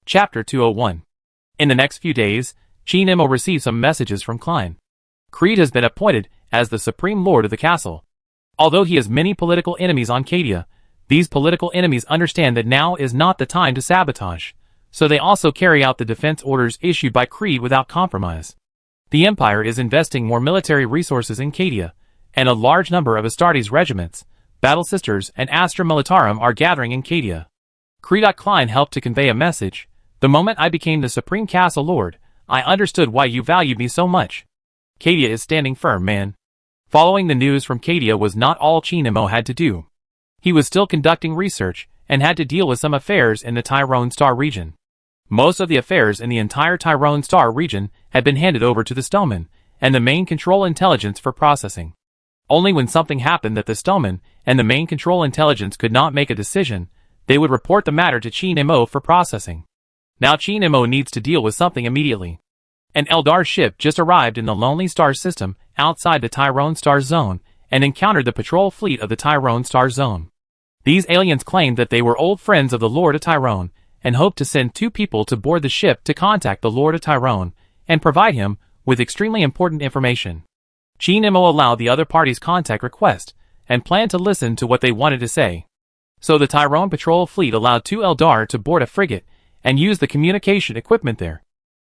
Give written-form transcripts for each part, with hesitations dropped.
Chapter 201. In the next few days, Chi Nemo received some messages from Klein. Creed has been appointed as the supreme lord of the castle. Although he has many political enemies on Cadia, these political enemies understand that now is not the time to sabotage, so they also carry out the defense orders issued by Creed without compromise. The Empire is investing more military resources in Cadia, and a large number of Astartes regiments, Battle Sisters, and Astra Militarum are gathering in Cadia. Creed. Klein helped to convey a message. The moment I became the supreme castle lord, I understood why you valued me so much. Cadia is standing firm, man. Following the news from Cadia was not all Chi Nemo had to do. He was still conducting research, and had to deal with some affairs in the Tyrone Star region. Most of the affairs in the entire Tyrone Star region had been handed over to the Stoneman, and the main control intelligence for processing. Only when something happened that the Stoneman and the main control intelligence could not make a decision, they would report the matter to Chi Nemo for processing. Now Chi Nemo needs to deal with something immediately. An Eldar ship just arrived in the Lonely Star system outside the Tyrone Star Zone and encountered the patrol fleet of the Tyrone Star Zone. These aliens claimed that they were old friends of the Lord of Tyrone and hoped to send 2 people to board the ship to contact the Lord of Tyrone and provide him with extremely important information. Chi Nemo allowed the other party's contact request and planned to listen to what they wanted to say. So the Tyrone patrol fleet allowed 2 Eldar to board a frigate and use the communication equipment there.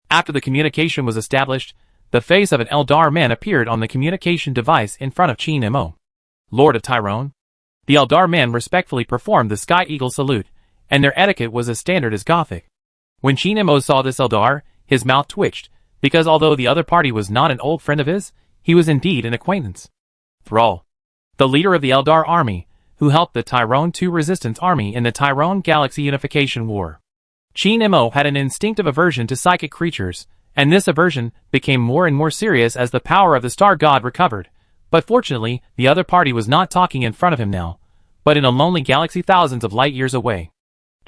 After the communication was established, the face of an Eldar man appeared on the communication device in front of Chi Nemo. Lord of Tyrone? The Eldar man respectfully performed the Sky Eagle salute, and their etiquette was as standard as Gothic. When Chi Nemo saw this Eldar, his mouth twitched, because although the other party was not an old friend of his, he was indeed an acquaintance. Thrall, the leader of the Eldar army, who helped the Tyrone II Resistance Army in the Tyrone Galaxy Unification War. Chi Nemo had an instinctive aversion to psychic creatures, and this aversion became more and more serious as the power of the Star God recovered. But fortunately, the other party was not talking in front of him now, but in a lonely galaxy thousands of light years away.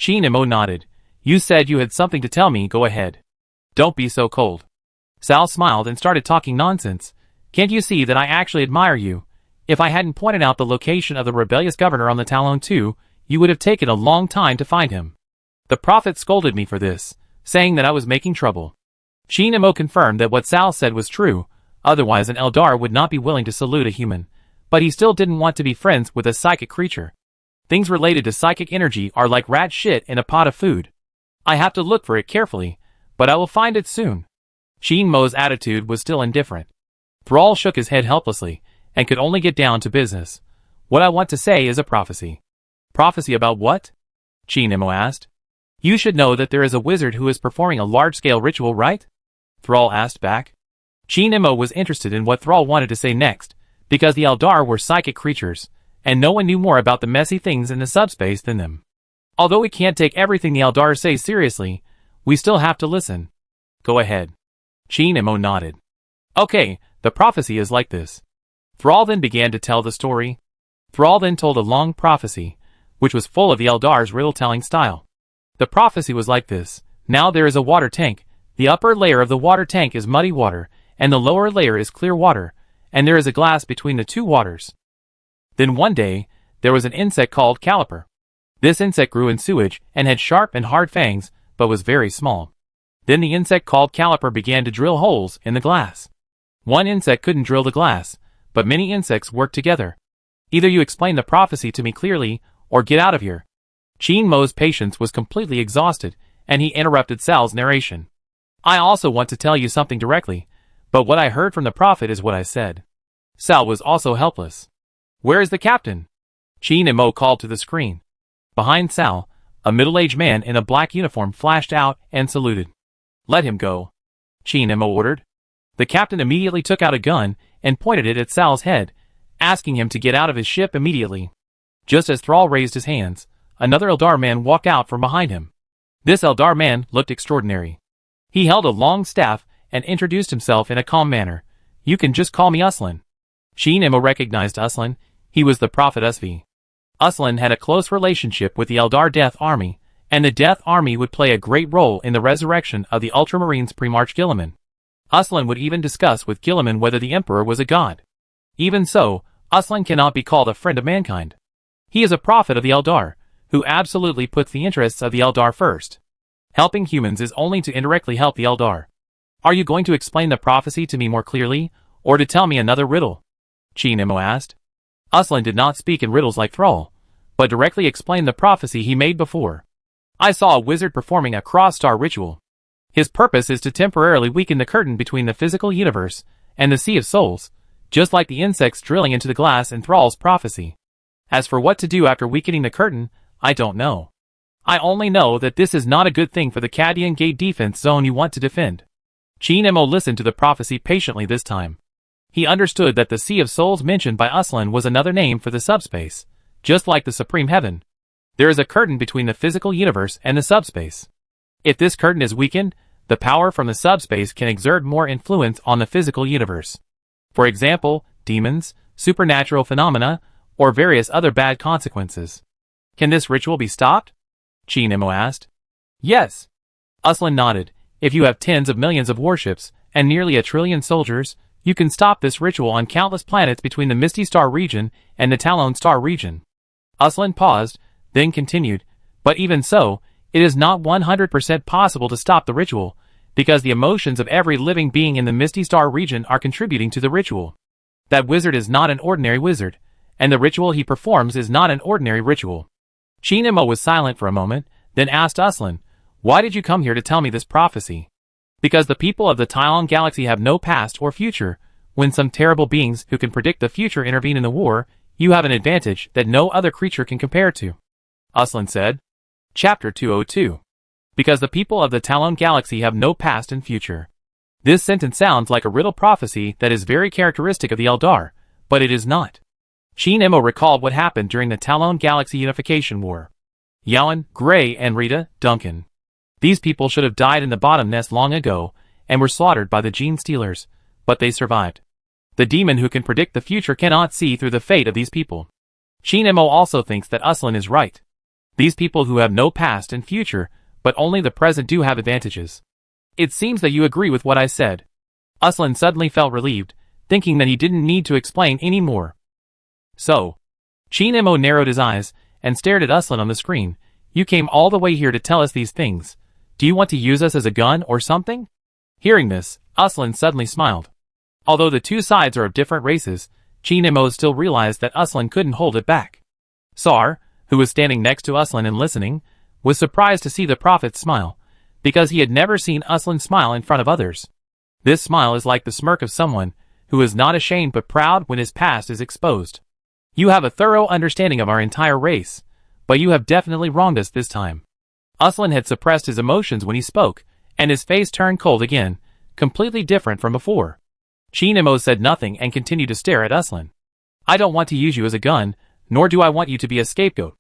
Chi Nemo nodded. You said you had something to tell me, go ahead. Don't be so cold. Sal smiled and started talking nonsense. Can't you see that I actually admire you? If I hadn't pointed out the location of the rebellious governor on the Talon II, you would have taken a long time to find him. The prophet scolded me for this, saying that I was making trouble. Chi Nemo confirmed that what Sal said was true, otherwise an Eldar would not be willing to salute a human, but he still didn't want to be friends with a psychic creature. Things related to psychic energy are like rat shit in a pot of food. I have to look for it carefully, but I will find it soon. Chi Nemo's attitude was still indifferent. Thrall shook his head helplessly, and could only get down to business. What I want to say is a prophecy. Prophecy about what? Chi Nemo asked. You should know that there is a wizard who is performing a large-scale ritual, right? Thrall asked back. Chi Nemo was interested in what Thrall wanted to say next, because the Eldar were psychic creatures, and no one knew more about the messy things in the subspace than them. Although we can't take everything the Eldar say seriously, we still have to listen. Go ahead. Chi Nemo nodded. Okay, the prophecy is like this. Thrall then began to tell the story. Thrall then told a long prophecy, which was full of the Eldar's riddle-telling style. The prophecy was like this. Now there is a water tank. The upper layer of the water tank is muddy water, and the lower layer is clear water, and there is a glass between the 2 waters. Then one day, there was an insect called Caliper. This insect grew in sewage, and had sharp and hard fangs, but was very small. Then the insect called Caliper began to drill holes in the glass. One insect couldn't drill the glass, but many insects worked together. Either you explain the prophecy to me clearly, or get out of here. Chi Nemo's patience was completely exhausted, and he interrupted Sal's narration. I also want to tell you something directly, but what I heard from the prophet is what I said. Sal was also helpless. Where is the captain? Chi Nemo called to the screen. Behind Sal, a middle-aged man in a black uniform flashed out and saluted. Let him go. Chi Nemo ordered. The captain immediately took out a gun and pointed it at Sal's head, asking him to get out of his ship immediately. Just as Thrall raised his hands, another Eldar man walked out from behind him. This Eldar man looked extraordinary. He held a long staff and introduced himself in a calm manner. You can just call me Uslan. Chi Nemo recognized Uslan. He was the prophet Usvi. Uslan had a close relationship with the Eldar Death Army, and the Death Army would play a great role in the resurrection of the Ultramarines Primarch Guilliman. Uslan would even discuss with Guilliman whether the Emperor was a god. Even so, Uslan cannot be called a friend of mankind. He is a prophet of the Eldar, who absolutely puts the interests of the Eldar first. Helping humans is only to indirectly help the Eldar. Are you going to explain the prophecy to me more clearly, or to tell me another riddle? Chi Nemo asked. Aslan did not speak in riddles like Thrall, but directly explained the prophecy he made before. I saw a wizard performing a cross-star ritual. His purpose is to temporarily weaken the curtain between the physical universe and the Sea of Souls, just like the insects drilling into the glass in Thrall's prophecy. As for what to do after weakening the curtain, I don't know. I only know that this is not a good thing for the Cadian Gate defense zone you want to defend. Chi Nemo listened to the prophecy patiently this time. He understood that the Sea of Souls mentioned by Aslan was another name for the subspace, just like the Supreme Heaven. There is a curtain between the physical universe and the subspace. If this curtain is weakened, the power from the subspace can exert more influence on the physical universe. For example, demons, supernatural phenomena, or various other bad consequences. Can this ritual be stopped? Chi Nemo asked. Yes. Aslan nodded. If you have tens of millions of warships, and nearly 1 trillion soldiers, you can stop this ritual on countless planets between the Misty Star region and the Talon Star region. Aslan paused, then continued, but even so, it is not 100% possible to stop the ritual, because the emotions of every living being in the Misty Star region are contributing to the ritual. That wizard is not an ordinary wizard, and the ritual he performs is not an ordinary ritual. Chi Nemo was silent for a moment, then asked Aslan, why did you come here to tell me this prophecy? Because the people of the Talon galaxy have no past or future. When some terrible beings who can predict the future intervene in the war, you have an advantage that no other creature can compare to. Aslan said. Chapter 202. Because the people of the Talon galaxy have no past and future. This sentence sounds like a riddle prophecy that is very characteristic of the Eldar, but it is not. Chi Nemo recalled what happened during the Talon Galaxy Unification War. Yawen, Gray, and Rita, Duncan. These people should have died in the bottom nest long ago, and were slaughtered by the Gene Stealers, but they survived. The demon who can predict the future cannot see through the fate of these people. Chi Nemo also thinks that Aslan is right. These people who have no past and future, but only the present do have advantages. It seems that you agree with what I said. Aslan suddenly felt relieved, thinking that he didn't need to explain any more. So, Chi Nemo narrowed his eyes and stared at Aslan on the screen. You came all the way here to tell us these things. Do you want to use us as a gun or something? Hearing this, Aslan suddenly smiled. Although the two sides are of different races, Chi Nemo still realized that Aslan couldn't hold it back. Sar, who was standing next to Aslan and listening, was surprised to see the prophet smile, because he had never seen Aslan smile in front of others. This smile is like the smirk of someone who is not ashamed but proud when his past is exposed. You have a thorough understanding of our entire race, but you have definitely wronged us this time. Aslan had suppressed his emotions when he spoke, and his face turned cold again, completely different from before. Chi Nemo said nothing and continued to stare at Aslan. I don't want to use you as a gun, nor do I want you to be a scapegoat.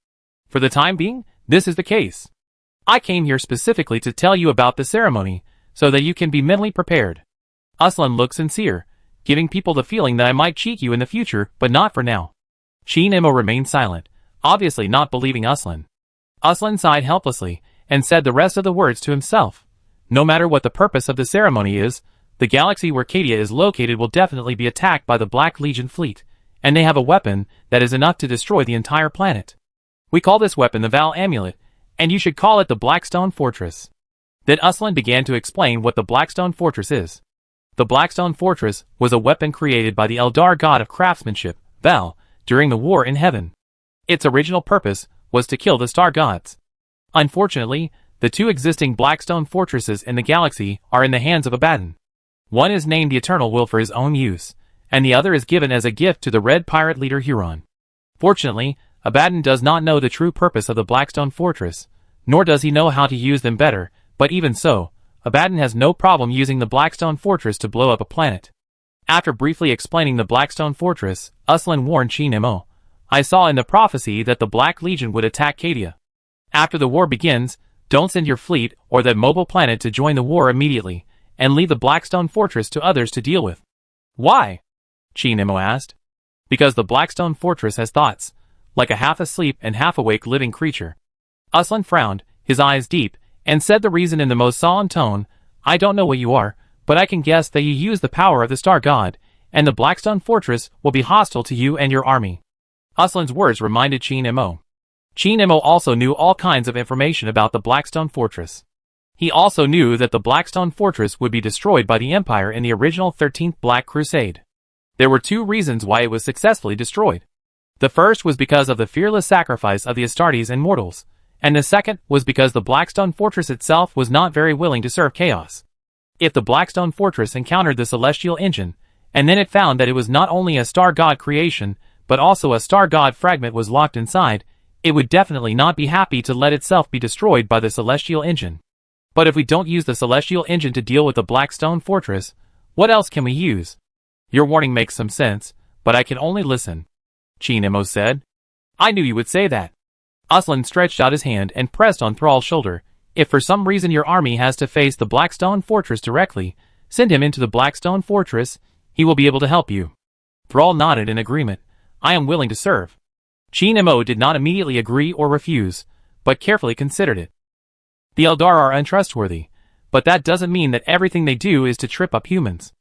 For the time being, this is the case. I came here specifically to tell you about the ceremony, so that you can be mentally prepared. Aslan looked sincere, giving people the feeling that I might cheat you in the future, but not for now. Chi Nemo remained silent, obviously not believing Aslan. Aslan sighed helplessly, and said the rest of the words to himself. No matter what the purpose of the ceremony is, the galaxy where Cadia is located will definitely be attacked by the Black Legion fleet, and they have a weapon that is enough to destroy the entire planet. We call this weapon the Val Amulet, and you should call it the Blackstone Fortress. Then Aslan began to explain what the Blackstone Fortress is. The Blackstone Fortress was a weapon created by the Eldar god of craftsmanship, Val, during the war in heaven. Its original purpose was to kill the star gods. Unfortunately, the two existing Blackstone fortresses in the galaxy are in the hands of Abaddon. One is named the Eternal Will for his own use, and the other is given as a gift to the Red Pirate leader Huron. Fortunately, Abaddon does not know the true purpose of the Blackstone Fortress, nor does he know how to use them better, but even so, Abaddon has no problem using the Blackstone Fortress to blow up a planet. After briefly explaining the Blackstone Fortress, Aslan warned Chi Nemo, I saw in the prophecy that the Black Legion would attack Cadia. After the war begins, don't send your fleet or that mobile planet to join the war immediately, and leave the Blackstone Fortress to others to deal with. Why? Chi Nemo asked. Because the Blackstone Fortress has thoughts, like a half-asleep and half-awake living creature. Aslan frowned, his eyes deep, and said the reason in the most solemn tone, I don't know what you are, but I can guess that you use the power of the Star God, and the Blackstone Fortress will be hostile to you and your army. Aslan's words reminded Chi Nemo. Chi Nemo also knew all kinds of information about the Blackstone Fortress. He also knew that the Blackstone Fortress would be destroyed by the Empire in the original 13th Black Crusade. There were two reasons why it was successfully destroyed. The first was because of the fearless sacrifice of the Astartes and mortals, and the second was because the Blackstone Fortress itself was not very willing to serve chaos. If the Blackstone Fortress encountered the celestial engine, and then it found that it was not only a star god creation, but also a star god fragment was locked inside, it would definitely not be happy to let itself be destroyed by the celestial engine. But if we don't use the celestial engine to deal with the Blackstone Fortress, what else can we use? Your warning makes some sense, but I can only listen, Chi Nemo said. I knew you would say that. Aslan stretched out his hand and pressed on Thrall's shoulder. If for some reason your army has to face the Blackstone Fortress directly, send him into the Blackstone Fortress. He will be able to help you. Thrall nodded in agreement. I am willing to serve. Chi Nemo did not immediately agree or refuse, but carefully considered it. The Eldar are untrustworthy, but that doesn't mean that everything they do is to trip up humans.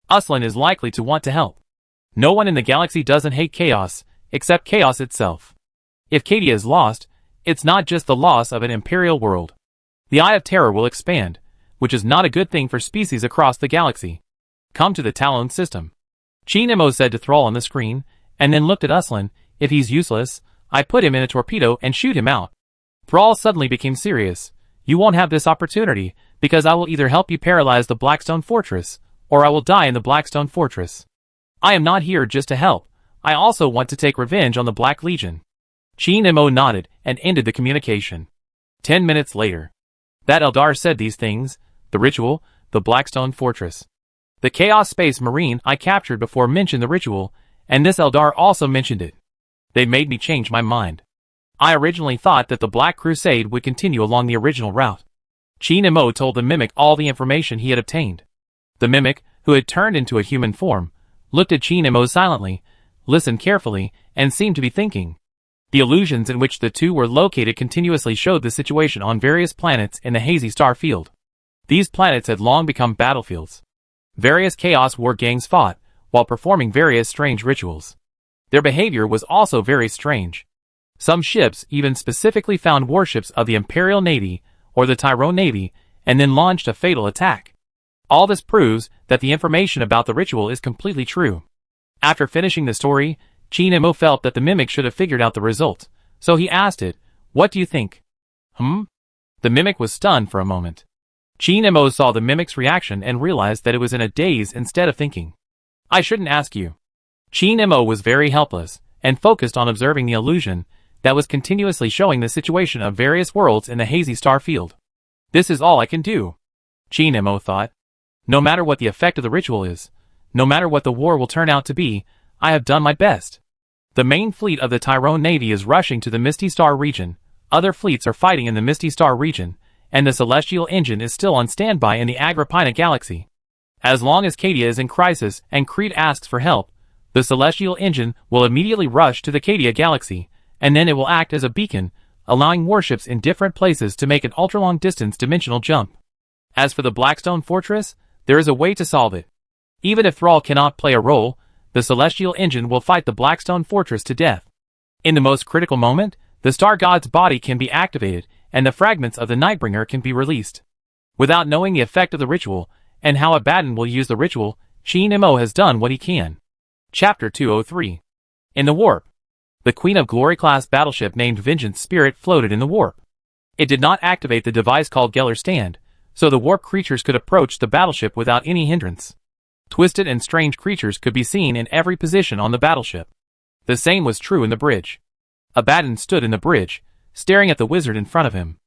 Aslan is likely to want to help. No one in the galaxy doesn't hate chaos, except chaos itself. If Cadia is lost, it's not just the loss of an imperial world. The Eye of Terror will expand, which is not a good thing for species across the galaxy. Come to the Talon system. Chi Nemo said to Thrall on the screen, and then looked at Aslan. If he's useless, I put him in a torpedo and shoot him out. Thrall suddenly became serious. You won't have this opportunity, because I will either help you paralyze the Blackstone Fortress, or I will die in the Blackstone Fortress. I am not here just to help. I also want to take revenge on the Black Legion. Chi Nemo nodded and ended the communication. 10 minutes later. That Eldar said these things, the ritual, the Blackstone Fortress. The Chaos Space Marine I captured before mentioned the ritual, and this Eldar also mentioned it. They made me change my mind. I originally thought that the Black Crusade would continue along the original route. Chi Nemo told the Mimic all the information he had obtained. The Mimic, who had turned into a human form, looked at Chi Nemo silently, listened carefully, and seemed to be thinking. The illusions in which the two were located continuously showed the situation on various planets in the hazy star field. These planets had long become battlefields. Various Chaos War gangs fought, while performing various strange rituals. Their behavior was also very strange. Some ships even specifically found warships of the Imperial Navy or the Tyrone Navy, and then launched a fatal attack. All this proves that the information about the ritual is completely true. After finishing the story, Chi Nemo felt that the Mimic should have figured out the result, so he asked it, "What do you think?" The Mimic was stunned for a moment. Chi Nemo saw the Mimic's reaction and realized that it was in a daze instead of thinking. I shouldn't ask you. Chi Nemo was very helpless, and focused on observing the illusion that was continuously showing the situation of various worlds in the hazy star field. This is all I can do, Chi Nemo thought. No matter what the effect of the ritual is, no matter what the war will turn out to be, I have done my best. The main fleet of the Tyrone Navy is rushing to the Misty Star region, other fleets are fighting in the Misty Star region, and the Celestial Engine is still on standby in the Agrippina Galaxy. As long as Cadia is in crisis and Crete asks for help, the Celestial Engine will immediately rush to the Cadia Galaxy, and then it will act as a beacon, allowing warships in different places to make an ultra-long distance dimensional jump. As for the Blackstone Fortress, there is a way to solve it. Even if Thrall cannot play a role, the Celestial Engine will fight the Blackstone Fortress to death. In the most critical moment, the Star God's body can be activated, and the fragments of the Nightbringer can be released. Without knowing the effect of the ritual, and how Abaddon will use the ritual, Chi Nemo has done what he can. Chapter 203. In the Warp. The Queen of Glory-class battleship named Vengeance Spirit floated in the warp. It did not activate the device called Geller's Stand, so the warp creatures could approach the battleship without any hindrance. Twisted and strange creatures could be seen in every position on the battleship. The same was true in the bridge. Abaddon stood in the bridge, staring at the wizard in front of him.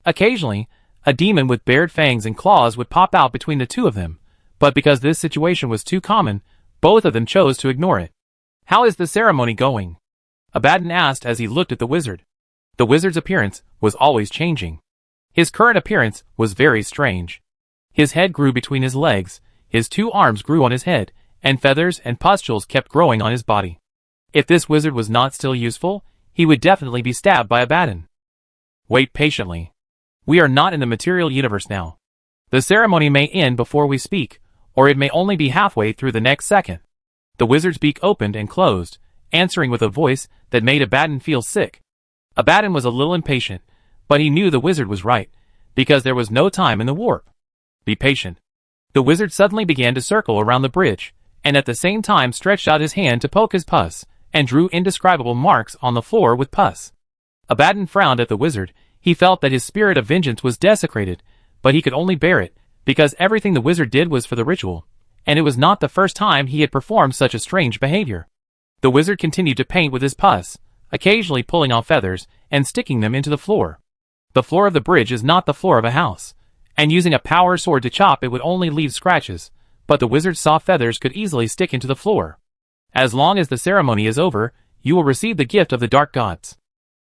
Occasionally, a demon with bared fangs and claws would pop out between the two of them, but because this situation was too common, both of them chose to ignore it. How is the ceremony going? Abaddon asked as he looked at the wizard. The wizard's appearance was always changing. His current appearance was very strange. His head grew between his legs, his two arms grew on his head, and feathers and pustules kept growing on his body. If this wizard was not still useful, he would definitely be stabbed by Abaddon. Wait patiently. We are not in the material universe now. The ceremony may end before we speak, or it may only be halfway through the next second. The wizard's beak opened and closed, answering with a voice that made Abaddon feel sick. Abaddon was a little impatient, but he knew the wizard was right, because there was no time in the warp. Be patient. The wizard suddenly began to circle around the bridge, and at the same time stretched out his hand to poke his pus, and drew indescribable marks on the floor with pus. Abaddon frowned at the wizard. He felt that his spirit of vengeance was desecrated, but he could only bear it, because everything the wizard did was for the ritual, and it was not the first time he had performed such a strange behavior. The wizard continued to paint with his pus, occasionally pulling off feathers and sticking them into the floor. The floor of the bridge is not the floor of a house, and using a power sword to chop it would only leave scratches, but the wizard's soft feathers could easily stick into the floor. As long as the ceremony is over, you will receive the gift of the dark gods.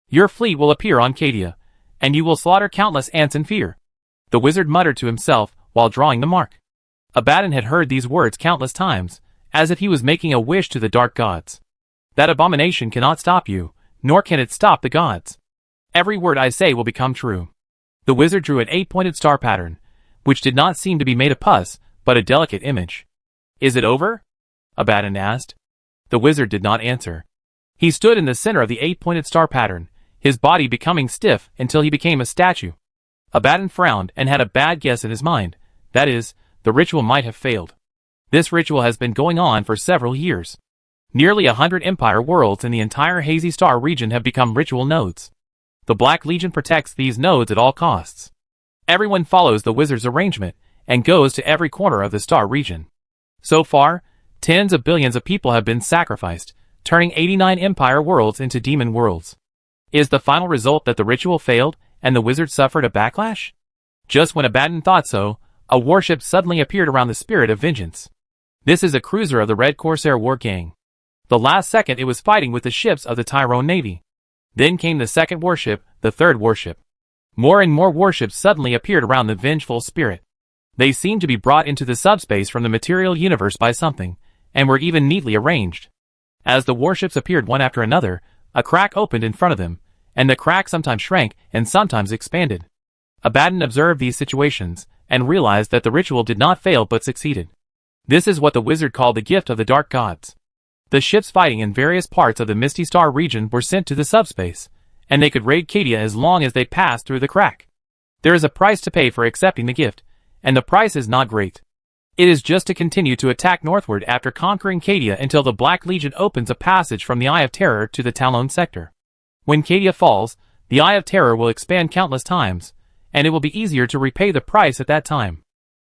Your fleet will appear on Cadia, and you will slaughter countless ants in fear. The wizard muttered to himself while drawing the mark. Abaddon had heard these words countless times, as if he was making a wish to the dark gods. That abomination cannot stop you, nor can it stop the gods. Every word I say will become true. The wizard drew an 8-pointed star pattern, which did not seem to be made of pus, but a delicate image. Is it over? Abaddon asked. The wizard did not answer. He stood in the center of the 8-pointed star pattern, his body becoming stiff until he became a statue. Abaddon frowned and had a bad guess in his mind. That is, the ritual might have failed. This ritual has been going on for several years. Nearly 100 Empire worlds in the entire Hazy Star region have become ritual nodes. The Black Legion protects these nodes at all costs. Everyone follows the wizard's arrangement and goes to every corner of the star region. So far, tens of billions of people have been sacrificed, turning 89 Empire worlds into demon worlds. Is the final result that the ritual failed and the wizard suffered a backlash? Just when Abaddon thought so, a warship suddenly appeared around the spirit of vengeance. This is a cruiser of the Red Corsair war gang. The last second it was fighting with the ships of the Tyrone Navy. Then came the second warship, the third warship. More and more warships suddenly appeared around the vengeful spirit. They seemed to be brought into the subspace from the material universe by something, and were even neatly arranged. As the warships appeared one after another, a crack opened in front of them, and the crack sometimes shrank and sometimes expanded. Abaddon observed these situations, and realized that the ritual did not fail but succeeded. This is what the wizard called the gift of the dark gods. The ships fighting in various parts of the Misty Star region were sent to the subspace, and they could raid Cadia as long as they passed through the crack. There is a price to pay for accepting the gift, and the price is not great. It is just to continue to attack northward after conquering Cadia until the Black Legion opens a passage from the Eye of Terror to the Talon sector. When Cadia falls, the Eye of Terror will expand countless times, and it will be easier to repay the price at that time.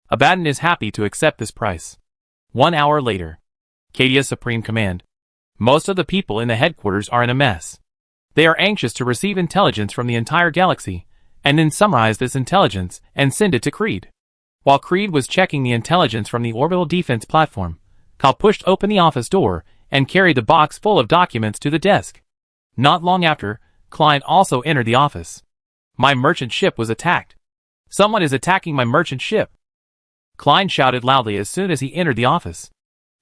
Abaddon is happy to accept this price. 1 hour later. Cadia's Supreme Command. Most of the people in the headquarters are in a mess. They are anxious to receive intelligence from the entire galaxy, and then summarize this intelligence and send it to Creed. While Creed was checking the intelligence from the orbital defense platform, Kyle pushed open the office door and carried the box full of documents to the desk. Not long after, Klein also entered the office. My merchant ship was attacked. Someone is attacking my merchant ship. Klein shouted loudly as soon as he entered the office.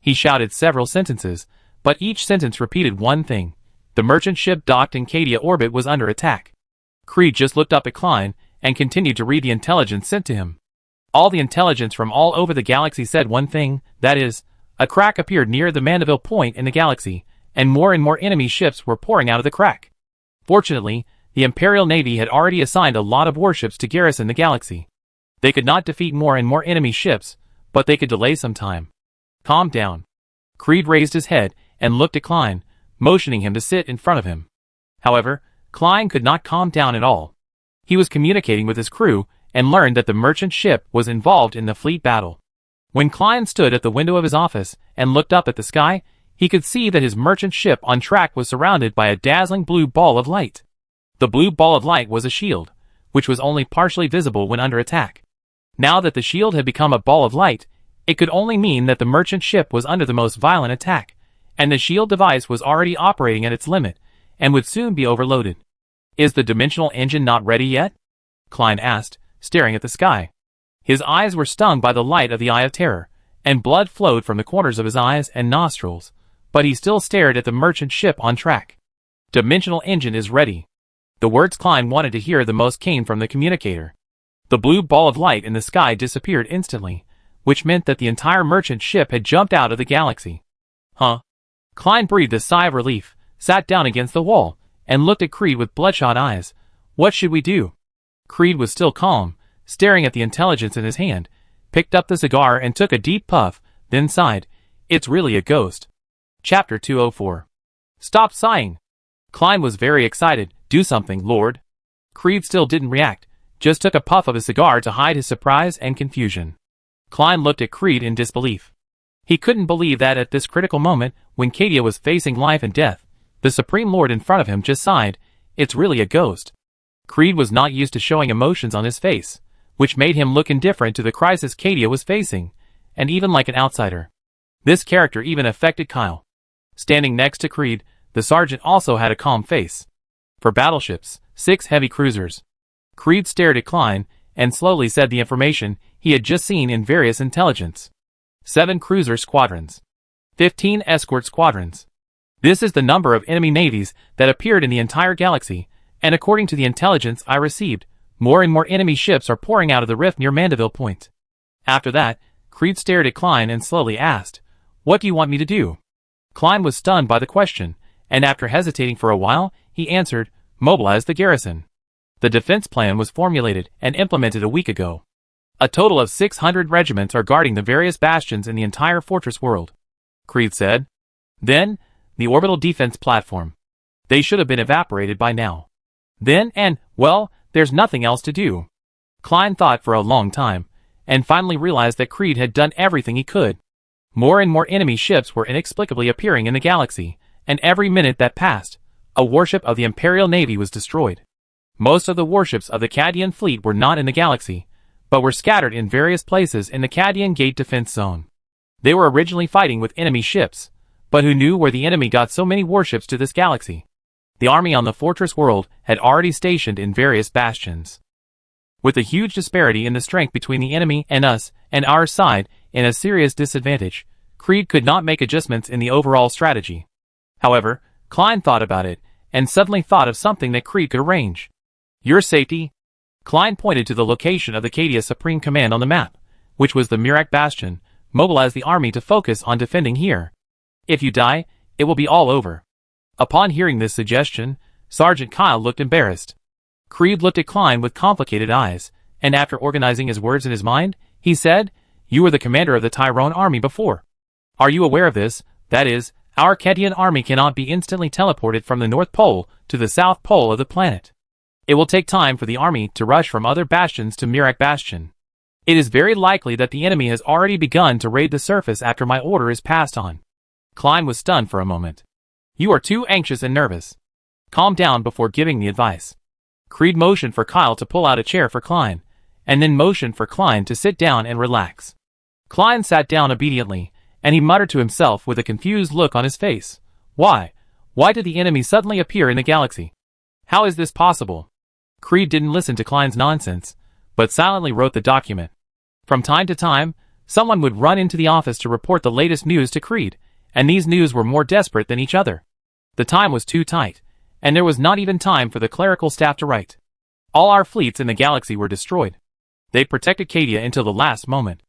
He shouted several sentences, but each sentence repeated one thing. The merchant ship docked in Cadia orbit was under attack. Creed just looked up at Klein and continued to read the intelligence sent to him. All the intelligence from all over the galaxy said one thing, that is, a crack appeared near the Mandeville Point in the galaxy, and more enemy ships were pouring out of the crack. Fortunately, the Imperial Navy had already assigned a lot of warships to garrison the galaxy. They could not defeat more enemy ships, but they could delay some time. Calm down. Creed raised his head and looked at Klein, motioning him to sit in front of him. However, Klein could not calm down at all. He was communicating with his crew and learned that the merchant ship was involved in the fleet battle. When Klein stood at the window of his office and looked up at the sky, he could see that his merchant ship on track was surrounded by a dazzling blue ball of light. The blue ball of light was a shield, which was only partially visible when under attack. Now that the shield had become a ball of light, it could only mean that the merchant ship was under the most violent attack, and the shield device was already operating at its limit, and would soon be overloaded. Is the dimensional engine not ready yet? Klein asked, staring at the sky. His eyes were stung by the light of the Eye of Terror, and blood flowed from the corners of his eyes and nostrils, but he still stared at the merchant ship on track. Dimensional engine is ready. The words Klein wanted to hear the most came from the communicator. The blue ball of light in the sky disappeared instantly, which meant that the entire merchant ship had jumped out of the galaxy. Huh? Klein breathed a sigh of relief, sat down against the wall, and looked at Creed with bloodshot eyes. What should we do? Creed was still calm, staring at the intelligence in his hand, picked up the cigar and took a deep puff, then sighed. It's really a ghost. Chapter 204. Stop sighing. Klein was very excited. Do something, Lord. Creed still didn't react, just took a puff of his cigar to hide his surprise and confusion. Klein looked at Creed in disbelief. He couldn't believe that at this critical moment, when Cadia was facing life and death, the Supreme Lord in front of him just sighed. It's really a ghost. Creed was not used to showing emotions on his face, which made him look indifferent to the crisis Cadia was facing, and even like an outsider. This character even affected Kyle. Standing next to Creed, the sergeant also had a calm face. For battleships, 6 heavy cruisers. Creed stared at Klein, and slowly said the information he had just seen in various intelligence. 7 cruiser squadrons. 15 escort squadrons. This is the number of enemy navies that appeared in the entire galaxy, and according to the intelligence I received, more and more enemy ships are pouring out of the rift near Mandeville Point. After that, Creed stared at Klein and slowly asked, "What do you want me to do?" Klein was stunned by the question, and after hesitating for a while, he answered, "Mobilize the garrison." The defense plan was formulated and implemented a week ago. A total of 600 regiments are guarding the various bastions in the entire fortress world, Creed said. Then, the orbital defense platform. They should have been evaporated by now. Then well, there's nothing else to do. Klein thought for a long time, and finally realized that Creed had done everything he could. More and more enemy ships were inexplicably appearing in the galaxy, and every minute that passed, a warship of the Imperial Navy was destroyed. Most of the warships of the Cadian fleet were not in the galaxy, but were scattered in various places in the Cadian Gate defense zone. They were originally fighting with enemy ships, but who knew where the enemy got so many warships to this galaxy? The army on the fortress world had already stationed in various bastions. With a huge disparity in the strength between the enemy and us, and our side, in a serious disadvantage, Creed could not make adjustments in the overall strategy. However, Klein thought about it, and suddenly thought of something that Creed could arrange. Your safety? Klein pointed to the location of the Cadia Supreme Command on the map, which was the Mirak Bastion. Mobilize the army to focus on defending here. If you die, it will be all over. Upon hearing this suggestion, Sergeant Kyle looked embarrassed. Creed looked at Klein with complicated eyes, and after organizing his words in his mind, he said, "You were the commander of the Tyrone army before. Are you aware of this? That is, our Cadian army cannot be instantly teleported from the North Pole to the South Pole of the planet. It will take time for the army to rush from other bastions to Mirak Bastion. It is very likely that the enemy has already begun to raid the surface after my order is passed on." Klein was stunned for a moment. "You are too anxious and nervous. Calm down before giving the advice." Creed motioned for Kyle to pull out a chair for Klein, and then motioned for Klein to sit down and relax. Klein sat down obediently, and he muttered to himself with a confused look on his face. Why did the enemy suddenly appear in the galaxy? How is this possible? Creed didn't listen to Klein's nonsense, but silently wrote the document. From time to time, someone would run into the office to report the latest news to Creed, and these news were more desperate than each other. The time was too tight, and there was not even time for the clerical staff to write. All our fleets in the galaxy were destroyed. They protected Cadia until the last moment.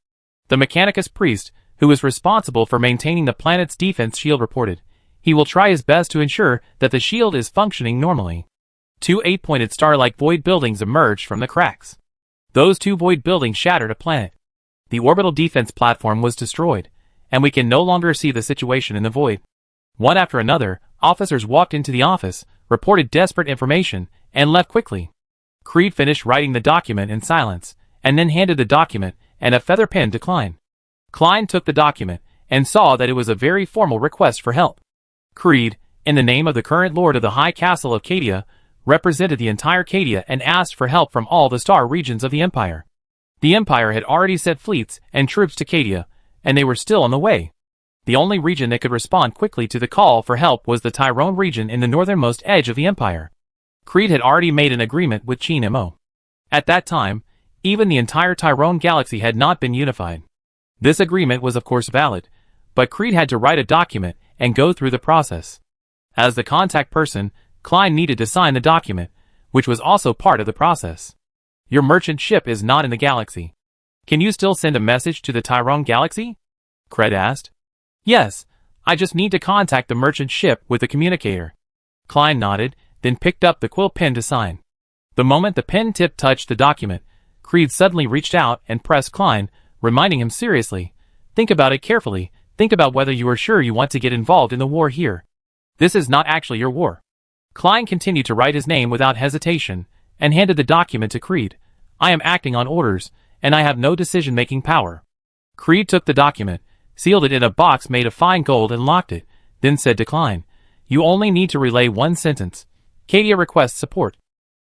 The Mechanicus priest, who was responsible for maintaining the planet's defense shield, reported. He will try his best to ensure that the shield is functioning normally. 2 8-pointed star-like void buildings emerged from the cracks. Those 2 void buildings shattered a planet. The orbital defense platform was destroyed, and we can no longer see the situation in the void. One after another, officers walked into the office, reported desperate information, and left quickly. Creed finished writing the document in silence, and then handed the document and a feather pen to Klein. Klein took the document, and saw that it was a very formal request for help. Creed, in the name of the current Lord of the High Castle of Cadia, represented the entire Cadia and asked for help from all the star regions of the Empire. The Empire had already sent fleets and troops to Cadia, and they were still on the way. The only region that could respond quickly to the call for help was the Tyrone region in the northernmost edge of the Empire. Creed had already made an agreement with Chinemo. At that time, even the entire Tyrone galaxy had not been unified. This agreement was of course valid, but Creed had to write a document and go through the process. As the contact person, Klein needed to sign the document, which was also part of the process. Your merchant ship is not in the galaxy. Can you still send a message to the Tyrone galaxy? Creed asked. Yes, I just need to contact the merchant ship with the communicator. Klein nodded, then picked up the quill pen to sign. The moment the pen tip touched the document, Creed suddenly reached out and pressed Klein, reminding him seriously, "Think about it carefully, think about whether you are sure you want to get involved in the war here. This is not actually your war." Klein continued to write his name without hesitation, and handed the document to Creed. "I am acting on orders, and I have no decision-making power." Creed took the document, sealed it in a box made of fine gold and locked it, then said to Klein, "You only need to relay one sentence. Cadia requests support."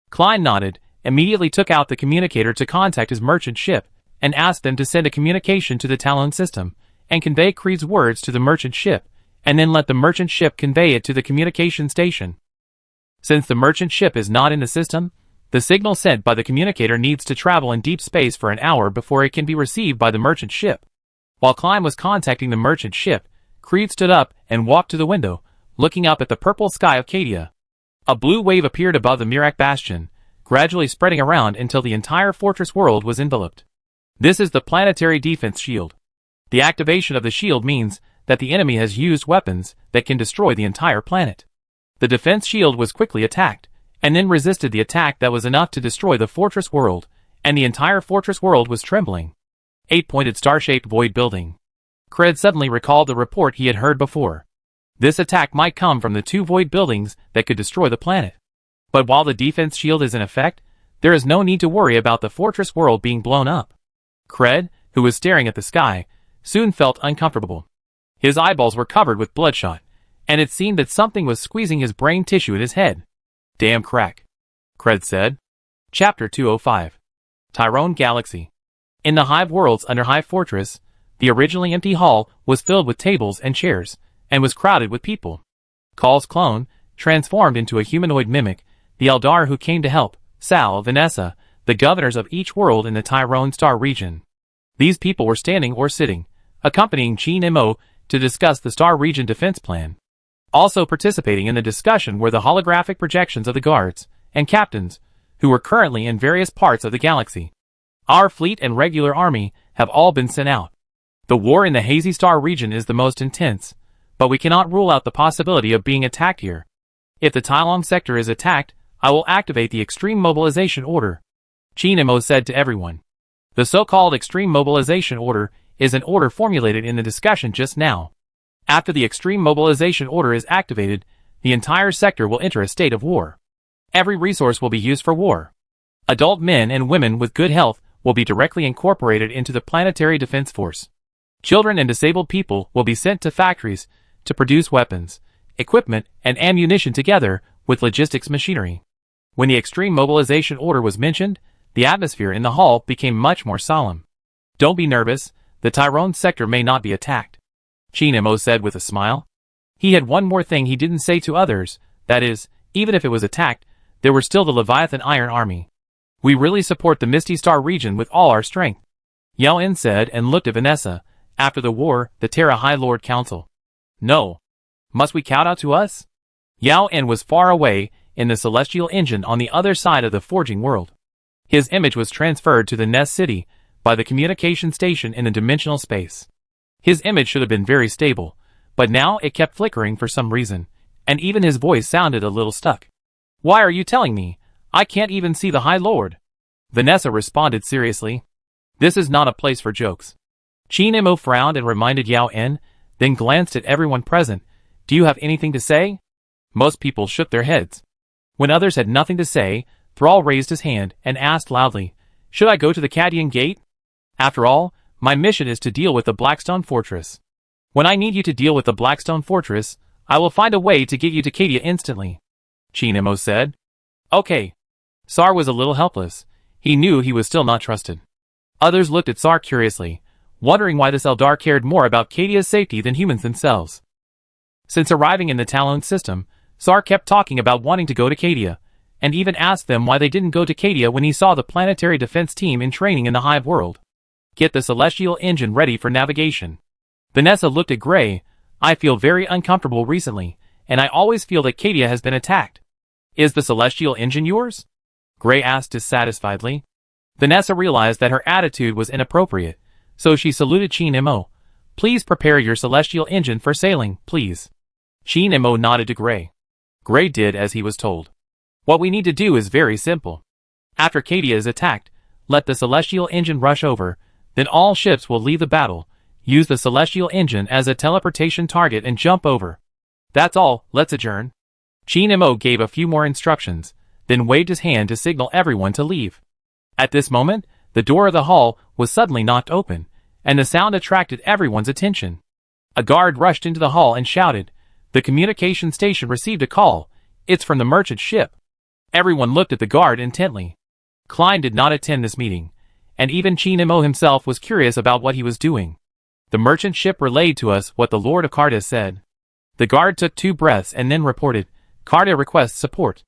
Klein nodded, immediately took out the communicator to contact his merchant ship, and asked them to send a communication to the Talon system, and convey Creed's words to the merchant ship, and then let the merchant ship convey it to the communication station. Since the merchant ship is not in the system, the signal sent by the communicator needs to travel in deep space for an hour before it can be received by the merchant ship. While Klein was contacting the merchant ship, Creed stood up and walked to the window, looking up at the purple sky of Cadia. A blue wave appeared above the Mirak bastion, gradually spreading around until the entire fortress world was enveloped. This is the planetary defense shield. The activation of the shield means that the enemy has used weapons that can destroy the entire planet. The defense shield was quickly attacked, and then resisted the attack that was enough to destroy the fortress world, and the entire fortress world was trembling. 8-pointed star-shaped void building. Creed suddenly recalled the report he had heard before. This attack might come from the 2 void buildings that could destroy the planet. But while the defense shield is in effect, there is no need to worry about the fortress world being blown up. Creed, who was staring at the sky, soon felt uncomfortable. His eyeballs were covered with bloodshot, and it seemed that something was squeezing his brain tissue in his head. "Damn crack," Creed said. Chapter 205. Tyrone Galaxy. In the Hive worlds under Hive Fortress, the originally empty hall was filled with tables and chairs, and was crowded with people. Call's clone, transformed into a humanoid mimic, the Eldar who came to help, Sal, Vanessa, the governors of each world in the Tyrone Star region. These people were standing or sitting, accompanying Chi Nemo to discuss the Star region defense plan. Also participating in the discussion were the holographic projections of the guards and captains, who were currently in various parts of the galaxy. Our fleet and regular army have all been sent out. The war in the Hazy Star region is the most intense, but we cannot rule out the possibility of being attacked here. If the Tylong sector is attacked, I will activate the Extreme Mobilization Order, Chi Nemo said to everyone. The so-called Extreme Mobilization Order is an order formulated in the discussion just now. After the Extreme Mobilization Order is activated, the entire sector will enter a state of war. Every resource will be used for war. Adult men and women with good health will be directly incorporated into the Planetary Defense Force. Children and disabled people will be sent to factories to produce weapons, equipment, and ammunition together with logistics machinery. When the Extreme Mobilization Order was mentioned, the atmosphere in the hall became much more solemn. "Don't be nervous, the Tyrone sector may not be attacked," Chi Nemo said with a smile. He had one more thing he didn't say to others, that is, even if it was attacked, there were still the Leviathan Iron Army. "We really support the Misty Star region with all our strength," Yao En said and looked at Vanessa. "After the war, the Terra High Lord Council." "No. Must we count out to us?" Yao En was far away in the celestial engine on the other side of the forging world. His image was transferred to the Nest City by the communication station in the dimensional space. His image should have been very stable, but now it kept flickering for some reason, and even his voice sounded a little stuck. "Why are you telling me? I can't even see the High Lord," Vanessa responded seriously. "This is not a place for jokes." Chi Nemo frowned and reminded Yao En, then glanced at everyone present. "Do you have anything to say?" Most people shook their heads. When others had nothing to say, Thrall raised his hand and asked loudly, "Should I go to the Cadian Gate? After all, my mission is to deal with the Blackstone Fortress. When I need you to deal with the Blackstone Fortress, I will find a way to get you to Cadia instantly," Chi Nemo said. "Okay." Sar was a little helpless. He knew he was still not trusted. Others looked at Sar curiously, wondering why this Eldar cared more about Cadia's safety than humans themselves. Since arriving in the Talon system, Sar kept talking about wanting to go to Cadia, and even asked them why they didn't go to Cadia when he saw the planetary defense team in training in the Hive world. "Get the celestial engine ready for navigation." Vanessa looked at Gray. "I feel very uncomfortable recently, and I always feel that Cadia has been attacked." "Is the celestial engine yours?" Gray asked dissatisfiedly. Vanessa realized that her attitude was inappropriate, so she saluted Chi Nemo. "Please prepare your celestial engine for sailing, please." Chi Nemo nodded to Gray. Gray did as he was told. "What we need to do is very simple. After Cadia is attacked, let the celestial engine rush over, then all ships will leave the battle, use the celestial engine as a teleportation target and jump over. That's all, let's adjourn. Qin Mo gave a few more instructions, then waved his hand to signal everyone to leave. At this moment, the door of the hall was suddenly knocked open, and the sound attracted everyone's attention. A guard rushed into the hall and shouted, "The communication station received a call. It's from the merchant ship." Everyone looked at the guard intently. Klein did not attend this meeting, and even Qin Mo himself was curious about what he was doing. The merchant ship relayed to us what the Lord of Carta said. The guard took 2 breaths and then reported, "Carta requests support."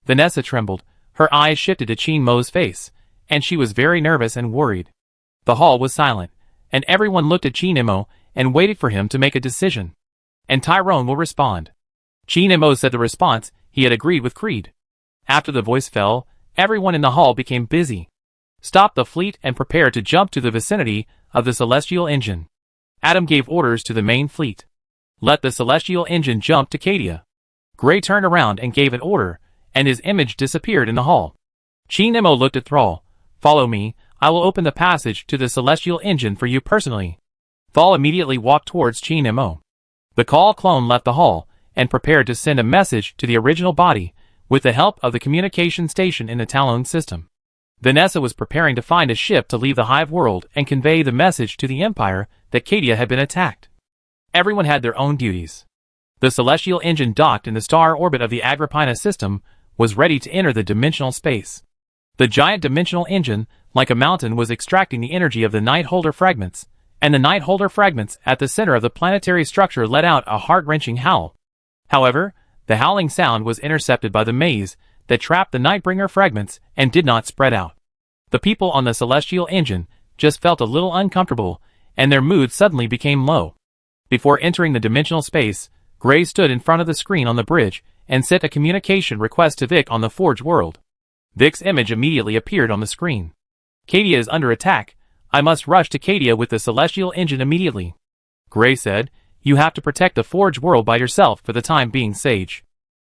Vanessa trembled, her eyes shifted to Qin Mo's face, and she was very nervous and worried. The hall was silent, and everyone looked at Qin Mo and waited for him to make a decision. "And Tyrone will respond." Qin Mo said the response he had agreed with Creed. After the voice fell, everyone in the hall became busy. Stop the fleet and prepare to jump to the vicinity of the celestial engine. Adam gave orders to the main fleet. Let the celestial engine jump to Cadia. Gray turned around and gave an order, and his image disappeared in the hall. Qin Mo looked at Thrall. "Follow me, I will open the passage to the celestial engine for you personally." Thrall immediately walked towards Qin Mo. The call clone left the hall, and prepared to send a message to the original body, with the help of the communication station in the Talon system. Vanessa was preparing to find a ship to leave the Hive world and convey the message to the Empire that Cadia had been attacked. Everyone had their own duties. The celestial engine docked in the star orbit of the Agrippina system was ready to enter the dimensional space. The giant dimensional engine, like a mountain, was extracting the energy of the Nightholder fragments, and the Nightholder fragments at the center of the planetary structure let out a heart-wrenching howl. However, the howling sound was intercepted by the maze that trapped the Nightbringer fragments and did not spread out. The people on the celestial engine just felt a little uncomfortable, and their mood suddenly became low. Before entering the dimensional space, Gray stood in front of the screen on the bridge and sent a communication request to Vic on the Forge world. Vic's image immediately appeared on the screen. "Cadia is under attack. I must rush to Cadia with the celestial engine immediately." Gray said, "You have to protect the Forge world by yourself for the time being, Sage."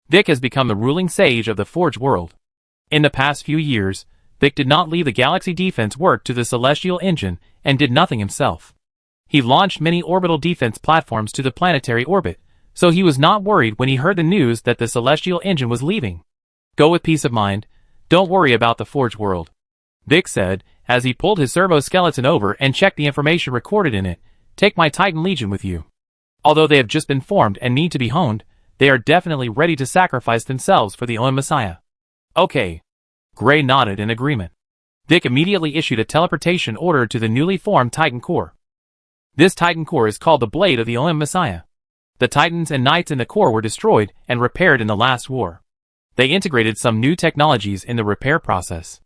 Vic has become the ruling sage of the Forge world. In the past few years, Vic did not leave the galaxy defense work to the celestial engine and did nothing himself. He launched many orbital defense platforms to the planetary orbit, so he was not worried when he heard the news that the celestial engine was leaving. "Go with peace of mind. Don't worry about the Forge world," Vic said, as he pulled his servo-skeleton over and checked the information recorded in it. "Take my Titan Legion with you. Although they have just been formed and need to be honed, they are definitely ready to sacrifice themselves for the Owen Messiah." "Okay." Gray nodded in agreement. Vic immediately issued a teleportation order to the newly formed Titan Core. This Titan Core is called the Blade of the Owen Messiah. The Titans and Knights in the core were destroyed and repaired in the last war. They integrated some new technologies in the repair process.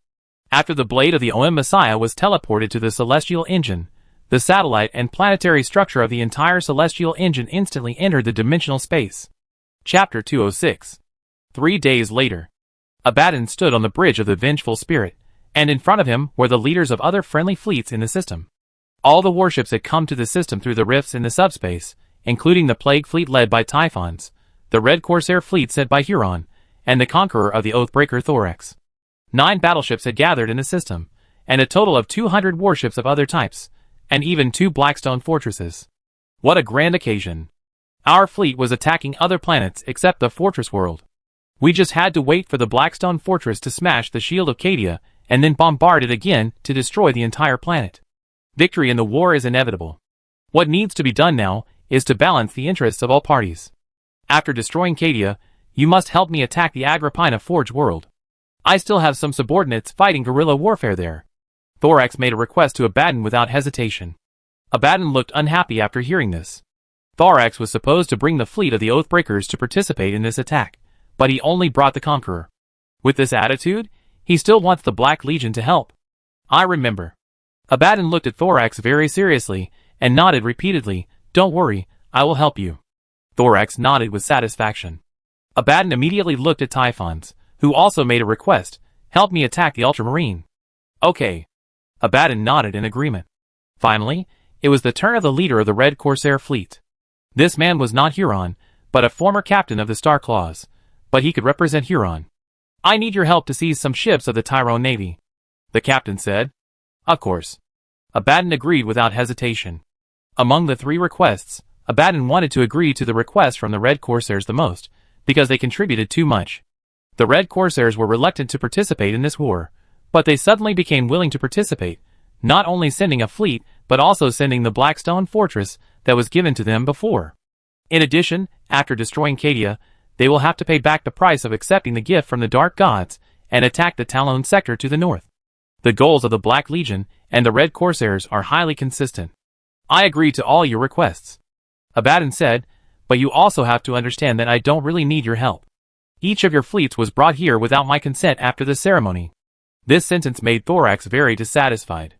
After the Blade of the Owen Messiah was teleported to the celestial engine, the satellite and planetary structure of the entire celestial engine instantly entered the dimensional space. Chapter 206. 3 days later. Abaddon stood on the bridge of the Vengeful Spirit, and in front of him were the leaders of other friendly fleets in the system. All the warships had come to the system through the rifts in the subspace, including the Plague Fleet led by Typhons, the Red Corsair Fleet sent by Huron, and the Conqueror of the Oathbreaker Thorax. 9 battleships had gathered in the system, and a total of 200 warships of other types, and even 2 Blackstone fortresses. What a grand occasion. Our fleet was attacking other planets except the Fortress world. We just had to wait for the Blackstone Fortress to smash the shield of Cadia, and then bombard it again to destroy the entire planet. Victory in the war is inevitable. What needs to be done now is to balance the interests of all parties. After destroying Cadia, you must help me attack the Agrippina Forge world. I still have some subordinates fighting guerrilla warfare there. Thorax made a request to Abaddon without hesitation. Abaddon looked unhappy after hearing this. Thorax was supposed to bring the fleet of the Oathbreakers to participate in this attack, but he only brought the Conqueror. With this attitude, he still wants the Black Legion to help. I remember. Abaddon looked at Thorax very seriously and nodded repeatedly. "Don't worry, I will help you." Thorax nodded with satisfaction. Abaddon immediately looked at Typhons, who also made a request. "Help me attack the Ultramarine." "Okay." Abaddon nodded in agreement. Finally, it was the turn of the leader of the Red Corsair Fleet. This man was not Huron, but a former captain of the Starclaws, but he could represent Huron. "I need your help to seize some ships of the Tyrone Navy." the captain said. Of course. Abaddon agreed without hesitation. Among the 3 requests, Abaddon wanted to agree to the request from the Red Corsairs the most, because they contributed too much. The Red Corsairs were reluctant to participate in this war, but they suddenly became willing to participate, not only sending a fleet, but also sending the Blackstone fortress that was given to them before. In addition, after destroying Cadia, they will have to pay back the price of accepting the gift from the Dark Gods and attack the Talon sector to the north. The goals of the Black Legion and the Red Corsairs are highly consistent. I agree to all your requests, Abaddon said, but you also have to understand that I don't really need your help. Each of your fleets was brought here without my consent after the ceremony. This sentence made Thorax very dissatisfied.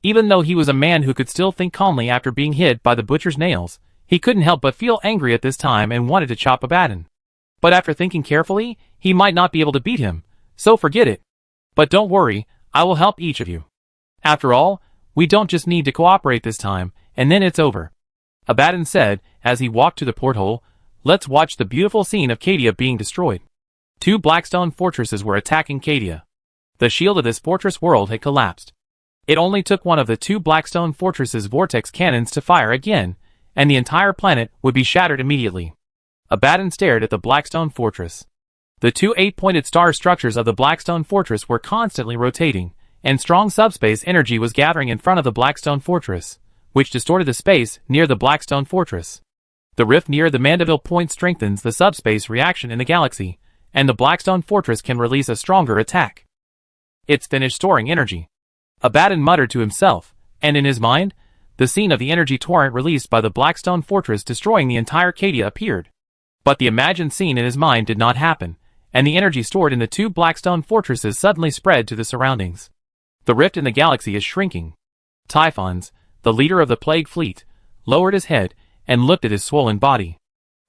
Even though he was a man who could still think calmly after being hit by the butcher's nails, he couldn't help but feel angry at this time and wanted to chop Abaddon. But after thinking carefully, he might not be able to beat him, so forget it. But don't worry, I will help each of you. After all, we don't just need to cooperate this time, and then it's over. Abaddon said, as he walked to the porthole, let's watch the beautiful scene of Cadia being destroyed. 2 Blackstone fortresses were attacking Cadia. The shield of this fortress world had collapsed. It only took one of the 2 Blackstone fortresses' vortex cannons to fire again, and the entire planet would be shattered immediately. Abaddon stared at the Blackstone fortress. The 2 8-pointed star structures of the Blackstone fortress were constantly rotating, and strong subspace energy was gathering in front of the Blackstone fortress, which distorted the space near the Blackstone fortress. The rift near the Mandeville Point strengthens the subspace reaction in the galaxy, and the Blackstone fortress can release a stronger attack. It's finished storing energy, Abaddon muttered to himself, and in his mind, the scene of the energy torrent released by the Blackstone fortress destroying the entire Cadia appeared. But the imagined scene in his mind did not happen, and the energy stored in the 2 Blackstone fortresses suddenly spread to the surroundings. The rift in the galaxy is shrinking. Typhons, the leader of the Plague Fleet, lowered his head and looked at his swollen body.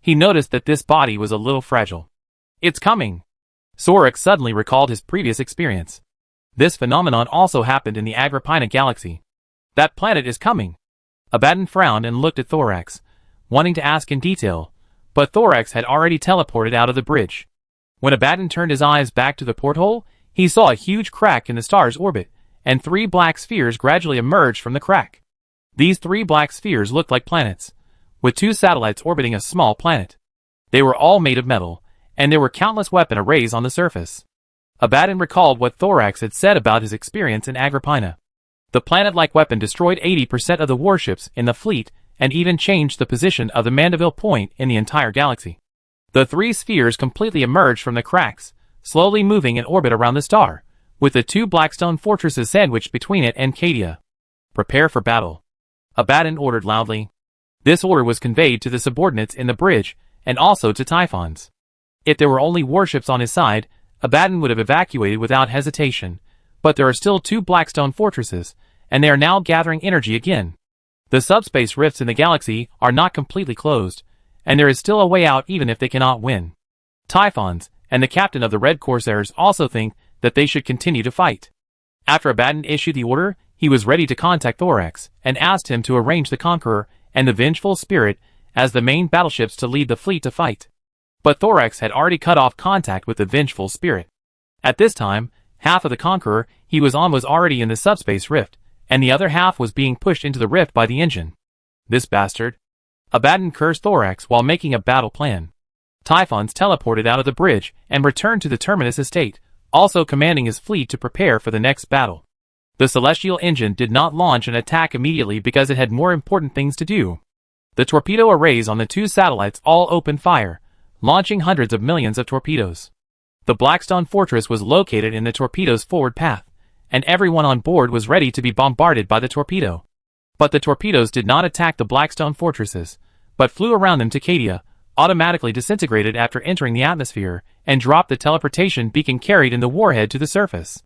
He noticed that this body was a little fragile. It's coming! Sorax suddenly recalled his previous experience. This phenomenon also happened in the Agrippina galaxy. That planet is coming! Abaddon frowned and looked at Thorax, wanting to ask in detail, but Thorax had already teleported out of the bridge. When Abaddon turned his eyes back to the porthole, he saw a huge crack in the star's orbit, and 3 black spheres gradually emerged from the crack. These 3 black spheres looked like planets, with 2 satellites orbiting a small planet. They were all made of metal, and there were countless weapon arrays on the surface. Abaddon recalled what Thorax had said about his experience in Agrippina. The planet-like weapon destroyed 80% of the warships in the fleet and even changed the position of the Mandeville Point in the entire galaxy. The 3 spheres completely emerged from the cracks, slowly moving in orbit around the star, with the 2 Blackstone fortresses sandwiched between it and Cadia. Prepare for battle, Abaddon ordered loudly. This order was conveyed to the subordinates in the bridge, and also to Typhons. If there were only warships on his side, Abaddon would have evacuated without hesitation, but there are still 2 Blackstone fortresses, and they are now gathering energy again. The subspace rifts in the galaxy are not completely closed, and there is still a way out even if they cannot win. Typhons, and the captain of the Red Corsairs also think that they should continue to fight. After Abaddon issued the order, he was ready to contact Thorax, and asked him to arrange the Conqueror and the Vengeful Spirit as the main battleships to lead the fleet to fight. But Thorax had already cut off contact with the Vengeful Spirit. At this time, half of the Conqueror he was on was already in the subspace rift, and the other half was being pushed into the rift by the engine. This bastard! Abaddon cursed Thorax while making a battle plan. Typhons teleported out of the bridge and returned to the Terminus estate, also commanding his fleet to prepare for the next battle. The celestial engine did not launch an attack immediately because it had more important things to do. The torpedo arrays on the 2 satellites all opened fire, launching hundreds of millions of torpedoes. The Blackstone fortress was located in the torpedo's forward path, and everyone on board was ready to be bombarded by the torpedo. But the torpedoes did not attack the Blackstone fortresses, but flew around them to Cadia, automatically disintegrated after entering the atmosphere, and dropped the teleportation beacon carried in the warhead to the surface.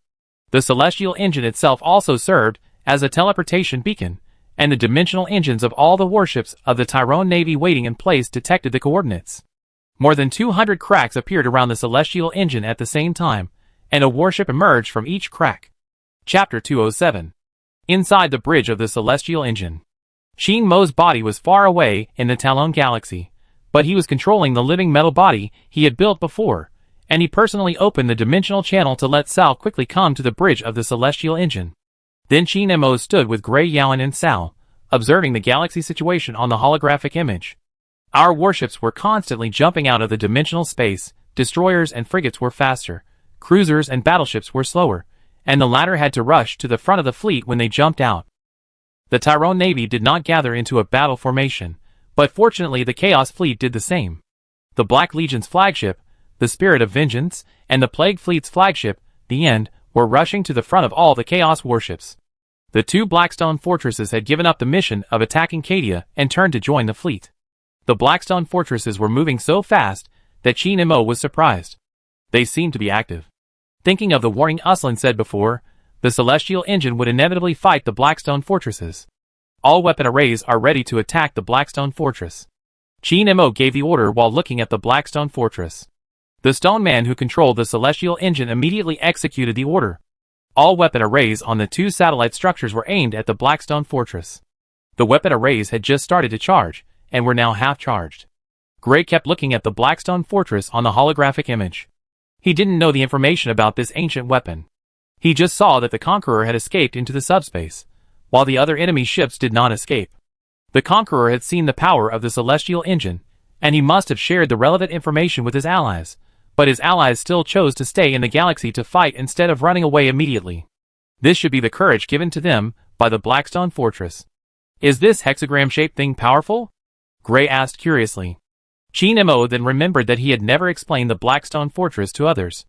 The celestial engine itself also served as a teleportation beacon, and the dimensional engines of all the warships of the Tyrone Navy waiting in place detected the coordinates. More than 200 cracks appeared around the celestial engine at the same time, and a warship emerged from each crack. Chapter 207. Inside the bridge of the celestial engine. Sheen Mo's body was far away in the Talon galaxy, but he was controlling the living metal body he had built before, and he personally opened the dimensional channel to let Sal quickly come to the bridge of the celestial engine. Then Qin Mo stood with Gray Yaoan and Sal, observing the galaxy situation on the holographic image. Our warships were constantly jumping out of the dimensional space, destroyers and frigates were faster, cruisers and battleships were slower, and the latter had to rush to the front of the fleet when they jumped out. The Tyrone Navy did not gather into a battle formation, but fortunately the Chaos Fleet did the same. The Black Legion's flagship, the Spirit of Vengeance, and the Plague Fleet's flagship, the End, were rushing to the front of all the Chaos warships. The two Blackstone fortresses had given up the mission of attacking Cadia and turned to join the fleet. The Blackstone fortresses were moving so fast that Qin Mo was surprised. They seemed to be active. Thinking of the warning Uslan said before, the celestial engine would inevitably fight the Blackstone fortresses. All weapon arrays are ready to attack the Blackstone fortress. Qin Mo gave the order while looking at the Blackstone fortress. The stone man who controlled the celestial engine immediately executed the order. All weapon arrays on the two satellite structures were aimed at the Blackstone fortress. The weapon arrays had just started to charge, and were now half-charged. Gray kept looking at the Blackstone fortress on the holographic image. He didn't know the information about this ancient weapon. He just saw that the Conqueror had escaped into the subspace, while the other enemy ships did not escape. The Conqueror had seen the power of the celestial engine, and he must have shared the relevant information with his allies, but his allies still chose to stay in the galaxy to fight instead of running away immediately. This should be the courage given to them by the Blackstone fortress. Is this hexagram-shaped thing powerful? Gray asked curiously. Qin Mo then remembered that he had never explained the Blackstone fortress to others.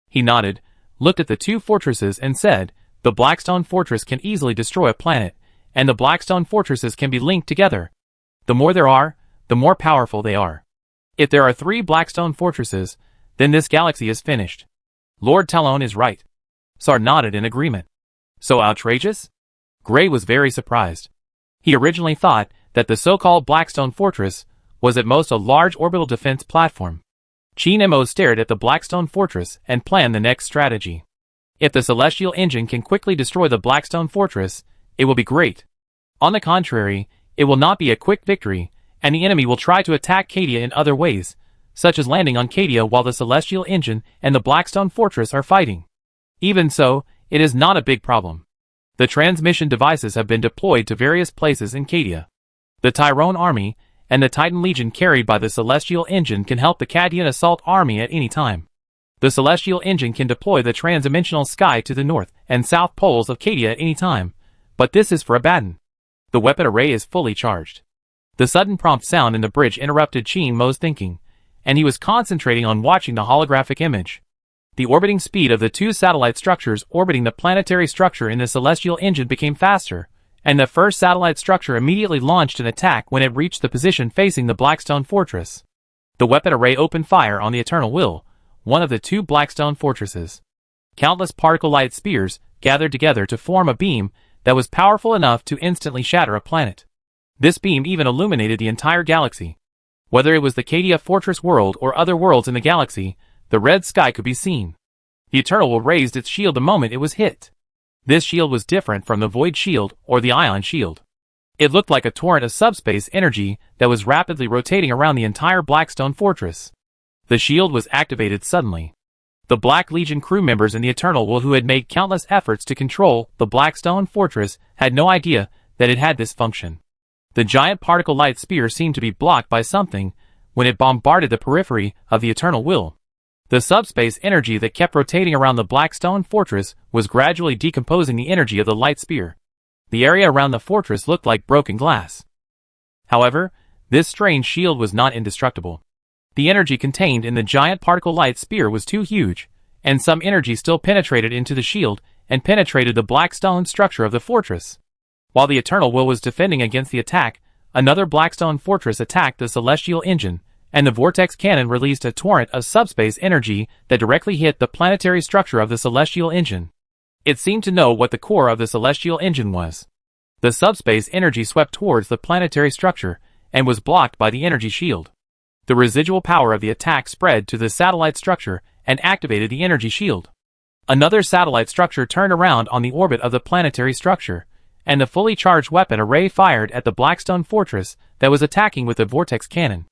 He nodded, looked at the two fortresses and said, the Blackstone fortress can easily destroy a planet, and the Blackstone fortresses can be linked together. The more there are, the more powerful they are. If there are 3 Blackstone fortresses, then this galaxy is finished. Lord Talon is right. Sar nodded in agreement. So outrageous? Gray was very surprised. He originally thought that the so-called Blackstone fortress was at most a large orbital defense platform. Qin Mo stared at the Blackstone fortress and planned the next strategy. If the celestial engine can quickly destroy the Blackstone fortress, it will be great. On the contrary, it will not be a quick victory, and the enemy will try to attack Cadia in other ways, such as landing on Cadia while the celestial engine and the Blackstone fortress are fighting. Even so, it is not a big problem. The transmission devices have been deployed to various places in Cadia. The Tyrone army and the Titan Legion carried by the celestial engine can help the Cadian assault army at any time. The celestial engine can deploy the transdimensional sky to the north and south poles of Cadia at any time, but this is for Abaddon. The weapon array is fully charged. The sudden prompt sound in the bridge interrupted Qin Mo's thinking, and he was concentrating on watching the holographic image. The orbiting speed of the two satellite structures orbiting the planetary structure in the celestial engine became faster, and the first satellite structure immediately launched an attack when it reached the position facing the Blackstone fortress. The weapon array opened fire on the Eternal Will, one of the two Blackstone fortresses. Countless particle light spears gathered together to form a beam that was powerful enough to instantly shatter a planet. This beam even illuminated the entire galaxy. Whether it was the Cadia Fortress world or other worlds in the galaxy, the red sky could be seen. The Eternal Will raised its shield the moment it was hit. This shield was different from the Void Shield or the Ion Shield. It looked like a torrent of subspace energy that was rapidly rotating around the entire Blackstone fortress. The shield was activated suddenly. The Black Legion crew members in the Eternal Will who had made countless efforts to control the Blackstone fortress had no idea that it had this function. The giant particle light spear seemed to be blocked by something when it bombarded the periphery of the Eternal Will. The subspace energy that kept rotating around the Blackstone fortress was gradually decomposing the energy of the light spear. The area around the fortress looked like broken glass. However, this strange shield was not indestructible. The energy contained in the giant particle light spear was too huge, and some energy still penetrated into the shield and penetrated the Blackstone structure of the fortress. While the Eternal Will was defending against the attack, another Blackstone fortress attacked the celestial engine, and the vortex cannon released a torrent of subspace energy that directly hit the planetary structure of the celestial engine. It seemed to know what the core of the celestial engine was. The subspace energy swept towards the planetary structure and was blocked by the energy shield. The residual power of the attack spread to the satellite structure and activated the energy shield. Another satellite structure turned around on the orbit of the planetary structure, and the fully charged weapon array fired at the Blackstone fortress that was attacking with the vortex cannon.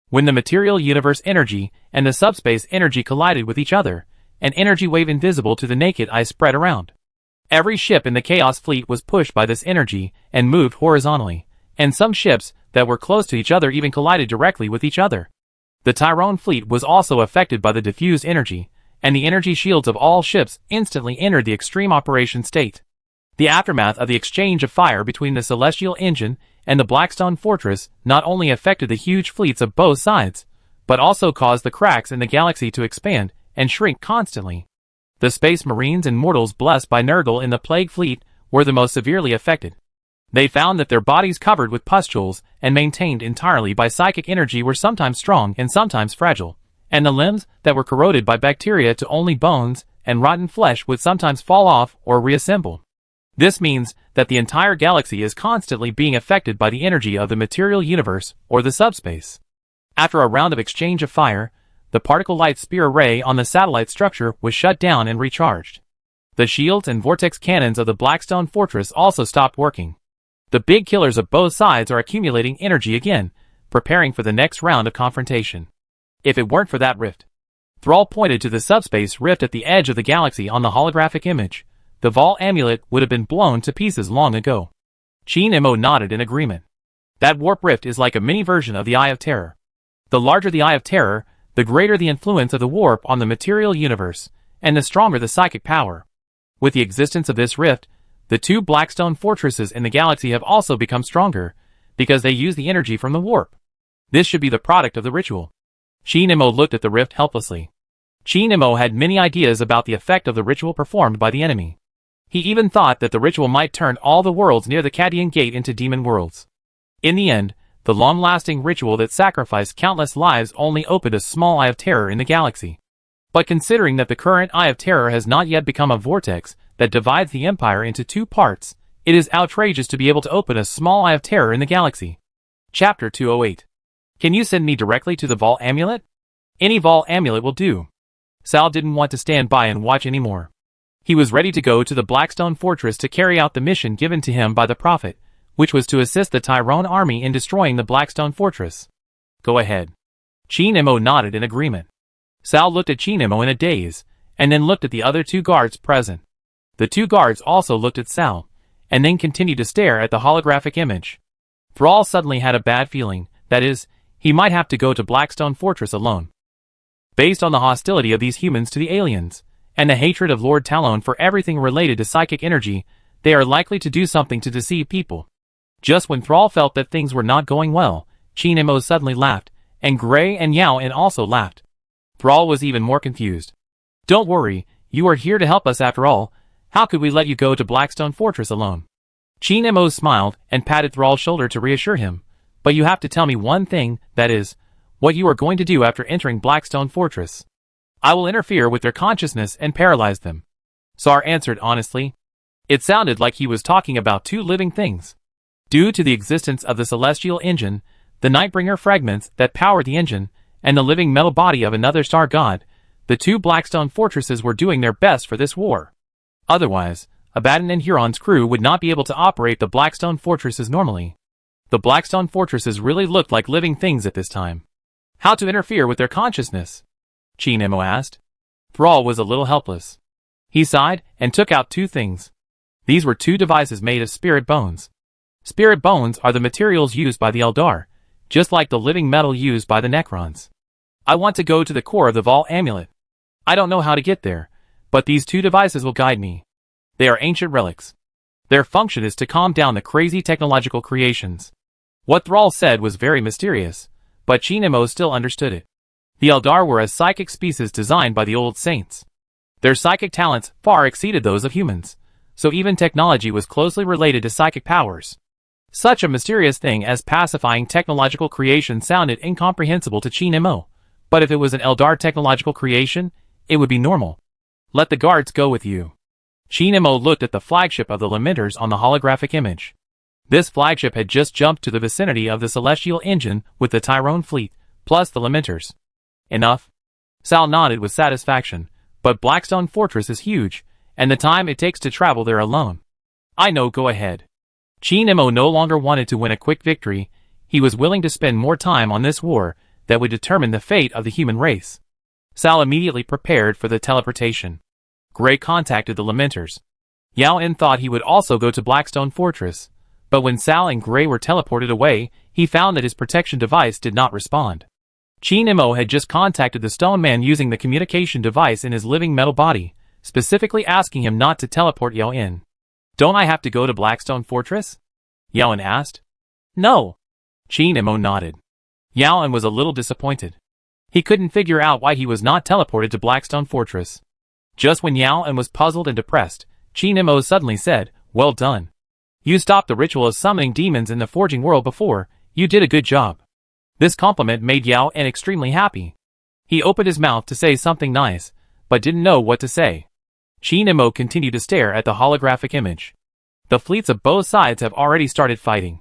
When the material universe energy and the subspace energy collided with each other, an energy wave invisible to the naked eye spread around. Every ship in the Chaos Fleet was pushed by this energy and moved horizontally, and some ships that were close to each other even collided directly with each other. The Tyrone fleet was also affected by the diffused energy, and the energy shields of all ships instantly entered the extreme operation state. The aftermath of the exchange of fire between the Celestial Engine and the Blackstone Fortress not only affected the huge fleets of both sides, but also caused the cracks in the galaxy to expand and shrink constantly. The Space Marines and mortals blessed by Nurgle in the Plague Fleet were the most severely affected. They found that their bodies covered with pustules and maintained entirely by psychic energy were sometimes strong and sometimes fragile, and the limbs that were corroded by bacteria to only bones and rotten flesh would sometimes fall off or reassemble. This means that the entire galaxy is constantly being affected by the energy of the material universe or the subspace. After a round of exchange of fire, the particle light spear array on the satellite structure was shut down and recharged. The shields and vortex cannons of the Blackstone Fortress also stopped working. The big killers of both sides are accumulating energy again, preparing for the next round of confrontation. If it weren't for that rift. Thrall pointed to the subspace rift at the edge of the galaxy on the holographic image. The Vol amulet would have been blown to pieces long ago. Chi Nimmo nodded in agreement. That warp rift is like a mini version of the Eye of Terror. The larger the Eye of Terror, the greater the influence of the warp on the material universe, and the stronger the psychic power. With the existence of this rift, the two Blackstone fortresses in the galaxy have also become stronger, because they use the energy from the warp. This should be the product of the ritual. Chi Nimmo looked at the rift helplessly. Chi Nimmo had many ideas about the effect of the ritual performed by the enemy. He even thought that the ritual might turn all the worlds near the Cadian Gate into demon worlds. In the end, the long-lasting ritual that sacrificed countless lives only opened a small Eye of Terror in the galaxy. But considering that the current Eye of Terror has not yet become a vortex that divides the Empire into two parts, it is outrageous to be able to open a small Eye of Terror in the galaxy. Chapter 208. Can you send me directly to the Vol amulet? Any Vol amulet will do. Sal didn't want to stand by and watch anymore. He was ready to go to the Blackstone Fortress to carry out the mission given to him by the Prophet, which was to assist the Tyrone army in destroying the Blackstone Fortress. Go ahead. Chi Nimmo nodded in agreement. Sal looked at Chi Nimmo in a daze, and then looked at the other two guards present. The two guards also looked at Sal, and then continued to stare at the holographic image. Thrall suddenly had a bad feeling, that is, he might have to go to Blackstone Fortress alone. Based on the hostility of these humans to the aliens, and the hatred of Lord Talon for everything related to psychic energy, they are likely to do something to deceive people. Just when Thrall felt that things were not going well, Chi Nimmo suddenly laughed, and Gray and Yao-En also laughed. Thrall was even more confused. Don't worry, you are here to help us after all. How could we let you go to Blackstone Fortress alone? Chi Nimmo smiled and patted Thrall's shoulder to reassure him. But you have to tell me one thing, that is, what you are going to do after entering Blackstone Fortress. I will interfere with their consciousness and paralyze them. Sar answered honestly. It sounded like he was talking about two living things. Due to the existence of the Celestial Engine, the Nightbringer fragments that power the engine, and the living metal body of another star god, the two Blackstone fortresses were doing their best for this war. Otherwise, Abaddon and Huron's crew would not be able to operate the Blackstone fortresses normally. The Blackstone fortresses really looked like living things at this time. How to interfere with their consciousness? Chi Nimmo asked. Thrall was a little helpless. He sighed and took out two things. These were two devices made of spirit bones. Spirit bones are the materials used by the Eldar, just like the living metal used by the Necrons. I want to go to the core of the Vol amulet. I don't know how to get there, but these two devices will guide me. They are ancient relics. Their function is to calm down the crazy technological creations. What Thrall said was very mysterious, but Chi Nimmo still understood it. The Eldar were a psychic species designed by the old saints. Their psychic talents far exceeded those of humans, so even technology was closely related to psychic powers. Such a mysterious thing as pacifying technological creation sounded incomprehensible to Chi Nimmo, but if it was an Eldar technological creation, it would be normal. Let the guards go with you. Chi Nimmo looked at the flagship of the Lamenters on the holographic image. This flagship had just jumped to the vicinity of the Celestial Engine with the Tyrone fleet, plus the Lamenters. Enough? Sal nodded with satisfaction, but Blackstone Fortress is huge, and the time it takes to travel there alone. I know, go ahead. Chi Nimmo no longer wanted to win a quick victory. He was willing to spend more time on this war that would determine the fate of the human race. Sal immediately prepared for the teleportation. Gray contacted the Lamenters. Yao En thought he would also go to Blackstone Fortress, but when Sal and Gray were teleported away, he found that his protection device did not respond. Chi Nemo had just contacted the Stone Man using the communication device in his living metal body, specifically asking him not to teleport Yao En. "Don't I have to go to Blackstone Fortress?" Yao En asked. "No." Chi Nemo nodded. Yao En was a little disappointed. He couldn't figure out why he was not teleported to Blackstone Fortress. Just when Yao En was puzzled and depressed, Chi Nemo suddenly said, "Well done. You stopped the ritual of summoning demons in the forging world before. You did a good job." This compliment made Yao En extremely happy. He opened his mouth to say something nice, but didn't know what to say. Chi Nemo continued to stare at the holographic image. The fleets of both sides have already started fighting.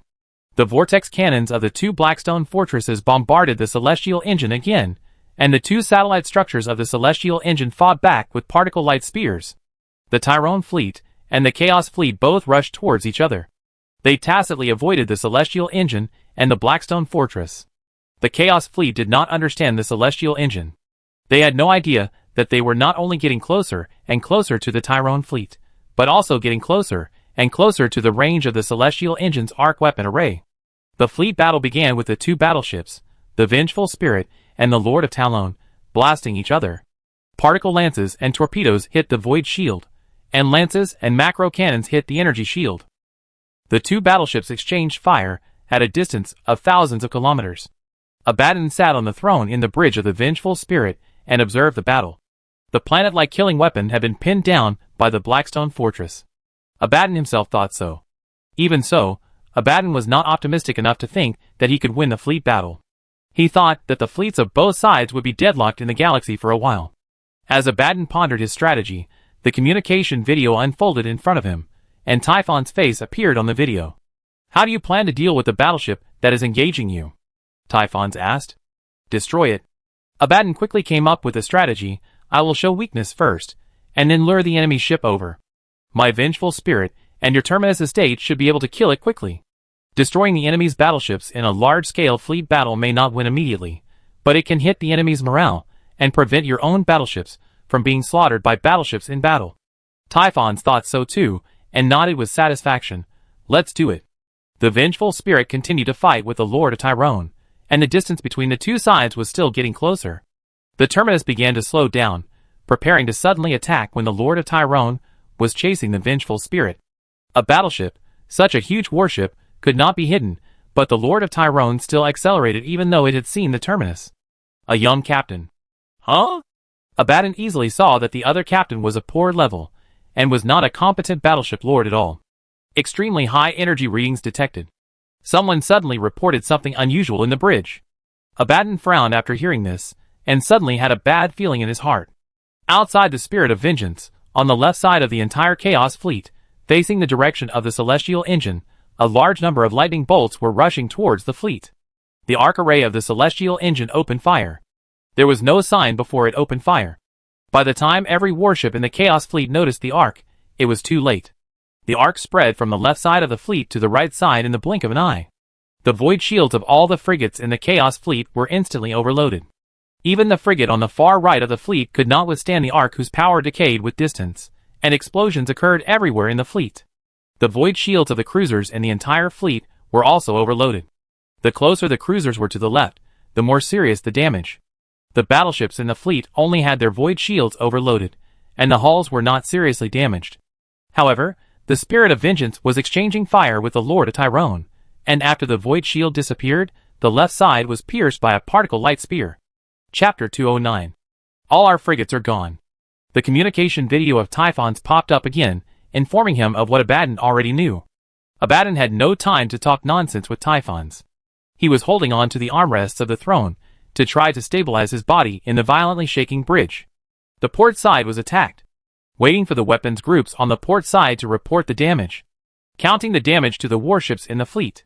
The vortex cannons of the two Blackstone fortresses bombarded the Celestial Engine again, and the two satellite structures of the Celestial Engine fought back with particle light spears. The Tyrone fleet and the Chaos fleet both rushed towards each other. They tacitly avoided the Celestial Engine and the Blackstone fortress. The Chaos fleet did not understand the Celestial Engine. They had no idea that they were not only getting closer and closer to the Tyrone fleet, but also getting closer and closer to the range of the Celestial Engine's arc weapon array. The fleet battle began with the two battleships, the Vengeful Spirit and the Lord of Talon, blasting each other. Particle lances and torpedoes hit the Void Shield, and lances and macro cannons hit the Energy Shield. The two battleships exchanged fire at a distance of thousands of kilometers. Abaddon sat on the throne in the bridge of the Vengeful Spirit and observed the battle. The planet-like killing weapon had been pinned down by the Blackstone Fortress. Abaddon himself thought so. Even so, Abaddon was not optimistic enough to think that he could win the fleet battle. He thought that the fleets of both sides would be deadlocked in the galaxy for a while. As Abaddon pondered his strategy, the communication video unfolded in front of him, and Typhon's face appeared on the video. "How do you plan to deal with the battleship that is engaging you?" Typhon asked. "Destroy it." Abaddon quickly came up with a strategy. "I will show weakness first, and then lure the enemy ship over. My Vengeful Spirit and your Terminus estate should be able to kill it quickly. Destroying the enemy's battleships in a large-scale fleet battle may not win immediately, but it can hit the enemy's morale and prevent your own battleships from being slaughtered by battleships in battle." Typhon thought so too, and nodded with satisfaction. "Let's do it." The Vengeful Spirit continued to fight with the Lord of Tyrone, and the distance between the two sides was still getting closer. The Terminus began to slow down, preparing to suddenly attack when the Lord of Tyrone was chasing the Vengeful Spirit. A battleship, such a huge warship, could not be hidden, but the Lord of Tyrone still accelerated even though it had seen the Terminus. A young captain. Huh? Abaddon easily saw that the other captain was a poor level, and was not a competent battleship lord at all. Extremely high energy readings detected. Someone suddenly reported something unusual in the bridge. Abaddon frowned after hearing this, and suddenly had a bad feeling in his heart. Outside the Spirit of Vengeance, on the left side of the entire Chaos fleet, facing the direction of the Celestial Engine, a large number of lightning bolts were rushing towards the fleet. The arc array of the Celestial Engine opened fire. There was no sign before it opened fire. By the time every warship in the Chaos fleet noticed the arc, it was too late. The arc spread from the left side of the fleet to the right side in the blink of an eye. The void shields of all the frigates in the Chaos fleet were instantly overloaded. Even the frigate on the far right of the fleet could not withstand the arc, whose power decayed with distance, and explosions occurred everywhere in the fleet. The void shields of the cruisers in the entire fleet were also overloaded. The closer the cruisers were to the left, the more serious the damage. The battleships in the fleet only had their void shields overloaded, and the hulls were not seriously damaged. However, the Spirit of Vengeance was exchanging fire with the Lord of Tyrone, and after the void shield disappeared, the left side was pierced by a particle light spear. Chapter 209. All our frigates are gone. The communication video of Typhon's popped up again, informing him of what Abaddon already knew. Abaddon had no time to talk nonsense with Typhon's. He was holding on to the armrests of the throne to try to stabilize his body in the violently shaking bridge. The port side was attacked. Waiting for the weapons groups on the port side to report the damage. Counting the damage to the warships in the fleet.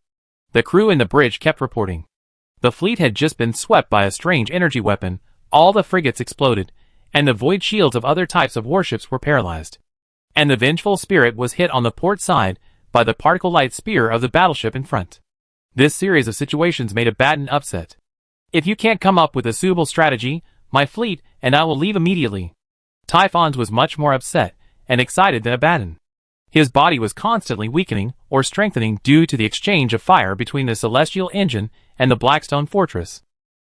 The crew in the bridge kept reporting. The fleet had just been swept by a strange energy weapon, all the frigates exploded, and the void shields of other types of warships were paralyzed. And the Vengeful Spirit was hit on the port side by the particle light spear of the battleship in front. This series of situations made Abaddon upset. If you can't come up with a suitable strategy, my fleet and I will leave immediately. Typhons was much more upset and excited than Abaddon. His body was constantly weakening or strengthening due to the exchange of fire between the celestial engine and the Blackstone fortress.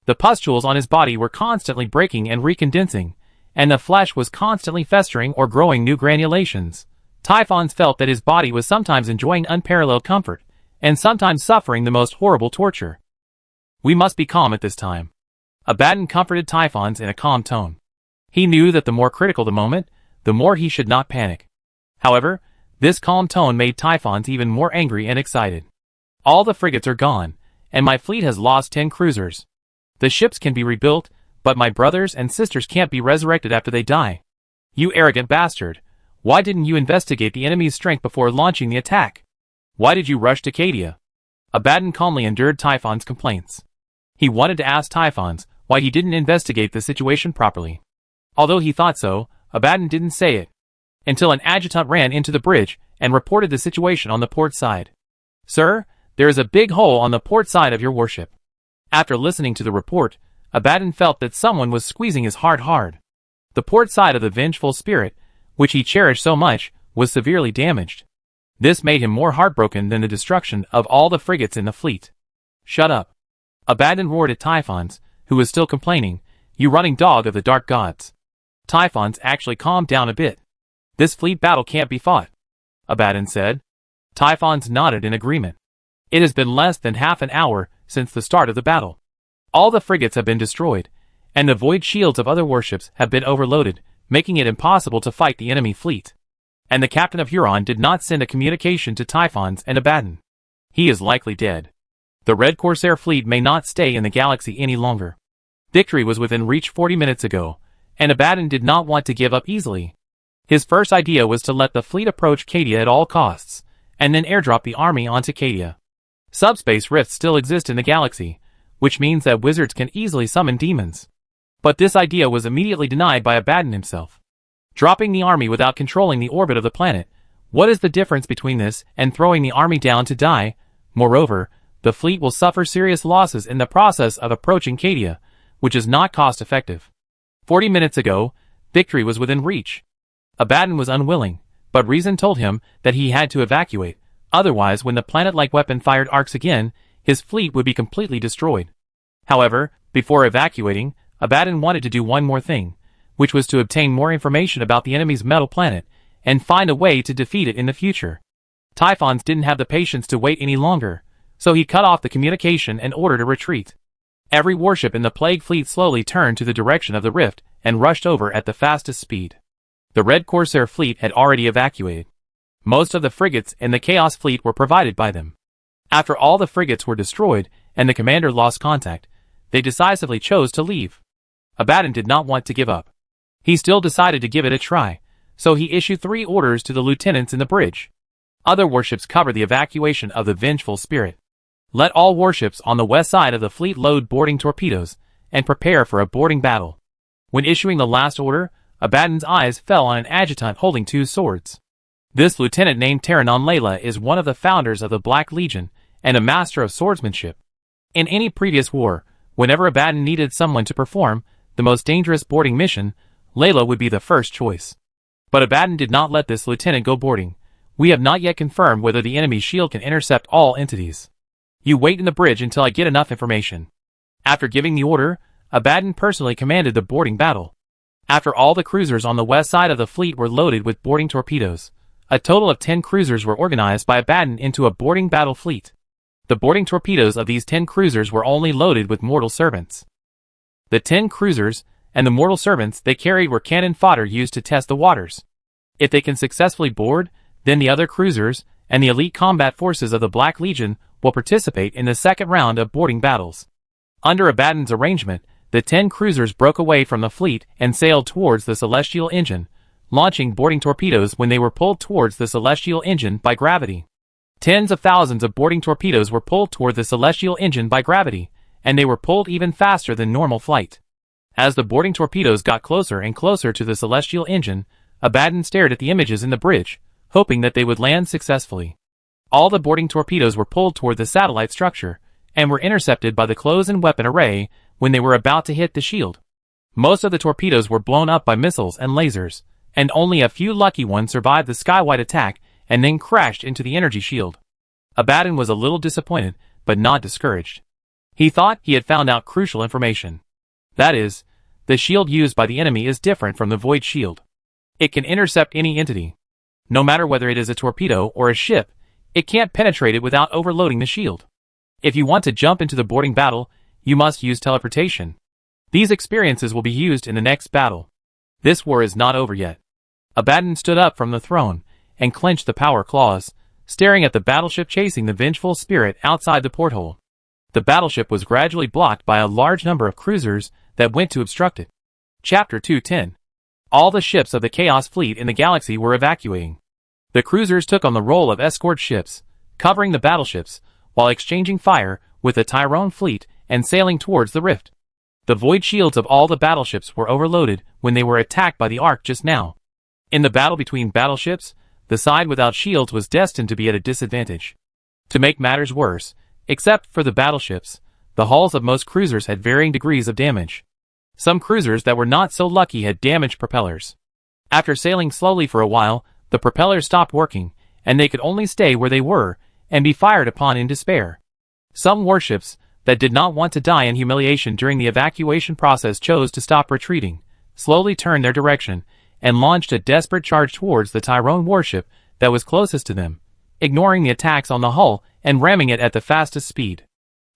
The pustules on his body were constantly breaking and recondensing, and the flesh was constantly festering or growing new granulations. Typhons felt that his body was sometimes enjoying unparalleled comfort, and sometimes suffering the most horrible torture. We must be calm at this time. Abaddon comforted Typhons in a calm tone. He knew that the more critical the moment, the more he should not panic. However, this calm tone made Typhons even more angry and excited. All the frigates are gone, and my fleet has lost 10 cruisers. The ships can be rebuilt, but my brothers and sisters can't be resurrected after they die. You arrogant bastard! Why didn't you investigate the enemy's strength before launching the attack? Why did you rush to Cadia? Abaddon calmly endured Typhon's complaints. He wanted to ask Typhons why he didn't investigate the situation properly. Although he thought so, Abaddon didn't say it, until an adjutant ran into the bridge and reported the situation on the port side. Sir, there is a big hole on the port side of your warship. After listening to the report, Abaddon felt that someone was squeezing his heart hard. The port side of the vengeful spirit, which he cherished so much, was severely damaged. This made him more heartbroken than the destruction of all the frigates in the fleet. Shut up! Abaddon roared at Typhons, who was still complaining, you running dog of the dark gods. Typhons actually calmed down a bit. This fleet battle can't be fought, Abaddon said. Typhons nodded in agreement. It has been less than half an hour since the start of the battle. All the frigates have been destroyed, and the void shields of other warships have been overloaded, making it impossible to fight the enemy fleet. And the captain of Huron did not send a communication to Typhons and Abaddon. He is likely dead. The Red Corsair fleet may not stay in the galaxy any longer. Victory was within reach 40 minutes ago, and Abaddon did not want to give up easily. His first idea was to let the fleet approach Cadia at all costs, and then airdrop the army onto Cadia. Subspace rifts still exist in the galaxy, which means that wizards can easily summon demons. But this idea was immediately denied by Abaddon himself. Dropping the army without controlling the orbit of the planet, what is the difference between this and throwing the army down to die? Moreover, the fleet will suffer serious losses in the process of approaching Cadia, which is not cost-effective. 40 minutes ago, victory was within reach. Abaddon was unwilling, but reason told him that he had to evacuate, otherwise when the planet-like weapon fired arcs again, his fleet would be completely destroyed. However, before evacuating, Abaddon wanted to do one more thing, which was to obtain more information about the enemy's metal planet, and find a way to defeat it in the future. Typhons didn't have the patience to wait any longer, so he cut off the communication and ordered a retreat. Every warship in the Plague Fleet slowly turned to the direction of the rift and rushed over at the fastest speed. The Red Corsair fleet had already evacuated. Most of the frigates in the Chaos Fleet were provided by them. After all the frigates were destroyed and the commander lost contact, they decisively chose to leave. Abaddon did not want to give up. He still decided to give it a try, so he issued 3 orders to the lieutenants in the bridge. Other warships covered the evacuation of the vengeful spirit. Let all warships on the west side of the fleet load boarding torpedoes and prepare for a boarding battle. When issuing the last order, Abaddon's eyes fell on an adjutant holding 2 swords. This lieutenant named Terranon Layla is one of the founders of the Black Legion and a master of swordsmanship. In any previous war, whenever Abaddon needed someone to perform the most dangerous boarding mission, Layla would be the first choice. But Abaddon did not let this lieutenant go boarding. We have not yet confirmed whether the enemy's shield can intercept all entities. You wait in the bridge until I get enough information. After giving the order, Abaddon personally commanded the boarding battle. After all the cruisers on the west side of the fleet were loaded with boarding torpedoes, a total of 10 cruisers were organized by Abaddon into a boarding battle fleet. The boarding torpedoes of these 10 cruisers were only loaded with mortal servants. The 10 cruisers and the mortal servants they carried were cannon fodder used to test the waters. If they can successfully board, then the other cruisers and the elite combat forces of the Black Legion will participate in the second round of boarding battles. Under Abaddon's arrangement, the 10 cruisers broke away from the fleet and sailed towards the celestial engine, launching boarding torpedoes when they were pulled towards the celestial engine by gravity. Tens of thousands of boarding torpedoes were pulled toward the celestial engine by gravity, and they were pulled even faster than normal flight. As the boarding torpedoes got closer and closer to the celestial engine, Abaddon stared at the images in the bridge, hoping that they would land successfully. All the boarding torpedoes were pulled toward the satellite structure, and were intercepted by the close and weapon array when they were about to hit the shield. Most of the torpedoes were blown up by missiles and lasers, and only a few lucky ones survived the skywide attack and then crashed into the energy shield. Abaddon was a little disappointed, but not discouraged. He thought he had found out crucial information. That is, the shield used by the enemy is different from the void shield. It can intercept any entity. No matter whether it is a torpedo or a ship, it can't penetrate it without overloading the shield. If you want to jump into the boarding battle, you must use teleportation. These experiences will be used in the next battle. This war is not over yet. Abaddon stood up from the throne and clenched the power claws, staring at the battleship chasing the vengeful spirit outside the porthole. The battleship was gradually blocked by a large number of cruisers that went to obstruct it. Chapter 210. All the ships of the Chaos Fleet in the galaxy were evacuating. The cruisers took on the role of escort ships, covering the battleships, while exchanging fire with the Tyrone fleet and sailing towards the rift. The void shields of all the battleships were overloaded when they were attacked by the Ark just now. In the battle between battleships, the side without shields was destined to be at a disadvantage. To make matters worse, except for the battleships, the hulls of most cruisers had varying degrees of damage. Some cruisers that were not so lucky had damaged propellers. After sailing slowly for a while, the propellers stopped working, and they could only stay where they were and be fired upon in despair. Some warships that did not want to die in humiliation during the evacuation process chose to stop retreating, slowly turned their direction, and launched a desperate charge towards the Tyrone warship that was closest to them, ignoring the attacks on the hull and ramming it at the fastest speed.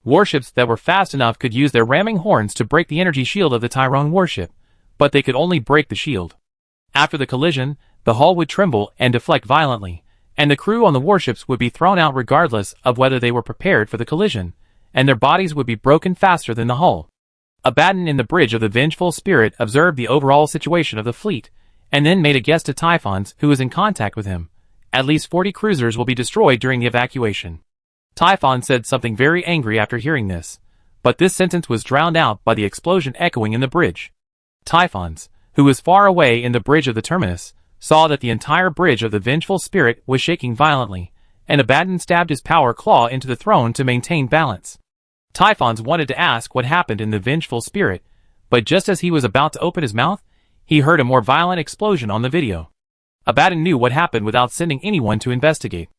Warships that were fast enough could use their ramming horns to break the energy shield of the Tyrone warship, but they could only break the shield. After the collision, the hull would tremble and deflect violently, and the crew on the warships would be thrown out regardless of whether they were prepared for the collision, and their bodies would be broken faster than the hull. Abaddon in the bridge of the Vengeful Spirit observed the overall situation of the fleet, and then made a guess to Typhons, who was in contact with him. At least 40 cruisers will be destroyed during the evacuation. Typhon said something very angry after hearing this, but this sentence was drowned out by the explosion echoing in the bridge. Typhons, who was far away in the bridge of the terminus, saw that the entire bridge of the Vengeful Spirit was shaking violently, and Abaddon stabbed his power claw into the throne to maintain balance. Typhons wanted to ask what happened in the Vengeful Spirit, but just as he was about to open his mouth, he heard a more violent explosion on the video. Abaddon knew what happened without sending anyone to investigate.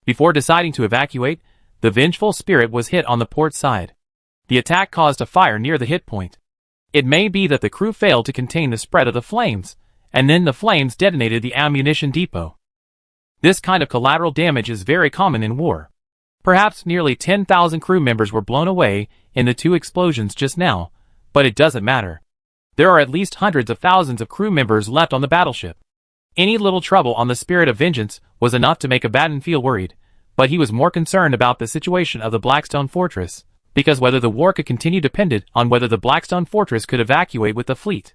Before deciding to evacuate, the Vengeful Spirit was hit on the port side. The attack caused a fire near the hit point. It may be that the crew failed to contain the spread of the flames, and then the flames detonated the ammunition depot. This kind of collateral damage is very common in war. Perhaps nearly 10,000 crew members were blown away in the two explosions just now, but it doesn't matter. There are at least hundreds of thousands of crew members left on the battleship. Any little trouble on the Spirit of Vengeance was enough to make Abaddon feel worried, but he was more concerned about the situation of the Blackstone Fortress, because whether the war could continue depended on whether the Blackstone Fortress could evacuate with the fleet.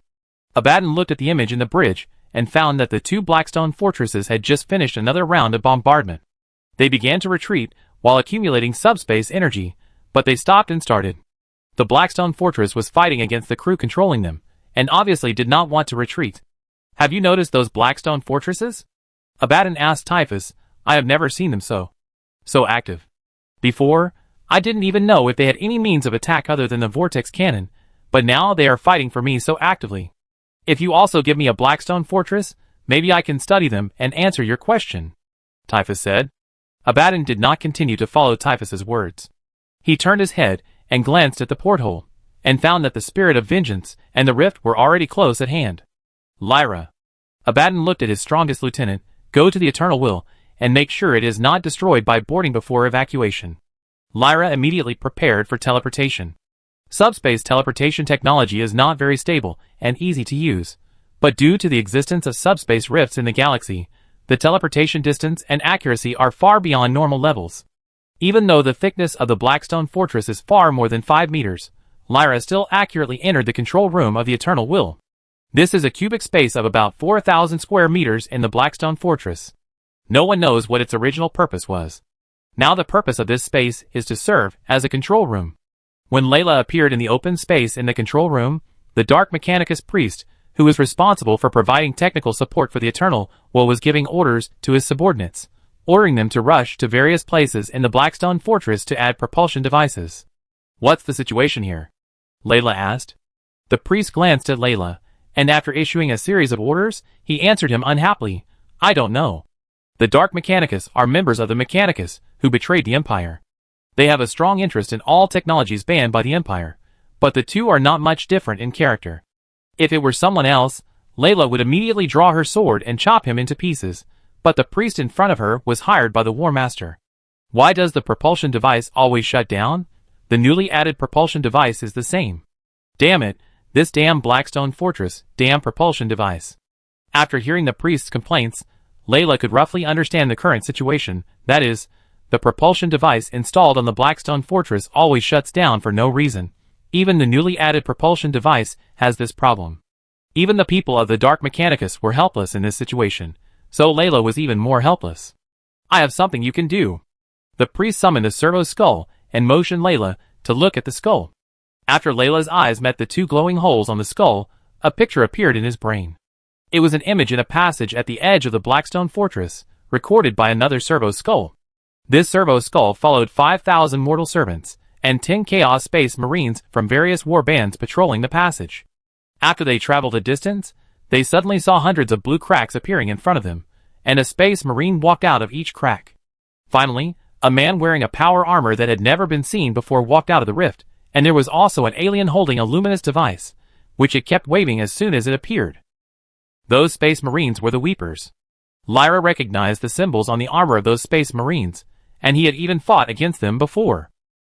Abaddon looked at the image in the bridge and found that the two Blackstone Fortresses had just finished another round of bombardment. They began to retreat while accumulating subspace energy, but they stopped and started. The Blackstone Fortress was fighting against the crew controlling them, and obviously did not want to retreat. "Have you noticed those Blackstone Fortresses?" Abaddon asked Typhus. "I have never seen them so active. Before, I didn't even know if they had any means of attack other than the vortex cannon, but now they are fighting for me so actively. If you also give me a Blackstone Fortress, maybe I can study them and answer your question," Typhus said. Abaddon did not continue to follow Typhus's words. He turned his head and glanced at the porthole, and found that the Spirit of Vengeance and the rift were already close at hand. "Lyra." Abaddon looked at his strongest lieutenant. "Go to the Eternal Will, and make sure it is not destroyed by boarding before evacuation." Lyra immediately prepared for teleportation. Subspace teleportation technology is not very stable and easy to use, but due to the existence of subspace rifts in the galaxy, the teleportation distance and accuracy are far beyond normal levels. Even though the thickness of the Blackstone Fortress is far more than 5 meters, Lyra still accurately entered the control room of the Eternal Will. This is a cubic space of about 4,000 square meters in the Blackstone Fortress. No one knows what its original purpose was. Now the purpose of this space is to serve as a control room. When Layla appeared in the open space in the control room, the Dark Mechanicus priest, who was responsible for providing technical support for the Eternal Will, was giving orders to his subordinates, ordering them to rush to various places in the Blackstone Fortress to add propulsion devices. "What's the situation here?" Layla asked. The priest glanced at Layla, and after issuing a series of orders, he answered him unhappily, I don't know. The Dark Mechanicus are members of the Mechanicus who betrayed the Empire. They have a strong interest in all technologies banned by the Empire, but the two are not much different in character. If it were someone else, Layla would immediately draw her sword and chop him into pieces, but the priest in front of her was hired by the War Master. Why does the propulsion device always shut down? The newly added propulsion device is the same. Damn it, this damn Blackstone Fortress, damn propulsion device. After hearing the priest's complaints, Layla could roughly understand the current situation, that is, the propulsion device installed on the Blackstone Fortress always shuts down for no reason. Even the newly added propulsion device has this problem. Even the people of the Dark Mechanicus were helpless in this situation, so Layla was even more helpless. I have something you can do. The priest summoned a servo skull and motioned Layla to look at the skull. After Layla's eyes met the two glowing holes on the skull, a picture appeared in his brain. It was an image in a passage at the edge of the Blackstone Fortress, recorded by another servo skull. This servo skull followed 5,000 mortal servants and 10 Chaos Space Marines from various war bands patrolling the passage. After they traveled a distance, they suddenly saw hundreds of blue cracks appearing in front of them, and a Space Marine walked out of each crack. Finally, a man wearing a power armor that had never been seen before walked out of the rift, and there was also an alien holding a luminous device, which it kept waving as soon as it appeared. Those Space Marines were the Weepers. Lyra recognized the symbols on the armor of those Space Marines, and he had even fought against them before.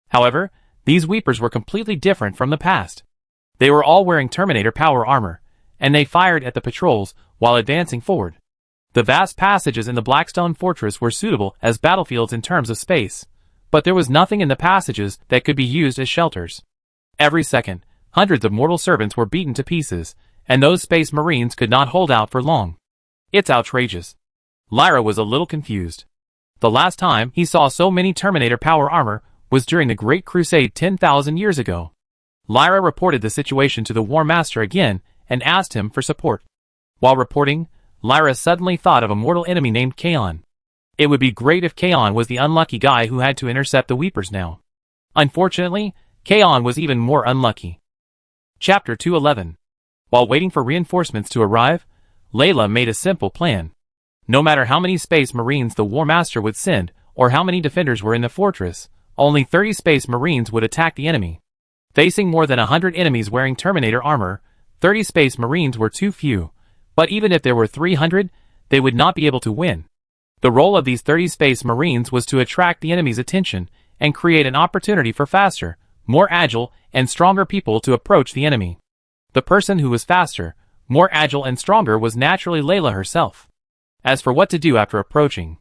However, these Weepers were completely different from the past. They were all wearing Terminator power armor, and they fired at the patrols while advancing forward. The vast passages in the Blackstone Fortress were suitable as battlefields in terms of space, but there was nothing in the passages that could be used as shelters. Every second, hundreds of mortal servants were beaten to pieces, and those Space Marines could not hold out for long. It's outrageous. Lyra was a little confused. The last time he saw so many Terminator power armor was during the Great Crusade 10,000 years ago. Lyra reported the situation to the War Master again and asked him for support. While reporting, Lyra suddenly thought of a mortal enemy named Kaon. It would be great if Kaon was the unlucky guy who had to intercept the Weepers now. Unfortunately, Kaon was even more unlucky. Chapter 211. While waiting for reinforcements to arrive, Layla made a simple plan. No matter how many Space Marines the War Master would send, or how many defenders were in the fortress, only 30 Space Marines would attack the enemy. Facing more than 100 enemies wearing Terminator armor, 30 Space Marines were too few, but even if there were 300, they would not be able to win. The role of these 30 Space Marines was to attract the enemy's attention and create an opportunity for faster, more agile, and stronger people to approach the enemy. The person who was faster, more agile, and stronger was naturally Layla herself. As for what to do after approaching,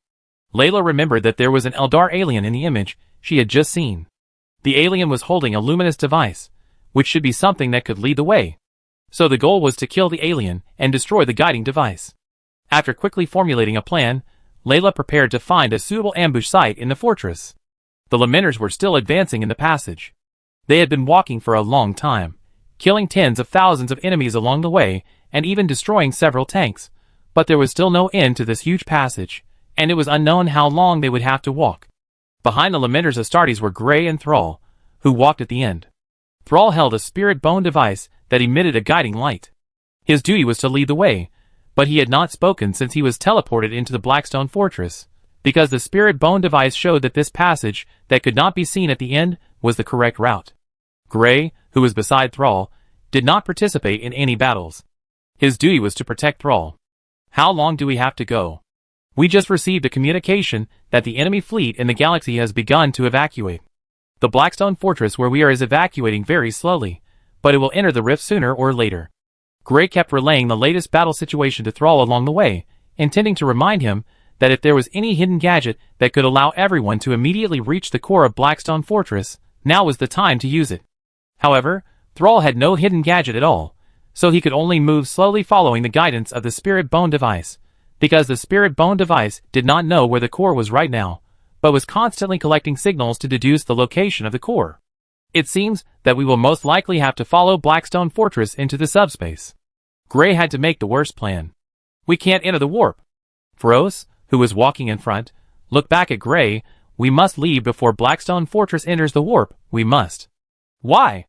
Layla remembered that there was an Eldar alien in the image she had just seen. The alien was holding a luminous device, which should be something that could lead the way. So the goal was to kill the alien and destroy the guiding device. After quickly formulating a plan, Layla prepared to find a suitable ambush site in the fortress. The Lamenters were still advancing in the passage. They had been walking for a long time, killing tens of thousands of enemies along the way and even destroying several tanks, but there was still no end to this huge passage, and it was unknown how long they would have to walk. Behind the Lamenters Astartes were Gray and Thrall, who walked at the end. Thrall held a spirit bone device that emitted a guiding light. His duty was to lead the way, but he had not spoken since he was teleported into the Blackstone Fortress, because the spirit bone device showed that this passage that could not be seen at the end was the correct route. Gray, who was beside Thrall, did not participate in any battles. His duty was to protect Thrall. How long do we have to go? We just received a communication that the enemy fleet in the galaxy has begun to evacuate. The Blackstone Fortress where we are is evacuating very slowly, but it will enter the rift sooner or later. Gray kept relaying the latest battle situation to Thrall along the way, intending to remind him that if there was any hidden gadget that could allow everyone to immediately reach the core of Blackstone Fortress, now was the time to use it. However, Thrall had no hidden gadget at all, so he could only move slowly following the guidance of the Spirit Bone device, because the Spirit Bone device did not know where the core was right now, but was constantly collecting signals to deduce the location of the core. It seems that we will most likely have to follow Blackstone Fortress into the subspace. Gray had to make the worst plan. We can't enter the warp. Feroz, who was walking in front, looked back at Gray. We must leave before Blackstone Fortress enters the warp, we must. Why?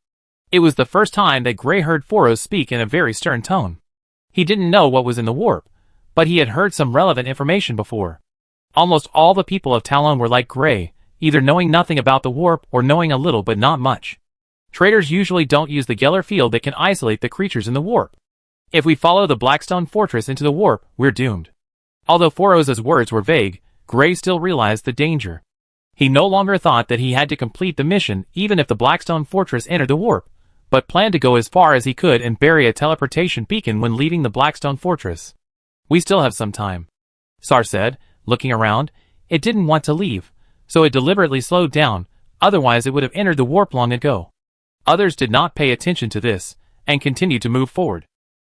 It was the first time that Gray heard Foros speak in a very stern tone. He didn't know what was in the warp, but he had heard some relevant information before. Almost all the people of Talon were like Gray, either knowing nothing about the warp or knowing a little but not much. Traders usually don't use the Geller field that can isolate the creatures in the warp. If we follow the Blackstone Fortress into the warp, we're doomed. Although Foros' words were vague, Gray still realized the danger. He no longer thought that he had to complete the mission even if the Blackstone Fortress entered the warp, but planned to go as far as he could and bury a teleportation beacon when leaving the Blackstone Fortress. We still have some time, Sar said, looking around. It didn't want to leave, so it deliberately slowed down, otherwise it would have entered the warp long ago. Others did not pay attention to this, and continued to move forward.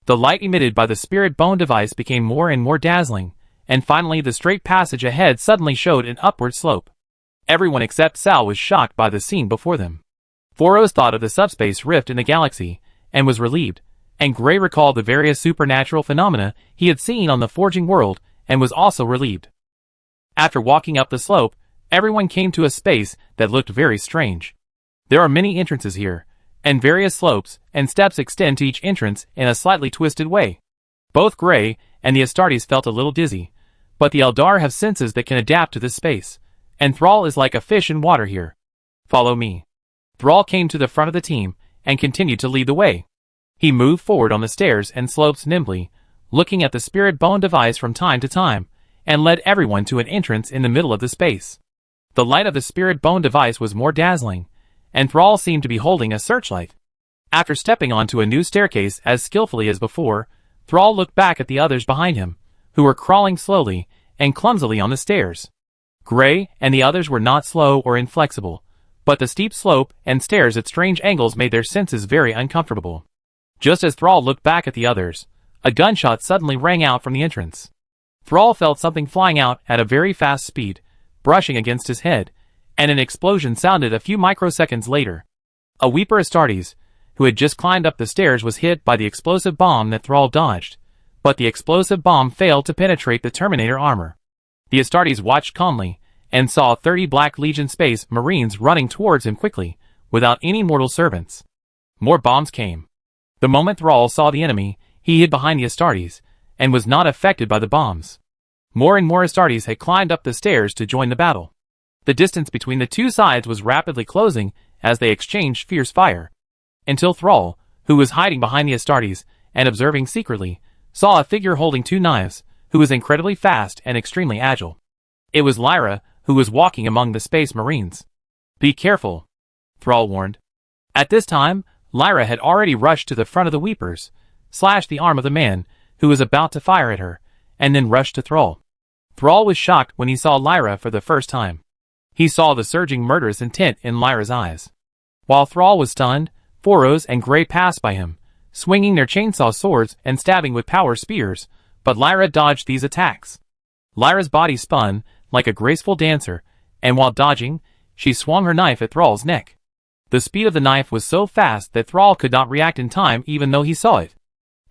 The light emitted by the spirit bone device became more and more dazzling, and finally the straight passage ahead suddenly showed an upward slope. Everyone except Sal was shocked by the scene before them. Foros thought of the subspace rift in the galaxy, and was relieved, and Gray recalled the various supernatural phenomena he had seen on the forging world, and was also relieved. After walking up the slope, everyone came to a space that looked very strange. There are many entrances here, and various slopes and steps extend to each entrance in a slightly twisted way. Both Gray and the Astartes felt a little dizzy, but the Eldar have senses that can adapt to this space, and Thrall is like a fish in water here. Follow me. Thrall came to the front of the team and continued to lead the way. He moved forward on the stairs and slopes nimbly, looking at the spirit bone device from time to time, and led everyone to an entrance in the middle of the space. The light of the spirit bone device was more dazzling, and Thrall seemed to be holding a searchlight. After stepping onto a new staircase as skillfully as before, Thrall looked back at the others behind him, who were crawling slowly and clumsily on the stairs. Gray and the others were not slow or inflexible, but the steep slope and stairs at strange angles made their senses very uncomfortable. Just as Thrall looked back at the others, a gunshot suddenly rang out from the entrance. Thrall felt something flying out at a very fast speed, brushing against his head, and an explosion sounded a few microseconds later. A Weeper Astartes, who had just climbed up the stairs, was hit by the explosive bomb that Thrall dodged, but the explosive bomb failed to penetrate the Terminator armor. The Astartes watched calmly, and saw 30 Black Legion Space Marines running towards him quickly, without any mortal servants. More bombs came. The moment Thrall saw the enemy, he hid behind the Astartes, and was not affected by the bombs. More and more Astartes had climbed up the stairs to join the battle. The distance between the two sides was rapidly closing as they exchanged fierce fire, until Thrall, who was hiding behind the Astartes and observing secretly, saw a figure holding two knives, who was incredibly fast and extremely agile. It was Lyra, who was walking among the Space Marines. "Be careful," Thrall warned. At this time, Lyra had already rushed to the front of the Weepers, slashed the arm of the man who was about to fire at her, and then rushed to Thrall. Thrall was shocked when he saw Lyra for the first time. He saw the surging murderous intent in Lyra's eyes. While Thrall was stunned, Foros and Gray passed by him, swinging their chainsaw swords and stabbing with power spears, but Lyra dodged these attacks. Lyra's body spun like a graceful dancer, and while dodging, she swung her knife at Thrall's neck. The speed of the knife was so fast that Thrall could not react in time even though he saw it.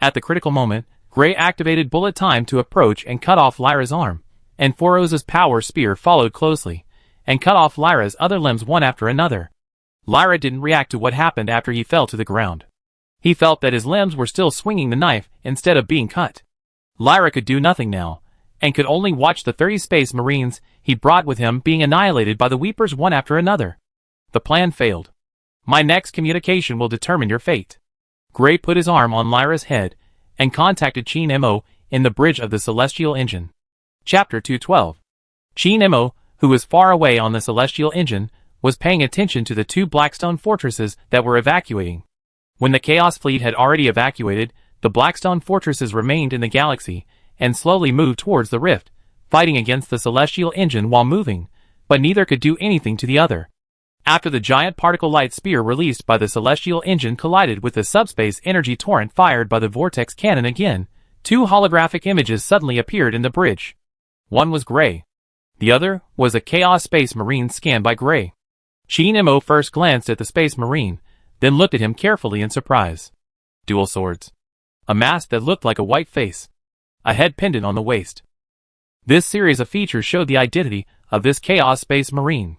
At the critical moment, Gray activated bullet time to approach and cut off Lyra's arm, and Foros' power spear followed closely, and cut off Lyra's other limbs one after another. Lyra didn't react to what happened after he fell to the ground. He felt that his limbs were still swinging the knife instead of being cut. Lyra could do nothing now, and could only watch the 30 Space Marines he brought with him being annihilated by the Weepers one after another. The plan failed. "My next communication will determine your fate." Gray put his arm on Lyra's head, and contacted Chin Mo in the bridge of the Celestial Engine. Chapter 212. Chin Mo, who was far away on the Celestial Engine, was paying attention to the two Blackstone fortresses that were evacuating. When the Chaos Fleet had already evacuated, the Blackstone fortresses remained in the galaxy, and slowly moved towards the rift, fighting against the Celestial Engine while moving, but neither could do anything to the other. After the giant particle light spear released by the Celestial Engine collided with the subspace energy torrent fired by the Vortex Cannon again, two holographic images suddenly appeared in the bridge. One was Gray. The other was a Chaos Space Marine scanned by Gray. Chin Mo first glanced at the Space Marine, then looked at him carefully in surprise. Dual swords. A mask that looked like a white face. A head pendant on the waist. This series of features showed the identity of this Chaos Space Marine.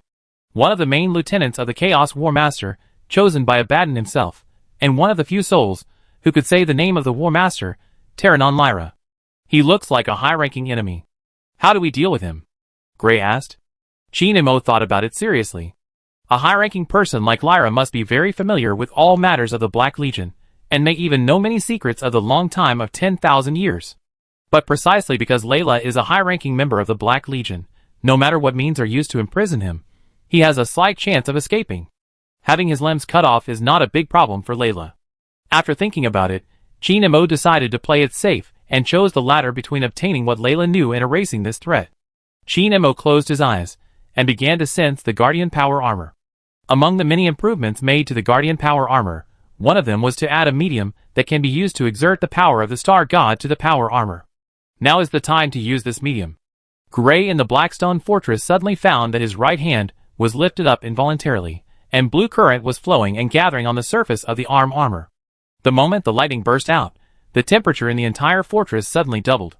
One of the main lieutenants of the Chaos War Master, chosen by Abaddon himself, and one of the few souls who could say the name of the War Master, Terranon Lyra. He looks like a high-ranking enemy. How do we deal with him? Gray asked. Chi Nemo thought about it seriously. A high-ranking person like Lyra must be very familiar with all matters of the Black Legion, and may even know many secrets of the long time of 10,000 years. But precisely because Layla is a high-ranking member of the Black Legion, no matter what means are used to imprison him, he has a slight chance of escaping. Having his limbs cut off is not a big problem for Layla. After thinking about it, Chi Nemo decided to play it safe and chose the latter between obtaining what Layla knew and erasing this threat. Chi Nemo closed his eyes and began to sense the Guardian Power Armor. Among the many improvements made to the Guardian Power Armor, one of them was to add a medium that can be used to exert the power of the Star God to the Power Armor. Now is the time to use this medium. Gray in the Blackstone Fortress suddenly found that his right hand was lifted up involuntarily, and blue current was flowing and gathering on the surface of the arm armor. The moment the lightning burst out, the temperature in the entire fortress suddenly doubled.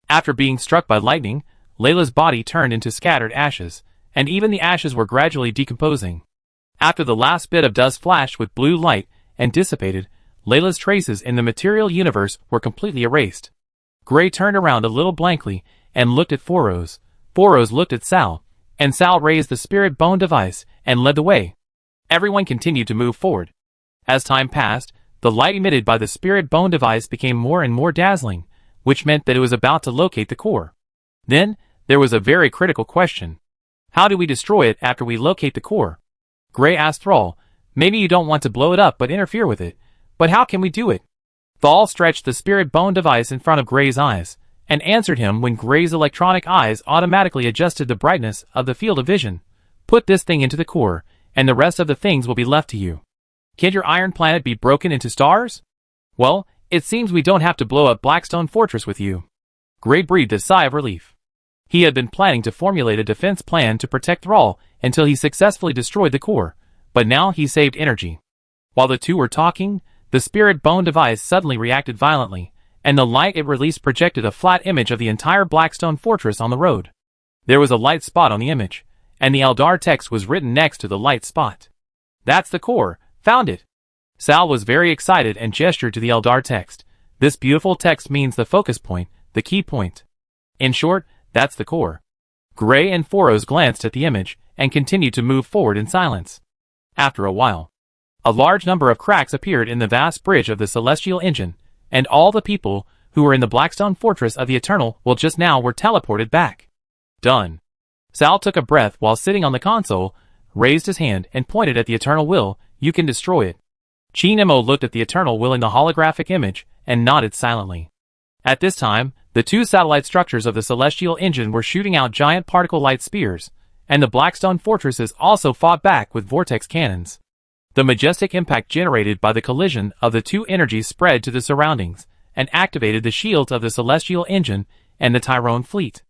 After being struck by lightning, Layla's body turned into scattered ashes, and even the ashes were gradually decomposing. After the last bit of dust flashed with blue light and dissipated, Layla's traces in the material universe were completely erased. Gray turned around a little blankly and looked at Foros. Foros looked at Sal, and Sal raised the spirit bone device and led the way. Everyone continued to move forward. As time passed, the light emitted by the spirit bone device became more and more dazzling, which meant that it was about to locate the core. Then, there was a very critical question. How do we destroy it after we locate the core? Gray asked Thrall. Maybe you don't want to blow it up but interfere with it, but how can we do it? Thrall stretched the spirit bone device in front of Gray's eyes, and answered him when Gray's electronic eyes automatically adjusted the brightness of the field of vision. Put this thing into the core, and the rest of the things will be left to you. Can your iron planet be broken into stars? Well, it seems we don't have to blow up Blackstone Fortress with you. Gray breathed a sigh of relief. He had been planning to formulate a defense plan to protect Thrall until he successfully destroyed the core, but now he saved energy. While the two were talking, the spirit bone device suddenly reacted violently, and the light it released projected a flat image of the entire Blackstone Fortress on the road. There was a light spot on the image, and the Eldar text was written next to the light spot. That's the core. Found it. Sal was very excited and gestured to the Eldar text. This beautiful text means the focus point, the key point. In short, that's the core. Gray and Foros glanced at the image and continued to move forward in silence. After a while, a large number of cracks appeared in the vast bridge of the celestial engine, and all the people who were in the Blackstone Fortress of the Eternal Will just now were teleported back. Done. Sal took a breath while sitting on the console, raised his hand and pointed at the Eternal Will. You can destroy it. Chi Nemo looked at the Eternal Will in the holographic image and nodded silently. At this time, the two satellite structures of the celestial engine were shooting out giant particle light spears, and the Blackstone fortresses also fought back with vortex cannons. The majestic impact generated by the collision of the two energies spread to the surroundings and activated the shields of the celestial engine and the Tyrone fleet.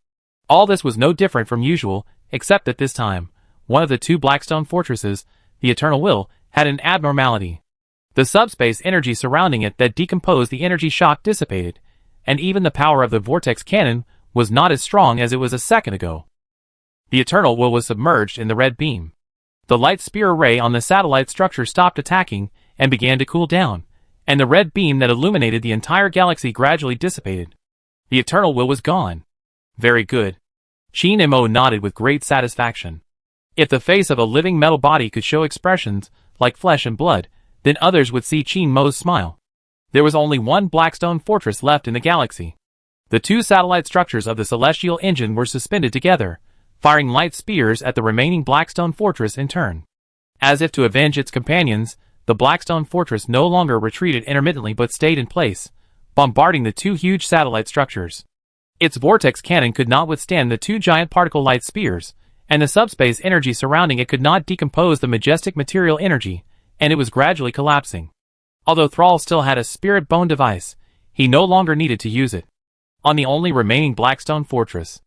All this was no different from usual, except that this time, one of the two Blackstone fortresses, the Eternal Will, had an abnormality. The subspace energy surrounding it that decomposed the energy shock dissipated, and even the power of the vortex cannon was not as strong as it was a second ago. The Eternal Will was submerged in the red beam. The light spear array on the satellite structure stopped attacking and began to cool down, and the red beam that illuminated the entire galaxy gradually dissipated. The Eternal Will was gone. Very good. Chi Nemo nodded with great satisfaction. If the face of a living metal body could show expressions like flesh and blood, then others would see Chi Nemo's smile. There was only one Blackstone Fortress left in the galaxy. The two satellite structures of the celestial engine were suspended together, firing light spears at the remaining Blackstone Fortress in turn. As if to avenge its companions, the Blackstone Fortress no longer retreated intermittently but stayed in place, bombarding the two huge satellite structures. Its vortex cannon could not withstand the two giant particle light spears, and the subspace energy surrounding it could not decompose the majestic material energy, and it was gradually collapsing. Although Thrall still had a spirit bone device, he no longer needed to use it. On the only remaining Blackstone Fortress,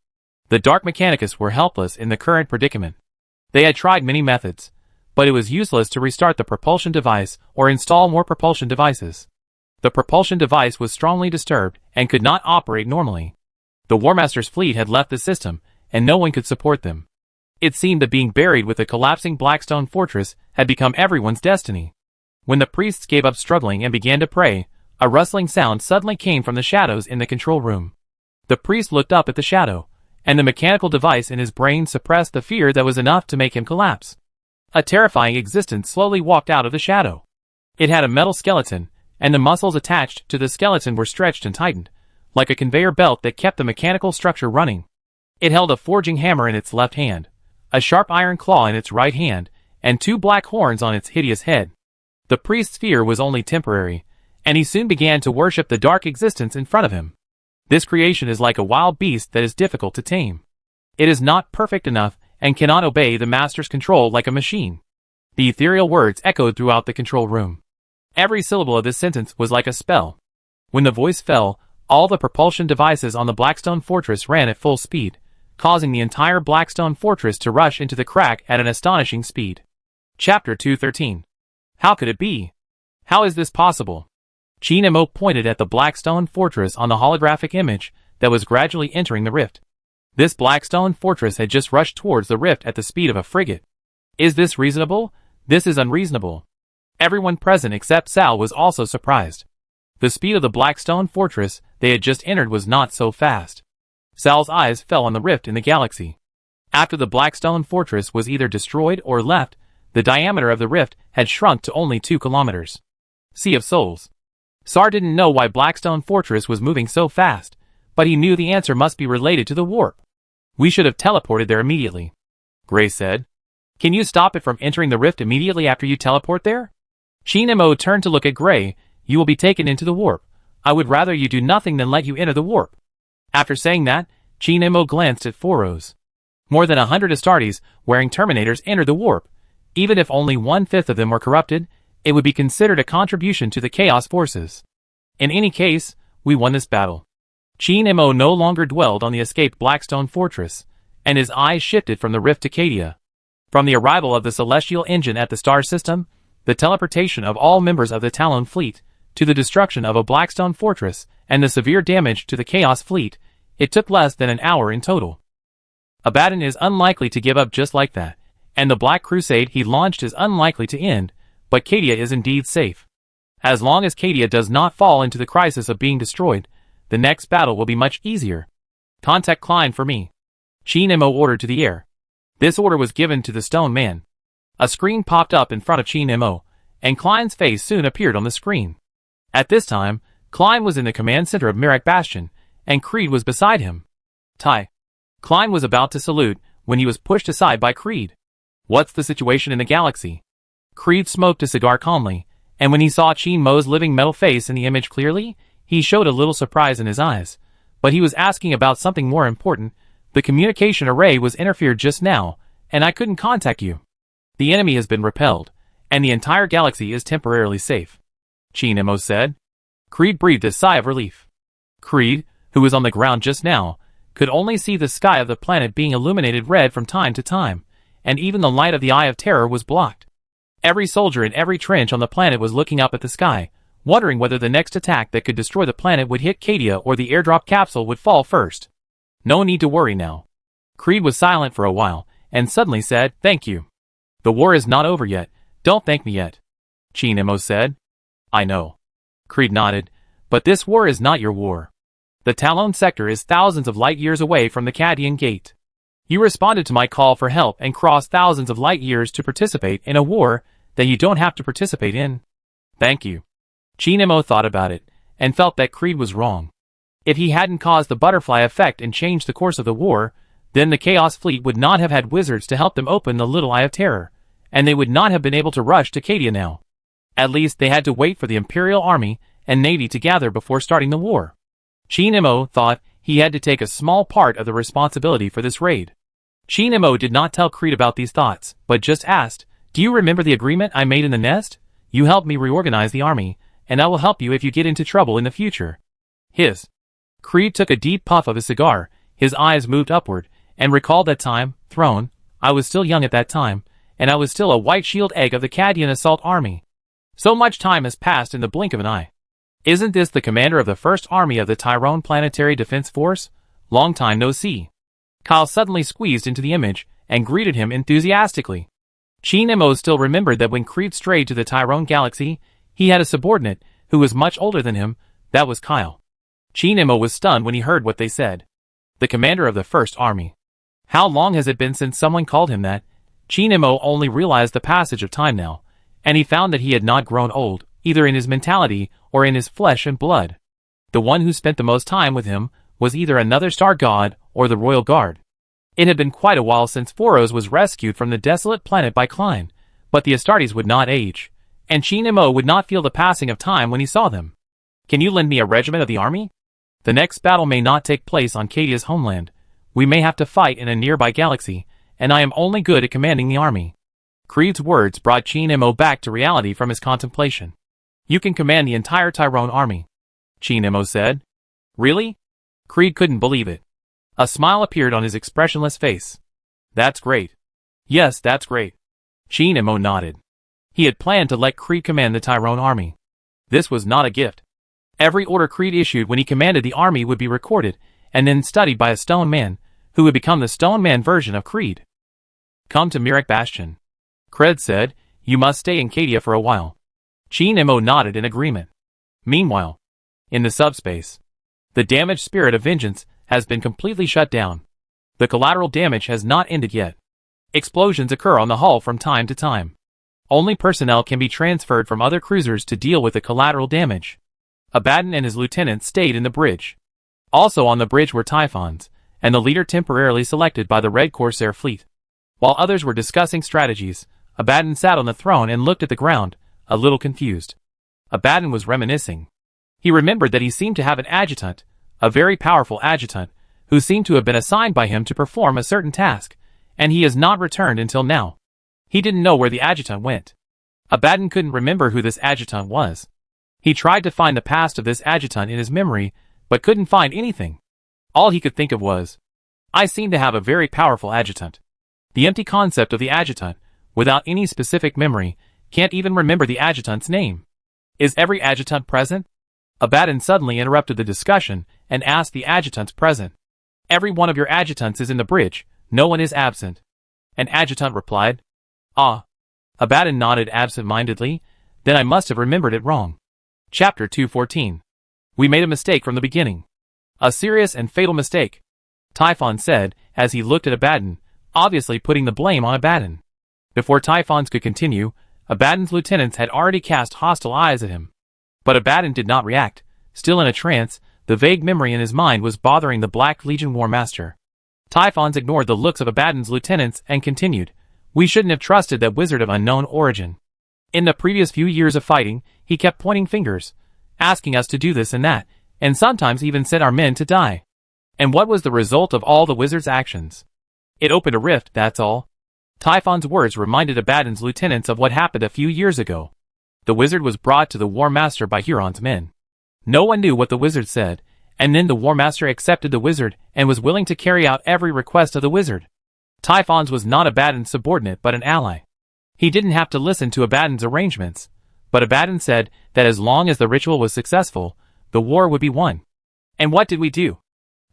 the Dark Mechanicus were helpless in the current predicament. They had tried many methods, but it was useless to restart the propulsion device or install more propulsion devices. The propulsion device was strongly disturbed and could not operate normally. The War Master's fleet had left the system, and no one could support them. It seemed that being buried with the collapsing Blackstone Fortress had become everyone's destiny. When the priests gave up struggling and began to pray, a rustling sound suddenly came from the shadows in the control room. The priest looked up at the shadow, and the mechanical device in his brain suppressed the fear that was enough to make him collapse. A terrifying existence slowly walked out of the shadow. It had a metal skeleton, and the muscles attached to the skeleton were stretched and tightened, like a conveyor belt that kept the mechanical structure running. It held a forging hammer in its left hand, a sharp iron claw in its right hand, and two black horns on its hideous head. The priest's fear was only temporary, and he soon began to worship the dark existence in front of him. This creation is like a wild beast that is difficult to tame. It is not perfect enough and cannot obey the master's control like a machine. The ethereal words echoed throughout the control room. Every syllable of this sentence was like a spell. When the voice fell, all the propulsion devices on the Blackstone Fortress ran at full speed, causing the entire Blackstone Fortress to rush into the crack at an astonishing speed. Chapter 213. How could it be? How is this possible? Chi Nemo pointed at the Blackstone Fortress on the holographic image that was gradually entering the rift. This Blackstone Fortress had just rushed towards the rift at the speed of a frigate. Is this reasonable? This is unreasonable. Everyone present except Sal was also surprised. The speed of the Blackstone Fortress they had just entered was not so fast. Sal's eyes fell on the rift in the galaxy. After the Blackstone Fortress was either destroyed or left, the diameter of the rift had shrunk to only 2 kilometers. Sea of Souls. Sar didn't know why Blackstone Fortress was moving so fast, but he knew the answer must be related to the warp. We should have teleported there immediately. Gray said. Can you stop it from entering the rift immediately after you teleport there? Chi Nemo turned to look at Gray. You will be taken into the warp. I would rather you do nothing than let you enter the warp. After saying that, Chi Nemo glanced at Foros. More than 100 Astartes wearing Terminators entered the warp. Even if only 1/5 of them were corrupted, it would be considered a contribution to the Chaos Forces. In any case, we won this battle. Chi Nemo no longer dwelled on the escaped Blackstone Fortress, and his eyes shifted from the rift to Cadia. From the arrival of the Celestial Engine at the star system, the teleportation of all members of the Talon fleet, to the destruction of a Blackstone Fortress, and the severe damage to the Chaos fleet, it took less than an hour in total. Abaddon is unlikely to give up just like that, and the Black Crusade he launched is unlikely to end, but Cadia is indeed safe. As long as Cadia does not fall into the crisis of being destroyed, the next battle will be much easier. Contact Klein for me. Chi Nemo ordered to the air. This order was given to the Stone Man. A screen popped up in front of Chi Nemo, and Klein's face soon appeared on the screen. At this time, Klein was in the command center of Mirak Bastion, and Creed was beside him. Tai. Klein was about to salute when he was pushed aside by Creed. What's the situation in the galaxy? Creed smoked a cigar calmly, and when he saw Chi Mo's living metal face in the image clearly, he showed a little surprise in his eyes. But he was asking about something more important. The communication array was interfered just now, and I couldn't contact you. The enemy has been repelled, and the entire galaxy is temporarily safe. Chi Nemo said. Creed breathed a sigh of relief. Creed, who was on the ground just now, could only see the sky of the planet being illuminated red from time to time, and even the light of the Eye of Terror was blocked. Every soldier in every trench on the planet was looking up at the sky, wondering whether the next attack that could destroy the planet would hit Cadia or the airdrop capsule would fall first. No need to worry now. Creed was silent for a while, and suddenly said, "Thank you. The war is not over yet. Don't thank me yet." Chi Nemo said. I know. Creed nodded, but this war is not your war. The Talon sector is thousands of light years away from the Cadian Gate. You responded to my call for help and crossed thousands of light years to participate in a war that you don't have to participate in. Thank you. Chi Nemo thought about it, and felt that Creed was wrong. If he hadn't caused the butterfly effect and changed the course of the war, then the Chaos Fleet would not have had wizards to help them open the Little Eye of Terror, and they would not have been able to rush to Cadia now. At least they had to wait for the Imperial Army and Navy to gather before starting the war. Chi Nemo thought he had to take a small part of the responsibility for this raid. Chi Nemo did not tell Creed about these thoughts, but just asked, "Do you remember the agreement I made in the nest? You helped me reorganize the army, and I will help you if you get into trouble in the future." Creed took a deep puff of his cigar, his eyes moved upward, and recalled that time, Throne, I was still young at that time, and I was still a white shield egg of the Cadian assault army. So much time has passed in the blink of an eye. Isn't this the commander of the First Army of the Tyrone Planetary Defense Force? Long time no see. Kyle suddenly squeezed into the image, and greeted him enthusiastically. Chi Nemo still remembered that when Creed strayed to the Tyrone galaxy, he had a subordinate who was much older than him. That was Kyle. Chi Nemo was stunned when he heard what they said. The commander of the First Army. How long has it been since someone called him that? Chi Nemo only realized the passage of time now, and he found that he had not grown old, either in his mentality or in his flesh and blood. The one who spent the most time with him was either another star god or the royal guard. It had been quite a while since Foros was rescued from the desolate planet by Klein, but the Astartes would not age, and Chi Nemo would not feel the passing of time when he saw them. Can you lend me a regiment of the army? The next battle may not take place on Cadia's homeland. We may have to fight in a nearby galaxy, and I am only good at commanding the army. Creed's words brought Chi Nemo back to reality from his contemplation. You can command the entire Tyrone army, Chi Nemo said. Really? Creed couldn't believe it. A smile appeared on his expressionless face. That's great. Yes, that's great. Chi Nemo nodded. He had planned to let Creed command the Tyrone army. This was not a gift. Every order Creed issued when he commanded the army would be recorded, and then studied by a Stone Man, who would become the Stone Man version of Creed. Come to Mirek Bastion. Creed said, you must stay in Cadia for a while. Chi Nemo nodded in agreement. Meanwhile, in the subspace, the damaged spirit of vengeance has been completely shut down. The collateral damage has not ended yet. Explosions occur on the hull from time to time. Only personnel can be transferred from other cruisers to deal with the collateral damage. Abaddon and his lieutenants stayed in the bridge. Also on the bridge were Typhons, and the leader temporarily selected by the Red Corsair fleet. While others were discussing strategies, Abaddon sat on the throne and looked at the ground, a little confused. Abaddon was reminiscing. He remembered that he seemed to have an adjutant, a very powerful adjutant, who seemed to have been assigned by him to perform a certain task, and he has not returned until now. He didn't know where the adjutant went. Abaddon couldn't remember who this adjutant was. He tried to find the past of this adjutant in his memory, but couldn't find anything. All he could think of was, I seem to have a very powerful adjutant. The empty concept of the adjutant, without any specific memory, can't even remember the adjutant's name. Is every adjutant present? Abaddon suddenly interrupted the discussion and asked the adjutants present. Every one of your adjutants is in the bridge, no one is absent. An adjutant replied. Ah. Abaddon nodded absent-mindedly, then I must have remembered it wrong. Chapter 214. We made a mistake from the beginning. A serious and fatal mistake, Typhon said as he looked at Abaddon, obviously putting the blame on Abaddon. Before Typhons could continue, Abaddon's lieutenants had already cast hostile eyes at him. But Abaddon did not react. Still in a trance, the vague memory in his mind was bothering the Black Legion War Master. Typhons ignored the looks of Abaddon's lieutenants and continued, We shouldn't have trusted that wizard of unknown origin. In the previous few years of fighting, he kept pointing fingers, asking us to do this and that, and sometimes even sent our men to die. And what was the result of all the wizard's actions? It opened a rift, that's all. Typhon's words reminded Abaddon's lieutenants of what happened a few years ago. The wizard was brought to the War Master by Huron's men. No one knew what the wizard said, and then the War Master accepted the wizard and was willing to carry out every request of the wizard. Typhons was not Abaddon's subordinate but an ally. He didn't have to listen to Abaddon's arrangements, but Abaddon said that as long as the ritual was successful, the war would be won. And what did we do?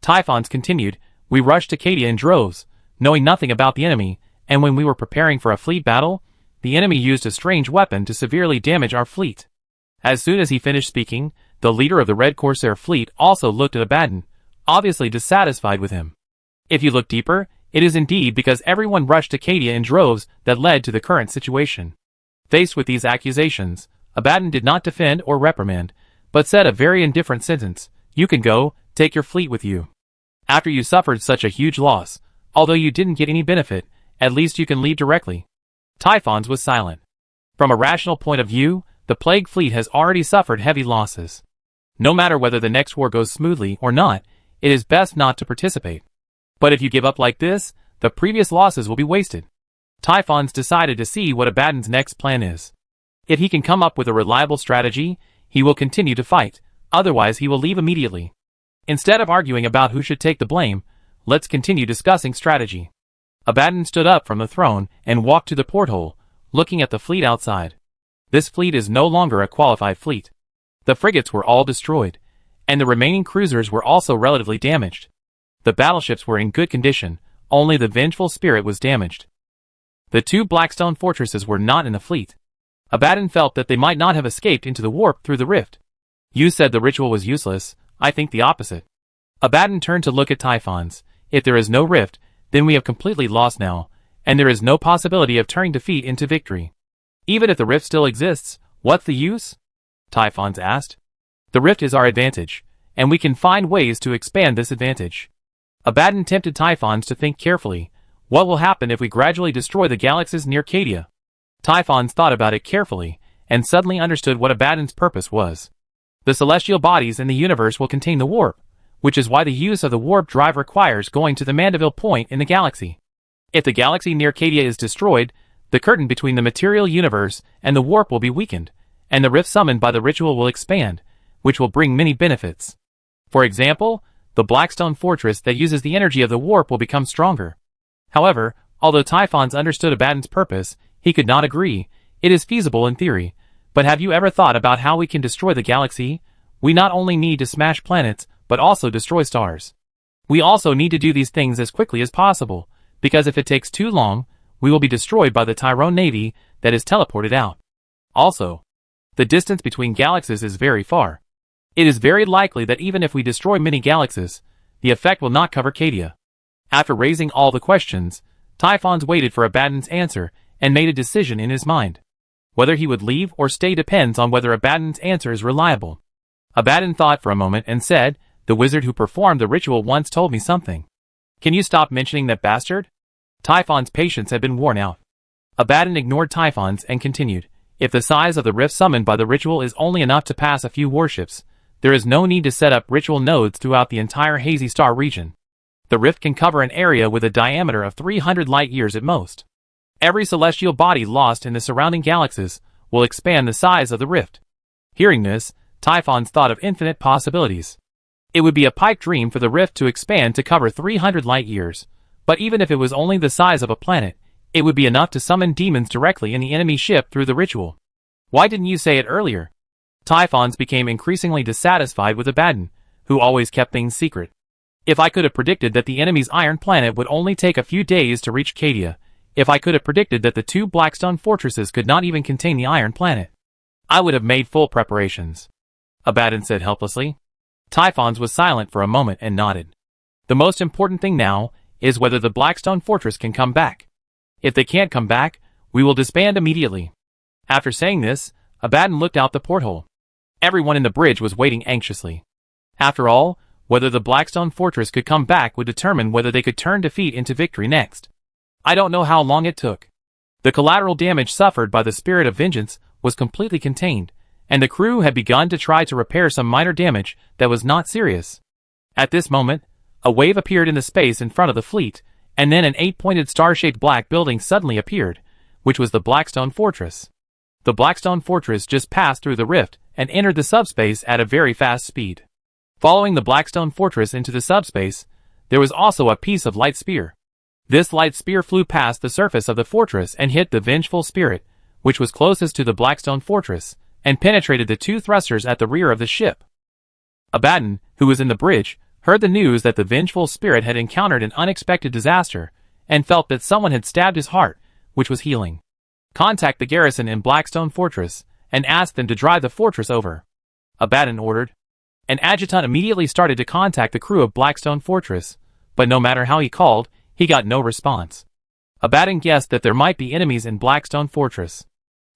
Typhons continued, We rushed to Cadia in droves, knowing nothing about the enemy, and when we were preparing for a fleet battle, the enemy used a strange weapon to severely damage our fleet. As soon as he finished speaking, the leader of the Red Corsair fleet also looked at Abaddon, obviously dissatisfied with him. If you look deeper, it is indeed because everyone rushed to Cadia in droves that led to the current situation. Faced with these accusations, Abaddon did not defend or reprimand, but said a very indifferent sentence, You can go, take your fleet with you. After you suffered such a huge loss, although you didn't get any benefit, at least you can leave directly. Typhons was silent. From a rational point of view, the Plague Fleet has already suffered heavy losses. No matter whether the next war goes smoothly or not, it is best not to participate. But if you give up like this, the previous losses will be wasted. Typhons decided to see what Abaddon's next plan is. If he can come up with a reliable strategy, he will continue to fight, otherwise he will leave immediately. Instead of arguing about who should take the blame, let's continue discussing strategy. Abaddon stood up from the throne and walked to the porthole, looking at the fleet outside. This fleet is no longer a qualified fleet. The frigates were all destroyed, and the remaining cruisers were also relatively damaged. The battleships were in good condition, only the Vengeful Spirit was damaged. The two Blackstone fortresses were not in the fleet. Abaddon felt that they might not have escaped into the warp through the rift. You said the ritual was useless. I think the opposite. Abaddon turned to look at Typhons. If there is no rift, then we have completely lost now, and there is no possibility of turning defeat into victory. Even if the rift still exists, what's the use? Typhons asked. The rift is our advantage, and we can find ways to expand this advantage. Abaddon tempted Typhons to think carefully. What will happen if we gradually destroy the galaxies near Cadia? Typhons thought about it carefully, and suddenly understood what Abaddon's purpose was. The celestial bodies in the universe will contain the warp, which is why the use of the warp drive requires going to the Mandeville point in the galaxy. If the galaxy near Cadia is destroyed, the curtain between the material universe and the warp will be weakened, and the rift summoned by the ritual will expand, which will bring many benefits. For example, the Blackstone fortress that uses the energy of the warp will become stronger. However, although Typhons understood Abaddon's purpose, he could not agree. It is feasible in theory, but have you ever thought about how we can destroy the galaxy? We not only need to smash planets, but also destroy stars. We also need to do these things as quickly as possible, because if it takes too long, we will be destroyed by the Tyrone Navy that is teleported out. Also, the distance between galaxies is very far. It is very likely that even if we destroy many galaxies, the effect will not cover Cadia. After raising all the questions, Typhons waited for Abaddon's answer and made a decision in his mind. Whether he would leave or stay depends on whether Abaddon's answer is reliable. Abaddon thought for a moment and said, "The wizard who performed the ritual once told me something." "Can you stop mentioning that bastard?" Typhon's patience had been worn out. Abaddon ignored Typhons and continued, "If the size of the rift summoned by the ritual is only enough to pass a few warships, there is no need to set up ritual nodes throughout the entire Hazy Star region. The rift can cover an area with a diameter of 300 light-years at most. Every celestial body lost in the surrounding galaxies will expand the size of the rift." Hearing this, Typhons thought of infinite possibilities. It would be a pipe dream for the rift to expand to cover 300 light-years, but even if it was only the size of a planet, it would be enough to summon demons directly in the enemy ship through the ritual. "Why didn't you say it earlier?" Typhons became increasingly dissatisfied with Abaddon, who always kept things secret. "If I could have predicted that the enemy's iron planet would only take a few days to reach Cadia, if I could have predicted that the two Blackstone fortresses could not even contain the iron planet, I would have made full preparations," Abaddon said helplessly. Typhons was silent for a moment and nodded. "The most important thing now is whether the Blackstone fortress can come back. If they can't come back, we will disband immediately." After saying this, Abaddon looked out the porthole. Everyone in the bridge was waiting anxiously. After all, whether the Blackstone fortress could come back would determine whether they could turn defeat into victory next. I don't know how long it took. The collateral damage suffered by the Spirit of Vengeance was completely contained, and the crew had begun to try to repair some minor damage that was not serious. At this moment, a wave appeared in the space in front of the fleet, and then an 8-pointed star-shaped black building suddenly appeared, which was the Blackstone Fortress. The Blackstone Fortress just passed through the rift and entered the subspace at a very fast speed. Following the Blackstone Fortress into the subspace, there was also a piece of light spear. This light spear flew past the surface of the fortress and hit the Vengeful Spirit, which was closest to the Blackstone Fortress, and penetrated the two thrusters at the rear of the ship. Abaddon, who was in the bridge, heard the news that the Vengeful Spirit had encountered an unexpected disaster, and felt that someone had stabbed his heart, which was healing. "Contact the garrison in Blackstone Fortress, and ask them to drive the fortress over," Abaddon ordered. An adjutant immediately started to contact the crew of Blackstone Fortress, but no matter how he called, he got no response. Abaddon guessed that there might be enemies in Blackstone Fortress.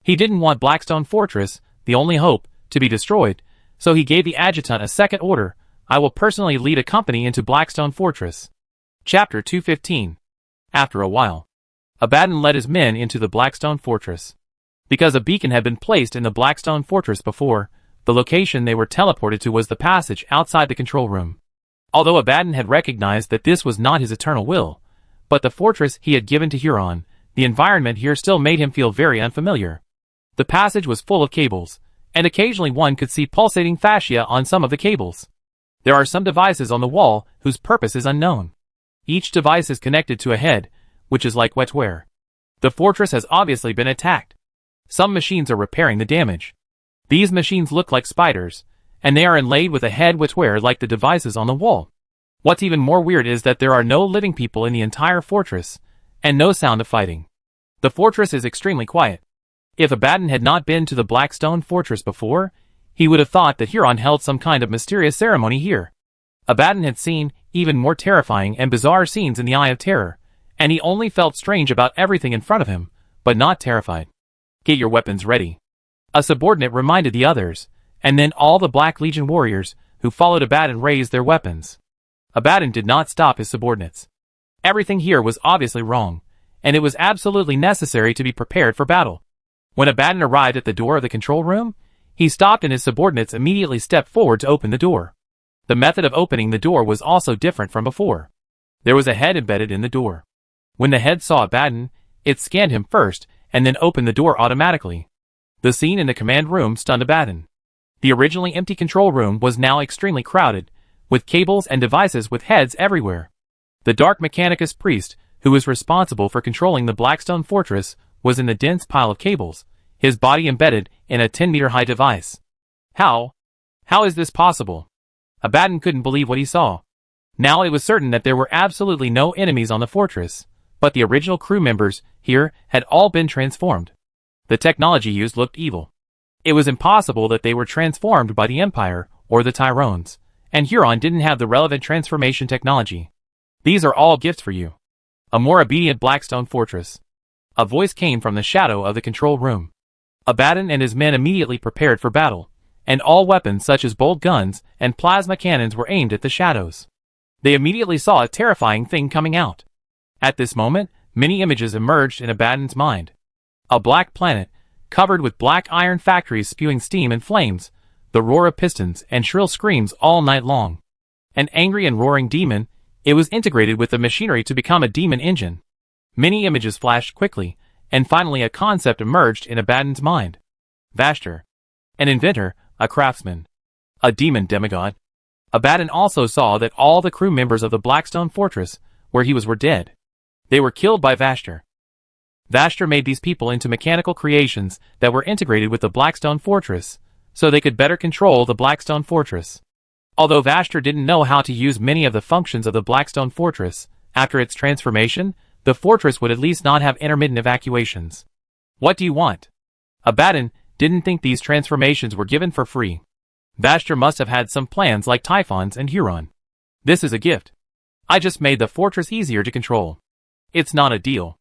He didn't want Blackstone Fortress, the only hope, to be destroyed, so he gave the adjutant a second order: "I will personally lead a company into Blackstone Fortress." Chapter 215. After a while, Abaddon led his men into the Blackstone Fortress. Because a beacon had been placed in the Blackstone Fortress before, the location they were teleported to was the passage outside the control room. Although Abaddon had recognized that this was not his eternal will, but the fortress he had given to Huron, the environment here still made him feel very unfamiliar. The passage was full of cables, and occasionally one could see pulsating fascia on some of the cables. There are some devices on the wall whose purpose is unknown. Each device is connected to a head, which is like wetware. The fortress has obviously been attacked. Some machines are repairing the damage. These machines look like spiders, and they are inlaid with a head wetware like the devices on the wall. What's even more weird is that there are no living people in the entire fortress, and no sound of fighting. The fortress is extremely quiet. If Abaddon had not been to the Blackstone Fortress before, he would have thought that Huron held some kind of mysterious ceremony here. Abaddon had seen even more terrifying and bizarre scenes in the Eye of Terror, and he only felt strange about everything in front of him, but not terrified. Get your weapons ready. A subordinate reminded the others, and then all the Black Legion warriors who followed Abaddon raised their weapons. Abaddon did not stop his subordinates. Everything here was obviously wrong, and it was absolutely necessary to be prepared for battle. When Abaddon arrived at the door of the control room, he stopped and his subordinates immediately stepped forward to open the door. The method of opening the door was also different from before. There was a head embedded in the door. When the head saw Abaddon, it scanned him first and then opened the door automatically. The scene in the command room stunned Abaddon. The originally empty control room was now extremely crowded, with cables and devices with heads everywhere. The Dark Mechanicus priest, who was responsible for controlling the Blackstone Fortress, was in the dense pile of cables, his body embedded in a 10-meter-high device. How is this possible? Abaddon couldn't believe what he saw. Now it was certain that there were absolutely no enemies on the fortress, but the original crew members here had all been transformed. The technology used looked evil. It was impossible that they were transformed by the Empire or the Tyrones, and Huron didn't have the relevant transformation technology. These are all gifts for you. A more obedient Blackstone Fortress. A voice came from the shadow of the control room. Abaddon and his men immediately prepared for battle, and all weapons such as bolt guns and plasma cannons were aimed at the shadows. They immediately saw a terrifying thing coming out. At this moment, many images emerged in Abaddon's mind. A black planet, covered with black iron factories spewing steam and flames, the roar of pistons and shrill screams all night long. An angry and roaring demon, it was integrated with the machinery to become a demon engine. Many images flashed quickly, and finally a concept emerged in Abaddon's mind. Vashtor. An inventor, a craftsman. A demon demigod. Abaddon also saw that all the crew members of the Blackstone Fortress, where he was, were dead. They were killed by Vashtor. Vashtor made these people into mechanical creations that were integrated with the Blackstone Fortress, so they could better control the Blackstone Fortress. Although Vashtor didn't know how to use many of the functions of the Blackstone Fortress, after its transformation, the fortress would at least not have intermittent evacuations. What do you want? Abaddon didn't think these transformations were given for free. Vashtor must have had some plans like Typhons and Huron. This is a gift. I just made the fortress easier to control. It's not a deal.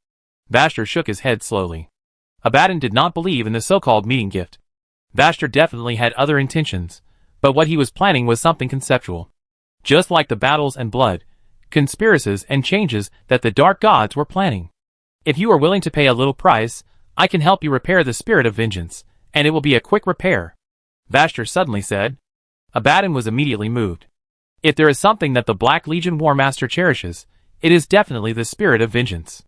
Vashtor shook his head slowly. Abaddon did not believe in the so-called meeting gift. Vashtor definitely had other intentions, but what he was planning was something conceptual. Just like the battles and blood, conspiracies and changes that the dark gods were planning. If you are willing to pay a little price, I can help you repair the spirit of vengeance, and it will be a quick repair. Vashtor suddenly said. Abaddon was immediately moved. If there is something that the Black Legion War Master cherishes, it is definitely the spirit of vengeance.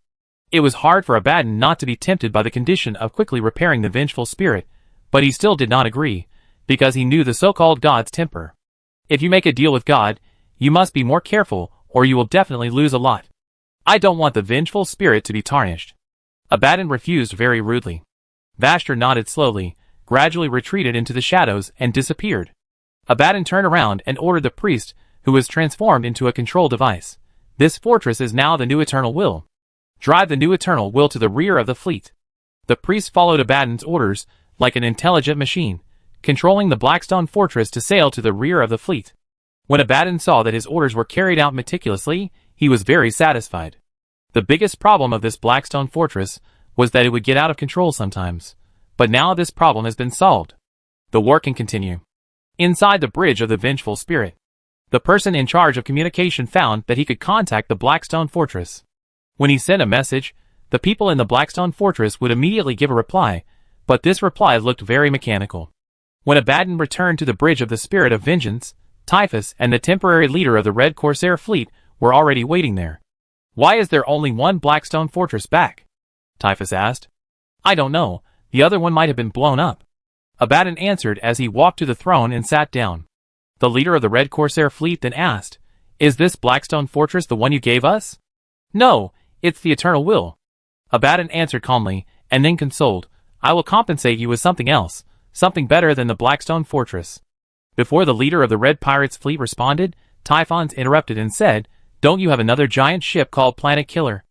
It was hard for Abaddon not to be tempted by the condition of quickly repairing the vengeful spirit, but he still did not agree, because he knew the so-called God's temper. If you make a deal with God, you must be more careful, or you will definitely lose a lot. I don't want the vengeful spirit to be tarnished. Abaddon refused very rudely. Vashtor nodded slowly, gradually retreated into the shadows and disappeared. Abaddon turned around and ordered the priest, who was transformed into a control device. This fortress is now the new Eternal Will. Drive the new Eternal Will to the rear of the fleet. The priest followed Abaddon's orders like an intelligent machine, controlling the Blackstone Fortress to sail to the rear of the fleet. When Abaddon saw that his orders were carried out meticulously, he was very satisfied. The biggest problem of this Blackstone Fortress was that it would get out of control sometimes, but now this problem has been solved. The war can continue. Inside the bridge of the vengeful spirit, the person in charge of communication found that he could contact the Blackstone Fortress. When he sent a message, the people in the Blackstone Fortress would immediately give a reply, but this reply looked very mechanical. When Abaddon returned to the bridge of the Spirit of Vengeance, Typhus and the temporary leader of the Red Corsair fleet were already waiting there. Why is there only one Blackstone Fortress back? Typhus asked. I don't know, the other one might have been blown up. Abaddon answered as he walked to the throne and sat down. The leader of the Red Corsair fleet then asked, Is this Blackstone Fortress the one you gave us? No, it's the Eternal Will. Abaddon answered calmly, and then consoled, I will compensate you with something else, something better than the Blackstone Fortress. Before the leader of the Red Pirates fleet responded, Typhons interrupted and said, Don't you have another giant ship called Planet Killer?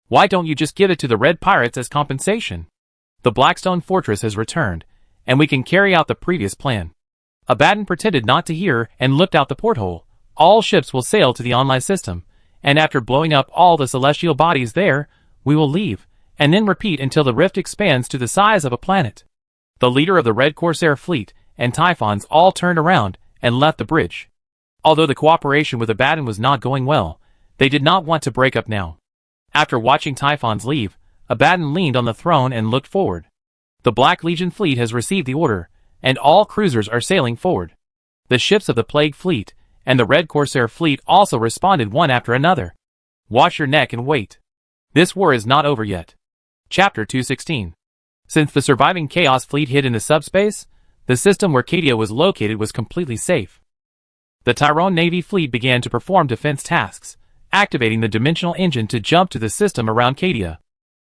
Why don't you just give it to the Red Pirates as compensation? The Blackstone Fortress has returned, and we can carry out the previous plan. Abaddon pretended not to hear and looked out the porthole. All ships will sail to the online system, and after blowing up all the celestial bodies there, we will leave, and then repeat until the rift expands to the size of a planet. The leader of the Red Corsair fleet and Typhons all turned around and left the bridge. Although the cooperation with Abaddon was not going well, they did not want to break up now. After watching Typhons leave, Abaddon leaned on the throne and looked forward. The Black Legion fleet has received the order, and all cruisers are sailing forward. The ships of the Plague Fleet and the Red Corsair fleet also responded one after another. Watch your neck and wait. This war is not over yet. Chapter 216. Since the surviving Chaos fleet hid in the subspace, the system where Cadia was located was completely safe. The Tyrone Navy fleet began to perform defense tasks, activating the dimensional engine to jump to the system around Cadia.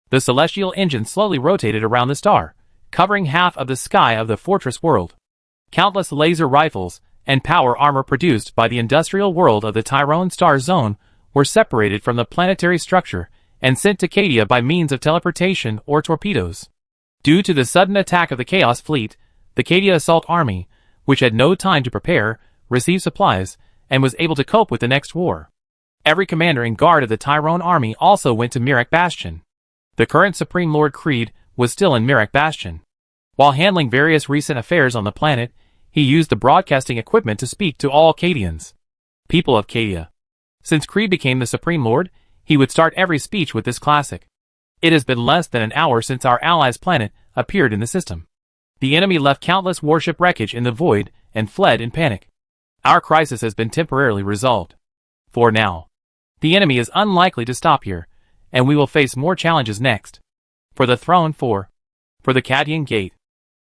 The celestial engine slowly rotated around the star, covering half of the sky of the fortress world. Countless laser rifles and power armor produced by the industrial world of the Tyrone Star Zone were separated from the planetary structure and sent to Cadia by means of teleportation or torpedoes. Due to the sudden attack of the Chaos Fleet, the Cadia Assault Army, which had no time to prepare, received supplies, and was able to cope with the next war. Every commander and guard of the Tyrone Army also went to Mirak Bastion. The current Supreme Lord Creed was still in Mirak Bastion. While handling various recent affairs on the planet, he used the broadcasting equipment to speak to all Cadians. People of Cadia. Since Creed became the Supreme Lord, he would start every speech with this classic. It has been less than an hour since our allies' planet appeared in the system. The enemy left countless warship wreckage in the void and fled in panic. Our crisis has been temporarily resolved. For now. The enemy is unlikely to stop here, and we will face more challenges next. For the throne for the Cadian Gate.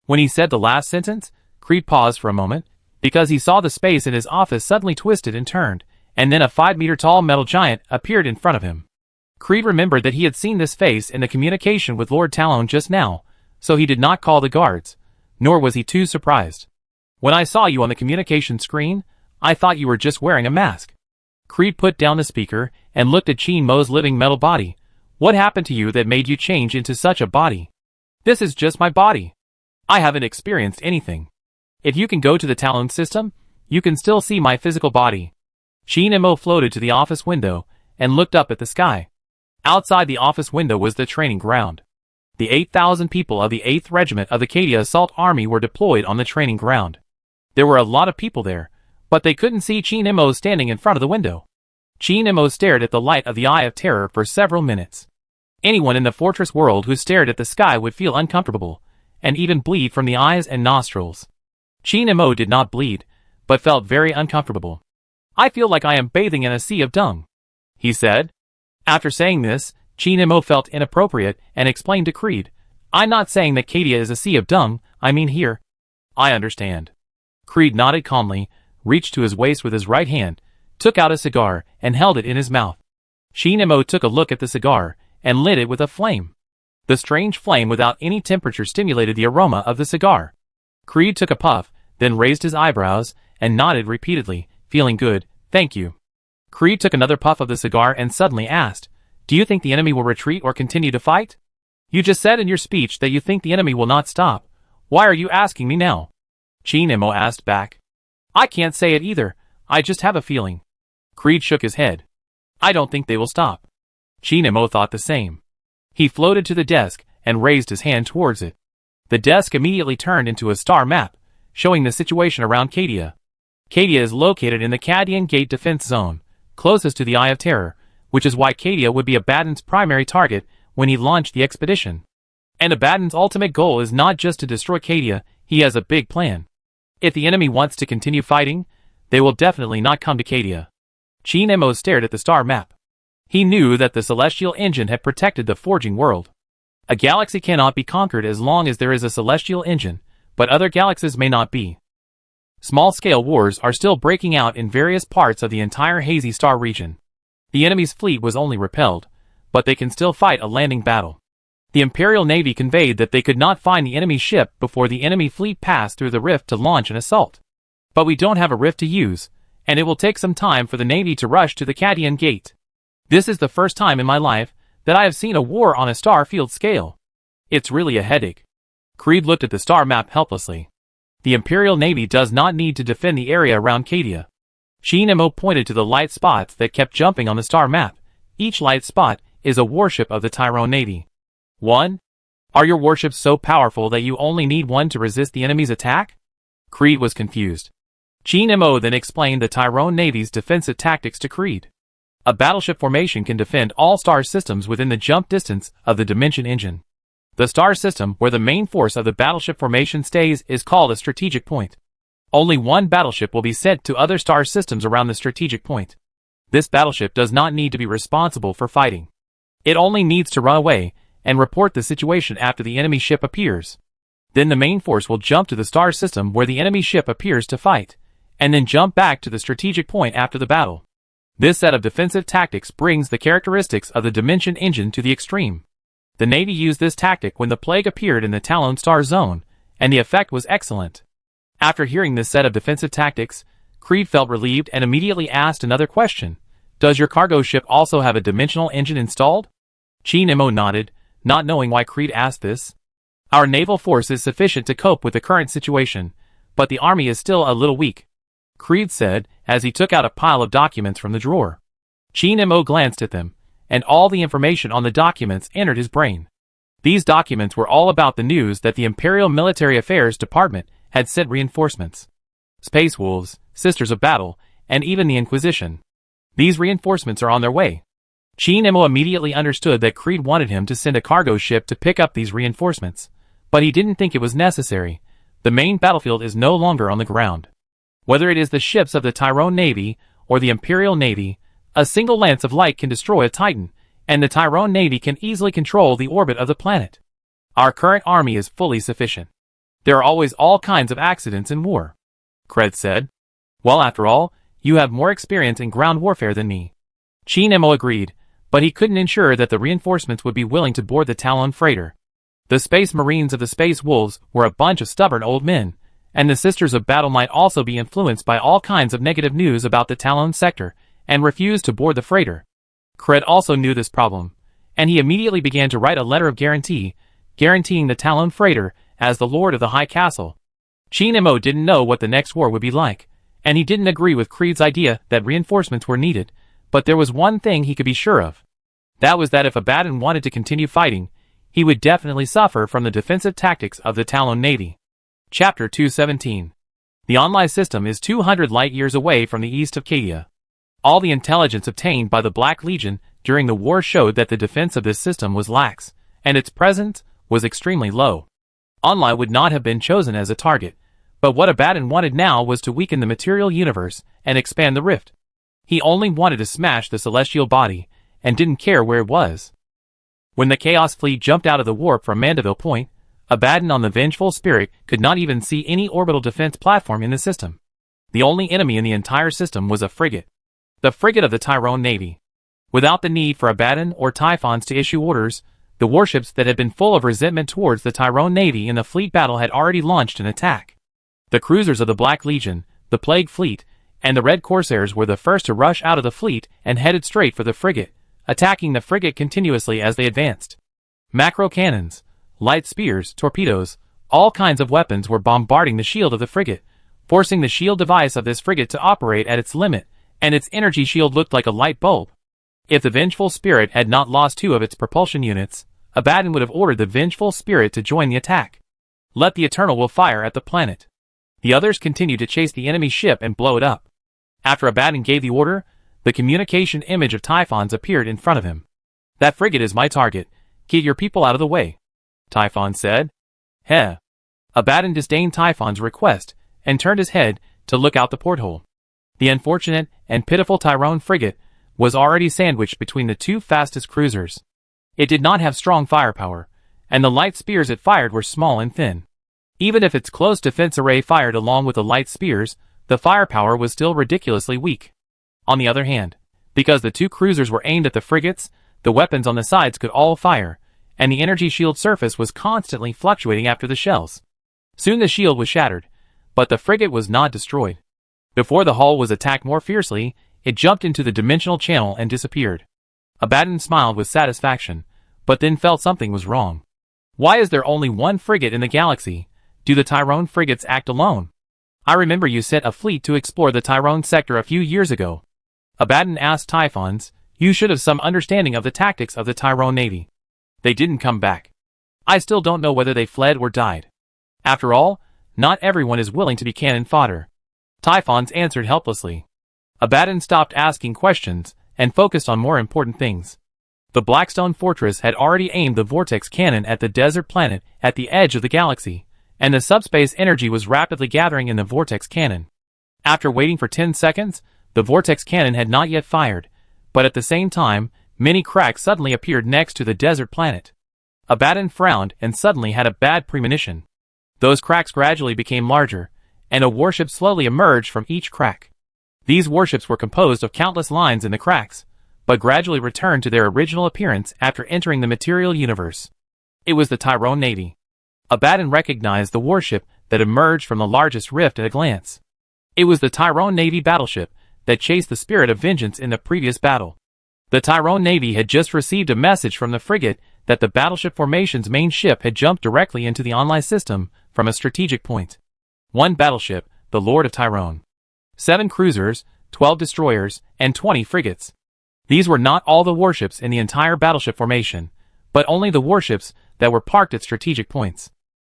When he said the last sentence, Creed paused for a moment, because he saw the space in his office suddenly twisted and turned, and then a 5-meter-tall metal giant appeared in front of him. Creed remembered that he had seen this face in the communication with Lord Talon just now, so he did not call the guards, nor was he too surprised. When I saw you on the communication screen, I thought you were just wearing a mask. Creed put down the speaker and looked at Qin Mo's living metal body. What happened to you that made you change into such a body? This is just my body. I haven't experienced anything. If you can go to the Talon system, you can still see my physical body. Qin Mo floated to the office window and looked up at the sky. Outside the office window was the training ground. The 8,000 people of the 8th Regiment of the Cadia Assault Army were deployed on the training ground. There were a lot of people there, but they couldn't see Qin Mo standing in front of the window. Qin Mo stared at the light of the Eye of Terror for several minutes. Anyone in the fortress world who stared at the sky would feel uncomfortable, and even bleed from the eyes and nostrils. Qin Mo did not bleed, but felt very uncomfortable. I feel like I am bathing in a sea of dung, he said. After saying this, Qin Mo felt inappropriate and explained to Creed, I'm not saying that Cadia is a sea of dung, I mean here. I understand. Creed nodded calmly, reached to his waist with his right hand, took out a cigar, and held it in his mouth. Qin Mo took a look at the cigar, and lit it with a flame. The strange flame without any temperature stimulated the aroma of the cigar. Creed took a puff, then raised his eyebrows, and nodded repeatedly, feeling good, thank you. Creed took another puff of the cigar and suddenly asked, do you think the enemy will retreat or continue to fight? You just said in your speech that you think the enemy will not stop. Why are you asking me now? Qin Mo asked back. I can't say it either, I just have a feeling. Creed shook his head. I don't think they will stop. Qin Mo thought the same. He floated to the desk and raised his hand towards it. The desk immediately turned into a star map, showing the situation around Cadia. Cadia is located in the Cadian Gate Defense Zone, closest to the Eye of Terror, which is why Cadia would be Abaddon's primary target when he launched the expedition. And Abaddon's ultimate goal is not just to destroy Cadia, he has a big plan. If the enemy wants to continue fighting, they will definitely not come to Cadia. Qin Mo stared at the star map. He knew that the celestial engine had protected the forging world. A galaxy cannot be conquered as long as there is a celestial engine, but other galaxies may not be. Small-scale wars are still breaking out in various parts of the entire Hazy Star region. The enemy's fleet was only repelled, but they can still fight a landing battle. The Imperial Navy conveyed that they could not find the enemy ship before the enemy fleet passed through the rift to launch an assault. But we don't have a rift to use, and it will take some time for the Navy to rush to the Cadian Gate. This is the first time in my life that I have seen a war on a star-field scale. It's really a headache. Creed looked at the star map helplessly. The Imperial Navy does not need to defend the area around Cadia. Shinemo pointed to the light spots that kept jumping on the star map. Each light spot is a warship of the Tyrone Navy. 1. Are your warships so powerful that you only need one to resist the enemy's attack? Creed was confused. Shinemo then explained the Tyrone Navy's defensive tactics to Creed. A battleship formation can defend all star systems within the jump distance of the Dimension Engine. The star system where the main force of the battleship formation stays is called a strategic point. Only one battleship will be sent to other star systems around the strategic point. This battleship does not need to be responsible for fighting. It only needs to run away and report the situation after the enemy ship appears. Then the main force will jump to the star system where the enemy ship appears to fight, and then jump back to the strategic point after the battle. This set of defensive tactics brings the characteristics of the Dimension Engine to the extreme. The Navy used this tactic when the plague appeared in the Talon Star Zone, and the effect was excellent. After hearing this set of defensive tactics, Creed felt relieved and immediately asked another question. Does your cargo ship also have a dimensional engine installed? Shinemo nodded, not knowing why Creed asked this. Our naval force is sufficient to cope with the current situation, but the army is still a little weak, Creed said as he took out a pile of documents from the drawer. Shinemo glanced at them, and all the information on the documents entered his brain. These documents were all about the news that the Imperial Military Affairs Department had sent reinforcements. Space Wolves, Sisters of Battle, and even the Inquisition. These reinforcements are on their way. Shinemo immediately understood that Creed wanted him to send a cargo ship to pick up these reinforcements, but he didn't think it was necessary. The main battlefield is no longer on the ground. Whether it is the ships of the Tyrone Navy or the Imperial Navy, a single lance of light can destroy a Titan, and the Tyrone Navy can easily control the orbit of the planet. Our current army is fully sufficient. There are always all kinds of accidents in war, Creed said. Well, after all, you have more experience in ground warfare than me. Shinemo agreed, but he couldn't ensure that the reinforcements would be willing to board the Talon freighter. The Space Marines of the Space Wolves were a bunch of stubborn old men, and the Sisters of Battle might also be influenced by all kinds of negative news about the Talon sector, and refused to board the freighter. Creed also knew this problem, and he immediately began to write a letter of guarantee, guaranteeing the Talon freighter as the Lord of the High Castle. Shinemo didn't know what the next war would be like, and he didn't agree with Creed's idea that reinforcements were needed, but there was one thing he could be sure of. That was that if Abaddon wanted to continue fighting, he would definitely suffer from the defensive tactics of the Talon Navy. Chapter 217. The Online system is 200 light-years away from the east of Cadia. All the intelligence obtained by the Black Legion during the war showed that the defense of this system was lax, and its presence was extremely low. Online would not have been chosen as a target, but what Abaddon wanted now was to weaken the material universe and expand the rift. He only wanted to smash the celestial body, and didn't care where it was. When the Chaos Fleet jumped out of the warp from Mandeville Point, Abaddon on the Vengeful Spirit could not even see any orbital defense platform in the system. The only enemy in the entire system was a frigate. The frigate of the Tyrone Navy. Without the need for Abaddon or Typhons to issue orders, the warships that had been full of resentment towards the Tyrone Navy in the fleet battle had already launched an attack. The cruisers of the Black Legion, the Plague Fleet, and the Red Corsairs were the first to rush out of the fleet and headed straight for the frigate, attacking the frigate continuously as they advanced. Macro cannons, light spears, torpedoes, all kinds of weapons were bombarding the shield of the frigate, forcing the shield device of this frigate to operate at its limit, and its energy shield looked like a light bulb. If the Vengeful Spirit had not lost 2 of its propulsion units, Abaddon would have ordered the Vengeful Spirit to join the attack. Let the Eternal Will fire at the planet. The others continued to chase the enemy ship and blow it up. After Abaddon gave the order, the communication image of Typhons appeared in front of him. That frigate is my target. Get your people out of the way, Typhon said. Heh. Abaddon disdained Typhon's request, and turned his head to look out the porthole. The unfortunate and pitiful Tyrone frigate was already sandwiched between the 2 fastest cruisers. It did not have strong firepower, and the light spears it fired were small and thin. Even if its close defense array fired along with the light spears, the firepower was still ridiculously weak. On the other hand, because the 2 cruisers were aimed at the frigates, the weapons on the sides could all fire, and the energy shield surface was constantly fluctuating after the shells. Soon the shield was shattered, but the frigate was not destroyed. Before the hull was attacked more fiercely, it jumped into the dimensional channel and disappeared. Abaddon smiled with satisfaction, but then felt something was wrong. Why is there only one frigate in the galaxy? Do the Tyrone frigates act alone? I remember you sent a fleet to explore the Tyrone sector a few years ago. Abaddon asked Typhons. You should have some understanding of the tactics of the Tyrone Navy. They didn't come back. I still don't know whether they fled or died. After all, not everyone is willing to be cannon fodder. Typhons answered helplessly. Abaddon stopped asking questions and focused on more important things. The Blackstone Fortress had already aimed the vortex cannon at the desert planet at the edge of the galaxy, and the subspace energy was rapidly gathering in the vortex cannon. After waiting for 10 seconds, the vortex cannon had not yet fired, but at the same time, many cracks suddenly appeared next to the desert planet. Abaddon frowned and suddenly had a bad premonition. Those cracks gradually became larger, and a warship slowly emerged from each crack. These warships were composed of countless lines in the cracks, but gradually returned to their original appearance after entering the material universe. It was the Tyrone Navy. Abaddon recognized the warship that emerged from the largest rift at a glance. It was the Tyrone Navy battleship that chased the Spirit of Vengeance in the previous battle. The Tyrone Navy had just received a message from the frigate that the battleship formation's main ship had jumped directly into the online system from a strategic point. 1 battleship, the Lord of Tyrone. 7 cruisers, 12 destroyers, and 20 frigates. These were not all the warships in the entire battleship formation, but only the warships that were parked at strategic points.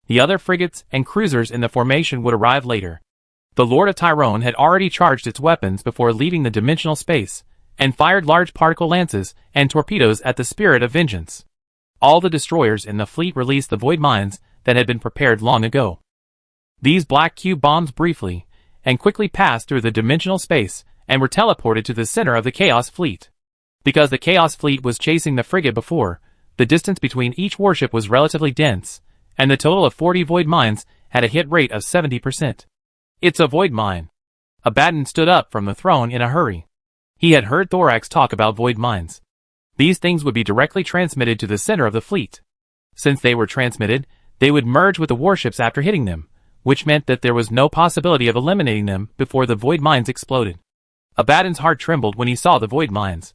The other frigates and cruisers in the formation would arrive later. The Lord of Tyrone had already charged its weapons before leaving the dimensional space, and fired large particle lances and torpedoes at the Spirit of Vengeance. All the destroyers in the fleet released the void mines that had been prepared long ago. These black cube bombs briefly and quickly passed through the dimensional space and were teleported to the center of the Chaos Fleet. Because the Chaos Fleet was chasing the frigate before, the distance between each warship was relatively dense, and the total of 40 void mines had a hit rate of 70%. It's a void mine. Abaddon stood up from the throne in a hurry. He had heard Thorax talk about void mines. These things would be directly transmitted to the center of the fleet. Since they were transmitted, they would merge with the warships after hitting them, which meant that there was no possibility of eliminating them before the void mines exploded. Abaddon's heart trembled when he saw the void mines.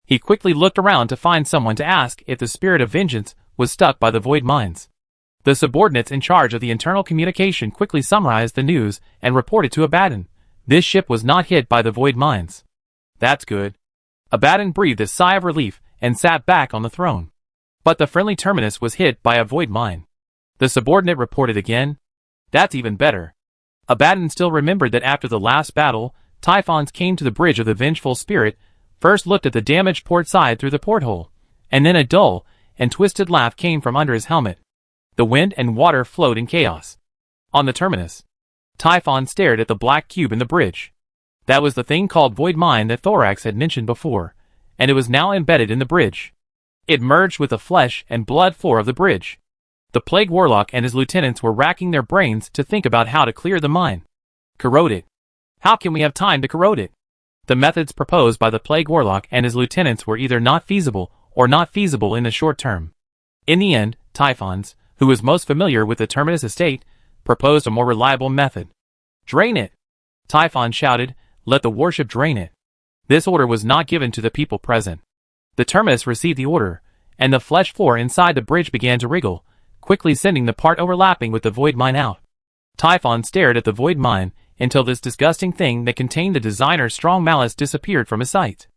He quickly looked around to find someone to ask if the Spirit of Vengeance was stuck by the void mines. The subordinates in charge of the internal communication quickly summarized the news and reported to Abaddon. This ship was not hit by the void mines. That's good. Abaddon breathed a sigh of relief and sat back on the throne. But the friendly terminus was hit by a void mine. The subordinate reported again. That's even better. Abaddon still remembered that after the last battle, Typhons came to the bridge of the Vengeful Spirit, first looked at the damaged port side through the porthole, and then a dull and twisted laugh came from under his helmet. The wind and water flowed in chaos. On the terminus, Typhon stared at the black cube in the bridge. That was the thing called void mine that Thorax had mentioned before, and it was now embedded in the bridge. It merged with the flesh and blood floor of the bridge. The Plague Warlock and his lieutenants were racking their brains to think about how to clear the mine. Corrode it. How can we have time to corrode it? The methods proposed by the Plague Warlock and his lieutenants were either not feasible or not feasible in the short term. In the end, Typhons, who was most familiar with the Terminus estate, proposed a more reliable method. Drain it! Typhon shouted, let the warship drain it. This order was not given to the people present. The Terminus received the order, and the flesh floor inside the bridge began to wriggle, quickly sending the part overlapping with the void mine out. Typhon stared at the void mine until this disgusting thing that contained the designer's strong malice disappeared from his sight.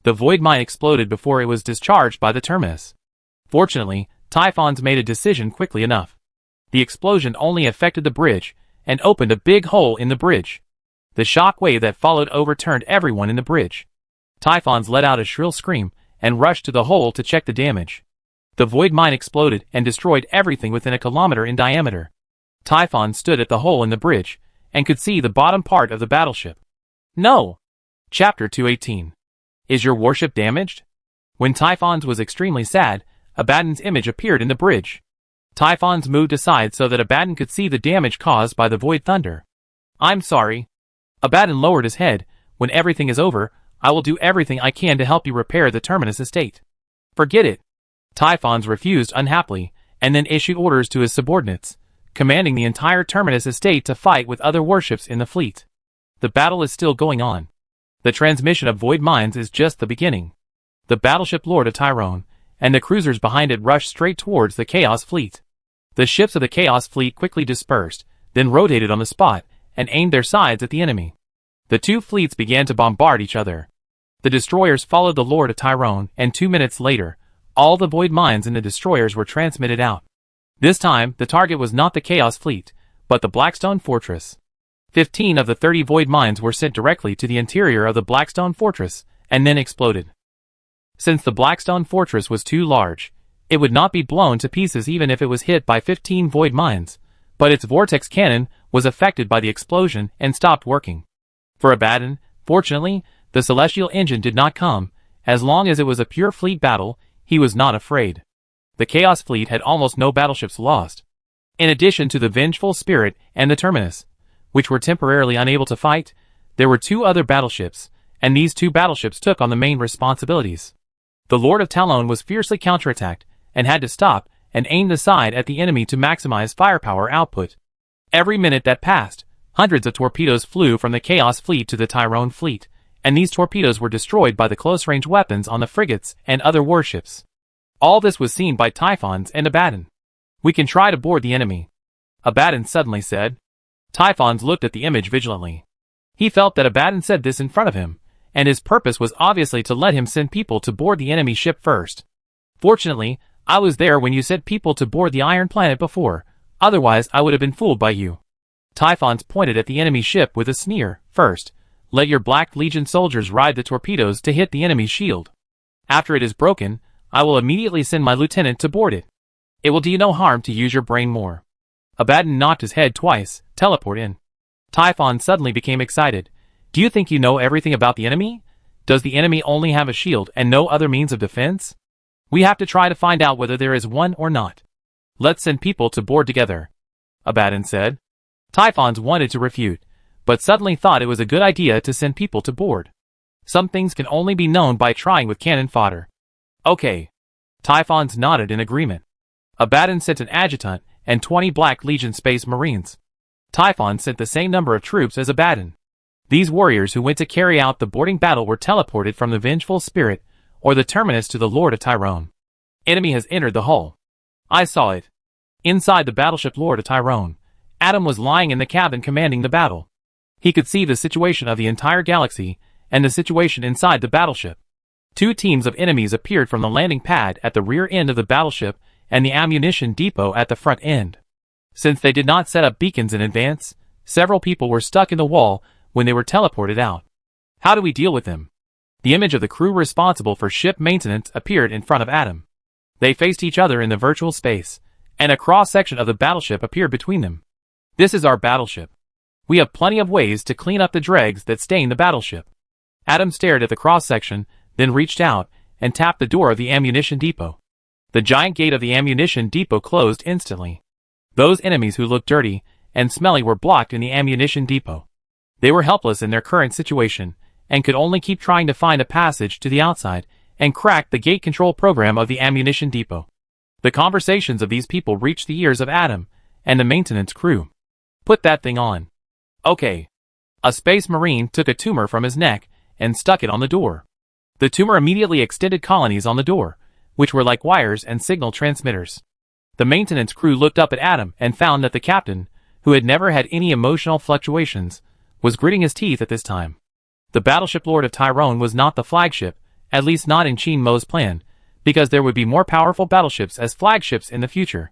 The void mine exploded before it was discharged by the Terminus. Fortunately, Typhons made a decision quickly enough. The explosion only affected the bridge and opened a big hole in the bridge. The shock wave that followed overturned everyone in the bridge. Typhons let out a shrill scream and rushed to the hole to check the damage. The void mine exploded and destroyed everything within a kilometer in diameter. Typhon stood at the hole in the bridge and could see the bottom part of the battleship. No! Chapter 218. Is your warship damaged? When Typhons was extremely sad, Abaddon's image appeared in the bridge. Typhons moved aside so that Abaddon could see the damage caused by the void thunder. I'm sorry. Abaddon lowered his head. When everything is over, I will do everything I can to help you repair the Terminus estate. Forget it. Typhons refused unhappily, and then issued orders to his subordinates, commanding the entire Terminus estate to fight with other warships in the fleet. The battle is still going on. The transmission of void mines is just the beginning. the battleship Lord of Tyrone, and the cruisers behind it rushed straight towards the Chaos Fleet. The ships of the Chaos Fleet quickly dispersed, then rotated on the spot, and aimed their sides at the enemy. The two fleets began to bombard each other. The destroyers followed the Lord of Tyrone, and 2 minutes later, all the void mines in the destroyers were transmitted out. This time, the target was not the Chaos Fleet, but the Blackstone Fortress. 15 of the 30 void mines were sent directly to the interior of the Blackstone Fortress, and then exploded. Since the Blackstone Fortress was too large, it would not be blown to pieces even if it was hit by 15 void mines, but its vortex cannon was affected by the explosion and stopped working. For Abaddon, fortunately, the celestial engine did not come. As long as it was a pure fleet battle, he was not afraid. The Chaos Fleet had almost no battleships lost. In addition to the Vengeful Spirit and the Terminus, which were temporarily unable to fight, there were 2 other battleships, and these 2 battleships took on the main responsibilities. The Lord of Talon was fiercely counterattacked, and had to stop and aim the side at the enemy to maximize firepower output. Every minute that passed, hundreds of torpedoes flew from the Chaos Fleet to the Tyrone Fleet, and these torpedoes were destroyed by the close-range weapons on the frigates and other warships. All this was seen by Typhons and Abaddon. "We can try to board the enemy," Abaddon suddenly said. Typhons looked at the image vigilantly. He felt that Abaddon said this in front of him, and his purpose was obviously to let him send people to board the enemy ship first. "Fortunately, I was there when you sent people to board the Iron Planet before, otherwise I would have been fooled by you." Typhons pointed at the enemy ship with a sneer. "First, let your Black Legion soldiers ride the torpedoes to hit the enemy's shield. After it is broken, I will immediately send my lieutenant to board it. It will do you no harm to use your brain more." Abaddon knocked his head twice. "Teleport in." Typhon suddenly became excited. "Do you think you know everything about the enemy? Does the enemy only have a shield and no other means of defense? We have to try to find out whether there is one or not. Let's send people to board together," Abaddon said. Typhons wanted to refute, but suddenly thought it was a good idea to send people to board. Some things can only be known by trying with cannon fodder. "Okay." Typhons nodded in agreement. Abaddon sent an adjutant and 20 Black Legion Space Marines. Typhon sent the same number of troops as Abaddon. These warriors who went to carry out the boarding battle were teleported from the Vengeful Spirit or the Terminus to the Lord of Tyrone. "Enemy has entered the hull." "I saw it." Inside the battleship Lord of Tyrone, Adam was lying in the cabin commanding the battle. He could see the situation of the entire galaxy and the situation inside the battleship. 2 teams of enemies appeared from the landing pad at the rear end of the battleship and the ammunition depot at the front end. Since they did not set up beacons in advance, several people were stuck in the wall when they were teleported out. "How do we deal with them?" The image of the crew responsible for ship maintenance appeared in front of Adam. They faced each other in the virtual space, and a cross-section of the battleship appeared between them. "This is our battleship. We have plenty of ways to clean up the dregs that stain the battleship." Adam stared at the cross-section, then reached out and tapped the door of the ammunition depot. The giant gate of the ammunition depot closed instantly. Those enemies who looked dirty and smelly were blocked in the ammunition depot. They were helpless in their current situation, and could only keep trying to find a passage to the outside and crack the gate control program of the ammunition depot. The conversations of these people reached the ears of Adam and the maintenance crew. "Put that thing on." "Okay." A space marine took a tumor from his neck and stuck it on the door. The tumor immediately extended colonies on the door, which were like wires and signal transmitters. The maintenance crew looked up at Adam and found that the captain, who had never had any emotional fluctuations, was gritting his teeth at this time. The battleship Lord of Tyrone was not the flagship, at least not in Qin Mo's plan, because there would be more powerful battleships as flagships in the future.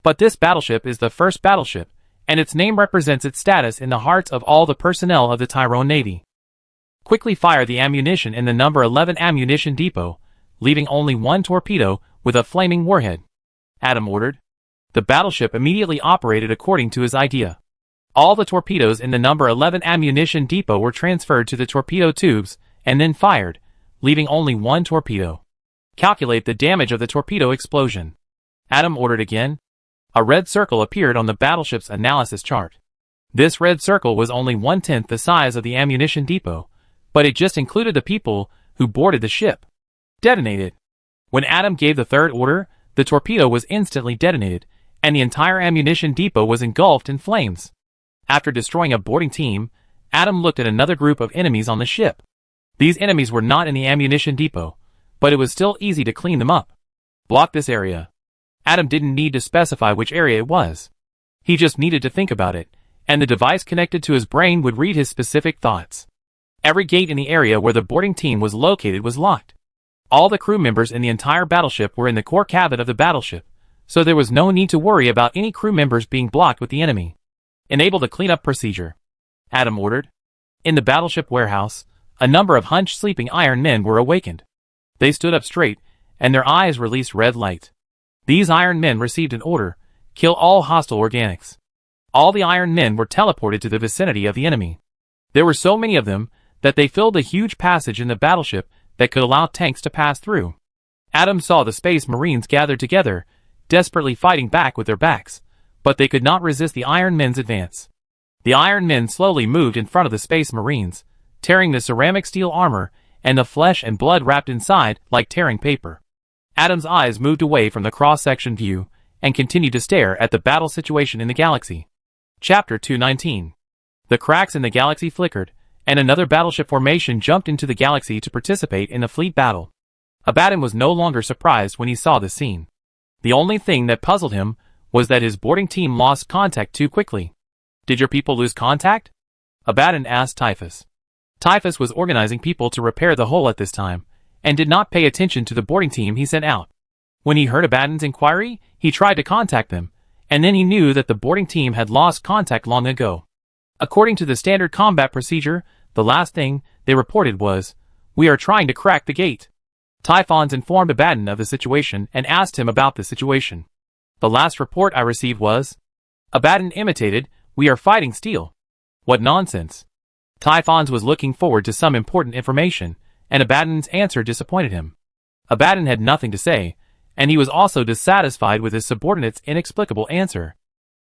But this battleship is the first battleship, and its name represents its status in the hearts of all the personnel of the Tyrone Navy. "Quickly fire the ammunition in the number 11 ammunition depot, leaving only 1 torpedo with a flaming warhead," Adam ordered. The battleship immediately operated according to his idea. All the torpedoes in the number 11 ammunition depot were transferred to the torpedo tubes and then fired, leaving only 1 torpedo. "Calculate the damage of the torpedo explosion," Adam ordered again. A red circle appeared on the battleship's analysis chart. This red circle was only 1/10 the size of the ammunition depot, but it just included the people who boarded the ship. "Detonate it." When Adam gave the third order, the torpedo was instantly detonated, and the entire ammunition depot was engulfed in flames. After destroying a boarding team, Adam looked at another group of enemies on the ship. These enemies were not in the ammunition depot, but it was still easy to clean them up. Block this area. Adam didn't need to specify which area it was. He just needed to think about it, and the device connected to his brain would read his specific thoughts. Every gate in the area where the boarding team was located was locked. All the crew members in the entire battleship were in the core cabin of the battleship, so there was no need to worry about any crew members being blocked with the enemy. Enable the cleanup procedure, Adam ordered. In the battleship warehouse, a number of hunched sleeping Iron Men were awakened. They stood up straight, and their eyes released red light. These Iron Men received an order: kill all hostile organics. All the Iron Men were teleported to the vicinity of the enemy. There were so many of them that they filled a huge passage in the battleship that could allow tanks to pass through. Adam saw the Space Marines gathered together, desperately fighting back with their backs, but they could not resist the Iron Men's advance. The Iron Men slowly moved in front of the Space Marines, tearing the ceramic steel armor and the flesh and blood wrapped inside like tearing paper. Adam's eyes moved away from the cross-section view and continued to stare at the battle situation in the galaxy. Chapter 219. The cracks in the galaxy flickered, and another battleship formation jumped into the galaxy to participate in the fleet battle. Abaddon was no longer surprised when he saw the scene. The only thing that puzzled him was that his boarding team lost contact too quickly. Did your people lose contact? Abaddon asked Typhus. Typhus was organizing people to repair the hull at this time, and did not pay attention to the boarding team he sent out. When he heard Abaddon's inquiry, he tried to contact them, and then he knew that the boarding team had lost contact long ago. According to the standard combat procedure, the last thing they reported was, "We are trying to crack the gate." Typhons informed Abaddon of the situation and asked him about the situation. "The last report I received was..." Abaddon imitated, "We are fighting steel." "What nonsense." Typhons was looking forward to some important information, and Abaddon's answer disappointed him. Abaddon had nothing to say, and he was also dissatisfied with his subordinate's inexplicable answer.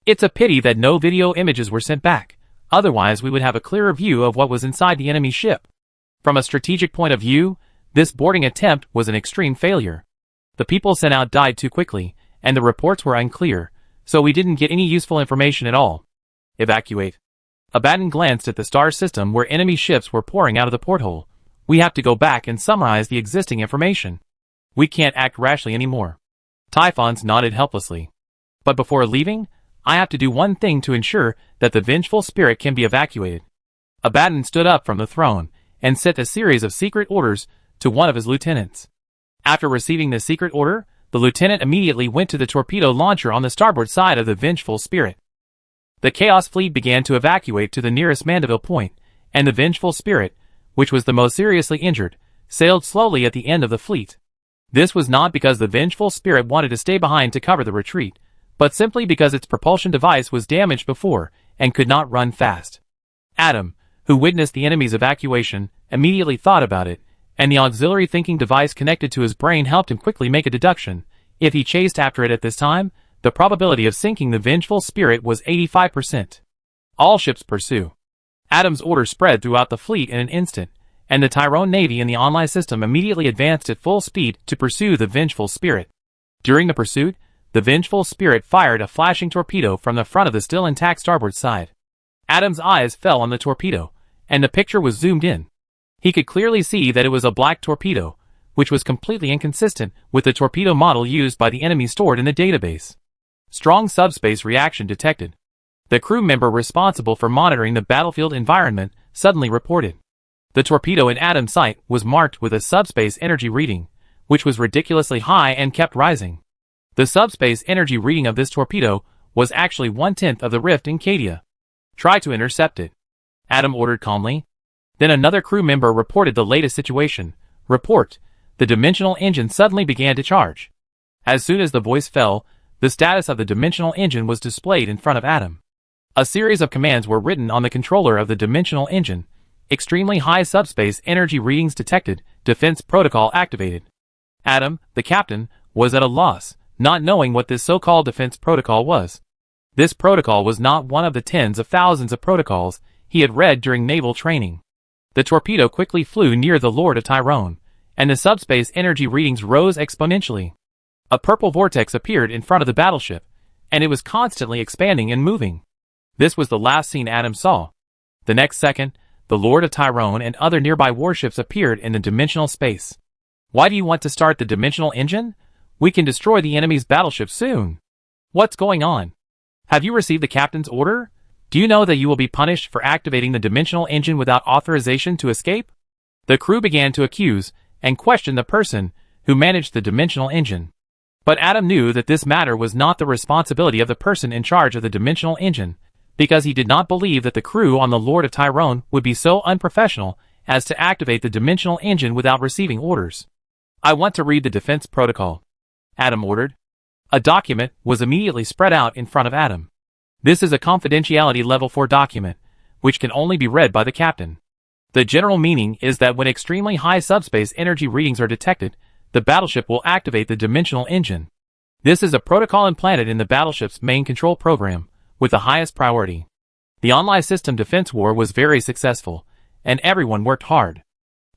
"It's a pity that no video images were sent back, otherwise we would have a clearer view of what was inside the enemy ship. From a strategic point of view, this boarding attempt was an extreme failure. The people sent out died too quickly, and the reports were unclear, so we didn't get any useful information at all. Evacuate." Abaddon glanced at the star system where enemy ships were pouring out of the porthole. "We have to go back and summarize the existing information. We can't act rashly anymore." Typhons nodded helplessly. "But before leaving, I have to do one thing to ensure that the vengeful spirit can be evacuated." Abaddon stood up from the throne and sent a series of secret orders to one of his lieutenants. After receiving the secret order, the lieutenant immediately went to the torpedo launcher on the starboard side of the vengeful spirit. The Chaos Fleet began to evacuate to the nearest Mandeville point, and the vengeful spirit, which was the most seriously injured, sailed slowly at the end of the fleet. This was not because the vengeful spirit wanted to stay behind to cover the retreat, but simply because its propulsion device was damaged before and could not run fast. Adam, who witnessed the enemy's evacuation, immediately thought about it, and the auxiliary thinking device connected to his brain helped him quickly make a deduction. If he chased after it at this time, the probability of sinking the vengeful spirit was 85%. All ships pursue. Adam's order spread throughout the fleet in an instant, and the Tyrone Navy and the online system immediately advanced at full speed to pursue the vengeful spirit. During the pursuit, the vengeful spirit fired a flashing torpedo from the front of the still intact starboard side. Adam's eyes fell on the torpedo, and the picture was zoomed in. He could clearly see that it was a black torpedo, which was completely inconsistent with the torpedo model used by the enemy stored in the database. Strong subspace reaction detected. The crew member responsible for monitoring the battlefield environment suddenly reported. The torpedo in Adam's sight was marked with a subspace energy reading, which was ridiculously high and kept rising. The subspace energy reading of this torpedo was actually 1/10 of the rift in Cadia. "Try to intercept it," Adam ordered calmly. Then another crew member reported the latest situation. "Report, the dimensional engine suddenly began to charge." As soon as the voice fell, the status of the dimensional engine was displayed in front of Adam. A series of commands were written on the controller of the dimensional engine. Extremely high subspace energy readings detected, defense protocol activated. Adam, the captain, was at a loss, not knowing what this so-called defense protocol was. This protocol was not one of the tens of thousands of protocols he had read during naval training. The torpedo quickly flew near the Lord of Tyrone, and the subspace energy readings rose exponentially. A purple vortex appeared in front of the battleship, and it was constantly expanding and moving. This was the last scene Adam saw. The next second, the Lord of Tyrone and other nearby warships appeared in the dimensional space. Why do you want to start the dimensional engine? We can destroy the enemy's battleship soon. What's going on? Have you received the captain's order? Do you know that you will be punished for activating the dimensional engine without authorization to escape? The crew began to accuse and question the person who managed the dimensional engine. But Adam knew that this matter was not the responsibility of the person in charge of the dimensional engine, because he did not believe that the crew on the Lord of Tyrone would be so unprofessional as to activate the dimensional engine without receiving orders. I want to read the defense protocol, Adam ordered. A document was immediately spread out in front of Adam. This is a confidentiality level 4 document, which can only be read by the captain. The general meaning is that when extremely high subspace energy readings are detected, the battleship will activate the dimensional engine. This is a protocol implanted in the battleship's main control program, with the highest priority. The online system defense war was very successful, and everyone worked hard.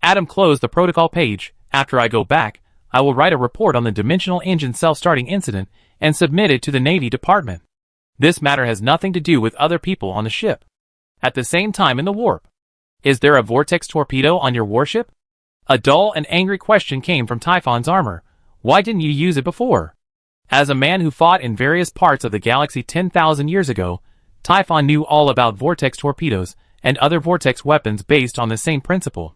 Adam closed the protocol page. After I go back, I will write a report on the dimensional engine self-starting incident and submit it to the Navy Department. This matter has nothing to do with other people on the ship. At the same time in the warp, is there a vortex torpedo on your warship? A dull and angry question came from Typhon's armor. Why didn't you use it before? As a man who fought in various parts of the galaxy 10,000 years ago, Typhon knew all about vortex torpedoes and other vortex weapons based on the same principle.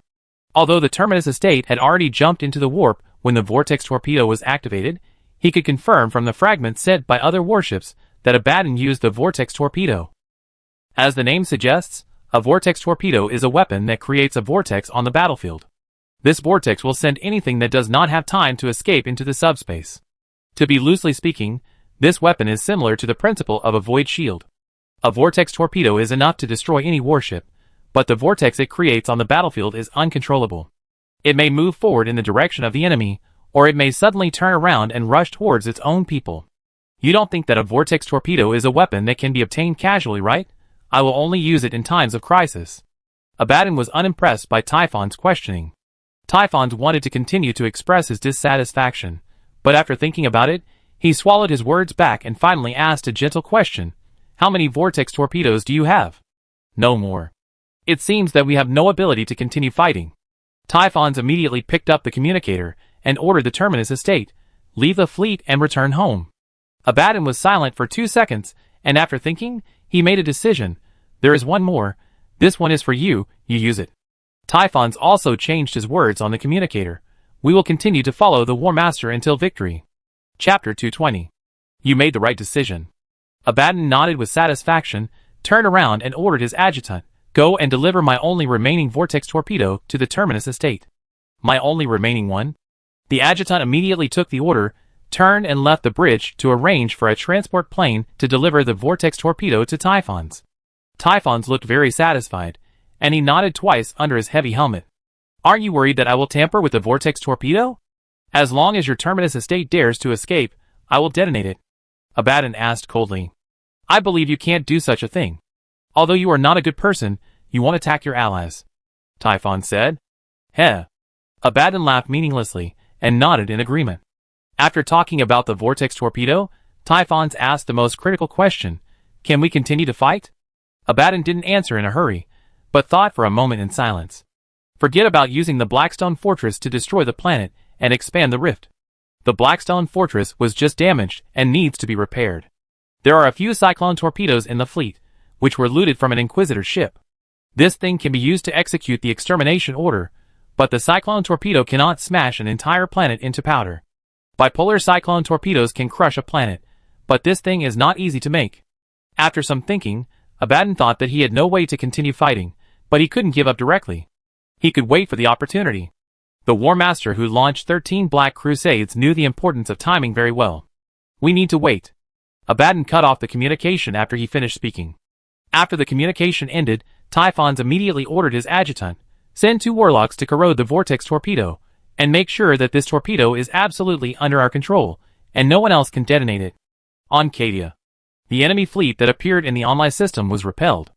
Although the Terminus estate had already jumped into the warp when the vortex torpedo was activated, he could confirm from the fragments sent by other warships that Abaddon used the vortex torpedo. As the name suggests, a vortex torpedo is a weapon that creates a vortex on the battlefield. This vortex will send anything that does not have time to escape into the subspace. To be loosely speaking, this weapon is similar to the principle of a void shield. A vortex torpedo is enough to destroy any warship, but the vortex it creates on the battlefield is uncontrollable. It may move forward in the direction of the enemy, or it may suddenly turn around and rush towards its own people. You don't think that a vortex torpedo is a weapon that can be obtained casually, right? I will only use it in times of crisis. Abaddon was unimpressed by Typhon's questioning. Typhon wanted to continue to express his dissatisfaction, but after thinking about it, he swallowed his words back and finally asked a gentle question. How many vortex torpedoes do you have? No more. It seems that we have no ability to continue fighting. Typhon immediately picked up the communicator and ordered the Terminus estate, leave the fleet and return home. Abaddon was silent for 2 seconds, and after thinking, he made a decision. There is one more. This one is for you, you use it. Typhon also changed his words on the communicator. We will continue to follow the War Master until victory. Chapter 220. You made the right decision. Abaddon nodded with satisfaction, turned around and ordered his adjutant, go and deliver my only remaining vortex torpedo to the Terminus estate. My only remaining one? The adjutant immediately took the order, turned and left the bridge to arrange for a transport plane to deliver the vortex torpedo to Typhon. Typhon looked very satisfied, and he nodded twice under his heavy helmet. Aren't you worried that I will tamper with the vortex torpedo? As long as your Terminus estate dares to escape, I will detonate it. Abaddon asked coldly. I believe you can't do such a thing. Although you are not a good person, you won't attack your allies. Typhon said. Heh. Abaddon laughed meaninglessly and nodded in agreement. After talking about the vortex torpedo, Typhon asked the most critical question. Can we continue to fight? Abaddon didn't answer in a hurry, but thought for a moment in silence. Forget about using the Blackstone Fortress to destroy the planet and expand the rift. The Blackstone Fortress was just damaged and needs to be repaired. There are a few Cyclone torpedoes in the fleet, which were looted from an Inquisitor ship. This thing can be used to execute the extermination order, but the Cyclone torpedo cannot smash an entire planet into powder. Bipolar Cyclone torpedoes can crush a planet, but this thing is not easy to make. After some thinking, Abaddon thought that he had no way to continue fighting, but he couldn't give up directly. He could wait for the opportunity. The War Master who launched 13 Black Crusades knew the importance of timing very well. We need to wait. Abaddon cut off the communication after he finished speaking. After the communication ended, Typhon immediately ordered his adjutant, send 2 warlocks to corrode the vortex torpedo, and make sure that this torpedo is absolutely under our control, and no one else can detonate it. On Cadia. The enemy fleet that appeared in the online system was repelled.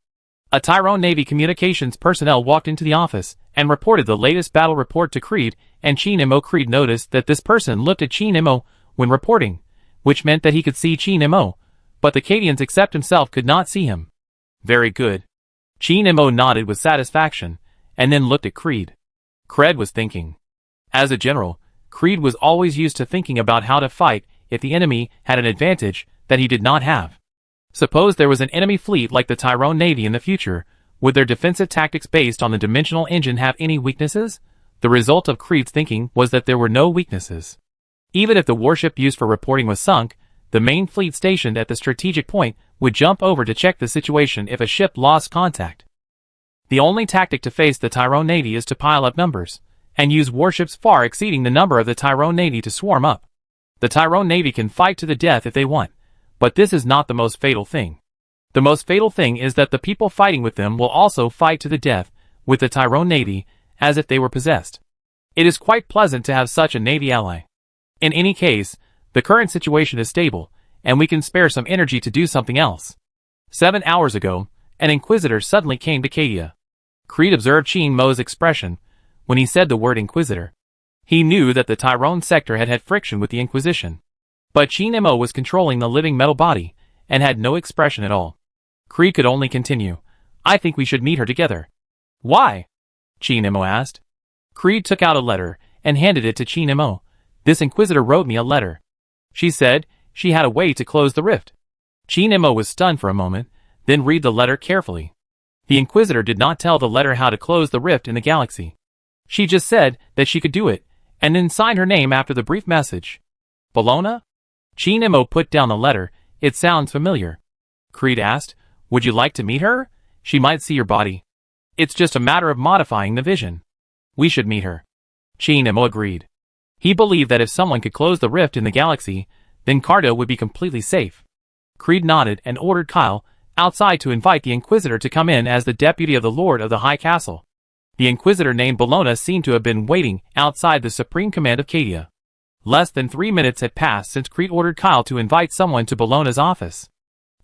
A Tyrone Navy communications personnel walked into the office and reported the latest battle report to Creed, and Chi Nemo. Creed noticed that this person looked at Chi Nemo when reporting, which meant that he could see Chi Nemo, but the Cadians except himself could not see him. Very good. Chi Nemo nodded with satisfaction, and then looked at Creed. Cred was thinking. As a general, Creed was always used to thinking about how to fight if the enemy had an advantage that he did not have. Suppose there was an enemy fleet like the Tyrone Navy in the future, would their defensive tactics based on the dimensional engine have any weaknesses? The result of Creed's thinking was that there were no weaknesses. Even if the warship used for reporting was sunk, the main fleet stationed at the strategic point would jump over to check the situation if a ship lost contact. The only tactic to face the Tyrone Navy is to pile up numbers, and use warships far exceeding the number of the Tyrone Navy to swarm up. The Tyrone Navy can fight to the death if they want, but this is not the most fatal thing. The most fatal thing is that the people fighting with them will also fight to the death with the Tyrone Navy as if they were possessed. It is quite pleasant to have such a Navy ally. In any case, the current situation is stable, and we can spare some energy to do something else. 7 hours ago, an Inquisitor suddenly came to Cadia. Creed observed Chin Mo's expression when he said the word Inquisitor. He knew that the Tyrone sector had had friction with the Inquisition. But Chin Mo was controlling the living metal body, and had no expression at all. Creed could only continue. I think we should meet her together. Why? Chin Mo asked. Creed took out a letter, and handed it to Chin Mo. This Inquisitor wrote me a letter. She said she had a way to close the rift. Chin Mo was stunned for a moment, then read the letter carefully. The Inquisitor did not tell the letter how to close the rift in the galaxy. She just said that she could do it, and then signed her name after the brief message. Bologna? Chin Mo put down the letter. It sounds familiar. Creed asked, would you like to meet her? She might see your body. It's just a matter of modifying the vision. We should meet her. Chin Mo agreed. He believed that if someone could close the rift in the galaxy, then Cardo would be completely safe. Creed nodded and ordered Kyle outside to invite the Inquisitor to come in as the deputy of the Lord of the High Castle. The Inquisitor named Bologna seemed to have been waiting outside the Supreme Command of Cadia. Less than 3 minutes had passed since Creed ordered Kyle to invite someone to Bologna's office.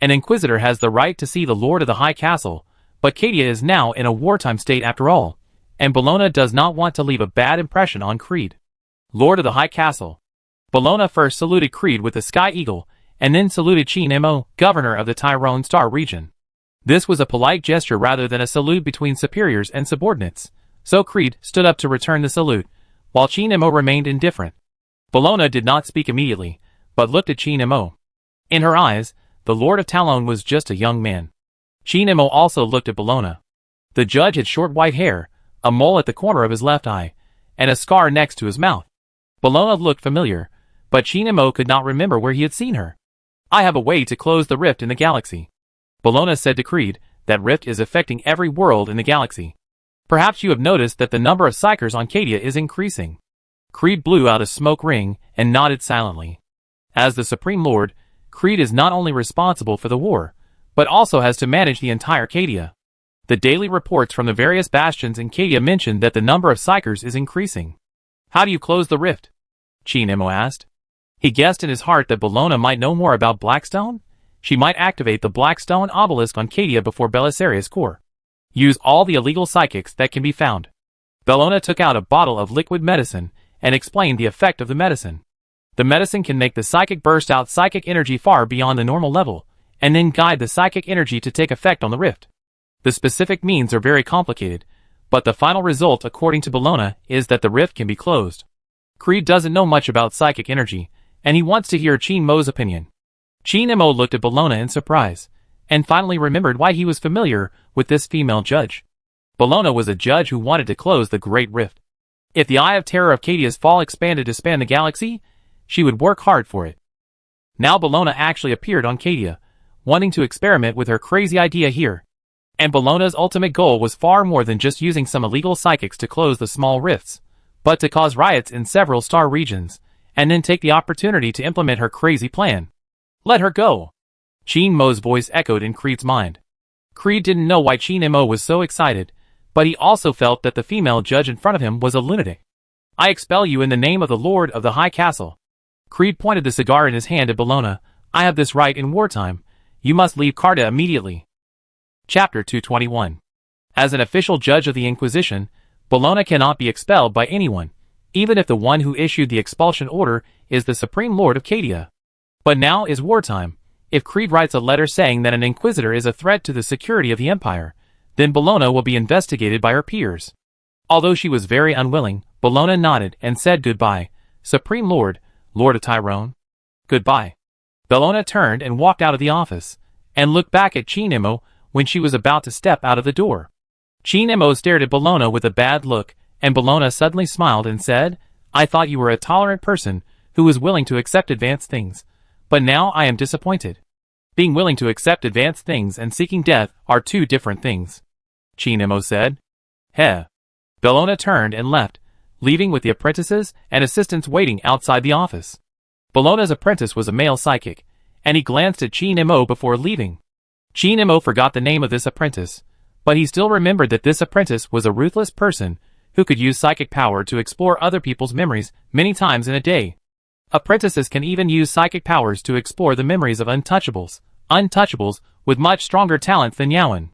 An Inquisitor has the right to see the Lord of the High Castle, but Cadia is now in a wartime state after all, and Bologna does not want to leave a bad impression on Creed. Lord of the High Castle. Bologna first saluted Creed with the Sky Eagle, and then saluted Chin Mo, governor of the Tyrone Star region. This was a polite gesture rather than a salute between superiors and subordinates, so Creed stood up to return the salute, while Chin Mo remained indifferent. Bologna did not speak immediately, but looked at Chin Mo. In her eyes, the Lord of Talon was just a young man. Chin Mo also looked at Bologna. The judge had short white hair, a mole at the corner of his left eye, and a scar next to his mouth. Bologna looked familiar, but Chin Mo could not remember where he had seen her. I have a way to close the rift in the galaxy. Bologna said to Creed, that rift is affecting every world in the galaxy. Perhaps you have noticed that the number of psychers on Cadia is increasing. Creed blew out a smoke ring and nodded silently. As the Supreme Lord, Creed is not only responsible for the war, but also has to manage the entire Cadia. The daily reports from the various bastions in Cadia mention that the number of psychers is increasing. How do you close the rift? Chin Mo asked. He guessed in his heart that Bologna might know more about Blackstone. She might activate the Blackstone obelisk on Cadia before Belisarius' core. Use all the illegal psychics that can be found. Bologna took out a bottle of liquid medicine and explained the effect of the medicine. The medicine can make the psychic burst out psychic energy far beyond the normal level, and then guide the psychic energy to take effect on the rift. The specific means are very complicated, but the final result according to Bologna is that the rift can be closed. Creed doesn't know much about psychic energy, and he wants to hear Chin Mo's opinion. Chin Mo looked at Bologna in surprise, and finally remembered why he was familiar with this female judge. Bologna was a judge who wanted to close the Great Rift. If the Eye of Terror of Cadia's fall expanded to span the galaxy, she would work hard for it. Now Bologna actually appeared on Cadia, wanting to experiment with her crazy idea here. And Bologna's ultimate goal was far more than just using some illegal psychics to close the small rifts, but to cause riots in several star regions, and then take the opportunity to implement her crazy plan. Let her go. Chin Mo's voice echoed in Creed's mind. Creed didn't know why Chin Mo was so excited, but he also felt that the female judge in front of him was a lunatic. I expel you in the name of the Lord of the High Castle. Creed pointed the cigar in his hand at Bologna. I have this right in wartime. You must leave Carda immediately. Chapter 221. As an official judge of the Inquisition, Bologna cannot be expelled by anyone, even if the one who issued the expulsion order is the Supreme Lord of Cadia. But now is wartime. If Creed writes a letter saying that an Inquisitor is a threat to the security of the Empire, then Bologna will be investigated by her peers. Although she was very unwilling, Bologna nodded and said goodbye, Supreme Lord, Lord of Tyrone. Goodbye. Bellona turned and walked out of the office, and looked back at Chinemo when she was about to step out of the door. Chinemo stared at Bellona with a bad look, and Bellona suddenly smiled and said, I thought you were a tolerant person who was willing to accept advanced things, but now I am disappointed. Being willing to accept advanced things and seeking death are two different things. Chinemo said. Heh. Bellona turned and left, leaving with the apprentices and assistants waiting outside the office. Bellona's apprentice was a male psychic, and he glanced at Chinemo before leaving. Chinemo forgot the name of this apprentice, but he still remembered that this apprentice was a ruthless person who could use psychic power to explore other people's memories many times in a day. Apprentices can even use psychic powers to explore the memories of untouchables with much stronger talents than Yawen.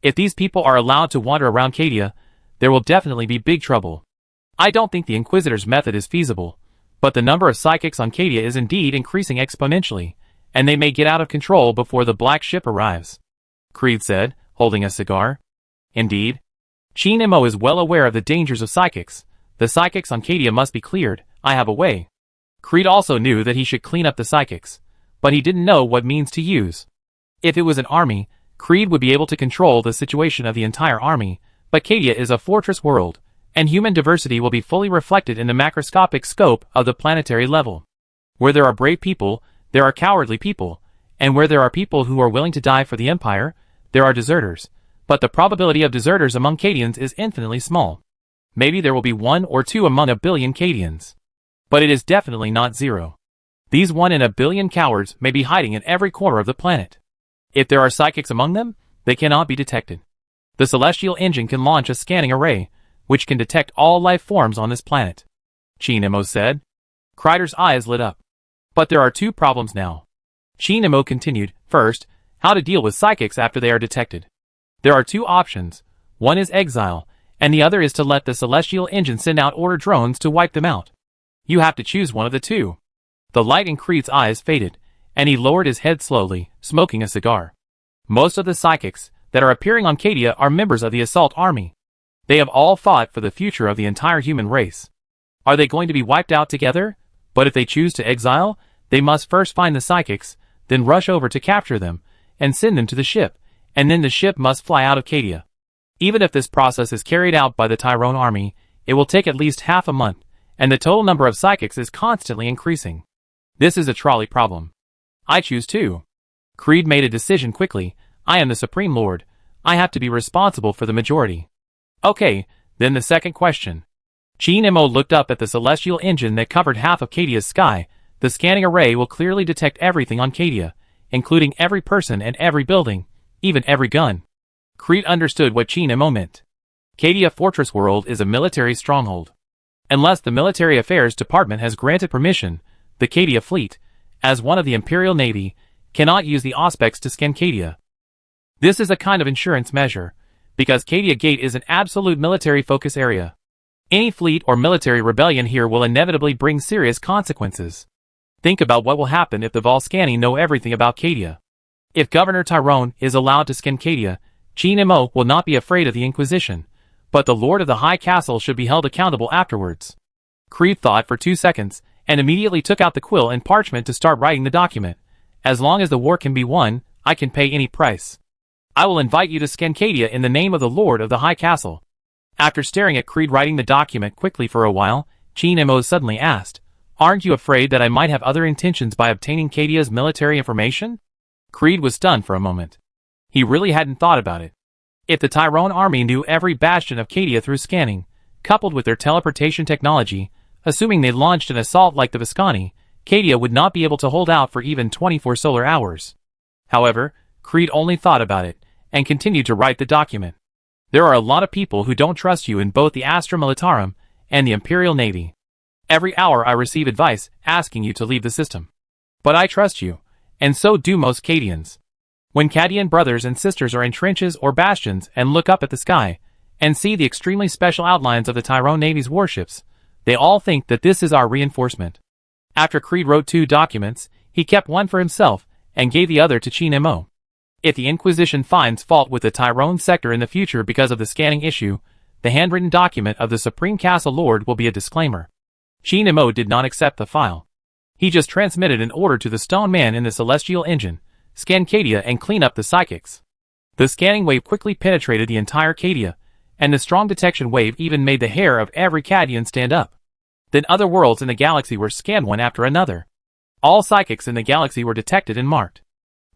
If these people are allowed to wander around Cadia, there will definitely be big trouble. I don't think the Inquisitor's method is feasible, but the number of psychics on Cadia is indeed increasing exponentially, and they may get out of control before the black ship arrives. Creed said, holding a cigar. Indeed. Chinemo is well aware of the dangers of psychics. The psychics on Cadia must be cleared. I have a way. Creed also knew that he should clean up the psychics, but he didn't know what means to use. If it was an army, Creed would be able to control the situation of the entire army, but Cadia is a fortress world, and human diversity will be fully reflected in the macroscopic scope of the planetary level. Where there are brave people, there are cowardly people, and where there are people who are willing to die for the Empire, there are deserters, but the probability of deserters among Cadians is infinitely small. Maybe there will be 1 or 2 among a billion Cadians. But it is definitely not 0. These 1 in a billion cowards may be hiding in every corner of the planet. If there are psychics among them, they cannot be detected. The Celestial Engine can launch a scanning array, which can detect all life forms on this planet. Chinemo said. Kreider's eyes lit up. But there are 2 problems now. Chinemo continued. First, how to deal with psychics after they are detected. There are 2 options. One is exile, and the other is to let the Celestial Engine send out order drones to wipe them out. You have to choose one of the 2. The light in Creed's eyes faded, and he lowered his head slowly, smoking a cigar. Most of the psychics that are appearing on Cadia are members of the Assault Army. They have all fought for the future of the entire human race. Are they going to be wiped out together? But if they choose to exile, they must first find the psychics, then rush over to capture them, and send them to the ship, and then the ship must fly out of Cadia. Even if this process is carried out by the Tyrone army, it will take at least half a month, and the total number of psychics is constantly increasing. This is a trolley problem. I choose 2. Creed made a decision quickly. I am the Supreme Lord. I have to be responsible for the majority. Okay, then the second question. Chinemo looked up at the celestial engine that covered half of Cadia's sky. The scanning array will clearly detect everything on Cadia, including every person and every building, even every gun. Creed understood what Chinemo meant. Cadia Fortress World is a military stronghold. Unless the Military Affairs Department has granted permission, the Cadia fleet, as one of the Imperial Navy, cannot use the Auspex to scan Cadia. This is a kind of insurance measure, because Cadia Gate is an absolute military focus area. Any fleet or military rebellion here will inevitably bring serious consequences. Think about what will happen if the Volscani know everything about Cadia. If Governor Tyrone is allowed to scan Cadia, Chinemo will not be afraid of the Inquisition, but the Lord of the High Castle should be held accountable afterwards. Creed thought for 2 seconds, and immediately took out the quill and parchment to start writing the document. As long as the war can be won, I can pay any price. I will invite you to scan Cadia in the name of the Lord of the High Castle. After staring at Creed writing the document quickly for a while, Chinemo suddenly asked, Aren't you afraid that I might have other intentions by obtaining Cadia's military information? Creed was stunned for a moment. He really hadn't thought about it. If the Tyrone army knew every bastion of Cadia through scanning, coupled with their teleportation technology, assuming they launched an assault like the Viscani, Cadia would not be able to hold out for even 24 solar hours. However, Creed only thought about it, and continued to write the document. There are a lot of people who don't trust you in both the Astra Militarum and the Imperial Navy. Every hour I receive advice asking you to leave the system. But I trust you, and so do most Cadians. When Cadian brothers and sisters are in trenches or bastions and look up at the sky, and see the extremely special outlines of the Tyrone Navy's warships, they all think that this is our reinforcement. After Creed wrote 2 documents, he kept one for himself, and gave the other to Chinemo. If the Inquisition finds fault with the Tyrone sector in the future because of the scanning issue, the handwritten document of the Supreme Castle Lord will be a disclaimer. Chi Nemo did not accept the file. He just transmitted an order to the stone man in the celestial engine: scan Cadia and clean up the psychics. The scanning wave quickly penetrated the entire Cadia, and the strong detection wave even made the hair of every Cadian stand up. Then other worlds in the galaxy were scanned one after another. All psychics in the galaxy were detected and marked.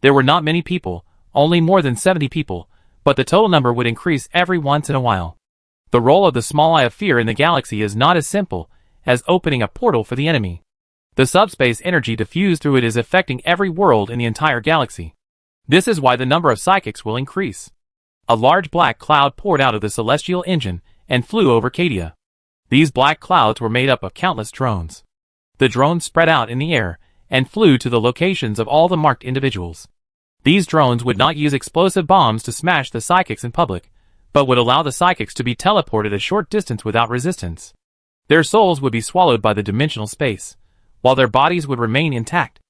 There were not many people, only more than 70 people, but the total number would increase every once in a while. The role of the small eye of fear in the galaxy is not as simple as opening a portal for the enemy. The subspace energy diffused through it is affecting every world in the entire galaxy. This is why the number of psychics will increase. A large black cloud poured out of the celestial engine and flew over Cadia. These black clouds were made up of countless drones. The drones spread out in the air and flew to the locations of all the marked individuals. These drones would not use explosive bombs to smash the psychics in public, but would allow the psychics to be teleported a short distance without resistance. Their souls would be swallowed by the dimensional space, while their bodies would remain intact.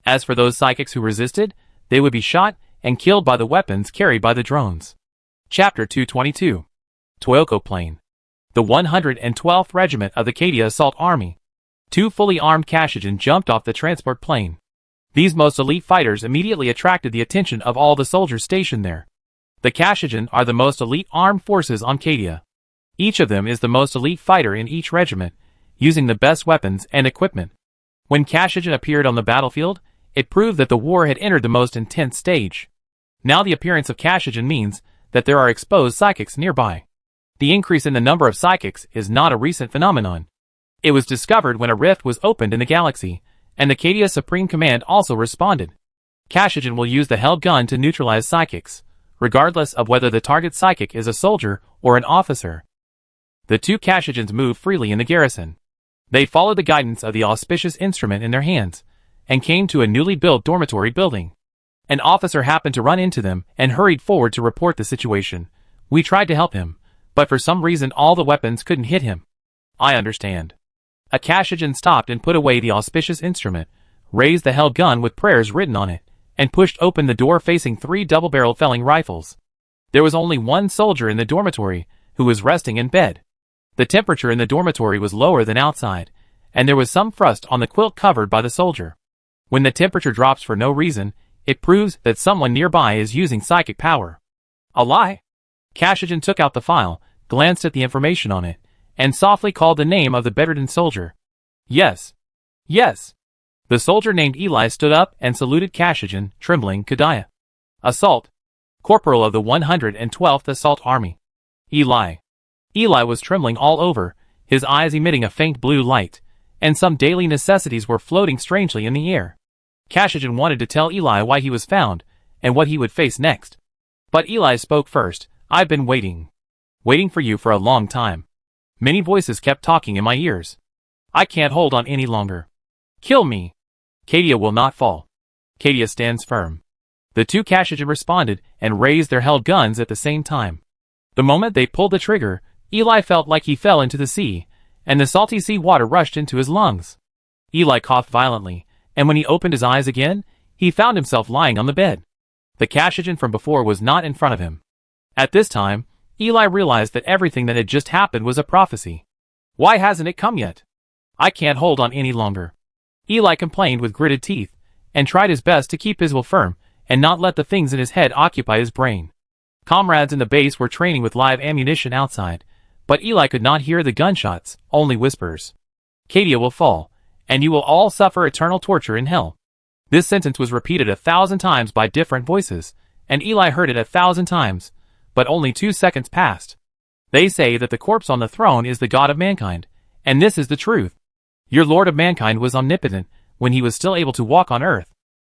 As for those psychics who resisted, they would be shot and killed by the weapons carried by the drones. Chapter 222. Toyoko Plain. The 112th Regiment of the Cadia Assault Army. 2 fully armed Kashigen jumped off the transport plane. These most elite fighters immediately attracted the attention of all the soldiers stationed there. The Kashigen are the most elite armed forces on Cadia. Each of them is the most elite fighter in each regiment, using the best weapons and equipment. When Kashigen appeared on the battlefield, it proved that the war had entered the most intense stage. Now the appearance of Kashigen means that there are exposed psychics nearby. The increase in the number of psychics is not a recent phenomenon. It was discovered when a rift was opened in the galaxy, and the Cadia Supreme Command also responded. Kashigen will use the held gun to neutralize psychics, regardless of whether the target psychic is a soldier or an officer. The 2 Kashigens moved freely in the garrison. They followed the guidance of the auspicious instrument in their hands, and came to a newly built dormitory building. An officer happened to run into them and hurried forward to report the situation. We tried to help him, but for some reason all the weapons couldn't hit him. I understand. A Kashigen stopped and put away the auspicious instrument, raised the held gun with prayers written on it, and pushed open the door facing 3 double-barreled felling rifles. There was only one soldier in the dormitory, who was resting in bed. The temperature in the dormitory was lower than outside, and there was some frost on the quilt covered by the soldier. When the temperature drops for no reason, it proves that someone nearby is using psychic power. A lie? Kashigen took out the file, glanced at the information on it, and softly called the name of the bedridden soldier. Yes. Yes. The soldier named Eli stood up and saluted Kashigen, trembling. Cadia. Assault. Corporal of the 112th Assault Army. Eli. Eli was trembling all over, his eyes emitting a faint blue light, and some daily necessities were floating strangely in the air. Kashigen wanted to tell Eli why he was found, and what he would face next. But Eli spoke first. I've been waiting. Waiting for you for a long time. Many voices kept talking in my ears. I can't hold on any longer. Kill me. Cadia will not fall. Cadia stands firm. The 2 Kashigen responded and raised their held guns at the same time. The moment they pulled the trigger, Eli felt like he fell into the sea, and the salty sea water rushed into his lungs. Eli coughed violently, and when he opened his eyes again, he found himself lying on the bed. The Kashigen from before was not in front of him. At this time, Eli realized that everything that had just happened was a prophecy. Why hasn't it come yet? I can't hold on any longer. Eli complained with gritted teeth, and tried his best to keep his will firm and not let the things in his head occupy his brain. Comrades in the base were training with live ammunition outside, but Eli could not hear the gunshots, only whispers. Cadia will fall, and you will all suffer eternal torture in hell. This sentence was repeated 1,000 times by different voices, and Eli heard it 1,000 times, but only 2 seconds passed. They say that the corpse on the throne is the god of mankind, and this is the truth. Your Lord of Mankind was omnipotent when he was still able to walk on earth.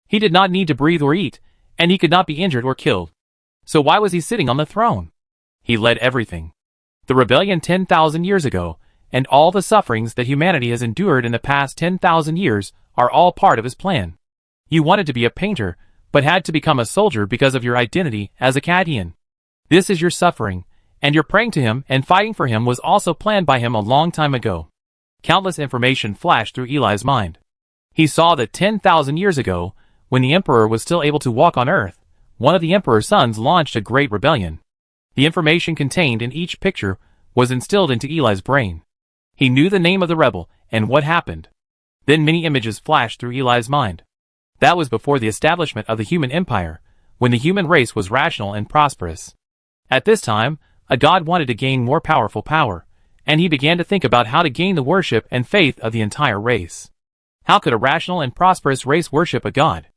He did not need to breathe or eat, and he could not be injured or killed. So why was he sitting on the throne? He led everything. The rebellion 10,000 years ago, and all the sufferings that humanity has endured in the past 10,000 years are all part of his plan. You wanted to be a painter, but had to become a soldier because of your identity as a Cadian. This is your suffering, and your praying to him and fighting for him was also planned by him a long time ago. Countless information flashed through Eli's mind. He saw that 10,000 years ago, when the Emperor was still able to walk on Earth, one of the Emperor's sons launched a great rebellion. The information contained in each picture was instilled into Eli's brain. He knew the name of the rebel and what happened. Then many images flashed through Eli's mind. That was before the establishment of the human empire, when the human race was rational and prosperous. At this time, a god wanted to gain more powerful power, and he began to think about how to gain the worship and faith of the entire race. How could a rational and prosperous race worship a god?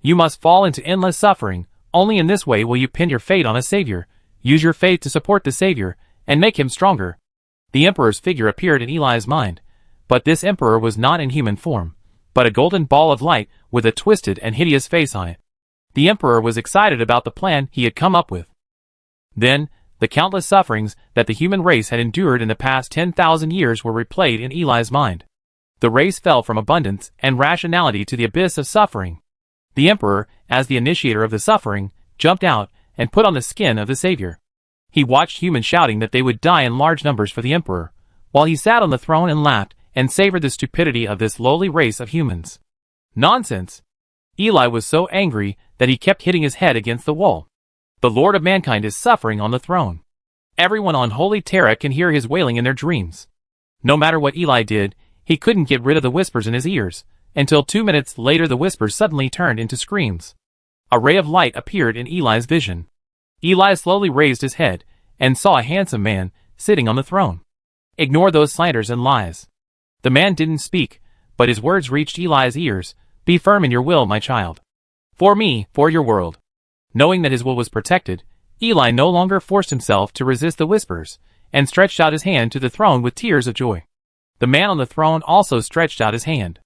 You must fall into endless suffering. Only in this way will you pin your fate on a savior, use your faith to support the savior, and make him stronger. The emperor's figure appeared in Eli's mind, but this emperor was not in human form, but a golden ball of light with a twisted and hideous face on it. The emperor was excited about the plan he had come up with. Then, the countless sufferings that the human race had endured in the past 10,000 years were replayed in Eli's mind. The race fell from abundance and rationality to the abyss of suffering. The emperor, as the initiator of the suffering, jumped out and put on the skin of the savior. He watched humans shouting that they would die in large numbers for the emperor, while he sat on the throne and laughed and savored the stupidity of this lowly race of humans. Nonsense! Eli was so angry that he kept hitting his head against the wall. The Lord of Mankind is suffering on the throne. Everyone on Holy Terra can hear his wailing in their dreams. No matter what Eli did, he couldn't get rid of the whispers in his ears, until 2 minutes later the whispers suddenly turned into screams. A ray of light appeared in Eli's vision. Eli slowly raised his head, and saw a handsome man, sitting on the throne. Ignore those slanders and lies. The man didn't speak, but his words reached Eli's ears. Be firm in your will, my child. For me, for your world. Knowing that his will was protected, Eli no longer forced himself to resist the whispers, and stretched out his hand to the throne with tears of joy. The man on the throne also stretched out his hand.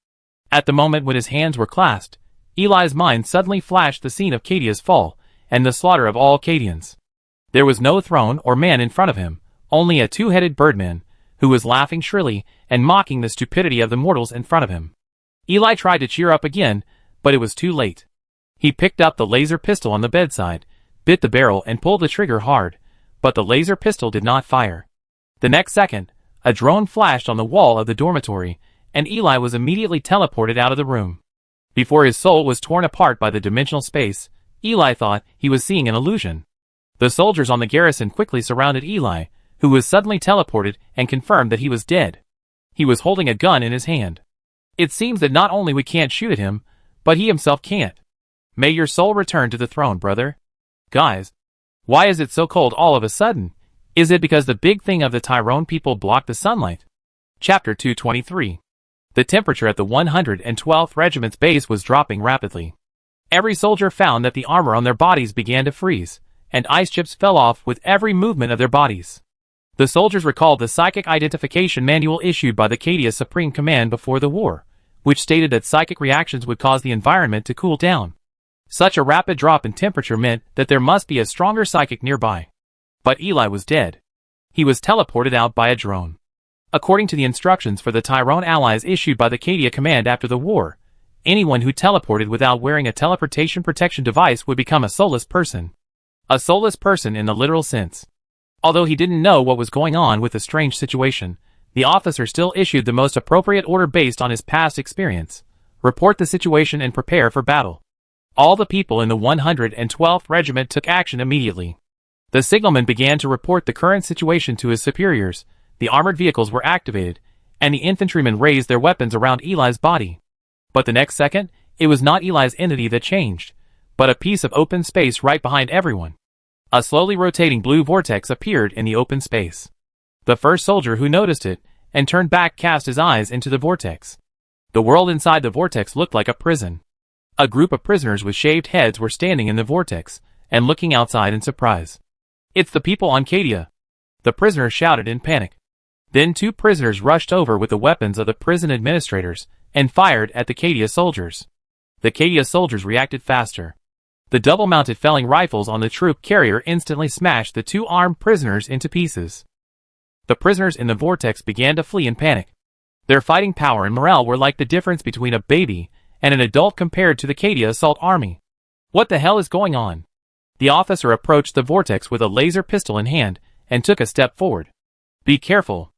At the moment when his hands were clasped, Eli's mind suddenly flashed the scene of Cadia's fall, and the slaughter of all Cadians. There was no throne or man in front of him, only a two-headed birdman, who was laughing shrilly and mocking the stupidity of the mortals in front of him. Eli tried to cheer up again, but it was too late. He picked up the laser pistol on the bedside, bit the barrel and pulled the trigger hard, but the laser pistol did not fire. The next second, a drone flashed on the wall of the dormitory, and Eli was immediately teleported out of the room. Before his soul was torn apart by the dimensional space, Eli thought he was seeing an illusion. The soldiers on the garrison quickly surrounded Eli, who was suddenly teleported and confirmed that he was dead. He was holding a gun in his hand. It seems that not only we can't shoot at him, but he himself can't. May your soul return to the throne, brother. Guys, why is it so cold all of a sudden? Is it because the big thing of the Tyrone people blocked the sunlight? Chapter 223. The temperature at the 112th Regiment's base was dropping rapidly. Every soldier found that the armor on their bodies began to freeze, and ice chips fell off with every movement of their bodies. The soldiers recalled the psychic identification manual issued by the Cadia Supreme Command before the war, which stated that psychic reactions would cause the environment to cool down. Such a rapid drop in temperature meant that there must be a stronger psychic nearby. But Eli was dead. He was teleported out by a drone. According to the instructions for the Tyrone allies issued by the Cadia Command after the war, anyone who teleported without wearing a teleportation protection device would become a soulless person. A soulless person in the literal sense. Although he didn't know what was going on with the strange situation, the officer still issued the most appropriate order based on his past experience. Report the situation and prepare for battle. All the people in the 112th Regiment took action immediately. The signalman began to report the current situation to his superiors, the armored vehicles were activated, and the infantrymen raised their weapons around Eli's body. But the next second, it was not Eli's entity that changed, but a piece of open space right behind everyone. A slowly rotating blue vortex appeared in the open space. The first soldier who noticed it, and turned back, cast his eyes into the vortex. The world inside the vortex looked like a prison. A group of prisoners with shaved heads were standing in the vortex, and looking outside in surprise. It's the people on Cadia! The prisoners shouted in panic. Then 2 prisoners rushed over with the weapons of the prison administrators, and fired at the Cadia soldiers. The Cadia soldiers reacted faster. The double-mounted felling rifles on the troop carrier instantly smashed the 2 armed prisoners into pieces. The prisoners in the vortex began to flee in panic. Their fighting power and morale were like the difference between a baby and an adult compared to the Cadia assault army. What the hell is going on? The officer approached the vortex with a laser pistol in hand, and took a step forward. Be careful.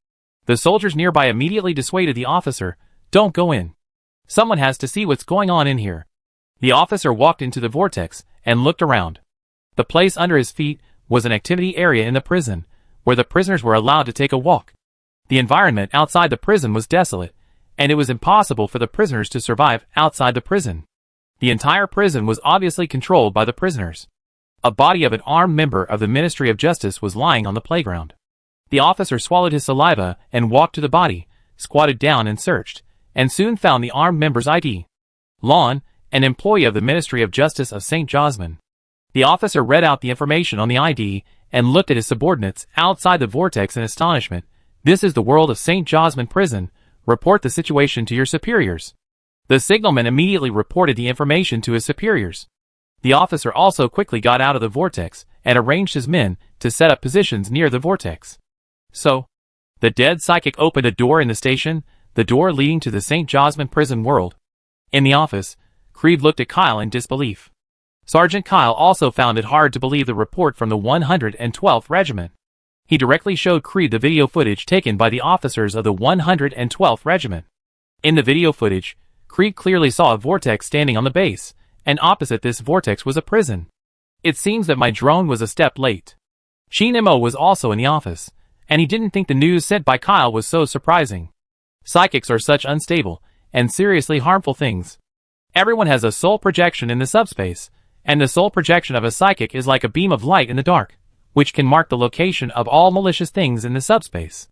The soldiers nearby immediately dissuaded the officer. Don't go in. Someone has to see what's going on in here. The officer walked into the vortex, and looked around. The place under his feet was an activity area in the prison, where the prisoners were allowed to take a walk. The environment outside the prison was desolate, and it was impossible for the prisoners to survive outside the prison. The entire prison was obviously controlled by the prisoners. A body of an armed member of the Ministry of Justice was lying on the playground. The officer swallowed his saliva and walked to the body, squatted down and searched, and soon found the armed member's ID. Lon, an employee of the Ministry of Justice of St. Josman. The officer read out the information on the ID and looked at his subordinates outside the vortex in astonishment. "This is the world of St. Josman Prison. Report the situation to your superiors." The signalman immediately reported the information to his superiors. The officer also quickly got out of the vortex and arranged his men to set up positions near the vortex. So, the dead psychic opened a door in the station, the door leading to the St. Josman prison world. In the office, Creed looked at Kyle in disbelief. Sergeant Kyle also found it hard to believe the report from the 112th Regiment. He directly showed Creed the video footage taken by the officers of the 112th Regiment. In the video footage, Creed clearly saw a vortex standing on the base, and opposite this vortex was a prison. "It seems that my drone was a step late." Shinemo was also in the office, and he didn't think the news sent by Kyle was so surprising. Psychics are such unstable and seriously harmful things. Everyone has a soul projection in the subspace, and the soul projection of a psychic is like a beam of light in the dark, which can mark the location of all malicious things in the subspace.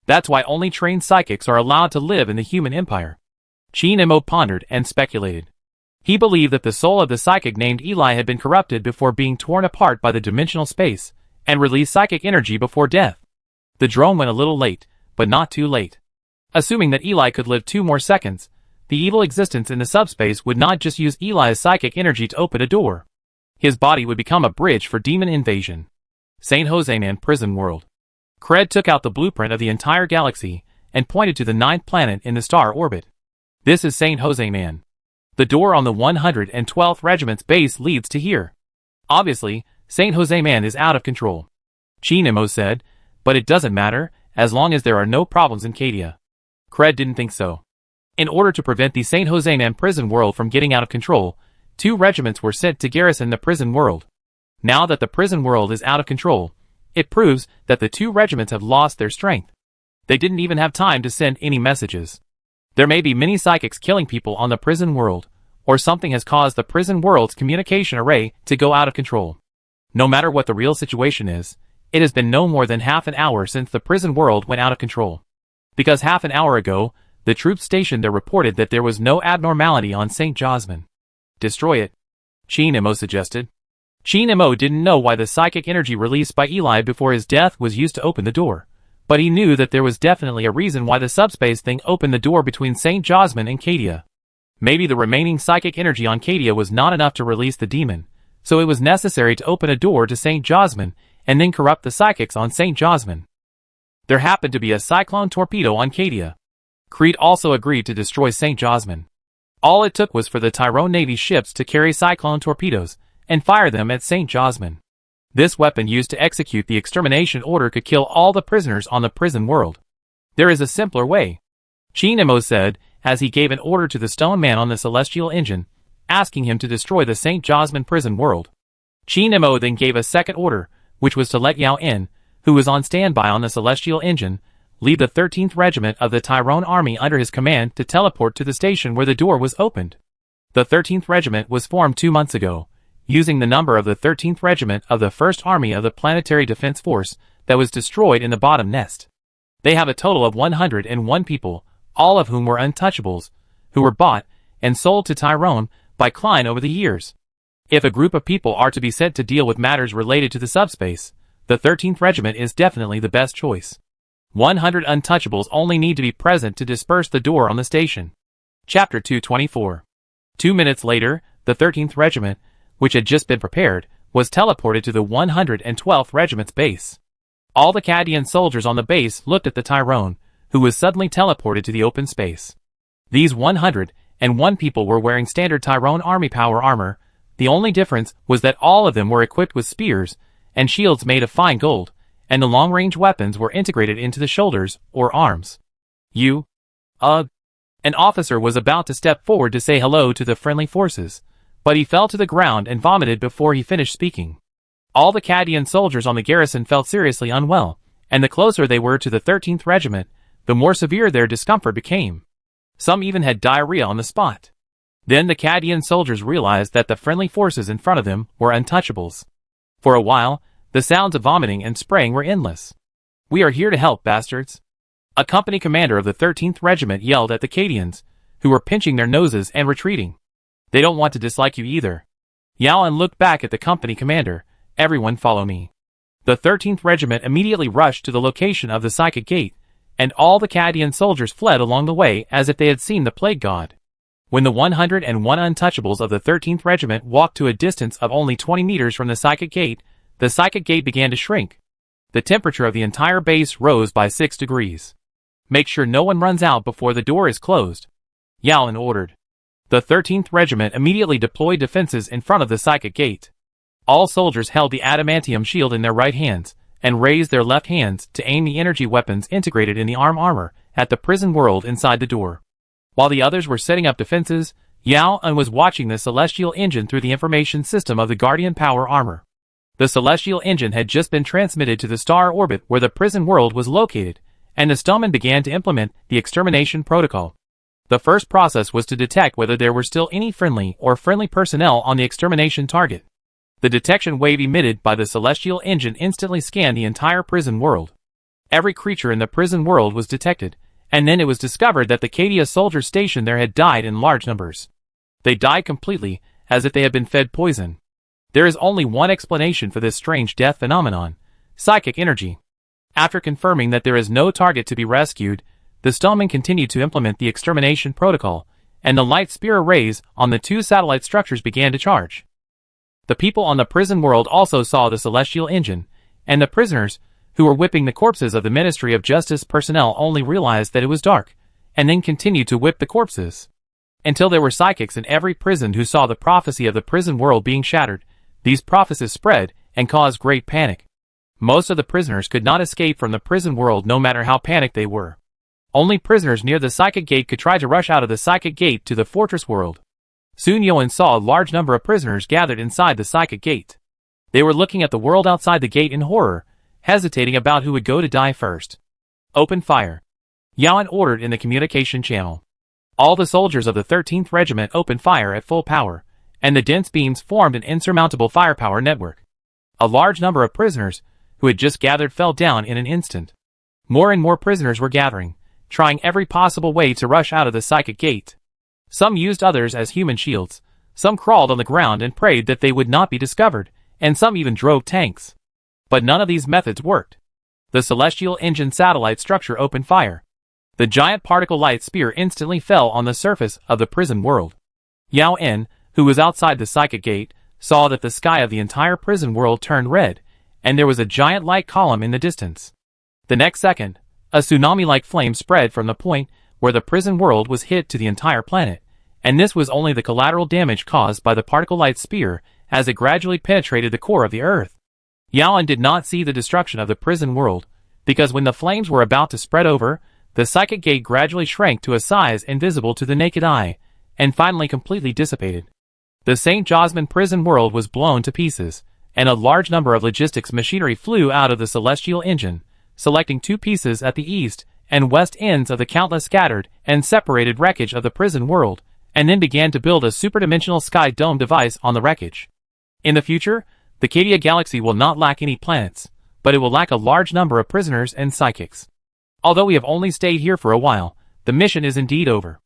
That's why only trained psychics are allowed to live in the human empire. Shinemo pondered and speculated. He believed that the soul of the psychic named Eli had been corrupted before being torn apart by the dimensional space, and released psychic energy before death. The drone went a little late, but not too late. Assuming that Eli could live 2 more seconds, the evil existence in the subspace would not just use Eli's psychic energy to open a door. His body would become a bridge for demon invasion. St. Joseman Prison World. Cred took out the blueprint of the entire galaxy and pointed to the 9th planet in the star orbit. "This is St. Joseman. The door on the 112th Regiment's base leads to here. Obviously, St. Joseman is out of control." Shinemo said, "But it doesn't matter, as long as there are no problems in Cadia." Cred didn't think so. In order to prevent the St. Joseman prison world from getting out of control, 2 regiments were sent to garrison the prison world. Now that the prison world is out of control, it proves that the 2 regiments have lost their strength. They didn't even have time to send any messages. There may be many psychics killing people on the prison world, or something has caused the prison world's communication array to go out of control. No matter what the real situation is, it has been no more than half an hour since the prison world went out of control. Because half an hour ago, the troops stationed there reported that there was no abnormality on St. Josman. "Destroy it," Shinemo suggested. Shinemo didn't know why the psychic energy released by Eli before his death was used to open the door, but he knew that there was definitely a reason why the subspace thing opened the door between St. Josman and Cadia. Maybe the remaining psychic energy on Cadia was not enough to release the demon, so it was necessary to open a door to St. Josman and then corrupt the psychics on St. Josman. There happened to be a cyclone torpedo on Cadia. Creed also agreed to destroy St. Josman. All it took was for the Tyrone Navy ships to carry cyclone torpedoes and fire them at St. Josman. This weapon used to execute the extermination order could kill all the prisoners on the prison world. "There is a simpler way," Shinemo said as he gave an order to the stone man on the celestial engine, asking him to destroy the St. Josman prison world. Shinemo then gave a second order, which was to let Yao En, who was on standby on the celestial engine, lead the 13th Regiment of the Tyrone Army under his command to teleport to the station where the door was opened. The 13th Regiment was formed 2 months ago, using the number of the 13th Regiment of the 1st Army of the Planetary Defense Force that was destroyed in the bottom nest. They have a total of 101 people, all of whom were untouchables, who were bought and sold to Tyrone by Klein over the years. If a group of people are to be sent to deal with matters related to the subspace, the 13th Regiment is definitely the best choice. 100 untouchables only need to be present to disperse the door on the station. Chapter 224. 2 minutes later, the 13th Regiment, which had just been prepared, was teleported to the 112th Regiment's base. All the Cadian soldiers on the base looked at the Tyrone, who was suddenly teleported to the open space. These 101 people were wearing standard Tyrone Army power armor. The only difference was that all of them were equipped with spears and shields made of fine gold, and the long-range weapons were integrated into the shoulders or arms. An officer was about to step forward to say hello to the friendly forces, but he fell to the ground and vomited before he finished speaking. All the Cadian soldiers on the garrison felt seriously unwell, and the closer they were to the 13th Regiment, the more severe their discomfort became. Some even had diarrhea on the spot. Then the Cadian soldiers realized that the friendly forces in front of them were untouchables. For a while, the sounds of vomiting and spraying were endless. "We are here to help, bastards," a company commander of the 13th Regiment yelled at the Cadians, who were pinching their noses and retreating. "They don't want to dislike you either." Yaoan looked back at the company commander. "Everyone follow me." The 13th Regiment immediately rushed to the location of the Psychic Gate, and all the Cadian soldiers fled along the way as if they had seen the plague god. When the 101 untouchables of the 13th Regiment walked to a distance of only 20 meters from the Psychic Gate began to shrink. The temperature of the entire base rose by 6 degrees. "Make sure no one runs out before the door is closed," Yaoan ordered. The 13th Regiment immediately deployed defenses in front of the Psychic Gate. All soldiers held the adamantium shield in their right hands, and raised their left hands to aim the energy weapons integrated in the armor at the prison world inside the door. While the others were setting up defenses, Yaoan was watching the celestial engine through the information system of the Guardian Power armor. The celestial engine had just been transmitted to the star orbit where the prison world was located, and the Stoneman began to implement the extermination protocol. The first process was to detect whether there were still any friendly personnel on the extermination target. The detection wave emitted by the celestial engine instantly scanned the entire prison world. Every creature in the prison world was detected, and then it was discovered that the Cadia soldiers stationed there had died in large numbers. They died completely, as if they had been fed poison. There is only one explanation for this strange death phenomenon: psychic energy. After confirming that there is no target to be rescued, the Stoneman continued to implement the extermination protocol, and the light spear arrays on the 2 satellite structures began to charge. The people on the prison world also saw the celestial engine, and the prisoners, who were whipping the corpses of the Ministry of Justice personnel, only realized that it was dark, and then continued to whip the corpses. Until there were psychics in every prison who saw the prophecy of the prison world being shattered. These prophecies spread and caused great panic. Most of the prisoners could not escape from the prison world no matter how panicked they were. Only prisoners near the Psychic Gate could try to rush out of the Psychic Gate to the fortress world. Soon Yaoan saw a large number of prisoners gathered inside the Psychic Gate. They were looking at the world outside the gate in horror, hesitating about who would go to die first. "Open fire," Yaoan ordered in the communication channel. All the soldiers of the 13th Regiment opened fire at full power, and the dense beams formed an insurmountable firepower network. A large number of prisoners, who had just gathered, fell down in an instant. More and more prisoners were gathering, trying every possible way to rush out of the Psychic Gate. Some used others as human shields, some crawled on the ground and prayed that they would not be discovered, and some even drove tanks. But none of these methods worked. The celestial engine satellite structure opened fire. The giant particle light spear instantly fell on the surface of the prison world. Yaoan, who was outside the Psychic Gate, saw that the sky of the entire prison world turned red, and there was a giant light column in the distance. The next second, a tsunami-like flame spread from the point where the prison world was hit to the entire planet, and this was only the collateral damage caused by the particle light spear as it gradually penetrated the core of the earth. Yaoan did not see the destruction of the prison world, because when the flames were about to spread over, the Psychic Gate gradually shrank to a size invisible to the naked eye, and finally completely dissipated. The St. Jasmine prison world was blown to pieces, and a large number of logistics machinery flew out of the celestial engine, selecting 2 pieces at the east and west ends of the countless scattered and separated wreckage of the prison world, and then began to build a superdimensional sky dome device on the wreckage. In the future, the Cadia galaxy will not lack any planets, but it will lack a large number of prisoners and psychics. Although we have only stayed here for a while, the mission is indeed over.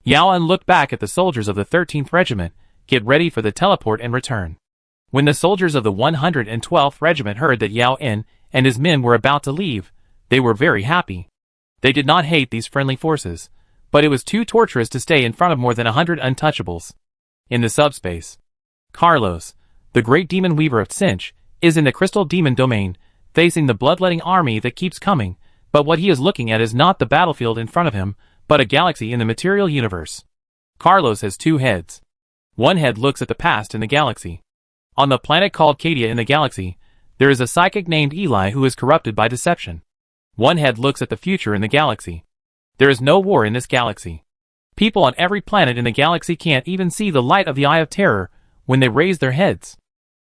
Yaoan looked back at the soldiers of the 13th Regiment, get ready for the teleport and return. When the soldiers of the 112th Regiment heard that Yaoan and his men were about to leave, they were very happy. They did not hate these friendly forces, but it was too torturous to stay in front of more than 100 untouchables. In the subspace, Carlos, the great demon weaver of Tsinch, is in the crystal demon domain, facing the bloodletting army that keeps coming, but what he is looking at is not the battlefield in front of him, but a galaxy in the material universe. Carlos has 2 heads. One head looks at the past in the galaxy. On the planet called Cadia in the galaxy, there is a psychic named Eli who is corrupted by deception. One head looks at the future in the galaxy. There is no war in this galaxy. People on every planet in the galaxy can't even see the light of the Eye of Terror when they raise their heads.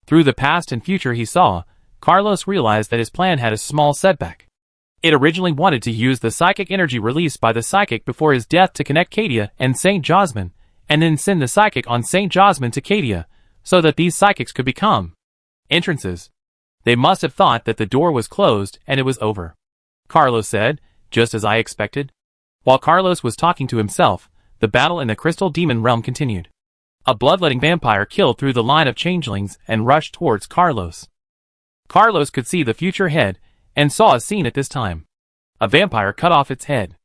Through the past and future he saw, Carlos realized that his plan had a small setback. It originally wanted to use the psychic energy released by the psychic before his death to connect Cadia and St. Josman, and then send the psychic on St. Josman to Cadia, so that these psychics could become entrances. They must have thought that the door was closed and it was over. Carlos said, just as I expected. While Carlos was talking to himself, the battle in the crystal demon realm continued. A bloodletting vampire killed through the line of changelings and rushed towards Carlos. Carlos could see the future ahead and saw a scene at this time. A vampire cut off its head.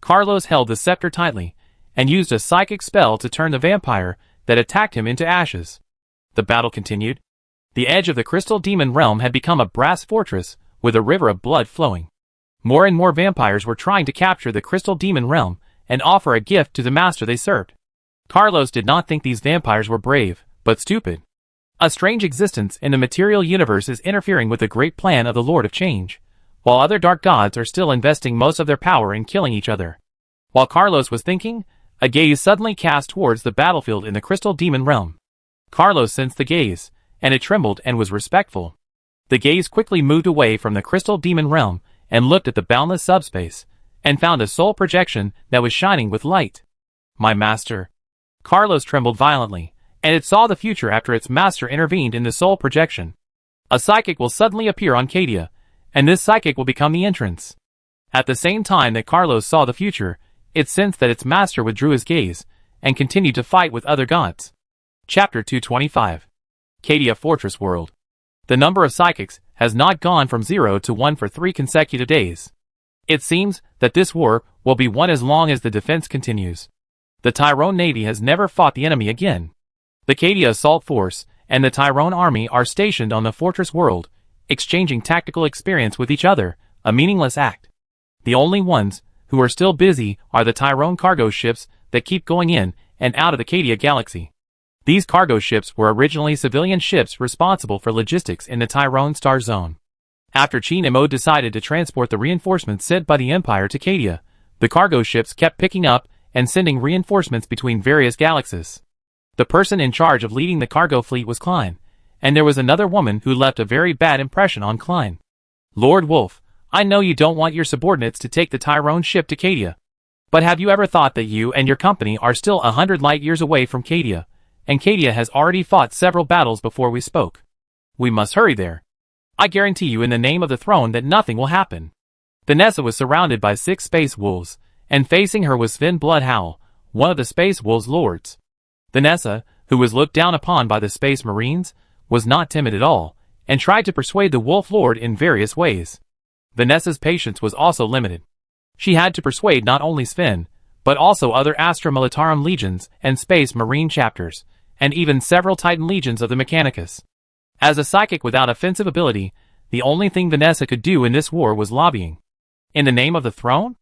Carlos held the scepter tightly and used a psychic spell to turn the vampire that attacked him into ashes. The battle continued. The edge of the crystal demon realm had become a brass fortress with a river of blood flowing. More and more vampires were trying to capture the crystal demon realm and offer a gift to the master they served. Carlos did not think these vampires were brave, but stupid. A strange existence in the material universe is interfering with the great plan of the Lord of Change, while other dark gods are still investing most of their power in killing each other. While Carlos was thinking, a gaze suddenly cast towards the battlefield in the crystal demon realm. Carlos sensed the gaze, and it trembled and was respectful. The gaze quickly moved away from the crystal demon realm and looked at the boundless subspace, and found a soul projection that was shining with light. My master. Carlos trembled violently, and it saw the future after its master intervened in the soul projection. A psychic will suddenly appear on Cadia, and this psychic will become the entrance. At the same time that Carlos saw the future, it sensed that its master withdrew his gaze, and continued to fight with other gods. Chapter 225. Cadia Fortress World. The number of psychics has not gone from 0 to 1 for 3 consecutive days. It seems that this war will be won as long as the defense continues. The Tyrone Navy has never fought the enemy again. The Cadia Assault Force and the Tyrone Army are stationed on the Fortress World, exchanging tactical experience with each other, a meaningless act. The only ones who are still busy are the Tyrone cargo ships that keep going in and out of the Cadia galaxy. These cargo ships were originally civilian ships responsible for logistics in the Tyrone Star Zone. After Chinemo decided to transport the reinforcements sent by the Empire to Cadia, the cargo ships kept picking up and sending reinforcements between various galaxies. The person in charge of leading the cargo fleet was Klein, and there was another woman who left a very bad impression on Klein. Lord Wolf, I know you don't want your subordinates to take the Tyrone ship to Cadia. But have you ever thought that you and your company are still 100 light years away from Cadia, and Cadia has already fought several battles before we spoke? We must hurry there. I guarantee you in the name of the throne that nothing will happen. Vanessa was surrounded by 6 space wolves, and facing her was Sven Bloodhowl, one of the space wolves' lords. Vanessa, who was looked down upon by the space marines, was not timid at all, and tried to persuade the wolf lord in various ways. Vanessa's patience was also limited. She had to persuade not only Sven, but also other Astra Militarum legions and space marine chapters, and even several Titan legions of the Mechanicus. As a psychic without offensive ability, the only thing Vanessa could do in this war was lobbying. In the name of the throne?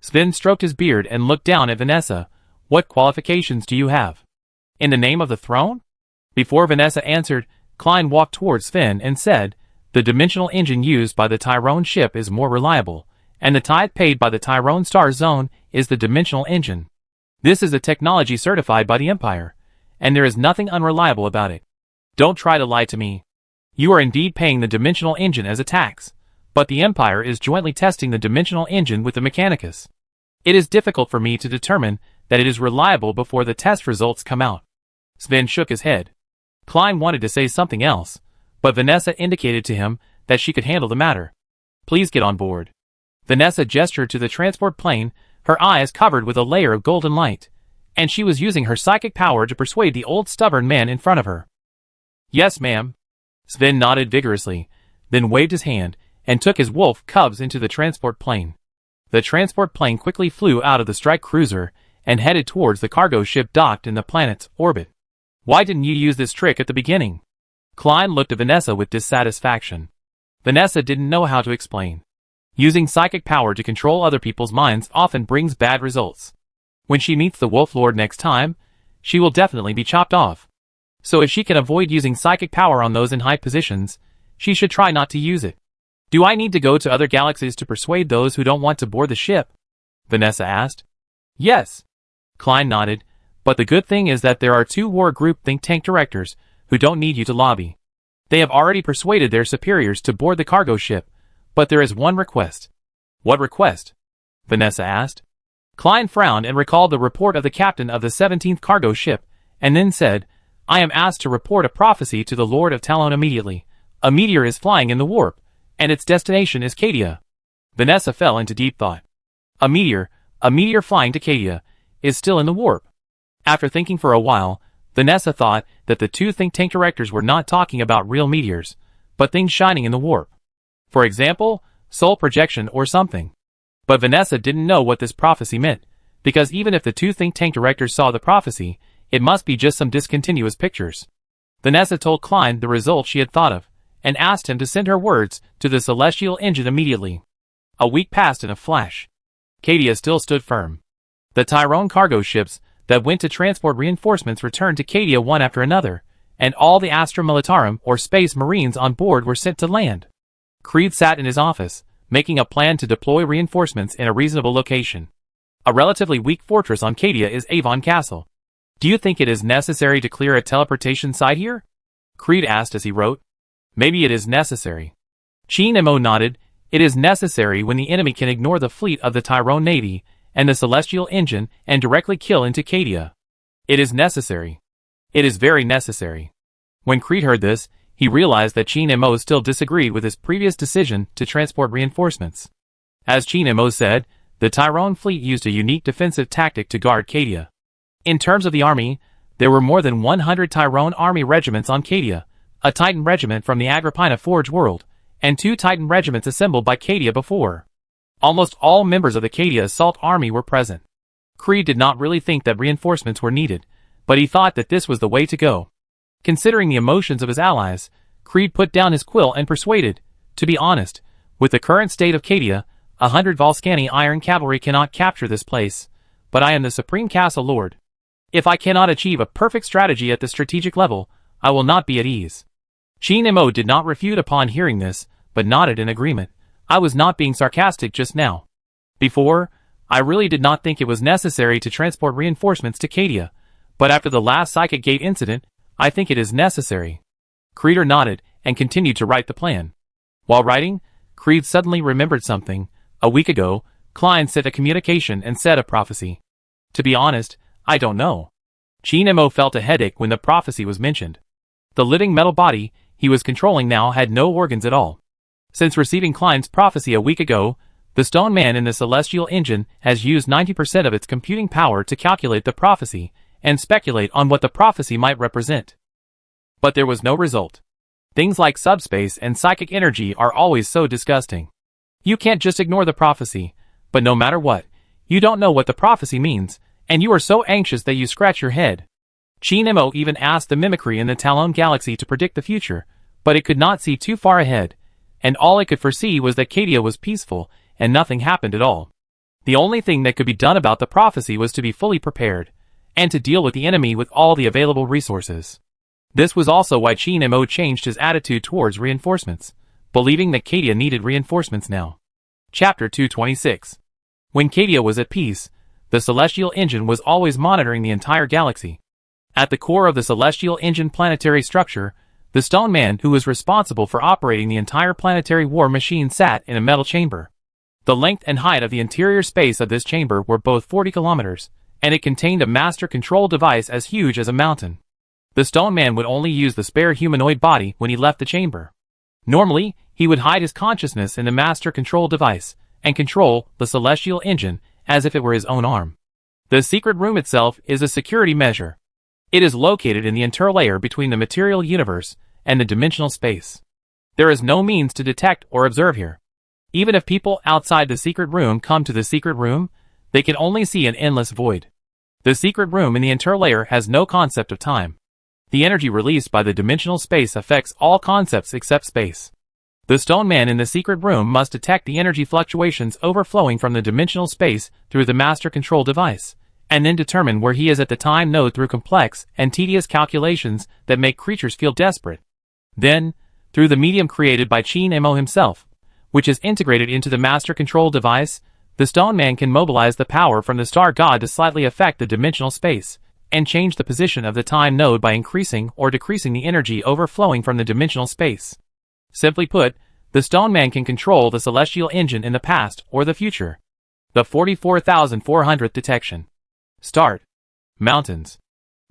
Sven stroked his beard and looked down at Vanessa. What qualifications do you have? In the name of the throne? Before Vanessa answered, Klein walked towards Sven and said, the dimensional engine used by the Tyrone ship is more reliable, and the tithe paid by the Tyrone Star Zone is the dimensional engine. This is a technology certified by the Empire, and there is nothing unreliable about it. Don't try to lie to me. You are indeed paying the dimensional engine as a tax, but the Empire is jointly testing the dimensional engine with the Mechanicus. It is difficult for me to determine that it is reliable before the test results come out. Sven shook his head. Klein wanted to say something else, but Vanessa indicated to him that she could handle the matter. Please get on board. Vanessa gestured to the transport plane, her eyes covered with a layer of golden light, and she was using her psychic power to persuade the old stubborn man in front of her. Yes, ma'am. Sven nodded vigorously, then waved his hand, and took his wolf cubs into the transport plane. The transport plane quickly flew out of the strike cruiser and headed towards the cargo ship docked in the planet's orbit. Why didn't you use this trick at the beginning? Klein looked at Vanessa with dissatisfaction. Vanessa didn't know how to explain. Using psychic power to control other people's minds often brings bad results. When she meets the Wolf Lord next time, she will definitely be chopped off. So if she can avoid using psychic power on those in high positions, she should try not to use it. Do I need to go to other galaxies to persuade those who don't want to board the ship? Vanessa asked. Yes. Klein nodded, but the good thing is that there are 2 war group think tank directors who don't need you to lobby. They have already persuaded their superiors to board the cargo ship, but there is one request. What request? Vanessa asked. Klein frowned and recalled the report of the captain of the 17th cargo ship, and then said, I am asked to report a prophecy to the Lord of Talon immediately. A meteor is flying in the warp, and its destination is Cadia. Vanessa fell into deep thought. A meteor flying to Cadia, is still in the warp. After thinking for a while, Vanessa thought that the two think tank directors were not talking about real meteors, but things shining in the warp. For example, soul projection or something. But Vanessa didn't know what this prophecy meant, because even if the two think tank directors saw the prophecy, it must be just some discontinuous pictures. Vanessa told Klein the result she had thought of, and asked him to send her words to the celestial engine immediately. A week passed in a flash. Cadia still stood firm. The Tyrone cargo ships that went to transport reinforcements returned to Cadia one after another, and all the Astra Militarum or Space Marines on board were sent to land. Creed sat in his office, making a plan to deploy reinforcements in a reasonable location. A relatively weak fortress on Cadia is Avon Castle. Do you think it is necessary to clear a teleportation site here? Creed asked as he wrote. Maybe it is necessary. Chi Nemo nodded. It is necessary when the enemy can ignore the fleet of the Tyrone Navy and the Celestial Engine and directly kill into Cadia. It is necessary. It is very necessary. When Creed heard this, he realized that Chi Nemo still disagreed with his previous decision to transport reinforcements. As Chi Nemo said, the Tyrone fleet used a unique defensive tactic to guard Cadia. In terms of the army, there were more than 100 Tyrone army regiments on Cadia, a Titan regiment from the Agrippina Forge world, and 2 Titan regiments assembled by Cadia before. Almost all members of the Cadia assault army were present. Creed did not really think that reinforcements were needed, but he thought that this was the way to go. Considering the emotions of his allies, Creed put down his quill and persuaded, to be honest, with the current state of Cadia, 100 Volscani iron cavalry cannot capture this place, but I am the Supreme Castle Lord. If I cannot achieve a perfect strategy at the strategic level, I will not be at ease. Chi Nemo did not refute upon hearing this, but nodded in agreement. I was not being sarcastic just now. Before, I really did not think it was necessary to transport reinforcements to Cadia, but after the last Psychic Gate incident, I think it is necessary. Creeder nodded and continued to write the plan. While writing, Creed suddenly remembered something. A week ago, Klein sent a communication and said a prophecy. To be honest, I don't know. Chi Nemo felt a headache when the prophecy was mentioned. The living metal body he was controlling now had no organs at all. Since receiving Klein's prophecy a week ago, the Stone Man in the Celestial Engine has used 90% of its computing power to calculate the prophecy and speculate on what the prophecy might represent. But there was no result. Things like subspace and psychic energy are always so disgusting. You can't just ignore the prophecy, but no matter what, you don't know what the prophecy means, and you are so anxious that you scratch your head. Chi Nemo even asked the mimicry in the Talon galaxy to predict the future, but it could not see too far ahead, and all it could foresee was that Cadia was peaceful, and nothing happened at all. The only thing that could be done about the prophecy was to be fully prepared, and to deal with the enemy with all the available resources. This was also why Chi Nemo changed his attitude towards reinforcements, believing that Cadia needed reinforcements now. Chapter 226. When Cadia was at peace, the Celestial Engine was always monitoring the entire galaxy. At the core of the Celestial Engine planetary structure, the Stone Man who was responsible for operating the entire planetary war machine sat in a metal chamber. The length and height of the interior space of this chamber were both 40 kilometers, and it contained a master control device as huge as a mountain. The Stone Man would only use the spare humanoid body when he left the chamber. Normally, he would hide his consciousness in the master control device, and control the Celestial Engine as if it were his own arm. The secret room itself is a security measure. It is located in the interlayer between the material universe and the dimensional space. There is no means to detect or observe here. Even if people outside the secret room come to the secret room, they can only see an endless void. The secret room in the interlayer has no concept of time. The energy released by the dimensional space affects all concepts except space. The Stone Man in the secret room must detect the energy fluctuations overflowing from the dimensional space through the master control device, and then determine where he is at the time node through complex and tedious calculations that make creatures feel desperate. Then, through the medium created by Chi Nemo himself, which is integrated into the master control device, the Stone Man can mobilize the power from the star god to slightly affect the dimensional space, and change the position of the time node by increasing or decreasing the energy overflowing from the dimensional space. Simply put, The Stone Man can control the celestial engine in the past or the future. The 44,400th detection. Start. Mountains.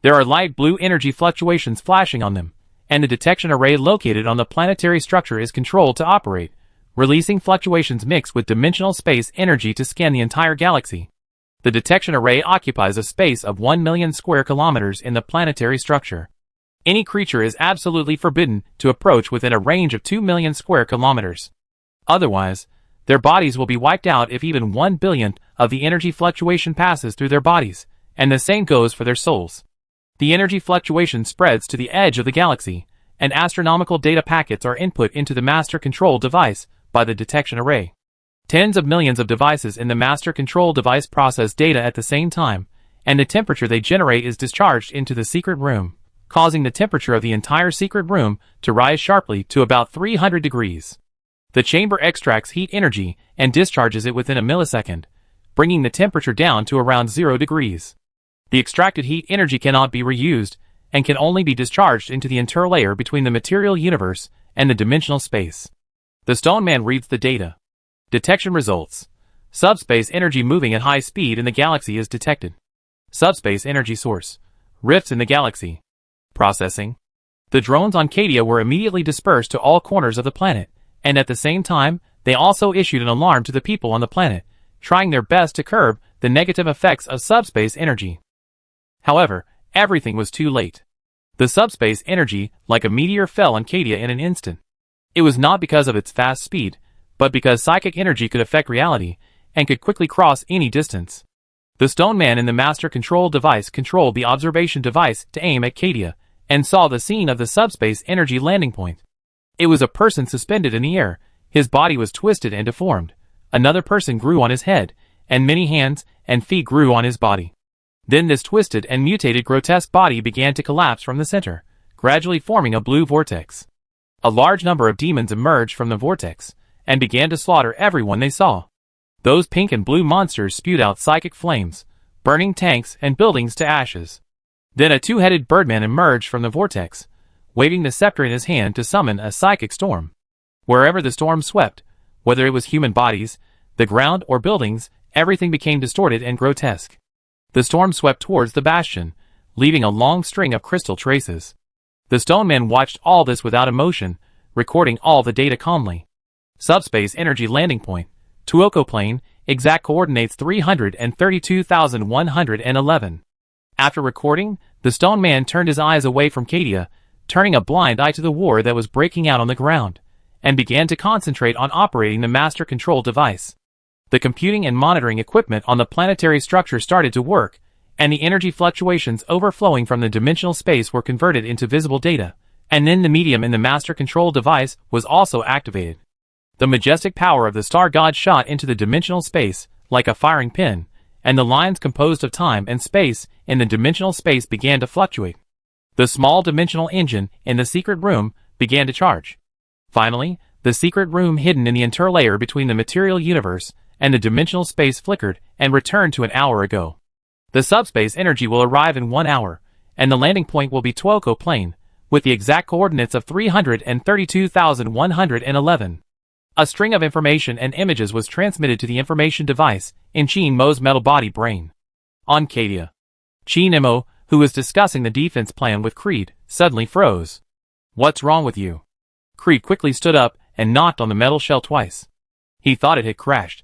There are light blue energy fluctuations flashing on them, and the detection array located on the planetary structure is controlled to operate, releasing fluctuations mixed with dimensional space energy to scan the entire galaxy. The detection array occupies a space of 1 million square kilometers in the planetary structure. Any creature is absolutely forbidden to approach within a range of 2 million square kilometers. Otherwise, their bodies will be wiped out if even 1 billionth of the energy fluctuation passes through their bodies, and the same goes for their souls. The energy fluctuation spreads to the edge of the galaxy, and astronomical data packets are input into the master control device by the detection array. Tens of millions of devices in the master control device process data at the same time, and the temperature they generate is discharged into the secret room, causing the temperature of the entire secret room to rise sharply to about 300 degrees. The chamber extracts heat energy and discharges it within a millisecond, bringing the temperature down to around 0 degrees. The extracted heat energy cannot be reused and can only be discharged into the interlayer between the material universe and the dimensional space. The Stone Man reads the data. Detection results. Subspace energy moving at high speed in the galaxy is detected. Subspace energy source. Rifts in the galaxy. Processing. The drones on Cadia were immediately dispersed to all corners of the planet, and at the same time, they also issued an alarm to the people on the planet, trying their best to curb the negative effects of subspace energy. However, everything was too late. The subspace energy, like a meteor, fell on Cadia in an instant. It was not because of its fast speed, but because psychic energy could affect reality, and could quickly cross any distance. The Stone Man in the master control device controlled the observation device to aim at Cadia, and saw the scene of the subspace energy landing point. It was a person suspended in the air. His body was twisted and deformed. Another person grew on his head, and many hands and feet grew on his body. Then this twisted and mutated grotesque body began to collapse from the center, gradually forming a blue vortex. A large number of demons emerged from the vortex, and began to slaughter everyone they saw. Those pink and blue monsters spewed out psychic flames, burning tanks and buildings to ashes. Then a two-headed birdman emerged from the vortex, waving the scepter in his hand to summon a psychic storm. Wherever the storm swept, whether it was human bodies, the ground, or buildings, everything became distorted and grotesque. The storm swept towards the bastion, leaving a long string of crystal traces. The Stone Man watched all this without emotion, recording all the data calmly. Subspace energy landing point, Tuoko plane, exact coordinates 332,111. After recording, the Stone Man turned his eyes away from Cadia, turning a blind eye to the war that was breaking out on the ground, and began to concentrate on operating the master control device. The computing and monitoring equipment on the planetary structure started to work, and the energy fluctuations overflowing from the dimensional space were converted into visible data, and then the medium in the master control device was also activated. The majestic power of the star god shot into the dimensional space like a firing pin, and the lines composed of time and space in the dimensional space began to fluctuate. The small dimensional engine in the secret room began to charge. Finally, the secret room hidden in the interlayer between the material universe and the dimensional space flickered and returned to an hour ago. The subspace energy will arrive in 1 hour, and the landing point will be Tuoko plane, with the exact coordinates of 332,111. A string of information and images was transmitted to the information device in Chin Mo's metal body brain. On Cadia, Chin Mo, who was discussing the defense plan with Creed, suddenly froze. "What's wrong with you?" Creed quickly stood up and knocked on the metal shell twice. He thought it had crashed.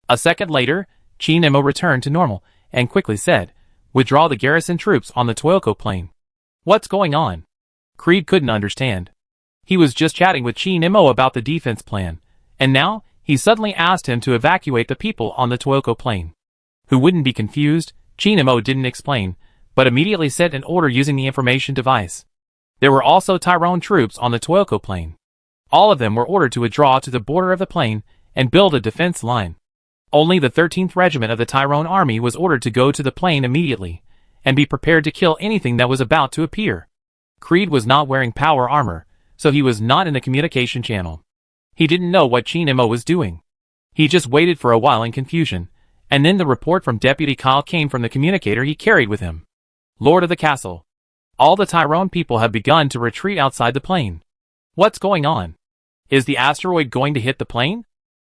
A second later, Chin Mo returned to normal and quickly said, "Withdraw the garrison troops on the Tuoko plane." "What's going on?" Creed couldn't understand. He was just chatting with Chin Mo about the defense plan, and now he suddenly asked him to evacuate the people on the Tuoko plane. Who wouldn't be confused, Chin Mo didn't explain, but immediately sent an order using the information device. There were also Tyrone troops on the Tuoko plane. All of them were ordered to withdraw to the border of the plane and build a defense line. Only the 13th Regiment of the Tyrone Army was ordered to go to the plane immediately, and be prepared to kill anything that was about to appear. Creed was not wearing power armor, so he was not in the communication channel. He didn't know what Chin Mo was doing. He just waited for a while in confusion, and then the report from Deputy Kyle came from the communicator he carried with him. "Lord of the castle. All the Tyrone people have begun to retreat outside the plane." "What's going on?" Is the asteroid going to hit the plane?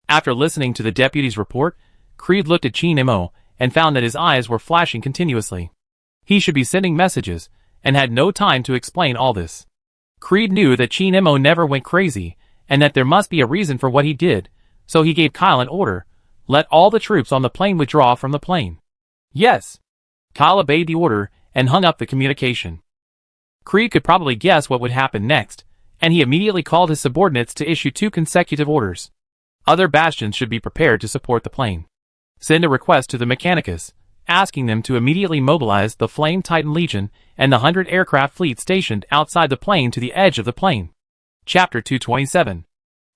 After listening to the deputy's report, Creed looked at Chin Mo and found that his eyes were flashing continuously. He should be sending messages, and had no time to explain all this. Creed knew that Chin Mo never went crazy, and that there must be a reason for what he did, so he gave Kyle an order: let all the troops on the plane withdraw from the plane. Yes. Kyle obeyed the order and hung up the communication. Creed could probably guess what would happen next, and he immediately called his subordinates to issue 2 consecutive orders. Other bastions should be prepared to support the plane. Send a request to the Mechanicus, asking them to immediately mobilize the Flame Titan Legion and the 100 aircraft fleet stationed outside the plane to the edge of the plane. Chapter 227.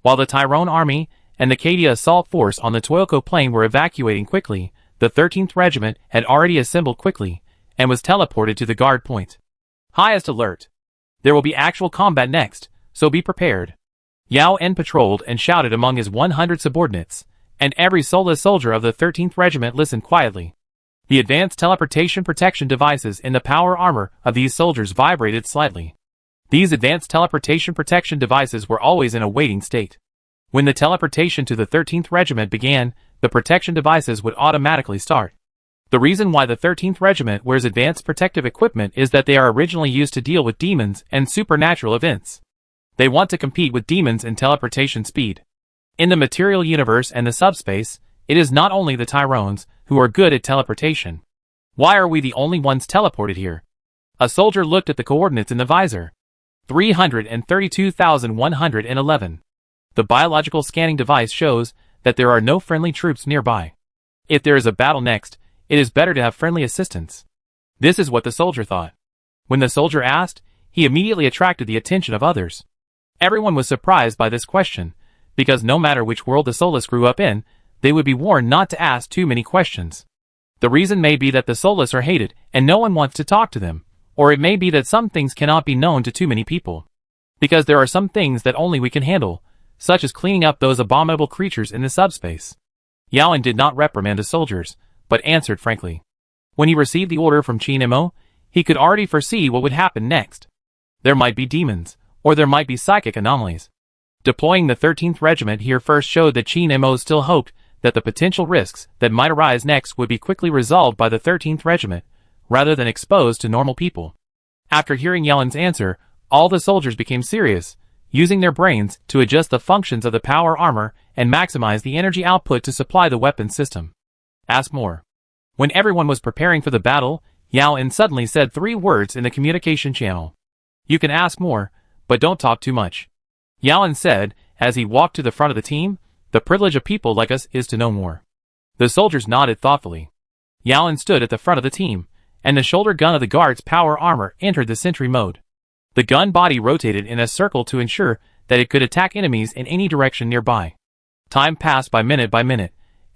While the Tyrone Army and the Cadia Assault Force on the Toyoko Plain were evacuating quickly, the 13th Regiment had already assembled quickly and was teleported to the guard point. Highest alert. There will be actual combat next, so be prepared. Yao En patrolled and shouted among his 100 subordinates, and every soulless soldier of the 13th Regiment listened quietly. The advanced teleportation protection devices in the power armor of these soldiers vibrated slightly. These advanced teleportation protection devices were always in a waiting state. When the teleportation to the 13th Regiment began, the protection devices would automatically start. The reason why the 13th Regiment wears advanced protective equipment is that they are originally used to deal with demons and supernatural events. They want to compete with demons in teleportation speed. In the material universe and the subspace, it is not only the Tyrones who are good at teleportation. Why are we the only ones teleported here? A soldier looked at the coordinates in the visor. 332,111. The biological scanning device shows that there are no friendly troops nearby. If there is a battle next, it is better to have friendly assistance. This is what the soldier thought. When the soldier asked, he immediately attracted the attention of others. Everyone was surprised by this question, because no matter which world the Soulless grew up in, they would be warned not to ask too many questions. The reason may be that the Soulless are hated and no one wants to talk to them, or it may be that some things cannot be known to too many people. Because there are some things that only we can handle, such as cleaning up those abominable creatures in the subspace. Yaoan did not reprimand the soldiers, but answered frankly. When he received the order from Chin Mo, he could already foresee what would happen next. There might be demons, or there might be psychic anomalies. Deploying the 13th Regiment here first showed that Chin Mo still hoped that the potential risks that might arise next would be quickly resolved by the 13th Regiment, rather than exposed to normal people. After hearing Yaoan's answer, all the soldiers became serious, using their brains to adjust the functions of the power armor and maximize the energy output to supply the weapon system. Ask more. When everyone was preparing for the battle, Yaoan suddenly said 3 words in the communication channel. You can ask more, but don't talk too much. Yaoan said, as he walked to the front of the team, the privilege of people like us is to know more. The soldiers nodded thoughtfully. Yaoan stood at the front of the team, and the shoulder gun of the guard's power armor entered the sentry mode. The gun body rotated in a circle to ensure that it could attack enemies in any direction nearby. Time passed by minute,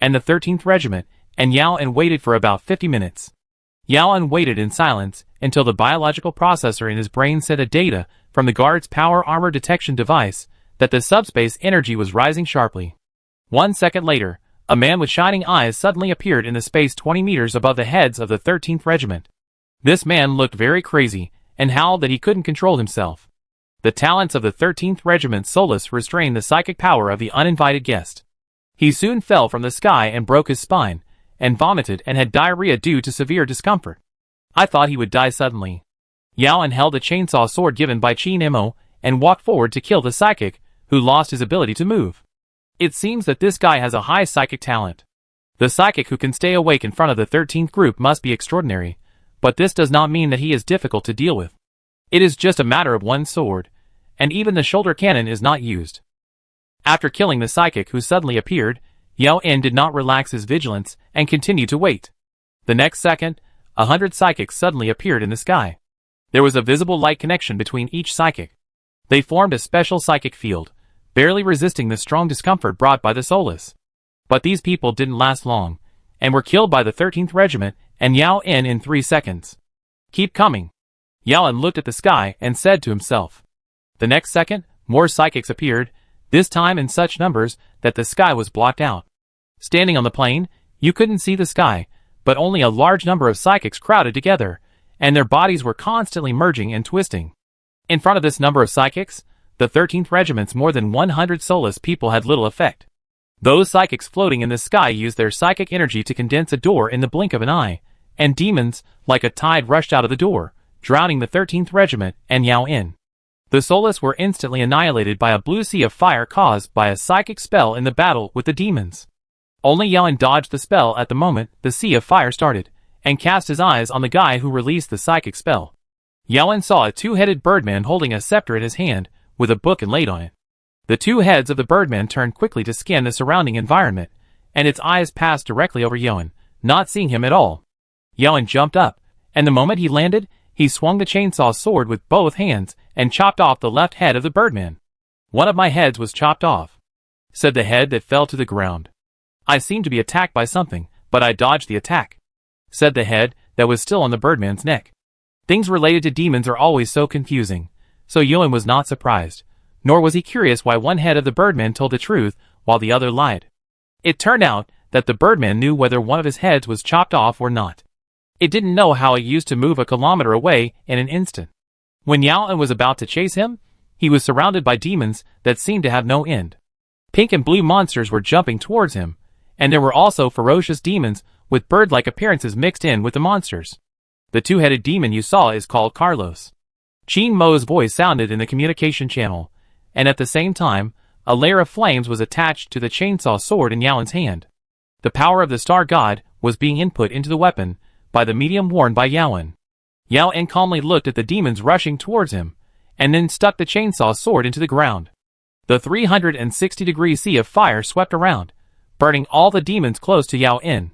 and the 13th Regiment and Yaoan waited for about 50 minutes. Yaoan waited in silence until the biological processor in his brain sent a data from the guard's power armor detection device that the subspace energy was rising sharply. 1 second later, a man with shining eyes suddenly appeared in the space 20 meters above the heads of the 13th Regiment. This man looked very crazy and howled that he couldn't control himself. The talents of the 13th Regiment's Solus restrained the psychic power of the uninvited guest. He soon fell from the sky and broke his spine, and vomited and had diarrhea due to severe discomfort. I thought he would die suddenly. Yaoan held a chainsaw sword given by Chin Mo and walked forward to kill the psychic, who lost his ability to move. It seems that this guy has a high psychic talent. The psychic who can stay awake in front of the 13th group must be extraordinary, but this does not mean that he is difficult to deal with. It is just a matter of one sword, and even the shoulder cannon is not used. After killing the psychic who suddenly appeared, Yaoan did not relax his vigilance and continued to wait. The next second, 100 psychics suddenly appeared in the sky. There was a visible light connection between each psychic. They formed a special psychic field, barely resisting the strong discomfort brought by the Solus. But these people didn't last long, and were killed by the 13th Regiment and Yaoan in 3 seconds. Keep coming. Yaoan looked at the sky and said to himself. The next second, more psychics appeared, this time in such numbers that the sky was blocked out. Standing on the plane, you couldn't see the sky, but only a large number of psychics crowded together, and their bodies were constantly merging and twisting. In front of this number of psychics, the 13th Regiment's more than 100 soulless people had little effect. Those psychics floating in the sky used their psychic energy to condense a door in the blink of an eye, and demons, like a tide, rushed out of the door, drowning the 13th Regiment and Yao In. The soulless were instantly annihilated by a blue sea of fire caused by a psychic spell in the battle with the demons. Only Yao In dodged the spell at the moment the sea of fire started, and cast his eyes on the guy who released the psychic spell. Yao In saw a two-headed birdman holding a scepter in his hand, with a book inlaid on it. The two heads of the birdman turned quickly to scan the surrounding environment, and its eyes passed directly over Yao In, not seeing him at all. Yao In jumped up, and the moment he landed, he swung the chainsaw sword with both hands and chopped off the left head of the birdman. "One of my heads was chopped off," said the head that fell to the ground. "I seemed to be attacked by something, but I dodged the attack," said the head that was still on the birdman's neck. Things related to demons are always so confusing, so Yao In was not surprised, nor was he curious why one head of the birdman told the truth while the other lied. It turned out that the birdman knew whether one of his heads was chopped off or not. It didn't know how it used to move a kilometer away in an instant. When Yao In was about to chase him, he was surrounded by demons that seemed to have no end. Pink and blue monsters were jumping towards him, and there were also ferocious demons with bird-like appearances mixed in with the monsters. The two-headed demon you saw is called Carlos. Qin Mo's voice sounded in the communication channel, and at the same time, a layer of flames was attached to the chainsaw sword in Yao In's hand. The power of the Star God was being input into the weapon by the medium worn by Yao In. Yao In calmly looked at the demons rushing towards him, and then stuck the chainsaw sword into the ground. The 360-degree sea of fire swept around, burning all the demons close to Yao In.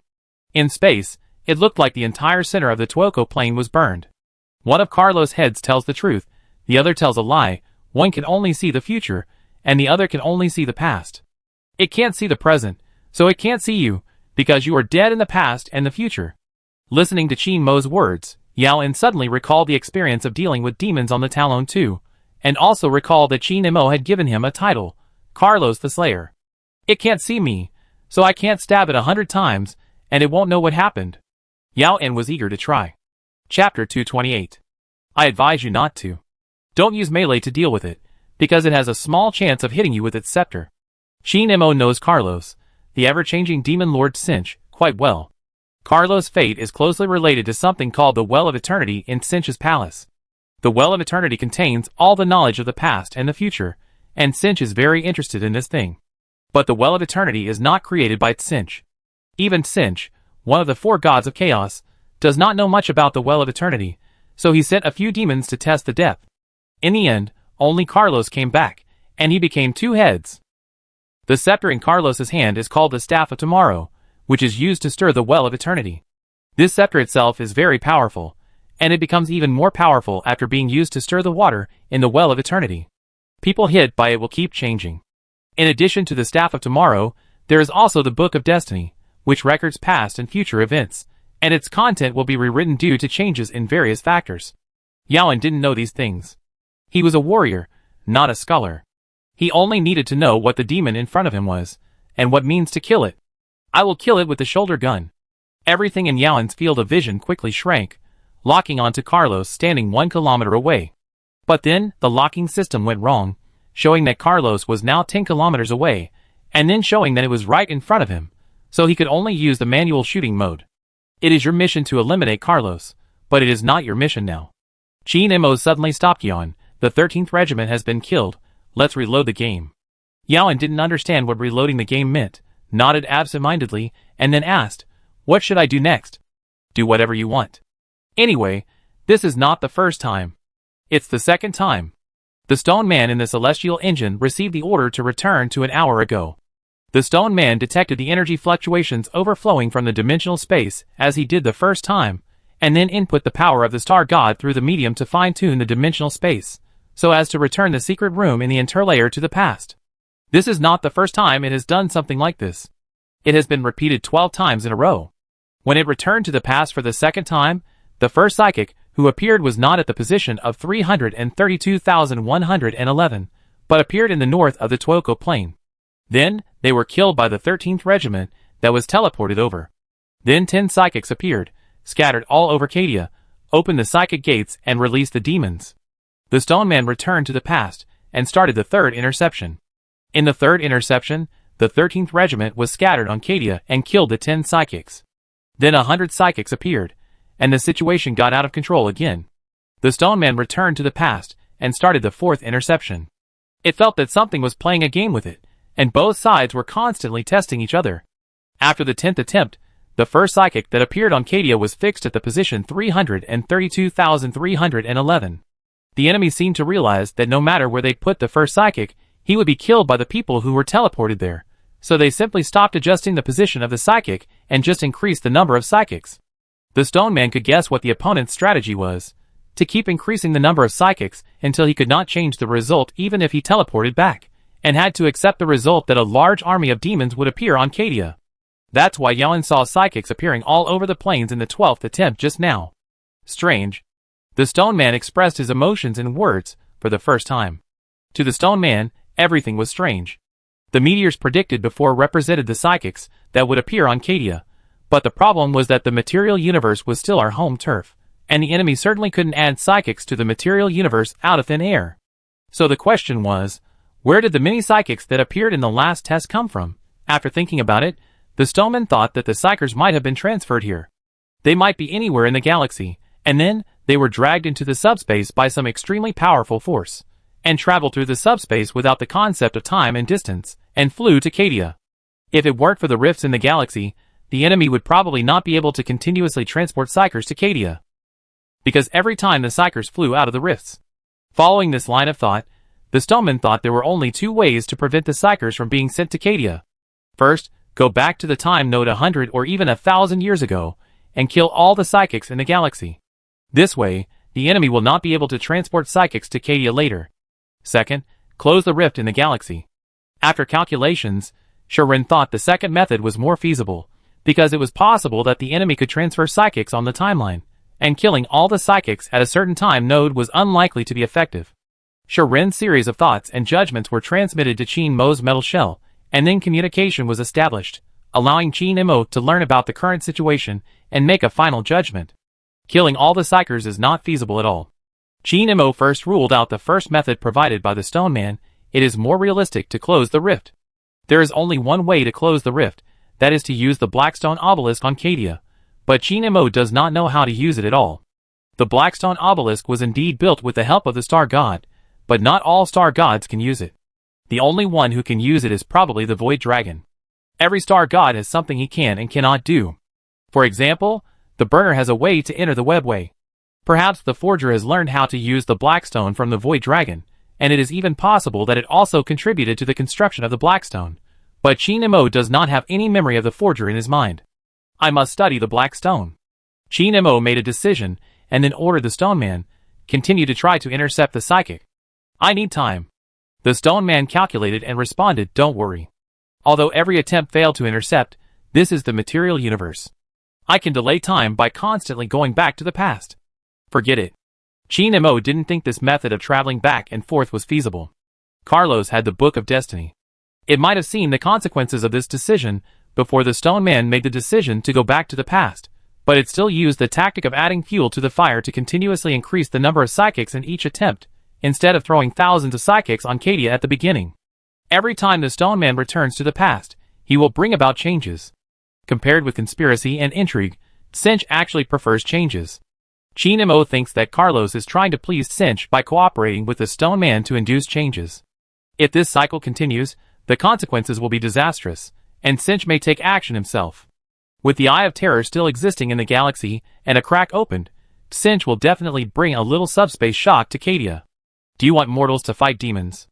In space, it looked like the entire center of the Tuoco plain was burned. One of Carlos' heads tells the truth, the other tells a lie. One can only see the future, and the other can only see the past. It can't see the present, so it can't see you, because you are dead in the past and the future. Listening to Qin Mo's words, Yao In suddenly recalled the experience of dealing with demons on the Talon 2, and also recalled that Qin Mo had given him a title, Carlos the Slayer. It can't see me, so I can't stab it 100 times, and it won't know what happened. Yao In was eager to try. Chapter 228. I advise you not to. Don't use melee to deal with it, because it has a small chance of hitting you with its scepter. Qin Mo knows Carlos, the ever-changing demon lord Cinch, quite well. Carlos' fate is closely related to something called the Well of Eternity in Cinch's palace. The Well of Eternity contains all the knowledge of the past and the future, and Cinch is very interested in this thing. But the Well of Eternity is not created by Cinch. Even Cinch, one of the 4 gods of chaos, does not know much about the Well of Eternity, so he sent a few demons to test the depth. In the end, only Carlos came back, and he became 2 heads. The scepter in Carlos's hand is called the Staff of Tomorrow, which is used to stir the Well of Eternity. This scepter itself is very powerful, and it becomes even more powerful after being used to stir the water in the Well of Eternity. People hit by it will keep changing. In addition to the Staff of Tomorrow, there is also the Book of Destiny, which records past and future events, and its content will be rewritten due to changes in various factors. Yao In didn't know these things. He was a warrior, not a scholar. He only needed to know what the demon in front of him was, and what means to kill it. I will kill it with the shoulder gun. Everything in Yao In's field of vision quickly shrank, locking onto Carlos standing 1 kilometer away. But then, the locking system went wrong, showing that Carlos was now 10 kilometers away, and then showing that it was right in front of him, so he could only use the manual shooting mode. It is your mission to eliminate Carlos, but it is not your mission now. Qin Mo suddenly stopped. Yao In, the 13th Regiment has been killed, let's reload the game. Yao In didn't understand what reloading the game meant, nodded absent-mindedly, and then asked, what should I do next? Do whatever you want. Anyway, this is not the first time. It's the second time. The stone man in the celestial engine received the order to return to an hour ago. The stone man detected the energy fluctuations overflowing from the dimensional space as he did the first time, and then input the power of the star god through the medium to fine-tune the dimensional space, so as to return the secret room in the interlayer to the past. This is not the first time it has done something like this. It has been repeated 12 times in a row. When it returned to the past for the second time, the first psychic who appeared was not at the position of 332,111, but appeared in the north of the Tuoco plain. Then, they were killed by the 13th Regiment that was teleported over. Then 10 psychics appeared, scattered all over Cadia, opened the psychic gates and released the demons. The stone man returned to the past, and started the third interception. In the third interception, the 13th Regiment was scattered on Cadia and killed the 10 psychics. Then 100 psychics appeared, and the situation got out of control again. The Stone Man returned to the past and started the fourth interception. It felt that something was playing a game with it, and both sides were constantly testing each other. After the 10th attempt, the first psychic that appeared on Cadia was fixed at the position 332,311. The enemy seemed to realize that no matter where they put the first psychic, he would be killed by the people who were teleported there, so they simply stopped adjusting the position of the psychic and just increased the number of psychics. The Stone Man could guess what the opponent's strategy was, to keep increasing the number of psychics until he could not change the result even if he teleported back, and had to accept the result that a large army of demons would appear on Cadia. That's why Yalan saw psychics appearing all over the plains in the 12th attempt just now. Strange. The Stone Man expressed his emotions in words for the first time. To the Stone Man, everything was strange. The meteors predicted before represented the psychics that would appear on Cadia, but the problem was that the material universe was still our home turf, and the enemy certainly couldn't add psychics to the material universe out of thin air. So the question was, where did the mini psychics that appeared in the last test come from? After thinking about it, the Stoneman thought that the psychers might have been transferred here. They might be anywhere in the galaxy, and then they were dragged into the subspace by some extremely powerful force, and traveled through the subspace without the concept of time and distance, and flew to Cadia. If it weren't for the rifts in the galaxy, the enemy would probably not be able to continuously transport psychers to Cadia, because every time the psychers flew out of the rifts. Following this line of thought, the Stoneman thought there were only two ways to prevent the psychers from being sent to Cadia. First, go back to the time node 100 or even 1,000 years ago, and kill all the psychics in the galaxy. This way, the enemy will not be able to transport psychics to Cadia later. Second, close the rift in the galaxy. After calculations, Shirin thought the second method was more feasible, because it was possible that the enemy could transfer psychics on the timeline, and killing all the psychics at a certain time node was unlikely to be effective. Shirin's series of thoughts and judgments were transmitted to Qin Mo's metal shell, and then communication was established, allowing Qin Mo to learn about the current situation and make a final judgment. Killing all the psychers is not feasible at all. Qin Mo first ruled out the first method provided by the Stone Man. It is more realistic to close the rift. There is only one way to close the rift, that is to use the Blackstone Obelisk on Cadia, but Qin Mo does not know how to use it at all. The Blackstone Obelisk was indeed built with the help of the Star God, but not all Star Gods can use it. The only one who can use it is probably the Void Dragon. Every Star God has something he can and cannot do. For example, the Burner has a way to enter the webway. Perhaps the Forger has learned how to use the Blackstone from the Void Dragon, and it is even possible that it also contributed to the construction of the Blackstone. But Qin Mo does not have any memory of the Forger in his mind. I must study the Black Stone. Qin Mo made a decision, and then ordered the Stone Man, continue to try to intercept the psychic. I need time. The Stone Man calculated and responded, don't worry. Although every attempt failed to intercept, this is the material universe. I can delay time by constantly going back to the past. Forget it. Qin Mo didn't think this method of traveling back and forth was feasible. Carlos had the Book of Destiny. It might have seen the consequences of this decision before the Stone Man made the decision to go back to the past, but it still used the tactic of adding fuel to the fire to continuously increase the number of psychics in each attempt, instead of throwing thousands of psychics on Cadia at the beginning. Every time the Stone Man returns to the past, he will bring about changes. Compared with conspiracy and intrigue, Cinch actually prefers changes. Qin Mo thinks that Carlos is trying to please Cinch by cooperating with the Stone Man to induce changes. If this cycle continues, the consequences will be disastrous, and Cinch may take action himself. With the Eye of Terror still existing in the galaxy and a crack opened, Cinch will definitely bring a little subspace shock to Cadia. Do you want mortals to fight demons?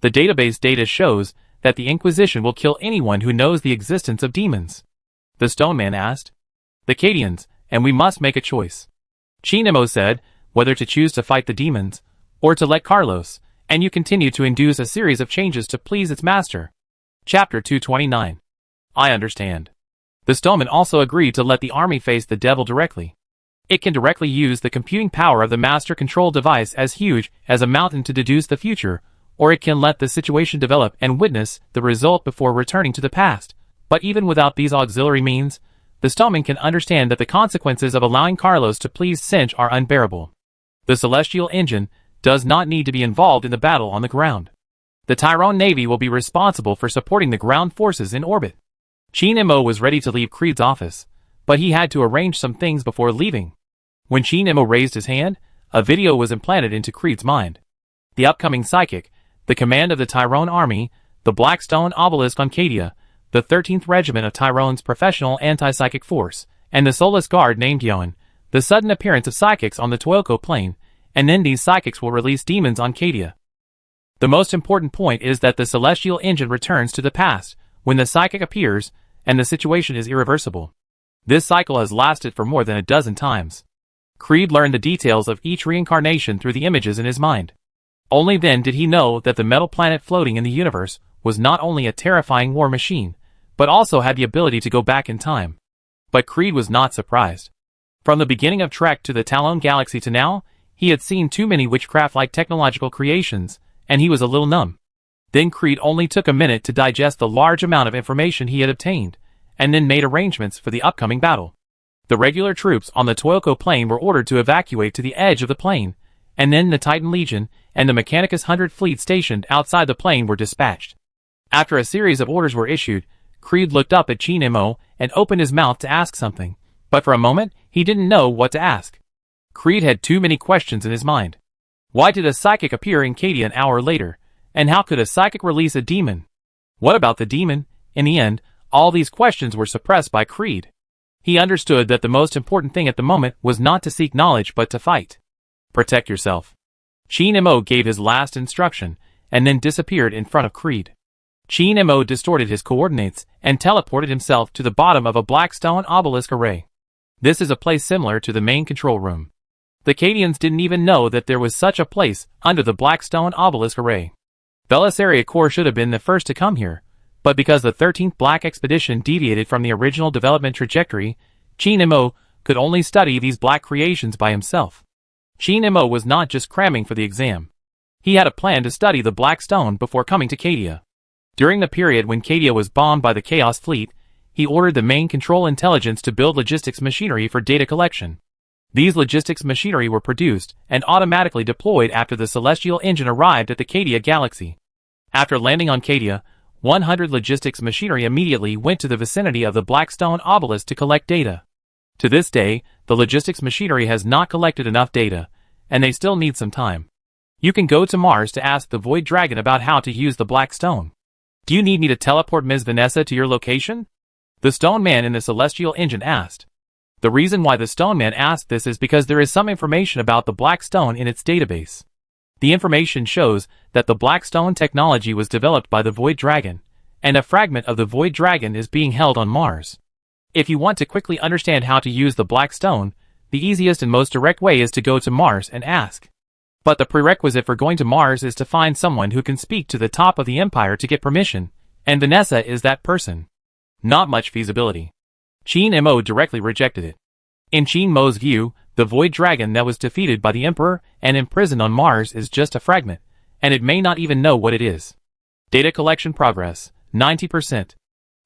The database data shows that the Inquisition will kill anyone who knows the existence of demons. The Stone Man asked. The Cadians, and we must make a choice. Qin Mo said, whether to choose to fight the demons, or to let Carlos, and you continue to induce a series of changes to please its master. Chapter 229. I understand. The Stoneman also agreed to let the army face the devil directly. It can directly use the computing power of the master control device as huge as a mountain to deduce the future, or it can let the situation develop and witness the result before returning to the past. But even without these auxiliary means, the Stoneman can understand that the consequences of allowing Carlos to please Cinch are unbearable. The celestial engine, does not need to be involved in the battle on the ground. The Tyrone Navy will be responsible for supporting the ground forces in orbit. Chin Mo was ready to leave Creed's office, but he had to arrange some things before leaving. When Chin Mo raised his hand, a video was implanted into Creed's mind. The upcoming psychic, the command of the Tyrone Army, the Blackstone Obelisk on Cadia, the 13th Regiment of Tyrone's professional anti-psychic force, and the soulless guard named Yoan, the sudden appearance of psychics on the Toyoko Plain, and then these psychics will release demons on Cadia. The most important point is that the celestial engine returns to the past when the psychic appears, and the situation is irreversible. This cycle has lasted for more than a dozen times. Creed learned the details of each reincarnation through the images in his mind. Only then did he know that the metal planet floating in the universe was not only a terrifying war machine, but also had the ability to go back in time. But Creed was not surprised. From the beginning of Trek to the Talon Galaxy to now, he had seen too many witchcraft-like technological creations, and he was a little numb. Then Creed only took a minute to digest the large amount of information he had obtained, and then made arrangements for the upcoming battle. The regular troops on the Toyoko Plain were ordered to evacuate to the edge of the plain, and then the Titan Legion and the Mechanicus 100 fleet stationed outside the plain were dispatched. After a series of orders were issued, Creed looked up at Chin Mo and opened his mouth to ask something, but for a moment he didn't know what to ask. Creed had too many questions in his mind. Why did a psychic appear in Cadia an hour later, and how could a psychic release a demon? What about the demon? In the end, all these questions were suppressed by Creed. He understood that the most important thing at the moment was not to seek knowledge but to fight. Protect yourself. Chin Mo gave his last instruction, and then disappeared in front of Creed. Chin Mo distorted his coordinates and teleported himself to the bottom of a Blackstone Obelisk array. This is a place similar to the main control room. The Cadians didn't even know that there was such a place under the Blackstone Obelisk array. Belisaria Corps should have been the first to come here, but because the 13th Black Expedition deviated from the original development trajectory, Chin Mo could only study these black creations by himself. Chin Mo was not just cramming for the exam. He had a plan to study the Black Stone before coming to Cadia. During the period when Cadia was bombed by the Chaos Fleet, he ordered the main control intelligence to build logistics machinery for data collection. These logistics machinery were produced and automatically deployed after the celestial engine arrived at the Cadia galaxy. After landing on Cadia, 100 logistics machinery immediately went to the vicinity of the Blackstone Obelisk to collect data. To this day, the logistics machinery has not collected enough data, and they still need some time. You can go to Mars to ask the Void Dragon about how to use the Black Stone. Do you need me to teleport Ms. Vanessa to your location? The Stone Man in the Celestial Engine asked. The reason why the Stone Man asked this is because there is some information about the Black Stone in its database. The information shows that the Black Stone technology was developed by the Void Dragon, and a fragment of the Void Dragon is being held on Mars. If you want to quickly understand how to use the Black Stone, the easiest and most direct way is to go to Mars and ask. But the prerequisite for going to Mars is to find someone who can speak to the top of the Empire to get permission, and Vanessa is that person. Not much feasibility. Chin Mo directly rejected it. In Chin Mo's view, the Void Dragon that was defeated by the Emperor and imprisoned on Mars is just a fragment, and it may not even know what it is. Data collection progress, 90%.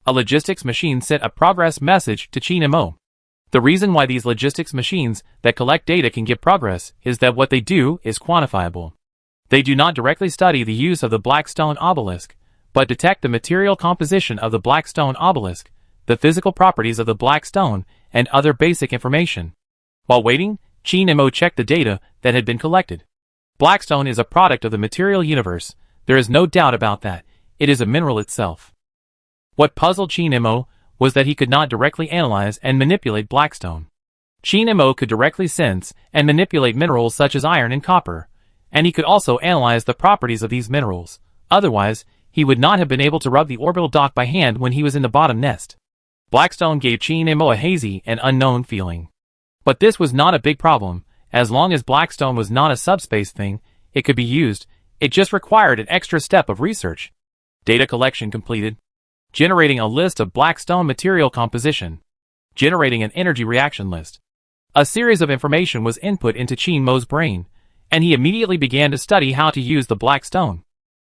A logistics machine sent a progress message to Chin Mo. The reason why these logistics machines that collect data can give progress is that what they do is quantifiable. They do not directly study the use of the Blackstone Obelisk, but detect the material composition of the Blackstone Obelisk, the physical properties of the Black Stone, and other basic information. While waiting, Chin Mo checked the data that had been collected. Blackstone is a product of the material universe. There is no doubt about that. It is a mineral itself. What puzzled Chin Mo was that he could not directly analyze and manipulate Blackstone. Chin Mo could directly sense and manipulate minerals such as iron and copper, and he could also analyze the properties of these minerals. Otherwise, he would not have been able to rub the orbital dock by hand when he was in the bottom nest. Blackstone gave Chin Mo a hazy and unknown feeling. But this was not a big problem. As long as Blackstone was not a subspace thing, it could be used. It just required an extra step of research. Data collection completed. Generating a list of Blackstone material composition. Generating an energy reaction list. A series of information was input into Chin Mo's brain, and he immediately began to study how to use the Black Stone.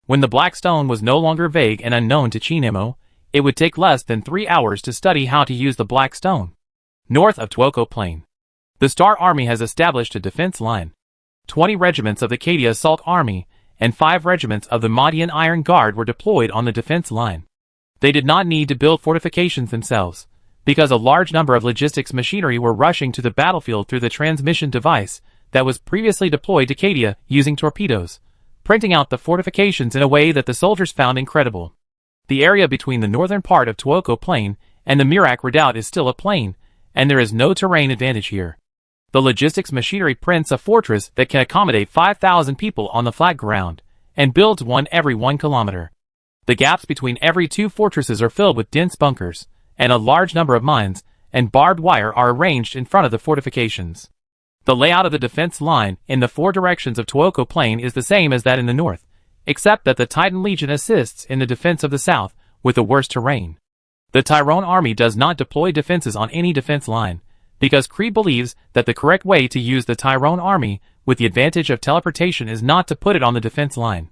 When the Black Stone was no longer vague and unknown to Chin Mo, it would take less than 3 hours to study how to use the Black Stone. North of Toyoko Plain. The Star Army has established a defense line. 20 regiments of the Cadia Assault Army and 5 regiments of the Mahdian Iron Guard were deployed on the defense line. They did not need to build fortifications themselves, because a large number of logistics machinery were rushing to the battlefield through the transmission device that was previously deployed to Cadia using torpedoes, printing out the fortifications in a way that the soldiers found incredible. The area between the northern part of Tuoco Plain and the Mirak Redoubt is still a plain, and there is no terrain advantage here. The logistics machinery prints a fortress that can accommodate 5,000 people on the flat ground, and builds one every 1 kilometer. The gaps between every 2 fortresses are filled with dense bunkers, and a large number of mines and barbed wire are arranged in front of the fortifications. The layout of the defense line in the 4 directions of Tuoco Plain is the same as that in the north, except that the Titan Legion assists in the defense of the south with the worst terrain. The Tyrone army does not deploy defenses on any defense line, because Creed believes that the correct way to use the Tyrone army with the advantage of teleportation is not to put it on the defense line.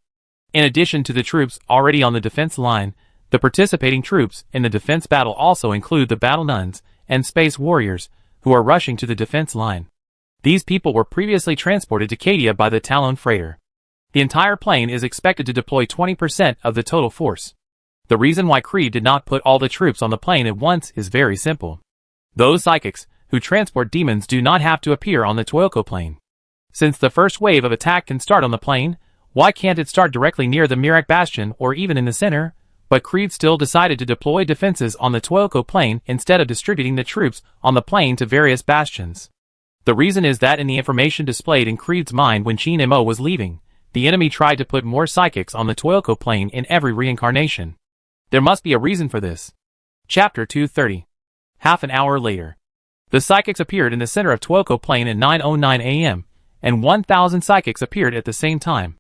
In addition to the troops already on the defense line, the participating troops in the defense battle also include the battle nuns and space warriors who are rushing to the defense line. These people were previously transported to Cadia by the Talon freighter. The entire plane is expected to deploy 20% of the total force. The reason why Creed did not put all the troops on the plane at once is very simple. Those psychics who transport demons do not have to appear on the Tuoco Plain. Since the first wave of attack can start on the plane, why can't it start directly near the Mirak Bastion or even in the center? But Creed still decided to deploy defenses on the Tuoco Plain instead of distributing the troops on the plane to various bastions. The reason is that in the information displayed in Creed's mind when Jean Mo was leaving, the enemy tried to put more psychics on the Tuoco Plain in every reincarnation. There must be a reason for this. Chapter 230. Half an hour later. The psychics appeared in the center of Tuoco Plain at 9:09 a.m., and 1,000 psychics appeared at the same time.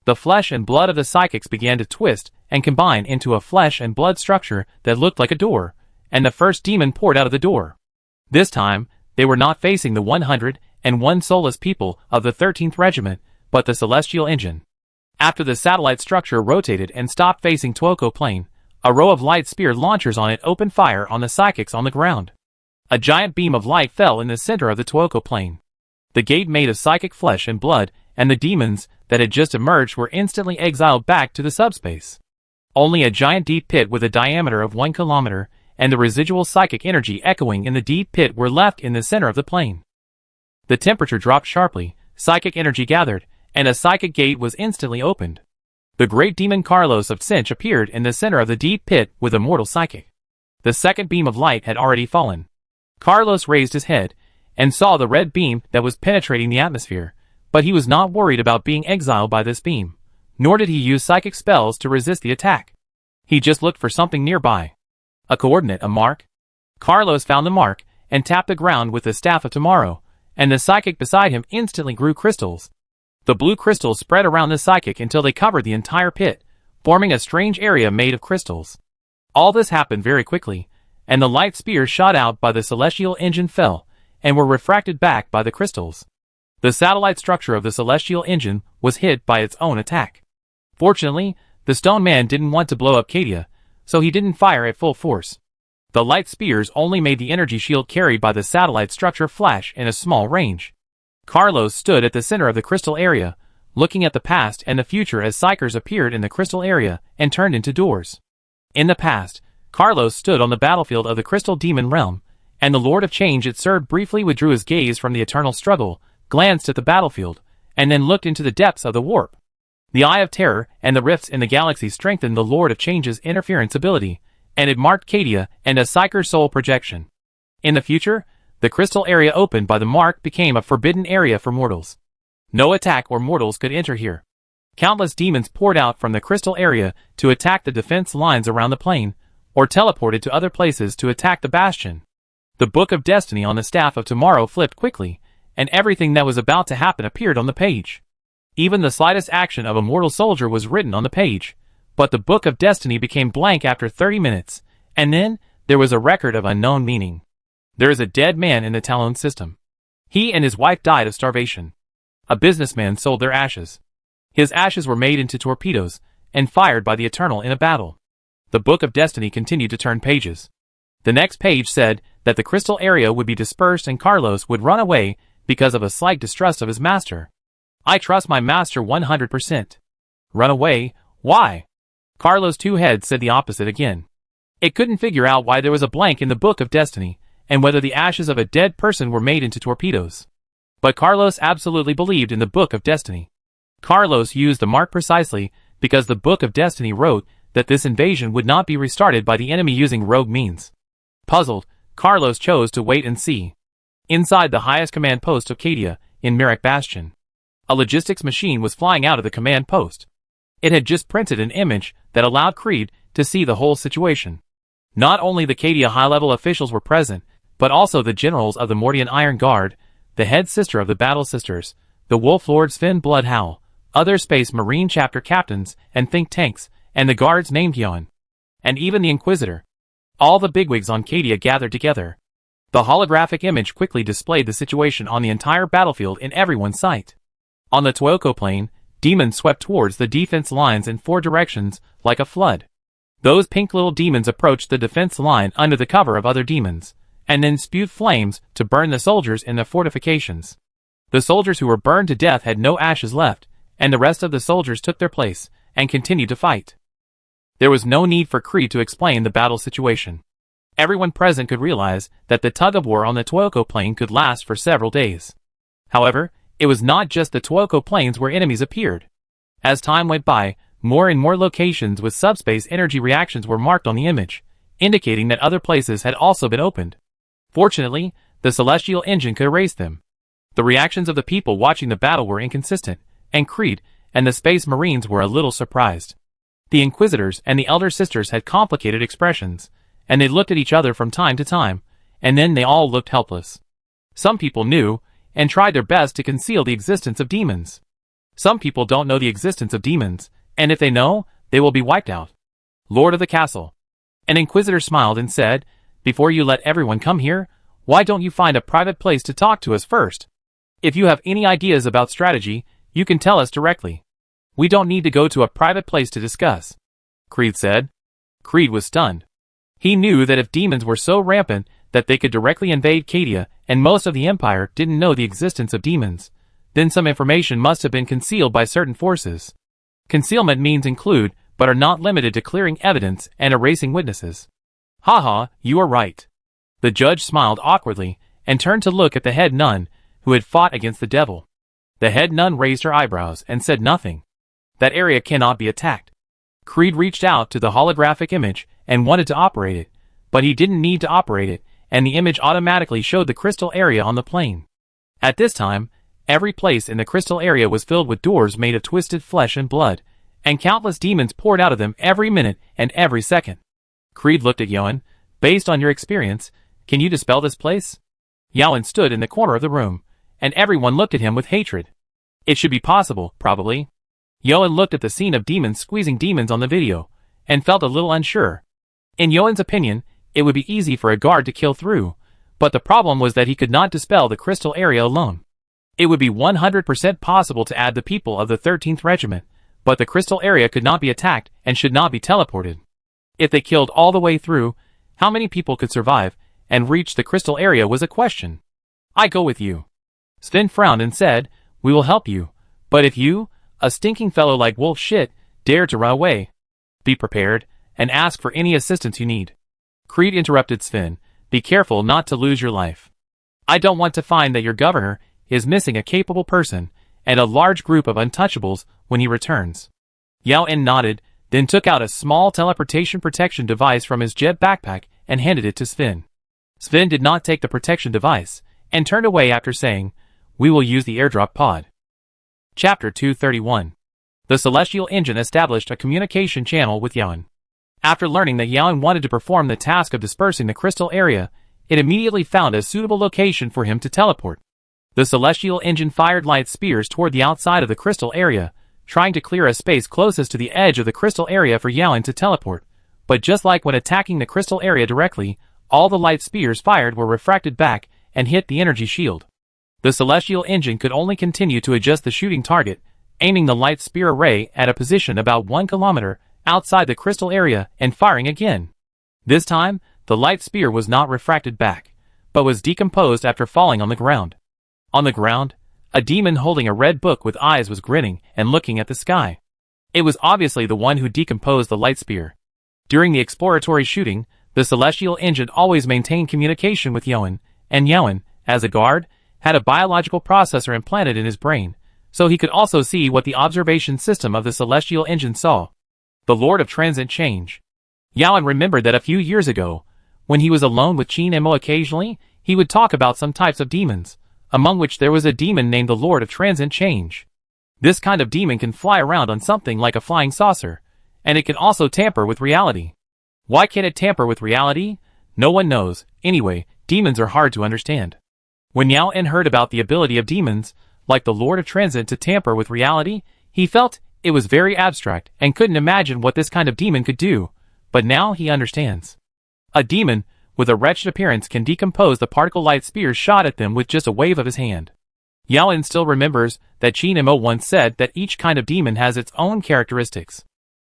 The flesh and blood of the psychics began to twist and combine into a flesh and blood structure that looked like a door, and the first demon poured out of the door. This time, they were not facing the 101 soulless people of the 13th Regiment, but the celestial engine. After the satellite structure rotated and stopped facing Tuoco Plain, a row of light spear launchers on it opened fire on the psychics on the ground. A giant beam of light fell in the center of the Tuoco Plain. The gate made of psychic flesh and blood, and the demons that had just emerged were instantly exiled back to the subspace. Only a giant deep pit with a diameter of 1 kilometer and the residual psychic energy echoing in the deep pit were left in the center of the plane. The temperature dropped sharply, psychic energy gathered, and a psychic gate was instantly opened. The great demon Carlos of Cinch appeared in the center of the deep pit with a mortal psychic. The second beam of light had already fallen. Carlos raised his head and saw the red beam that was penetrating the atmosphere, but he was not worried about being exiled by this beam, nor did he use psychic spells to resist the attack. He just looked for something nearby. A coordinate, a mark. Carlos found the mark and tapped the ground with the Staff of Tomorrow, and the psychic beside him instantly grew crystals. The blue crystals spread around the psychic until they covered the entire pit, forming a strange area made of crystals. All this happened very quickly, and the light spears shot out by the celestial engine fell, and were refracted back by the crystals. The satellite structure of the celestial engine was hit by its own attack. Fortunately, the stone man didn't want to blow up Cadia, so he didn't fire at full force. The light spears only made the energy shield carried by the satellite structure flash in a small range. Carlos stood at the center of the crystal area, looking at the past and the future as psychers appeared in the crystal area and turned into doors. In the past, Carlos stood on the battlefield of the crystal demon realm, and the Lord of Change Itzerd briefly withdrew his gaze from the eternal struggle, glanced at the battlefield, and then looked into the depths of the warp. The Eye of Terror and the rifts in the galaxy strengthened the Lord of Change's interference ability, and it marked Cadia and a psycher's soul projection. In the future, the crystal area opened by the mark became a forbidden area for mortals. No attack or mortals could enter here. Countless demons poured out from the crystal area to attack the defense lines around the plane, or teleported to other places to attack the bastion. The Book of Destiny on the Staff of Tomorrow flipped quickly, and everything that was about to happen appeared on the page. Even the slightest action of a mortal soldier was written on the page, but the Book of Destiny became blank after 30 minutes, and then there was a record of unknown meaning. There is a dead man in the Talon system. He and his wife died of starvation. A businessman sold their ashes. His ashes were made into torpedoes and fired by the Eternal in a battle. The Book of Destiny continued to turn pages. The next page said that the crystal area would be dispersed and Carlos would run away because of a slight distrust of his master. I trust my master 100%. Run away? Why? Carlos Two Heads said the opposite again. It couldn't figure out why there was a blank in the Book of Destiny, and whether the ashes of a dead person were made into torpedoes. But Carlos absolutely believed in the Book of Destiny. Carlos used the mark precisely because the Book of Destiny wrote that this invasion would not be restarted by the enemy using rogue means. Puzzled, Carlos chose to wait and see. Inside the highest command post of Cadia, in Merrick Bastion, a logistics machine was flying out of the command post. It had just printed an image that allowed Creed to see the whole situation. Not only the Cadia high-level officials were present, but also the generals of the Mordian Iron Guard, the head sister of the Battle Sisters, the Wolf Lord Sven Bloodhowl, other Space Marine chapter captains and think tanks, and the guards named Yon, and even the Inquisitor. All the bigwigs on Cadia gathered together. The holographic image quickly displayed the situation on the entire battlefield in everyone's sight. On the Tuoco plain, demons swept towards the defense lines in 4 directions, like a flood. Those pink little demons approached the defense line under the cover of other demons, and then spewed flames to burn the soldiers in the fortifications. The soldiers who were burned to death had no ashes left, and the rest of the soldiers took their place, and continued to fight. There was no need for Creed to explain the battle situation. Everyone present could realize that the tug-of-war on the Tuoco plain could last for several days. However, it was not just the Tuoco plains where enemies appeared. As time went by, more and more locations with subspace energy reactions were marked on the image, indicating that other places had also been opened. Fortunately, the celestial engine could erase them. The reactions of the people watching the battle were inconsistent, and Creed and the Space Marines were a little surprised. The Inquisitors and the Elder Sisters had complicated expressions, and they looked at each other from time to time, and then they all looked helpless. Some people knew, and tried their best to conceal the existence of demons. Some people don't know the existence of demons, and if they know, they will be wiped out. Lord of the Castle. An Inquisitor smiled and said, "Before you let everyone come here, why don't you find a private place to talk to us first? If you have any ideas about strategy, you can tell us directly. We don't need to go to a private place to discuss," Creed said. Creed was stunned. He knew that if demons were so rampant that they could directly invade Cadia and most of the Empire didn't know the existence of demons, then some information must have been concealed by certain forces. Concealment means include, but are not limited to clearing evidence and erasing witnesses. Haha, you are right. The judge smiled awkwardly and turned to look at the head nun, who had fought against the devil. The head nun raised her eyebrows and said nothing. That area cannot be attacked. Creed reached out to the holographic image and wanted to operate it, but he didn't need to operate it, and the image automatically showed the crystal area on the plane. At this time, every place in the crystal area was filled with doors made of twisted flesh and blood, and countless demons poured out of them every minute and every second. Creed looked at Yoan. "Based on your experience, can you dispel this place?" Yoan stood in the corner of the room, and everyone looked at him with hatred. It should be possible, probably. Yoan looked at the scene of demons squeezing demons on the video, and felt a little unsure. In Yoan's opinion, it would be easy for a guard to kill through, but the problem was that he could not dispel the crystal area alone. It would be 100% possible to add the people of the 13th Regiment, but the crystal area could not be attacked and should not be teleported. If they killed all the way through, how many people could survive and reach the crystal area was a question. "I go with you." Sven frowned and said, "We will help you, but if you, a stinking fellow like Wolf Shit, dare to run away, be prepared, and ask for any assistance you need." Creed interrupted Sven, "Be careful not to lose your life. I don't want to find that your governor is missing a capable person and a large group of untouchables when he returns." Yao En nodded, then took out a small teleportation protection device from his jet backpack and handed it to Sven. Sven did not take the protection device, and turned away after saying, "We will use the airdrop pod." Chapter 231. The Celestial Engine established a communication channel with Yaon. After learning that Yaon wanted to perform the task of dispersing the crystal area, it immediately found a suitable location for him to teleport. The Celestial Engine fired light spears toward the outside of the crystal area, trying to clear a space closest to the edge of the crystal area for Yaon to teleport, but just like when attacking the crystal area directly, all the light spears fired were refracted back and hit the energy shield. The Celestial Engine could only continue to adjust the shooting target, aiming the light spear array at a position about 1 kilometer outside the crystal area and firing again. This time, the light spear was not refracted back, but was decomposed after falling on the ground. On the ground, A demon holding a red book with eyes was grinning and looking at the sky. It was obviously the one who decomposed the light spear. During the exploratory shooting, the celestial engine always maintained communication with Yoan, and Yoan, as a guard, had a biological processor implanted in his brain, so he could also see what the observation system of the celestial engine saw. The Lord of Transient Change. Yoan remembered that a few years ago, when he was alone with Chin Emo occasionally, he would talk about some types of demons, among which there was a demon named the Lord of Transient Change. This kind of demon can fly around on something like a flying saucer, and it can also tamper with reality. Why can't it tamper with reality? No one knows. Anyway, demons are hard to understand. When Yao En heard about the ability of demons, like the Lord of Transient, to tamper with reality, he felt it was very abstract and couldn't imagine what this kind of demon could do, but now he understands. A demon with a wretched appearance can decompose the particle light spears shot at them with just a wave of his hand. Yao En still remembers that Chin Emo once said that each kind of demon has its own characteristics.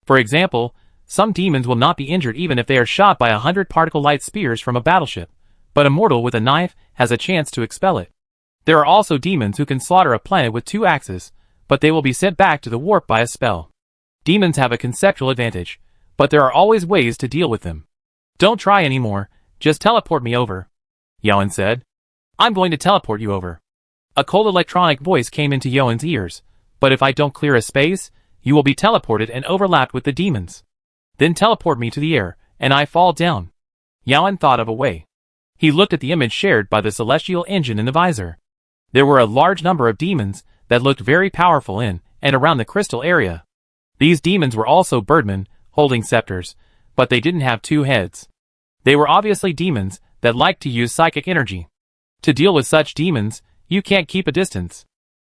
For example, some demons will not be injured even if they are shot by 100 particle light spears from a battleship, but a mortal with a knife has a chance to expel it. There are also demons who can slaughter a planet with 2 axes, but they will be sent back to the warp by a spell. Demons have a conceptual advantage, but there are always ways to deal with them. Don't try anymore, just teleport me over, Yoan said. I'm going to teleport you over. A cold electronic voice came into Yoan's ears, but if I don't clear a space, you will be teleported and overlapped with the demons. Then teleport me to the air, and I fall down. Yoan thought of a way. He looked at the image shared by the celestial engine in the visor. There were a large number of demons that looked very powerful in and around the crystal area. These demons were also birdmen, holding scepters, but they didn't have 2 heads. They were obviously demons that liked to use psychic energy. To deal with such demons, you can't keep a distance.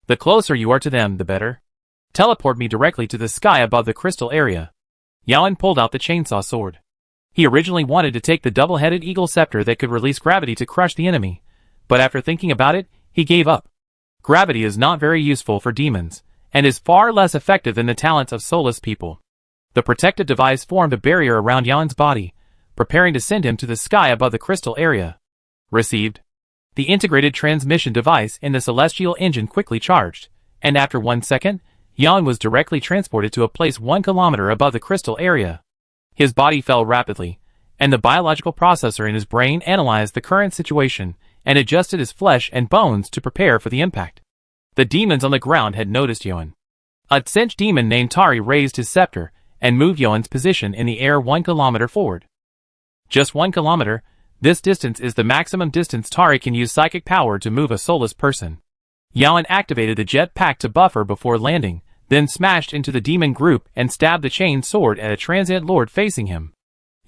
The closer you are to them, the better. Teleport me directly to the sky above the crystal area. Yoan pulled out the chainsaw sword. He originally wanted to take the double-headed eagle scepter that could release gravity to crush the enemy, but after thinking about it, he gave up. Gravity is not very useful for demons, and is far less effective than the talents of soulless people. The protective device formed a barrier around Yoan's body, preparing to send him to the sky above the crystal area. Received. The integrated transmission device in the celestial engine quickly charged, and after 1 second, Yoan was directly transported to a place 1 kilometer above the crystal area. His body fell rapidly, and the biological processor in his brain analyzed the current situation and adjusted his flesh and bones to prepare for the impact. The demons on the ground had noticed Yoan. A cinch demon named Tari raised his scepter and moved Yoan's position in the air 1 kilometer forward. Just 1 kilometer, this distance is the maximum distance Tari can use psychic power to move a soulless person. Yoan activated the jet pack to buffer before landing, then smashed into the demon group and stabbed the chained sword at a transient lord facing him.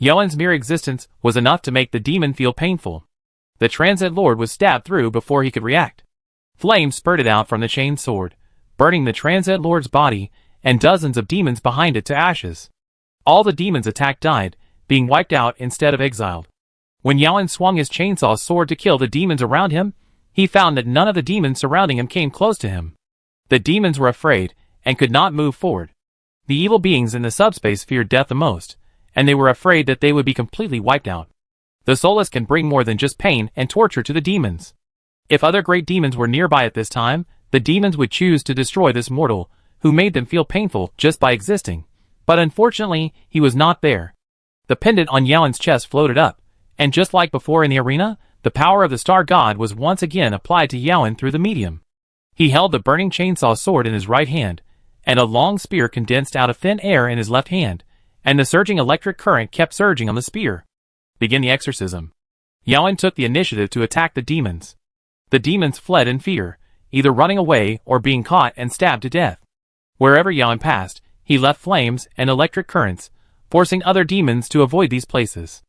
Yoan's mere existence was enough to make the demon feel painful. The transient lord was stabbed through before he could react. Flames spurted out from the chained sword, burning the transient lord's body and dozens of demons behind it to ashes. All the demons attacked died, being wiped out instead of exiled. When Yoan swung his chainsaw sword to kill the demons around him, he found that none of the demons surrounding him came close to him. The demons were afraid and could not move forward. The evil beings in the subspace feared death the most, and they were afraid that they would be completely wiped out. The soulless can bring more than just pain and torture to the demons. If other great demons were nearby at this time, the demons would choose to destroy this mortal, who made them feel painful just by existing. But unfortunately, he was not there. The pendant on Yoan's chest floated up, and just like before in the arena, the power of the star god was once again applied to Yoan through the medium. He held the burning chainsaw sword in his right hand, and a long spear condensed out of thin air in his left hand, and the surging electric current kept surging on the spear. Begin the exorcism. Yoan took the initiative to attack the demons. The demons fled in fear, either running away or being caught and stabbed to death. Wherever Yoan passed, he left flames and electric currents, forcing other demons to avoid these places.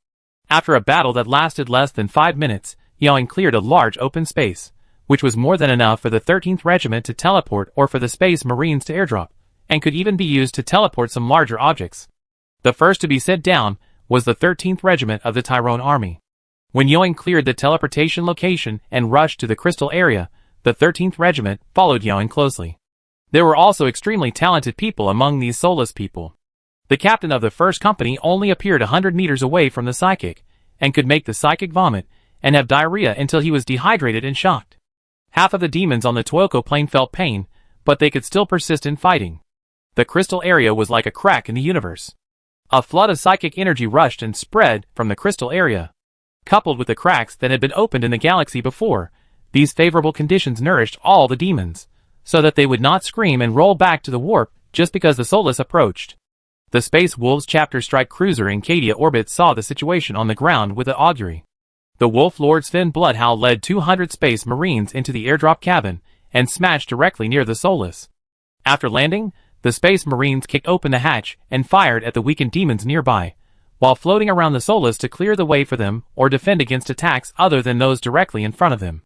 After a battle that lasted less than 5 minutes, Yoan cleared a large open space, which was more than enough for the 13th Regiment to teleport or for the Space Marines to airdrop, and could even be used to teleport some larger objects. The first to be sent down was the 13th Regiment of the Tyrone Army. When Yoan cleared the teleportation location and rushed to the crystal area, the 13th Regiment followed Yoan closely. There were also extremely talented people among these soulless people. The captain of the first company only appeared 100 meters away from the psychic, and could make the psychic vomit and have diarrhea until he was dehydrated and shocked. Half of the demons on the Toyoko plane felt pain, but they could still persist in fighting. The crystal area was like a crack in the universe. A flood of psychic energy rushed and spread from the crystal area. Coupled with the cracks that had been opened in the galaxy before, these favorable conditions nourished all the demons, so that they would not scream and roll back to the warp just because the Solus approached. The Space Wolves Chapter Strike Cruiser in Cadia orbit saw the situation on the ground with the augury. The Wolf Lord Sven Bloodhowl led 200 Space Marines into the airdrop cabin and smashed directly near the Solus. After landing, the Space Marines kicked open the hatch and fired at the weakened demons nearby, while floating around the Solus to clear the way for them or defend against attacks other than those directly in front of them.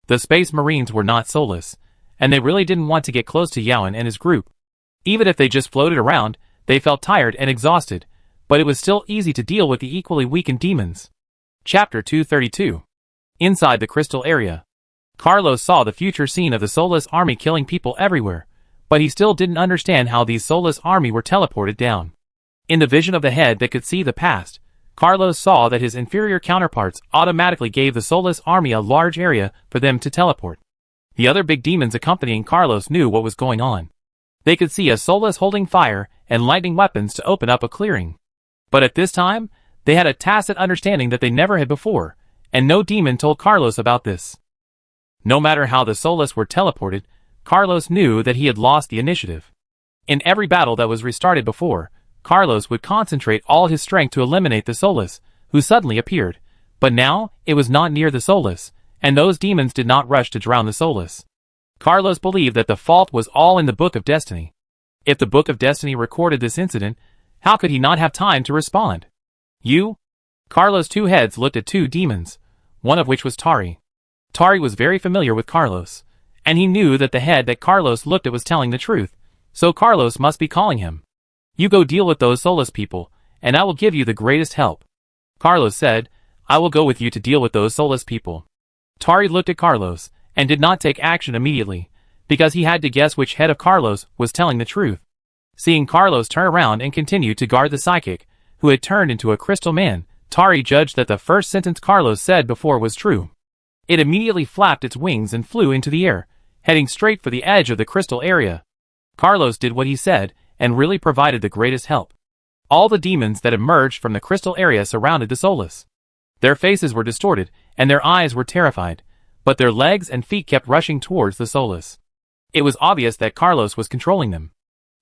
The Space Marines were not Solus, and they really didn't want to get close to Yaoan and his group. Even if they just floated around, they felt tired and exhausted, but it was still easy to deal with the equally weakened demons. Chapter 232. Inside the crystal area. Carlos saw the future scene of the Solus army killing people everywhere, but he still didn't understand how these Solus army were teleported down. In the vision of the head that could see the past, Carlos saw that his inferior counterparts automatically gave the Solus army a large area for them to teleport. The other big demons accompanying Carlos knew what was going on. They could see a Solus holding fire and lightning weapons to open up a clearing. But at this time, they had a tacit understanding that they never had before, and no demon told Carlos about this. No matter how the Solus were teleported, Carlos knew that he had lost the initiative. In every battle that was restarted before, Carlos would concentrate all his strength to eliminate the Solus, who suddenly appeared, but now it was not near the Solus, and those demons did not rush to drown the Solus. Carlos believed that the fault was all in the Book of Destiny. If the Book of Destiny recorded this incident, how could he not have time to respond? Carlos' two heads looked at two demons, one of which was Tari. Tari was very familiar with Carlos, and he knew that the head that Carlos looked at was telling the truth, so Carlos must be calling him. You go deal with those Solus people, and I will give you the greatest help. Carlos said, I will go with you to deal with those Solus people. Tari looked at Carlos, and did not take action immediately, because he had to guess which head of Carlos was telling the truth. Seeing Carlos turn around and continue to guard the psychic, who had turned into a crystal man, Tari judged that the first sentence Carlos said before was true. It immediately flapped its wings and flew into the air, heading straight for the edge of the crystal area. Carlos did what he said, and really provided the greatest help. All the demons that emerged from the crystal area surrounded the Solus. Their faces were distorted, and their eyes were terrified, but their legs and feet kept rushing towards the Solus. It was obvious that Carlos was controlling them.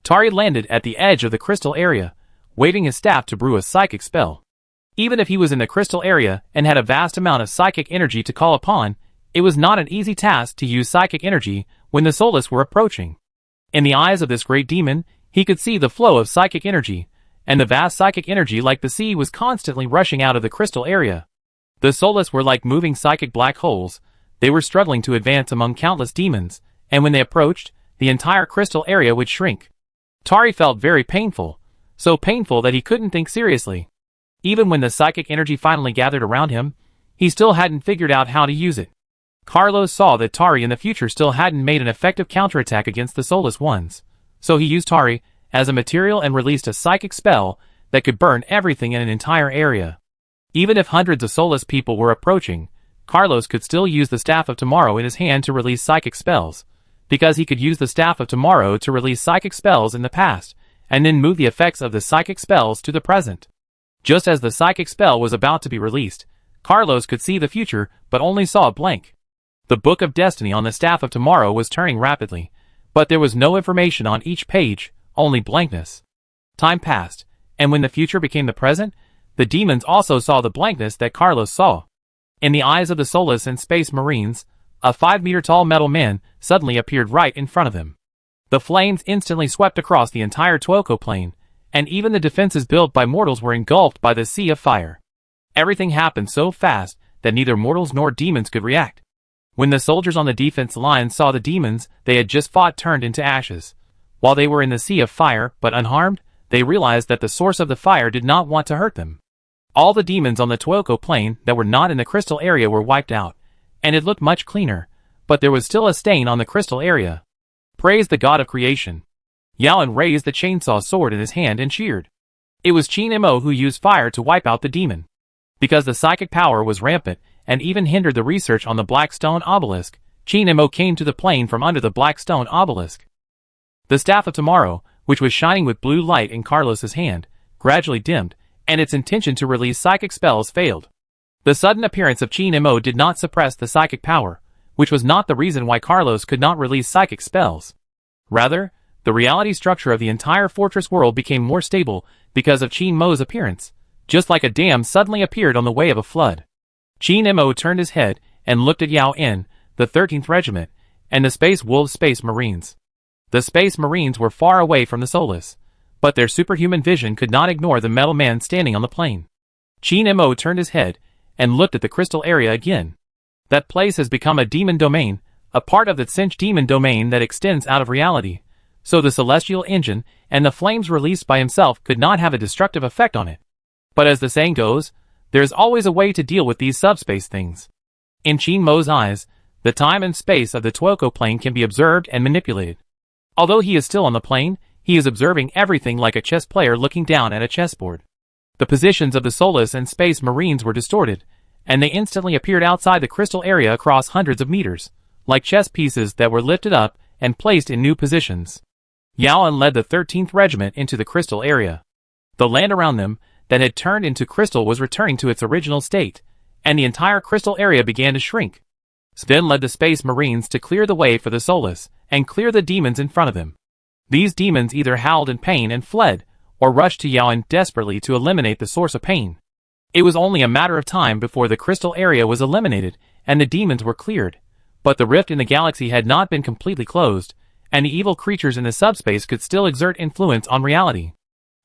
Tari landed at the edge of the crystal area, waving his staff to brew a psychic spell. Even if he was in the crystal area and had a vast amount of psychic energy to call upon, it was not an easy task to use psychic energy when the Solus were approaching. In the eyes of this great demon, he could see the flow of psychic energy, and the vast psychic energy like the sea was constantly rushing out of the crystal area. The Solus were like moving psychic black holes. They were struggling to advance among countless demons, and when they approached, the entire crystal area would shrink. Tari felt very painful, so painful that he couldn't think seriously. Even when the psychic energy finally gathered around him, he still hadn't figured out how to use it. Carlos saw that Tari in the future still hadn't made an effective counterattack against the Solus ones, so he used Tari as a material and released a psychic spell that could burn everything in an entire area. Even if hundreds of Solus people were approaching, Carlos could still use the Staff of Tomorrow in his hand to release psychic spells, because he could use the Staff of Tomorrow to release psychic spells in the past, and then move the effects of the psychic spells to the present. Just as the psychic spell was about to be released, Carlos could see the future but only saw a blank. The Book of Destiny on the Staff of Tomorrow was turning rapidly, but there was no information on each page, only blankness. Time passed, and when the future became the present, the demons also saw the blankness that Carlos saw. In the eyes of the Solus and Space Marines, a 5-meter-tall metal man suddenly appeared right in front of them. The flames instantly swept across the entire Toyoko plane, and even the defenses built by mortals were engulfed by the sea of fire. Everything happened so fast that neither mortals nor demons could react. When the soldiers on the defense line saw the demons they had just fought turned into ashes, while they were in the sea of fire but unharmed, they realized that the source of the fire did not want to hurt them. All the demons on the Toyoko plane that were not in the crystal area were wiped out, and it looked much cleaner, but there was still a stain on the crystal area. Praise the god of creation. Yaoan raised the chainsaw sword in his hand and cheered. It was Chin Mo who used fire to wipe out the demon. Because the psychic power was rampant and even hindered the research on the Black Stone obelisk, Chinemo came to the plane from under the black stone obelisk. The Staff of Tomorrow, which was shining with blue light in Carlos's hand, gradually dimmed, and its intention to release psychic spells failed. The sudden appearance of Chinemo did not suppress the psychic power, which was not the reason why Carlos could not release psychic spells. Rather, the reality structure of the entire fortress world became more stable because of Chinemo's appearance, just like a dam suddenly appeared on the way of a flood. Chinemo turned his head and looked at Yao En, the 13th Regiment, and the Space Wolves Space Marines. The Space Marines were far away from the Solus, but their superhuman vision could not ignore the metal man standing on the plane. Chinemo turned his head and looked at the crystal area again. That place has become a demon domain, a part of the cinch demon domain that extends out of reality, so the celestial engine and the flames released by himself could not have a destructive effect on it. But as the saying goes, there is always a way to deal with these subspace things. In Chinemo's eyes, the time and space of the Tuoco plane can be observed and manipulated. Although he is still on the plane, he is observing everything like a chess player looking down at a chessboard. The positions of the Solus and Space Marines were distorted, and they instantly appeared outside the crystal area across hundreds of meters, like chess pieces that were lifted up and placed in new positions. Yao En led the 13th Regiment into the crystal area. The land around them, that had turned into crystal, was returning to its original state, and the entire crystal area began to shrink. Sven led the Space Marines to clear the way for the Solus, and clear the demons in front of them. These demons either howled in pain and fled, or rushed to Yao En desperately to eliminate the source of pain. It was only a matter of time before the crystal area was eliminated, and the demons were cleared. But the rift in the galaxy had not been completely closed, and the evil creatures in the subspace could still exert influence on reality.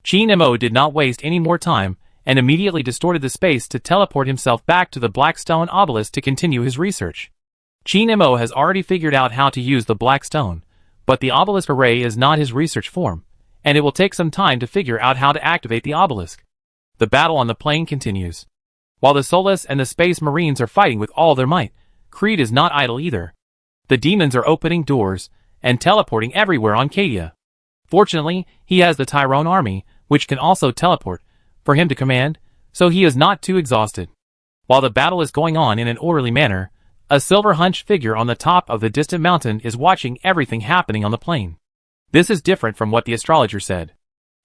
Chinemo did not waste any more time, and immediately distorted the space to teleport himself back to the Black Stone obelisk to continue his research. Chinemo has already figured out how to use the Black Stone, but the obelisk array is not his research form, and it will take some time to figure out how to activate the obelisk. The battle on the plane continues. While the Solus and the Space Marines are fighting with all their might, Creed is not idle either. The demons are opening doors and teleporting everywhere on Cadia. Fortunately, he has the Tyrone army, which can also teleport, for him to command, so he is not too exhausted. While the battle is going on in an orderly manner, a silver-hunched figure on the top of the distant mountain is watching everything happening on the plane. This is different from what the astrologer said.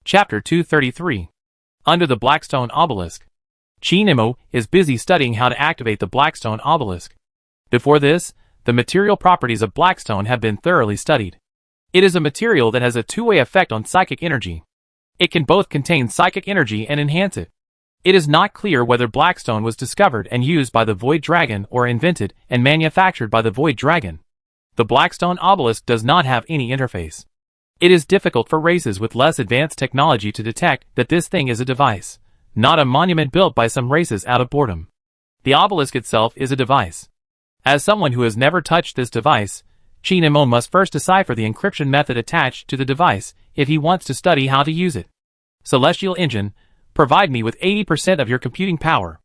Chapter 233. Under the Blackstone Obelisk. Chinemo is busy studying how to activate the Blackstone Obelisk. Before this, the material properties of Blackstone have been thoroughly studied. It is a material that has a two-way effect on psychic energy. It can both contain psychic energy and enhance it. It is not clear whether Blackstone was discovered and used by the Void Dragon or invented and manufactured by the Void Dragon. The Blackstone Obelisk does not have any interface. It is difficult for races with less advanced technology to detect that this thing is a device, not a monument built by some races out of boredom. The obelisk itself is a device. As someone who has never touched this device, Chinemo must first decipher the encryption method attached to the device if he wants to study how to use it. Celestial Engine, provide me with 80% of your computing power.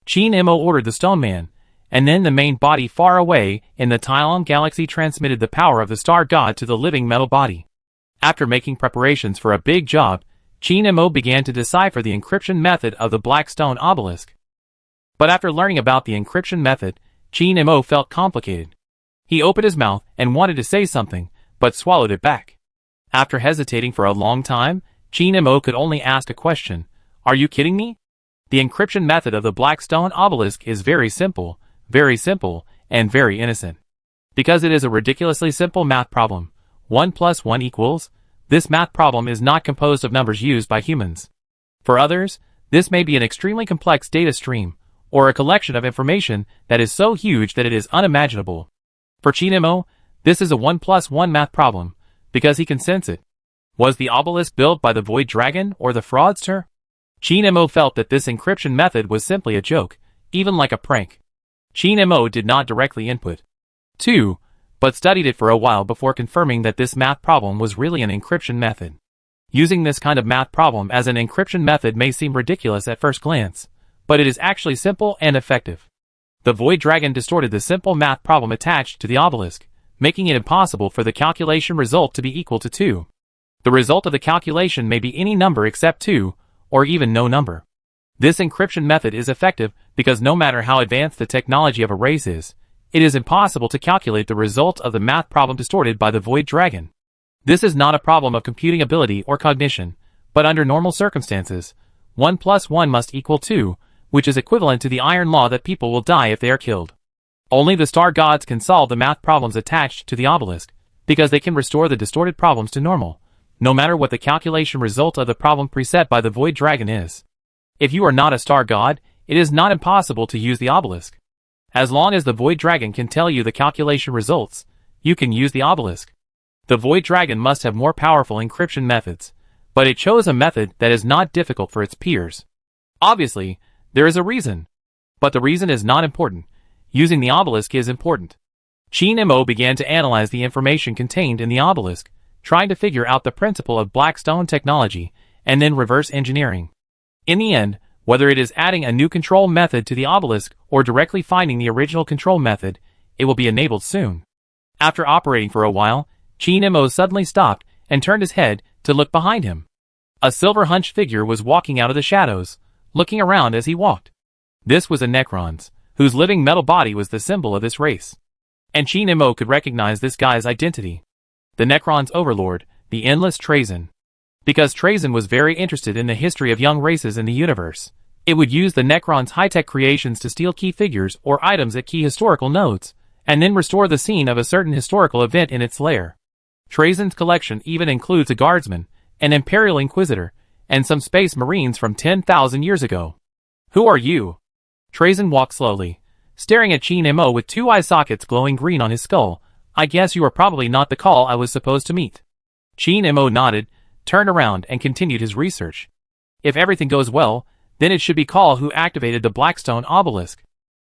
Chinemo ordered the Stone Man, and then the main body far away in the Tylon galaxy transmitted the power of the star god to the living metal body. After making preparations for a big job, Chinemo began to decipher the encryption method of the Blackstone Obelisk. But after learning about the encryption method, Chinemo felt complicated. He opened his mouth and wanted to say something, but swallowed it back. After hesitating for a long time, Chinemo could only ask a question. Are you kidding me? The encryption method of the Blackstone Obelisk is very simple, and very innocent. Because it is a ridiculously simple math problem. 1 plus 1 equals, this math problem is not composed of numbers used by humans. For others, this may be an extremely complex data stream, or a collection of information that is so huge that it is unimaginable. For Chinemo, this is a 1 plus 1 math problem, because he can sense it. Was the obelisk built by the Void Dragon or the fraudster? Chinemo felt that this encryption method was simply a joke, even like a prank. Chinemo did not directly input 2, but studied it for a while before confirming that this math problem was really an encryption method. Using this kind of math problem as an encryption method may seem ridiculous at first glance, but it is actually simple and effective. The Void Dragon distorted the simple math problem attached to the obelisk, making it impossible for the calculation result to be equal to 2. The result of the calculation may be any number except 2, or even no number. This encryption method is effective because no matter how advanced the technology of a race is, it is impossible to calculate the result of the math problem distorted by the Void Dragon. This is not a problem of computing ability or cognition, but under normal circumstances, 1 plus 1 must equal 2, which is equivalent to the iron law that people will die if they are killed. Only the star gods can solve the math problems attached to the obelisk, because they can restore the distorted problems to normal, no matter what the calculation result of the problem preset by the Void Dragon is. If you are not a star god, it is not impossible to use the obelisk. As long as the Void Dragon can tell you the calculation results, you can use the obelisk. The Void Dragon must have more powerful encryption methods, but it chose a method that is not difficult for its peers. Obviously, there is a reason. But the reason is not important. Using the obelisk is important. Qin Mo began to analyze the information contained in the obelisk, trying to figure out the principle of Blackstone technology, and then reverse engineering. In the end, whether it is adding a new control method to the obelisk or directly finding the original control method, it will be enabled soon. After operating for a while, Qin Mo suddenly stopped and turned his head to look behind him. A silver-hunched figure was walking out of the shadows, looking around as he walked. This was a Necron's, whose living metal body was the symbol of this race. And Qin Mo could recognize this guy's identity. The Necron's overlord, the endless Trazyn. Because Trazyn was very interested in the history of young races in the universe, it would use the Necron's high-tech creations to steal key figures or items at key historical nodes, and then restore the scene of a certain historical event in its lair. Trazyn's collection even includes a guardsman, an Imperial Inquisitor, and some space marines from 10,000 years ago. Who are you? Trazyn walked slowly, staring at Qin Mo with two eye sockets glowing green on his skull. I guess you are probably not the call I was supposed to meet. Qin Mo nodded, turned around and continued his research. If everything goes well, then it should be Call who activated the Blackstone obelisk.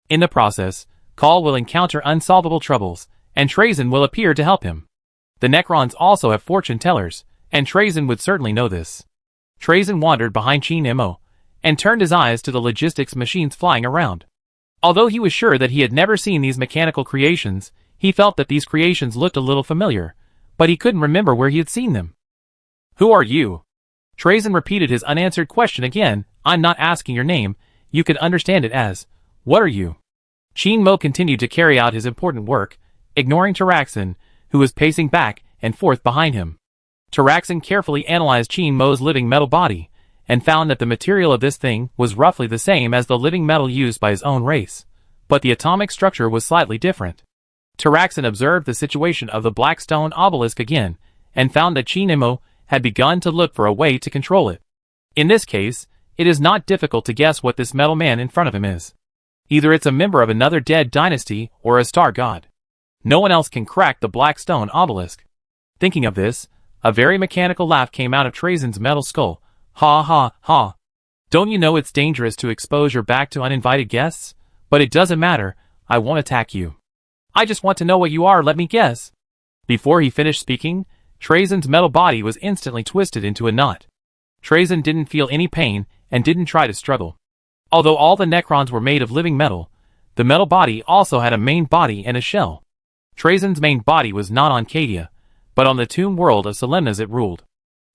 In the process, Call will encounter unsolvable troubles, and Trazyn will appear to help him. The Necrons also have fortune tellers, and Trazyn would certainly know this. Trazyn wandered behind Qin Mo, and turned his eyes to the logistics machines flying around. Although he was sure that he had never seen these mechanical creations, he felt that these creations looked a little familiar, but he couldn't remember where he had seen them. Who are you? Trazyn repeated his unanswered question again. I'm not asking your name, you can understand it as, what are you? Qin Mo continued to carry out his important work, ignoring Taraxin, who was pacing back and forth behind him. Taraxin carefully analyzed Qin Mo's living metal body, and found that the material of this thing was roughly the same as the living metal used by his own race, but the atomic structure was slightly different. Taraxin observed the situation of the Blackstone obelisk again, and found that Qin Mo had begun to look for a way to control it. In this case, it is not difficult to guess what this metal man in front of him is. Either it's a member of another dead dynasty or a star god. No one else can crack the Blackstone obelisk. Thinking of this, a very mechanical laugh came out of Trazyn's metal skull. Ha ha ha. Don't you know it's dangerous to expose your back to uninvited guests? But it doesn't matter, I won't attack you. I just want to know what you are, let me guess. Before he finished speaking, Trazyn's metal body was instantly twisted into a knot. Trazyn didn't feel any pain and didn't try to struggle. Although all the Necrons were made of living metal, the metal body also had a main body and a shell. Trazyn's main body was not on Cadia, but on the tomb world of Solemnas it ruled.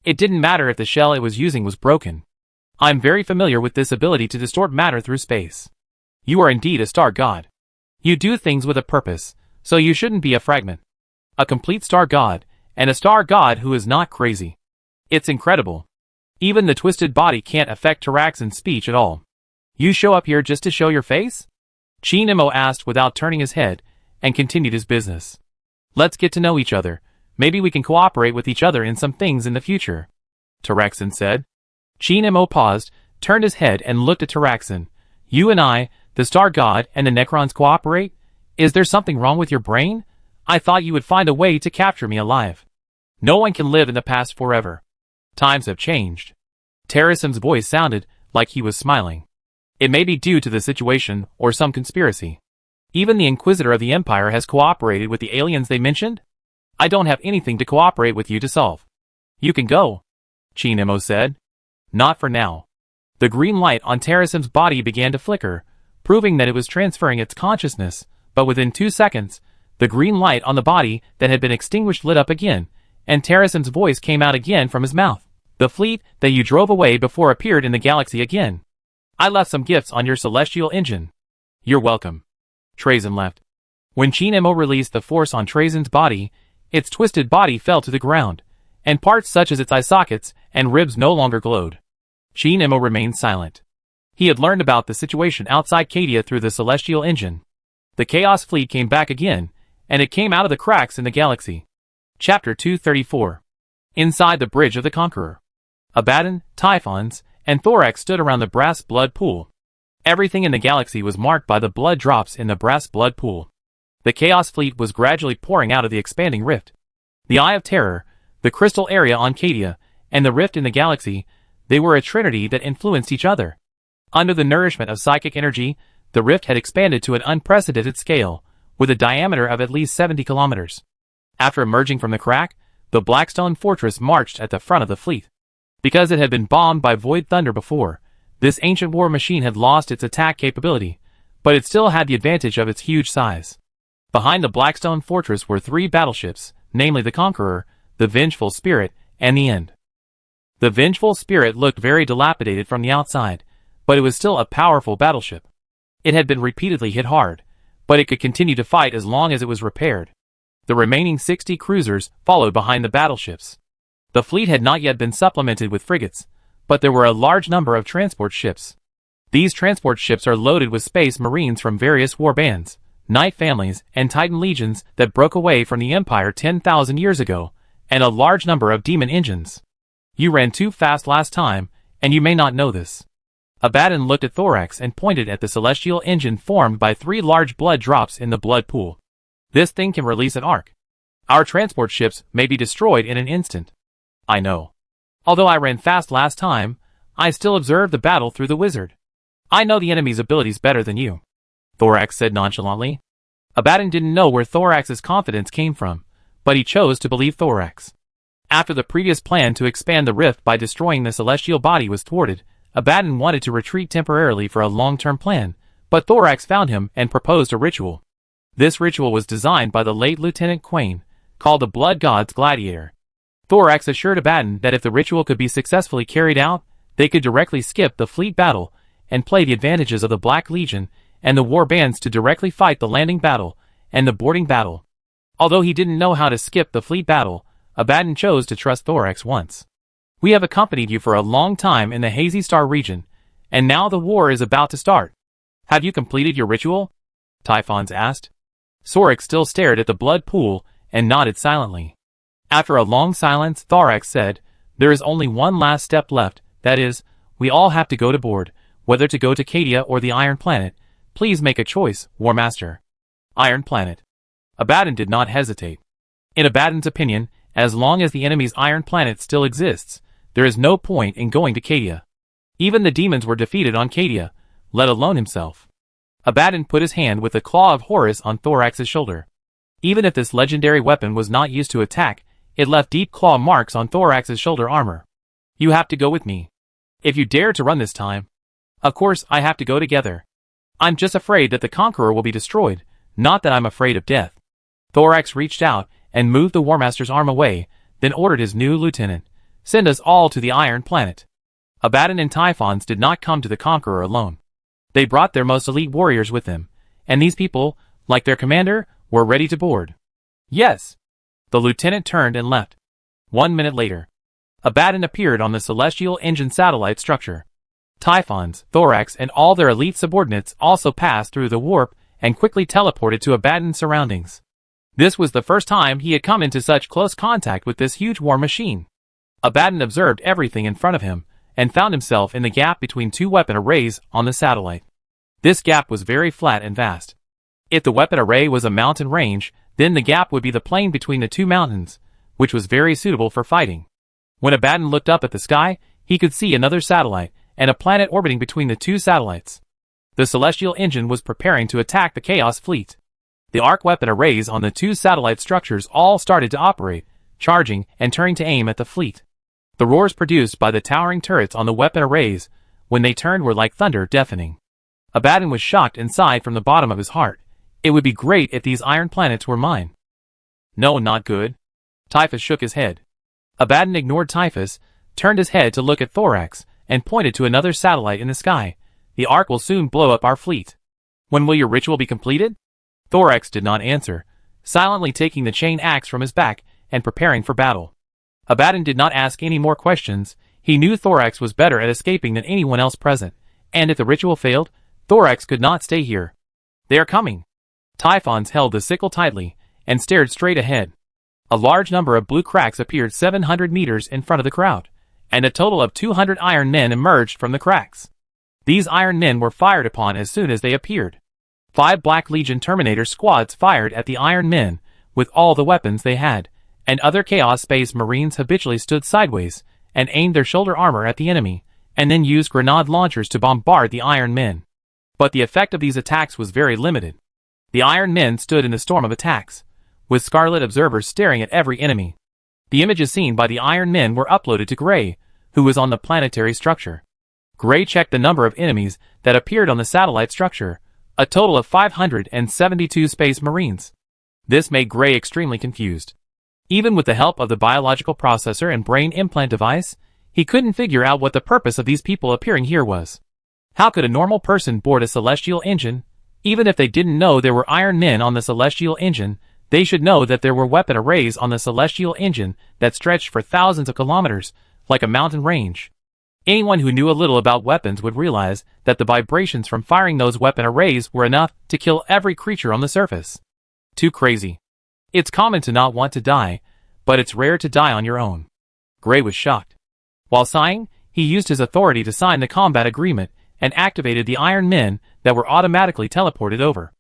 It didn't matter if the shell it was using was broken. I'm very familiar with this ability to distort matter through space. You are indeed a star god. You do things with a purpose, so you shouldn't be a fragment. A complete star god, and a star god who is not crazy. It's incredible. Even the twisted body can't affect Taraxin's speech at all. You show up here just to show your face? Qin Mo asked without turning his head, and continued his business. Let's get to know each other. Maybe we can cooperate with each other in some things in the future. Taraxin said. Qin Mo paused, turned his head and looked at Taraxin. You and I, the star god and the Necrons cooperate? Is there something wrong with your brain? I thought you would find a way to capture me alive. No one can live in the past forever. Times have changed. Taraxin's voice sounded like he was smiling. It may be due to the situation or some conspiracy. Even the Inquisitor of the Empire has cooperated with the aliens they mentioned? I don't have anything to cooperate with you to solve. You can go, Qin Mo said. Not for now. The green light on Taraxin's body began to flicker, proving that it was transferring its consciousness, but within 2 seconds, the green light on the body that had been extinguished lit up again, and Taraxin's voice came out again from his mouth. The fleet that you drove away before appeared in the galaxy again. I left some gifts on your celestial engine. You're welcome. Trazyn left. When Chinemo released the force on Trazen's body, its twisted body fell to the ground, and parts such as its eye sockets and ribs no longer glowed. Chinemo remained silent. He had learned about the situation outside Cadia through the celestial engine. The Chaos Fleet came back again, and it came out of the cracks in the galaxy. Chapter 234. Inside the Bridge of the Conqueror. Abaddon, Typhons, and Thorax stood around the brass blood pool. Everything in the galaxy was marked by the blood drops in the brass blood pool. The Chaos Fleet was gradually pouring out of the expanding rift. The Eye of Terror, the crystal area on Cadia, and the rift in the galaxy, they were a trinity that influenced each other. Under the nourishment of psychic energy, the rift had expanded to an unprecedented scale, with a diameter of at least 70 kilometers. After emerging from the crack, the Blackstone Fortress marched at the front of the fleet. Because it had been bombed by Void Thunder before, this ancient war machine had lost its attack capability, but it still had the advantage of its huge size. Behind the Blackstone Fortress were 3 battleships, namely the Conqueror, the Vengeful Spirit, and the End. The Vengeful Spirit looked very dilapidated from the outside, but it was still a powerful battleship. It had been repeatedly hit hard, but it could continue to fight as long as it was repaired. The remaining 60 cruisers followed behind the battleships. The fleet had not yet been supplemented with frigates, but there were a large number of transport ships. These transport ships are loaded with space marines from various war bands, knight families, and titan legions that broke away from the Empire 10,000 years ago, and a large number of demon engines. You ran too fast last time, and you may not know this. Abaddon looked at Thorax and pointed at the celestial engine formed by 3 large blood drops in the blood pool. This thing can release an arc. Our transport ships may be destroyed in an instant. I know. Although I ran fast last time, I still observed the battle through the wizard. I know the enemy's abilities better than you, Thorax said nonchalantly. Abaddon didn't know where Thorax's confidence came from, but he chose to believe Thorax. After the previous plan to expand the rift by destroying the celestial body was thwarted, Abaddon wanted to retreat temporarily for a long-term plan, but Thorax found him and proposed a ritual. This ritual was designed by the late Lieutenant Quain, called the Blood God's Gladiator. Thorax assured Abaddon that if the ritual could be successfully carried out, they could directly skip the fleet battle and play the advantages of the Black Legion and the war bands to directly fight the landing battle and the boarding battle. Although he didn't know how to skip the fleet battle, Abaddon chose to trust Thorax once. We have accompanied you for a long time in the Hazy Star region, and now the war is about to start. Have you completed your ritual? Typhons asked. Sorik still stared at the blood pool and nodded silently. After a long silence, Thorax said, "There is only one last step left, that is, we all have to go to board, whether to go to Cadia or the Iron Planet. Please make a choice, War Master." Iron Planet. Abaddon did not hesitate. In Abaddon's opinion, as long as the enemy's Iron Planet still exists, there is no point in going to Cadia. Even the demons were defeated on Cadia, let alone himself. Abaddon put his hand with the claw of Horus on Thorax's shoulder. Even if this legendary weapon was not used to attack, it left deep claw marks on Thorax's shoulder armor. You have to go with me. If you dare to run this time. Of course, I have to go together. I'm just afraid that the Conqueror will be destroyed, not that I'm afraid of death. Thorax reached out and moved the War Master's arm away, then ordered his new lieutenant, "Send us all to the Iron Planet." Abaddon and Typhons did not come to the Conqueror alone. They brought their most elite warriors with them, and these people, like their commander, were ready to board. Yes. The lieutenant turned and left. 1 minute later, Abaddon appeared on the celestial engine satellite structure. Typhons, Thorax, and all their elite subordinates also passed through the warp and quickly teleported to Abaddon's surroundings. This was the first time he had come into such close contact with this huge war machine. Abaddon observed everything in front of him and found himself in the gap between 2 weapon arrays on the satellite. This gap was very flat and vast. If the weapon array was a mountain range, then the gap would be the plain between the 2 mountains, which was very suitable for fighting. When Abaddon looked up at the sky, he could see another satellite and a planet orbiting between the 2 satellites. The celestial engine was preparing to attack the Chaos Fleet. The arc weapon arrays on the 2 satellite structures all started to operate, charging and turning to aim at the fleet. The roars produced by the towering turrets on the weapon arrays, when they turned, were like thunder, deafening. Abaddon was shocked and sighed from the bottom of his heart. It would be great if these iron planets were mine. No, not good. Typhus shook his head. Abaddon ignored Typhus, turned his head to look at Thorax, and pointed to another satellite in the sky. The arc will soon blow up our fleet. When will your ritual be completed? Thorax did not answer, silently taking the chain axe from his back and preparing for battle. Abaddon did not ask any more questions. He knew Thorax was better at escaping than anyone else present, and if the ritual failed, Thorax could not stay here. They are coming. Typhons held the sickle tightly and stared straight ahead. A large number of blue cracks appeared 700 meters in front of the crowd, and a total of 200 Iron Men emerged from the cracks. These Iron Men were fired upon as soon as they appeared. 5 Black Legion Terminator squads fired at the Iron Men with all the weapons they had, and other Chaos Space Marines habitually stood sideways and aimed their shoulder armor at the enemy, and then used grenade launchers to bombard the Iron Men. But the effect of these attacks was very limited. The Iron Men stood in the storm of attacks, with scarlet observers staring at every enemy. The images seen by the Iron Men were uploaded to Gray, who was on the planetary structure. Gray checked the number of enemies that appeared on the satellite structure, a total of 572 Space Marines. This made Gray extremely confused. Even with the help of the biological processor and brain implant device, he couldn't figure out what the purpose of these people appearing here was. How could a normal person board a celestial engine? Even if they didn't know there were Iron Men on the celestial engine, they should know that there were weapon arrays on the celestial engine that stretched for thousands of kilometers, like a mountain range. Anyone who knew a little about weapons would realize that the vibrations from firing those weapon arrays were enough to kill every creature on the surface. Too crazy. It's common to not want to die, but it's rare to die on your own. Gray was shocked. While sighing, he used his authority to sign the combat agreement and activated the Iron Men that were automatically teleported over.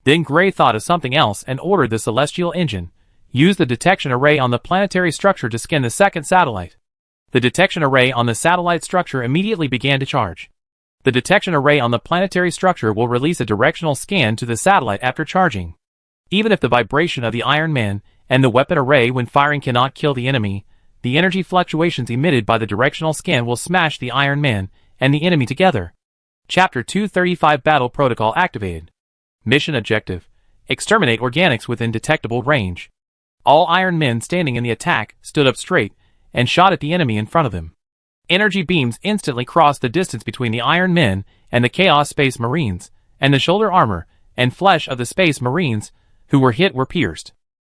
Then Gray thought of something else and ordered the celestial engine, use the detection array on the planetary structure to scan the second satellite. The detection array on the satellite structure immediately began to charge. The detection array on the planetary structure will release a directional scan to the satellite after charging. Even if the vibration of the Iron Man and the weapon array when firing cannot kill the enemy, the energy fluctuations emitted by the directional scan will smash the Iron Man and the enemy together. Chapter 235 Battle Protocol activated. Mission objective: exterminate organics within detectable range. All Iron Men standing in the attack stood up straight and shot at the enemy in front of them. Energy beams instantly crossed the distance between the Iron Men and the Chaos Space Marines, and the shoulder armor and flesh of the Space Marines who were hit were pierced.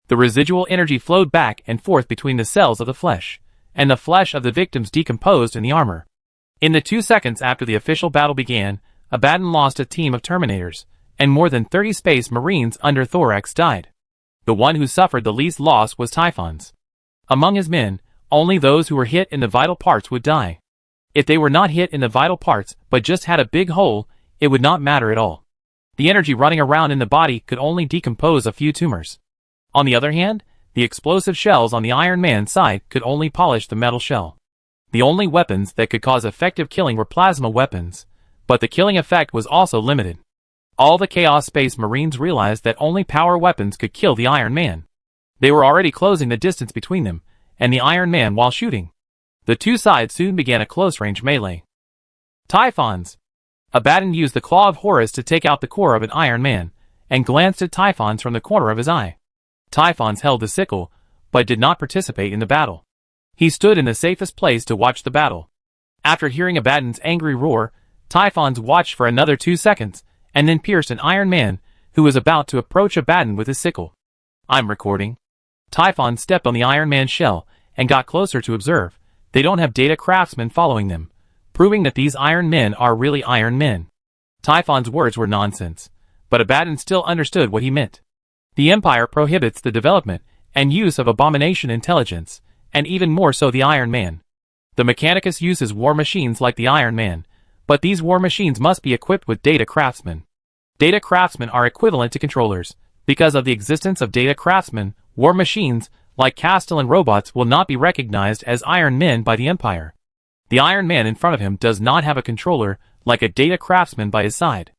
The residual energy flowed back and forth between the cells of the flesh, and the flesh of the victims decomposed in the armor. In the 2 seconds after the official battle began, Abaddon lost a team of Terminators, and more than 30 Space Marines under Thorax died. The one who suffered the least loss was Typhons. Among his men, only those who were hit in the vital parts would die. If they were not hit in the vital parts but just had a big hole, it would not matter at all. The energy running around in the body could only decompose a few tumors. On the other hand, the explosive shells on the Iron Man's side could only polish the metal shell. The only weapons that could cause effective killing were plasma weapons, but the killing effect was also limited. All the Chaos Space Marines realized that only power weapons could kill the Iron Man. They were already closing the distance between them and the Iron Man while shooting. The two sides soon began a close-range melee. Typhons! Abaddon used the Claw of Horus to take out the core of an Iron Man, and glanced at Typhons from the corner of his eye. Typhons held the sickle, but did not participate in the battle. He stood in the safest place to watch the battle. After hearing Abaddon's angry roar, Typhons watched for another 2 seconds, and then pierced an Iron Man, who was about to approach Abaddon with his sickle. I'm recording. Typhon stepped on the Iron Man's shell, and got closer to observe. They don't have data craftsmen following them, proving that these Iron Men are really Iron Men. Typhon's words were nonsense, but Abaddon still understood what he meant. The Empire prohibits the development and use of abomination intelligence, and even more so the Iron Man. The Mechanicus uses war machines like the Iron Man, but these war machines must be equipped with data craftsmen. Data craftsmen are equivalent to controllers. Because of the existence of data craftsmen, war machines, like Castellan robots, will not be recognized as Iron Men by the Empire. The Iron Man in front of him does not have a controller, like a data craftsman by his side.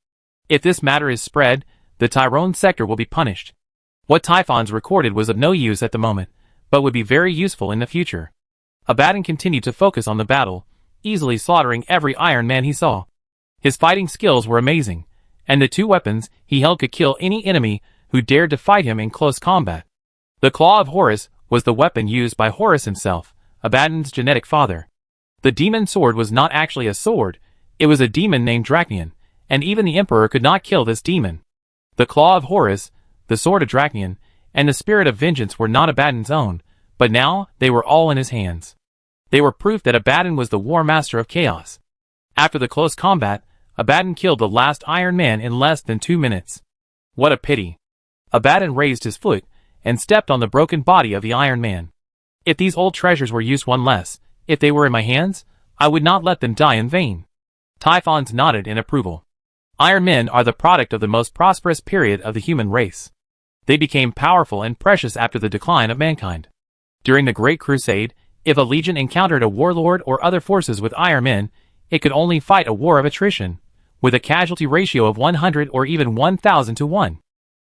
If this matter is spread, the Tyrone sector will be punished. What Typhons recorded was of no use at the moment, but would be very useful in the future. Abaddon continued to focus on the battle, easily slaughtering every Iron Man he saw. His fighting skills were amazing, and the 2 weapons he held could kill any enemy who dared to fight him in close combat. The Claw of Horus was the weapon used by Horus himself, Abaddon's genetic father. The demon sword was not actually a sword, it was a demon named Dracnian, and even the Emperor could not kill this demon. The Claw of Horus, the sword of Draconia, and the spirit of vengeance were not Abaddon's own, but now they were all in his hands. They were proof that Abaddon was the war master of chaos. After the close combat, Abaddon killed the last Iron Man in less than 2 minutes. What a pity. Abaddon raised his foot and stepped on the broken body of the Iron Man. If these old treasures were used one less, if they were in my hands, I would not let them die in vain. Typhons nodded in approval. Iron Men are the product of the most prosperous period of the human race. They became powerful and precious after the decline of mankind. During the Great Crusade, if a legion encountered a warlord or other forces with Iron Men, it could only fight a war of attrition, with a casualty ratio of 100 or even 1,000 to 1.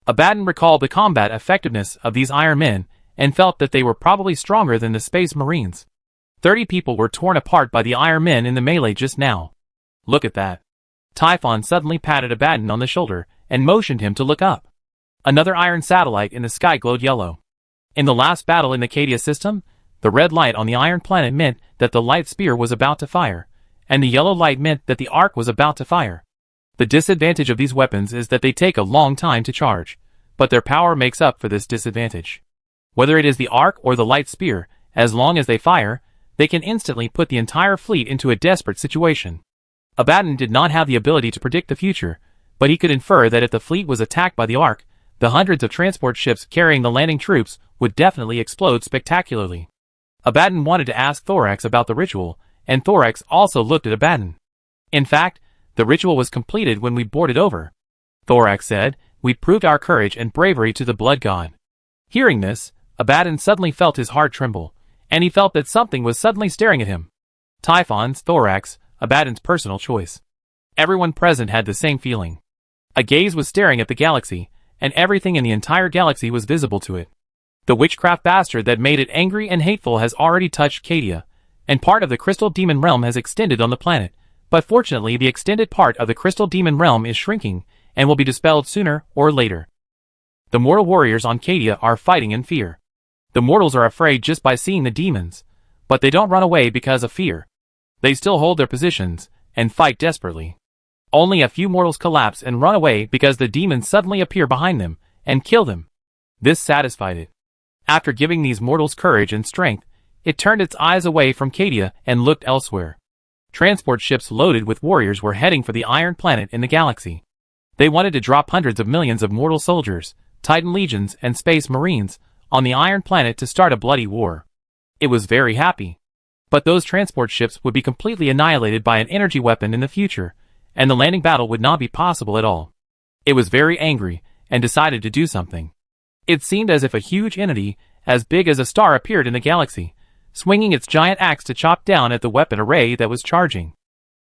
Abaddon recalled the combat effectiveness of these Iron Men and felt that they were probably stronger than the Space Marines. 30 people were torn apart by the Iron Men in the melee just now. Look at that. Typhon suddenly patted Abaddon on the shoulder and motioned him to look up. Another iron satellite in the sky glowed yellow. In the last battle in the Cadia system, the red light on the iron planet meant that the light spear was about to fire, and the yellow light meant that the arc was about to fire. The disadvantage of these weapons is that they take a long time to charge, but their power makes up for this disadvantage. Whether it is the arc or the light spear, as long as they fire, they can instantly put the entire fleet into a desperate situation. Abaddon did not have the ability to predict the future, but he could infer that if the fleet was attacked by the arc, the hundreds of transport ships carrying the landing troops would definitely explode spectacularly. Abaddon wanted to ask Thorax about the ritual, and Thorax also looked at Abaddon. In fact, the ritual was completed when we boarded over. Thorax said, we proved our courage and bravery to the blood god. Hearing this, Abaddon suddenly felt his heart tremble, and he felt that something was suddenly staring at him. Typhon's, Thorax, Abaddon's personal choice. Everyone present had the same feeling. A gaze was staring at the galaxy, and everything in the entire galaxy was visible to it. The witchcraft bastard that made it angry and hateful has already touched Cadia, and part of the crystal demon realm has extended on the planet, but fortunately the extended part of the crystal demon realm is shrinking, and will be dispelled sooner or later. The mortal warriors on Cadia are fighting in fear. The mortals are afraid just by seeing the demons, but they don't run away because of fear. They still hold their positions, and fight desperately. Only a few mortals collapse and run away because the demons suddenly appear behind them, and kill them. This satisfied it. After giving these mortals courage and strength, it turned its eyes away from Cadia and looked elsewhere. Transport ships loaded with warriors were heading for the Iron Planet in the galaxy. They wanted to drop hundreds of millions of mortal soldiers, Titan legions and Space Marines, on the Iron Planet to start a bloody war. It was very happy. But those transport ships would be completely annihilated by an energy weapon in the future, and the landing battle would not be possible at all. It was very angry, and decided to do something. It seemed as if a huge entity, as big as a star, appeared in the galaxy, swinging its giant axe to chop down at the weapon array that was charging.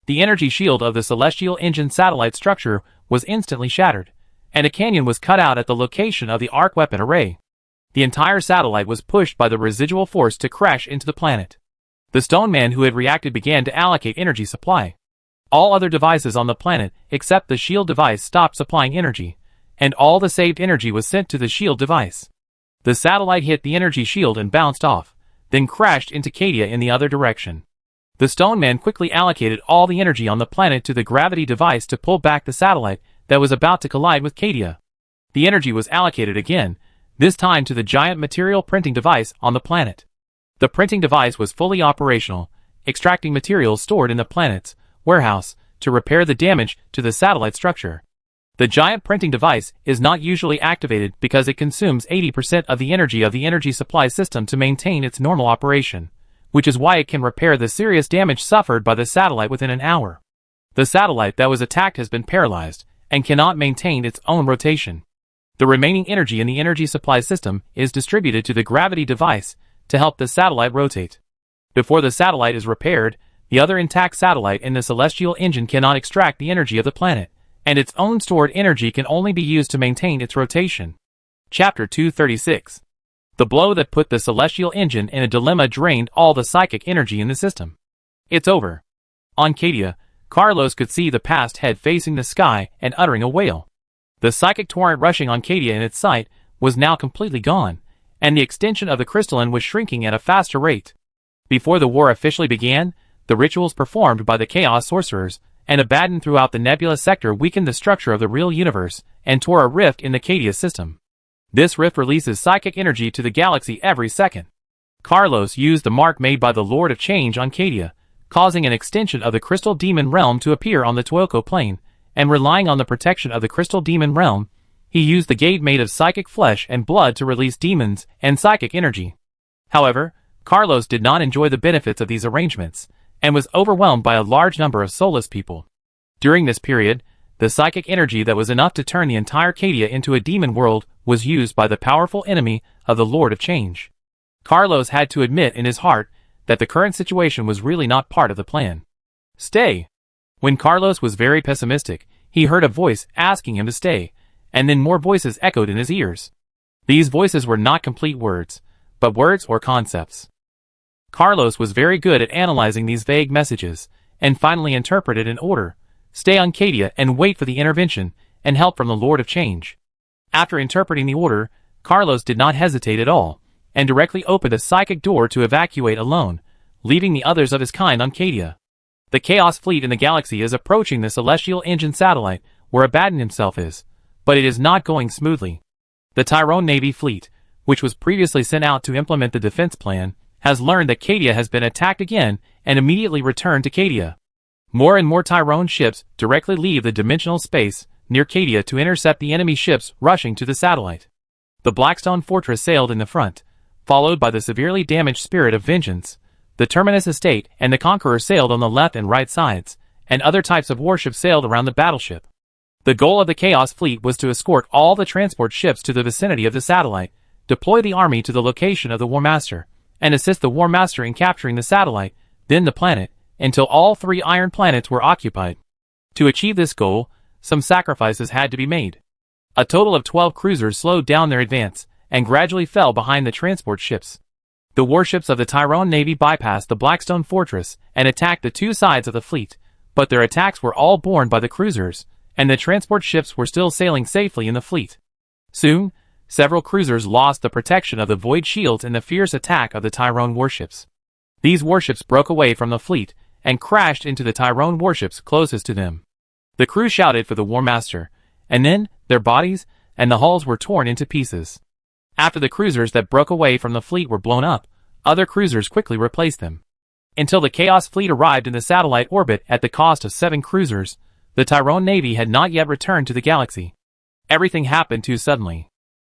The energy shield of the celestial engine satellite structure was instantly shattered, and a canyon was cut out at the location of the arc weapon array. The entire satellite was pushed by the residual force to crash into the planet. The stone man who had reacted began to allocate energy supply. All other devices on the planet except the shield device stopped supplying energy, and all the saved energy was sent to the shield device. The satellite hit the energy shield and bounced off, then crashed into Cadia in the other direction. The stone man quickly allocated all the energy on the planet to the gravity device to pull back the satellite that was about to collide with Cadia. The energy was allocated again, this time to the giant material printing device on the planet. The printing device was fully operational, extracting materials stored in the planet's warehouse to repair the damage to the satellite structure. The giant printing device is not usually activated because it consumes 80% of the energy supply system to maintain its normal operation, which is why it can repair the serious damage suffered by the satellite within an hour. The satellite that was attacked has been paralyzed and cannot maintain its own rotation. The remaining energy in the energy supply system is distributed to the gravity device to help the satellite rotate. Before the satellite is repaired, the other intact satellite in the celestial engine cannot extract the energy of the planet, and its own stored energy can only be used to maintain its rotation. Chapter 236. The blow that put the celestial engine in a dilemma drained all the psychic energy in the system. It's over. On Cadia, Carlos could see the past head facing the sky and uttering a wail. The psychic torrent rushing on Cadia in its sight was now completely gone, and the extension of the crystalline was shrinking at a faster rate. Before the war officially began, the rituals performed by the Chaos Sorcerers and Abaddon throughout the nebula sector weakened the structure of the real universe and tore a rift in the Cadia system. This rift releases psychic energy to the galaxy every second. Carlos used the mark made by the Lord of Change on Cadia, causing an extension of the Crystal Demon Realm to appear on the Toyoko plane, and relying on the protection of the Crystal Demon Realm, he used the gate made of psychic flesh and blood to release demons and psychic energy. However, Carlos did not enjoy the benefits of these arrangements, and was overwhelmed by a large number of soulless people. During this period, the psychic energy that was enough to turn the entire Cadia into a demon world was used by the powerful enemy of the Lord of Change. Carlos had to admit in his heart that the current situation was really not part of the plan. Stay. When Carlos was very pessimistic, he heard a voice asking him to stay, and then more voices echoed in his ears. These voices were not complete words, but words or concepts. Carlos was very good at analyzing these vague messages, and finally interpreted an order: stay on Cadia and wait for the intervention and help from the Lord of Change. After interpreting the order, Carlos did not hesitate at all, and directly opened a psychic door to evacuate alone, leaving the others of his kind on Cadia. The Chaos Fleet in the galaxy is approaching the Celestial Engine satellite where Abaddon himself is, but it is not going smoothly. The Tyrone Navy fleet, which was previously sent out to implement the defense plan, has learned that Cadia has been attacked again and immediately returned to Cadia. More and more Tyrone ships directly leave the dimensional space near Cadia to intercept the enemy ships rushing to the satellite. The Blackstone Fortress sailed in the front, followed by the severely damaged Spirit of Vengeance. The Terminus Estate and the Conqueror sailed on the left and right sides, and other types of warships sailed around the battleship. The goal of the Chaos Fleet was to escort all the transport ships to the vicinity of the satellite, deploy the army to the location of the War Master, and assist the War Master in capturing the satellite, then the planet, until all 3 iron planets were occupied. To achieve this goal, some sacrifices had to be made. A total of 12 cruisers slowed down their advance, and gradually fell behind the transport ships. The warships of the Tyrone Navy bypassed the Blackstone Fortress and attacked the 2 sides of the fleet, but their attacks were all borne by the cruisers, and the transport ships were still sailing safely in the fleet. Soon, several cruisers lost the protection of the void shields in the fierce attack of the Tyrone warships. These warships broke away from the fleet and crashed into the Tyrone warships closest to them. The crew shouted for the War Master, and then their bodies and the hulls were torn into pieces. After the cruisers that broke away from the fleet were blown up, other cruisers quickly replaced them. Until the Chaos Fleet arrived in the satellite orbit at the cost of 7 cruisers, the Tyrone Navy had not yet returned to the galaxy. Everything happened too suddenly.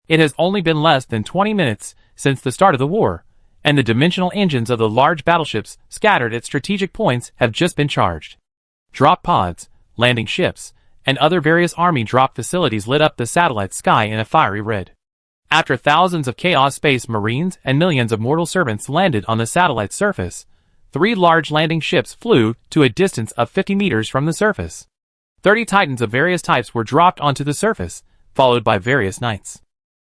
It has only been less than 20 minutes since the start of the war, and the dimensional engines of the large battleships scattered at strategic points have just been charged. Drop pods, landing ships, and other various army drop facilities lit up the satellite sky in a fiery red. After thousands of Chaos Space Marines and millions of mortal servants landed on the satellite's surface, 3 large landing ships flew to a distance of 50 meters from the surface. 30 Titans of various types were dropped onto the surface, followed by various knights.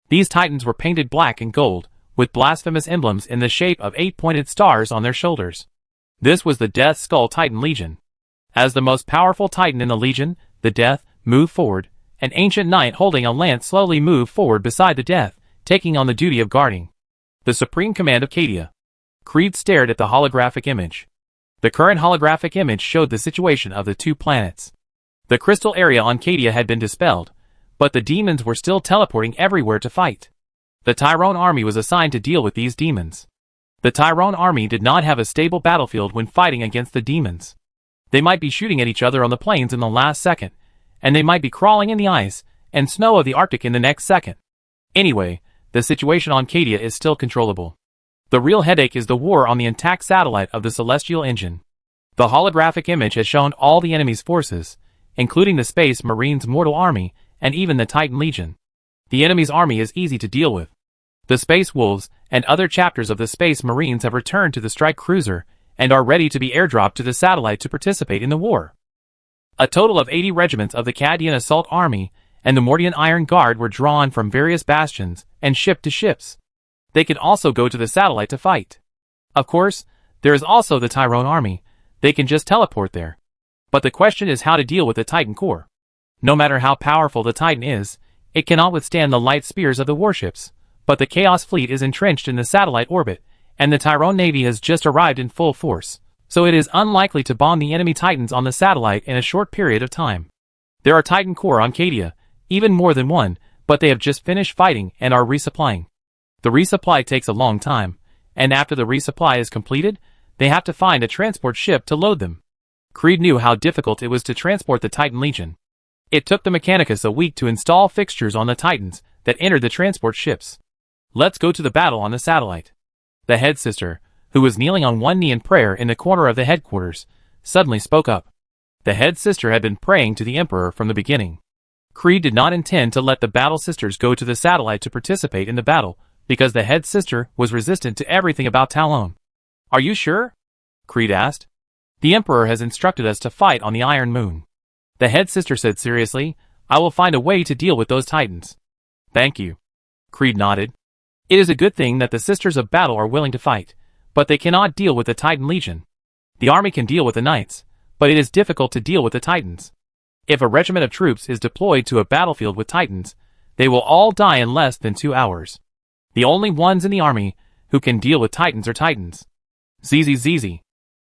These Titans were painted black and gold, with blasphemous emblems in the shape of 8-pointed stars on their shoulders. This was the Death Skull Titan Legion. As the most powerful Titan in the Legion, the Death moved forward. An ancient knight holding a lance slowly moved forward beside the Death, taking on the duty of guarding the supreme command of Cadia. Creed stared at the holographic image. The current holographic image showed the situation of the 2 planets. The crystal area on Cadia had been dispelled, but the demons were still teleporting everywhere to fight. The Tyrone army was assigned to deal with these demons. The Tyrone army did not have a stable battlefield when fighting against the demons. They might be shooting at each other on the plains in the last second, and they might be crawling in the ice and snow of the Arctic in the next second. Anyway, the situation on Cadia is still controllable. The real headache is the war on the intact satellite of the Celestial Engine. The holographic image has shown all the enemy's forces, including the Space Marines' mortal army and even the Titan Legion. The enemy's army is easy to deal with. The Space Wolves and other chapters of the Space Marines have returned to the strike cruiser and are ready to be airdropped to the satellite to participate in the war. A total of 80 regiments of the Cadian Assault Army and the Mordian Iron Guard were drawn from various bastions and shipped to ships. They can also go to the satellite to fight. Of course, there is also the Tyrone army. They can just teleport there. But the question is how to deal with the Titan core. No matter how powerful the Titan is, it cannot withstand the light spears of the warships. But the Chaos Fleet is entrenched in the satellite orbit, and the Tyrone Navy has just arrived in full force, so it is unlikely to bomb the enemy Titans on the satellite in a short period of time. There are Titan core on Cadia, even more than one, but they have just finished fighting and are resupplying. The resupply takes a long time, and after the resupply is completed, they have to find a transport ship to load them. Creed knew how difficult it was to transport the Titan Legion. It took the Mechanicus a week to install fixtures on the Titans that entered the transport ships. Let's go to the battle on the satellite. The head sister, who was kneeling on one knee in prayer in the corner of the headquarters, suddenly spoke up. The head sister had been praying to the Emperor from the beginning. Creed did not intend to let the battle sisters go to the satellite to participate in the battle because the head sister was resistant to everything about Talon. Are you sure? Creed asked. The Emperor has instructed us to fight on the Iron Moon. The head sister said seriously, I will find a way to deal with those Titans. Thank you. Creed nodded. It is a good thing that the Sisters of Battle are willing to fight, but they cannot deal with the Titan Legion. The army can deal with the Knights, but it is difficult to deal with the Titans. If a regiment of troops is deployed to a battlefield with Titans, they will all die in less than 2 hours. The only ones in the army who can deal with Titans are Titans. ZZZZ.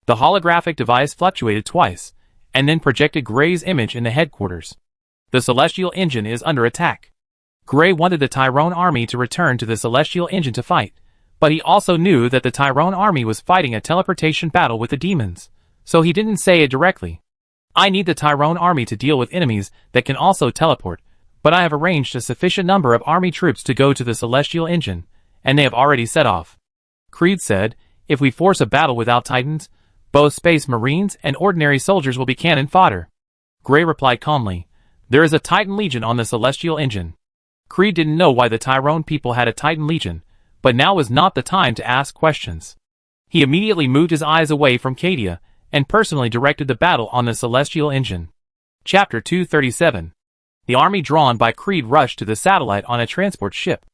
The holographic device fluctuated twice, and then projected Gray's image in the headquarters. The Celestial Engine is under attack. Gray wanted the Tyrone army to return to the Celestial Engine to fight, but he also knew that the Tyrone army was fighting a teleportation battle with the demons, so he didn't say it directly. I need the Tyrone army to deal with enemies that can also teleport, but I have arranged a sufficient number of army troops to go to the Celestial Engine, and they have already set off. Creed said, if we force a battle without Titans, both Space Marines and ordinary soldiers will be cannon fodder. Gray replied calmly, there is a Titan Legion on the Celestial Engine. Creed didn't know why the Tyrone people had a Titan Legion, but now was not the time to ask questions. He immediately moved his eyes away from Cadia, and personally directed the battle on the Celestial Engine. Chapter 237. The army drawn by Creed rushed to the satellite on a transport ship.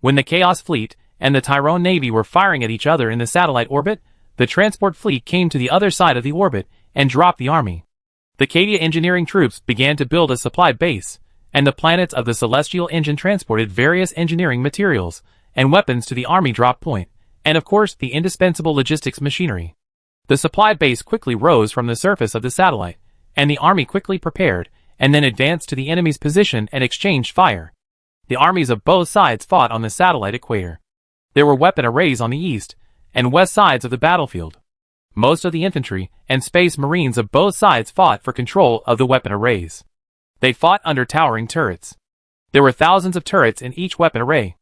When the Chaos Fleet and the Tyrone Navy were firing at each other in the satellite orbit, the transport fleet came to the other side of the orbit and dropped the army. The Cadia engineering troops began to build a supply base, and the planets of the Celestial Engine transported various engineering materials and weapons to the army drop point, and of course the indispensable logistics machinery. The supply base quickly rose from the surface of the satellite, and the army quickly prepared and then advanced to the enemy's position and exchanged fire. The armies of both sides fought on the satellite equator. There were weapon arrays on the east and west sides of the battlefield. Most of the infantry and space marines of both sides fought for control of the weapon arrays. They fought under towering turrets. There were thousands of turrets in each weapon array.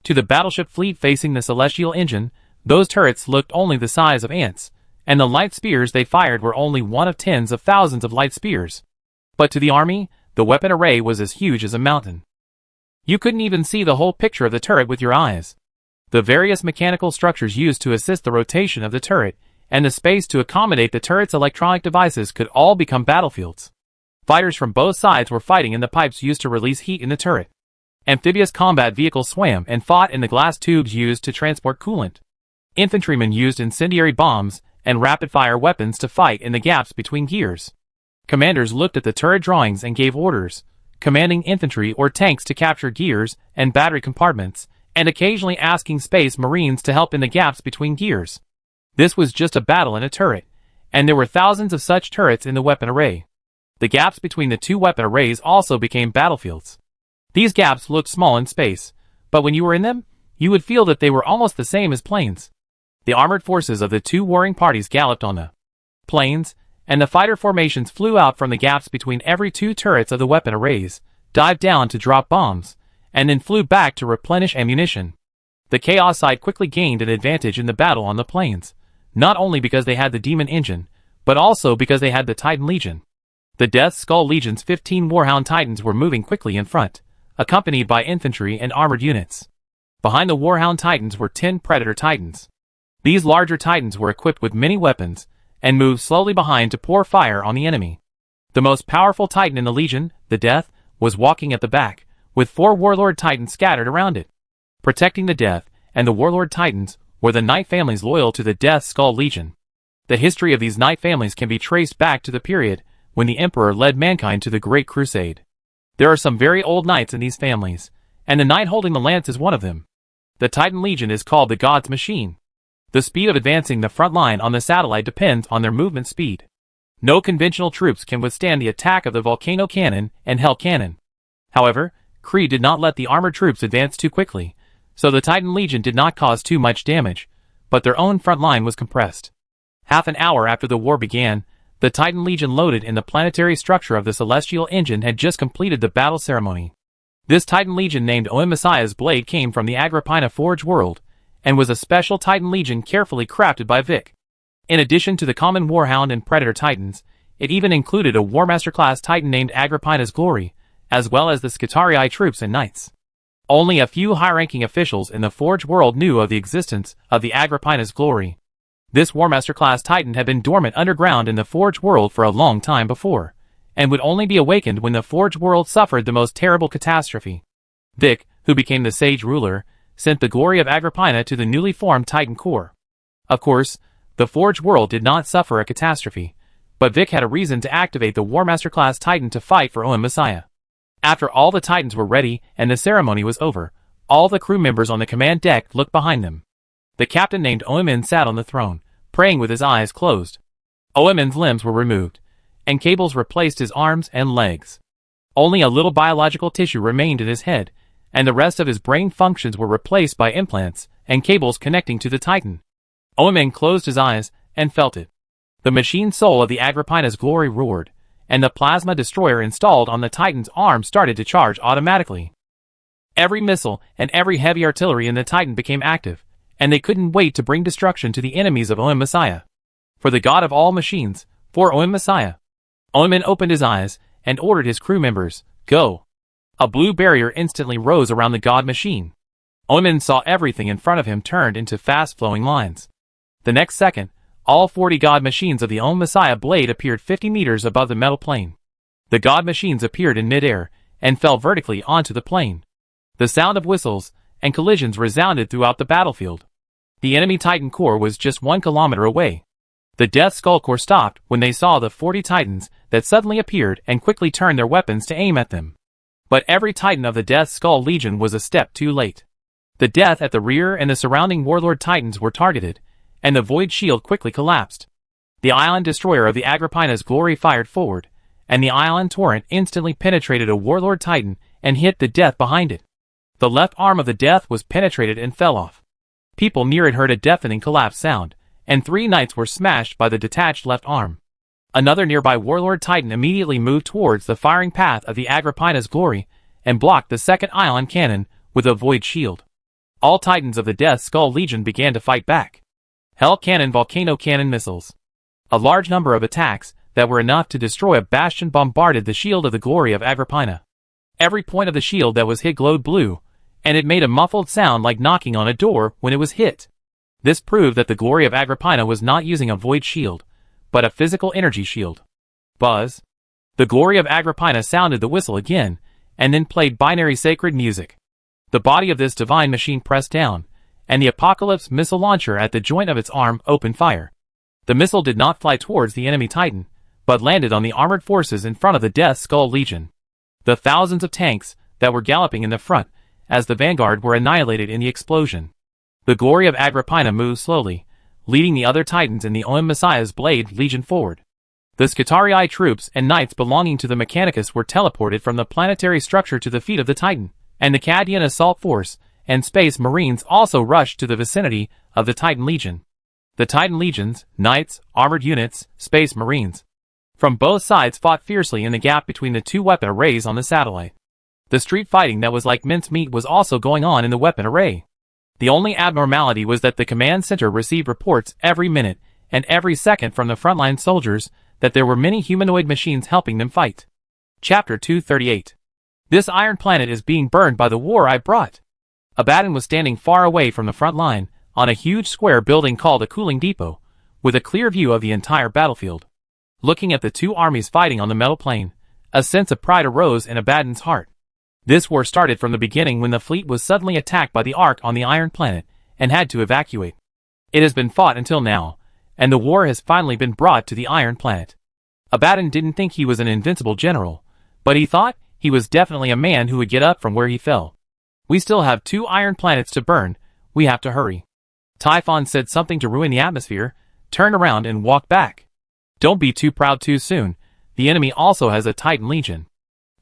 To the battleship fleet facing the Celestial Engine, those turrets looked only the size of ants, and the light spears they fired were only one of tens of thousands of light spears. But to the army, the weapon array was as huge as a mountain. You couldn't even see the whole picture of the turret with your eyes. The various mechanical structures used to assist the rotation of the turret, and the space to accommodate the turret's electronic devices could all become battlefields. Fighters from both sides were fighting in the pipes used to release heat in the turret. Amphibious combat vehicles swam and fought in the glass tubes used to transport coolant. Infantrymen used incendiary bombs and rapid-fire weapons to fight in the gaps between gears. Commanders looked at the turret drawings and gave orders, commanding infantry or tanks to capture gears and battery compartments, and occasionally asking space marines to help in the gaps between gears. This was just a battle in a turret, and there were thousands of such turrets in the weapon array. The gaps between the two weapon arrays also became battlefields. These gaps looked small in space, but when you were in them, you would feel that they were almost the same as planes. The armored forces of the two warring parties galloped on the plains, and the fighter formations flew out from the gaps between every two turrets of the weapon arrays, dived down to drop bombs, and then flew back to replenish ammunition. The Chaos side quickly gained an advantage in the battle on the plains, not only because they had the Demon Engine, but also because they had the Titan Legion. The Death Skull Legion's 15 Warhound Titans were moving quickly in front, accompanied by infantry and armored units. Behind the Warhound Titans were 10 Predator Titans. These larger Titans were equipped with many weapons, and moved slowly behind to pour fire on the enemy. The most powerful Titan in the Legion, the Death, was walking at the back, with 4 Warlord Titans scattered around it. Protecting the Death and the Warlord Titans were the Knight families loyal to the Death Skull Legion. The history of these Knight families can be traced back to the period when the Emperor led mankind to the Great Crusade. There are some very old knights in these families, and the knight holding the lance is one of them. The Titan Legion is called the God's Machine. The speed of advancing the front line on the satellite depends on their movement speed. No conventional troops can withstand the attack of the Volcano Cannon and Hell Cannon. However, Kree did not let the armored troops advance too quickly, so the Titan Legion did not cause too much damage, but their own front line was compressed. Half an hour after the war began, the Titan Legion loaded in the planetary structure of the Celestial Engine had just completed the battle ceremony. This Titan Legion named Om Messiah's blade came from the Agrippina Forge world, and was a special Titan Legion carefully crafted by Vic. In addition to the common Warhound and Predator Titans, it even included a War Master-class Titan named Agrippina's Glory, as well as the Skitarii troops and knights. Only a few high-ranking officials in the Forge world knew of the existence of the Agrippina's Glory. This War Master-class Titan had been dormant underground in the Forge world for a long time before, and would only be awakened when the Forge world suffered the most terrible catastrophe. Vic, who became the Sage Ruler, sent the Glory of Agrippina to the newly formed Titan Corps. Of course, the Forge world did not suffer a catastrophe, but Vic had a reason to activate the War Master-class Titan to fight for Om Messiah. After all the Titans were ready and the ceremony was over, all the crew members on the command deck looked behind them. The captain named Oemin sat on the throne, praying with his eyes closed. Oemin's limbs were removed, and cables replaced his arms and legs. Only a little biological tissue remained in his head, and the rest of his brain functions were replaced by implants and cables connecting to the Titan. Oemin closed his eyes and felt it. The machine soul of the Agrippina's Glory roared, and the plasma destroyer installed on the Titan's arm started to charge automatically. Every missile and every heavy artillery in the Titan became active, and they couldn't wait to bring destruction to the enemies of Om Messiah. For the god of all machines, for Om Messiah. Oemin opened his eyes and ordered his crew members, "Go." A blue barrier instantly rose around the god machine. Oemin saw everything in front of him turned into fast-flowing lines. The next second, all 40 god machines of the Om Messiah blade appeared 50 meters above the metal plane. The god machines appeared in midair and fell vertically onto the plane. The sound of whistles and collisions resounded throughout the battlefield. The enemy Titan Corps was just 1 kilometer away. The Death Skull Corps stopped when they saw the 40 Titans that suddenly appeared and quickly turned their weapons to aim at them. But every Titan of the Death Skull Legion was a step too late. The Death at the rear and the surrounding Warlord Titans were targeted, and the Void Shield quickly collapsed. The Ion Destroyer of the Agrippina's Glory fired forward, and the Ion Torrent instantly penetrated a Warlord Titan and hit the Death behind it. The left arm of the Death was penetrated and fell off. People near it heard a deafening collapse sound, and 3 knights were smashed by the detached left arm. Another nearby Warlord Titan immediately moved towards the firing path of the Agrippina's Glory and blocked the second Ion Cannon with a Void Shield. All Titans of the Death Skull Legion began to fight back. Hell Cannon, Volcano Cannon missiles. A large number of attacks that were enough to destroy a bastion bombarded the shield of the Glory of Agrippina. Every point of the shield that was hit glowed blue, and it made a muffled sound like knocking on a door when it was hit. This proved that the Glory of Agrippina was not using a Void Shield, but a physical energy shield. Buzz. The Glory of Agrippina sounded the whistle again, and then played binary sacred music. The body of this divine machine pressed down, and the Apocalypse missile launcher at the joint of its arm opened fire. The missile did not fly towards the enemy Titan, but landed on the armored forces in front of the Death Skull Legion. The thousands of tanks that were galloping in the front, as the vanguard, were annihilated in the explosion. The Glory of Agrippina moved slowly, leading the other Titans in the Om Messiah's Blade Legion forward. The Skitarii troops and knights belonging to the Mechanicus were teleported from the planetary structure to the feet of the Titan, and the Cadian Assault Force and Space Marines also rushed to the vicinity of the Titan Legion. The Titan Legions, knights, armored units, Space Marines, from both sides fought fiercely in the gap between the 2 weapon arrays on the satellite. The street fighting that was like mincemeat was also going on in the weapon array. The only abnormality was that the command center received reports every minute and every second from the frontline soldiers that there were many humanoid machines helping them fight. Chapter 238. This iron planet is being burned by the war I brought. Abaddon was standing far away from the front line, on a huge square building called a cooling depot, with a clear view of the entire battlefield. Looking at the 2 armies fighting on the metal plane, a sense of pride arose in Abaddon's heart. This war started from the beginning when the fleet was suddenly attacked by the Ark on the Iron Planet, and had to evacuate. It has been fought until now, and the war has finally been brought to the Iron Planet. Abaddon didn't think he was an invincible general, but he thought he was definitely a man who would get up from where he fell. "We still have 2 iron planets to burn, we have to hurry." Typhon said something to ruin the atmosphere, turned around and walked back. "Don't be too proud too soon, the enemy also has a Titan Legion."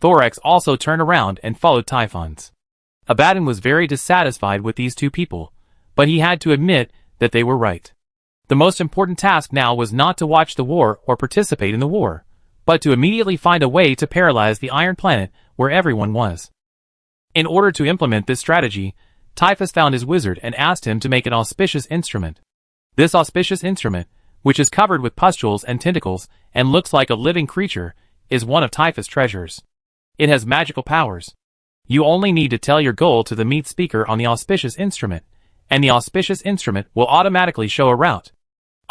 Thorax also turned around and followed Typhons. Abaddon was very dissatisfied with these two people, but he had to admit that they were right. The most important task now was not to watch the war or participate in the war, but to immediately find a way to paralyze the Iron Planet where everyone was. In order to implement this strategy, Typhus found his wizard and asked him to make an auspicious instrument. This auspicious instrument, which is covered with pustules and tentacles and looks like a living creature, is one of Typhus' treasures. It has magical powers. You only need to tell your goal to the meat speaker on the auspicious instrument, and the auspicious instrument will automatically show a route.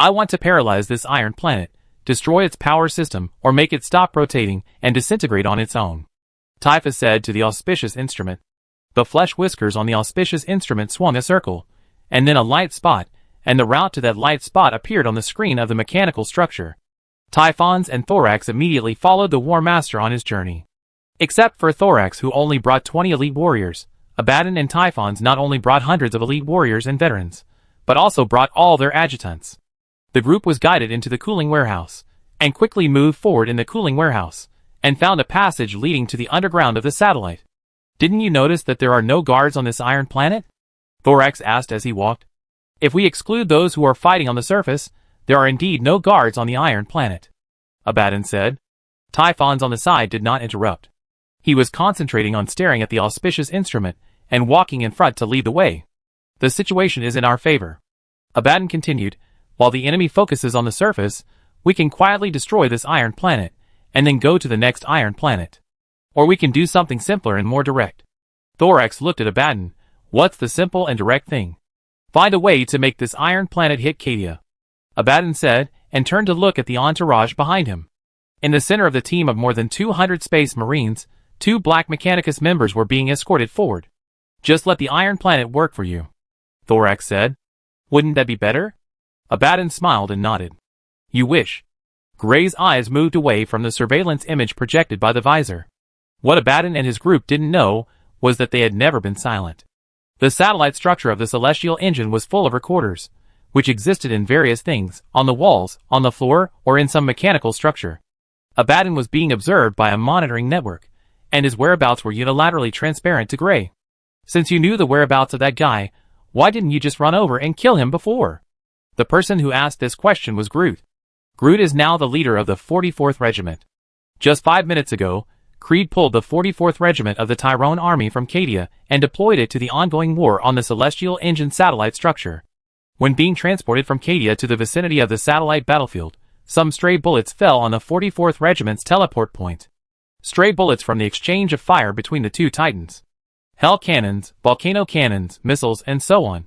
I want to paralyze this Iron Planet, destroy its power system, or make it stop rotating and disintegrate on its own. Typhus said to the auspicious instrument. The flesh whiskers on the auspicious instrument swung a circle, and then a light spot, and the route to that light spot appeared on the screen of the mechanical structure. Typhons and Thorax immediately followed the War Master on his journey. Except for Thorax, who only brought 20 elite warriors, Abaddon and Typhons not only brought hundreds of elite warriors and veterans, but also brought all their adjutants. The group was guided into the cooling warehouse, and quickly moved forward in the cooling warehouse, and found a passage leading to the underground of the satellite. Didn't you notice that there are no guards on this Iron Planet? Thorax asked as he walked. If we exclude those who are fighting on the surface, there are indeed no guards on the Iron Planet, Abaddon said. Typhons on the side did not interrupt. He was concentrating on staring at the auspicious instrument and walking in front to lead the way. The situation is in our favor. Abaddon continued, while the enemy focuses on the surface, we can quietly destroy this Iron Planet, and then go to the next Iron Planet. Or we can do something simpler and more direct. Thorax looked at Abaddon. What's the simple and direct thing? Find a way to make this Iron Planet hit Cadia, Abaddon said, and turned to look at the entourage behind him. In the center of the team of more than 200 Space Marines, 2 Black Mechanicus members were being escorted forward. Just let the Iron Planet work for you, Thorax said. Wouldn't that be better? Abaddon smiled and nodded. You wish. Gray's eyes moved away from the surveillance image projected by the visor. What Abaddon and his group didn't know was that they had never been silent. The satellite structure of the celestial engine was full of recorders, which existed in various things, on the walls, on the floor, or in some mechanical structure. Abaddon was being observed by a monitoring network, and his whereabouts were unilaterally transparent to Gray. Since you knew the whereabouts of that guy, why didn't you just run over and kill him before? The person who asked this question was Groot. Groot is now the leader of the 44th Regiment. Just 5 minutes ago, Creed pulled the 44th Regiment of the Tyrone Army from Cadia and deployed it to the ongoing war on the Celestial Engine satellite structure. When being transported from Cadia to the vicinity of the satellite battlefield, some stray bullets fell on the 44th Regiment's teleport point. Stray bullets from the exchange of fire between the two Titans. Hell cannons, volcano cannons, missiles, and so on.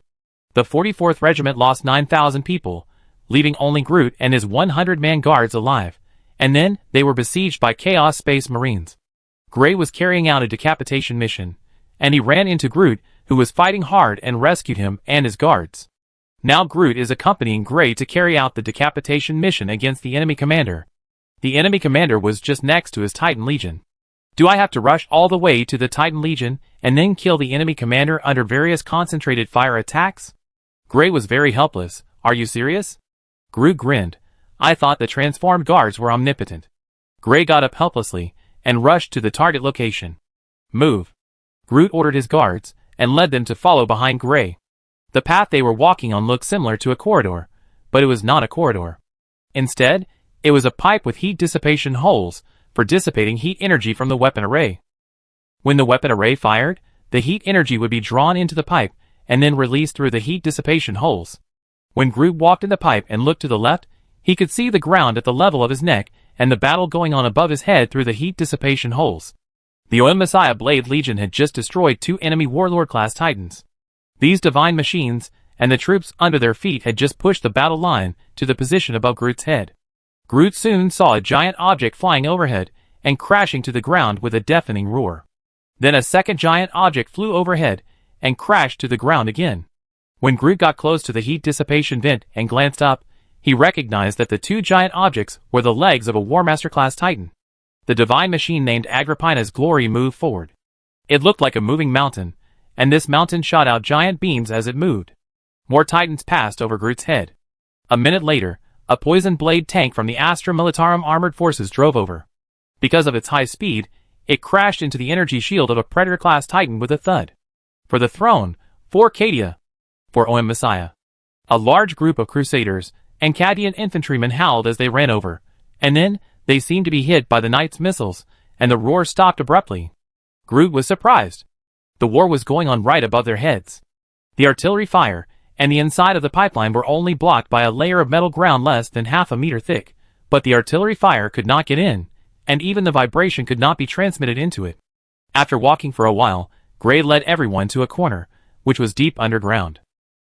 The 44th Regiment lost 9,000 people, leaving only Groot and his 100-man guards alive, and then they were besieged by Chaos Space Marines. Gray was carrying out a decapitation mission, and he ran into Groot, who was fighting hard, and rescued him and his guards. Now Groot is accompanying Gray to carry out the decapitation mission against the enemy commander. The enemy commander was just next to his Titan Legion. Do I have to rush all the way to the Titan Legion and then kill the enemy commander under various concentrated fire attacks? Gray was very helpless. Are you serious? Groot grinned. I thought the transformed guards were omnipotent. Gray got up helplessly and rushed to the target location. Move. Groot ordered his guards and led them to follow behind Gray. The path they were walking on looked similar to a corridor, but it was not a corridor. Instead, it was a pipe with heat dissipation holes for dissipating heat energy from the weapon array. When the weapon array fired, the heat energy would be drawn into the pipe and then released through the heat dissipation holes. When Groot walked in the pipe and looked to the left, he could see the ground at the level of his neck and the battle going on above his head through the heat dissipation holes. The Oem Messiah Blade Legion had just destroyed 2 enemy Warlord-class Titans. These divine machines and the troops under their feet had just pushed the battle line to the position above Groot's head. Groot soon saw a giant object flying overhead and crashing to the ground with a deafening roar. Then a second giant object flew overhead and crashed to the ground again. When Groot got close to the heat dissipation vent and glanced up, he recognized that the 2 giant objects were the legs of a War Master-class Titan. The divine machine named Agrippina's Glory moved forward. It looked like a moving mountain, and this mountain shot out giant beams as it moved. More Titans passed over Groot's head. A minute later, a poison blade tank from the Astra Militarum armored forces drove over. Because of its high speed, It crashed into the energy shield of a Predator-class Titan with a thud. For the throne, for Cadia, for OM Messiah. A large group of Crusaders and Cadian infantrymen howled as they ran over, and then they seemed to be hit by the knight's missiles, and the roar stopped abruptly. Groot was surprised. The war was going on right above their heads. The artillery fire and the inside of the pipeline were only blocked by a layer of metal ground less than half a meter thick, but the artillery fire could not get in, and even the vibration could not be transmitted into it. After walking for a while, Gray led everyone to a corner, which was deep underground.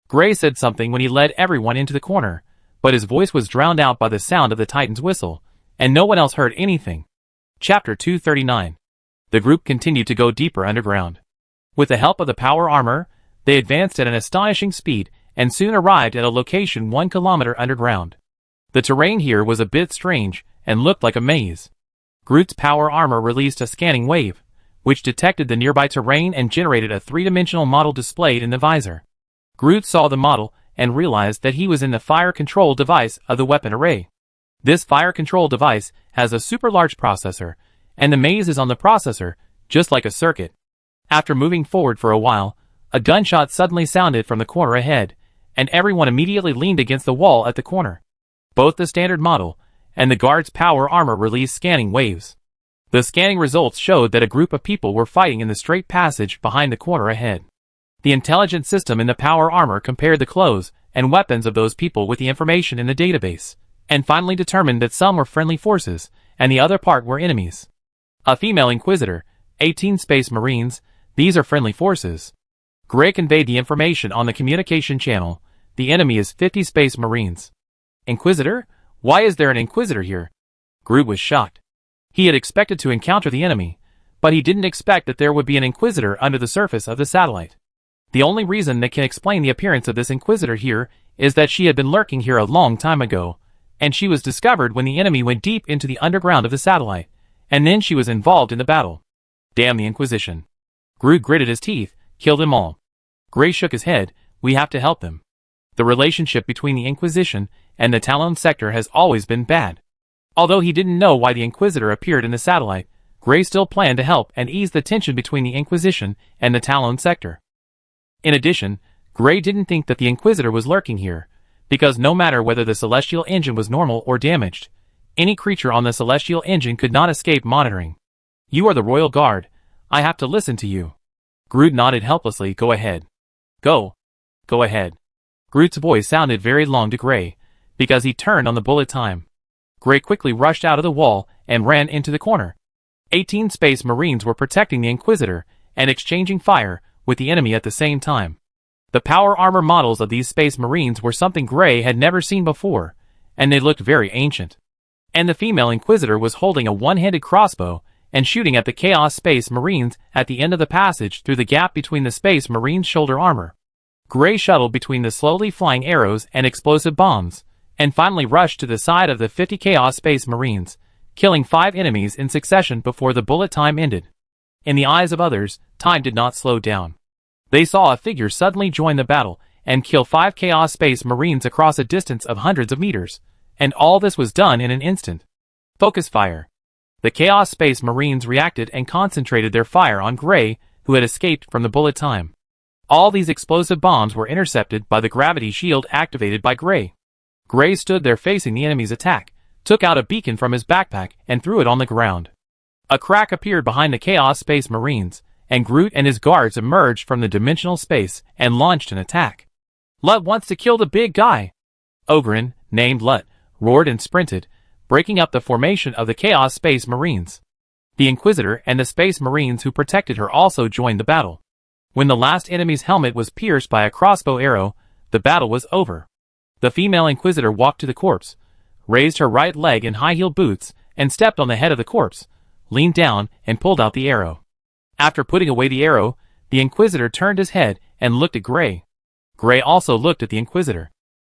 Gray said something when he led everyone into the corner, but his voice was drowned out by the sound of the Titan's whistle, and no one else heard anything. Chapter 239. The group continued to go deeper underground. With the help of the power armor, they advanced at an astonishing speed and soon arrived at a location 1 kilometer underground. The terrain here was a bit strange and looked like a maze. Groot's power armor released a scanning wave, which detected the nearby terrain and generated a three-dimensional model displayed in the visor. Groot saw the model and realized that he was in the fire control device of the weapon array. This fire control device has a super large processor, and the maze is on the processor, just like a circuit. After moving forward for a while, a gunshot suddenly sounded from the corner ahead, and everyone immediately leaned against the wall at the corner. Both the standard model and the guard's power armor released scanning waves. The scanning results showed that a group of people were fighting in the straight passage behind the corner ahead. The intelligence system in the power armor compared the clothes and weapons of those people with the information in the database, and finally determined that some were friendly forces, and the other part were enemies. A female Inquisitor, 18 Space Marines, these are friendly forces. Gray conveyed the information on the communication channel. The enemy is 50 Space Marines. Inquisitor? Why is there an Inquisitor here? Groot was shocked. He had expected to encounter the enemy, but he didn't expect that there would be an Inquisitor under the surface of the satellite. The only reason that can explain the appearance of this Inquisitor here is that she had been lurking here a long time ago, and she was discovered when the enemy went deep into the underground of the satellite, and then she was involved in the battle. Damn the Inquisition. Groot gritted his teeth, kill them all. Gray shook his head, we have to help them. The relationship between the Inquisition and the Talon sector has always been bad. Although he didn't know why the Inquisitor appeared in the satellite, Gray still planned to help and ease the tension between the Inquisition and the Talon sector. In addition, Gray didn't think that the Inquisitor was lurking here, because no matter whether the Celestial Engine was normal or damaged, any creature on the Celestial Engine could not escape monitoring. You are the Royal Guard. I have to listen to you. Groot nodded helplessly. Go ahead. Go. Go ahead. Groot's voice sounded very long to Gray, because he turned on the bullet time. Gray quickly rushed out of the wall and ran into the corner. 18 Space Marines were protecting the Inquisitor and exchanging fire with the enemy at the same time. The power armor models of these Space Marines were something Gray had never seen before, and they looked very ancient. And the female Inquisitor was holding a one-handed crossbow and shooting at the Chaos Space Marines at the end of the passage through the gap between the Space Marines' shoulder armor. Gray shuttled between the slowly flying arrows and explosive bombs, and finally rushed to the side of the 50 Chaos Space Marines, killing 5 enemies in succession before the bullet time ended. In the eyes of others, time did not slow down. They saw a figure suddenly join the battle and kill 5 Chaos Space Marines across a distance of hundreds of meters, and all this was done in an instant. Focus fire. The Chaos Space Marines reacted and concentrated their fire on Gray, who had escaped from the bullet time. All these explosive bombs were intercepted by the gravity shield activated by Gray. Gray stood there facing the enemy's attack, took out a beacon from his backpack and threw it on the ground. A crack appeared behind the Chaos Space Marines, and Groot and his guards emerged from the dimensional space and launched an attack. Lut wants to kill the big guy. Ogryn, named Lut, roared and sprinted, breaking up the formation of the Chaos Space Marines. The Inquisitor and the Space Marines who protected her also joined the battle. When the last enemy's helmet was pierced by a crossbow arrow, the battle was over. The female Inquisitor walked to the corpse, raised her right leg in high-heel boots, and stepped on the head of the corpse, leaned down, and pulled out the arrow. After putting away the arrow, the Inquisitor turned his head and looked at Gray. Gray also looked at the Inquisitor.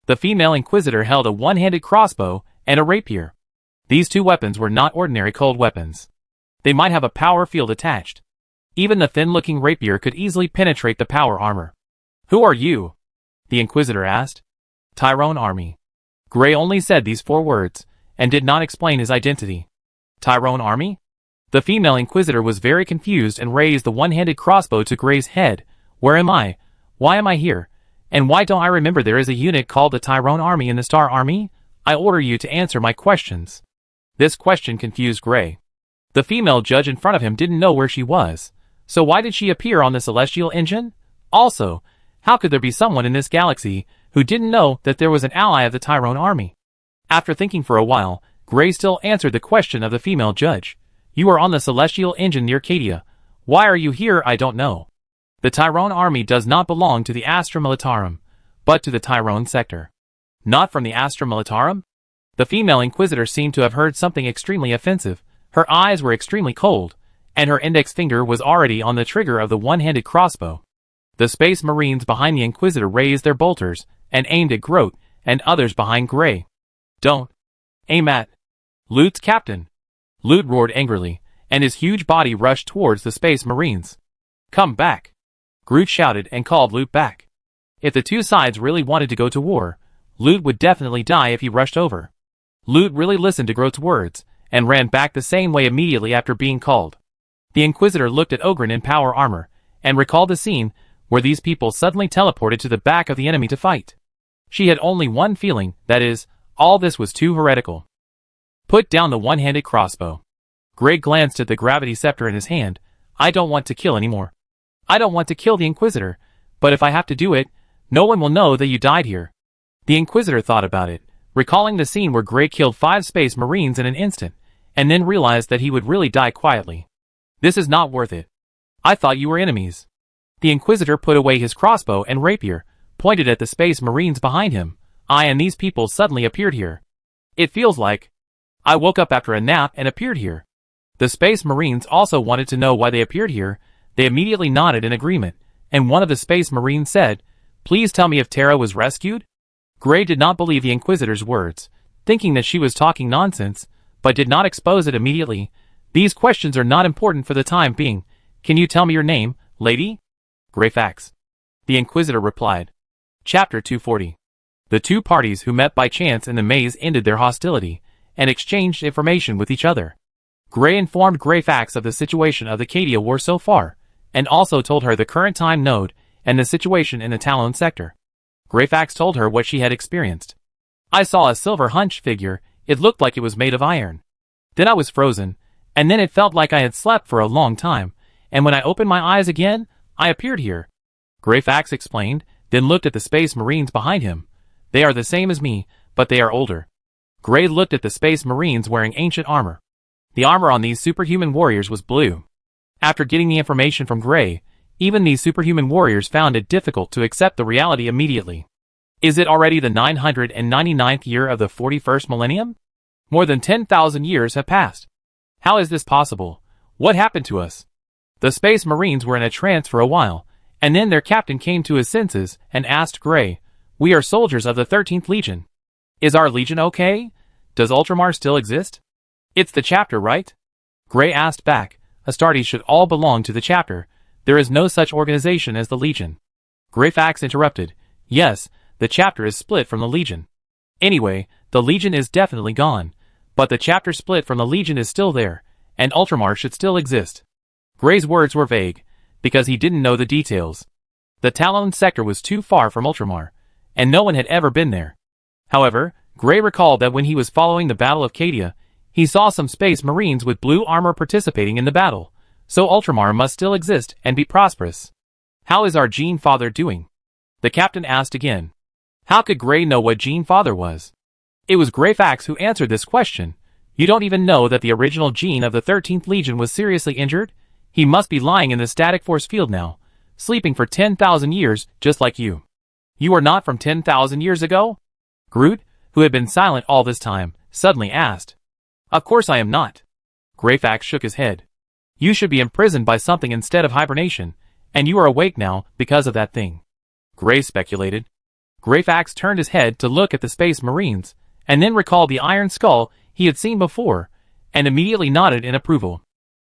The female Inquisitor held a one-handed crossbow and a rapier. These two weapons were not ordinary cold weapons. They might have a power field attached. Even the thin-looking rapier could easily penetrate the power armor. Who are you? The Inquisitor asked. Tyrone Army. Gray only said these 4 words, and did not explain his identity. Tyrone Army? The female Inquisitor was very confused and raised the one-handed crossbow to Gray's head. Where am I? Why am I here? And why don't I remember there is a unit called the Tyrone Army in the Star Army? I order you to answer my questions. This question confused Gray. The female judge in front of him didn't know where she was. So why did she appear on the celestial engine? Also, how could there be someone in this galaxy who didn't know that there was an ally of the Tyrone Army? After thinking for a while, Gray still answered the question of the female judge. You are on the celestial engine near Cadia. Why are you here? I don't know. The Tyrone Army does not belong to the Astra Militarum, but to the Tyrone sector. Not from the Astra Militarum? The female Inquisitor seemed to have heard something extremely offensive. Her eyes were extremely cold, and her index finger was already on the trigger of the one-handed crossbow. The Space Marines behind the Inquisitor raised their bolters and aimed at Grote and others behind Gray. Don't aim at Lute's captain. Lute roared angrily, and his huge body rushed towards the Space Marines. Come back! Groot shouted and called Lute back. If the two sides really wanted to go to war, Lute would definitely die if he rushed over. Lute really listened to Groot's words, and ran back the same way immediately after being called. The Inquisitor looked at Ogryn in power armor, and recalled the scene where these people suddenly teleported to the back of the enemy to fight. She had only one feeling, that is, all this was too heretical. Put down the one-handed crossbow. Gray glanced at the gravity scepter in his hand. I don't want to kill anymore. I don't want to kill the Inquisitor, but if I have to do it, no one will know that you died here. The Inquisitor thought about it, recalling the scene where Gray killed 5 Space Marines in an instant, and then realized that he would really die quietly. This is not worth it. I thought you were enemies. The Inquisitor put away his crossbow and rapier, pointed at the Space Marines behind him. I and these people suddenly appeared here. It feels like I woke up after a nap and appeared here. The Space Marines also wanted to know why they appeared here. They immediately nodded in agreement, and one of the Space Marines said, Please tell me if Terra was rescued? Gray did not believe the Inquisitor's words, thinking that she was talking nonsense, but did not expose it immediately. These questions are not important for the time being. Can you tell me your name, lady? Greyfax. The Inquisitor replied. Chapter 240. The two parties who met by chance in the maze ended their hostility, and exchanged information with each other. Gray informed Greyfax of the situation of the Cadia War so far, and also told her the current time node and the situation in the Talon sector. Greyfax told her what she had experienced. I saw a silver hunch figure. It looked like it was made of iron. Then I was frozen, and then it felt like I had slept for a long time, and when I opened my eyes again, I appeared here. Greyfax explained, then looked at the Space Marines behind him. They are the same as me, but they are older. Gray looked at the Space Marines wearing ancient armor. The armor on these superhuman warriors was blue. After getting the information from Gray, even these superhuman warriors found it difficult to accept the reality immediately. Is it already the 999th year of the 41st millennium? More than 10,000 years have passed. How is this possible? What happened to us? The Space Marines were in a trance for a while, and then their captain came to his senses and asked Gray, We are soldiers of the 13th Legion. Is our Legion okay? Does Ultramar still exist? It's the chapter, right? Gray asked back. Astartes should all belong to the chapter. There is no such organization as the Legion. Greyfax interrupted. Yes, the chapter is split from the Legion. Anyway, the Legion is definitely gone, but the chapter split from the Legion is still there, and Ultramar should still exist. Gray's words were vague, because he didn't know the details. The Talon sector was too far from Ultramar, and no one had ever been there. However, Gray recalled that when he was following the Battle of Cadia, he saw some Space Marines with blue armor participating in the battle, so Ultramar must still exist and be prosperous. How is our Gene Father doing? The captain asked again. How could Gray know what Gene Father was? It was Greyfax who answered this question. You don't even know that the original Gene of the 13th Legion was seriously injured? He must be lying in the static force field now, sleeping for 10,000 years just like you. You are not from 10,000 years ago? Groot, who had been silent all this time, suddenly asked. Of course I am not. Greyfax shook his head. You should be imprisoned by something instead of hibernation, and you are awake now because of that thing. Gray speculated. Greyfax turned his head to look at the Space Marines, and then recalled the iron skull he had seen before, and immediately nodded in approval.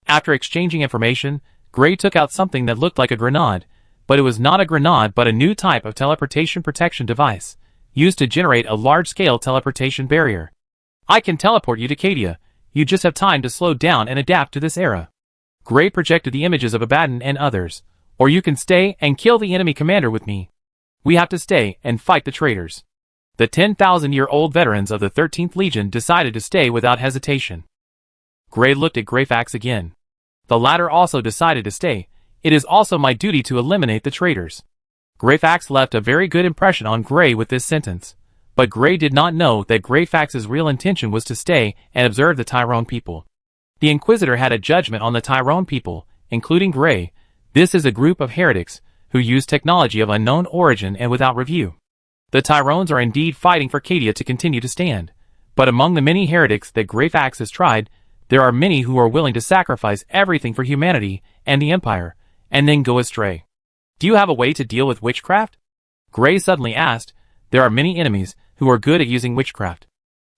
After exchanging information, Gray took out something that looked like a grenade, but it was not a grenade but a new type of teleportation protection device, used to generate a large-scale teleportation barrier. I can teleport you to Cadia. you just have time to slow down and adapt to this era. Gray projected the images of Abaddon and others. Or you can stay and kill the enemy commander with me. We have to stay and fight the traitors. The 10,000-year-old veterans of the 13th Legion decided to stay without hesitation. Gray looked at Greyfax again. The latter also decided to stay. It is also my duty to eliminate the traitors. Greyfax left a very good impression on Gray with this sentence. But Gray did not know that Greyfax's real intention was to stay and observe the Tyrone people. The Inquisitor had a judgment on the Tyrone people, including Gray. This is a group of heretics who use technology of unknown origin and without review. The Tyrones are indeed fighting for Cadia to continue to stand. But among the many heretics that Greyfax has tried, there are many who are willing to sacrifice everything for humanity and the Empire, and then go astray. Do you have a way to deal with witchcraft? Gray suddenly asked. There are many enemies who are good at using witchcraft.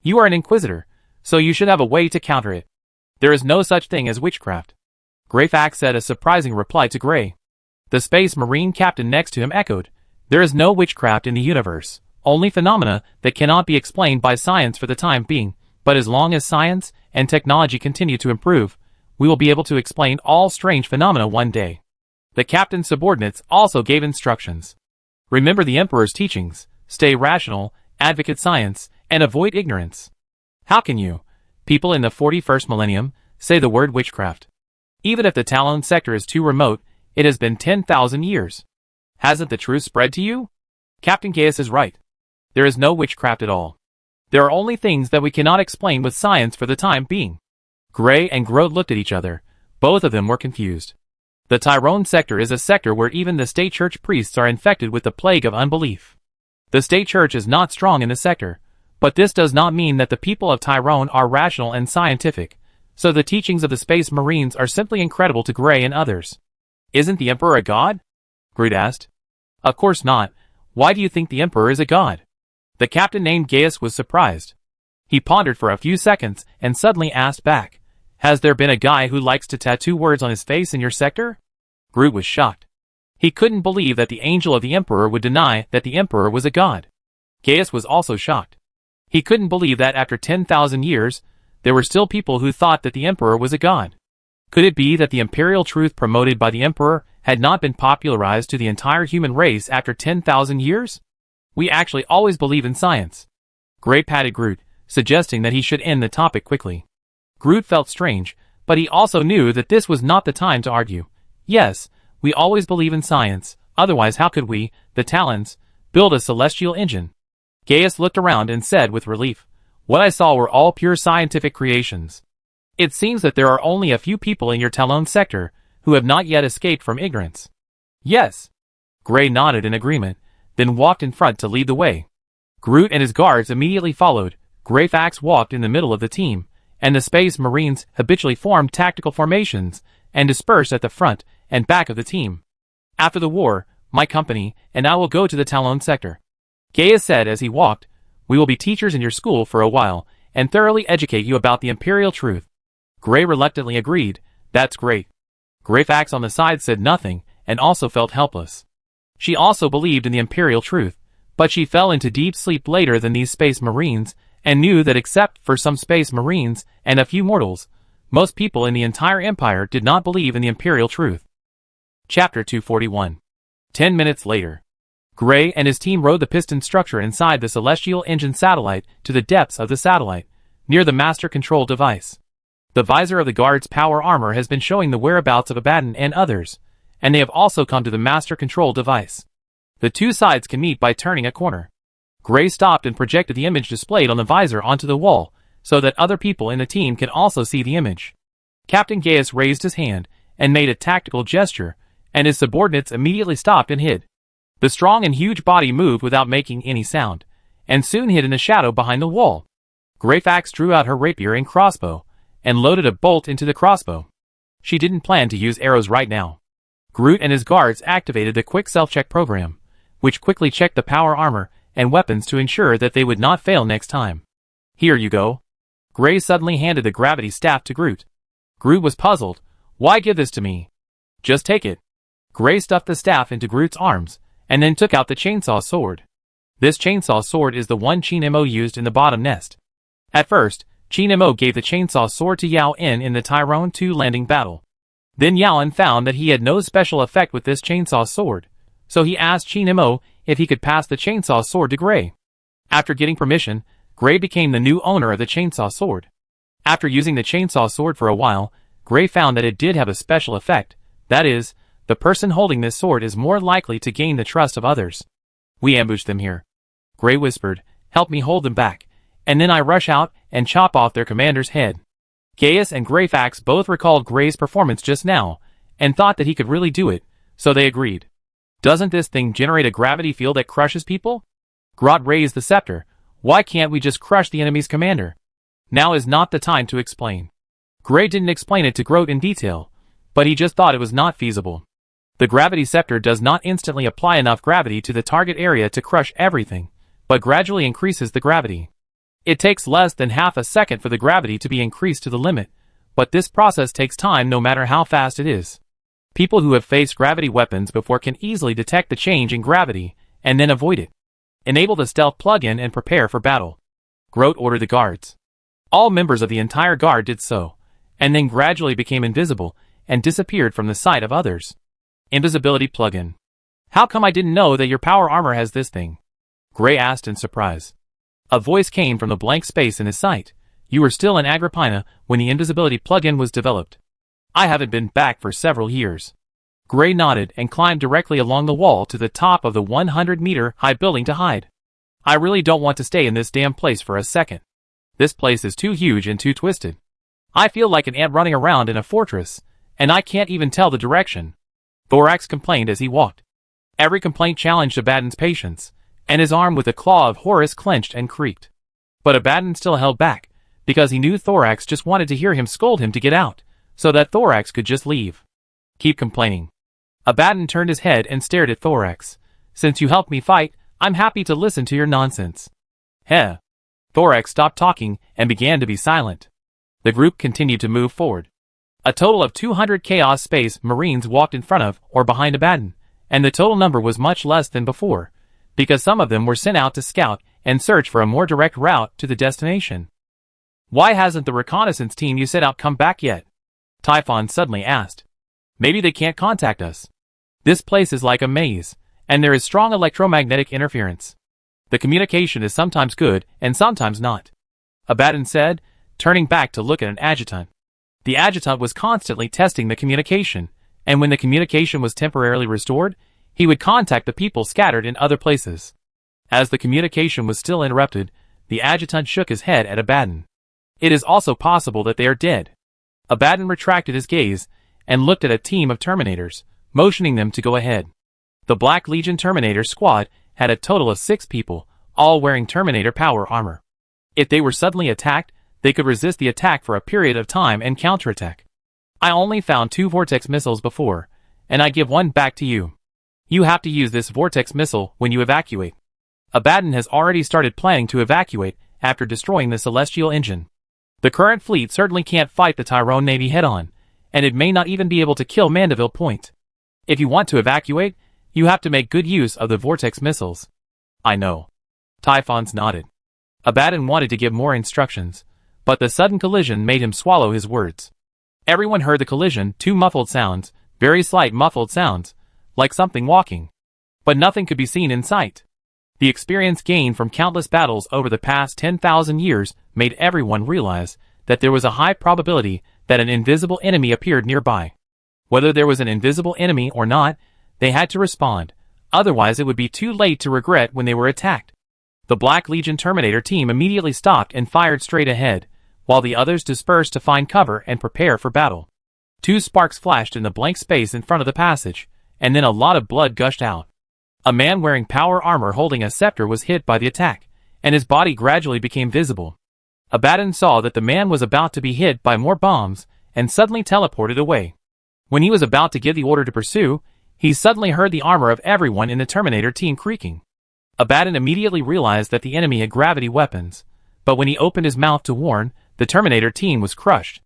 You are an Inquisitor, so you should have a way to counter it. There is no such thing as witchcraft. Greyfax said, a surprising reply to Gray. The Space Marine captain next to him echoed. There is no witchcraft in the universe, only phenomena that cannot be explained by science for the time being, but as long as science and technology continue to improve, we will be able to explain all strange phenomena one day. The captain's subordinates also gave instructions. Remember the Emperor's teachings, stay rational, advocate science, and avoid ignorance. How can you, people in the 41st millennium, say the word witchcraft? Even if the Talon sector is too remote, it has been 10,000 years. Hasn't the truth spread to you? Captain Gaius is right. There is no witchcraft at all. There are only things that we cannot explain with science for the time being. Gray and Grote looked at each other. Both of them were confused. The Tyrone sector is a sector where even the state church priests are infected with the plague of unbelief. The state church is not strong in the sector, but this does not mean that the people of Tyrone are rational and scientific, so the teachings of the Space Marines are simply incredible to Gray and others. Isn't the Emperor a god? Groot asked. Of course not. Why do you think the Emperor is a god? The captain named Gaius was surprised. He pondered for a few seconds and suddenly asked back, has there been a guy who likes to tattoo words on his face in your sector? Groot was shocked. He couldn't believe that the angel of the Emperor would deny that the Emperor was a god. Gaius was also shocked. He couldn't believe that after 10,000 years, there were still people who thought that the Emperor was a god. Could it be that the imperial truth promoted by the Emperor had not been popularized to the entire human race after 10,000 years? We actually always believe in science. Gray patted Groot, suggesting that he should end the topic quickly. Groot felt strange, but he also knew that this was not the time to argue. Yes, we always believe in science, otherwise how could we, the Talons, build a celestial engine? Gaius looked around and said with relief, what I saw were all pure scientific creations. It seems that there are only a few people in your Talon sector who have not yet escaped from ignorance. Yes. Gray nodded in agreement, then walked in front to lead the way. Groot and his guards immediately followed. Greyfax walked in the middle of the team, and the Space Marines habitually formed tactical formations and dispersed at the front and back of the team. After the war, my company and I will go to the Talon sector. Gaius said as he walked, we will be teachers in your school for a while and thoroughly educate you about the imperial truth. Gray reluctantly agreed, that's great. Greyfax on the side said nothing and also felt helpless. She also believed in the imperial truth, but she fell into deep sleep later than these Space Marines and knew that except for some Space Marines and a few mortals, most people in the entire Empire did not believe in the imperial truth. Chapter 241. 10 minutes later. Gray and his team rode the piston structure inside the Celestial Engine satellite to the depths of the satellite, near the master control device. The visor of the guard's power armor has been showing the whereabouts of Abaddon and others, and they have also come to the master control device. The two sides can meet by turning a corner. Gray stopped and projected the image displayed on the visor onto the wall, so that other people in the team can also see the image. Captain Gaius raised his hand and made a tactical gesture, and his subordinates immediately stopped and hid. The strong and huge body moved without making any sound, and soon hid in the shadow behind the wall. Greyfax drew out her rapier and crossbow, and loaded a bolt into the crossbow. She didn't plan to use arrows right now. Groot and his guards activated the quick self-check program, which quickly checked the power armor and weapons to ensure that they would not fail next time. Here you go. Gray suddenly handed the gravity staff to Groot. Groot was puzzled. Why give this to me? Just take it. Gray stuffed the staff into Groot's arms, and then took out the chainsaw sword. This chainsaw sword is the one Chin Mo used in the bottom nest. At first, Chinemo gave the chainsaw sword to Yao En in the Tyrone 2 landing battle. Then Yao En found that he had no special effect with this chainsaw sword, so he asked Chinemo if he could pass the chainsaw sword to Gray. After getting permission, Gray became the new owner of the chainsaw sword. After using the chainsaw sword for a while, Gray found that it did have a special effect, that is, the person holding this sword is more likely to gain the trust of others. We ambushed them here. Gray whispered, help me hold them back, and then I rush out and chop off their commander's head. Gaius and Greyfax both recalled Gray's performance just now, and thought that he could really do it, so they agreed. Doesn't this thing generate a gravity field that crushes people? Grodd raised the scepter. Why can't we just crush the enemy's commander? Now is not the time to explain. Gray didn't explain it to Grodd in detail, but he just thought it was not feasible. The gravity scepter does not instantly apply enough gravity to the target area to crush everything, but gradually increases the gravity. It takes less than half a second for the gravity to be increased to the limit, but this process takes time no matter how fast it is. People who have faced gravity weapons before can easily detect the change in gravity, and then avoid it. Enable the stealth plug-in and prepare for battle. Grodd ordered the guards. All members of the entire guard did so, and then gradually became invisible, and disappeared from the sight of others. Invisibility plug-in. How come I didn't know that your power armor has this thing? Gray asked in surprise. A voice came from the blank space in his sight. You were still in Agrippina when the invisibility plug-in was developed. I haven't been back for several years. Gray nodded and climbed directly along the wall to the top of the 100-meter-high building to hide. I really don't want to stay in this damn place for a second. This place is too huge and too twisted. I feel like an ant running around in a fortress, and I can't even tell the direction. Thorax complained as he walked. Every complaint challenged Abaddon's patience, and his arm with the claw of Horus clenched and creaked. But Abaddon still held back, because he knew Thorax just wanted to hear him scold him to get out, so that Thorax could just leave. Keep complaining. Abaddon turned his head and stared at Thorax. Since you helped me fight, I'm happy to listen to your nonsense. Heh. Thorax stopped talking and began to be silent. The group continued to move forward. A total of 200 Chaos Space Marines walked in front of or behind Abaddon, and the total number was much less than before, because some of them were sent out to scout and search for a more direct route to the destination. Why hasn't the reconnaissance team you set out come back yet? Typhon suddenly asked. Maybe they can't contact us. This place is like a maze, and there is strong electromagnetic interference. The communication is sometimes good and sometimes not. Abaddon said, turning back to look at an adjutant. The adjutant was constantly testing the communication, and when the communication was temporarily restored, he would contact the people scattered in other places. As the communication was still interrupted, the adjutant shook his head at Abaddon. It is also possible that they are dead. Abaddon retracted his gaze and looked at a team of Terminators, motioning them to go ahead. The Black Legion Terminator squad had a total of 6 people, all wearing Terminator power armor. If they were suddenly attacked, they could resist the attack for a period of time and counterattack. I only found 2 Vortex missiles before, and I give one back to you. You have to use this Vortex missile when you evacuate. Abaddon has already started planning to evacuate after destroying the Celestial engine. The current fleet certainly can't fight the Tyrone Navy head-on, and it may not even be able to kill Mandeville Point. If you want to evacuate, you have to make good use of the Vortex missiles. I know. Typhons nodded. Abaddon wanted to give more instructions, but the sudden collision made him swallow his words. Everyone heard the collision, 2 muffled sounds, very slight muffled sounds, like something walking. But nothing could be seen in sight. The experience gained from countless battles over the past 10,000 years made everyone realize that there was a high probability that an invisible enemy appeared nearby. Whether there was an invisible enemy or not, they had to respond, otherwise it would be too late to regret when they were attacked. The Black Legion Terminator team immediately stopped and fired straight ahead, while the others dispersed to find cover and prepare for battle. 2 sparks flashed in the blank space in front of the passage, and then a lot of blood gushed out. A man wearing power armor holding a scepter was hit by the attack, and his body gradually became visible. Abaddon saw that the man was about to be hit by more bombs, and suddenly teleported away. When he was about to give the order to pursue, he suddenly heard the armor of everyone in the Terminator team creaking. Abaddon immediately realized that the enemy had gravity weapons, but when he opened his mouth to warn, the Terminator team was crushed.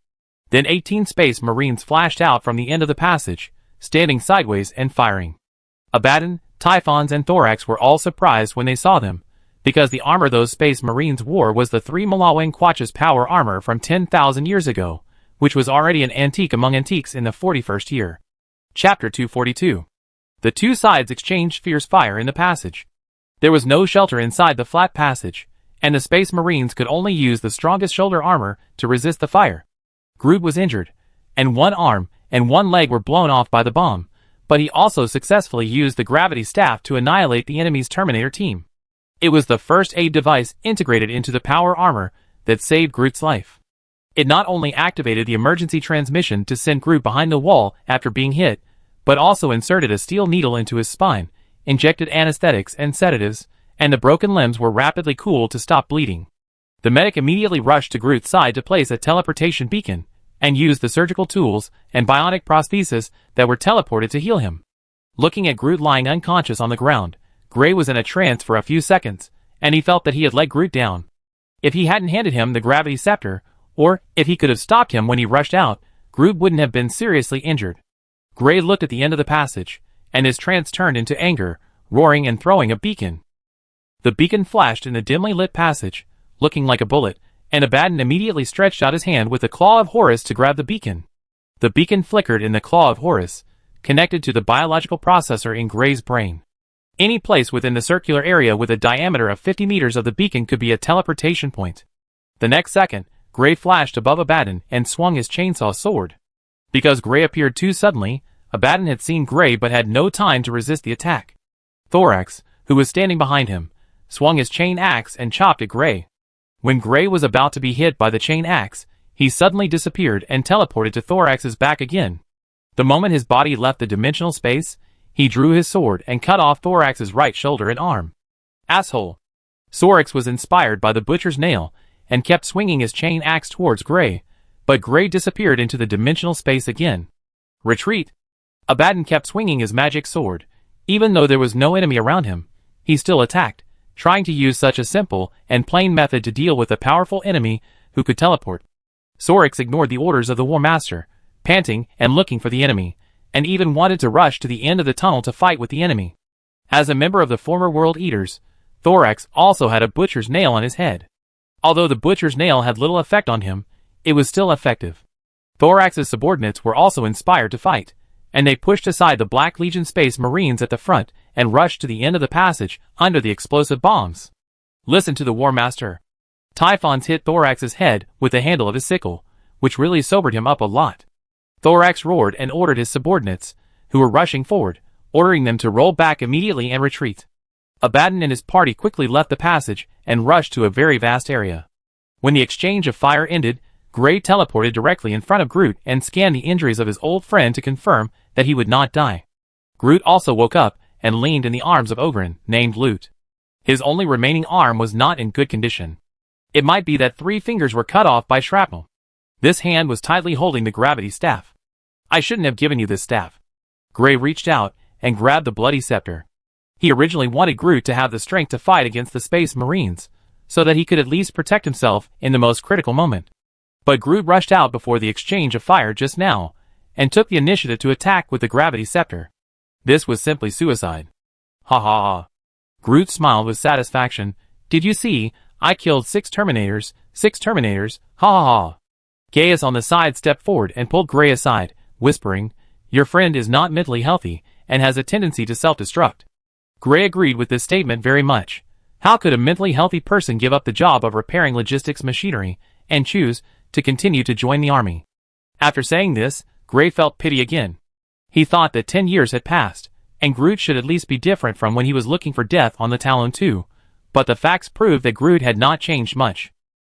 Then 18 Space Marines flashed out from the end of the passage, standing sideways and firing. Abaddon, Typhons and Thorax were all surprised when they saw them, because the armor those Space Marines wore was the 3 Malawang Quachas power armor from 10,000 years ago, which was already an antique among antiques in the 41st year. Chapter 242. The two sides exchanged fierce fire in the passage. There was no shelter inside the flat passage, and the Space Marines could only use the strongest shoulder armor to resist the fire. Groot was injured, and one arm and one leg were blown off by the bomb, but he also successfully used the gravity staff to annihilate the enemy's Terminator team. It was the first aid device integrated into the power armor that saved Groot's life. It not only activated the emergency transmission to send Groot behind the wall after being hit, but also inserted a steel needle into his spine, injected anesthetics and sedatives, and the broken limbs were rapidly cooled to stop bleeding. The medic immediately rushed to Groot's side to place a teleportation beacon, and used the surgical tools and bionic prosthesis that were teleported to heal him. Looking at Groot lying unconscious on the ground, Gray was in a trance for a few seconds, and he felt that he had let Groot down. If he hadn't handed him the gravity scepter, or if he could have stopped him when he rushed out, Groot wouldn't have been seriously injured. Gray looked at the end of the passage, and his trance turned into anger, roaring and throwing a beacon. The beacon flashed in the dimly lit passage, looking like a bullet, and Abaddon immediately stretched out his hand with the claw of Horus to grab the beacon. The beacon flickered in the claw of Horus, connected to the biological processor in Gray's brain. Any place within the circular area with a diameter of 50 meters of the beacon could be a teleportation point. The next second, Gray flashed above Abaddon and swung his chainsaw sword. Because Gray appeared too suddenly, Abaddon had seen Gray but had no time to resist the attack. Thorax, who was standing behind him, swung his chain axe and chopped at Gray. When Gray was about to be hit by the chain axe, he suddenly disappeared and teleported to Thorax's back again. The moment his body left the dimensional space, he drew his sword and cut off Thorax's right shoulder and arm. Asshole! Thorax was inspired by the butcher's nail and kept swinging his chain axe towards Gray, but Gray disappeared into the dimensional space again. Retreat! Abaddon kept swinging his magic sword. Even though there was no enemy around him, he still attacked, trying to use such a simple and plain method to deal with a powerful enemy who could teleport. Thorax ignored the orders of the War Master, panting and looking for the enemy, and even wanted to rush to the end of the tunnel to fight with the enemy. As a member of the former World Eaters, Thorax also had a butcher's nail on his head. Although the butcher's nail had little effect on him, it was still effective. Thorax's subordinates were also inspired to fight, and they pushed aside the Black Legion Space Marines at the front and rushed to the end of the passage under the explosive bombs. Listen to the War Master. Typhons hit Thorax's head with the handle of his sickle, which really sobered him up a lot. Thorax roared and ordered his subordinates, who were rushing forward, ordering them to roll back immediately and retreat. Abaddon and his party quickly left the passage and rushed to a very vast area. When the exchange of fire ended, Gray teleported directly in front of Groot and scanned the injuries of his old friend to confirm that he would not die. Groot also woke up and leaned in the arms of Oghren, named Loot. His only remaining arm was not in good condition. It might be that 3 fingers were cut off by shrapnel. This hand was tightly holding the gravity staff. I shouldn't have given you this staff. Gray reached out and grabbed the bloody scepter. He originally wanted Groot to have the strength to fight against the Space Marines, so that he could at least protect himself in the most critical moment. But Groot rushed out before the exchange of fire just now, and took the initiative to attack with the gravity scepter. This was simply suicide. Ha ha ha. Groot smiled with satisfaction. Did you see? I killed 6 Terminators, ha ha ha. Gaius on the side stepped forward and pulled Gray aside, whispering, your friend is not mentally healthy, and has a tendency to self-destruct. Gray agreed with this statement very much. How could a mentally healthy person give up the job of repairing logistics machinery, and choose to continue to join the army? After saying this, Gray felt pity again. He thought that 10 years had passed, and Groot should at least be different from when he was looking for death on the Talon 2, but the facts proved that Groot had not changed much.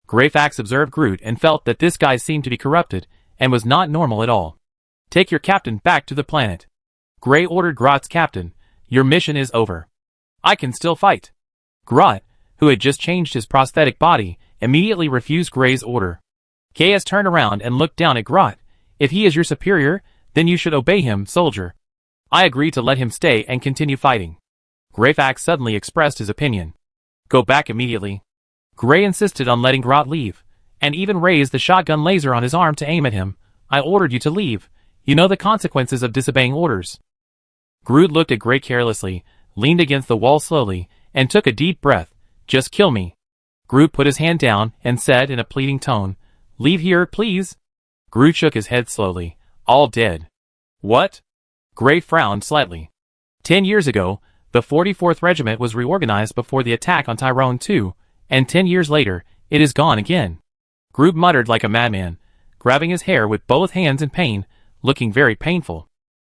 Greyfax observed Groot and felt that this guy seemed to be corrupted, and was not normal at all. Take your captain back to the planet. Gray ordered Groot's captain. Your mission is over. I can still fight. Groot, who had just changed his prosthetic body, immediately refused Gray's order. Gaius turned around and looked down at Groot. If he is your superior, then you should obey him, soldier. I agree to let him stay and continue fighting. Greyfax suddenly expressed his opinion. Go back immediately. Gray insisted on letting Groot leave, and even raised the shotgun laser on his arm to aim at him. I ordered you to leave. You know the consequences of disobeying orders. Groot looked at Gray carelessly, leaned against the wall slowly, and took a deep breath, Just kill me. Groot put his hand down and said in a pleading tone, "Leave here, please." Groot shook his head slowly. "All dead." "What?" Gray frowned slightly. 10 years ago, the 44th Regiment was reorganized before the attack on Tyrone II, and 10 years later, it is gone again. Groot muttered like a madman, grabbing his hair with both hands in pain, looking very painful.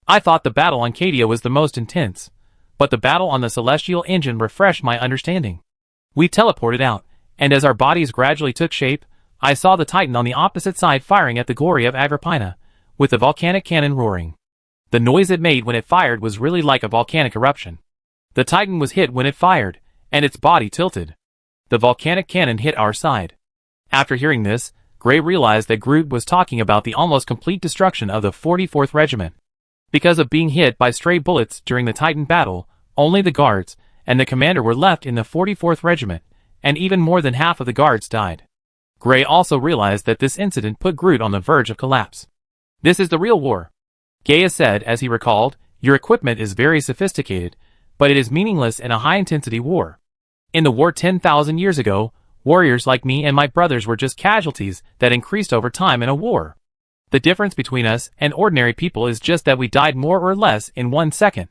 "I thought the battle on Cadia was the most intense, but the battle on the Celestial Engine refreshed my understanding. We teleported out, and as our bodies gradually took shape, I saw the Titan on the opposite side firing at the glory of Agrippina, with the volcanic cannon roaring. The noise it made when it fired was really like a volcanic eruption. The Titan was hit when it fired, and its body tilted. The volcanic cannon hit our side." After hearing this, Gray realized that Groot was talking about the almost complete destruction of the 44th Regiment. Because of being hit by stray bullets during the Titan battle, only the guards and the commander were left in the 44th Regiment, and even more than half of the guards died. Gray also realized that this incident put Groot on the verge of collapse. "This is the real war," Gaius said as he recalled, "Your equipment is very sophisticated, but it is meaningless in a high-intensity war. In the war 10,000 years ago, warriors like me and my brothers were just casualties that increased over time in a war. The difference between us and ordinary people is just that we died more or less in 1 second.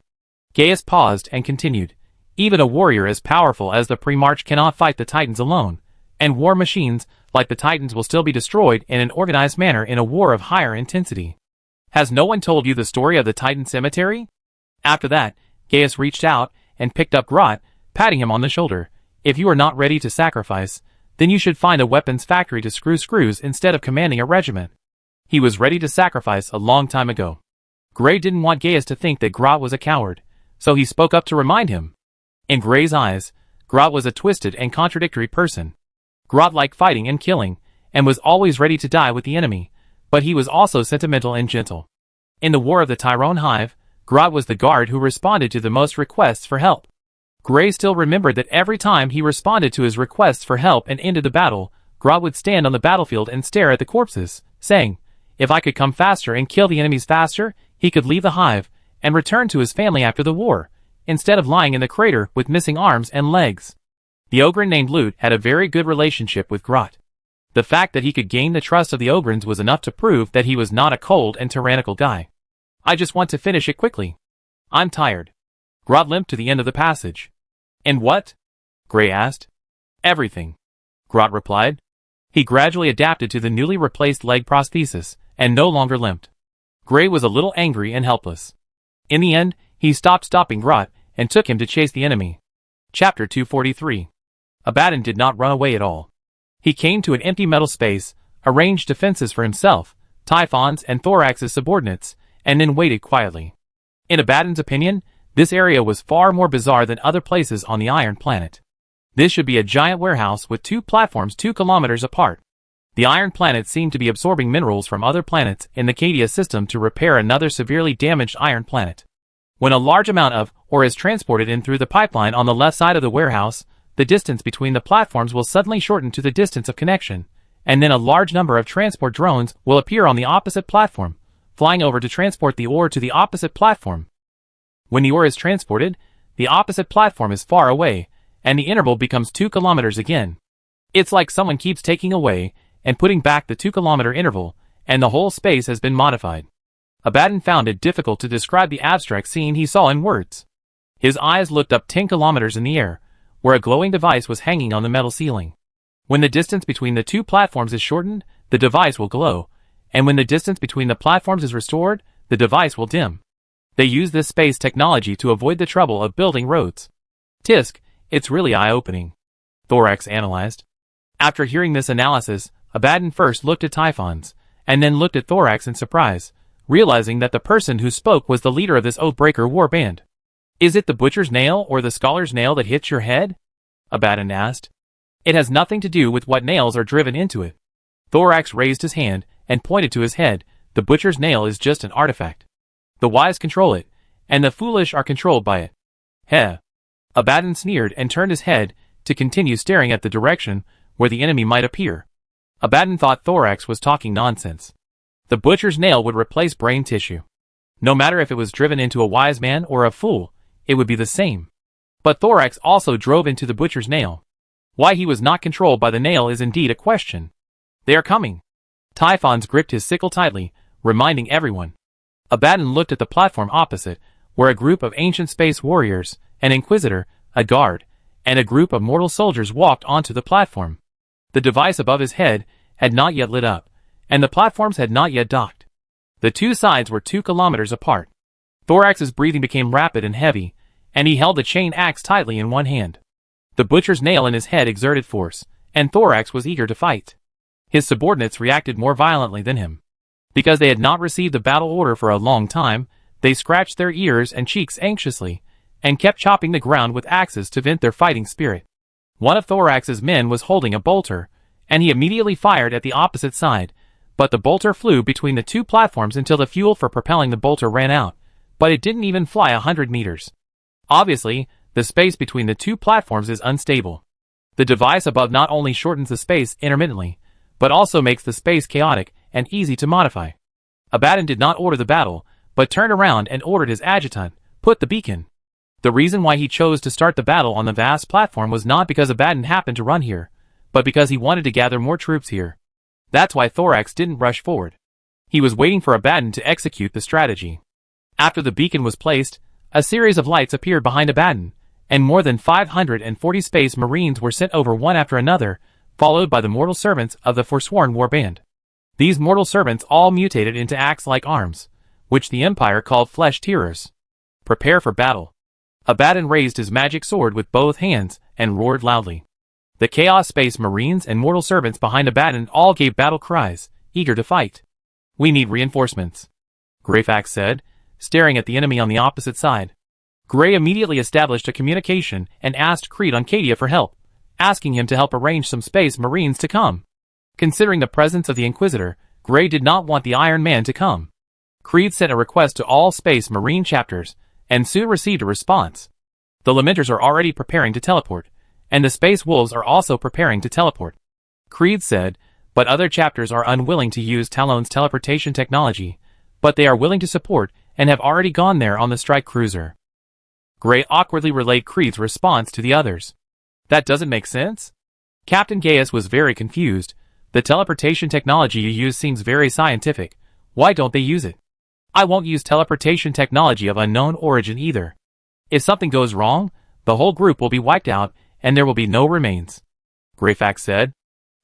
Gaius paused and continued, "Even a warrior as powerful as the Primarch cannot fight the Titans alone, and war machines like the Titans will still be destroyed in an organized manner in a war of higher intensity. Has no one told you the story of the Titan Cemetery?" After that, Gaius reached out and picked up Groot, patting him on the shoulder. "If you are not ready to sacrifice, then you should find a weapons factory to screw screws instead of commanding a regiment." He was ready to sacrifice a long time ago. Gray didn't want Gaius to think that Groot was a coward, so he spoke up to remind him. In Gray's eyes, Groot was a twisted and contradictory person. Groot liked fighting and killing, and was always ready to die with the enemy, but he was also sentimental and gentle. In the War of the Tyrone Hive, Groot was the guard who responded to the most requests for help. Gray still remembered that every time he responded to his requests for help and ended the battle, Groot would stand on the battlefield and stare at the corpses, saying, "If I could come faster and kill the enemies faster, he could leave the hive and return to his family after the war, instead of lying in the crater with missing arms and legs." The Ogryn named Lut had a very good relationship with Groot. The fact that he could gain the trust of the Ogryns was enough to prove that he was not a cold and tyrannical guy. "I just want to finish it quickly. I'm tired." Groot limped to the end of the passage. "And what?" Gray asked. "Everything," Groot replied. He gradually adapted to the newly replaced leg prosthesis, and no longer limped. Gray was a little angry and helpless. In the end, he stopped stopping Groot, and took him to chase the enemy. Chapter 243. Abaddon did not run away at all. He came to an empty metal space, arranged defenses for himself, Typhon's and Thorax's subordinates, and then waited quietly. In Abaddon's opinion, this area was far more bizarre than other places on the Iron Planet. This should be a giant warehouse with 2 platforms 2 kilometers apart. The Iron Planet seemed to be absorbing minerals from other planets in the Cadia system to repair another severely damaged Iron Planet. When a large amount of ore is transported in through the pipeline on the left side of the warehouse, the distance between the platforms will suddenly shorten to the distance of connection, and then a large number of transport drones will appear on the opposite platform, flying over to transport the ore to the opposite platform. When the ore is transported, the opposite platform is far away, and the interval becomes 2 kilometers again. It's like someone keeps taking away and putting back the 2-kilometer interval, and the whole space has been modified. Abaddon found it difficult to describe the abstract scene he saw in words. His eyes looked up 10 kilometers in the air, where a glowing device was hanging on the metal ceiling. When the distance between the 2 platforms is shortened, the device will glow, and when the distance between the platforms is restored, the device will dim. They use this space technology to avoid the trouble of building roads. Tisk, it's really eye-opening, Thorax analyzed. After hearing this analysis, Abaddon first looked at Typhons, and then looked at Thorax in surprise, realizing that the person who spoke was the leader of this Oathbreaker war band. "Is it the Butcher's Nail or the Scholar's Nail that hits your head?" Abaddon asked. "It has nothing to do with what nails are driven into it." Thorax raised his hand and pointed to his head. "The Butcher's Nail is just an artifact. The wise control it, and the foolish are controlled by it." Heh. Abaddon sneered and turned his head to continue staring at the direction where the enemy might appear. Abaddon thought Thorax was talking nonsense. The Butcher's Nail would replace brain tissue. No matter if it was driven into a wise man or a fool, it would be the same. But Thorax also drove into the Butcher's Nail. Why he was not controlled by the nail is indeed a question. They are coming. Typhons gripped his sickle tightly, reminding everyone. Abaddon looked at the platform opposite, where a group of ancient space warriors, an inquisitor, a guard, and a group of mortal soldiers walked onto the platform. The device above his head had not yet lit up, and the platforms had not yet docked. The two sides were 2 kilometers apart. Thorax's breathing became rapid and heavy, and he held the chain axe tightly in one hand. The butcher's nail in his head exerted force, and Thorax was eager to fight. His subordinates reacted more violently than him. Because they had not received a battle order for a long time, they scratched their ears and cheeks anxiously, and kept chopping the ground with axes to vent their fighting spirit. One of Thorax's men was holding a bolter, and he immediately fired at the opposite side, but the bolter flew between the 2 platforms until the fuel for propelling the bolter ran out, but it didn't even fly 100 meters. Obviously, the space between the 2 platforms is unstable. The device above not only shortens the space intermittently, but also makes the space chaotic and easy to modify. Abaddon did not order the battle, but turned around and ordered his adjutant, "Put the beacon." The reason why he chose to start the battle on the vast platform was not because Abaddon happened to run here, but because he wanted to gather more troops here. That's why Thorax didn't rush forward. He was waiting for Abaddon to execute the strategy. After the beacon was placed, a series of lights appeared behind Abaddon, and more than 540 space marines were sent over one after another, followed by the mortal servants of the forsworn warband. These mortal servants all mutated into axe-like arms, which the Empire called flesh tearers. Prepare for battle. Abaddon raised his magic sword with both hands and roared loudly. The Chaos Space Marines and mortal servants behind Abaddon all gave battle cries, eager to fight. "We need reinforcements," Greyfax said, staring at the enemy on the opposite side. Grey immediately established a communication and asked Creed on Cadia for help, asking him to help arrange some space marines to come. Considering the presence of the Inquisitor, Grey did not want the Iron Man to come. Creed sent a request to all Space Marine chapters, and soon received a response. The Lamenters are already preparing to teleport, and the Space Wolves are also preparing to teleport. Creed said, but other chapters are unwilling to use Talon's teleportation technology, but they are willing to support and have already gone there on the strike cruiser. Grey awkwardly relayed Creed's response to the others. That doesn't make sense? Captain Gaius was very confused. The teleportation technology you use seems very scientific. Why don't they use it? I won't use teleportation technology of unknown origin either. If something goes wrong, the whole group will be wiped out, and there will be no remains. Greyfax said.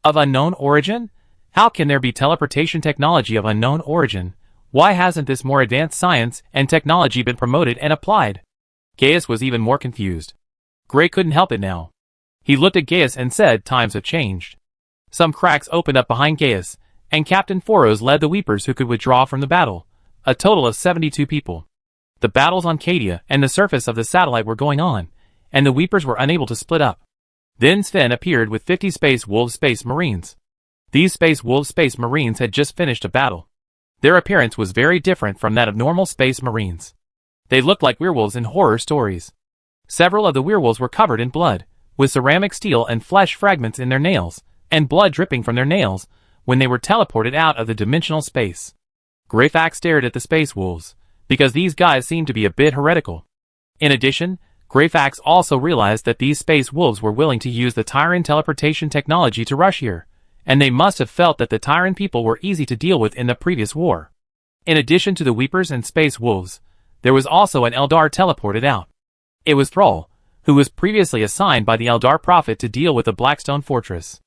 Of unknown origin? How can there be teleportation technology of unknown origin? Why hasn't this more advanced science and technology been promoted and applied? Gaius was even more confused. Grey couldn't help it now. He looked at Gaius and said times have changed. Some cracks opened up behind Gaius, and Captain Foros led the Weepers who could withdraw from the battle, a total of 72 people. The battles on Cadia and the surface of the satellite were going on, and the Weepers were unable to split up. Then Sven appeared with 50 Space Wolves Space Marines. These Space Wolves Space Marines had just finished a battle. Their appearance was very different from that of normal Space Marines. They looked like werewolves in horror stories. Several of the werewolves were covered in blood, with ceramic steel and flesh fragments in their nails, and blood dripping from their nails, when they were teleported out of the dimensional space. Greyfax stared at the Space Wolves, because these guys seemed to be a bit heretical. In addition, Greyfax also realized that these Space Wolves were willing to use the Tyran teleportation technology to rush here, and they must have felt that the Tyran people were easy to deal with in the previous war. In addition to the Weepers and Space Wolves, there was also an Eldar teleported out. It was Thrall, who was previously assigned by the Eldar Prophet to deal with the Blackstone Fortress.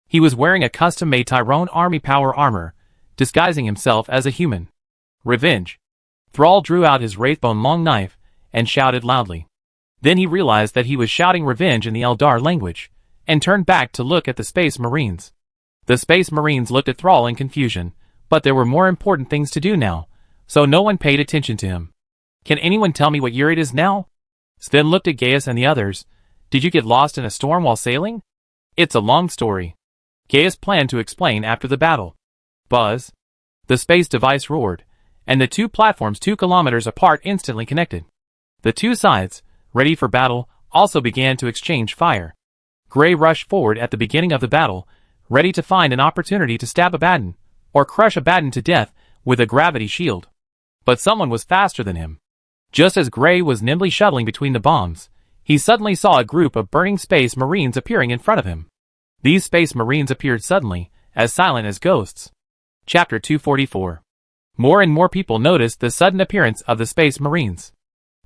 He was wearing a custom-made Tyrone army power armor, disguising himself as a human. Revenge. Thrall drew out his wraithbone long knife, and shouted loudly. Then he realized that he was shouting revenge in the Eldar language, and turned back to look at the Space Marines. The Space Marines looked at Thrall in confusion, but there were more important things to do now, so no one paid attention to him. Can anyone tell me what year it is now? Sven looked at Gaius and the others. Did you get lost in a storm while sailing? It's a long story. Gaius planned to explain after the battle. Buzz. The space device roared, and the two platforms 2 kilometers apart instantly connected. The two sides, ready for battle, also began to exchange fire. Grey rushed forward at the beginning of the battle, ready to find an opportunity to stab Abaddon, or crush Abaddon to death with a gravity shield. But someone was faster than him. Just as Grey was nimbly shuttling between the bombs, he suddenly saw a group of burning space marines appearing in front of him. These space marines appeared suddenly, as silent as ghosts. Chapter 244. More and more people noticed the sudden appearance of the space marines.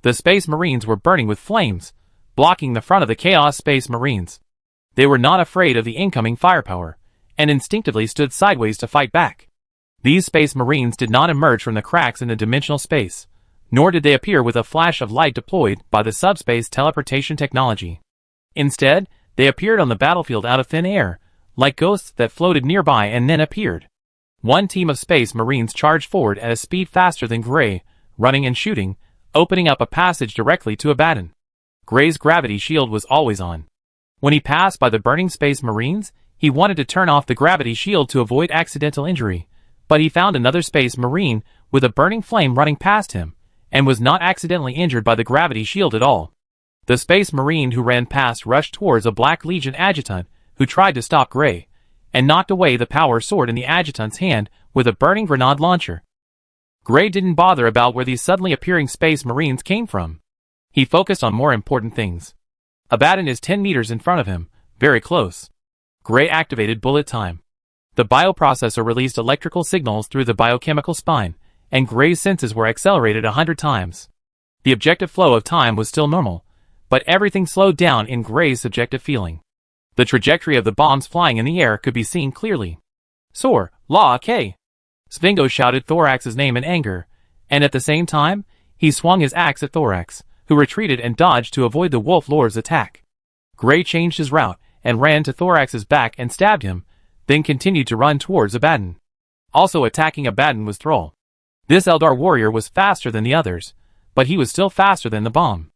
The space marines were burning with flames, blocking the front of the Chaos Space Marines. They were not afraid of the incoming firepower, and instinctively stood sideways to fight back. These space marines did not emerge from the cracks in the dimensional space, nor did they appear with a flash of light deployed by the subspace teleportation technology. Instead, they appeared on the battlefield out of thin air, like ghosts that floated nearby and then appeared. One team of space marines charged forward at a speed faster than Gray, running and shooting, opening up a passage directly to Abaddon. Gray's gravity shield was always on. When he passed by the burning space marines, he wanted to turn off the gravity shield to avoid accidental injury, but he found another space marine with a burning flame running past him, and was not accidentally injured by the gravity shield at all. The space marine who ran past rushed towards a Black Legion adjutant who tried to stop Gray, and knocked away the power sword in the adjutant's hand with a burning grenade launcher. Gray didn't bother about where these suddenly appearing space marines came from. He focused on more important things. Abaddon is 10 meters in front of him, very close. Gray activated bullet time. The bioprocessor released electrical signals through the biochemical spine, and Gray's senses were accelerated 100 times. The objective flow of time was still normal, but everything slowed down in Gray's subjective feeling. The trajectory of the bombs flying in the air could be seen clearly. Soar, Law K. Svingo shouted Thorax's name in anger, and at the same time, he swung his axe at Thorax, who retreated and dodged to avoid the Wolf Lord's attack. Gray changed his route and ran to Thorax's back and stabbed him, then continued to run towards Abaddon. Also attacking Abaddon was Thrall. This Eldar warrior was faster than the others, but he was still faster than the bomb.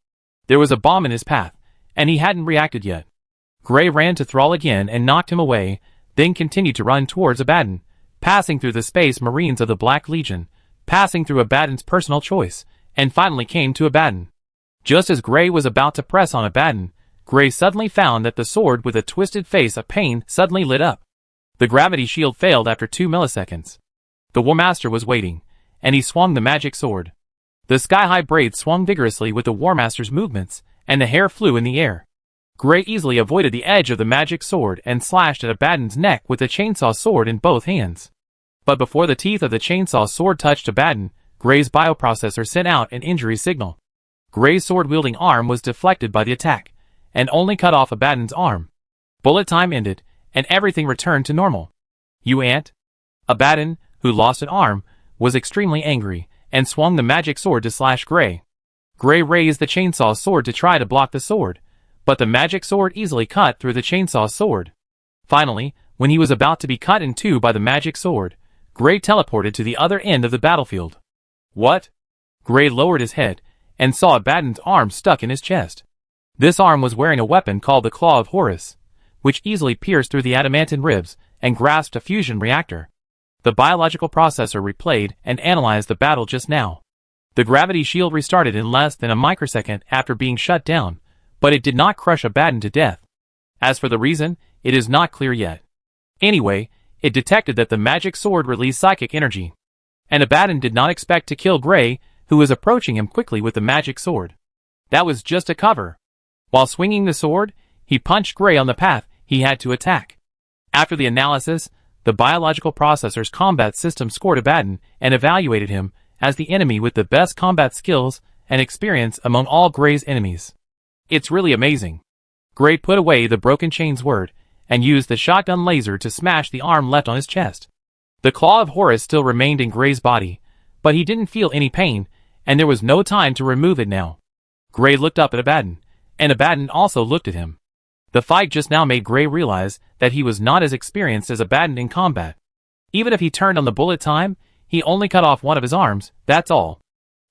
There was a bomb in his path, and he hadn't reacted yet. Gray ran to Thrall again and knocked him away, then continued to run towards Abaddon, passing through the space marines of the Black Legion, passing through Abaddon's personal choice, and finally came to Abaddon. Just as Gray was about to press on Abaddon, Gray suddenly found that the sword with a twisted face of pain suddenly lit up. The gravity shield failed after 2 milliseconds. The War Master was waiting, and he swung the magic sword. The sky-high blade swung vigorously with the War Master's movements, and the hair flew in the air. Gray easily avoided the edge of the magic sword and slashed at Abaddon's neck with the chainsaw sword in both hands. But before the teeth of the chainsaw sword touched Abaddon, Gray's bioprocessor sent out an injury signal. Gray's sword-wielding arm was deflected by the attack, and only cut off Abaddon's arm. Bullet time ended, and everything returned to normal. You ant? Abaddon, who lost an arm, was extremely angry, and swung the magic sword to slash Gray. Gray raised the chainsaw sword to try to block the sword, but the magic sword easily cut through the chainsaw sword. Finally, when he was about to be cut in two by the magic sword, Gray teleported to the other end of the battlefield. What? Gray lowered his head, and saw Abaddon's arm stuck in his chest. This arm was wearing a weapon called the Claw of Horus, which easily pierced through the adamantine ribs and grasped a fusion reactor. The biological processor replayed and analyzed the battle just now. The gravity shield restarted in less than a microsecond after being shut down, but it did not crush Abaddon to death. As for the reason, it is not clear yet. Anyway, it detected that the magic sword released psychic energy. And Abaddon did not expect to kill Gray, who was approaching him quickly with the magic sword. That was just a cover. While swinging the sword, he punched Gray on the path he had to attack. After the analysis, the biological processor's combat system scored Abaddon and evaluated him as the enemy with the best combat skills and experience among all Gray's enemies. It's really amazing. Gray put away the broken chain's word and used the shotgun laser to smash the arm left on his chest. The Claw of Horus still remained in Gray's body, but he didn't feel any pain, and there was no time to remove it now. Gray looked up at Abaddon, and Abaddon also looked at him. The fight just now made Gray realize that he was not as experienced as Abaddon in combat. Even if he turned on the bullet time, he only cut off one of his arms, that's all.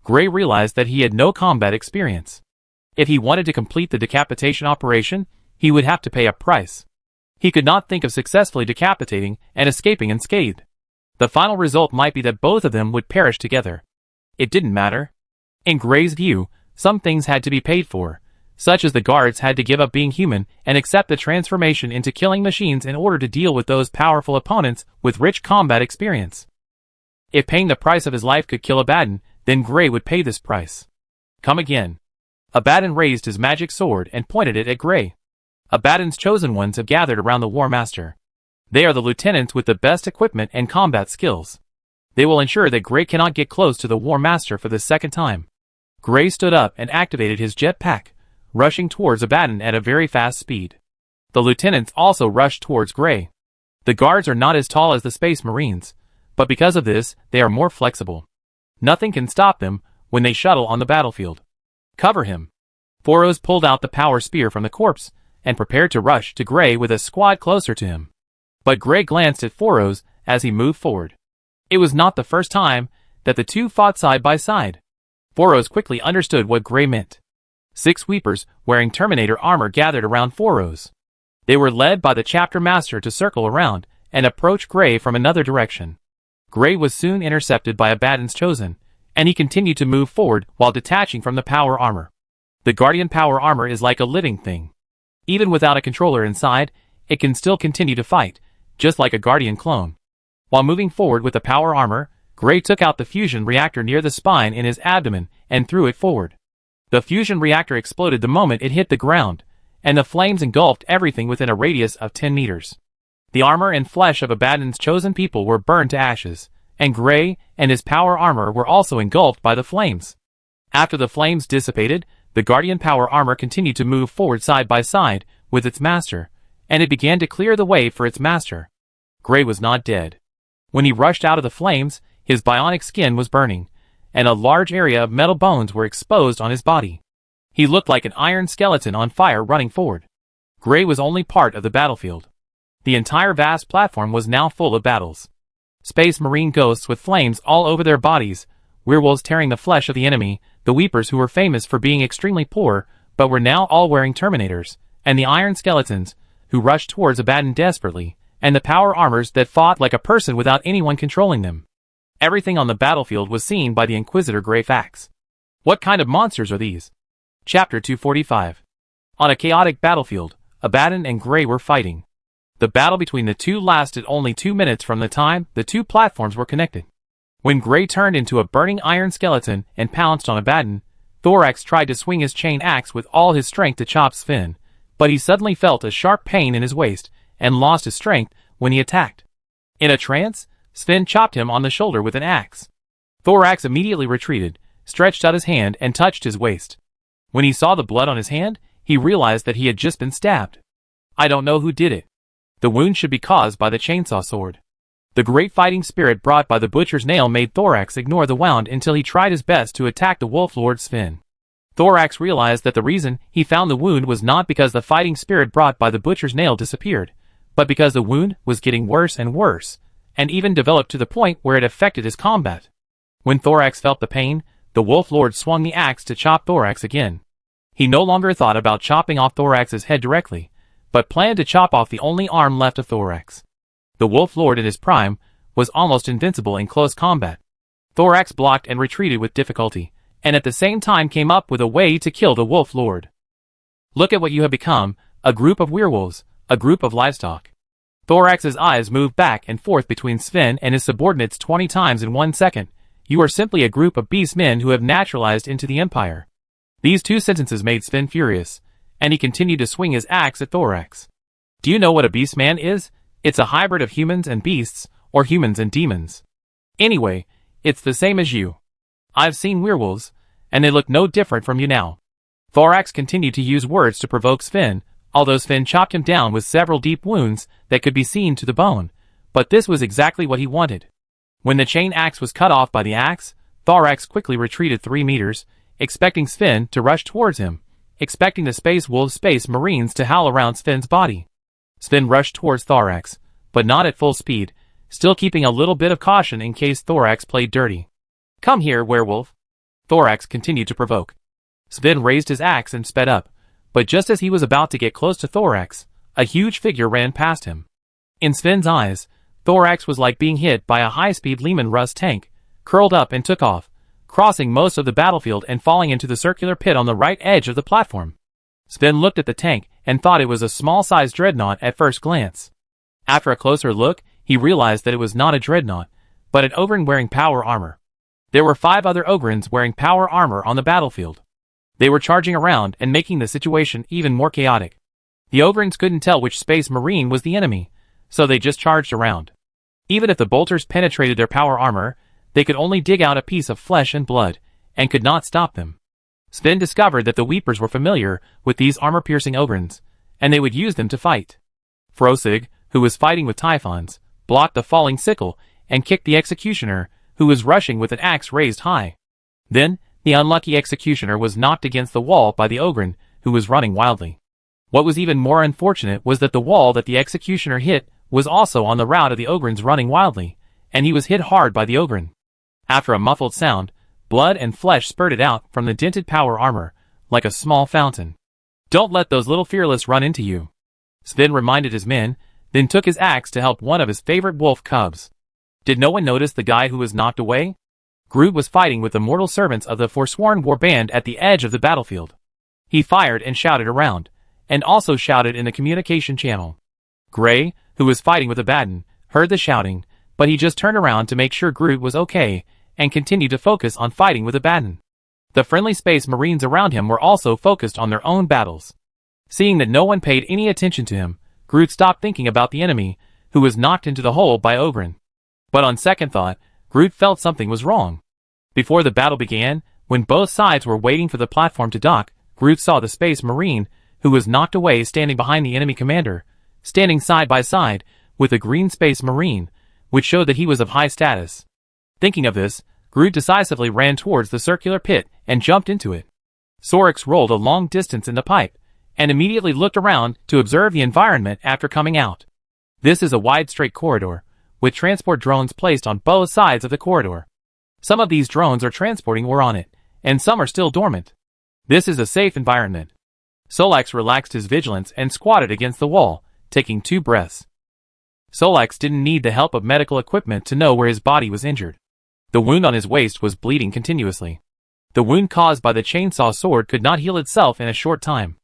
Gray realized that he had no combat experience. If he wanted to complete the decapitation operation, he would have to pay a price. He could not think of successfully decapitating and escaping unscathed. The final result might be that both of them would perish together. It didn't matter. In Gray's view, some things had to be paid for, such as the guards had to give up being human and accept the transformation into killing machines in order to deal with those powerful opponents with rich combat experience. If paying the price of his life could kill Abaddon, then Gray would pay this price. Come again. Abaddon raised his magic sword and pointed it at Gray. Abaddon's chosen ones have gathered around the War Master. They are the lieutenants with the best equipment and combat skills. They will ensure that Gray cannot get close to the War Master for the second time. Gray stood up and activated his jetpack, rushing towards Abaddon at a very fast speed. The lieutenants also rushed towards Gray. The guards are not as tall as the Space Marines, but because of this, they are more flexible. Nothing can stop them when they shuttle on the battlefield. Cover him. Foros pulled out the power spear from the corpse and prepared to rush to Gray with a squad closer to him. But Gray glanced at Foros as he moved forward. It was not the first time that the two fought side by side. Foros quickly understood what Gray meant. 6 Weepers wearing Terminator armor gathered around Foros. They were led by the chapter master to circle around and approach Gray from another direction. Gray was soon intercepted by Abaddon's chosen, and he continued to move forward while detaching from the power armor. The Guardian power armor is like a living thing. Even without a controller inside, it can still continue to fight, just like a Guardian clone. While moving forward with the power armor, Gray took out the fusion reactor near the spine in his abdomen and threw it forward. The fusion reactor exploded the moment it hit the ground, and the flames engulfed everything within a radius of 10 meters. The armor and flesh of Abaddon's chosen people were burned to ashes, and Gray and his power armor were also engulfed by the flames. After the flames dissipated, the Guardian power armor continued to move forward side by side with its master, and it began to clear the way for its master. Gray was not dead. When he rushed out of the flames, his bionic skin was burning, and a large area of metal bones were exposed on his body. He looked like an iron skeleton on fire running forward. Gray was only part of the battlefield. The entire vast platform was now full of battles. Space Marine ghosts with flames all over their bodies, werewolves tearing the flesh of the enemy, the Weepers who were famous for being extremely poor, but were now all wearing Terminators, and the iron skeletons, who rushed towards Abaddon desperately, and the power armors that fought like a person without anyone controlling them. Everything on the battlefield was seen by the Inquisitor Gray Fax. What kind of monsters are these? Chapter 245. On a chaotic battlefield, Abaddon and Gray were fighting. The battle between the two lasted only 2 minutes from the time the two platforms were connected. When Gray turned into a burning iron skeleton and pounced on Abaddon, Thorax tried to swing his chain axe with all his strength to chop Sven, but he suddenly felt a sharp pain in his waist and lost his strength when he attacked. In a trance, Sven chopped him on the shoulder with an axe. Thorax immediately retreated, stretched out his hand and touched his waist. When he saw the blood on his hand, he realized that he had just been stabbed. I don't know who did it. The wound should be caused by the chainsaw sword. The great fighting spirit brought by the butcher's nail made Thorax ignore the wound until he tried his best to attack the Wolf Lord Sven. Thorax realized that the reason he found the wound was not because the fighting spirit brought by the butcher's nail disappeared, but because the wound was getting worse and worse, and even developed to the point where it affected his combat. When Thorax felt the pain, the Wolf Lord swung the axe to chop Thorax again. He no longer thought about chopping off Thorax's head directly, but planned to chop off the only arm left of Thorax. The Wolf Lord in his prime was almost invincible in close combat. Thorax blocked and retreated with difficulty, and at the same time came up with a way to kill the Wolf Lord. Look at what you have become, a group of werewolves, a group of livestock. Thorax's eyes moved back and forth between Sven and his subordinates 20 times in 1 second. You are simply a group of beast men who have naturalized into the Empire. These 2 sentences made Sven furious, and he continued to swing his axe at Thorax. Do you know what a beast man is? It's a hybrid of humans and beasts, or humans and demons. Anyway, it's the same as you. I've seen werewolves, and they look no different from you now. Thorax continued to use words to provoke Sven, although Sven chopped him down with several deep wounds that could be seen to the bone, but this was exactly what he wanted. When the chain axe was cut off by the axe, Thorax quickly retreated 3 meters, expecting Sven to rush towards him, expecting the Space Wolves Space Marines to howl around Sven's body. Sven rushed towards Thorax, but not at full speed, still keeping a little bit of caution in case Thorax played dirty. Come here, werewolf. Thorax continued to provoke. Sven raised his axe and sped up, but just as he was about to get close to Thorax, a huge figure ran past him. In Sven's eyes, Thorax was like being hit by a high-speed Lehman Russ tank, curled up and took off, crossing most of the battlefield and falling into the circular pit on the right edge of the platform. Sven looked at the tank and thought it was a small-sized dreadnought at first glance. After a closer look, he realized that it was not a dreadnought, but an Ogryn wearing power armor. There were 5 other Ogrins wearing power armor on the battlefield. They were charging around and making the situation even more chaotic. The Ogrins couldn't tell which space marine was the enemy, so they just charged around. Even if the bolters penetrated their power armor, they could only dig out a piece of flesh and blood, and could not stop them. Sven discovered that the Weepers were familiar with these armor-piercing Ogrins, and they would use them to fight. Frosig, who was fighting with Typhons, blocked the falling sickle and kicked the Executioner, who was rushing with an axe raised high. Then, the unlucky Executioner was knocked against the wall by the Ogrin, who was running wildly. What was even more unfortunate was that the wall that the Executioner hit was also on the route of the Ogrins running wildly, and he was hit hard by the Ogrin. After a muffled sound, blood and flesh spurted out from the dented power armor, like a small fountain. "Don't let those little fearless run into you," Sven reminded his men, then took his axe to help one of his favorite wolf cubs. Did no one notice the guy who was knocked away? Groot was fighting with the mortal servants of the Forsworn Warband at the edge of the battlefield. He fired and shouted around, and also shouted in the communication channel. Gray, who was fighting with Abaddon, heard the shouting, but he just turned around to make sure Groot was okay, and continued to focus on fighting with Abaddon. The friendly space marines around him were also focused on their own battles. Seeing that no one paid any attention to him, Groot stopped thinking about the enemy, who was knocked into the hole by Ogrin. But on second thought, Groot felt something was wrong. Before the battle began, when both sides were waiting for the platform to dock, Groot saw the space marine, who was knocked away, standing behind the enemy commander, standing side by side with a green space marine, which showed that he was of high status. Thinking of this, Groot decisively ran towards the circular pit and jumped into it. Sorix rolled a long distance in the pipe, and immediately looked around to observe the environment after coming out. This is a wide straight corridor, with transport drones placed on both sides of the corridor. Some of these drones are transporting ore on it, and some are still dormant. This is a safe environment. Solax relaxed his vigilance and squatted against the wall, taking 2 breaths. Solax didn't need the help of medical equipment to know where his body was injured. The wound on his waist was bleeding continuously. The wound caused by the chainsaw sword could not heal itself in a short time.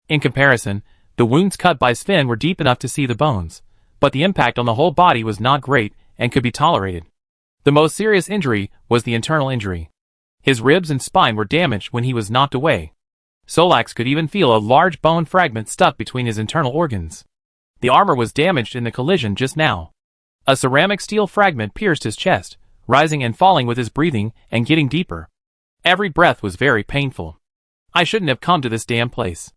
In comparison, the wounds cut by Sven were deep enough to see the bones, but the impact on the whole body was not great and could be tolerated. The most serious injury was the internal injury. His ribs and spine were damaged when he was knocked away. Solax could even feel a large bone fragment stuck between his internal organs. The armor was damaged in the collision just now. A ceramic steel fragment pierced his chest, rising and falling with his breathing and getting deeper. Every breath was very painful. I shouldn't have come to this damn place.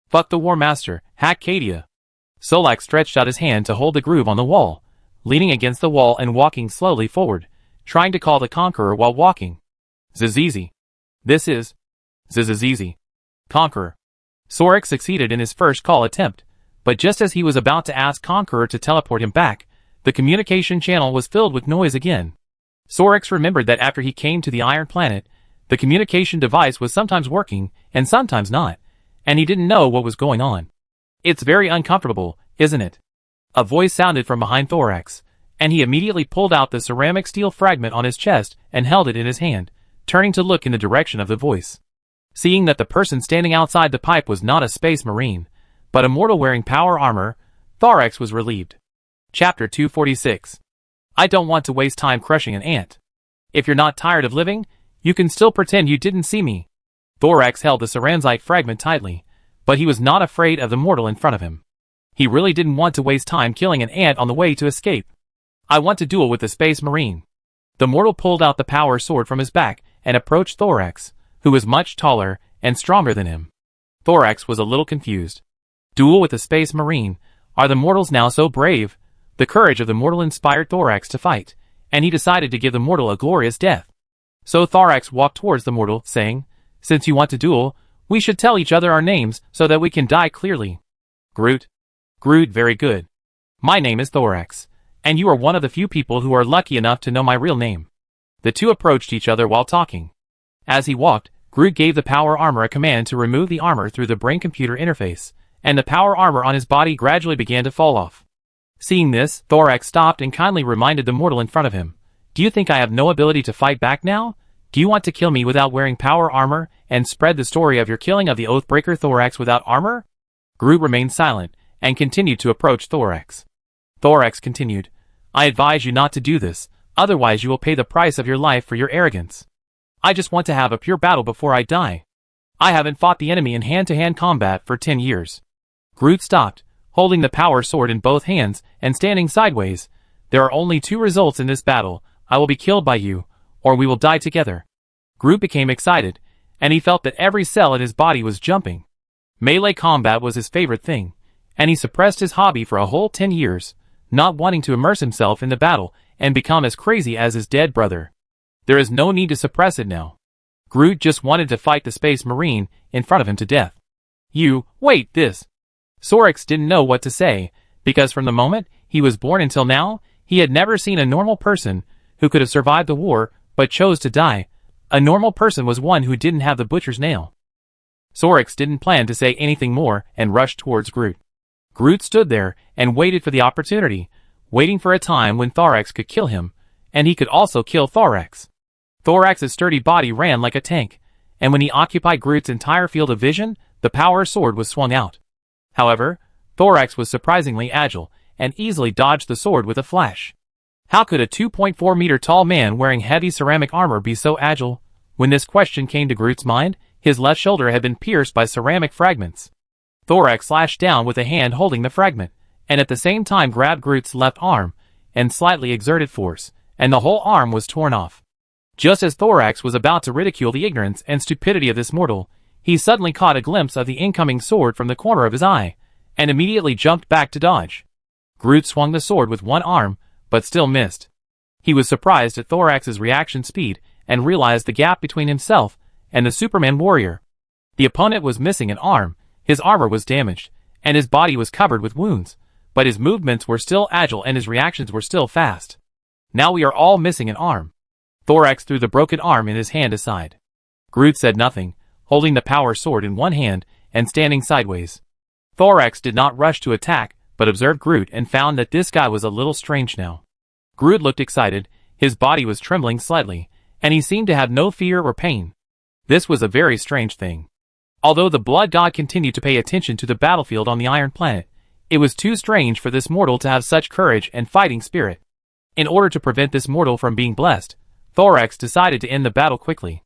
Fuck the War Master, hack Cadia. Solax stretched out his hand to hold the groove on the wall, leaning against the wall and walking slowly forward, trying to call the Conqueror while walking. Zizizi. This is Zizizi. Conqueror. Sorix succeeded in his first call attempt, but just as he was about to ask Conqueror to teleport him back, the communication channel was filled with noise again. Sorix remembered that after he came to the Iron Planet, the communication device was sometimes working and sometimes not, and he didn't know what was going on. It's very uncomfortable, isn't it? A voice sounded from behind Thorax, and he immediately pulled out the ceramic steel fragment on his chest and held it in his hand, turning to look in the direction of the voice. Seeing that the person standing outside the pipe was not a space marine, but a mortal wearing power armor, Thorax was relieved. Chapter 246. I don't want to waste time crushing an ant. If you're not tired of living, you can still pretend you didn't see me. Thorax held the ceranzite fragment tightly, but he was not afraid of the mortal in front of him. He really didn't want to waste time killing an ant on the way to escape. I want to duel with the space marine. The mortal pulled out the power sword from his back and approached Thorax, who was much taller and stronger than him. Thorax was a little confused. Duel with the space marine? Are the mortals now so brave? The courage of the mortal inspired Thorax to fight, and he decided to give the mortal a glorious death. So Thorax walked towards the mortal, saying, "Since you want to duel, we should tell each other our names so that we can die clearly." Groot. Groot, very good. My name is Thorax, and you are one of the few people who are lucky enough to know my real name. The two approached each other while talking. As he walked, Groot gave the power armor a command to remove the armor through the brain-computer interface, and the power armor on his body gradually began to fall off. Seeing this, Thorax stopped and kindly reminded the mortal in front of him, "Do you think I have no ability to fight back now? Do you want to kill me without wearing power armor, and spread the story of your killing of the Oathbreaker Thorax without armor?" Groot remained silent, and continued to approach Thorax. Thorax continued, "I advise you not to do this, otherwise you will pay the price of your life for your arrogance. I just want to have a pure battle before I die." I haven't fought the enemy in hand-to-hand combat for 10 years. Groot stopped, holding the power sword in both hands and standing sideways. There are only two results in this battle. I will be killed by you, or we will die together. Groot became excited, and he felt that every cell in his body was jumping. Melee combat was his favorite thing, and he suppressed his hobby for a whole 10 years, not wanting to immerse himself in the battle and become as crazy as his dead brother. There is no need to suppress it now. Groot just wanted to fight the Space Marine in front of him to death. Wait, this. Sorix didn't know what to say, because from the moment he was born until now, he had never seen a normal person who could have survived the war but chose to die. A normal person was one who didn't have the butcher's nail. Sorix didn't plan to say anything more and rushed towards Groot. Groot stood there and waited for the opportunity, waiting for a time when Thorax could kill him, and he could also kill Thorax. Thorax's sturdy body ran like a tank, and when he occupied Groot's entire field of vision, the power sword was swung out. However, Thorax was surprisingly agile and easily dodged the sword with a flash. How could a 2.4-meter tall man wearing heavy ceramic armor be so agile? When this question came to Groot's mind, his left shoulder had been pierced by ceramic fragments. Thorax slashed down with a hand holding the fragment, and at the same time grabbed Groot's left arm, and slightly exerted force, and the whole arm was torn off. Just as Thorax was about to ridicule the ignorance and stupidity of this mortal, he suddenly caught a glimpse of the incoming sword from the corner of his eye, and immediately jumped back to dodge. Groot swung the sword with one arm, but still missed. He was surprised at Thorax's reaction speed, and realized the gap between himself and the Superman warrior. The opponent was missing an arm, his armor was damaged, and his body was covered with wounds, but his movements were still agile and his reactions were still fast. Now we are all missing an arm. Thorax threw the broken arm in his hand aside. Groot said nothing, holding the power sword in one hand and standing sideways. Thorax did not rush to attack, but observed Groot and found that this guy was a little strange now. Groot looked excited, his body was trembling slightly, and he seemed to have no fear or pain. This was a very strange thing. Although the Blood God continued to pay attention to the battlefield on the Iron Planet, it was too strange for this mortal to have such courage and fighting spirit. In order to prevent this mortal from being blessed, Thorax decided to end the battle quickly.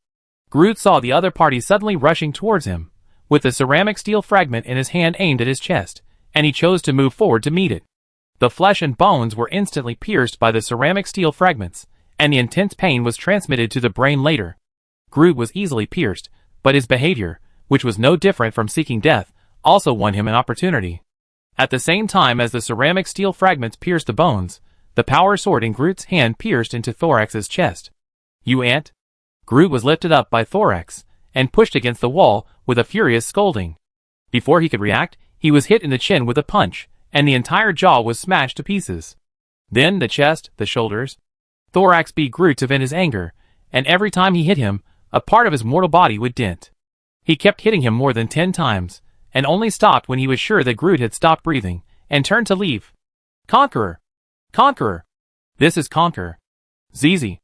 Groot saw the other party suddenly rushing towards him, with a ceramic steel fragment in his hand aimed at his chest, and he chose to move forward to meet it. The flesh and bones were instantly pierced by the ceramic steel fragments, and the intense pain was transmitted to the brain later. Groot was easily pierced, but his behavior, which was no different from seeking death, also won him an opportunity. At the same time as the ceramic steel fragments pierced the bones, the power sword in Groot's hand pierced into Thorax's chest. "You ant?" Groot was lifted up by Thorax, and pushed against the wall with a furious scolding. Before he could react, he was hit in the chin with a punch, and the entire jaw was smashed to pieces. Then the chest, the shoulders. Thorax beat Groot to vent his anger, and every time he hit him, a part of his mortal body would dent. He kept hitting him more than 10 times, and only stopped when he was sure that Groot had stopped breathing, and turned to leave. "Conqueror! Conqueror! This is Conqueror. ZZ."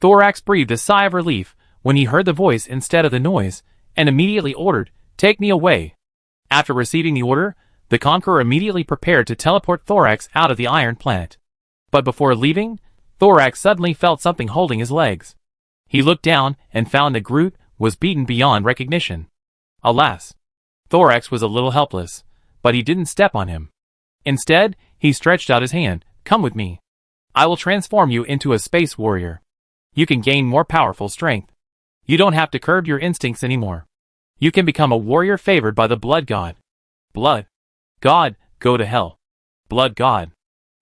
Thorax breathed a sigh of relief when he heard the voice instead of the noise, and immediately ordered, "Take me away." After receiving the order, the Conqueror immediately prepared to teleport Thorax out of the Iron Planet. But before leaving, Thorax suddenly felt something holding his legs. He looked down and found that Groot was beaten beyond recognition. Alas! Thorax was a little helpless, but he didn't step on him. Instead, he stretched out his hand. "Come with me. I will transform you into a space warrior. You can gain more powerful strength. You don't have to curb your instincts anymore. You can become a warrior favored by the Blood God." "Blood God, go to hell. Blood God.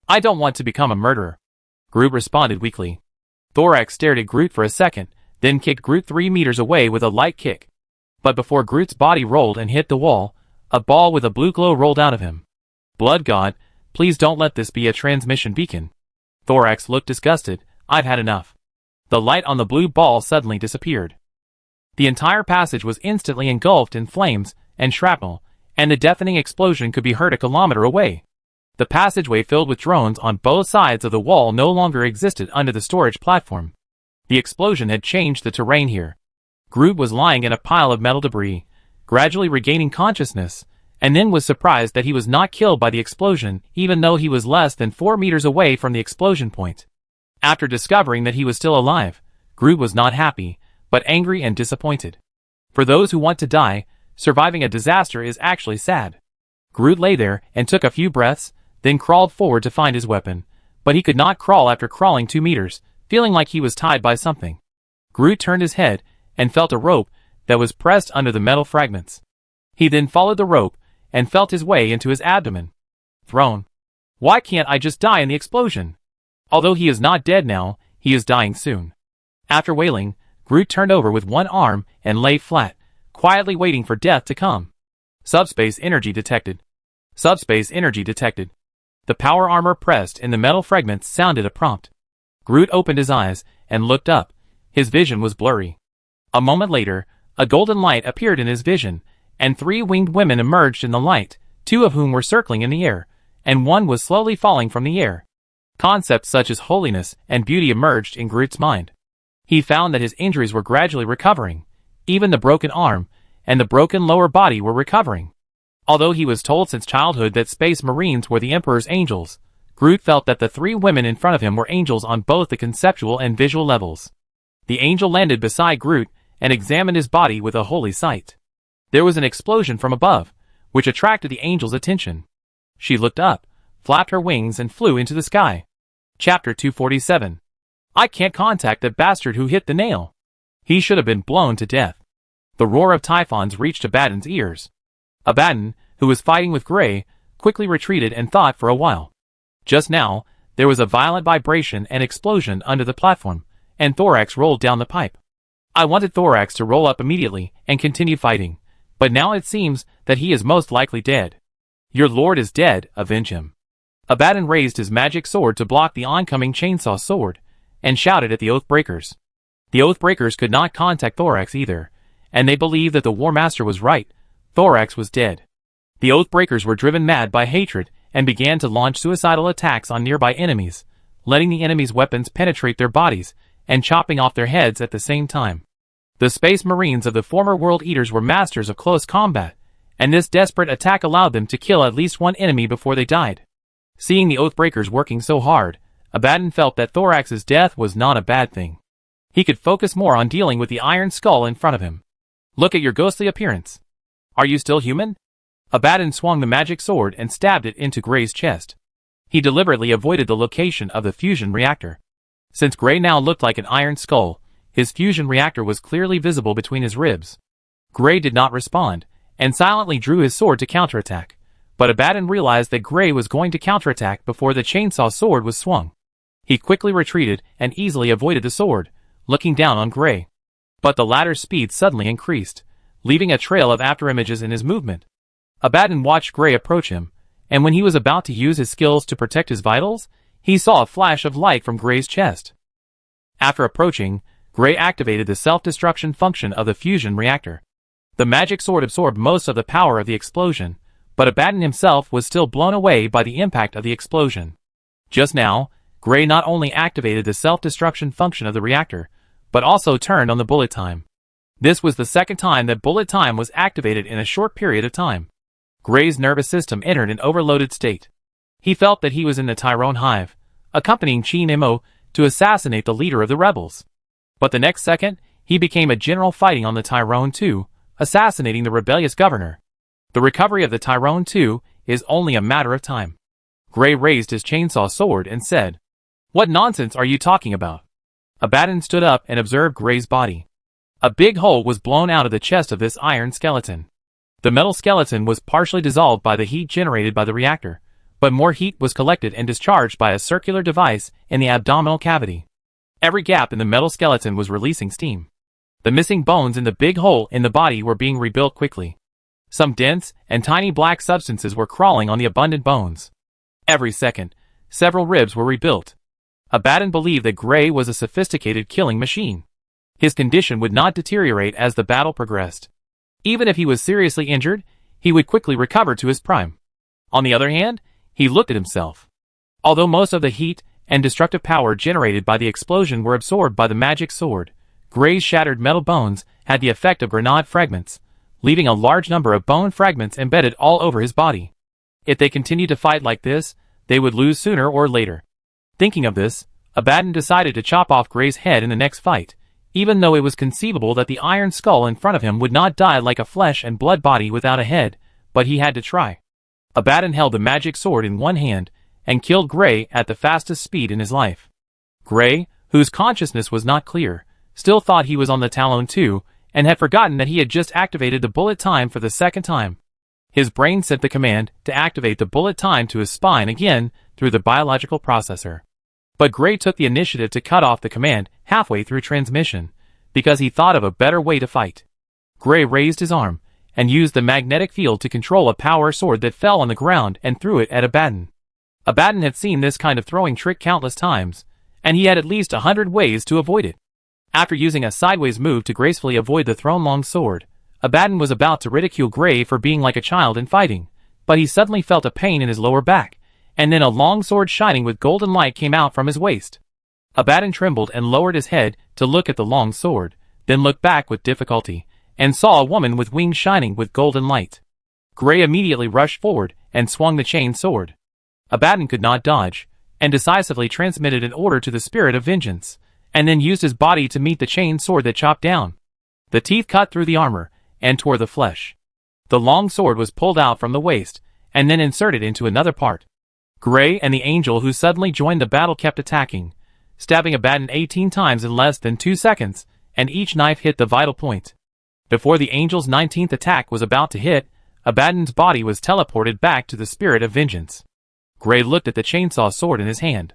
I don't want to become a murderer." Groot responded weakly. Thorax stared at Groot for a second, then kicked Groot 3 meters away with a light kick. But before Groot's body rolled and hit the wall, a ball with a blue glow rolled out of him. "Blood God, please don't let this be a transmission beacon." Thorax looked disgusted. "I've had enough." The light on the blue ball suddenly disappeared. The entire passage was instantly engulfed in flames and shrapnel, and the deafening explosion could be heard a kilometer away. The passageway filled with drones on both sides of the wall no longer existed under the storage platform. The explosion had changed the terrain here. Groot was lying in a pile of metal debris, gradually regaining consciousness, and then was surprised that he was not killed by the explosion even though he was less than 4 meters away from the explosion point. After discovering that he was still alive, Groot was not happy, but angry and disappointed. For those who want to die, surviving a disaster is actually sad. Groot lay there and took a few breaths, then crawled forward to find his weapon, but he could not crawl after crawling 2 meters, feeling like he was tied by something. Groot turned his head and felt a rope that was pressed under the metal fragments. He then followed the rope and felt his way into his abdomen. Throne. Why can't I just die in the explosion? Although he is not dead now, he is dying soon. After wailing, Groot turned over with one arm and lay flat, quietly waiting for death to come. Subspace energy detected. Subspace energy detected. The power armor pressed in the metal fragments sounded a prompt. Groot opened his eyes and looked up. His vision was blurry. A moment later, a golden light appeared in his vision, and 3 winged women emerged in the light, 2 of whom were circling in the air, and 1 was slowly falling from the air. Concepts such as holiness and beauty emerged in Groot's mind. He found that his injuries were gradually recovering. Even the broken arm and the broken lower body were recovering. Although he was told since childhood that Space Marines were the Emperor's angels, Groot felt that the 3 women in front of him were angels on both the conceptual and visual levels. The angel landed beside Groot and examined his body with a holy sight. There was an explosion from above, which attracted the angel's attention. She looked up, flapped her wings and flew into the sky. Chapter 247. I can't contact that bastard who hit the nail. He should have been blown to death. The roar of typhons reached Abaddon's ears. Abaddon, who was fighting with Gray, quickly retreated and thought for a while. Just now, there was a violent vibration and explosion under the platform, and Thorax rolled down the pipe. I wanted Thorax to roll up immediately and continue fighting, but now it seems that he is most likely dead. Your lord is dead, avenge him. Abaddon raised his magic sword to block the oncoming chainsaw sword, and shouted at the Oathbreakers. The Oathbreakers could not contact Thorax either, and they believed that the War Master was right. Thorax was dead. The Oathbreakers were driven mad by hatred and began to launch suicidal attacks on nearby enemies, letting the enemies' weapons penetrate their bodies and chopping off their heads at the same time. The Space Marines of the former World Eaters were masters of close combat, and this desperate attack allowed them to kill at least 1 enemy before they died. Seeing the Oathbreakers working so hard, Abaddon felt that Thorax's death was not a bad thing. He could focus more on dealing with the iron skull in front of him. Look at your ghostly appearance. Are you still human? Abaddon swung the magic sword and stabbed it into Gray's chest. He deliberately avoided the location of the fusion reactor. Since Gray now looked like an iron skull, his fusion reactor was clearly visible between his ribs. Gray did not respond, and silently drew his sword to counterattack, but Abaddon realized that Gray was going to counterattack before the chainsaw sword was swung. He quickly retreated and easily avoided the sword, looking down on Gray. But the latter's speed suddenly increased, leaving a trail of afterimages in his movement. Abaddon watched Gray approach him, and when he was about to use his skills to protect his vitals, he saw a flash of light from Gray's chest. After approaching, Gray activated the self-destruction function of the fusion reactor. The magic sword absorbed most of the power of the explosion, but Abaddon himself was still blown away by the impact of the explosion. Just now, Gray not only activated the self-destruction function of the reactor, but also turned on the bullet time. This was the second time that bullet time was activated in a short period of time. Gray's nervous system entered an overloaded state. He felt that he was in the Tyrone Hive, accompanying Chi Nemo to assassinate the leader of the rebels. But the next second, he became a general fighting on the Tyrone II, assassinating the rebellious governor. The recovery of the Tyrone II is only a matter of time. Gray raised his chainsaw sword and said, "What nonsense are you talking about?" Abaddon stood up and observed Gray's body. A big hole was blown out of the chest of this iron skeleton. The metal skeleton was partially dissolved by the heat generated by the reactor, but more heat was collected and discharged by a circular device in the abdominal cavity. Every gap in the metal skeleton was releasing steam. The missing bones in the big hole in the body were being rebuilt quickly. Some dense and tiny black substances were crawling on the abundant bones. Every second, several ribs were rebuilt. Abaddon believed that Gray was a sophisticated killing machine. His condition would not deteriorate as the battle progressed. Even if he was seriously injured, he would quickly recover to his prime. On the other hand, he looked at himself. Although most of the heat and destructive power generated by the explosion were absorbed by the magic sword, Gray's shattered metal bones had the effect of grenade fragments, leaving a large number of bone fragments embedded all over his body. If they continued to fight like this, they would lose sooner or later. Thinking of this, Abaddon decided to chop off Gray's head in the next fight, even though it was conceivable that the iron skull in front of him would not die like a flesh and blood body without a head, but he had to try. Abaddon held the magic sword in one hand, and killed Gray at the fastest speed in his life. Gray, whose consciousness was not clear, still thought he was on the Talon too, and had forgotten that he had just activated the bullet time for the second time. His brain sent the command to activate the bullet time to his spine again through the biological processor. But Gray took the initiative to cut off the command halfway through transmission, because he thought of a better way to fight. Gray raised his arm, and used the magnetic field to control a power sword that fell on the ground and threw it at Abaddon. Abaddon had seen this kind of throwing trick countless times, and he had at least 100 ways to avoid it. After using a sideways move to gracefully avoid the thrown long sword, Abaddon was about to ridicule Gray for being like a child in fighting, but he suddenly felt a pain in his lower back, and then a long sword shining with golden light came out from his waist. Abaddon trembled and lowered his head to look at the long sword, then looked back with difficulty, and saw a woman with wings shining with golden light. Gray immediately rushed forward and swung the chain sword. Abaddon could not dodge, and decisively transmitted an order to the spirit of vengeance, and then used his body to meet the chain sword that chopped down. The teeth cut through the armor, and tore the flesh. The long sword was pulled out from the waist, and then inserted into another part. Gray and the angel who suddenly joined the battle kept attacking, stabbing Abaddon 18 times in less than 2 seconds, and each knife hit the vital point. Before the angel's 19th attack was about to hit, Abaddon's body was teleported back to the spirit of vengeance. Gray looked at the chainsaw sword in his hand.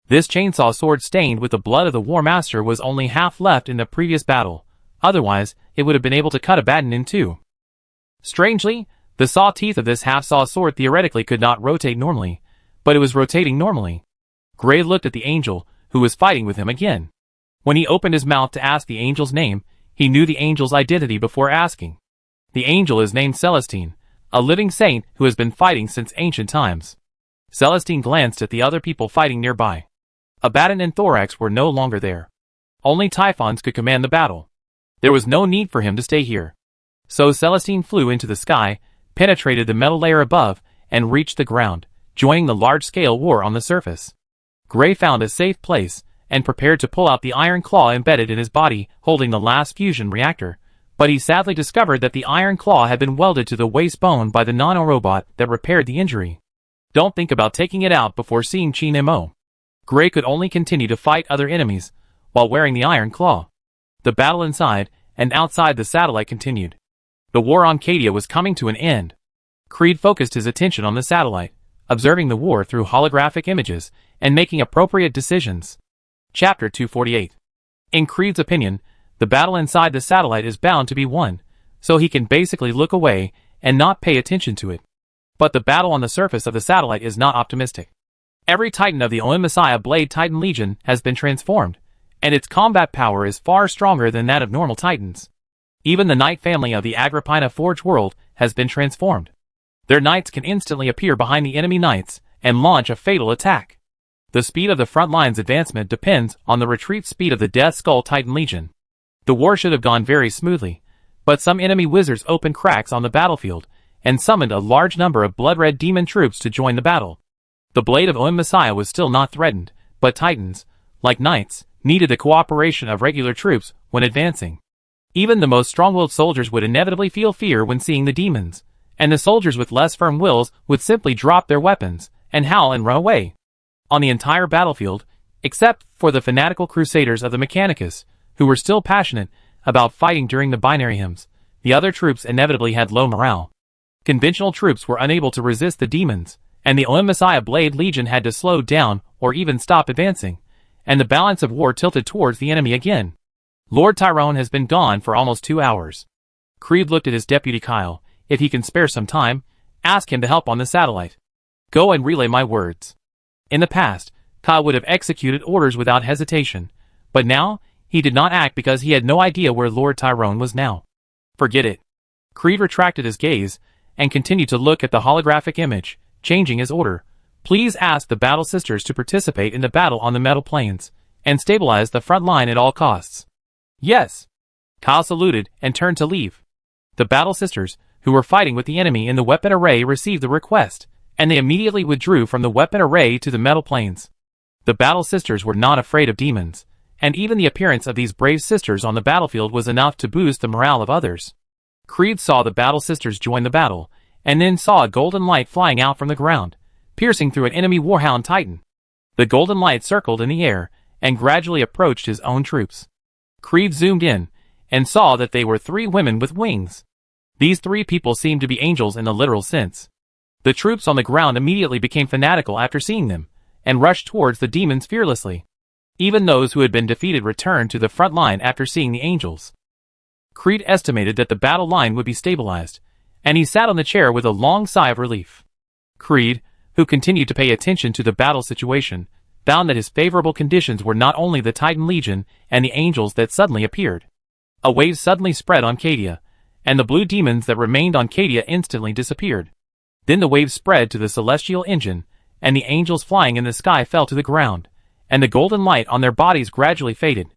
This chainsaw sword stained with the blood of the War Master was only half left in the previous battle, otherwise it would have been able to cut Abaddon in two. Strangely, the saw teeth of this half-saw sword theoretically could not rotate normally, but it was rotating normally. Gray looked at the angel, who was fighting with him again. When he opened his mouth to ask the angel's name, he knew the angel's identity before asking. The angel is named Celestine, a living saint who has been fighting since ancient times. Celestine glanced at the other people fighting nearby. Abaddon and Thorax were no longer there. Only Typhons could command the battle. There was no need for him to stay here. So Celestine flew into the sky, penetrated the metal layer above, and reached the ground, joining the large-scale war on the surface. Gray found a safe place, and prepared to pull out the iron claw embedded in his body holding the last fusion reactor, but he sadly discovered that the iron claw had been welded to the waist bone by the nanorobot that repaired the injury. Don't think about taking it out before seeing Chin-Mo. Gray could only continue to fight other enemies, while wearing the iron claw. The battle inside and outside the satellite continued. The war on Cadia was coming to an end. Creed focused his attention on the satellite, observing the war through holographic images, and making appropriate decisions. Chapter 248. In Creed's opinion, the battle inside the satellite is bound to be won, so he can basically look away and not pay attention to it. But the battle on the surface of the satellite is not optimistic. Every Titan of the Oem Messiah Blade Titan Legion has been transformed, and its combat power is far stronger than that of normal Titans. Even the Knight family of the Agrippina Forge world has been transformed. Their Knights can instantly appear behind the enemy Knights and launch a fatal attack. The speed of the front line's advancement depends on the retreat speed of the Death Skull Titan Legion. The war should have gone very smoothly, but some enemy wizards opened cracks on the battlefield and summoned a large number of blood-red demon troops to join the battle. The Blade of Oem Messiah was still not threatened, but Titans, like Knights, needed the cooperation of regular troops when advancing. Even the most strong-willed soldiers would inevitably feel fear when seeing the demons, and the soldiers with less firm wills would simply drop their weapons and howl and run away. On the entire battlefield, except for the fanatical crusaders of the Mechanicus, who were still passionate about fighting during the binary hymns, the other troops inevitably had low morale. Conventional troops were unable to resist the demons, and the Oem Messiah Blade Legion had to slow down or even stop advancing, and the balance of war tilted towards the enemy again. Lord Tyrone has been gone for almost 2 hours. Creed looked at his deputy Kyle. If he can spare some time, ask him to help on the satellite. Go and relay my words. In the past, Kyle would have executed orders without hesitation, but now, he did not act because he had no idea where Lord Tyrone was now. Forget it. Creed retracted his gaze, and continued to look at the holographic image, changing his order. Please ask the Battle Sisters to participate in the battle on the metal plains, and stabilize the front line at all costs. Yes. Kyle saluted and turned to leave. The Battle Sisters, who were fighting with the enemy in the weapon array, received the request, and they immediately withdrew from the weapon array to the metal plains. The Battle Sisters were not afraid of demons, and even the appearance of these brave sisters on the battlefield was enough to boost the morale of others. Creed saw the battle sisters join the battle, and then saw a golden light flying out from the ground, piercing through an enemy warhound titan. The golden light circled in the air, and gradually approached his own troops. Creed zoomed in, and saw that they were 3 women with wings. These 3 people seemed to be angels in the literal sense. The troops on the ground immediately became fanatical after seeing them, and rushed towards the demons fearlessly. Even those who had been defeated returned to the front line after seeing the angels. Creed estimated that the battle line would be stabilized, and he sat on the chair with a long sigh of relief. Creed, who continued to pay attention to the battle situation, found that his favorable conditions were not only the Titan Legion and the angels that suddenly appeared. A wave suddenly spread on Cadia, and the blue demons that remained on Cadia instantly disappeared. Then the wave spread to the celestial engine, and the angels flying in the sky fell to the ground, and the golden light on their bodies gradually faded.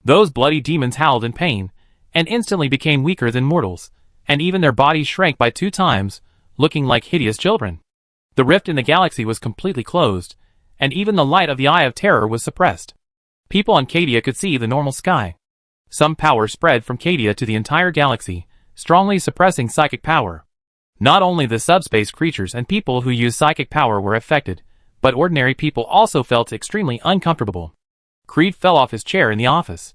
Those bloody demons howled in pain, and instantly became weaker than mortals, and even their bodies shrank by 2 times, looking like hideous children. The rift in the galaxy was completely closed, and even the light of the Eye of Terror was suppressed. People on Cadia could see the normal sky. Some power spread from Cadia to the entire galaxy, strongly suppressing psychic power. Not only the subspace creatures and people who use psychic power were affected, but ordinary people also felt extremely uncomfortable. Creed fell off his chair in the office.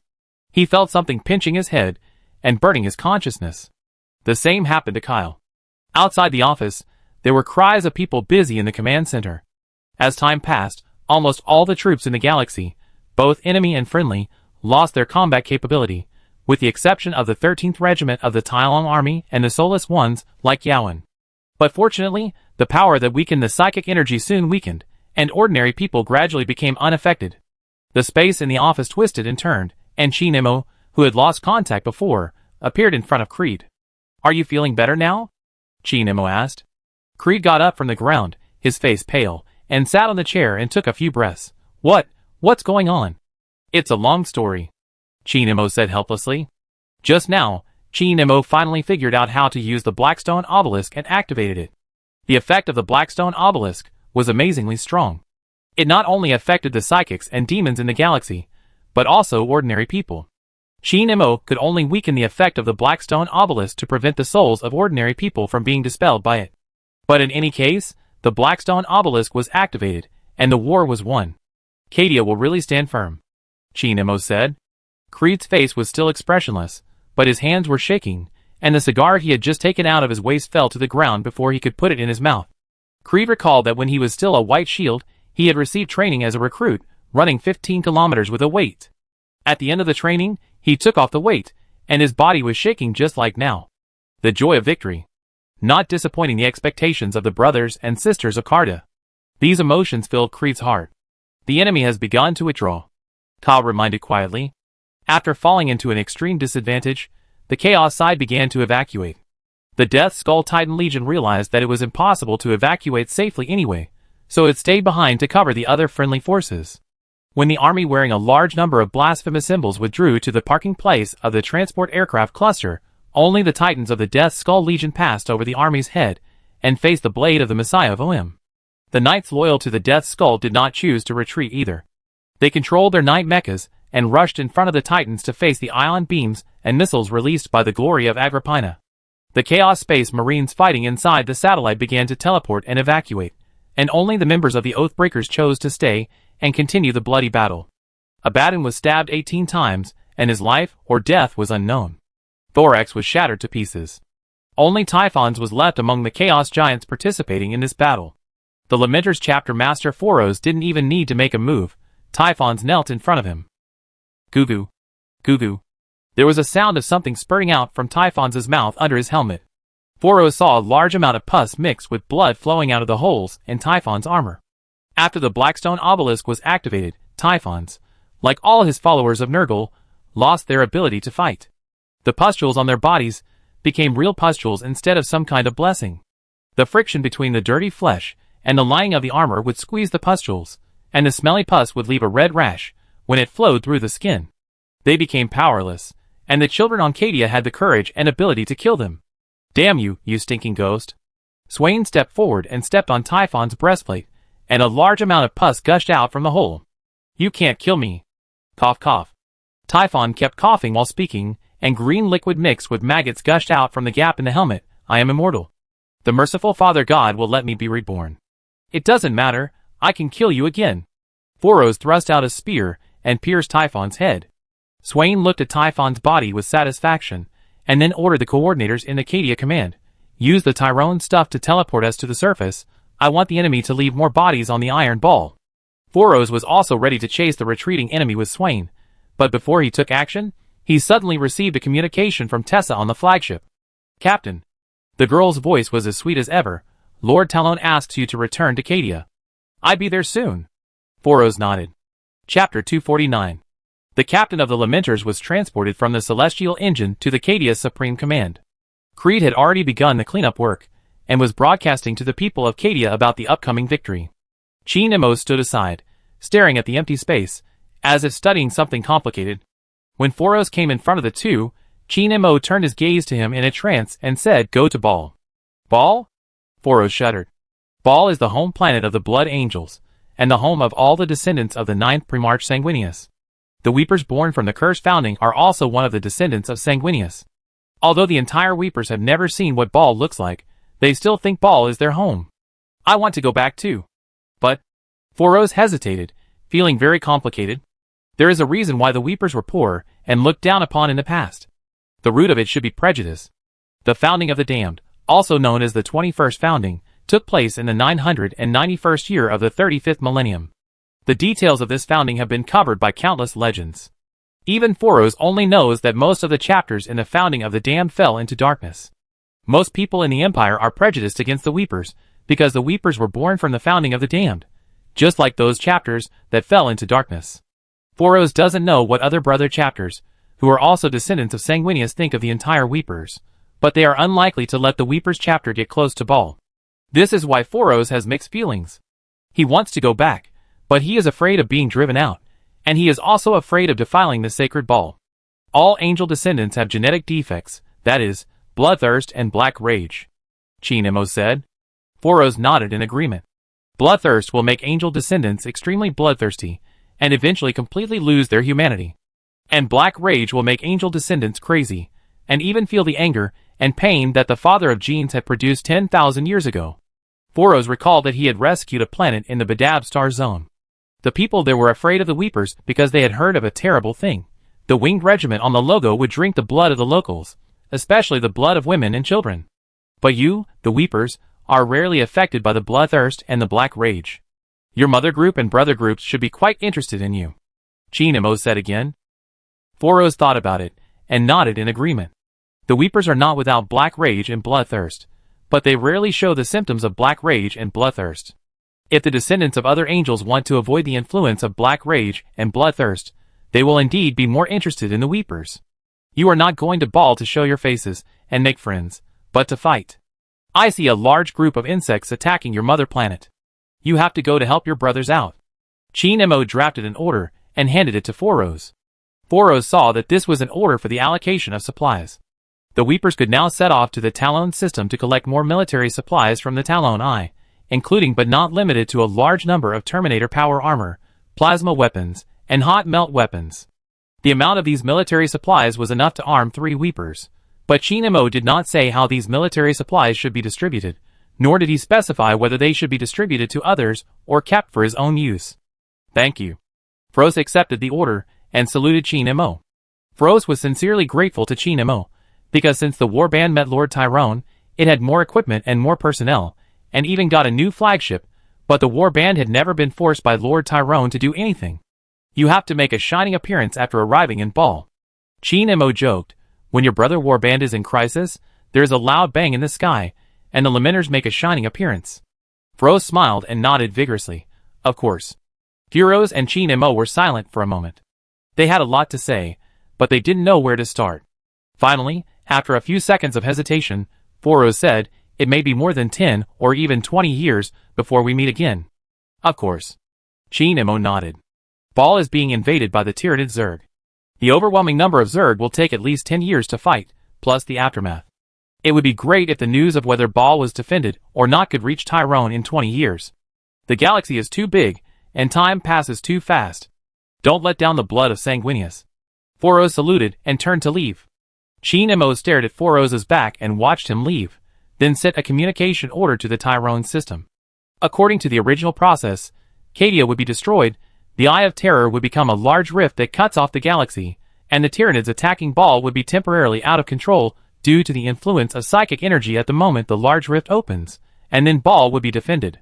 He felt something pinching his head and burning his consciousness. The same happened to Kyle. Outside the office, there were cries of people busy in the command center. As time passed, almost all the troops in the galaxy, both enemy and friendly, lost their combat capability, with the exception of the 13th Regiment of the Tylong Army and the soulless ones like Yawen. But fortunately, the power that weakened the psychic energy soon weakened, and ordinary people gradually became unaffected. The space in the office twisted and turned, and Chi Nemo, who had lost contact before, appeared in front of Creed. "Are you feeling better now?" Chi Nemo asked. Creed got up from the ground, his face pale, and sat on the chair and took a few breaths. What's going on?" "It's a long story," Chi Nemo said helplessly. Just now, Chi Nemo finally figured out how to use the Blackstone Obelisk and activated it. The effect of the Blackstone Obelisk was amazingly strong. It not only affected the psychics and demons in the galaxy, but also ordinary people. Chi Nemo could only weaken the effect of the Blackstone Obelisk to prevent the souls of ordinary people from being dispelled by it. But in any case, the Blackstone Obelisk was activated, and the war was won. "Cadia will really stand firm," Chi Nemo said. Creed's face was still expressionless, but his hands were shaking, and the cigar he had just taken out of his waist fell to the ground before he could put it in his mouth. Creed recalled that when he was still a white shield, he had received training as a recruit, running 15 kilometers with a weight. At the end of the training, he took off the weight, and his body was shaking just like now. The joy of victory. Not disappointing the expectations of the brothers and sisters of Carda. These emotions filled Creed's heart. "The enemy has begun to withdraw," Kyle reminded quietly. After falling into an extreme disadvantage, the Chaos side began to evacuate. The Death Skull Titan Legion realized that it was impossible to evacuate safely anyway, so it stayed behind to cover the other friendly forces. When the army wearing a large number of blasphemous symbols withdrew to the parking place of the transport aircraft cluster, only the Titans of the Death Skull Legion passed over the army's head and faced the blade of the Messiah of Oem. The knights loyal to the Death Skull did not choose to retreat either. They controlled their knight mechas and rushed in front of the Titans to face the ion beams and missiles released by the glory of Agrippina. The Chaos Space Marines fighting inside the satellite began to teleport and evacuate, and only the members of the Oathbreakers chose to stay and continue the bloody battle. Abaddon was stabbed 18 times, and his life or death was unknown. Thorax was shattered to pieces. Only Typhons was left among the Chaos Giants participating in this battle. The Lamenter's chapter master Phoros didn't even need to make a move. Typhons knelt in front of him. Goo-goo. Goo-goo. There was a sound of something spurting out from Typhons' mouth under his helmet. Phoros saw a large amount of pus mixed with blood flowing out of the holes in Typhon's armor. After the Blackstone Obelisk was activated, Typhons, like all his followers of Nurgle, lost their ability to fight. The pustules on their bodies became real pustules instead of some kind of blessing. The friction between the dirty flesh and the lining of the armor would squeeze the pustules, and the smelly pus would leave a red rash when it flowed through the skin. They became powerless, and the children on Cadia had the courage and ability to kill them. "Damn you, you stinking ghost." Swain stepped forward and stepped on Typhon's breastplate, and a large amount of pus gushed out from the hole. "You can't kill me." Cough cough. Typhon kept coughing while speaking, and green liquid mixed with maggots gushed out from the gap in the helmet. I am immortal. The merciful Father God will let me be reborn. It doesn't matter, I can kill you again. Foros thrust out a spear and pierced Typhon's head. Swain looked at Typhon's body with satisfaction, and then ordered the coordinators in Acadia Command. Use the Tyrone stuff to teleport us to the surface. I want the enemy to leave more bodies on the iron ball. Foros was also ready to chase the retreating enemy with Swain, but before he took action, he suddenly received a communication from Tessa on the flagship. Captain. The girl's voice was as sweet as ever. Lord Talon asks you to return to Cadia. I be there soon. Foros nodded. Chapter 249. The captain of the Lamenters was transported from the Celestial Engine to the Cadia's Supreme Command. Creed had already begun the cleanup work, and was broadcasting to the people of Cadia about the upcoming victory. Chi Nemo stood aside, staring at the empty space, as if studying something complicated. When Foros came in front of the two, Chi Nemo turned his gaze to him in a trance and said, "Go to Baal." Baal? Foros shuddered. Baal is the home planet of the Blood Angels, and the home of all the descendants of the 9th Primarch Sanguinius. The Weepers born from the Cursed Founding are also one of the descendants of Sanguinius. Although the entire Weepers have never seen what Baal looks like, they still think Baal is their home. I want to go back too. But Foros hesitated, feeling very complicated. There is a reason why the Weepers were poor and looked down upon in the past. The root of it should be prejudice. The founding of the damned, also known as the 21st Founding, took place in the 991st year of the 35th millennium. The details of this founding have been covered by countless legends. Even Foros only knows that most of the chapters in the founding of the damned fell into darkness. Most people in the Empire are prejudiced against the Weepers, because the Weepers were born from the founding of the damned, just like those chapters that fell into darkness. Foros doesn't know what other brother chapters, who are also descendants of Sanguinius, think of the entire Weepers, but they are unlikely to let the Weepers chapter get close to Baal. This is why Foros has mixed feelings. He wants to go back, but he is afraid of being driven out, and he is also afraid of defiling the sacred Baal. All angel descendants have genetic defects, that is, bloodthirst and black rage. Chi Nemo said. Foros nodded in agreement. Bloodthirst will make angel descendants extremely bloodthirsty, and eventually completely lose their humanity. And black rage will make angel descendants crazy, and even feel the anger and pain that the father of genes had produced 10,000 years ago. Foros recalled that he had rescued a planet in the Badab star zone. The people there were afraid of the Weepers because they had heard of a terrible thing. The winged regiment on the logo would drink the blood of the locals, especially the blood of women and children. But you, the Weepers, are rarely affected by the bloodthirst and the black rage. Your mother group and brother groups should be quite interested in you. Chi Nemo said again. Foros thought about it, and nodded in agreement. The Weepers are not without black rage and bloodthirst, but they rarely show the symptoms of black rage and bloodthirst. If the descendants of other angels want to avoid the influence of black rage and bloodthirst, they will indeed be more interested in the Weepers. You are not going to Baal to show your faces and make friends, but to fight. I see a large group of insects attacking your mother planet. You have to go to help your brothers out. Chi Nemo drafted an order and handed it to Foros. Foros saw that this was an order for the allocation of supplies. The Weepers could now set off to the Talon system to collect more military supplies from the Talon Eye, including but not limited to a large number of Terminator power armor, plasma weapons, and hot melt weapons. The amount of these military supplies was enough to arm 3 Weepers, but Chi Nemo did not say how these military supplies should be distributed, nor did he specify whether they should be distributed to others or kept for his own use. Thank you. Foros accepted the order and saluted Chi Nemo. Foros was sincerely grateful to Chi Nemo, because since the warband met Lord Tyrone, it had more equipment and more personnel, and even got a new flagship, but the warband had never been forced by Lord Tyrone to do anything. You have to make a shining appearance after arriving in Baal. Chi Nemo joked, when your brother warband is in crisis, there is a loud bang in the sky, and the Lamenters make a shining appearance. Foros smiled and nodded vigorously. Of course. Foros and Chi Nemo were silent for a moment. They had a lot to say, but they didn't know where to start. Finally, after a few seconds of hesitation, Foros said, it may be more than 10 or even 20 years before we meet again. Of course. Chi Nemo nodded. Baal is being invaded by the Tyranid Zerg. The overwhelming number of Zerg will take at least 10 years to fight, plus the aftermath. It would be great if the news of whether Baal was defended or not could reach Tyrone in 20 years. The galaxy is too big, and time passes too fast. Don't let down the blood of Sanguinius. Foros saluted and turned to leave. Chi Nemo stared at Foros's back and watched him leave, then sent a communication order to the Tyrone system. According to the original process, Cadia would be destroyed, the Eye of Terror would become a large rift that cuts off the galaxy, and the Tyranids attacking Ball would be temporarily out of control due to the influence of psychic energy at the moment the large rift opens, and then Ball would be defended.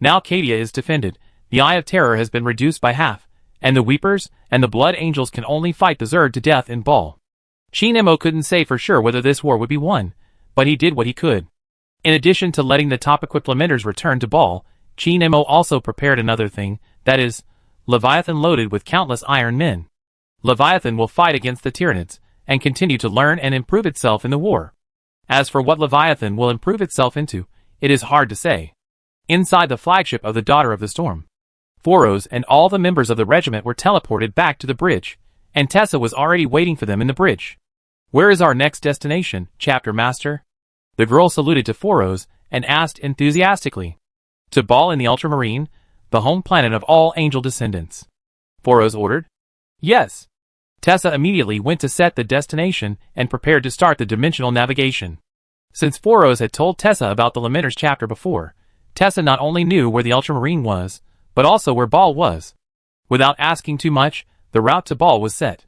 Now Cadia is defended, the Eye of Terror has been reduced by half, and the Weepers and the Blood Angels can only fight the Zerg to death in Ball. Chi Nemo couldn't say for sure whether this war would be won, but he did what he could. In addition to letting the top-equipped lamenters return to Ball, Chi Nemo also prepared another thing, that is, Leviathan loaded with countless iron men. Leviathan will fight against the Tyranids, and continue to learn and improve itself in the war. As for what Leviathan will improve itself into, it is hard to say. Inside the flagship of the Daughter of the Storm, Foros and all the members of the regiment were teleported back to the bridge, and Tessa was already waiting for them in the bridge. Where is our next destination, Chapter Master? The girl saluted to Foros and asked enthusiastically. To Ball in the Ultramarine, the home planet of all angel descendants. Foros ordered. Yes. Tessa immediately went to set the destination and prepared to start the dimensional navigation. Since Foros had told Tessa about the Lamenters chapter before, Tessa not only knew where the Ultramarine was, but also where Ball was. Without asking too much, the route to Ball was set.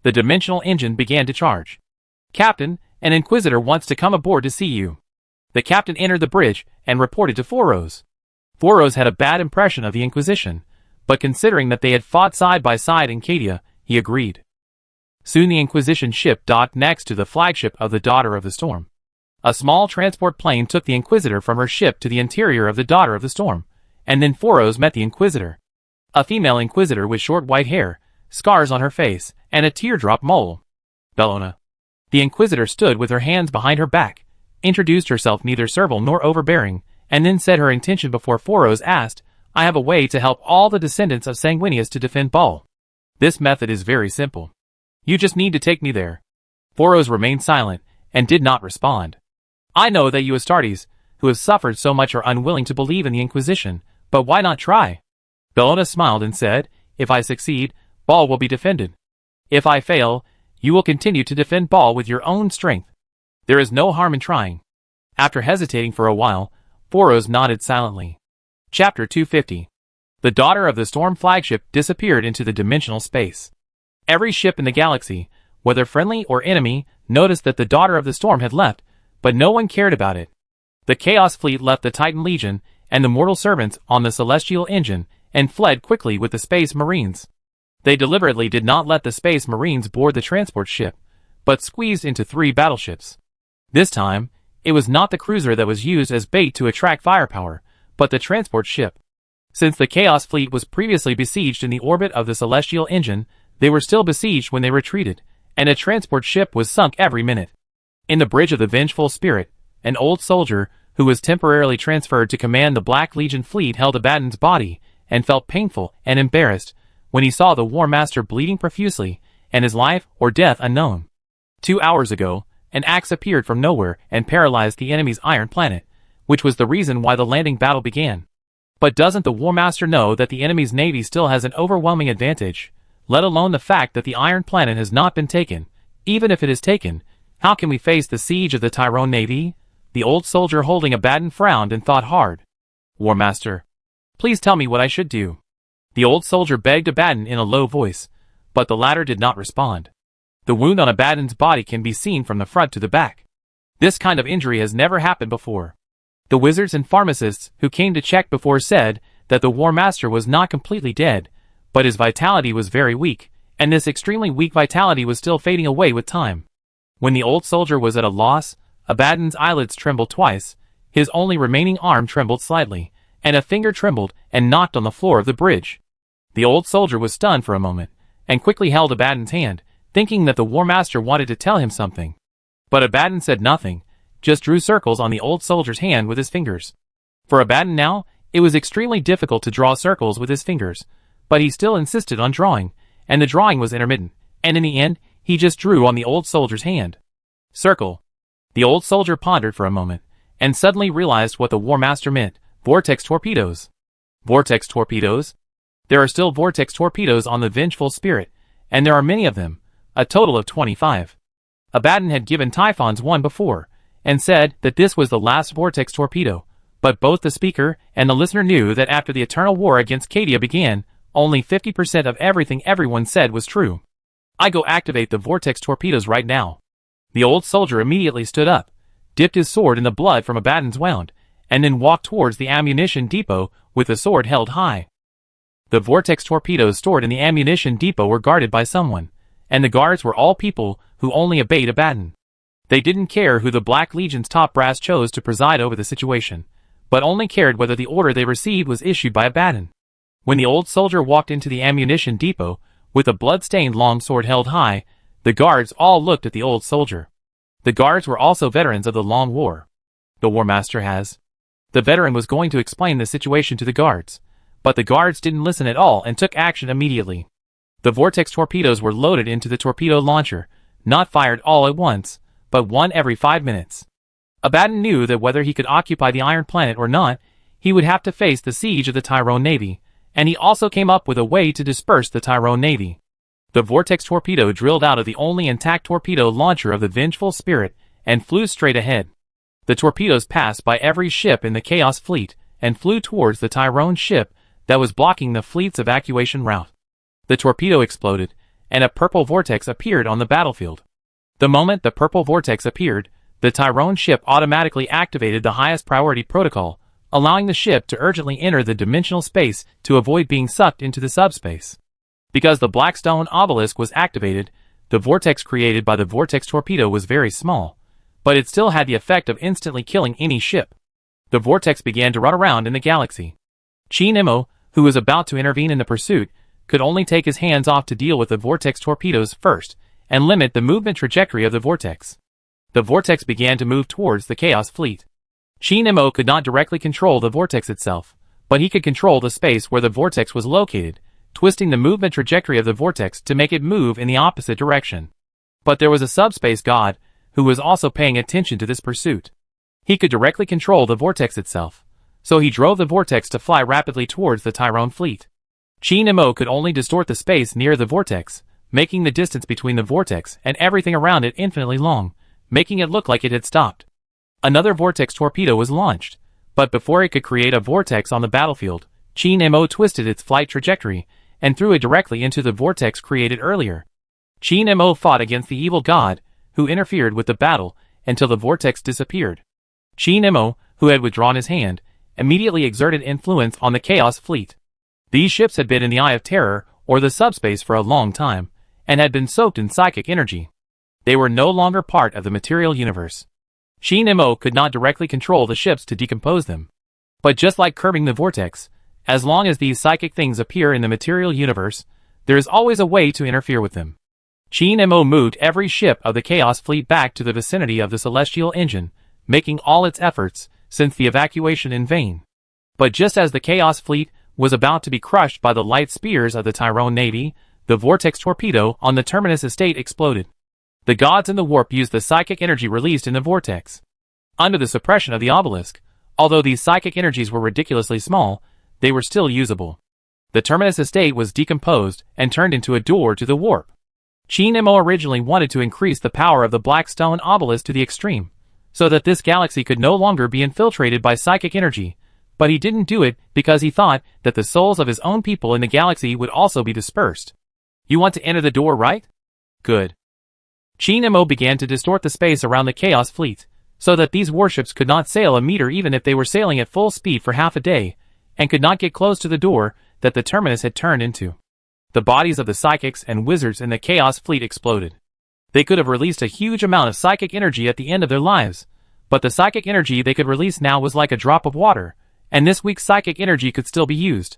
The dimensional engine began to charge. Captain, an Inquisitor wants to come aboard to see you. The captain entered the bridge and reported to Foros. Foros had a bad impression of the Inquisition, but considering that they had fought side by side in Cadia, he agreed. Soon the Inquisition ship docked next to the flagship of the Daughter of the Storm. A small transport plane took the Inquisitor from her ship to the interior of the Daughter of the Storm, and then Foros met the Inquisitor. A female Inquisitor with short white hair, scars on her face, and a teardrop mole. Bellona. The Inquisitor stood with her hands behind her back, introduced herself neither servile nor overbearing, and then said her intention before Foros asked, I have a way to help all the descendants of Sanguinius to defend Ball. This method is very simple. You just need to take me there. Foros remained silent, and did not respond. I know that you Astartes, who have suffered so much, are unwilling to believe in the Inquisition, but why not try? Bellona smiled and said, If I succeed, Ball will be defended. If I fail, you will continue to defend Ball with your own strength. There is no harm in trying. After hesitating for a while, Foros nodded silently. Chapter 250. The Daughter of the Storm flagship disappeared into the dimensional space. Every ship in the galaxy, whether friendly or enemy, noticed that the Daughter of the Storm had left, but no one cared about it. The Chaos Fleet left the Titan Legion and the Mortal Servants on the Celestial Engine and fled quickly with the Space Marines. They deliberately did not let the Space Marines board the transport ship, but squeezed into 3 battleships. This time, it was not the cruiser that was used as bait to attract firepower, but the transport ship. Since the Chaos Fleet was previously besieged in the orbit of the Celestial Engine, they were still besieged when they retreated, and a transport ship was sunk every minute. In the bridge of the Vengeful Spirit, an old soldier, who was temporarily transferred to command the Black Legion fleet, held Abaddon's body, and felt painful and embarrassed when he saw the War Master bleeding profusely, and his life or death unknown. 2 hours ago, an axe appeared from nowhere and paralyzed the enemy's Iron Planet, which was the reason why the landing battle began. But doesn't the War Master know that the enemy's navy still has an overwhelming advantage, let alone the fact that the Iron Planet has not been taken? Even if it is taken, how can we face the siege of the Tyrone navy? The old soldier holding Abaddon frowned and thought hard. War Master, please tell me what I should do. The old soldier begged Abaddon in a low voice, but the latter did not respond. The wound on Abaddon's body can be seen from the front to the back. This kind of injury has never happened before. The wizards and pharmacists who came to check before said that the War Master was not completely dead, but his vitality was very weak, and this extremely weak vitality was still fading away with time. When the old soldier was at a loss, Abaddon's eyelids trembled twice, his only remaining arm trembled slightly, and a finger trembled and knocked on the floor of the bridge. The old soldier was stunned for a moment, and quickly held Abaddon's hand, thinking that the War Master wanted to tell him something. But Abaddon said nothing, just drew circles on the old soldier's hand with his fingers. For Abaddon now, it was extremely difficult to draw circles with his fingers, but he still insisted on drawing, and the drawing was intermittent, and in the end, he just drew on the old soldier's hand. Circle. The old soldier pondered for a moment, and suddenly realized what the War Master meant. Vortex torpedoes. Vortex torpedoes? There are still vortex torpedoes on the Vengeful Spirit, and there are many of them, a total of 25. Abaddon had given Typhons one before, and said that this was the last vortex torpedo, but both the speaker and the listener knew that after the eternal war against Cadia began, only 50% of everything everyone said was true. I go activate the vortex torpedoes right now. The old soldier immediately stood up, dipped his sword in the blood from Abaddon's wound, and then walked towards the ammunition depot with the sword held high. The vortex torpedoes stored in the ammunition depot were guarded by someone, and the guards were all people who only obeyed Abaddon. They didn't care who the Black Legion's top brass chose to preside over the situation, but only cared whether the order they received was issued by Abaddon. When the old soldier walked into the ammunition depot, with a blood-stained long sword held high, the guards all looked at the old soldier. The guards were also veterans of the Long War. The War Master has. The veteran was going to explain the situation to the guards, but the guards didn't listen at all and took action immediately. The vortex torpedoes were loaded into the torpedo launcher, not fired all at once, but one every 5 minutes. Abaddon knew that whether he could occupy the Iron Planet or not, he would have to face the siege of the Tyrone Navy, and he also came up with a way to disperse the Tyrone Navy. The vortex torpedo drilled out of the only intact torpedo launcher of the Vengeful Spirit and flew straight ahead. The torpedoes passed by every ship in the Chaos Fleet and flew towards the Tyrone ship that was blocking the fleet's evacuation route. The torpedo exploded, and a purple vortex appeared on the battlefield. The moment the purple vortex appeared, the Tyrone ship automatically activated the highest priority protocol, allowing the ship to urgently enter the dimensional space to avoid being sucked into the subspace. Because the Blackstone obelisk was activated, the vortex created by the vortex torpedo was very small, but it still had the effect of instantly killing any ship. The vortex began to run around in the galaxy. Chi Nemo, who was about to intervene in the pursuit, could only take his hands off to deal with the vortex torpedoes first, and limit the movement trajectory of the vortex. The vortex began to move towards the Chaos Fleet. Chi Nemo could not directly control the vortex itself, but he could control the space where the vortex was located, twisting the movement trajectory of the vortex to make it move in the opposite direction. But there was a subspace god, who was also paying attention to this pursuit. He could directly control the vortex itself, so he drove the vortex to fly rapidly towards the Tyrone fleet. Chi Nemo could only distort the space near the vortex, making the distance between the vortex and everything around it infinitely long, making it look like it had stopped. Another vortex torpedo was launched, but before it could create a vortex on the battlefield, Chi Nemo twisted its flight trajectory and threw it directly into the vortex created earlier. Chi Nemo fought against the evil god, who interfered with the battle until the vortex disappeared. Chi Nemo, who had withdrawn his hand, immediately exerted influence on the Chaos Fleet. These ships had been in the Eye of Terror, or the subspace, for a long time, and had been soaked in psychic energy. They were no longer part of the material universe. Chi Nemo could not directly control the ships to decompose them. But just like curbing the vortex, as long as these psychic things appear in the material universe, there is always a way to interfere with them. Chi Nemo moved every ship of the Chaos Fleet back to the vicinity of the celestial engine, making all its efforts, since the evacuation, in vain. But just as the Chaos Fleet was about to be crushed by the light spears of the Tyrone Navy, the vortex torpedo on the Terminus estate exploded. The gods in the warp used the psychic energy released in the vortex. Under the suppression of the obelisk, although these psychic energies were ridiculously small, they were still usable. The Terminus estate was decomposed and turned into a door to the warp. Chi Nemo originally wanted to increase the power of the Blackstone obelisk to the extreme, so that this galaxy could no longer be infiltrated by psychic energy, but he didn't do it because he thought that the souls of his own people in the galaxy would also be dispersed. You want to enter the door, right? Good. Chi Nemo began to distort the space around the Chaos Fleet, so that these warships could not sail a meter even if they were sailing at full speed for half a day, and could not get close to the door that the Terminus had turned into. The bodies of the psychics and wizards in the Chaos Fleet exploded. They could have released a huge amount of psychic energy at the end of their lives, but the psychic energy they could release now was like a drop of water, and this weak psychic energy could still be used.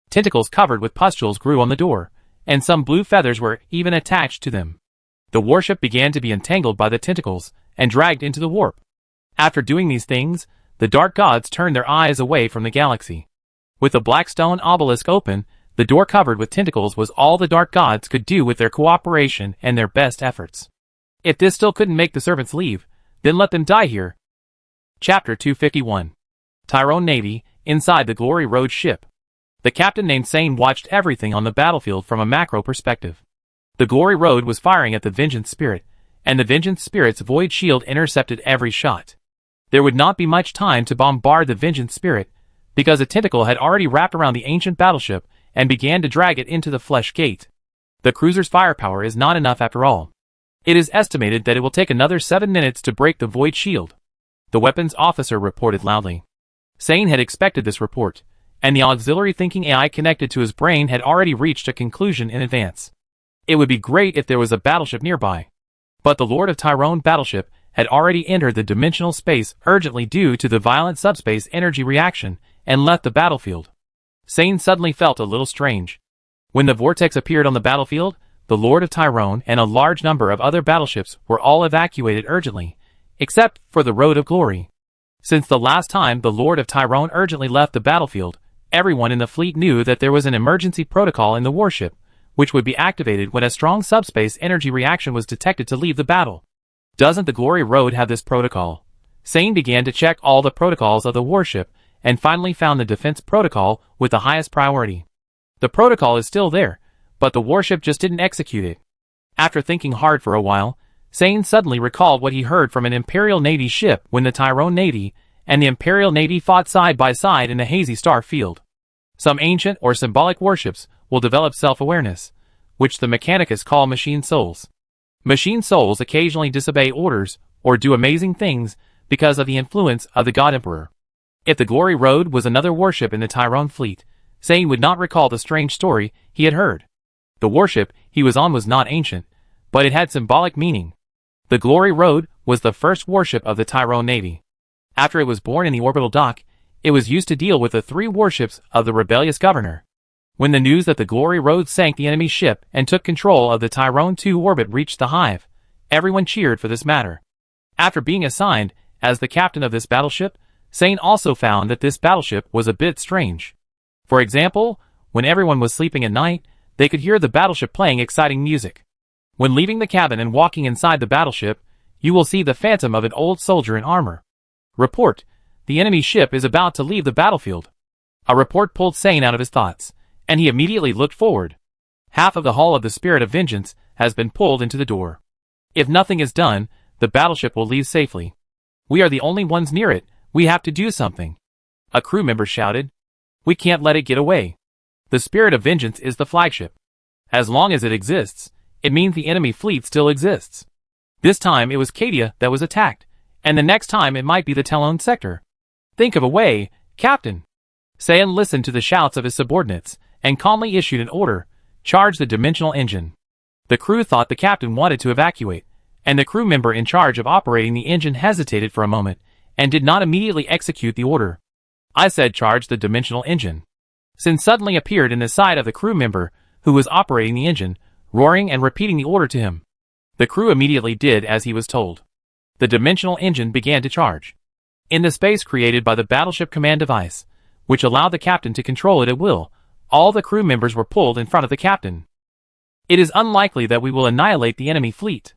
Tentacles covered with pustules grew on the door, and some blue feathers were even attached to them. The warship began to be entangled by the tentacles and dragged into the warp. After doing these things, the dark gods turned their eyes away from the galaxy. With the Blackstone obelisk open, the door covered with tentacles was all the dark gods could do with their cooperation and their best efforts. If this still couldn't make the servants leave, then let them die here. Chapter 251. Tyrone Navy, inside the Glory Road ship. The captain named Sane watched everything on the battlefield from a macro perspective. The Glory Road was firing at the Vengeance Spirit, and the Vengeance Spirit's Void Shield intercepted every shot. There would not be much time to bombard the Vengeance Spirit, because a tentacle had already wrapped around the ancient battleship and began to drag it into the Flesh Gate. The cruiser's firepower is not enough after all. It is estimated that it will take another 7 minutes to break the Void Shield. The weapons officer reported loudly. Sane had expected this report, and the auxiliary thinking AI connected to his brain had already reached a conclusion in advance. It would be great if there was a battleship nearby. But the Lord of Tyrone battleship had already entered the dimensional space urgently due to the violent subspace energy reaction and left the battlefield. Sane suddenly felt a little strange. When the vortex appeared on the battlefield, the Lord of Tyrone and a large number of other battleships were all evacuated urgently, except for the Road of Glory. Since the last time the Lord of Tyrone urgently left the battlefield, everyone in the fleet knew that there was an emergency protocol in the warship, which would be activated when a strong subspace energy reaction was detected to leave the battle. Doesn't the Glory Road have this protocol? Sane began to check all the protocols of the warship, and finally found the defense protocol with the highest priority. The protocol is still there, but the warship just didn't execute it. After thinking hard for a while, Sane suddenly recalled what he heard from an Imperial Navy ship when the Tyrone Navy and the Imperial Navy fought side by side in the hazy star field. Some ancient or symbolic warships will develop self-awareness, which the Mechanicus call machine souls. Machine souls occasionally disobey orders or do amazing things because of the influence of the God Emperor. If the Glory Road was another warship in the Tyrone fleet, Sane would not recall the strange story he had heard. The warship he was on was not ancient, but it had symbolic meaning. The Glory Road was the first warship of the Tyrone Navy. After it was born in the orbital dock, it was used to deal with the 3 warships of the rebellious governor. When the news that the Glory Road sank the enemy ship and took control of the Tyrone II orbit reached the hive, everyone cheered for this matter. After being assigned as the captain of this battleship, Sane also found that this battleship was a bit strange. For example, when everyone was sleeping at night, they could hear the battleship playing exciting music. When leaving the cabin and walking inside the battleship, you will see the phantom of an old soldier in armor. Report: the enemy ship is about to leave the battlefield. A report pulled Sane out of his thoughts, and he immediately looked forward. Half of the hull of the Spirit of Vengeance has been pulled into the door. If nothing is done, the battleship will leave safely. We are the only ones near it. We have to do something. A crew member shouted. We can't let it get away. The Spirit of Vengeance is the flagship. As long as it exists, it means the enemy fleet still exists. This time it was Cadia that was attacked, and the next time it might be the Talon sector. Think of a way, Captain. Sane listened to the shouts of his subordinates, and calmly issued an order: charge the dimensional engine. The crew thought the captain wanted to evacuate, and the crew member in charge of operating the engine hesitated for a moment, and did not immediately execute the order. I said charge the dimensional engine. Sin suddenly appeared in the side of the crew member, who was operating the engine, roaring and repeating the order to him. The crew immediately did as he was told. The dimensional engine began to charge. In the space created by the battleship command device, which allowed the captain to control it at will, all the crew members were pulled in front of the captain. It is unlikely that we will annihilate the enemy fleet,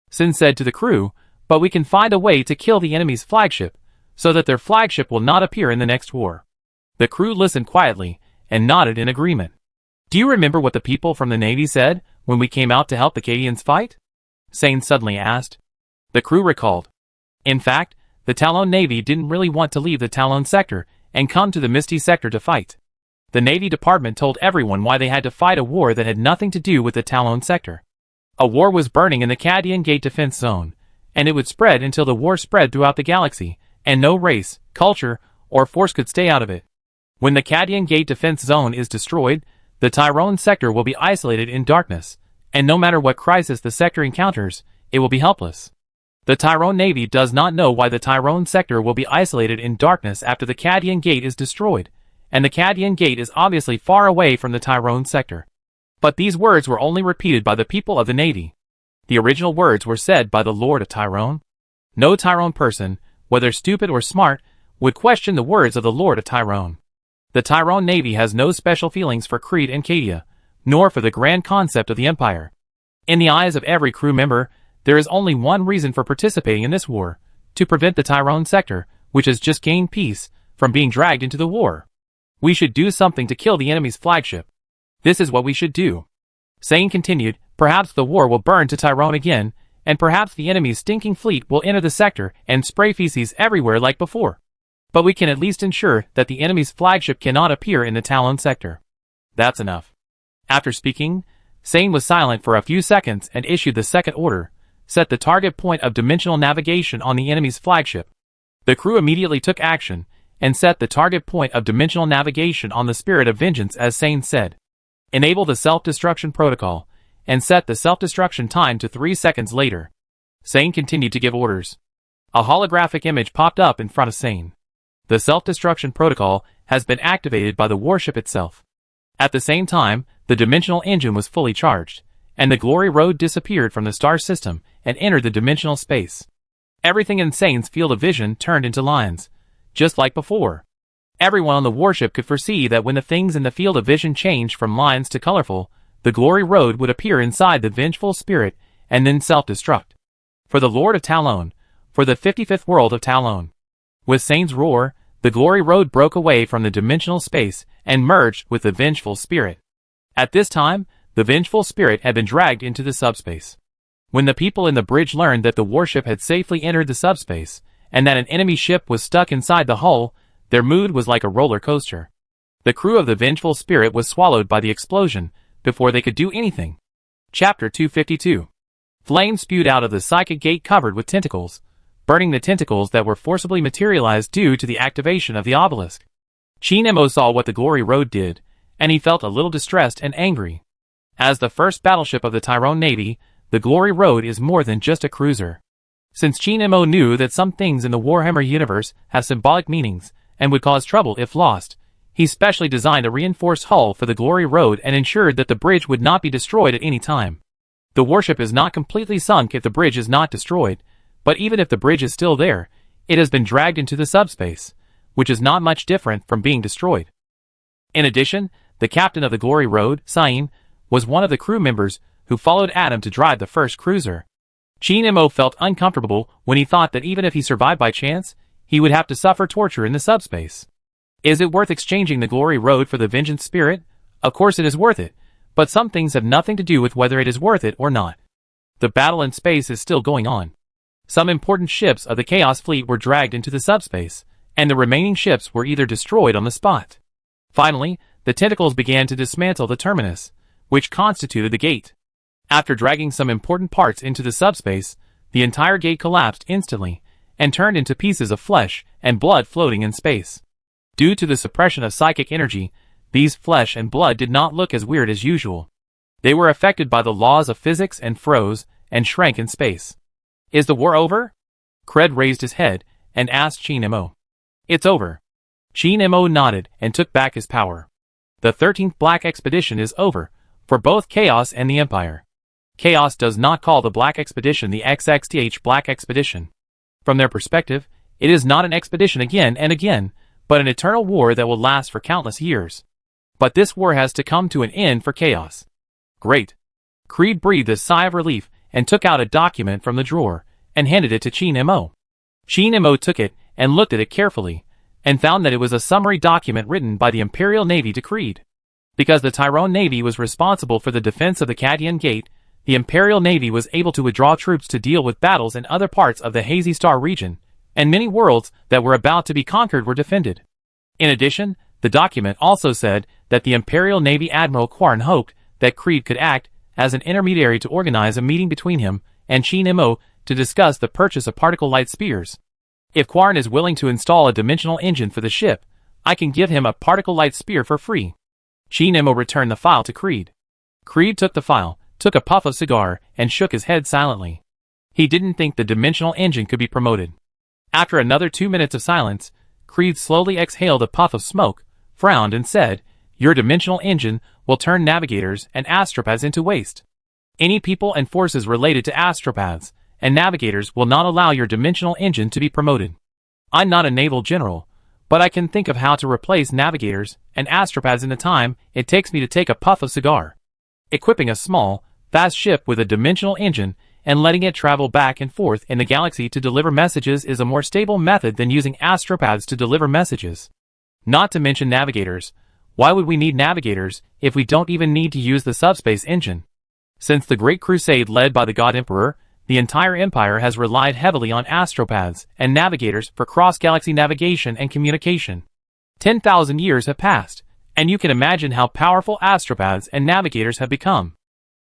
Sin said to the crew, but we can find a way to kill the enemy's flagship, so that their flagship will not appear in the next war. The crew listened quietly, and nodded in agreement. Do you remember what the people from the Navy said when we came out to help the Cadians fight? Sane suddenly asked. The crew recalled. In fact, the Talon Navy didn't really want to leave the Talon sector and come to the Misty sector to fight. The Navy Department told everyone why they had to fight a war that had nothing to do with the Talon sector. A war was burning in the Cadian Gate defense zone, and it would spread until the war spread throughout the galaxy, and no race, culture, or force could stay out of it. When the Cadian Gate defense zone is destroyed, the Tyrone sector will be isolated in darkness, and no matter what crisis the sector encounters, it will be helpless. The Tyrone Navy does not know why the Tyrone sector will be isolated in darkness after the Cadian Gate is destroyed, and the Cadian Gate is obviously far away from the Tyrone sector. But these words were only repeated by the people of the Navy. The original words were said by the Lord of Tyrone. No Tyrone person, whether stupid or smart, would question the words of the Lord of Tyrone. The Tyrone Navy has no special feelings for Creed and Cadia, nor for the grand concept of the Empire. In the eyes of every crew member, there is only one reason for participating in this war: to prevent the Tyrone sector, which has just gained peace, from being dragged into the war. We should do something to kill the enemy's flagship. This is what we should do. Sane continued, perhaps the war will burn to Tyrone again, and perhaps the enemy's stinking fleet will enter the sector and spray feces everywhere like before. But we can at least ensure that the enemy's flagship cannot appear in the Talon sector. That's enough. After speaking, Sane was silent for a few seconds and issued the second order, set the target point of dimensional navigation on the enemy's flagship. The crew immediately took action, and set the target point of dimensional navigation on the Spirit of Vengeance as Sane said. Enable the self-destruction protocol, and set the self-destruction time to 3 seconds later. Sane continued to give orders. A holographic image popped up in front of Sane. The self-destruction protocol has been activated by the warship itself. At the same time, the dimensional engine was fully charged, and the Glory Road disappeared from the star system and entered the dimensional space. Everything in Sane's field of vision turned into lines, just like before. Everyone on the warship could foresee that when the things in the field of vision changed from lines to colorful, the Glory Road would appear inside the vengeful spirit and then self-destruct. For the Lord of Talon, for the 55th world of Talon. With Sane's roar, the Glory Road broke away from the dimensional space and merged with the vengeful spirit. At this time, the vengeful spirit had been dragged into the subspace. When the people in the bridge learned that the warship had safely entered the subspace, and that an enemy ship was stuck inside the hull, their mood was like a roller coaster. The crew of the vengeful spirit was swallowed by the explosion before they could do anything. Chapter 252. Flames spewed out of the psychic gate covered with tentacles, burning the tentacles that were forcibly materialized due to the activation of the obelisk. Chinemo saw what the Glory Road did, and he felt a little distressed and angry. As the first battleship of the Tyrone Navy, the Glory Road is more than just a cruiser. Since Chinemo knew that some things in the Warhammer universe have symbolic meanings and would cause trouble if lost, he specially designed a reinforced hull for the Glory Road and ensured that the bridge would not be destroyed at any time. The warship is not completely sunk if the bridge is not destroyed, but even if the bridge is still there, it has been dragged into the subspace, which is not much different from being destroyed. In addition, the captain of the Glory Road, Sain, was one of the crew members who followed Adam to drive the first cruiser. Chinemo felt uncomfortable when he thought that even if he survived by chance, he would have to suffer torture in the subspace. Is it worth exchanging the Glory Road for the Vengeance Spirit? Of course it is worth it, but some things have nothing to do with whether it is worth it or not. The battle in space is still going on. Some important ships of the Chaos Fleet were dragged into the subspace, and the remaining ships were either destroyed on the spot. Finally, the tentacles began to dismantle the terminus, which constituted the gate. After dragging some important parts into the subspace, the entire gate collapsed instantly, and turned into pieces of flesh and blood floating in space. Due to the suppression of psychic energy, these flesh and blood did not look as weird as usual. They were affected by the laws of physics and froze, and shrank in space. Is the war over? Cred raised his head, and asked Chinemo. It's over. Chinemo nodded, and took back his power. The 13th Black Expedition is over, for both Chaos and the Empire. Chaos does not call the Black Expedition the XXTH Black Expedition. From their perspective, it is not an expedition again and again, but an eternal war that will last for countless years. But this war has to come to an end for Chaos. Great. Creed breathed a sigh of relief and took out a document from the drawer and handed it to Chinemo. Chinemo took it and looked at it carefully and found that it was a summary document written by the Imperial Navy to Creed. Because the Tyrone Navy was responsible for the defense of the Cadian Gate, the Imperial Navy was able to withdraw troops to deal with battles in other parts of the Hazy Star region, and many worlds that were about to be conquered were defended. In addition, the document also said that the Imperial Navy Admiral Quarn hoped that Creed could act as an intermediary to organize a meeting between him and Chinemo to discuss the purchase of particle light spears. If Quarn is willing to install a dimensional engine for the ship, I can give him a particle light spear for free. Chinemo returned the file to Creed. Creed took the file, took a puff of cigar, and shook his head silently. He didn't think the dimensional engine could be promoted. After another 2 minutes of silence, Creed slowly exhaled a puff of smoke, frowned and said, "Your dimensional engine will turn navigators and astropaths into waste. Any people and forces related to astropaths and navigators will not allow your dimensional engine to be promoted. I'm not a naval general, but I can think of how to replace navigators and astropaths in the time it takes me to take a puff of cigar. Equipping a small, fast ship with a dimensional engine and letting it travel back and forth in the galaxy to deliver messages is a more stable method than using astropaths to deliver messages. Not to mention navigators. Why would we need navigators if we don't even need to use the subspace engine? Since the Great Crusade led by the God Emperor, the entire empire has relied heavily on astropaths and navigators for cross-galaxy navigation and communication. 10,000 years have passed, and you can imagine how powerful astropaths and navigators have become.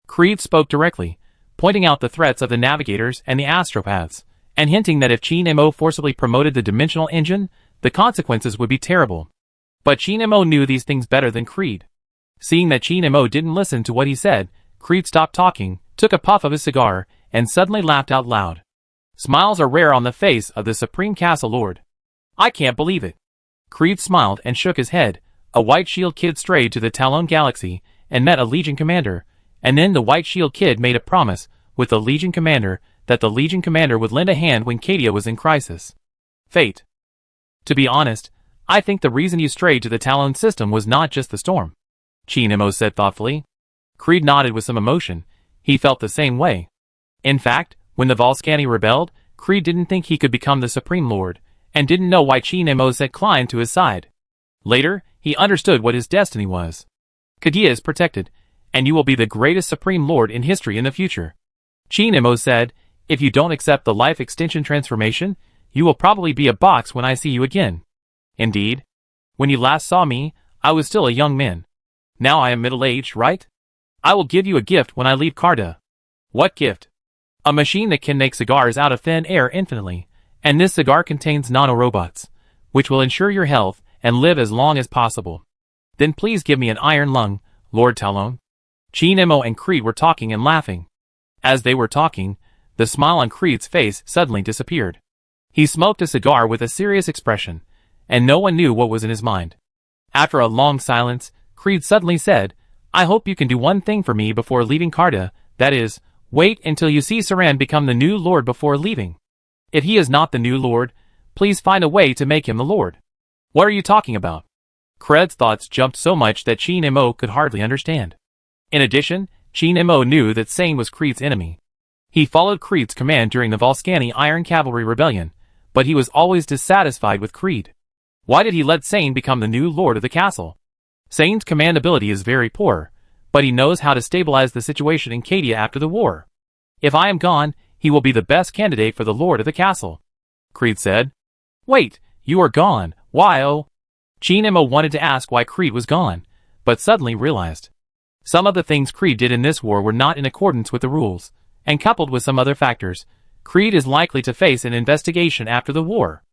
Creed spoke directly, pointing out the threats of the navigators and the astropaths, and hinting that if Qin Mo forcibly promoted the dimensional engine, the consequences would be terrible. But Qin Mo knew these things better than Creed. Seeing that Qin Mo didn't listen to what he said, Creed stopped talking, took a puff of his cigar, and suddenly laughed out loud. Smiles are rare on the face of the Supreme Castle Lord. I can't believe it. Creed smiled and shook his head. A White Shield Kid strayed to the Talon Galaxy and met a Legion commander, and then the White Shield Kid made a promise with the Legion commander that the Legion commander would lend a hand when Cadia was in crisis. Fate. To be honest, I think the reason you strayed to the Talon system was not just the storm, Qin Mo said thoughtfully. Creed nodded with some emotion. He felt the same way. In fact, when the Volscani rebelled, Creed didn't think he could become the Supreme Lord, and didn't know why Qin Mo set Klein to his side. Later, he understood what his destiny was. Cadia is protected, and you will be the greatest Supreme Lord in history in the future. Qin Mo said, if you don't accept the life extension transformation, you will probably be a box when I see you again. Indeed. When you last saw me, I was still a young man. Now I am middle-aged, right? I will give you a gift when I leave Carda. What gift? A machine that can make cigars out of thin air infinitely, and this cigar contains nanorobots, which will ensure your health and live as long as possible. Then please give me an iron lung, Lord Talon. Qin Mo and Creed were talking and laughing. As they were talking, the smile on Creed's face suddenly disappeared. He smoked a cigar with a serious expression, and no one knew what was in his mind. After a long silence, Creed suddenly said, I hope you can do one thing for me before leaving Carda, that is, wait until you see Saran become the new Lord before leaving. If he is not the new Lord, please find a way to make him the Lord. What are you talking about? Creed's thoughts jumped so much that Qin Mo could hardly understand. In addition, Qin Mo knew that Sane was Creed's enemy. He followed Creed's command during the Volscani Iron Cavalry Rebellion, but he was always dissatisfied with Creed. Why did he let Sane become the new Lord of the castle? Sane's command ability is very poor, but he knows how to stabilize the situation in Cadia after the war. If I am gone, he will be the best candidate for the Lord of the castle. Creed said. Wait, you are gone, why oh? Qin Mo wanted to ask why Creed was gone, but suddenly realized. Some of the things Creed did in this war were not in accordance with the rules, and coupled with some other factors, Creed is likely to face an investigation after the war.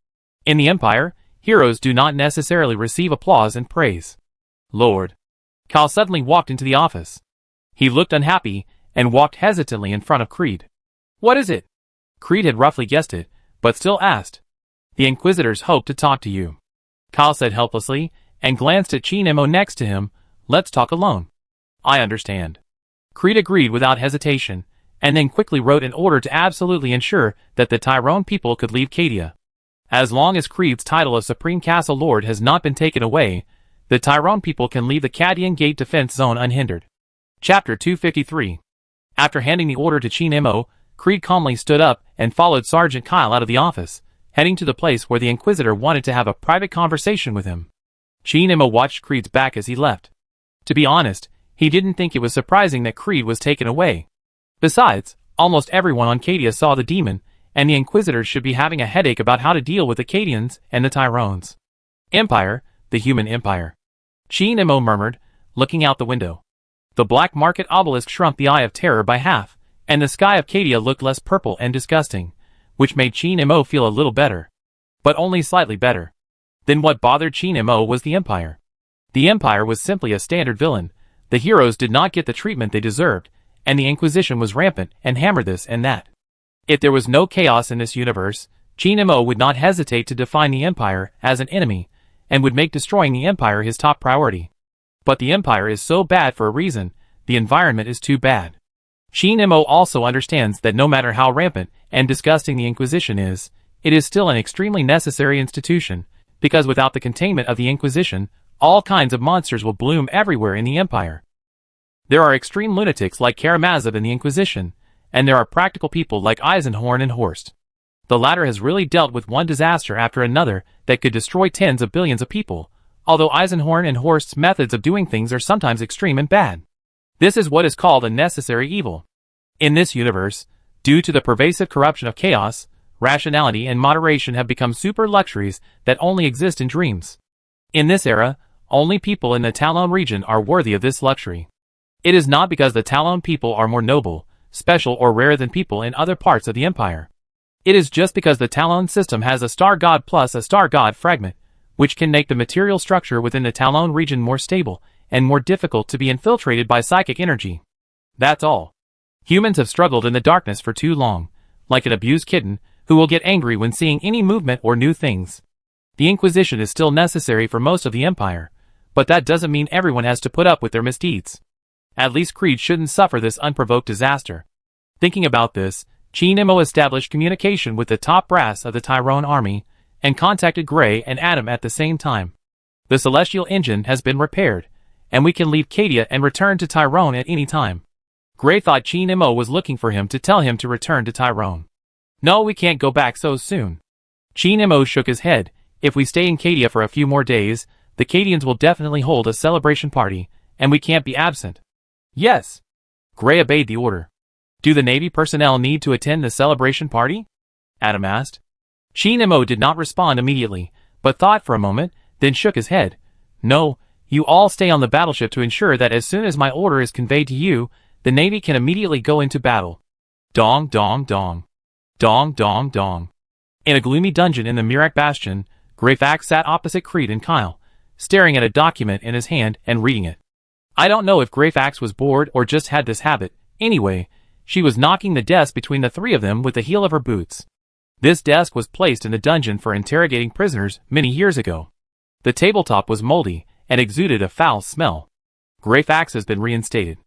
In the Empire, heroes do not necessarily receive applause and praise. Lord. Cal suddenly walked into the office. He looked unhappy, and walked hesitantly in front of Creed. What is it? Creed had roughly guessed it, but still asked. The Inquisitors hope to talk to you. Cal said helplessly, and glanced at Qin Mo next to him. Let's talk alone. I understand. Creed agreed without hesitation, and then quickly wrote an order to absolutely ensure that the Tyrone people could leave Cadia. As long as Creed's title of Supreme Castle Lord has not been taken away, the Tyrone people can leave the Cadian Gate Defense Zone unhindered. Chapter 253. After handing the order to Qin Mo, Creed calmly stood up and followed Sergeant Kyle out of the office, heading to the place where the Inquisitor wanted to have a private conversation with him. Qin Mo watched Creed's back as he left. To be honest, he didn't think it was surprising that Creed was taken away. Besides, almost everyone on Cadia saw the demon, and the Inquisitors should be having a headache about how to deal with the Cadians and the Tyrones. Empire, the human empire. Qin Mo murmured, looking out the window. The black market obelisk shrunk the eye of terror by half, and the sky of Cadia looked less purple and disgusting, which made Qin Mo feel a little better. But only slightly better. Then what bothered Qin Mo was the Empire. The Empire was simply a standard villain. The heroes did not get the treatment they deserved, and the Inquisition was rampant and hammered this and that. If there was no chaos in this universe, Qin Mo would not hesitate to define the Empire as an enemy, and would make destroying the Empire his top priority. But the Empire is so bad for a reason, the environment is too bad. Qin Mo also understands that no matter how rampant and disgusting the Inquisition is, it is still an extremely necessary institution, because without the containment of the Inquisition, all kinds of monsters will bloom everywhere in the Empire. There are extreme lunatics like Karamazov in the Inquisition, and there are practical people like Eisenhorn and Horst. The latter has really dealt with one disaster after another that could destroy tens of billions of people, although Eisenhorn and Horst's methods of doing things are sometimes extreme and bad. This is what is called a necessary evil. In this universe, due to the pervasive corruption of chaos, rationality and moderation have become super luxuries that only exist in dreams. In this era, only people in the Talon region are worthy of this luxury. It is not because the Talon people are more noble, special or rare than people in other parts of the Empire. It is just because the Talon system has a star god plus a star god fragment, which can make the material structure within the Talon region more stable and more difficult to be infiltrated by psychic energy. That's all. Humans have struggled in the darkness for too long, like an abused kitten who will get angry when seeing any movement or new things. The Inquisition is still necessary for most of the Empire, but that doesn't mean everyone has to put up with their misdeeds. At least Creed shouldn't suffer this unprovoked disaster. Thinking about this, Chi Nimmo established communication with the top brass of the Tyrone army, and contacted Gray and Adam at the same time. The celestial engine has been repaired, and we can leave Cadia and return to Tyrone at any time. Gray thought Chi Nimmo was looking for him to tell him to return to Tyrone. No, we can't go back so soon. Chi Nimmo shook his head. If we stay in Cadia for a few more days, the Cadians will definitely hold a celebration party, and we can't be absent. Yes. Gray obeyed the order. Do the Navy personnel need to attend the celebration party? Adam asked. Chi Nimmo did not respond immediately, but thought for a moment, then shook his head. No, you all stay on the battleship to ensure that as soon as my order is conveyed to you, the Navy can immediately go into battle. Dong dong dong. Dong dong dong. In a gloomy dungeon in the Mirak Bastion, Greyfax sat opposite Creed and Kyle, staring at a document in his hand and reading it. I don't know if Greyfax was bored or just had this habit. Anyway, she was knocking the desk between the three of them with the heel of her boots. This desk was placed in the dungeon for interrogating prisoners many years ago. The tabletop was moldy and exuded a foul smell. Greyfax has been reinstated.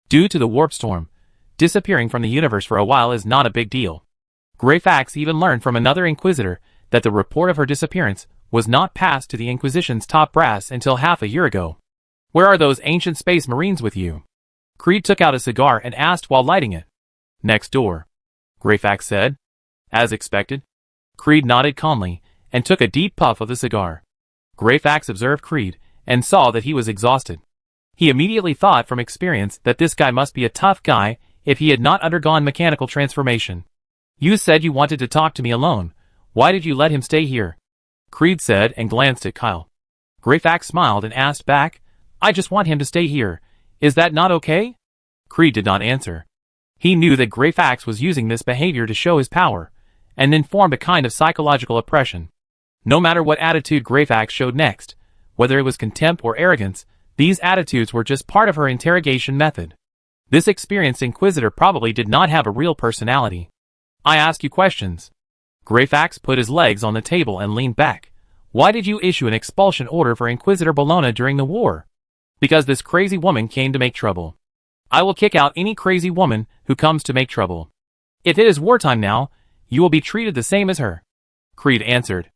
Due to the warp storm, disappearing from the universe for a while is not a big deal. Greyfax even learned from another Inquisitor that the report of her disappearance was not passed to the Inquisition's top brass until half a year ago. Where are those ancient space marines with you? Creed took out a cigar and asked while lighting it. Next door. Greyfax said. As expected. Creed nodded calmly and took a deep puff of the cigar. Greyfax observed Creed and saw that he was exhausted. He immediately thought from experience that this guy must be a tough guy if he had not undergone mechanical transformation. You said you wanted to talk to me alone. Why did you let him stay here? Creed said and glanced at Kyle. Greyfax smiled and asked back, I just want him to stay here. Is that not okay? Creed did not answer. He knew that Greyfax was using this behavior to show his power, and then formed a kind of psychological oppression. No matter what attitude Greyfax showed next, whether it was contempt or arrogance, these attitudes were just part of her interrogation method. This experienced Inquisitor probably did not have a real personality. I ask you questions. Greyfax put his legs on the table and leaned back. Why did you issue an expulsion order for Inquisitor Bologna during the war? Because this crazy woman came to make trouble. I will kick out any crazy woman who comes to make trouble. If it is wartime now, you will be treated the same as her. Creed answered.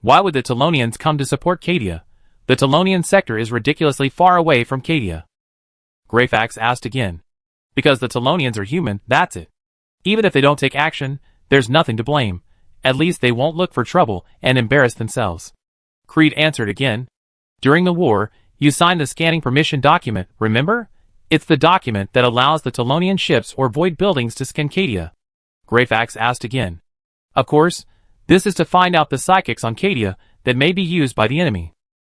Why would the Talonians come to support Cadia? The Talonian sector is ridiculously far away from Cadia. Greyfax asked again. Because the Talonians are human, that's it. Even if they don't take action, there's nothing to blame. At least they won't look for trouble and embarrass themselves. Creed answered again. During the war, you signed the scanning permission document, remember? It's the document that allows the Talonian ships or void buildings to scan Cadia. Greyfax asked again. Of course, this is to find out the psychics on Cadia that may be used by the enemy.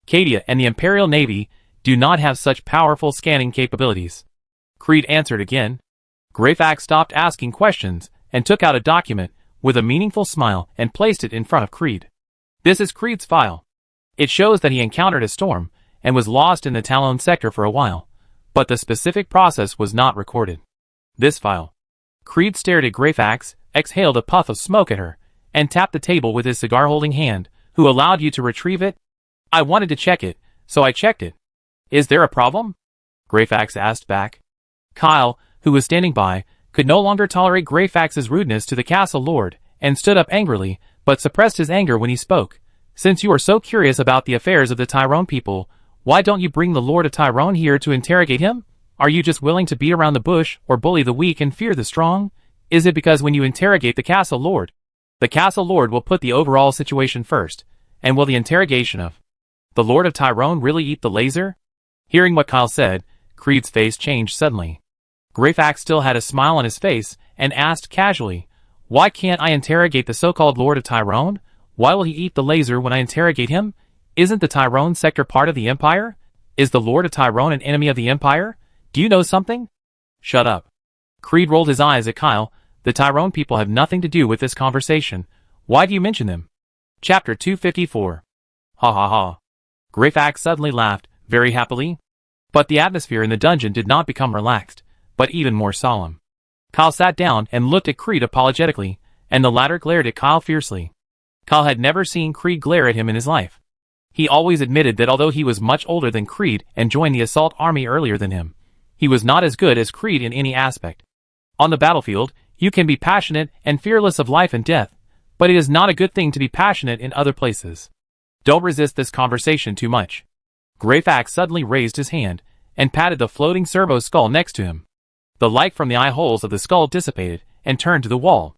Cadia and the Imperial Navy do not have such powerful scanning capabilities. Creed answered again. Greyfax stopped asking questions and took out a document with a meaningful smile and placed it in front of Creed. This is Creed's file. It shows that he encountered a storm and was lost in the Talon sector for a while, but the specific process was not recorded. This file. Creed stared at Greyfax, exhaled a puff of smoke at her, and tapped the table with his cigar-holding hand. Who allowed you to retrieve it? I wanted to check it, so I checked it. Is there a problem? Greyfax asked back. Kyle, who was standing by, could no longer tolerate Greyfax's rudeness to the castle lord, and stood up angrily, but suppressed his anger when he spoke. Since you are so curious about the affairs of the Tyrone people, why don't you bring the Lord of Tyrone here to interrogate him? Are you just willing to beat around the bush, or bully the weak and fear the strong? Is it because when you interrogate the castle lord will put the overall situation first, and will the interrogation of The Lord of Tyrone really eat the laser? Hearing what Kyle said, Creed's face changed suddenly. Greyfax still had a smile on his face and asked casually, "Why can't I interrogate the so-called Lord of Tyrone? Why will he eat the laser when I interrogate him? Isn't the Tyrone sector part of the Empire? Is the Lord of Tyrone an enemy of the Empire? Do you know something?" "Shut up." Creed rolled his eyes at Kyle. "The Tyrone people have nothing to do with this conversation. Why do you mention them?" Chapter 254. Ha ha ha. Greyfax suddenly laughed, very happily. But the atmosphere in the dungeon did not become relaxed, but even more solemn. Kyle sat down and looked at Creed apologetically, and the latter glared at Kyle fiercely. Kyle had never seen Creed glare at him in his life. He always admitted that although he was much older than Creed and joined the assault army earlier than him, he was not as good as Creed in any aspect. On the battlefield, you can be passionate and fearless of life and death, but it is not a good thing to be passionate in other places. Don't resist this conversation too much. Greyfax suddenly raised his hand and patted the floating servo skull next to him. The light from the eye holes of the skull dissipated and turned to the wall.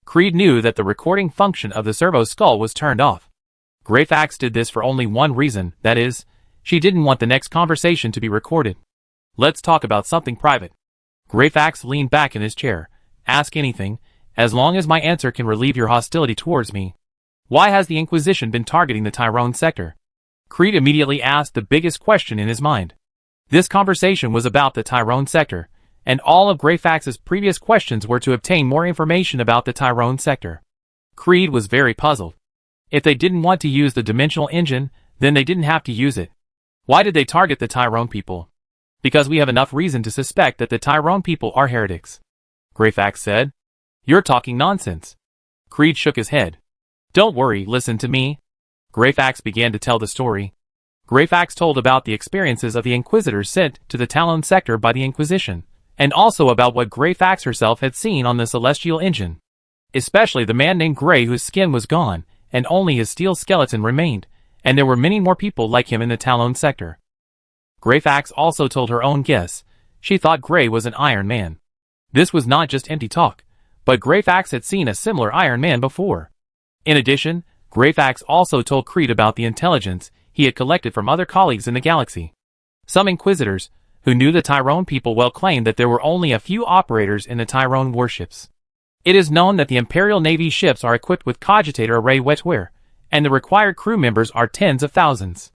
Creed knew that the recording function of the servo skull was turned off. Greyfax did this for only one reason, that is, she didn't want the next conversation to be recorded. "Let's talk about something private." Greyfax leaned back in his chair. "Ask anything, as long as my answer can relieve your hostility towards me. Why has the Inquisition been targeting the Tyrone sector?" Creed immediately asked the biggest question in his mind. This conversation was about the Tyrone sector, and all of Greyfax's previous questions were to obtain more information about the Tyrone sector. Creed was very puzzled. If they didn't want to use the dimensional engine, then they didn't have to use it. Why did they target the Tyrone people? "Because we have enough reason to suspect that the Tyrone people are heretics," Greyfax said. "You're talking nonsense." Creed shook his head. "Don't worry, listen to me." Greyfax began to tell the story. Greyfax told about the experiences of the Inquisitors sent to the Talon sector by the Inquisition, and also about what Greyfax herself had seen on the celestial engine. Especially the man named Grey whose skin was gone, and only his steel skeleton remained, and there were many more people like him in the Talon sector. Greyfax also told her own guess. She thought Grey was an Iron Man. This was not just empty talk, but Greyfax had seen a similar Iron Man before. In addition, Greyfax also told Creed about the intelligence he had collected from other colleagues in the galaxy. Some Inquisitors, who knew the Tyrone people well, claimed that there were only a few operators in the Tyrone warships. It is known that the Imperial Navy ships are equipped with cogitator array wetware, and the required crew members are tens of thousands.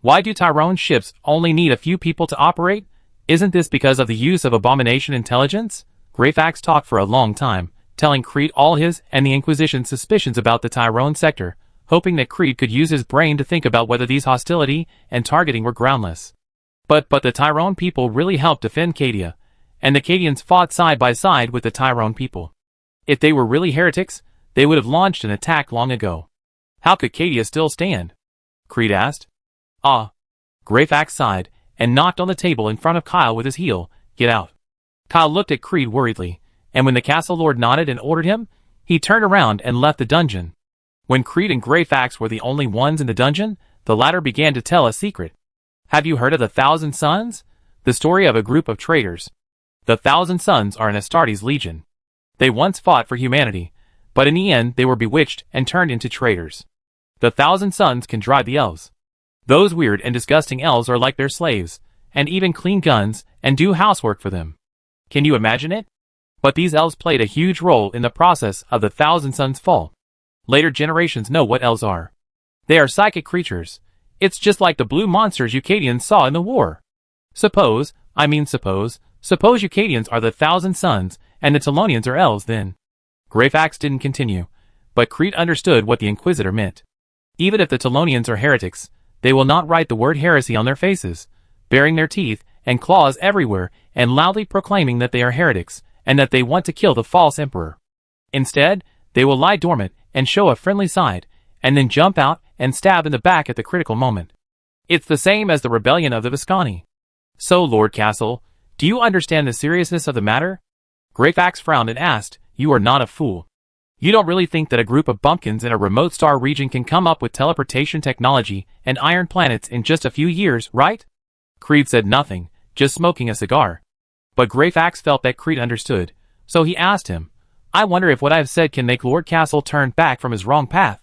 Why do Tyrone ships only need a few people to operate? Isn't this because of the use of abomination intelligence? Greyfax talked for a long time, telling Creed all his and the Inquisition's suspicions about the Tyrone sector, hoping that Creed could use his brain to think about whether these hostility and targeting were groundless. But the Tyrone people really helped defend Cadia, and the Cadians fought side by side with the Tyrone people. If they were really heretics, they would have launched an attack long ago. How could Cadia still stand? Creed asked. "Ah." Greyfax sighed, and knocked on the table in front of Kyle with his heel. "Get out." Kyle looked at Creed worriedly, and when the castle lord nodded and ordered him, he turned around and left the dungeon. When Creed and Greyfax were the only ones in the dungeon, the latter began to tell a secret. "Have you heard of the Thousand Sons? The story of a group of traitors. The Thousand Sons are an Astartes legion. They once fought for humanity, but in the end they were bewitched and turned into traitors. The Thousand Sons can drive the elves. Those weird and disgusting elves are like their slaves, and even clean guns and do housework for them. Can you imagine it? But these elves played a huge role in the process of the Thousand Sons' fall. Later generations know what elves are. They are psychic creatures. It's just like the blue monsters Eucadians saw in the war. Suppose Eucadians are the Thousand Sons, and the Talonians are elves then." Greyfax didn't continue, but Creed understood what the Inquisitor meant. Even if the Talonians are heretics, they will not write the word heresy on their faces, baring their teeth and claws everywhere and loudly proclaiming that they are heretics and that they want to kill the false emperor. Instead, they will lie dormant and show a friendly side, and then jump out and stab in the back at the critical moment. It's the same as the rebellion of the Viscani. "So, Lord Castle, do you understand the seriousness of the matter?" Greyfax frowned and asked, "You are not a fool. You don't really think that a group of bumpkins in a remote star region can come up with teleportation technology and iron planets in just a few years, right?" Creed said nothing, just smoking a cigar. But Greyfax felt that Creed understood, so he asked him, "I wonder if what I have said can make Lord Castle turn back from his wrong path."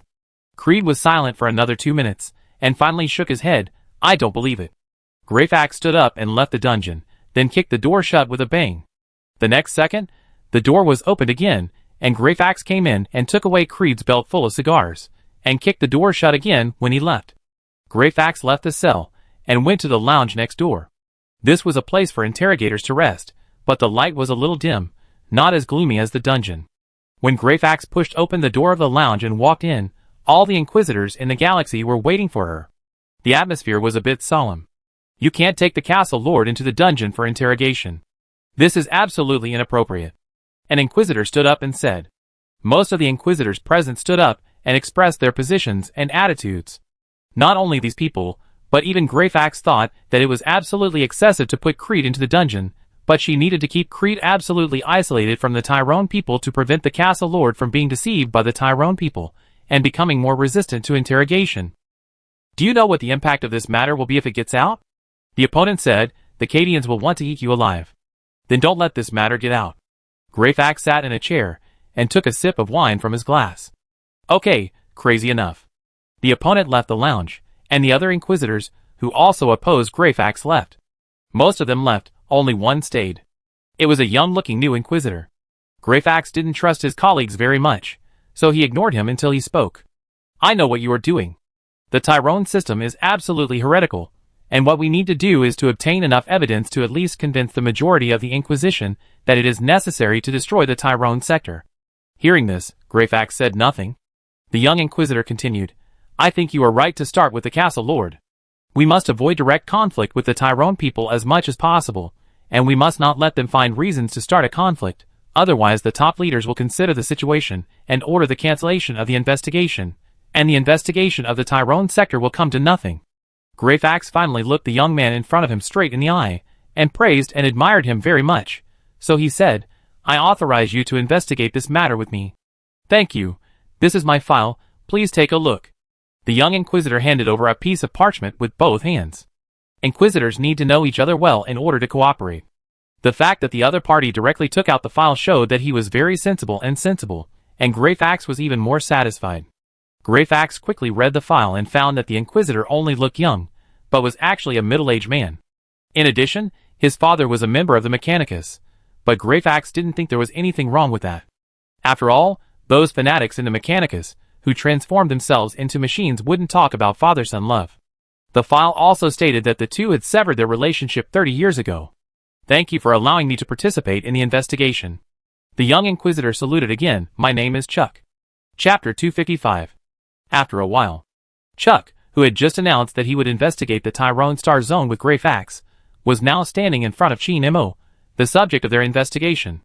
Creed was silent for another 2 minutes, and finally shook his head. I don't believe it. Greyfax stood up and left the dungeon, then kicked the door shut with a bang. The next second, the door was opened again, and Greyfax came in and took away Creed's belt full of cigars, and kicked the door shut again when he left. Greyfax left the cell, and went to the lounge next door. This was a place for interrogators to rest, but the light was a little dim, not as gloomy as the dungeon. When Greyfax pushed open the door of the lounge and walked in, all the Inquisitors in the galaxy were waiting for her. The atmosphere was a bit solemn. You can't take the castle lord into the dungeon for interrogation. This is absolutely inappropriate. An Inquisitor stood up and said. Most of the Inquisitors present stood up and expressed their positions and attitudes. Not only these people, but even Greyfax thought that it was absolutely excessive to put Creed into the dungeon, but she needed to keep Creed absolutely isolated from the Tyrone people to prevent the castle lord from being deceived by the Tyrone people, and becoming more resistant to interrogation. Do you know what the impact of this matter will be if it gets out? The opponent said, the Cadians will want to eat you alive. Then don't let this matter get out. Greyfax sat in a chair, and took a sip of wine from his glass. Okay, crazy enough. The opponent left the lounge, and the other Inquisitors, who also opposed Greyfax, left. Most of them left, only one stayed. It was a young-looking new Inquisitor. Greyfax didn't trust his colleagues very much, so he ignored him until he spoke. I know what you are doing. The Tyrone system is absolutely heretical, and what we need to do is to obtain enough evidence to at least convince the majority of the Inquisition that it is necessary to destroy the Tyrone sector. Hearing this, Greyfax said nothing. The young Inquisitor continued, I think you are right to start with the castle lord. We must avoid direct conflict with the Tyrone people as much as possible, and we must not let them find reasons to start a conflict, otherwise the top leaders will consider the situation and order the cancellation of the investigation, and the investigation of the Tyrone sector will come to nothing. Greyfax finally looked the young man in front of him straight in the eye, and praised and admired him very much, so he said, I authorize you to investigate this matter with me. Thank you. This is my file, please take a look. The young Inquisitor handed over a piece of parchment with both hands. Inquisitors need to know each other well in order to cooperate. The fact that the other party directly took out the file showed that he was very sensible, and Greyfax was even more satisfied. Greyfax quickly read the file and found that the Inquisitor only looked young, but was actually a middle-aged man. In addition, his father was a member of the Mechanicus, but Greyfax didn't think there was anything wrong with that. After all, those fanatics in the Mechanicus, who transformed themselves into machines, wouldn't talk about father-son love. The file also stated that the two had severed their relationship 30 years ago. Thank you for allowing me to participate in the investigation. The young Inquisitor saluted again. My name is Chuck. Chapter 255. After a while, Chuck, who had just announced that he would investigate the Tyrone Star Zone with Greyfax, was now standing in front of Chinemo, the subject of their investigation.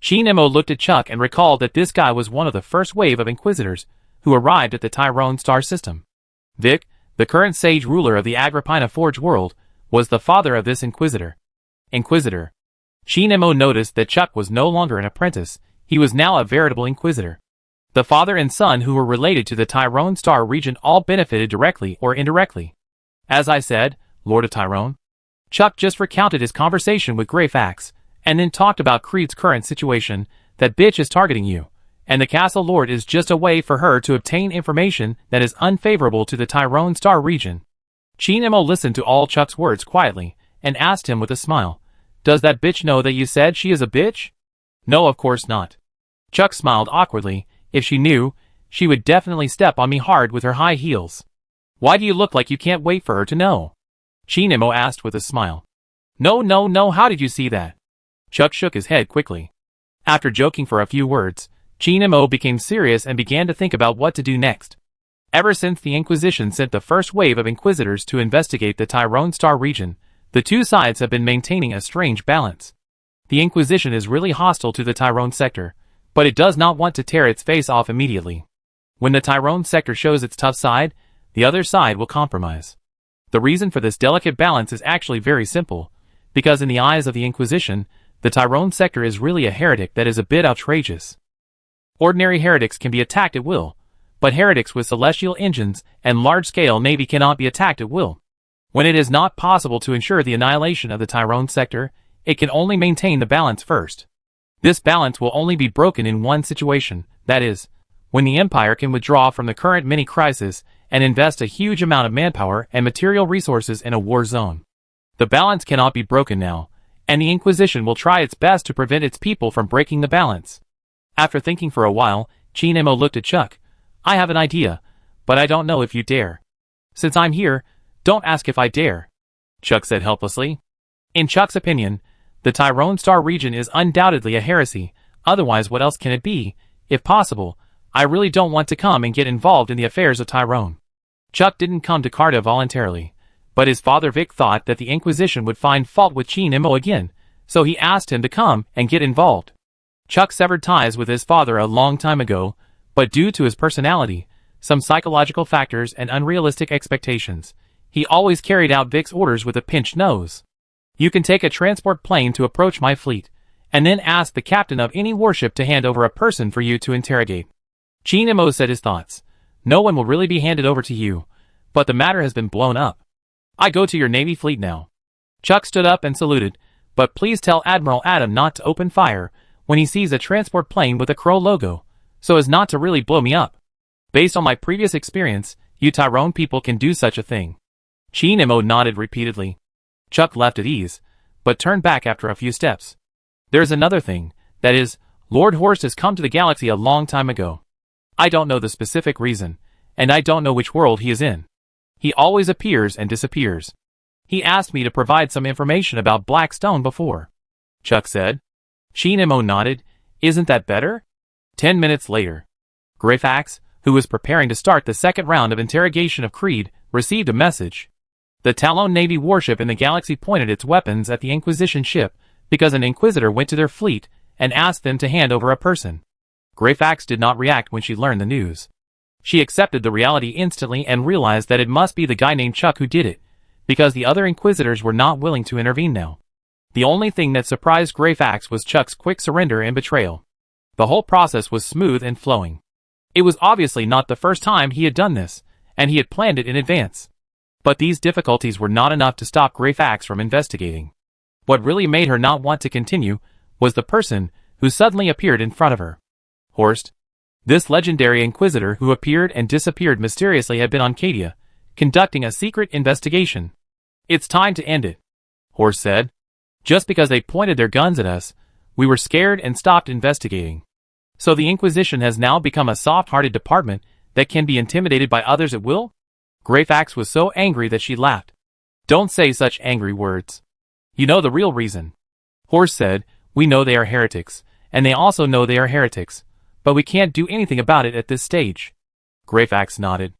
Chinemo looked at Chuck and recalled that this guy was one of the first wave of Inquisitors who arrived at the Tyrone star system. Vic, the current sage ruler of the Agrippina Forge world, was the father of this Inquisitor. Chinemo noticed that Chuck was no longer an apprentice, he was now a veritable Inquisitor. The father and son who were related to the Tyrone star region all benefited directly or indirectly. As I said, Lord of Tyrone. Chuck just recounted his conversation with Greyfax, and then talked about Creed's current situation, that bitch is targeting you, and the castle lord is just a way for her to obtain information that is unfavorable to the Tyrone star region. Chinemo listened to all Chuck's words quietly, and asked him with a smile, Does that bitch know that you said she is a bitch? No, of course not. Chuck smiled awkwardly. If she knew, she would definitely step on me hard with her high heels. Why do you look like you can't wait for her to know? Chinemo asked with a smile. No, how did you see that? Chuck shook his head quickly. After joking for a few words, Chinemo became serious and began to think about what to do next. Ever since the Inquisition sent the first wave of Inquisitors to investigate the Tyrone Star region, the two sides have been maintaining a strange balance. The Inquisition is really hostile to the Tyrone sector, but it does not want to tear its face off immediately. When the Tyrone sector shows its tough side, the other side will compromise. The reason for this delicate balance is actually very simple, because in the eyes of the Inquisition, the Tyrone sector is really a heretic that is a bit outrageous. Ordinary heretics can be attacked at will, but heretics with celestial engines and large-scale navy cannot be attacked at will. When it is not possible to ensure the annihilation of the Tyrone sector, it can only maintain the balance first. This balance will only be broken in one situation, that is, when the Empire can withdraw from the current mini-crisis and invest a huge amount of manpower and material resources in a war zone. The balance cannot be broken now, and the Inquisition will try its best to prevent its people from breaking the balance. After thinking for a while, Chinemo looked at Chuck. I have an idea, but I don't know if you dare. Since I'm here, don't ask if I dare, Chuck said helplessly. In Chuck's opinion, the Tyrone Star region is undoubtedly a heresy, otherwise what else can it be? If possible, I really don't want to come and get involved in the affairs of Tyrone. Chuck didn't come to Carta voluntarily, but his father Vic thought that the Inquisition would find fault with Chinemo again, so he asked him to come and get involved. Chuck severed ties with his father a long time ago, but due to his personality, some psychological factors and unrealistic expectations, he always carried out Vic's orders with a pinched nose. You can take a transport plane to approach my fleet, and then ask the captain of any warship to hand over a person for you to interrogate. Chinemo said his thoughts. No one will really be handed over to you, but the matter has been blown up. I go to your Navy fleet now. Chuck stood up and saluted, but please tell Admiral Adam not to open fire when he sees a transport plane with a crow logo, so as not to really blow me up. Based on my previous experience, you Tyrone people can do such a thing. Chinemo nodded repeatedly. Chuck left at ease, but turned back after a few steps. There's another thing, that is, Lord Horst has come to the galaxy a long time ago. I don't know the specific reason, and I don't know which world he is in. He always appears and disappears. He asked me to provide some information about Blackstone before, Chuck said. Chinemo nodded. Isn't that better? 10 minutes later, Greyfax, who was preparing to start the second round of interrogation of Creed, received a message. The Talon Navy warship in the galaxy pointed its weapons at the Inquisition ship because an Inquisitor went to their fleet and asked them to hand over a person. Greyfax did not react when she learned the news. She accepted the reality instantly and realized that it must be the guy named Chuck who did it, because the other Inquisitors were not willing to intervene now. The only thing that surprised Greyfax was Chuck's quick surrender and betrayal. The whole process was smooth and flowing. It was obviously not the first time he had done this, and he had planned it in advance. But these difficulties were not enough to stop Greyfax from investigating. What really made her not want to continue was the person who suddenly appeared in front of her. Horst. This legendary Inquisitor who appeared and disappeared mysteriously had been on Cadia, conducting a secret investigation. It's time to end it, Horst said. Just because they pointed their guns at us, we were scared and stopped investigating. So the Inquisition has now become a soft-hearted department that can be intimidated by others at will? Greyfax was so angry that she laughed. Don't say such angry words. You know the real reason. Horst said, we know they are heretics, and they also know they are heretics, but we can't do anything about it at this stage. Greyfax nodded.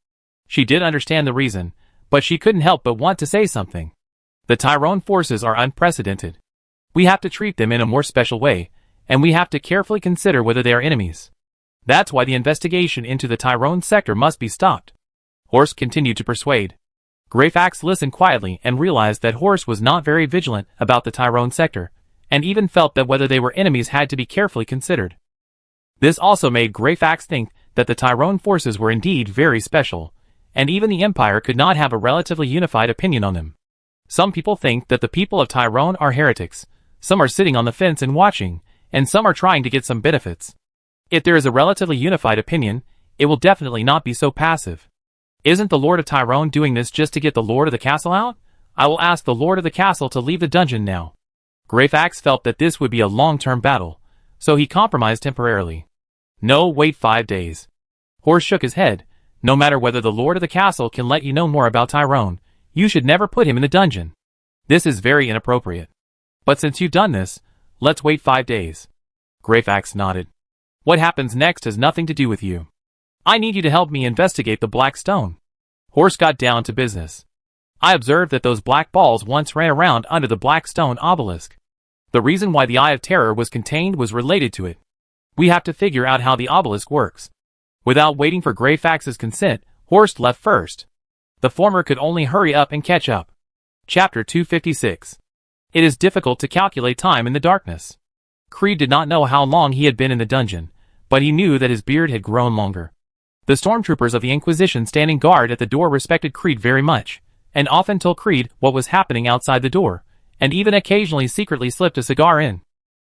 She did understand the reason, but she couldn't help but want to say something. The Tyrone forces are unprecedented. We have to treat them in a more special way, and we have to carefully consider whether they are enemies. That's why the investigation into the Tyrone sector must be stopped. Horst continued to persuade. Greyfax listened quietly and realized that Horst was not very vigilant about the Tyrone sector, and even felt that whether they were enemies had to be carefully considered. This also made Greyfax think that the Tyrone forces were indeed very special, and even the Empire could not have a relatively unified opinion on them. Some people think that the people of Tyrone are heretics, some are sitting on the fence and watching, and some are trying to get some benefits. If there is a relatively unified opinion, it will definitely not be so passive. Isn't the Lord of Tyrone doing this just to get the Lord of the Castle out? I will ask the Lord of the Castle to leave the dungeon now. Greyfax felt that this would be a long-term battle, so he compromised temporarily. No, wait 5 days. Horst shook his head. No matter whether the Lord of the Castle can let you know more about Tyrone, you should never put him in the dungeon. This is very inappropriate. But since you've done this, let's wait 5 days. Greyfax nodded. What happens next has nothing to do with you. I need you to help me investigate the Black Stone. Horst got down to business. I observed that those black balls once ran around under the Black Stone obelisk. The reason why the Eye of Terror was contained was related to it. We have to figure out how the obelisk works. Without waiting for Greyfax's consent, Horst left first. The former could only hurry up and catch up. Chapter 256. It is difficult to calculate time in the darkness. Creed did not know how long he had been in the dungeon, but he knew that his beard had grown longer. The stormtroopers of the Inquisition standing guard at the door respected Creed very much, and often told Creed what was happening outside the door, and even occasionally secretly slipped a cigar in.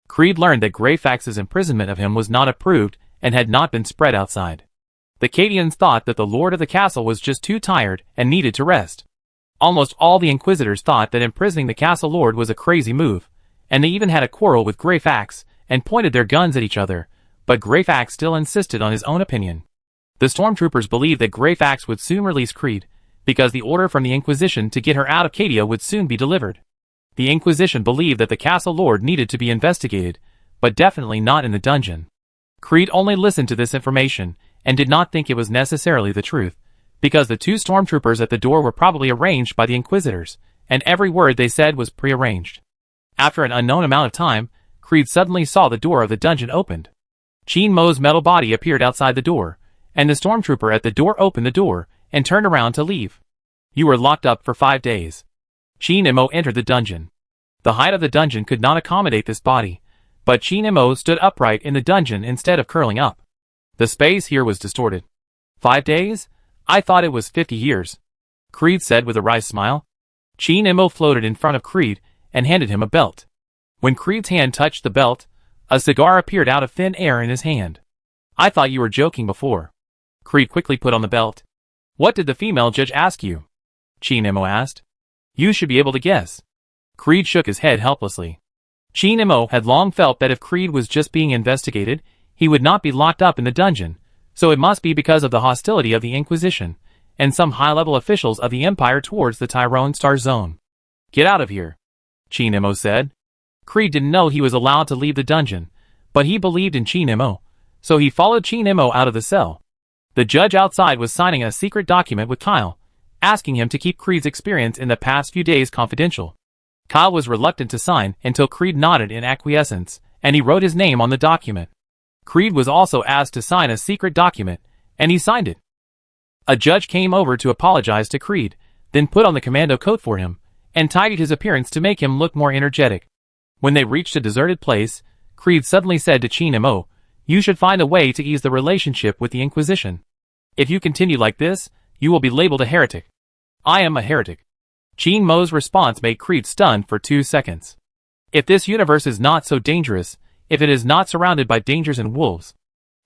Creed learned that Greyfax's imprisonment of him was not approved and had not been spread outside. The Cadians thought that the lord of the castle was just too tired and needed to rest. Almost all the Inquisitors thought that imprisoning the castle lord was a crazy move, and they even had a quarrel with Greyfax and pointed their guns at each other, but Greyfax still insisted on his own opinion. The stormtroopers believed that Greyfax would soon release Creed, because the order from the Inquisition to get her out of Cadia would soon be delivered. The Inquisition believed that the castle lord needed to be investigated, but definitely not in the dungeon. Creed only listened to this information and did not think it was necessarily the truth, because the two stormtroopers at the door were probably arranged by the Inquisitors, and every word they said was prearranged. After an unknown amount of time, Creed suddenly saw the door of the dungeon opened. Cheen Mo's metal body appeared outside the door, and the stormtrooper at the door opened the door and turned around to leave. You were locked up for 5 days. Cheen Mo entered the dungeon. The height of the dungeon could not accommodate this body, but Cheen Mo stood upright in the dungeon instead of curling up. The space here was distorted. 5 days? I thought it was 50 years. Creed said with a wry smile. Cheen Mo floated in front of Creed and handed him a belt. When Creed's hand touched the belt, a cigar appeared out of thin air in his hand. I thought you were joking before. Creed quickly put on the belt. What did the female judge ask you? Cheen Mo asked. You should be able to guess. Creed shook his head helplessly. Cheen Mo had long felt that if Creed was just being investigated, he would not be locked up in the dungeon, so it must be because of the hostility of the Inquisition, and some high-level officials of the Empire towards the Tyrone Star Zone. Get out of here, Cheen Mo said. Creed didn't know he was allowed to leave the dungeon, but he believed in Cheen Mo, so he followed Cheen Mo out of the cell. The judge outside was signing a secret document with Kyle, asking him to keep Creed's experience in the past few days confidential. Kyle was reluctant to sign until Creed nodded in acquiescence, and he wrote his name on the document. Creed was also asked to sign a secret document, and he signed it. A judge came over to apologize to Creed, then put on the commando coat for him, and tidied his appearance to make him look more energetic. When they reached a deserted place, Creed suddenly said to Cheen Mo, you should find a way to ease the relationship with the Inquisition. If you continue like this, you will be labeled a heretic. I am a heretic. Cheen Mo's response made Creed stunned for 2 seconds. If this universe is not so dangerous, if it is not surrounded by dangers and wolves.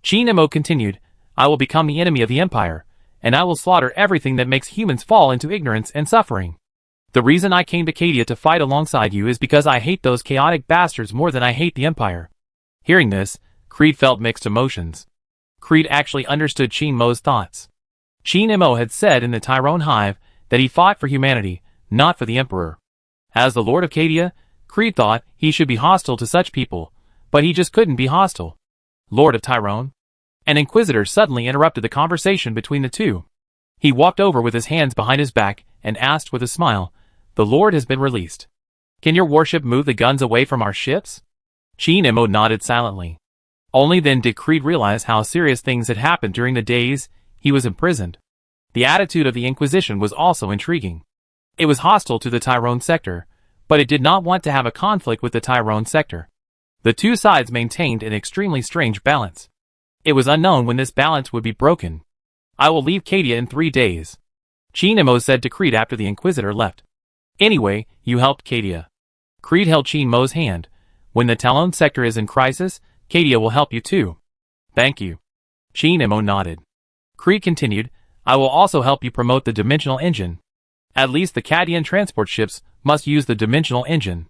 Cheen Mo continued, I will become the enemy of the Empire, and I will slaughter everything that makes humans fall into ignorance and suffering. The reason I came to Cadia to fight alongside you is because I hate those chaotic bastards more than I hate the Empire. Hearing this, Creed felt mixed emotions. Creed actually understood Cheen Mo's thoughts. Cheen Mo had said in the Tyrone Hive that he fought for humanity, not for the Emperor. As the Lord of Cadia, Creed thought he should be hostile to such people, but he just couldn't be hostile. Lord of Tyrone? An Inquisitor suddenly interrupted the conversation between the two. He walked over with his hands behind his back and asked with a smile, the Lord has been released. Can your warship move the guns away from our ships? Cheen Mo nodded silently. Only then did Creed realize how serious things had happened during the days he was imprisoned. The attitude of the Inquisition was also intriguing. It was hostile to the Tyrone sector, but it did not want to have a conflict with the Tyrone sector. The two sides maintained an extremely strange balance. It was unknown when this balance would be broken. I will leave Cadia in 3 days, Cheen Mo said to Creed after the Inquisitor left. Anyway, you helped Cadia. Creed held Cheen Mo's hand. When the Talon sector is in crisis, Cadia will help you too. Thank you. Cheen Mo nodded. Creed continued, I will also help you promote the dimensional engine. At least the Cadian transport ships must use the dimensional engine.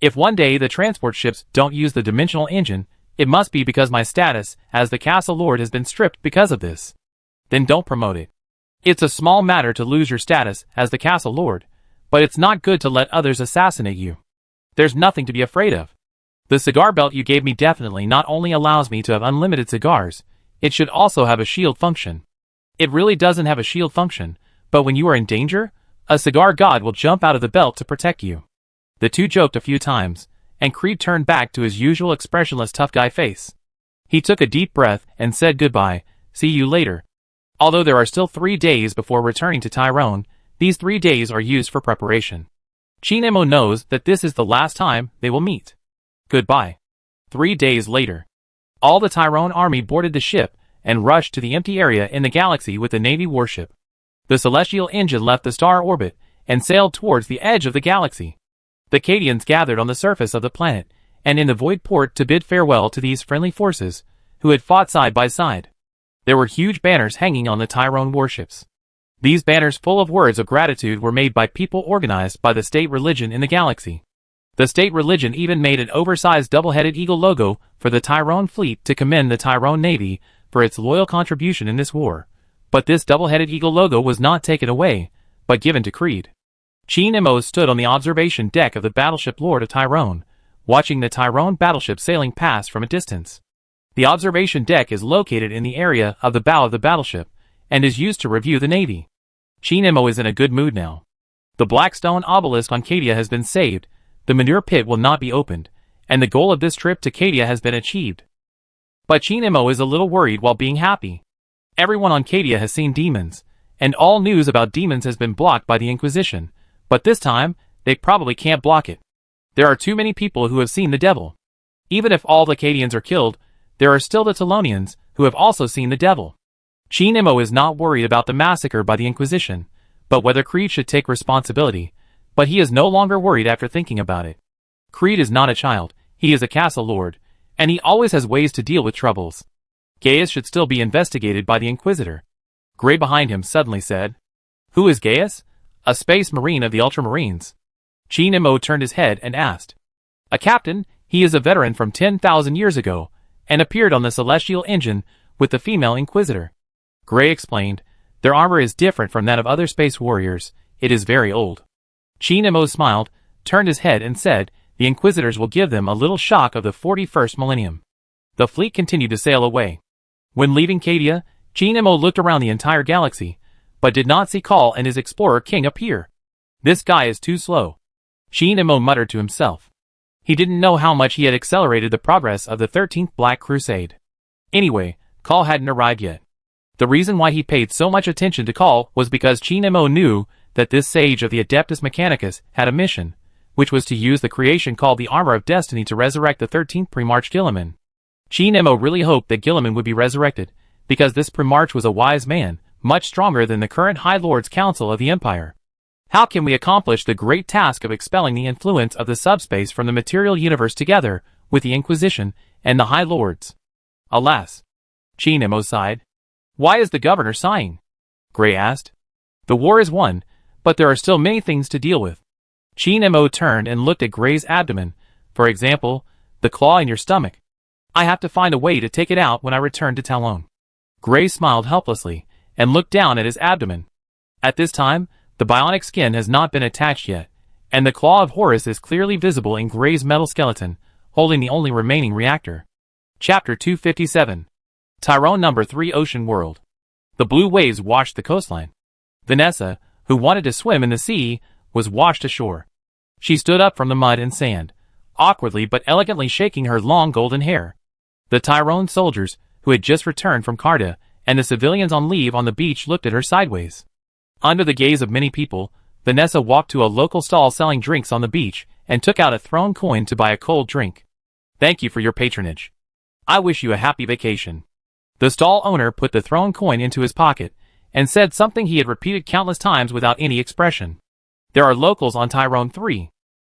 If one day the transport ships don't use the dimensional engine, it must be because my status as the castle lord has been stripped because of this. Then don't promote it. It's a small matter to lose your status as the castle lord, but it's not good to let others assassinate you. There's nothing to be afraid of. The cigar belt you gave me definitely not only allows me to have unlimited cigars, it should also have a shield function. It really doesn't have a shield function, but when you are in danger, a cigar god will jump out of the belt to protect you. The two joked a few times, and Creed turned back to his usual expressionless tough guy face. He took a deep breath and said goodbye, see you later. Although there are still 3 days before returning to Tyrone, these 3 days are used for preparation. Cheen Mo knows that this is the last time they will meet. Goodbye. 3 days later. All the Tyrone army boarded the ship and rushed to the empty area in the galaxy with the Navy warship. The celestial engine left the star orbit and sailed towards the edge of the galaxy. The Cadians gathered on the surface of the planet and in the void port to bid farewell to these friendly forces, who had fought side by side. There were huge banners hanging on the Tyrone warships. These banners full of words of gratitude were made by people organized by the state religion in the galaxy. The state religion even made an oversized double-headed eagle logo for the Tyrone fleet to commend the Tyrone Navy for its loyal contribution in this war. But this double-headed eagle logo was not taken away, but given to Creed. Chi Nimmo stood on the observation deck of the battleship Lord of Tyrone, watching the Tyrone battleship sailing past from a distance. The observation deck is located in the area of the bow of the battleship, and is used to review the Navy. Chi Nimmo is in a good mood now. The black stone obelisk on Cadia has been saved, the manure pit will not be opened, and the goal of this trip to Cadia has been achieved. But Chi Nimmo is a little worried while being happy. Everyone on Cadia has seen demons, and all news about demons has been blocked by the Inquisition, but this time, they probably can't block it. There are too many people who have seen the devil. Even if all the Cadians are killed, there are still the Talonians, who have also seen the devil. Chi Nimmo is not worried about the massacre by the Inquisition, but whether Creed should take responsibility, but he is no longer worried after thinking about it. Creed is not a child, he is a castle lord, and he always has ways to deal with troubles. Gaius should still be investigated by the Inquisitor. Gray behind him suddenly said, "Who is Gaius?" "A space marine of the Ultramarines." Chi Nimmo turned his head and asked. "A captain, he is a veteran from 10,000 years ago, and appeared on the Celestial Engine with the female Inquisitor." Gray explained, "Their armor is different from that of other space warriors, it is very old." Chi Nimmo smiled, turned his head and said, "The Inquisitors will give them a little shock of the 41st millennium." The fleet continued to sail away. When leaving Cadia, Chi Nimmo looked around the entire galaxy, but did not see Call and his Explorer King appear. "This guy is too slow," Chi Nimmo muttered to himself. He didn't know how much he had accelerated the progress of the 13th Black Crusade. Anyway, Call hadn't arrived yet. The reason why he paid so much attention to Call was because Chi Nimmo knew that this sage of the Adeptus Mechanicus had a mission, which was to use the creation called the Armor of Destiny to resurrect the 13th Primarch Guilliman. Chi Nimmo really hoped that Guilliman would be resurrected, because this Primarch was a wise man, much stronger than the current High Lords Council of the Empire. How can we accomplish the great task of expelling the influence of the subspace from the material universe together with the Inquisition and the High Lords? Alas! Chi Nimmo sighed. "Why is the governor sighing?" Gray asked. "The war is won, but there are still many things to deal with." Chi Nimmo turned and looked at Gray's abdomen, for example, the claw in your stomach. "I have to find a way to take it out when I return to Talon." Gray smiled helplessly, and looked down at his abdomen. At this time, the bionic skin has not been attached yet, and the claw of Horus is clearly visible in Gray's metal skeleton, holding the only remaining reactor. Chapter 257. Tyrone No. 3 Ocean World. The blue waves washed the coastline. Vanessa, who wanted to swim in the sea, was washed ashore. She stood up from the mud and sand, awkwardly but elegantly shaking her long golden hair. The Tyrone soldiers, who had just returned from Carda, and the civilians on leave on the beach looked at her sideways. Under the gaze of many people, Vanessa walked to a local stall selling drinks on the beach and took out a throne coin to buy a cold drink. "Thank you for your patronage. I wish you a happy vacation." The stall owner put the throne coin into his pocket and said something he had repeated countless times without any expression. "There are locals on Tyrone 3.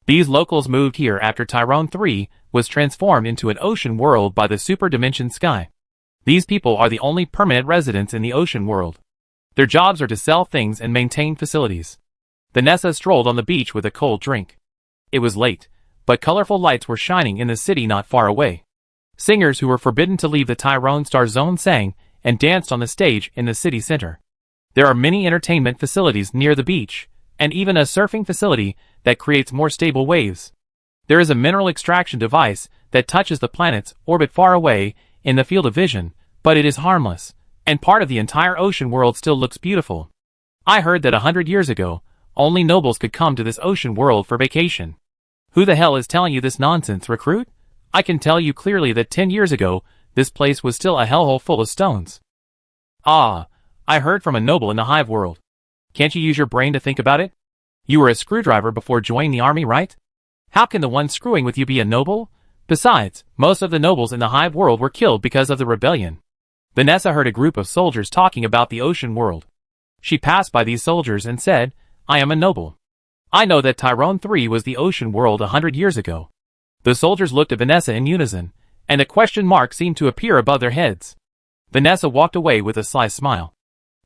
These locals moved here after Tyrone 3 was transformed into an ocean world by the super dimension sky. These people are the only permanent residents in the ocean world. Their jobs are to sell things and maintain facilities." Vanessa strolled on the beach with a cold drink. It was late, but colorful lights were shining in the city not far away. Singers who were forbidden to leave the Tyrone Star Zone sang and danced on the stage in the city center. There are many entertainment facilities near the beach, and even a surfing facility that creates more stable waves. There is a mineral extraction device that touches the planet's orbit far away in the field of vision, but it is harmless, and part of the entire ocean world still looks beautiful. I heard that 100 years ago, only nobles could come to this ocean world for vacation. Who the hell is telling you this nonsense, recruit? I can tell you clearly that 10 years ago, this place was still a hellhole full of stones. Ah, I heard from a noble in the hive world. Can't you use your brain to think about it? You were a screwdriver before joining the army, right? How can the one screwing with you be a noble? Besides, most of the nobles in the hive world were killed because of the rebellion. Vanessa heard a group of soldiers talking about the ocean world. She passed by these soldiers and said, "I am a noble. I know that Tyrone 3 was the ocean world 100 years ago." The soldiers looked at Vanessa in unison, and a question mark seemed to appear above their heads. Vanessa walked away with a sly smile.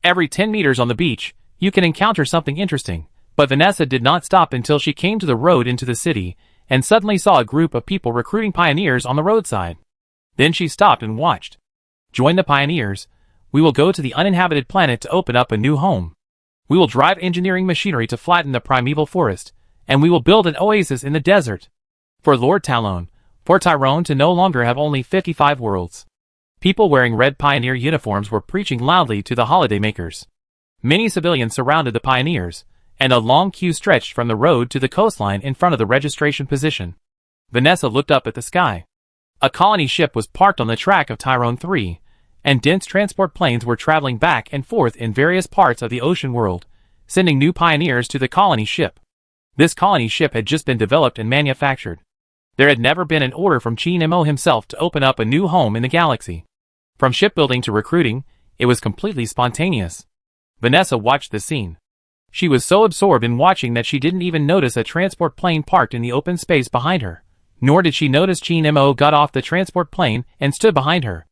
Every 10 meters on the beach, you can encounter something interesting, but Vanessa did not stop until she came to the road into the city, and suddenly saw a group of people recruiting pioneers on the roadside. Then she stopped and watched. Join the pioneers. We will go to the uninhabited planet to open up a new home. We will drive engineering machinery to flatten the primeval forest, and we will build an oasis in the desert. For Lord Talon, for Tyrone to no longer have only 55 worlds. People wearing red pioneer uniforms were preaching loudly to the holidaymakers. Many civilians surrounded the pioneers, and a long queue stretched from the road to the coastline in front of the registration position. Vanessa looked up at the sky. A colony ship was parked on the track of Tyrone 3, and dense transport planes were traveling back and forth in various parts of the ocean world, sending new pioneers to the colony ship. This colony ship had just been developed and manufactured. There had never been an order from Chinemo himself to open up a new home in the galaxy. From shipbuilding to recruiting, it was completely spontaneous. Vanessa watched the scene. She was so absorbed in watching that she didn't even notice a transport plane parked in the open space behind her, nor did she notice Chinemo got off the transport plane and stood behind her.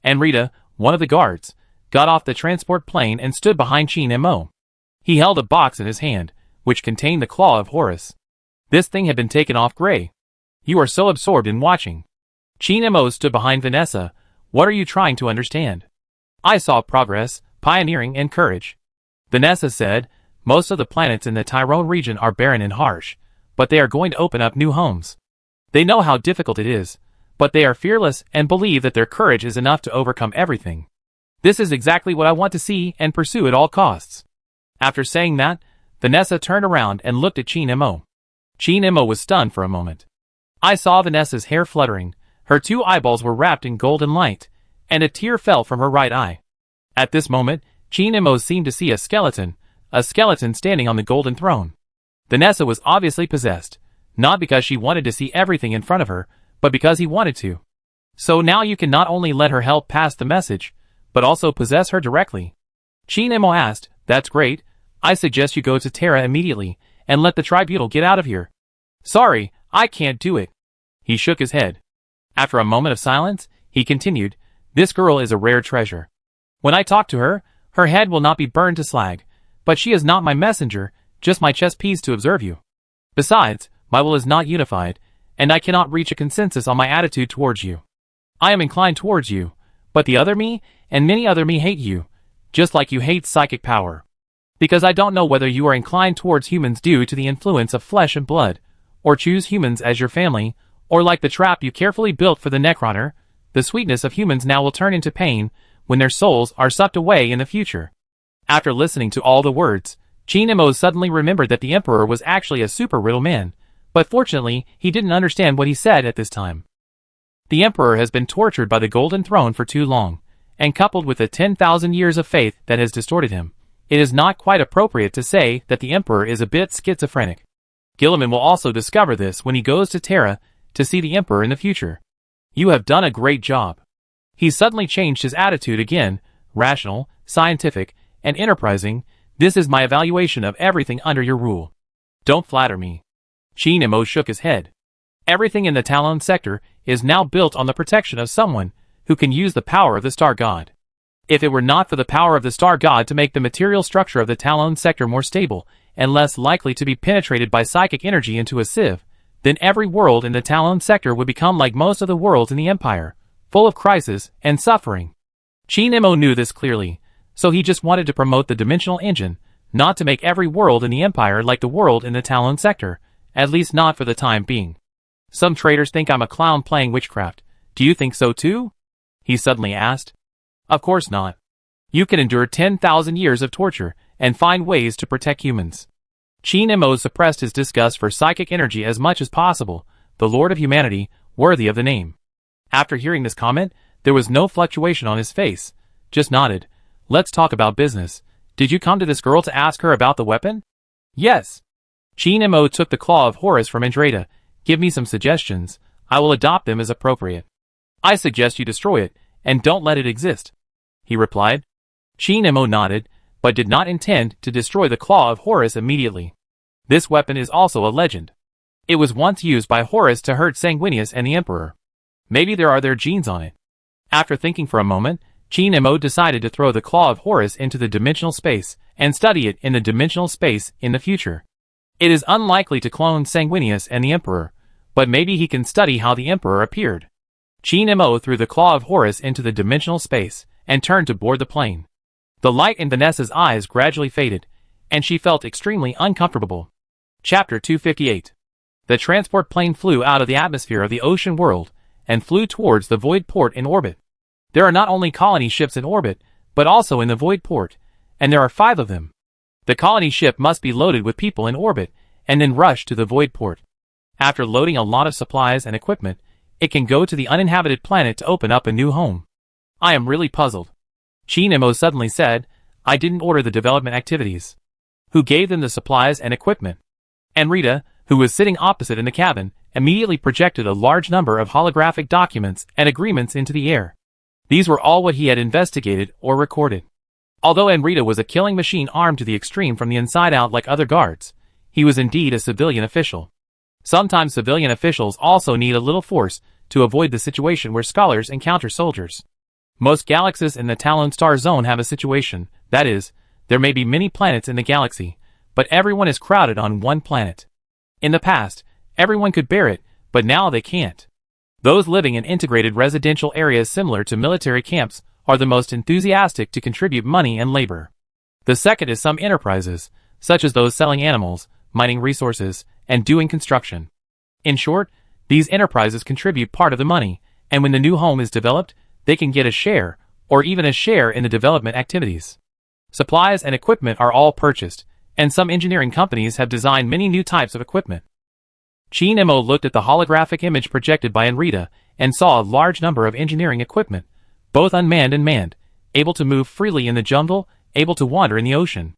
And Rita, one of the guards, got off the transport plane and stood behind Chinemo. He held a box in his hand, which contained the claw of Horus. This thing had been taken off Gray. You are so absorbed in watching. Chinemo stood behind Vanessa. What are you trying to understand? I saw progress, pioneering, and courage. Vanessa said, most of the planets in the Tyrone region are barren and harsh, but they are going to open up new homes. They know how difficult it is, but they are fearless and believe that their courage is enough to overcome everything. This is exactly what I want to see and pursue at all costs. After saying that, Vanessa turned around and looked at Chinemo. Chinemo was stunned for a moment. I saw Vanessa's hair fluttering, her two eyeballs were wrapped in golden light, and a tear fell from her right eye. At this moment, Chinemo seemed to see a skeleton standing on the golden throne. Vanessa was obviously possessed, not because she wanted to see everything in front of her, but because he wanted to. So now you can not only let her help pass the message, but also possess her directly. Chinemo asked, that's great, I suggest you go to Terra immediately, and let the tribunal get out of here. Sorry, I can't do it. He shook his head. After a moment of silence, he continued, this girl is a rare treasure. When I talk to her, her head will not be burned to slag, but she is not my messenger, just my chess piece to observe you. Besides, my will is not unified, and I cannot reach a consensus on my attitude towards you. I am inclined towards you, but the other me, and many other me hate you, just like you hate psychic power. Because I don't know whether you are inclined towards humans due to the influence of flesh and blood, or choose humans as your family, or like the trap you carefully built for the Necroner, the sweetness of humans now will turn into pain when their souls are sucked away in the future. After listening to all the words, Chinemo suddenly remembered that the Emperor was actually a super riddle man, but fortunately he didn't understand what he said at this time. The Emperor has been tortured by the Golden Throne for too long, and coupled with the 10,000 years of faith that has distorted him, it is not quite appropriate to say that the Emperor is a bit schizophrenic. Gilliman will also discover this when he goes to Terra to see the Emperor in the future. You have done a great job. He suddenly changed his attitude again, rational, scientific, and enterprising. This is my evaluation of everything under your rule. Don't flatter me. Chinemo shook his head. Everything in the Talon sector is now built on the protection of someone who can use the power of the Star God. If it were not for the power of the Star God to make the material structure of the Talon sector more stable and less likely to be penetrated by psychic energy into a sieve, then every world in the Talon sector would become like most of the worlds in the Empire, full of crisis and suffering. Chinemo knew this clearly, so he just wanted to promote the dimensional engine, not to make every world in the Empire like the world in the Talon sector, at least not for the time being. Some traders think I'm a clown playing witchcraft. Do you think so too? He suddenly asked. Of course not. You can endure 10,000 years of torture and find ways to protect humans. Chinemo suppressed his disgust for psychic energy as much as possible, the Lord of Humanity, worthy of the name. After hearing this comment, there was no fluctuation on his face, just nodded. Let's talk about business. Did you come to this girl to ask her about the weapon? Yes. Chinemo took the claw of Horus from Andrada. Give me some suggestions. I will adopt them as appropriate. I suggest you destroy it, and don't let it exist. He replied. Chinemo nodded, but did not intend to destroy the claw of Horus immediately. This weapon is also a legend. It was once used by Horus to hurt Sanguinius and the Emperor. Maybe there are their genes on it. After thinking for a moment, Chin-mo decided to throw the Claw of Horus into the dimensional space and study it in the dimensional space in the future. It is unlikely to clone Sanguinius and the Emperor, but maybe he can study how the Emperor appeared. Chin-mo threw the Claw of Horus into the dimensional space and turned to board the plane. The light in Vanessa's eyes gradually faded, and she felt extremely uncomfortable. Chapter 258. The transport plane flew out of the atmosphere of the ocean world and flew towards the void port in orbit. There are not only colony ships in orbit, but also in the void port, and there are 5 of them. The colony ship must be loaded with people in orbit and then rush to the void port. After loading a lot of supplies and equipment, it can go to the uninhabited planet to open up a new home. I am really puzzled. Chin-mo suddenly said, I didn't order the development activities. Who gave them the supplies and equipment? And Rita, who was sitting opposite in the cabin, immediately projected a large number of holographic documents and agreements into the air. These were all what he had investigated or recorded. Although Enrita was a killing machine armed to the extreme from the inside out like other guards, he was indeed a civilian official. Sometimes civilian officials also need a little force to avoid the situation where scholars encounter soldiers. Most galaxies in the Talon Star Zone have a situation, that is, there may be many planets in the galaxy, but everyone is crowded on one planet. In the past, everyone could bear it, but now they can't. Those living in integrated residential areas similar to military camps are the most enthusiastic to contribute money and labor. The second is some enterprises, such as those selling animals, mining resources, and doing construction. In short, these enterprises contribute part of the money, and when the new home is developed, they can get a share, or even a share in the development activities. Supplies and equipment are all purchased, and some engineering companies have designed many new types of equipment. Chin-mo looked at the holographic image projected by Enrita and saw a large number of engineering equipment, both unmanned and manned, able to move freely in the jungle, able to wander in the ocean.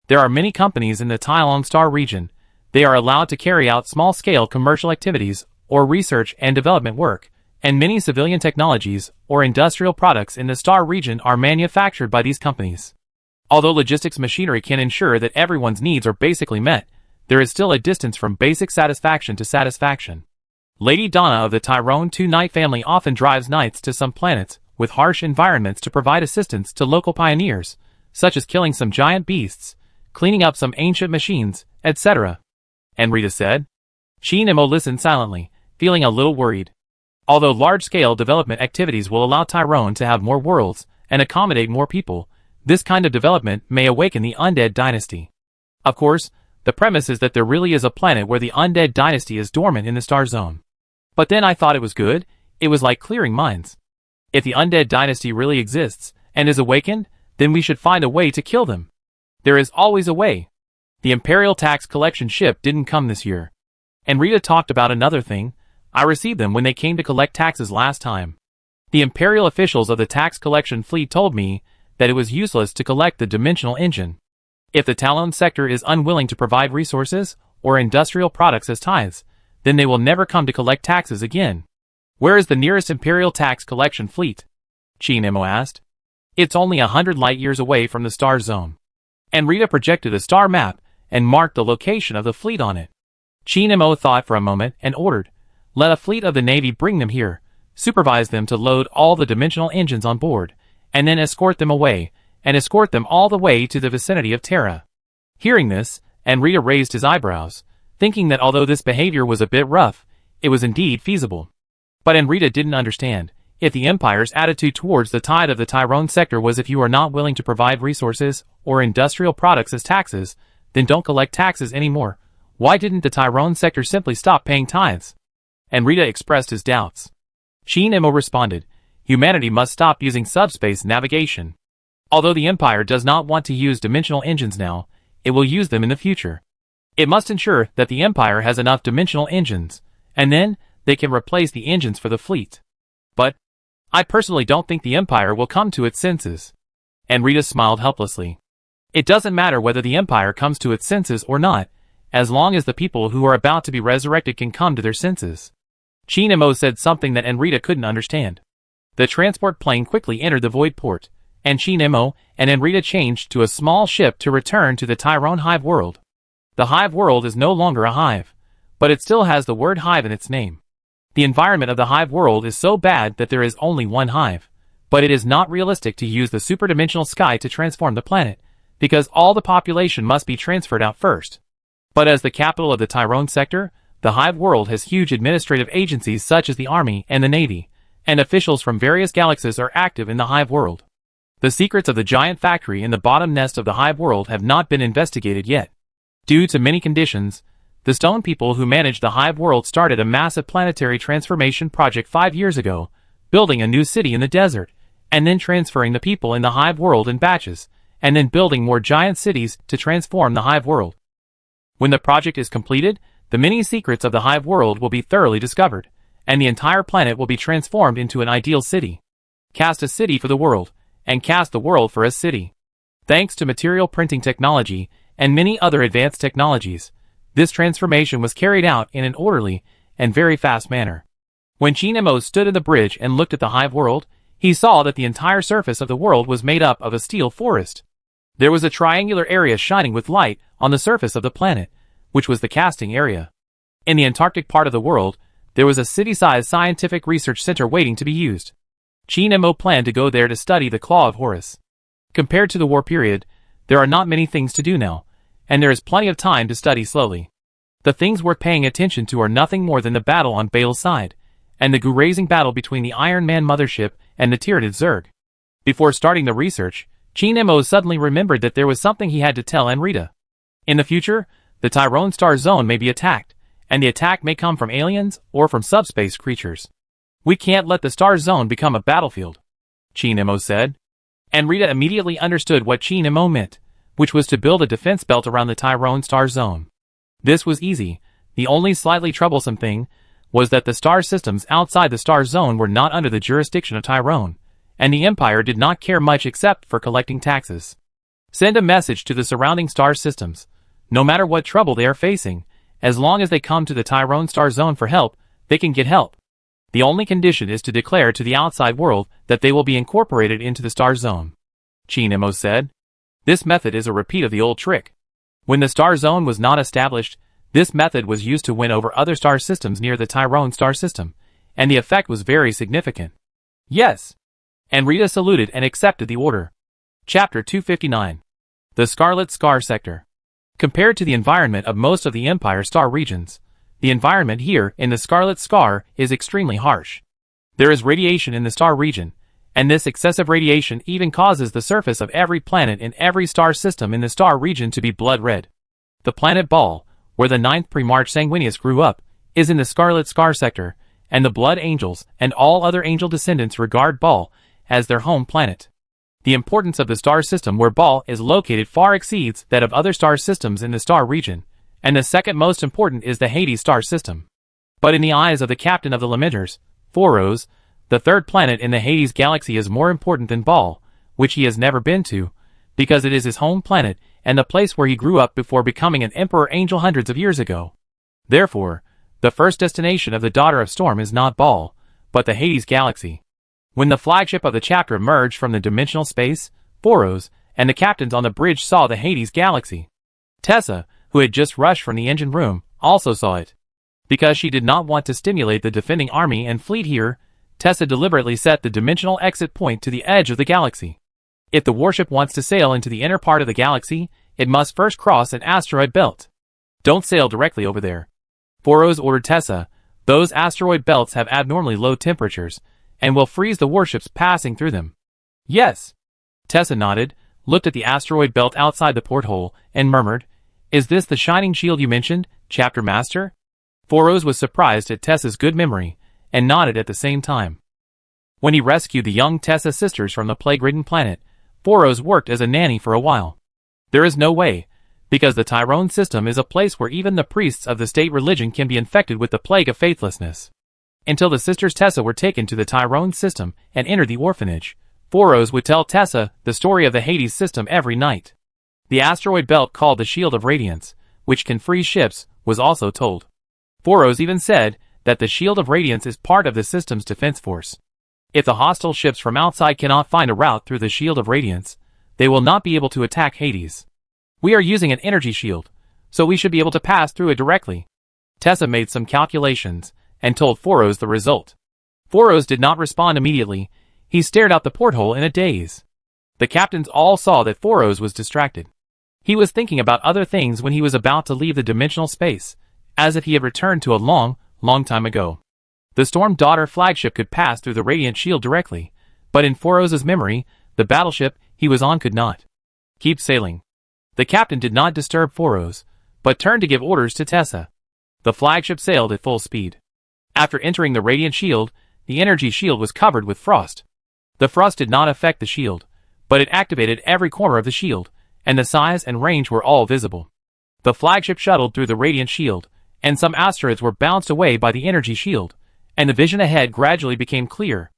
There are many companies in the Tylon Star region. They are allowed to carry out small-scale commercial activities or research and development work, and many civilian technologies or industrial products in the Star region are manufactured by these companies. Although logistics machinery can ensure that everyone's needs are basically met, there is still a distance from basic satisfaction to satisfaction. Lady Donna of the Tyrone 2 Knight family often drives knights to some planets with harsh environments to provide assistance to local pioneers, such as killing some giant beasts, cleaning up some ancient machines, etc. Enrita said. Chin-mo listened silently, feeling a little worried. Although large-scale development activities will allow Tyrone to have more worlds and accommodate more people, this kind of development may awaken the Undead Dynasty. Of course, the premise is that there really is a planet where the Undead Dynasty is dormant in the Star Zone. But then I thought it was good. It was like clearing mines. If the Undead Dynasty really exists and is awakened, then we should find a way to kill them. There is always a way. The Imperial Tax Collection ship didn't come this year. And Rita talked about another thing. I received them when they came to collect taxes last time. The Imperial officials of the tax collection fleet told me that it was useless to collect the dimensional engine. If the Talon sector is unwilling to provide resources or industrial products as tithes, then they will never come to collect taxes again. Where is the nearest Imperial tax collection fleet? Chin-mo asked. It's only 100 light years away from the Star Zone. And Rita projected a star map and marked the location of the fleet on it. Chin-mo thought for a moment and ordered, let a fleet of the Navy bring them here, supervise them to load all the dimensional engines on board, and then escort them away, and escort them all the way to the vicinity of Terra. Hearing this, Enrita raised his eyebrows, thinking that although this behavior was a bit rough, it was indeed feasible. But Enrita didn't understand. If the Empire's attitude towards the tithe of the Tyrone sector was if you are not willing to provide resources or industrial products as taxes, then don't collect taxes anymore. Why didn't the Tyrone sector simply stop paying tithes? Enrita expressed his doubts. Chin-mo responded, humanity must stop using subspace navigation. Although the Empire does not want to use dimensional engines now, it will use them in the future. It must ensure that the Empire has enough dimensional engines, and then they can replace the engines for the fleet. But I personally don't think the Empire will come to its senses. Enrita smiled helplessly. It doesn't matter whether the Empire comes to its senses or not, as long as the people who are about to be resurrected can come to their senses. Chin-mo said something that Enrita couldn't understand. The transport plane quickly entered the void port, and Chin-mo and Enrita changed to a small ship to return to the Tyrone Hive world. The Hive world is no longer a hive, but it still has the word hive in its name. The environment of the Hive world is so bad that there is only one hive, But it is not realistic to use the superdimensional sky to transform the planet, because all the population must be transferred out first. But as the capital of the Tyrone sector, the Hive World has huge administrative agencies such as the Army and the Navy, and officials from various galaxies are active in the Hive World. The secrets of the giant factory in the bottom nest of the Hive World have not been investigated yet. Due to many conditions, the Stone people who manage the Hive World started a massive planetary transformation project 5 years ago, building a new city in the desert, and then transferring the people in the Hive World in batches, and then building more giant cities to transform the Hive World. When the project is completed, the many secrets of the Hive World will be thoroughly discovered, and the entire planet will be transformed into an ideal city. Cast a city for the world, and cast the world for a city. Thanks to material printing technology and many other advanced technologies, this transformation was carried out in an orderly and very fast manner. When Chinemo stood in the bridge and looked at the Hive World, he saw that the entire surface of the world was made up of a steel forest. There was a triangular area shining with light on the surface of the planet, which was the casting area. In the Antarctic part of the world, there was a city-sized scientific research center waiting to be used. Chinemo planned to go there to study the Claw of Horus. Compared to the war period, there are not many things to do now, and there is plenty of time to study slowly. The things worth paying attention to are nothing more than the battle on Baal's side, and the goo-raising battle between the Iron Man mothership and the Tyranid Zerg. Before starting the research, Chinemo suddenly remembered that there was something he had to tell Enrita. In the future, the Tyrone Star Zone may be attacked, and the attack may come from aliens or from subspace creatures. We can't let the Star Zone become a battlefield, Chinemo said. Enrita immediately understood what Chinemo meant, which was to build a defense belt around the Tyrone Star Zone. This was easy. The only slightly troublesome thing was that the star systems outside the Star Zone were not under the jurisdiction of Tyrone, and the Empire did not care much except for collecting taxes. Send a message to the surrounding star systems. No matter what trouble they are facing, as long as they come to the Tyrone Star Zone for help, they can get help. The only condition is to declare to the outside world that they will be incorporated into the Star Zone, Chinemo said. This method is a repeat of the old trick. When the Star Zone was not established, this method was used to win over other star systems near the Tyrone Star System, and the effect was very significant. Yes. Enrita saluted and accepted the order. Chapter 259. The Scarlet Scar Sector. Compared to the environment of most of the Empire star regions, the environment here in the Scarlet Scar is extremely harsh. There is radiation in the star region, and this excessive radiation even causes the surface of every planet in every star system in the star region to be blood red. The planet Baal, where the 9th Primarch Sanguinius grew up, is in the Scarlet Scar Sector, and the Blood Angels and all other angel descendants regard Baal as their home planet. The importance of the star system where Baal is located far exceeds that of other star systems in the star region, and the second most important is the Hades star system. But in the eyes of the captain of the Lamenters, Phoros, the third planet in the Hades galaxy is more important than Baal, which he has never been to, because it is his home planet and the place where he grew up before becoming an emperor angel hundreds of years ago. Therefore, the first destination of the Daughter of Storm is not Baal, but the Hades galaxy. When the flagship of the chapter emerged from the dimensional space, Phoros and the captains on the bridge saw the Hades galaxy. Tessa, who had just rushed from the engine room, also saw it. Because she did not want to stimulate the defending army and fleet here, Tessa deliberately set the dimensional exit point to the edge of the galaxy. If the warship wants to sail into the inner part of the galaxy, it must first cross an asteroid belt. Don't sail directly over there. Phoros ordered Tessa. Those asteroid belts have abnormally low temperatures, and will freeze the warships passing through them. Yes. Tessa nodded, looked at the asteroid belt outside the porthole, and murmured, "Is this the shining shield you mentioned, Chapter Master?" Phoros was surprised at Tessa's good memory, and nodded at the same time. When he rescued the young Tessa sisters from the plague-ridden planet, Phoros worked as a nanny for a while. There is no way, because the Tyrone system is a place where even the priests of the state religion can be infected with the plague of faithlessness. Until the sisters Tessa were taken to the Tyrone system and entered the orphanage, Phoros would tell Tessa the story of the Hades system every night. The asteroid belt called the Shield of Radiance, which can freeze ships, was also told. Phoros even said that the Shield of Radiance is part of the system's defense force. If the hostile ships from outside cannot find a route through the Shield of Radiance, they will not be able to attack Hades. We are using an energy shield, so we should be able to pass through it directly. Tessa made some calculations, and told Phoros the result. Phoros did not respond immediately. He stared out the porthole in a daze. The captains all saw that Foros was distracted. He was thinking about other things when he was about to leave the dimensional space, as if he had returned to a long, long time ago. The Storm Daughter flagship could pass through the radiant shield directly, but in Foros's memory, the battleship he was on could not. Keep sailing. The captain did not disturb Foros, but turned to give orders to Tessa. The flagship sailed at full speed. After entering the radiant shield, the energy shield was covered with frost. The frost did not affect the shield, but it activated every corner of the shield, and the size and range were all visible. The flagship shuttled through the radiant shield, and some asteroids were bounced away by the energy shield, and the vision ahead gradually became clear.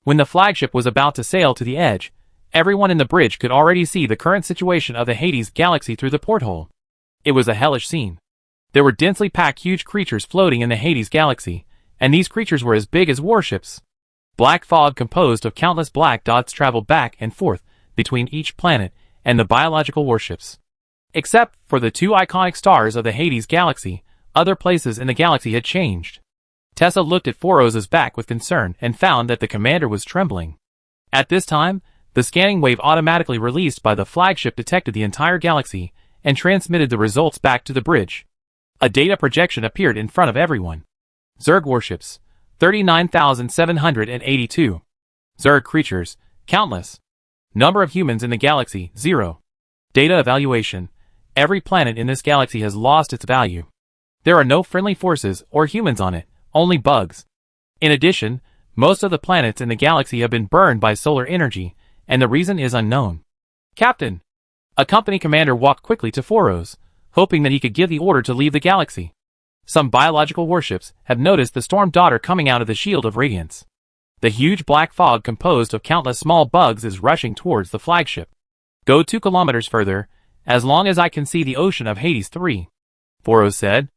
When the flagship was about to sail to the edge, everyone in the bridge could already see the current situation of the Hades galaxy through the porthole. It was a hellish scene. There were densely packed huge creatures floating in the Hades galaxy, and these creatures were as big as warships. Black fog composed of countless black dots traveled back and forth between each planet and the biological warships. Except for the two iconic stars of the Hades galaxy, other places in the galaxy had changed. Tessa looked at Foros's back with concern and found that the commander was trembling. At this time, the scanning wave automatically released by the flagship detected the entire galaxy and transmitted the results back to the bridge. A data projection appeared in front of everyone. Zerg warships, 39,782. Zerg creatures, countless. Number of humans in the galaxy, 0. Data evaluation. Every planet in this galaxy has lost its value. There are no friendly forces or humans on it, only bugs. In addition, most of the planets in the galaxy have been burned by solar energy, and the reason is unknown. Captain! A company commander walked quickly to Foros, hoping that he could give the order to leave the galaxy. Some biological warships have noticed the Storm Daughter coming out of the shield of radiance. The huge black fog composed of countless small bugs is rushing towards the flagship. Go 2 kilometers further, as long as I can see the ocean of Hades 3. Foros said.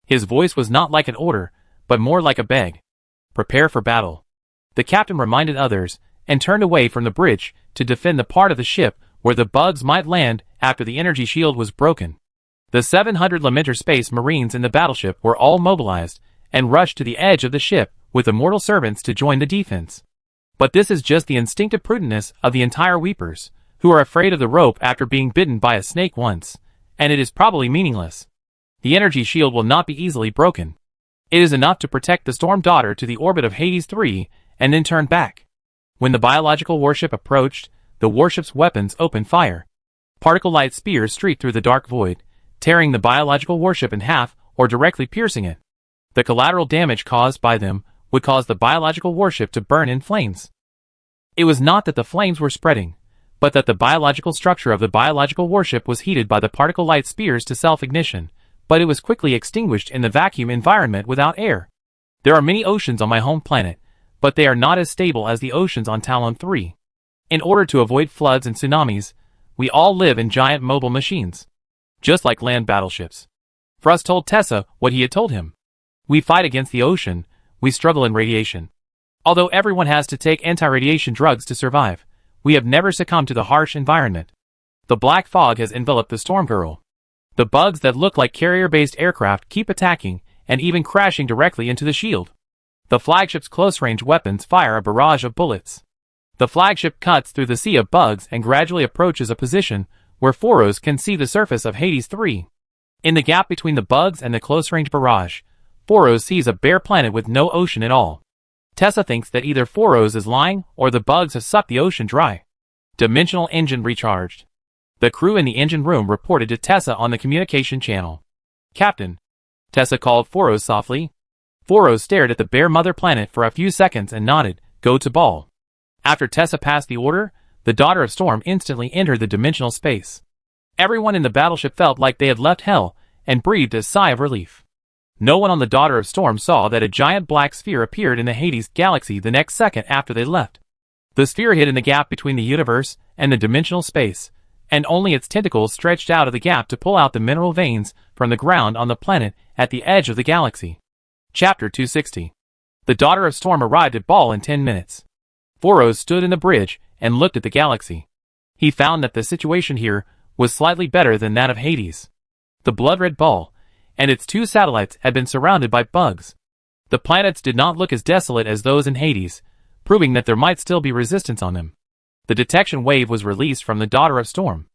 His voice was not like an order, but more like a beg. Prepare for battle. The captain reminded others, and turned away from the bridge to defend the part of the ship where the bugs might land after the energy shield was broken. The 700 Lamenter Space Marines in the battleship were all mobilized, and rushed to the edge of the ship with the mortal servants to join the defense. But this is just the instinctive prudentness of the entire Weepers, who are afraid of the rope after being bitten by a snake once, and it is probably meaningless. The energy shield will not be easily broken. It is enough to protect the Storm Daughter to the orbit of Hades 3, and then turn back. When the biological warship approached, the warship's weapons opened fire. Particle light spears streaked through the dark void, tearing the biological warship in half or directly piercing it. The collateral damage caused by them would cause the biological warship to burn in flames. It was not that the flames were spreading, but that the biological structure of the biological warship was heated by the particle light spears to self-ignition, but it was quickly extinguished in the vacuum environment without air. There are many oceans on my home planet, but they are not as stable as the oceans on Talon 3. In order to avoid floods and tsunamis, we all live in giant mobile machines. Just like land battleships. Frust told Tessa what he had told him. We fight against the ocean, we struggle in radiation. Although everyone has to take anti-radiation drugs to survive, we have never succumbed to the harsh environment. The black fog has enveloped the Storm Girl. The bugs that look like carrier-based aircraft keep attacking and even crashing directly into the shield. The flagship's close-range weapons fire a barrage of bullets. The flagship cuts through the sea of bugs and gradually approaches a position where Foros can see the surface of Hades 3. In the gap between the bugs and the close-range barrage, Foros sees a bare planet with no ocean at all. Tessa thinks that either Foros is lying or the bugs have sucked the ocean dry. Dimensional engine recharged. The crew in the engine room reported to Tessa on the communication channel. Captain. Tessa called Foros softly. Foros stared at the bare mother planet for a few seconds and nodded, go to ball. After Tessa passed the order, the Daughter of Storm instantly entered the dimensional space. Everyone in the battleship felt like they had left hell and breathed a sigh of relief. No one on the Daughter of Storm saw that a giant black sphere appeared in the Hades galaxy the next second after they left. The sphere hid in the gap between the universe and the dimensional space, and only its tentacles stretched out of the gap to pull out the mineral veins from the ground on the planet at the edge of the galaxy. Chapter 260. The Daughter of Storm arrived at Ball in 10 minutes. Foros stood in the bridge and looked at the galaxy. He found that the situation here was slightly better than that of Hades. The blood-red ball and its 2 satellites had been surrounded by bugs. The planets did not look as desolate as those in Hades, proving that there might still be resistance on them. The detection wave was released from the Daughter of Storm.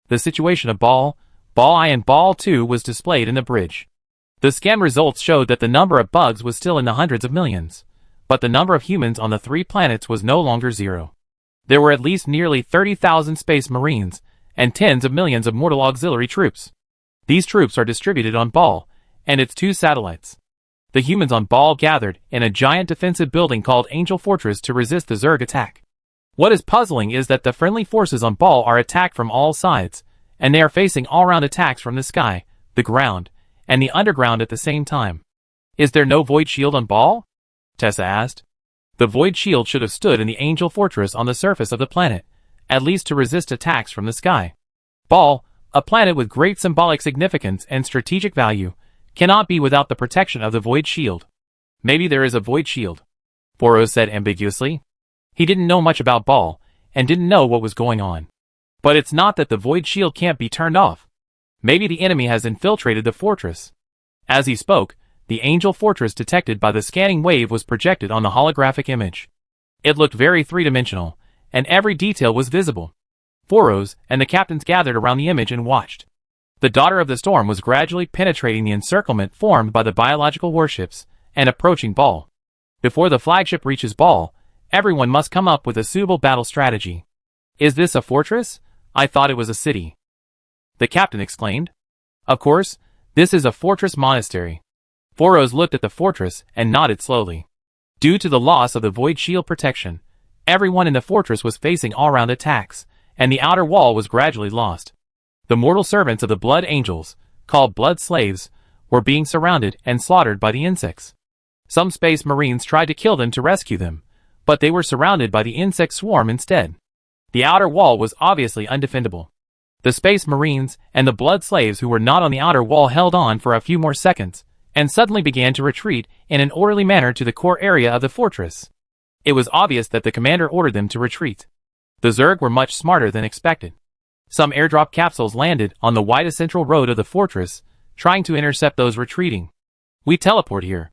The situation of Ball I and Ball 2 was displayed in the bridge. The scan results showed that the number of bugs was still in the hundreds of millions, but the number of humans on the 3 planets was no longer 0. There were at least nearly 30,000 space marines and tens of millions of mortal auxiliary troops. These troops are distributed on Ball and its 2 satellites. The humans on Ball gathered in a giant defensive building called Angel Fortress to resist the Zerg attack. What is puzzling is that the friendly forces on Ball are attacked from all sides, and they are facing all-round attacks from the sky, the ground, and the underground at the same time. Is there no void shield on Ball? Tessa asked. The void shield should have stood in the Angel Fortress on the surface of the planet, at least to resist attacks from the sky. Ball, a planet with great symbolic significance and strategic value, cannot be without the protection of the void shield. Maybe there is a void shield, Boros said ambiguously. He didn't know much about Ball, and didn't know what was going on. But it's not that the void shield can't be turned off. Maybe the enemy has infiltrated the fortress. As he spoke, the Angel Fortress detected by the scanning wave was projected on the holographic image. It looked very three-dimensional, and every detail was visible. Boros and the captains gathered around the image and watched. The Daughter of the Storm was gradually penetrating the encirclement formed by the biological warships and approaching Ball. Before the flagship reaches Ball, everyone must come up with a suitable battle strategy. Is this a fortress? I thought it was a city. The captain exclaimed. Of course, this is a fortress monastery. Boros looked at the fortress and nodded slowly. Due to the loss of the void shield protection, everyone in the fortress was facing all-round attacks, and the outer wall was gradually lost. The mortal servants of the Blood Angels, called Blood Slaves, were being surrounded and slaughtered by the insects. Some space marines tried to kill them to rescue them, but they were surrounded by the insect swarm instead. The outer wall was obviously undefendable. The space marines and the Blood Slaves who were not on the outer wall held on for a few more seconds, and suddenly began to retreat in an orderly manner to the core area of the fortress. It was obvious that the commander ordered them to retreat. The Zerg were much smarter than expected. Some airdrop capsules landed on the widest central road of the fortress, trying to intercept those retreating. We teleport here.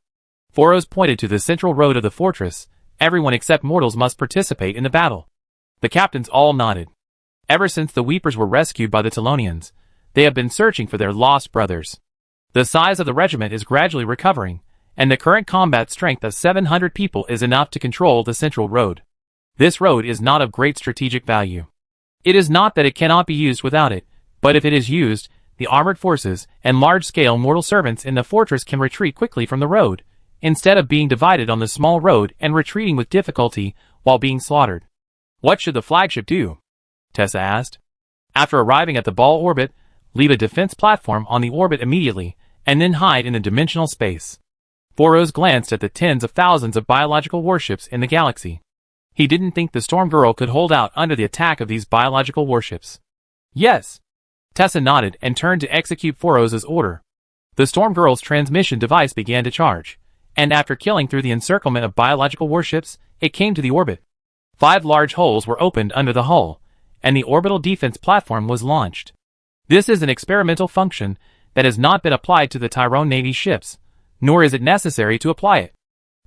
Boros pointed to the central road of the fortress. Everyone except mortals must participate in the battle. The captains all nodded. Ever since the Weepers were rescued by the Telonians, they have been searching for their lost brothers. The size of the regiment is gradually recovering, and the current combat strength of 700 people is enough to control the central road. This road is not of great strategic value. It is not that it cannot be used without it, but if it is used, the armored forces and large-scale mortal servants in the fortress can retreat quickly from the road, instead of being divided on the small road and retreating with difficulty while being slaughtered. What should the flagship do? Tessa asked. After arriving at the Ball orbit, leave a defense platform on the orbit immediately, and then hide in the dimensional space. Boros glanced at the tens of thousands of biological warships in the galaxy. He didn't think the Storm Girl could hold out under the attack of these biological warships. Yes. Tessa nodded and turned to execute Boros' order. The Storm Girl's transmission device began to charge, and after killing through the encirclement of biological warships, it came to the orbit. 5 large holes were opened under the hull, and the orbital defense platform was launched. This is an experimental function that has not been applied to the Tyrone Navy ships, nor is it necessary to apply it.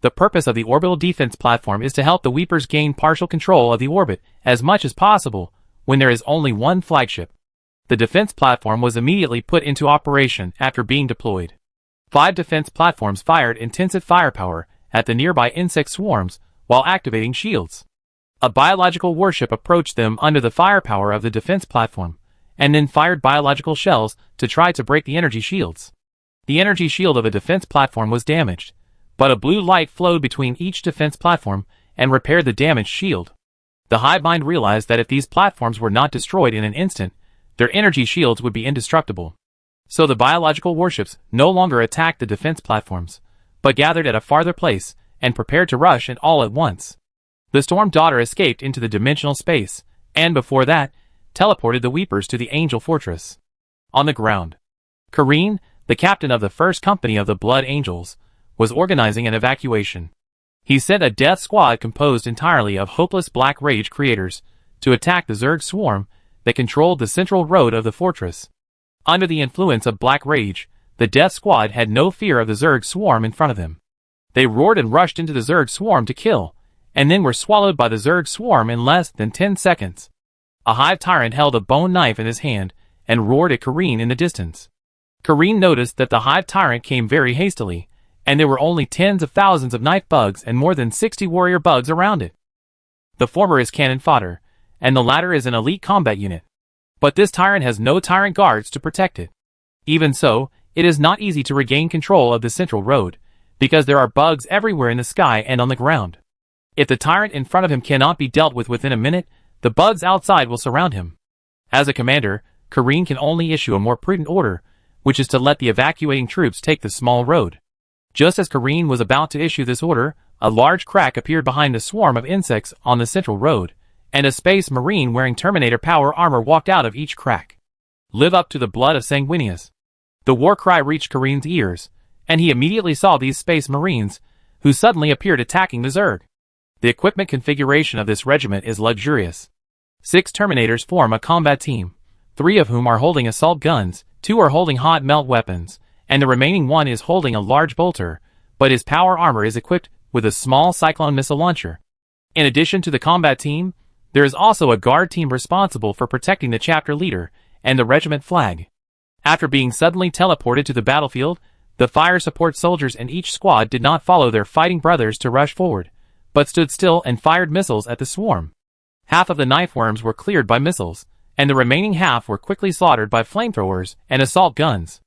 The purpose of the orbital defense platform is to help the Weepers gain partial control of the orbit as much as possible when there is only one flagship. The defense platform was immediately put into operation after being deployed. 5 defense platforms fired intensive firepower at the nearby insect swarms while activating shields. A biological warship approached them under the firepower of the defense platform, and then fired biological shells to try to break the energy shields. The energy shield of a defense platform was damaged, but a blue light flowed between each defense platform and repaired the damaged shield. The hive mind realized that if these platforms were not destroyed in an instant, their energy shields would be indestructible. So the biological warships no longer attacked the defense platforms, but gathered at a farther place and prepared to rush it all at once. The Storm Daughter escaped into the dimensional space, and before that, teleported the Weepers to the Angel Fortress. On the ground, Kareen, the captain of the first company of the Blood Angels, was organizing an evacuation. He sent a death squad composed entirely of hopeless Black Rage creators to attack the Zerg swarm that controlled the central road of the fortress. Under the influence of Black Rage, the death squad had no fear of the Zerg swarm in front of them. They roared and rushed into the Zerg swarm to kill, and then were swallowed by the Zerg swarm in less than 10 seconds. A hive tyrant held a bone knife in his hand and roared at Kareen in the distance. Kareen noticed that the hive tyrant came very hastily, and there were only tens of thousands of knife bugs and more than 60 warrior bugs around it. The former is cannon fodder, and the latter is an elite combat unit. But this tyrant has no tyrant guards to protect it. Even so, it is not easy to regain control of the central road, because there are bugs everywhere in the sky and on the ground. If the tyrant in front of him cannot be dealt with within a minute, the bugs outside will surround him. As a commander, Kareen can only issue a more prudent order, which is to let the evacuating troops take the small road. Just as Kareen was about to issue this order, a large crack appeared behind the swarm of insects on the central road, and a space marine wearing Terminator power armor walked out of each crack. Live up to the blood of Sanguinius. The war cry reached Kareen's ears, and he immediately saw these space marines, who suddenly appeared attacking the Zerg. The equipment configuration of this regiment is luxurious. 6 Terminators form a combat team, 3 of whom are holding assault guns, 2 are holding hot melt weapons, and the remaining 1 is holding a large bolter, but his power armor is equipped with a small Cyclone missile launcher. In addition to the combat team, there is also a guard team responsible for protecting the chapter leader and the regiment flag. After being suddenly teleported to the battlefield, the fire support soldiers in each squad did not follow their fighting brothers to rush forward, but stood still and fired missiles at the swarm. Half of the knife worms were cleared by missiles, and the remaining half were quickly slaughtered by flamethrowers and assault guns.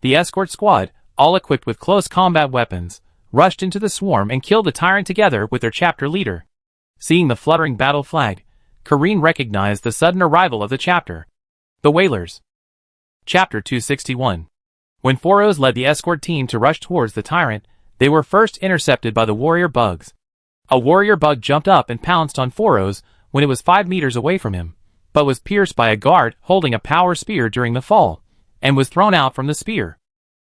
The escort squad, all equipped with close combat weapons, rushed into the swarm and killed the tyrant together with their chapter leader. Seeing the fluttering battle flag, Kareen recognized the sudden arrival of the chapter. The Whalers. Chapter 261. When Foros led the escort team to rush towards the tyrant, they were first intercepted by the warrior bugs. A warrior bug jumped up and pounced on Foros when it was 5 meters away from him, but was pierced by a guard holding a power spear during the fall, and was thrown out from the spear.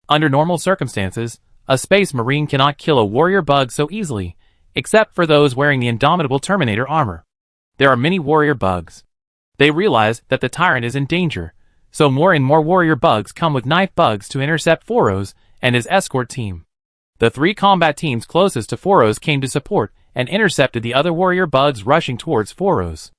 Under normal circumstances, a space marine cannot kill a warrior bug so easily, except for those wearing the indomitable Terminator armor. There are many warrior bugs. They realize that the tyrant is in danger, so more and more warrior bugs come with knife bugs to intercept Foros and his escort team. The 3 combat teams closest to Foros came to support and intercepted the other warrior bugs rushing towards Foros.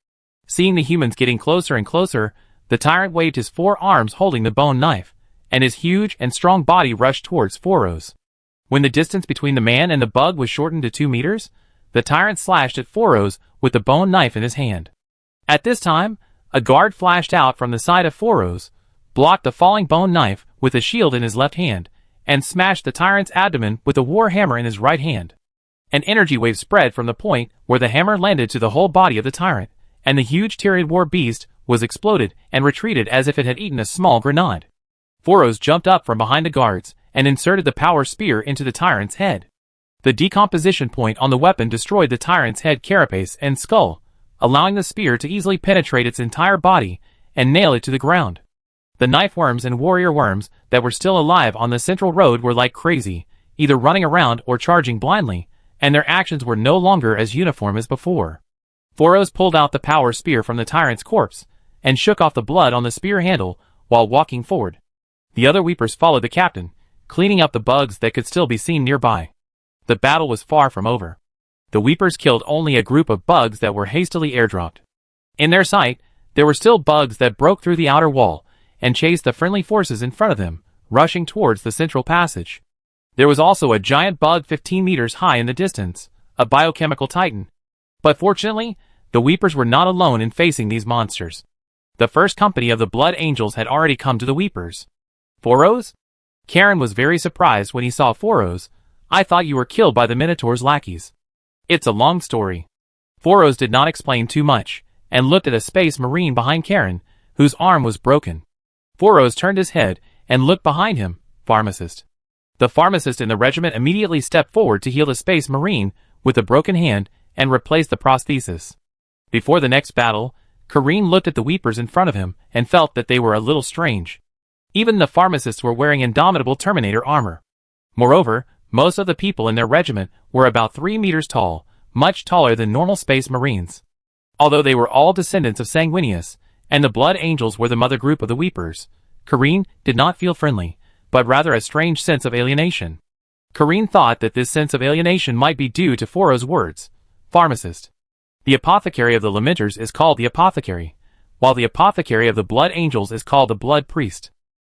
Seeing the humans getting closer and closer, the tyrant waved his 4 arms holding the bone knife, and his huge and strong body rushed towards Foros. When the distance between the man and the bug was shortened to 2 meters, the tyrant slashed at Foros with the bone knife in his hand. At this time, a guard flashed out from the side of Foros, blocked the falling bone knife with a shield in his left hand, and smashed the tyrant's abdomen with a war hammer in his right hand. An energy wave spread from the point where the hammer landed to the whole body of the tyrant, and the huge Tyrian war beast was exploded and retreated as if it had eaten a small grenade. Foros jumped up from behind the guards and inserted the power spear into the tyrant's head. The decomposition point on the weapon destroyed the tyrant's head carapace and skull, allowing the spear to easily penetrate its entire body and nail it to the ground. The knife worms and warrior worms that were still alive on the central road were like crazy, either running around or charging blindly, and their actions were no longer as uniform as before. Foros pulled out the power spear from the tyrant's corpse and shook off the blood on the spear handle while walking forward. The other Weepers followed the captain, cleaning up the bugs that could still be seen nearby. The battle was far from over. The Weepers killed only a group of bugs that were hastily airdropped. In their sight, there were still bugs that broke through the outer wall and chased the friendly forces in front of them, rushing towards the central passage. There was also a giant bug 15 meters high in the distance, a biochemical titan. But fortunately, the Weepers were not alone in facing these monsters. The first company of the Blood Angels had already come to the Weepers. Foros? Karen was very surprised when he saw Foros. I thought you were killed by the Minotaur's lackeys. It's a long story. Foros did not explain too much, and looked at a space marine behind Karen, whose arm was broken. Foros turned his head and looked behind him. Pharmacist. The pharmacist in the regiment immediately stepped forward to heal the space marine with a broken hand and replace the prosthesis. Before the next battle, Kareen looked at the Weepers in front of him and felt that they were a little strange. Even the pharmacists were wearing indomitable Terminator armor. Moreover, most of the people in their regiment were about 3 meters tall, much taller than normal space marines. Although they were all descendants of Sanguinius, and the Blood Angels were the mother group of the Weepers, Kareen did not feel friendly, but rather a strange sense of alienation. Kareen thought that this sense of alienation might be due to Foros' words. Pharmacist. The apothecary of the Lamenters is called the apothecary, while the apothecary of the Blood Angels is called the Blood Priest.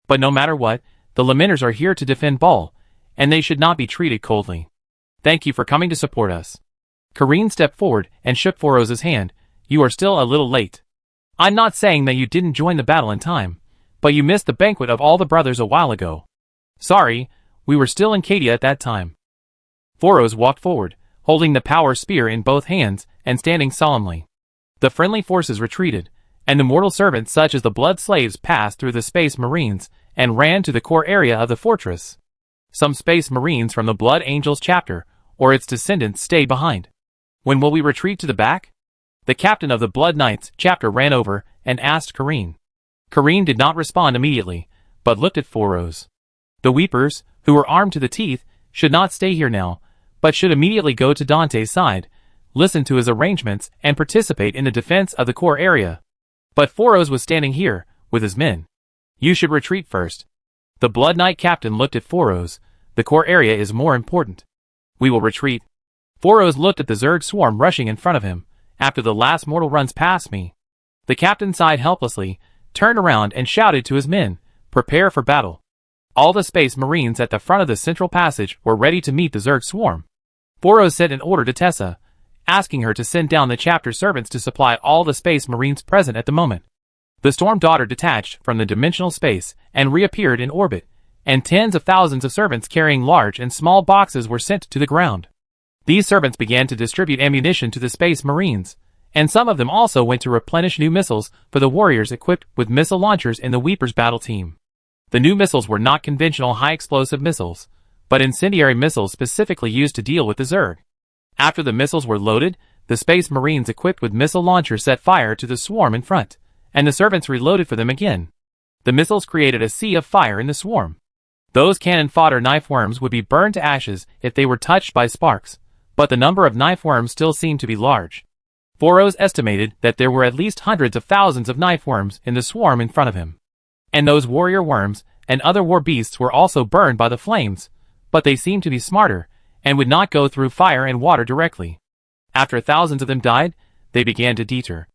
But no matter what, the Lamenters are here to defend Ball, and they should not be treated coldly. Thank you for coming to support us. Kareen stepped forward and shook Foroz's hand. You are still a little late. I'm not saying that you didn't join the battle in time, but you missed the banquet of all the brothers a while ago. Sorry, we were still in Cadia at that time. Foroz walked forward, holding the power spear in both hands and standing solemnly. The friendly forces retreated, and the mortal servants such as the blood slaves passed through the Space Marines and ran to the core area of the fortress. Some Space Marines from the Blood Angels chapter or its descendants stayed behind. When will we retreat to the back? The captain of the Blood Knights chapter ran over and asked Kareen. Kareen did not respond immediately, but looked at Foroz. The Weepers, who were armed to the teeth, should not stay here now, but should immediately go to Dante's side, listen to his arrangements, and participate in the defense of the core area. But Foroz was standing here, with his men. You should retreat first. The Blood Knight captain looked at Foroz. The core area is more important. We will retreat. Foroz looked at the Zerg swarm rushing in front of him. After the last mortal runs past me. The captain sighed helplessly, turned around and shouted to his men, prepare for battle. All the Space Marines at the front of the central passage were ready to meet the Zerg swarm. Foroz sent an order to Tessa, asking her to send down the chapter servants to supply all the Space Marines present at the moment. The Storm Daughter detached from the dimensional space and reappeared in orbit, and tens of thousands of servants carrying large and small boxes were sent to the ground. These servants began to distribute ammunition to the Space Marines, and some of them also went to replenish new missiles for the warriors equipped with missile launchers in the Weepers battle team. The new missiles were not conventional high-explosive missiles, but incendiary missiles specifically used to deal with the Zerg. After the missiles were loaded, the Space Marines equipped with missile launchers set fire to the swarm in front, and the servants reloaded for them again. The missiles created a sea of fire in the swarm. Those cannon fodder knife worms would be burned to ashes if they were touched by sparks, but the number of knife worms still seemed to be large. Foroz estimated that there were at least hundreds of thousands of knife worms in the swarm in front of him. And those warrior worms and other war beasts were also burned by the flames, but they seemed to be smarter and would not go through fire and water directly. After thousands of them died, they began to deter.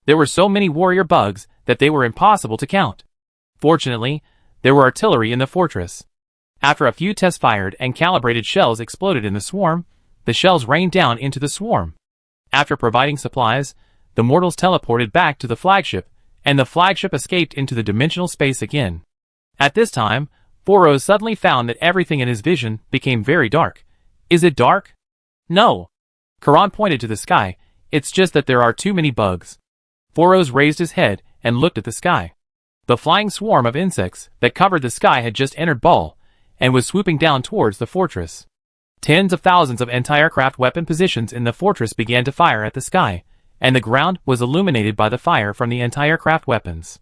There were so many warrior bugs that they were impossible to count. Fortunately, there were artillery in the fortress. After a few tests fired and calibrated shells exploded in the swarm, the shells rained down into the swarm. After providing supplies, the mortals teleported back to the flagship, and the flagship escaped into the dimensional space again. At this time, Foroz suddenly found that everything in his vision became very dark. Is it dark? No. Karan pointed to the sky. It's just that there are too many bugs. Foroz raised his head and looked at the sky. The flying swarm of insects that covered the sky had just entered Ball, and was swooping down towards the fortress. Tens of thousands of anti-aircraft weapon positions in the fortress began to fire at the sky, and the ground was illuminated by the fire from the anti-aircraft weapons.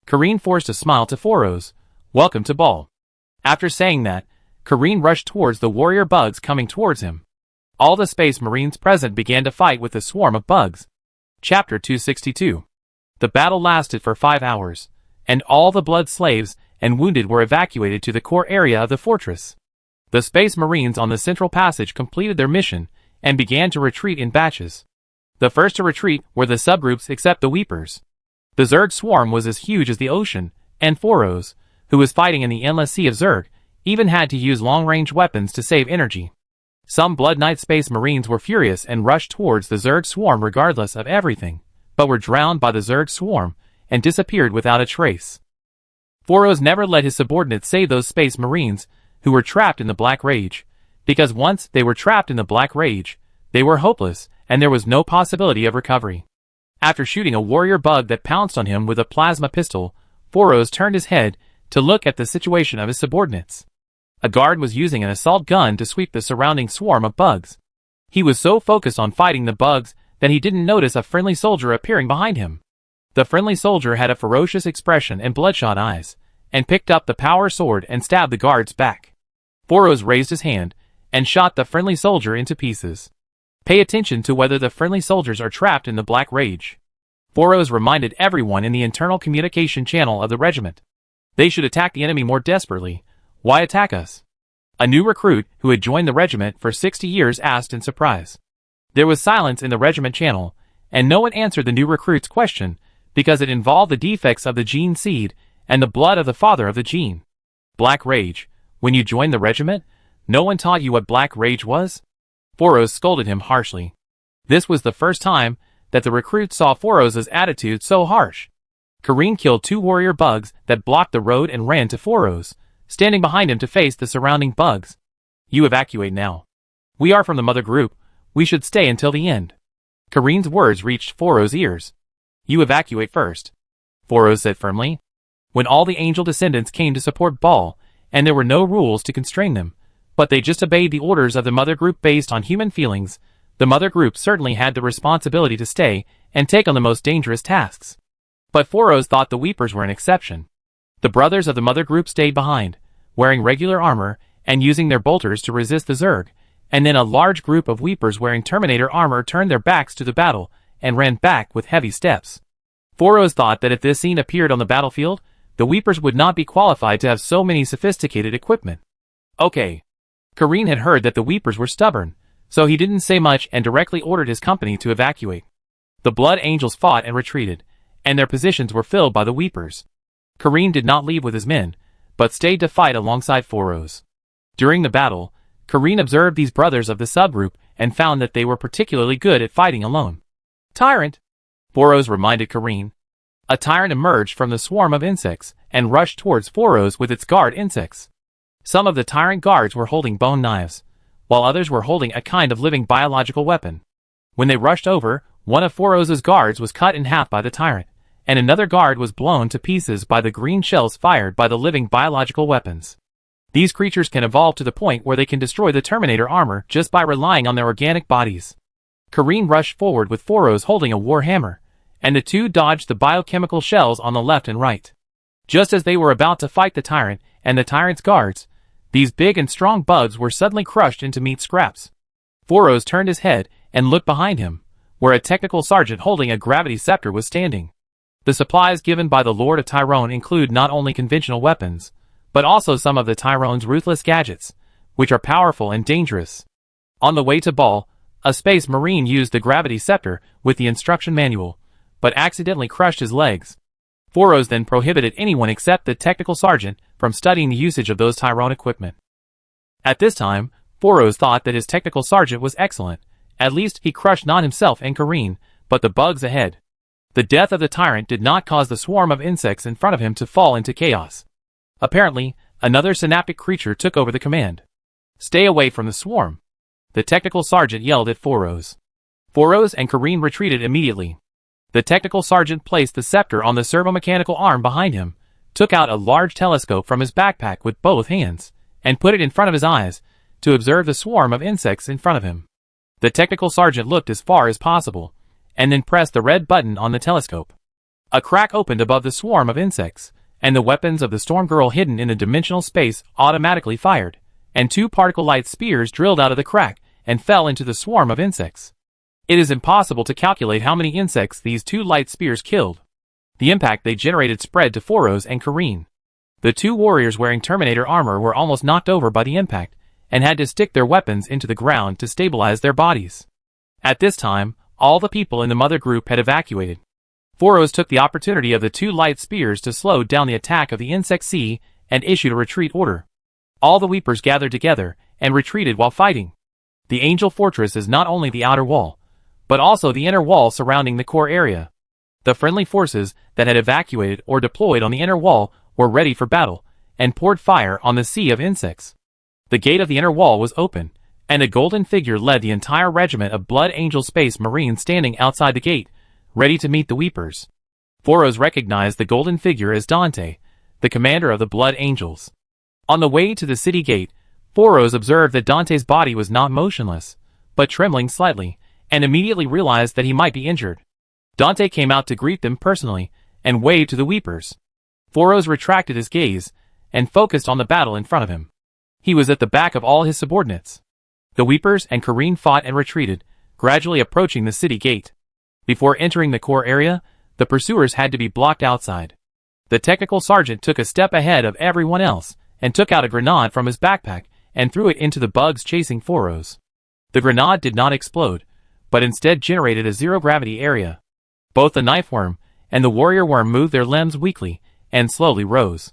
Kareen forced a smile to Foroz. Welcome to Ball. After saying that, Kareen rushed towards the warrior bugs coming towards him. All the Space Marines present began to fight with the swarm of bugs. Chapter 262. The battle lasted for 5 hours, and all the blood slaves and wounded were evacuated to the core area of the fortress. The Space Marines on the central passage completed their mission and began to retreat in batches. The first to retreat were the subgroups except the Weepers. The Zerg swarm was as huge as the ocean, and Foroz, who was fighting in the endless sea of Zerg, even had to use long-range weapons to save energy. Some Blood Knight Space Marines were furious and rushed towards the Zerg swarm regardless of everything, but were drowned by the Zerg swarm and disappeared without a trace. Foroz never let his subordinates save those Space Marines who were trapped in the Black Rage, because once they were trapped in the Black Rage, they were hopeless and there was no possibility of recovery. After shooting a warrior bug that pounced on him with a plasma pistol, Foroz turned his head to look at the situation of his subordinates. A guard was using an assault gun to sweep the surrounding swarm of bugs. He was so focused on fighting the bugs that he didn't notice a friendly soldier appearing behind him. The friendly soldier had a ferocious expression and bloodshot eyes, and picked up the power sword and stabbed the guard's back. Foroz raised his hand and shot the friendly soldier into pieces. Pay attention to whether the friendly soldiers are trapped in the Black Rage. Foroz reminded everyone in the internal communication channel of the regiment. They should attack the enemy more desperately. Why attack us? A new recruit who had joined the regiment for 60 years asked in surprise. There was silence in the regiment channel, and no one answered the new recruit's question because it involved the defects of the gene seed and the blood of the father of the gene. Black rage. When you joined the regiment, no one taught you what black rage was? Foros scolded him harshly. This was the first time that the recruit saw Foros' attitude so harsh. Kareen killed 2 warrior bugs that blocked the road and ran to Foros, standing behind him to face the surrounding bugs. You evacuate now. We are from the mother group. We should stay until the end. Kareen's words reached Foros' ears. You evacuate first, Foros said firmly. When all the angel descendants came to support Baal, and there were no rules to constrain them, but they just obeyed the orders of the mother group based on human feelings, the mother group certainly had the responsibility to stay and take on the most dangerous tasks. But Foros thought the Weepers were an exception. The brothers of the mother group stayed behind, wearing regular armor and using their bolters to resist the Zerg, and then a large group of Weepers wearing Terminator armor turned their backs to the battle and ran back with heavy steps. Foros thought that if this scene appeared on the battlefield, the Weepers would not be qualified to have so many sophisticated equipment. Okay. Kareen had heard that the Weepers were stubborn, so he didn't say much and directly ordered his company to evacuate. The Blood Angels fought and retreated, and their positions were filled by the Weepers. Kareen did not leave with his men, but stayed to fight alongside Foros. During the battle, Kareen observed these brothers of the subgroup and found that they were particularly good at fighting alone. Tyrant! Foros reminded Kareen. A tyrant emerged from the swarm of insects and rushed towards Foros with its guard insects. Some of the tyrant guards were holding bone knives, while others were holding a kind of living biological weapon. When they rushed over, one of Foros' guards was cut in half by the tyrant, and another guard was blown to pieces by the green shells fired by the living biological weapons. These creatures can evolve to the point where they can destroy the Terminator armor just by relying on their organic bodies. Kareen rushed forward with Foros holding a war hammer, and the two dodged the biochemical shells on the left and right. Just as they were about to fight the tyrant and the tyrant's guards, these big and strong bugs were suddenly crushed into meat scraps. Foros turned his head and looked behind him, where a technical sergeant holding a gravity scepter was standing. The supplies given by the Lord of Tyrone include not only conventional weapons, but also some of the Tyrone's ruthless gadgets, which are powerful and dangerous. On the way to Baal, a space marine used the gravity scepter with the instruction manual, but accidentally crushed his legs. Foros then prohibited anyone except the technical sergeant from studying the usage of those Tyrone equipment. At this time, Foros thought that his technical sergeant was excellent. At least he crushed not himself and Kareen, but the bugs ahead. The death of the tyrant did not cause the swarm of insects in front of him to fall into chaos. Apparently, another synaptic creature took over the command. Stay away from the swarm, the technical sergeant yelled at Foros. Foros and Kareen retreated immediately. The technical sergeant placed the scepter on the servomechanical arm behind him, took out a large telescope from his backpack with both hands, and put it in front of his eyes to observe the swarm of insects in front of him. The technical sergeant looked as far as possible, and then pressed the red button on the telescope. A crack opened above the swarm of insects, and the weapons of the Storm Girl hidden in the dimensional space automatically fired, and 2 particle light spears drilled out of the crack and fell into the swarm of insects. It is impossible to calculate how many insects these 2 light spears killed. The impact they generated spread to Foros and Kareen. The 2 warriors wearing Terminator armor were almost knocked over by the impact, and had to stick their weapons into the ground to stabilize their bodies. At this time, all the people in the mother group had evacuated. Foros took the opportunity of the 2 light spears to slow down the attack of the insect sea and issued a retreat order. All the Weepers gathered together and retreated while fighting. The Angel Fortress is not only the outer wall, but also the inner wall surrounding the core area. The friendly forces that had evacuated or deployed on the inner wall were ready for battle, and poured fire on the sea of insects. The gate of the inner wall was open, and a golden figure led the entire regiment of Blood Angel Space Marines standing outside the gate, ready to meet the Weepers. Foros recognized the golden figure as Dante, the commander of the Blood Angels. On the way to the city gate, Foros observed that Dante's body was not motionless, but trembling slightly, and immediately realized that he might be injured. Dante came out to greet them personally, and waved to the Weepers. Foros retracted his gaze, and focused on the battle in front of him. He was at the back of all his subordinates. The Weepers and Kareen fought and retreated, gradually approaching the city gate. Before entering the core area, the pursuers had to be blocked outside. The technical sergeant took a step ahead of everyone else, and took out a grenade from his backpack, and threw it into the bugs chasing Foros. The grenade did not explode, but instead generated a zero-gravity area. Both the knife worm and the warrior worm moved their limbs weakly and slowly rose.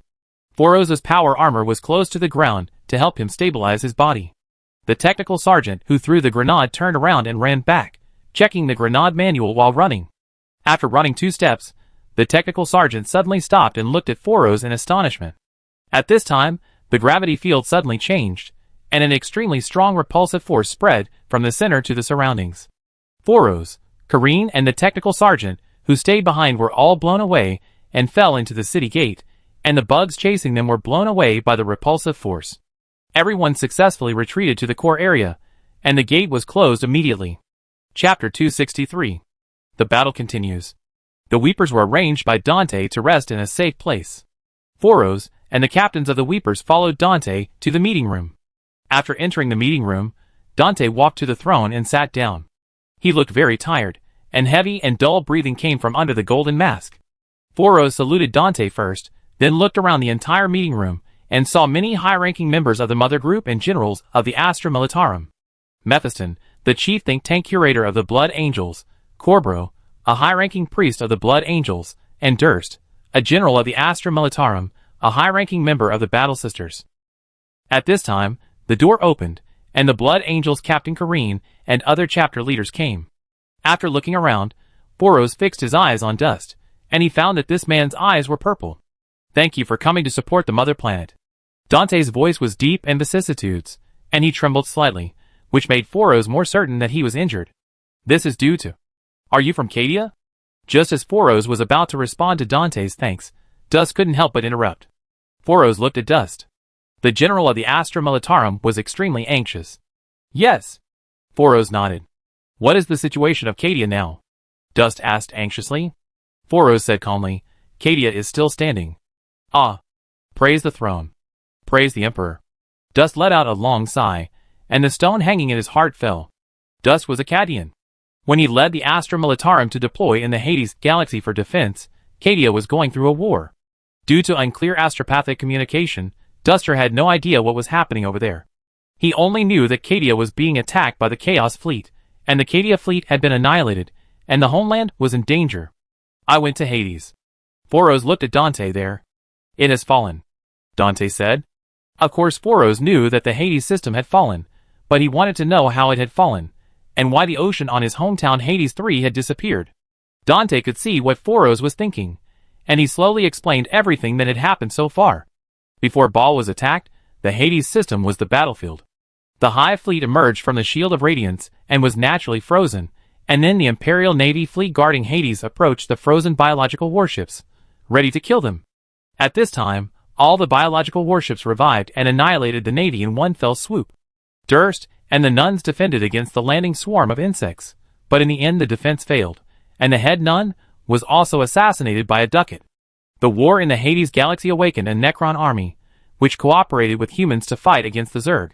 Foros's power armor was close to the ground to help him stabilize his body. The technical sergeant who threw the grenade turned around and ran back, checking the grenade manual while running. After running 2 steps, the technical sergeant suddenly stopped and looked at Foros in astonishment. At this time, the gravity field suddenly changed, and an extremely strong repulsive force spread from the center to the surroundings. Foros, Kareen, and the technical sergeant, who stayed behind, were all blown away and fell into the city gate, and the bugs chasing them were blown away by the repulsive force. Everyone successfully retreated to the core area, and the gate was closed immediately. Chapter 263. The battle continues. The Weepers were arranged by Dante to rest in a safe place. Foros and the captains of the Weepers followed Dante to the meeting room. After entering the meeting room, Dante walked to the throne and sat down. He looked very tired, and heavy and dull breathing came from under the golden mask. Foros saluted Dante first, then looked around the entire meeting room, and saw many high-ranking members of the Mother Group and generals of the Astra Militarum. Mephiston, the chief think tank curator of the Blood Angels, Corbro, a high-ranking priest of the Blood Angels, and Durst, a general of the Astra Militarum, a high-ranking member of the Battle Sisters. At this time, the door opened, and the Blood Angels Captain Kareen and other chapter leaders came. After looking around, Foros fixed his eyes on Dust, and he found that this man's eyes were purple. "Thank you for coming to support the Mother Planet." Dante's voice was deep in vicissitudes, and he trembled slightly, which made Foros more certain that he was injured. "This is due to... Are you from Cadia?" Just as Foros was about to respond to Dante's thanks, Dust couldn't help but interrupt. Foros looked at Dust. The general of the Astra Militarum was extremely anxious. "Yes." Foros nodded. "What is the situation of Cadia now?" Dust asked anxiously. Foros said calmly, "Cadia is still standing." "Ah. Praise the throne. Praise the Emperor." Dust let out a long sigh, and the stone hanging in his heart fell. Dust was a Cadian. When he led the Astra Militarum to deploy in the Hades galaxy for defense, Cadia was going through a war. Due to unclear astropathic communication, Duster had no idea what was happening over there. He only knew that Cadia was being attacked by the Chaos Fleet, and the Cadia fleet had been annihilated, and the homeland was in danger. "I went to Hades." Foros looked at Dante there. "It has fallen," Dante said. Of course Foros knew that the Hades system had fallen, but he wanted to know how it had fallen, and why the ocean on his hometown Hades 3 had disappeared. Dante could see what Foros was thinking, and he slowly explained everything that had happened so far. Before Baal was attacked, the Hades system was the battlefield. The Hive fleet emerged from the Shield of Radiance and was naturally frozen, and then the Imperial Navy fleet guarding Hades approached the frozen biological warships, ready to kill them. At this time, all the biological warships revived and annihilated the Navy in one fell swoop. Durst and the nuns defended against the landing swarm of insects, but in the end the defense failed, and the head nun was also assassinated by a ducat. The war in the Hades galaxy awakened a Necron army, which cooperated with humans to fight against the Zerg.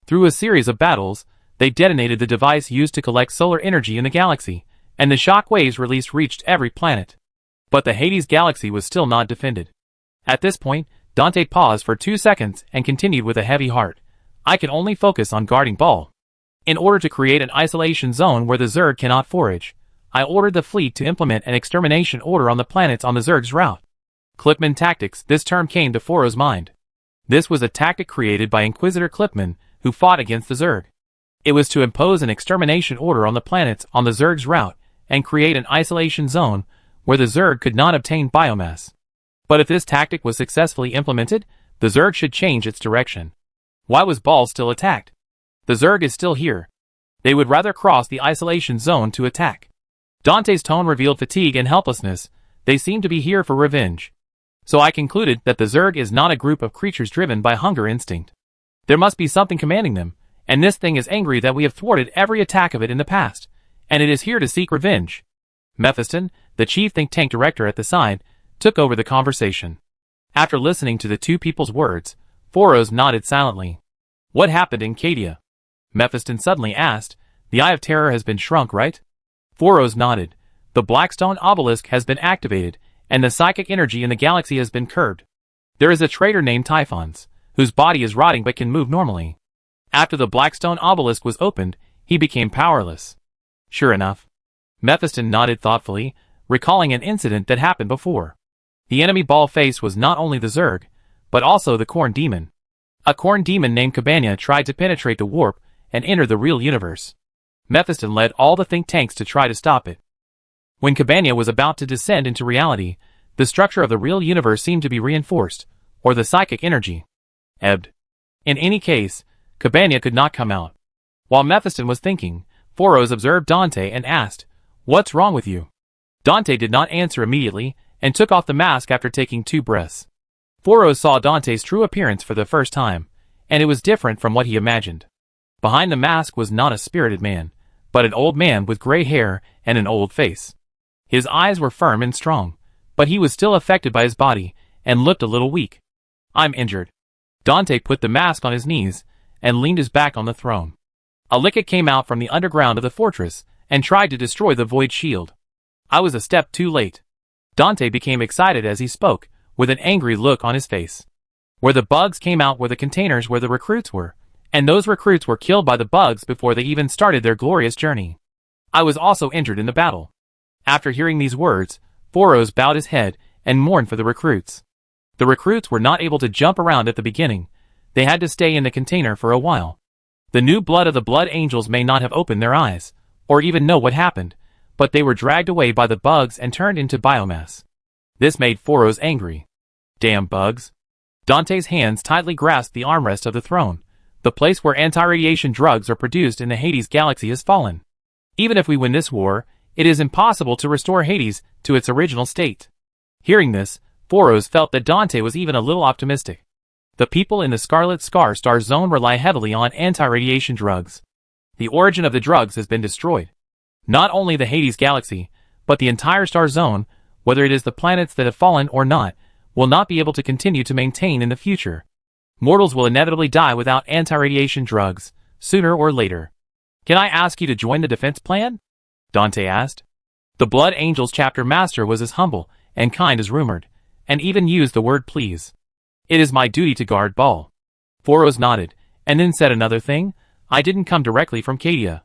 Through a series of battles, they detonated the device used to collect solar energy in the galaxy, and the shock waves released reached every planet. But the Hades galaxy was still not defended. At this point, Dante paused for 2 seconds and continued with a heavy heart. "I can only focus on guarding Baal. In order to create an isolation zone where the Zerg cannot forage, I ordered the fleet to implement an extermination order on the planets on the Zerg's route." Clipman tactics, this term came to Foros' mind. This was a tactic created by Inquisitor Clipman, who fought against the Zerg. It was to impose an extermination order on the planets on the Zerg's route and create an isolation zone where the Zerg could not obtain biomass. But if this tactic was successfully implemented, the Zerg should change its direction. Why was Baal still attacked? The Zerg is still here. They would rather cross the isolation zone to attack. Dante's tone revealed fatigue and helplessness. They seem to be here for revenge. So I concluded that the Zerg is not a group of creatures driven by hunger instinct. There must be something commanding them, and this thing is angry that we have thwarted every attack of it in the past, and it is here to seek revenge. Mephiston, the chief think tank director at the side, took over the conversation. After listening to the two people's words, Foros nodded silently. "What happened in Cadia?" Mephiston suddenly asked. "The Eye of Terror has been shrunk, right?" Foros nodded. "The Blackstone obelisk has been activated, and the psychic energy in the galaxy has been curbed. There is a traitor named Typhons, whose body is rotting but can move normally. After the Blackstone obelisk was opened, he became powerless." Sure enough. Mephiston nodded thoughtfully, recalling an incident that happened before. The enemy ball face was not only the Zerg, but also the Khorne demon. A Khorne demon named Cabana tried to penetrate the warp and enter the real universe. Mephiston led all the think tanks to try to stop it. When Cabana was about to descend into reality, the structure of the real universe seemed to be reinforced, or the psychic energy ebbed. In any case, Cabana could not come out. While Mephiston was thinking, Foros observed Dante and asked, "What's wrong with you?" Dante did not answer immediately, and took off the mask after taking 2 breaths. Foros saw Dante's true appearance for the first time, and it was different from what he imagined. Behind the mask was not a spirited man, but an old man with gray hair and an old face. His eyes were firm and strong, but he was still affected by his body, and looked a little weak. "I'm injured." Dante put the mask on his knees, and leaned his back on the throne. A Licket came out from the underground of the fortress, and tried to destroy the void shield. I was a step too late. Dante became excited as he spoke, with an angry look on his face. Where the bugs came out were the containers where the recruits were, and those recruits were killed by the bugs before they even started their glorious journey. I was also injured in the battle. After hearing these words, Foros bowed his head and mourned for the recruits. The recruits were not able to jump around at the beginning. They had to stay in the container for a while. The new blood of the Blood Angels may not have opened their eyes, or even know what happened, but they were dragged away by the bugs and turned into biomass. This made Foros angry. Damn bugs. Dante's hands tightly grasped the armrest of the throne. The place where anti-radiation drugs are produced in the Hades galaxy has fallen. Even if we win this war, it is impossible to restore Hades to its original state. Hearing this, Foros felt that Dante was even a little optimistic. The people in the Scarlet Scar Star Zone rely heavily on anti-radiation drugs. The origin of the drugs has been destroyed. Not only the Hades galaxy, but the entire Star Zone, whether it is the planets that have fallen or not, will not be able to continue to maintain in the future. Mortals will inevitably die without anti-radiation drugs, sooner or later. "Can I ask you to join the defense plan?" Dante asked. The Blood Angels chapter master was as humble and kind as rumored, and even used the word please. "It is my duty to guard Baal." Foros nodded, and then said another thing, "I didn't come directly from Cadia.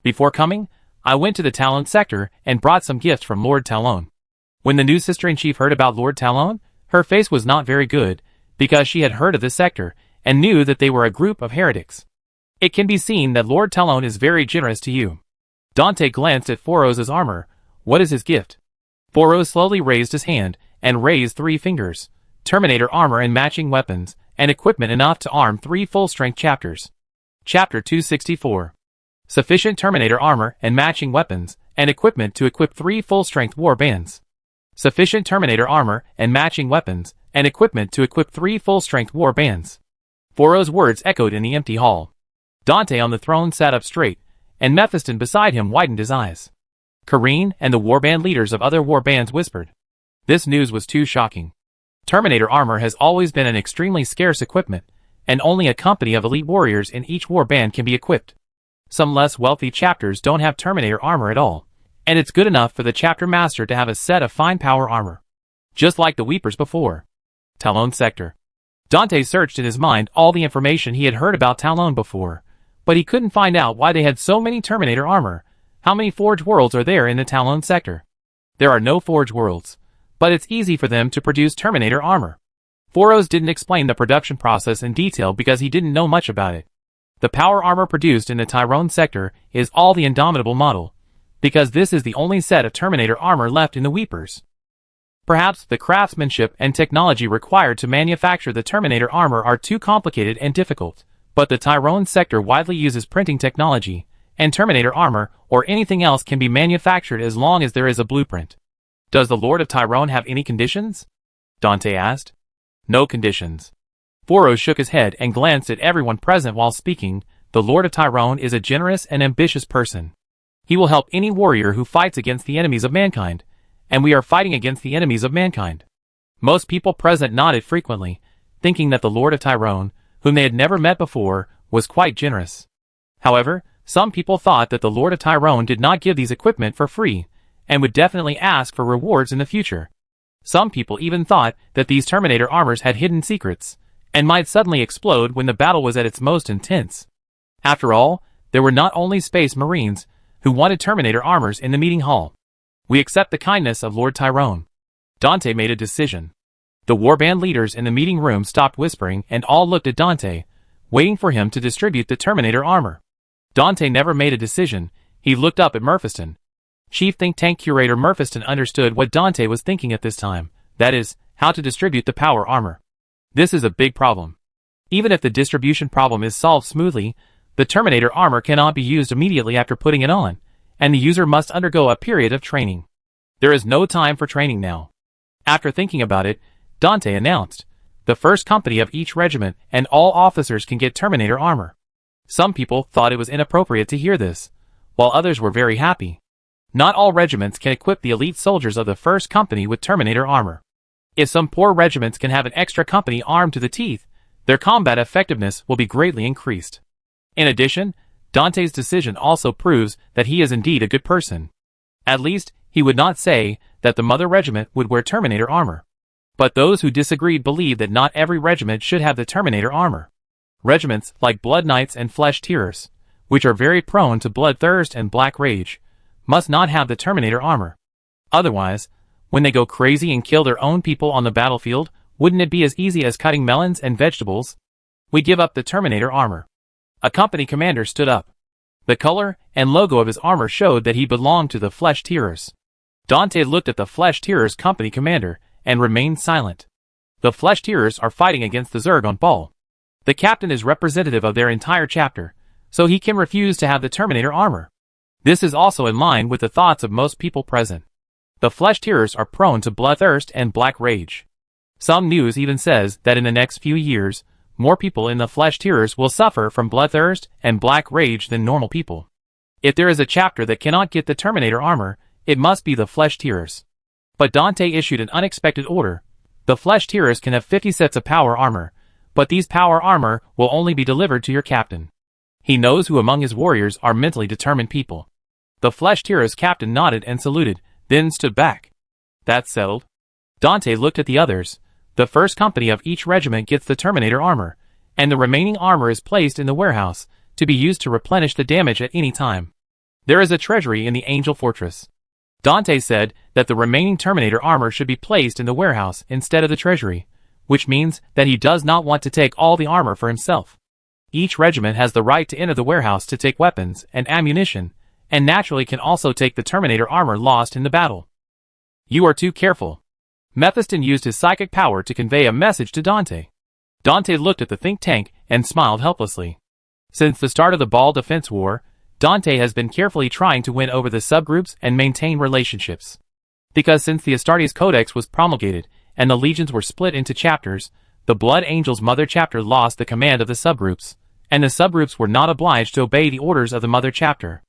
Before coming, I went to the Talon sector and brought some gifts from Lord Talon." When the new sister-in-chief heard about Lord Talon, her face was not very good, because she had heard of this sector, and knew that they were a group of heretics. "It can be seen that Lord Talon is very generous to you." Dante glanced at Foros' armor. "What is his gift?" Foros slowly raised his hand, and raised 3 fingers. Terminator armor and matching weapons, and equipment enough to arm 3 full-strength chapters. Chapter 264. Sufficient Terminator armor and matching weapons, and equipment to equip 3 full-strength war bands. Sufficient Terminator armor and matching weapons, and equipment to equip 3 full-strength war bands. Foros' words echoed in the empty hall. Dante on the throne sat up straight, and Mephiston beside him widened his eyes. Kareen and the warband leaders of other warbands whispered. This news was too shocking. Terminator armor has always been an extremely scarce equipment, and only a company of elite warriors in each warband can be equipped. Some less wealthy chapters don't have Terminator armor at all, and it's good enough for the chapter master to have a set of fine power armor. Just like the Weepers before. Talon sector. Dante searched in his mind all the information he had heard about Talon before, but he couldn't find out why they had so many Terminator armor. How many Forge Worlds are there in the Talon sector? There are no Forge Worlds, but it's easy for them to produce Terminator armor. Foros didn't explain the production process in detail because he didn't know much about it. The power armor produced in the Tyrone sector is all the Indomitable model, because this is the only set of Terminator armor left in the Weepers. Perhaps the craftsmanship and technology required to manufacture the Terminator armor are too complicated and difficult, but the Tyrone sector widely uses printing technology, and Terminator armor or anything else can be manufactured as long as there is a blueprint. Does the Lord of Tyrone have any conditions? Dante asked. No conditions. Foros shook his head and glanced at everyone present while speaking. The Lord of Tyrone is a generous and ambitious person. He will help any warrior who fights against the enemies of mankind, and we are fighting against the enemies of mankind. Most people present nodded frequently, thinking that the Lord of Tyrone, whom they had never met before, was quite generous. However, some people thought that the Lord of Tyrone did not give these equipment for free, and would definitely ask for rewards in the future. Some people even thought that these Terminator armors had hidden secrets, and might suddenly explode when the battle was at its most intense. After all, there were not only space marines, who wanted Terminator armors in the meeting hall. We accept the kindness of Lord Tyrone. Dante made a decision. The warband leaders in the meeting room stopped whispering and all looked at Dante, waiting for him to distribute the Terminator armor. Dante never made a decision. He looked up at Murphiston. Chief Think Tank Curator Murphiston understood what Dante was thinking at this time, that is, how to distribute the power armor. This is a big problem. Even if the distribution problem is solved smoothly, the Terminator armor cannot be used immediately after putting it on, and the user must undergo a period of training. There is no time for training now. After thinking about it, Dante announced, the first company of each regiment and all officers can get Terminator armor. Some people thought it was inappropriate to hear this, while others were very happy. Not all regiments can equip the elite soldiers of the first company with Terminator armor. If some poor regiments can have an extra company armed to the teeth, their combat effectiveness will be greatly increased. In addition, Dante's decision also proves that he is indeed a good person. At least, he would not say that the Mother Regiment would wear Terminator armor. But those who disagreed believed that not every regiment should have the Terminator armor. Regiments like Blood Knights and Flesh Tearers, which are very prone to bloodthirst and black rage, must not have the Terminator armor. Otherwise, when they go crazy and kill their own people on the battlefield, wouldn't it be as easy as cutting melons and vegetables? We give up the Terminator armor. A company commander stood up. The color and logo of his armor showed that he belonged to the Flesh Tearers. Dante looked at the Flesh Tearers company commander and remained silent. The Flesh Tearers are fighting against the Zerg on Ball. The captain is representative of their entire chapter, so he can refuse to have the Terminator armor. This is also in line with the thoughts of most people present. The Flesh Tearers are prone to bloodthirst and black rage. Some news even says that in the next few years, more people in the Flesh Tearers will suffer from bloodthirst and black rage than normal people. If there is a chapter that cannot get the Terminator armor, it must be the Flesh Tearers. But Dante issued an unexpected order. The Flesh Tearers can have 50 sets of power armor, but these power armor will only be delivered to your captain. He knows who among his warriors are mentally determined people. The Flesh Tearers captain nodded and saluted, then stood back. That's settled. Dante looked at the others. The first company of each regiment gets the Terminator armor, and the remaining armor is placed in the warehouse, to be used to replenish the damage at any time. There is a treasury in the Angel Fortress. Dante said that the remaining Terminator armor should be placed in the warehouse instead of the treasury, which means that he does not want to take all the armor for himself. Each regiment has the right to enter the warehouse to take weapons and ammunition, and naturally can also take the Terminator armor lost in the battle. You are too careful. Mephiston used his psychic power to convey a message to Dante. Dante looked at the think tank and smiled helplessly. Since the start of the Ball Defense War, Dante has been carefully trying to win over the subgroups and maintain relationships. Because since the Astartes Codex was promulgated and the legions were split into chapters, the Blood Angels Mother Chapter lost the command of the subgroups, and the subgroups were not obliged to obey the orders of the Mother Chapter.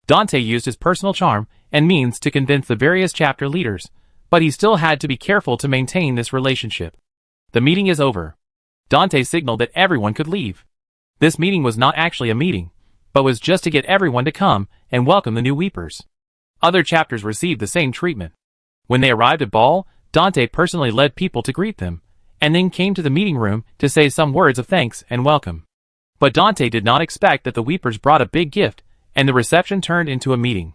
Dante used his personal charm and means to convince the various chapter leaders, but he still had to be careful to maintain this relationship. The meeting is over. Dante signaled that everyone could leave. This meeting was not actually a meeting, but was just to get everyone to come and welcome the new Weepers. Other chapters received the same treatment. When they arrived at Ball, Dante personally led people to greet them, and then came to the meeting room to say some words of thanks and welcome. But Dante did not expect that the Weepers brought a big gift, and the reception turned into a meeting.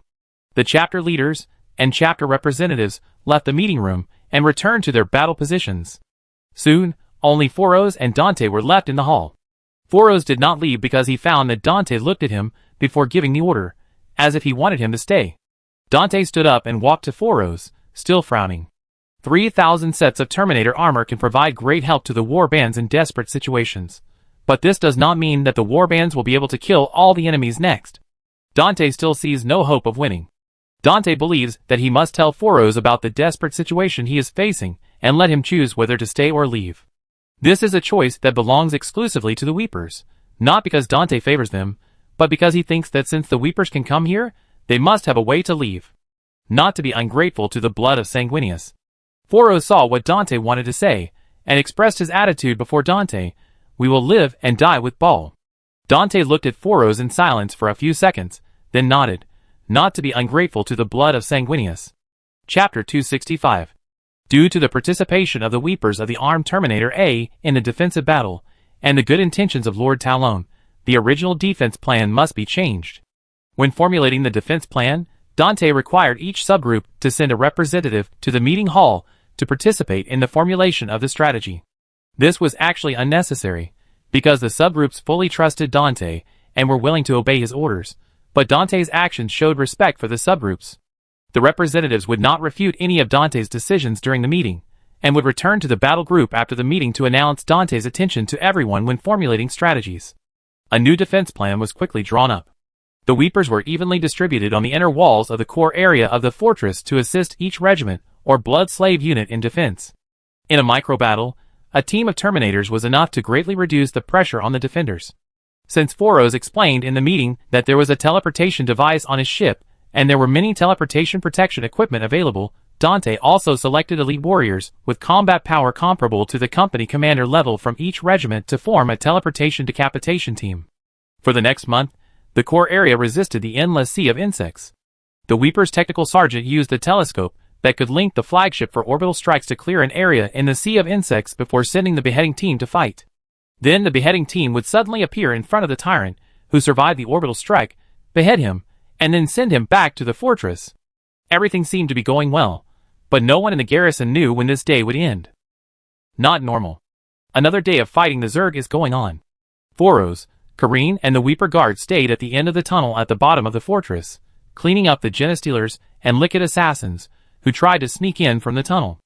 The chapter leaders and chapter representatives left the meeting room and returned to their battle positions. Soon, only Foros and Dante were left in the hall. Foros did not leave because he found that Dante looked at him before giving the order, as if he wanted him to stay. Dante stood up and walked to Foros, still frowning. 3,000 sets of Terminator armor can provide great help to the war bands in desperate situations. But this does not mean that the war bands will be able to kill all the enemies next. Dante still sees no hope of winning. Dante believes that he must tell Foros about the desperate situation he is facing and let him choose whether to stay or leave. This is a choice that belongs exclusively to the Weepers, not because Dante favors them, but because he thinks that since the Weepers can come here, they must have a way to leave. Not to be ungrateful to the blood of Sanguinius. Foros saw what Dante wanted to say, and expressed his attitude before Dante: "We will live and die with Ball." Dante looked at Foros in silence for a few seconds, then nodded, not to be ungrateful to the blood of Sanguinius. Chapter 265. Due to the participation of the Weepers of the armed Terminator A in the defensive battle, and the good intentions of Lord Talon, the original defense plan must be changed. When formulating the defense plan, Dante required each subgroup to send a representative to the meeting hall to participate in the formulation of the strategy. This was actually unnecessary, because the subgroups fully trusted Dante and were willing to obey his orders, but Dante's actions showed respect for the subgroups. The representatives would not refute any of Dante's decisions during the meeting, and would return to the battle group after the meeting to announce Dante's attention to everyone when formulating strategies. A new defense plan was quickly drawn up. The Weepers were evenly distributed on the inner walls of the core area of the fortress to assist each regiment or blood slave unit in defense. In a micro-battle, a team of Terminators was enough to greatly reduce the pressure on the defenders. Since Foros explained in the meeting that there was a teleportation device on his ship, and there were many teleportation protection equipment available, Dante also selected elite warriors with combat power comparable to the company commander level from each regiment to form a teleportation decapitation team. For the next month, the core area resisted the endless sea of insects. The Weeper's technical sergeant used the telescope that could link the flagship for orbital strikes to clear an area in the sea of insects before sending the beheading team to fight. Then the beheading team would suddenly appear in front of the tyrant, who survived the orbital strike, behead him, and then send him back to the fortress. Everything seemed to be going well, but no one in the garrison knew when this day would end. Not normal. Another day of fighting the Zerg is going on. Foros, Kareen and the Weeper guard stayed at the end of the tunnel at the bottom of the fortress, cleaning up the Genestealers and Liquid assassins who tried to sneak in from the tunnel.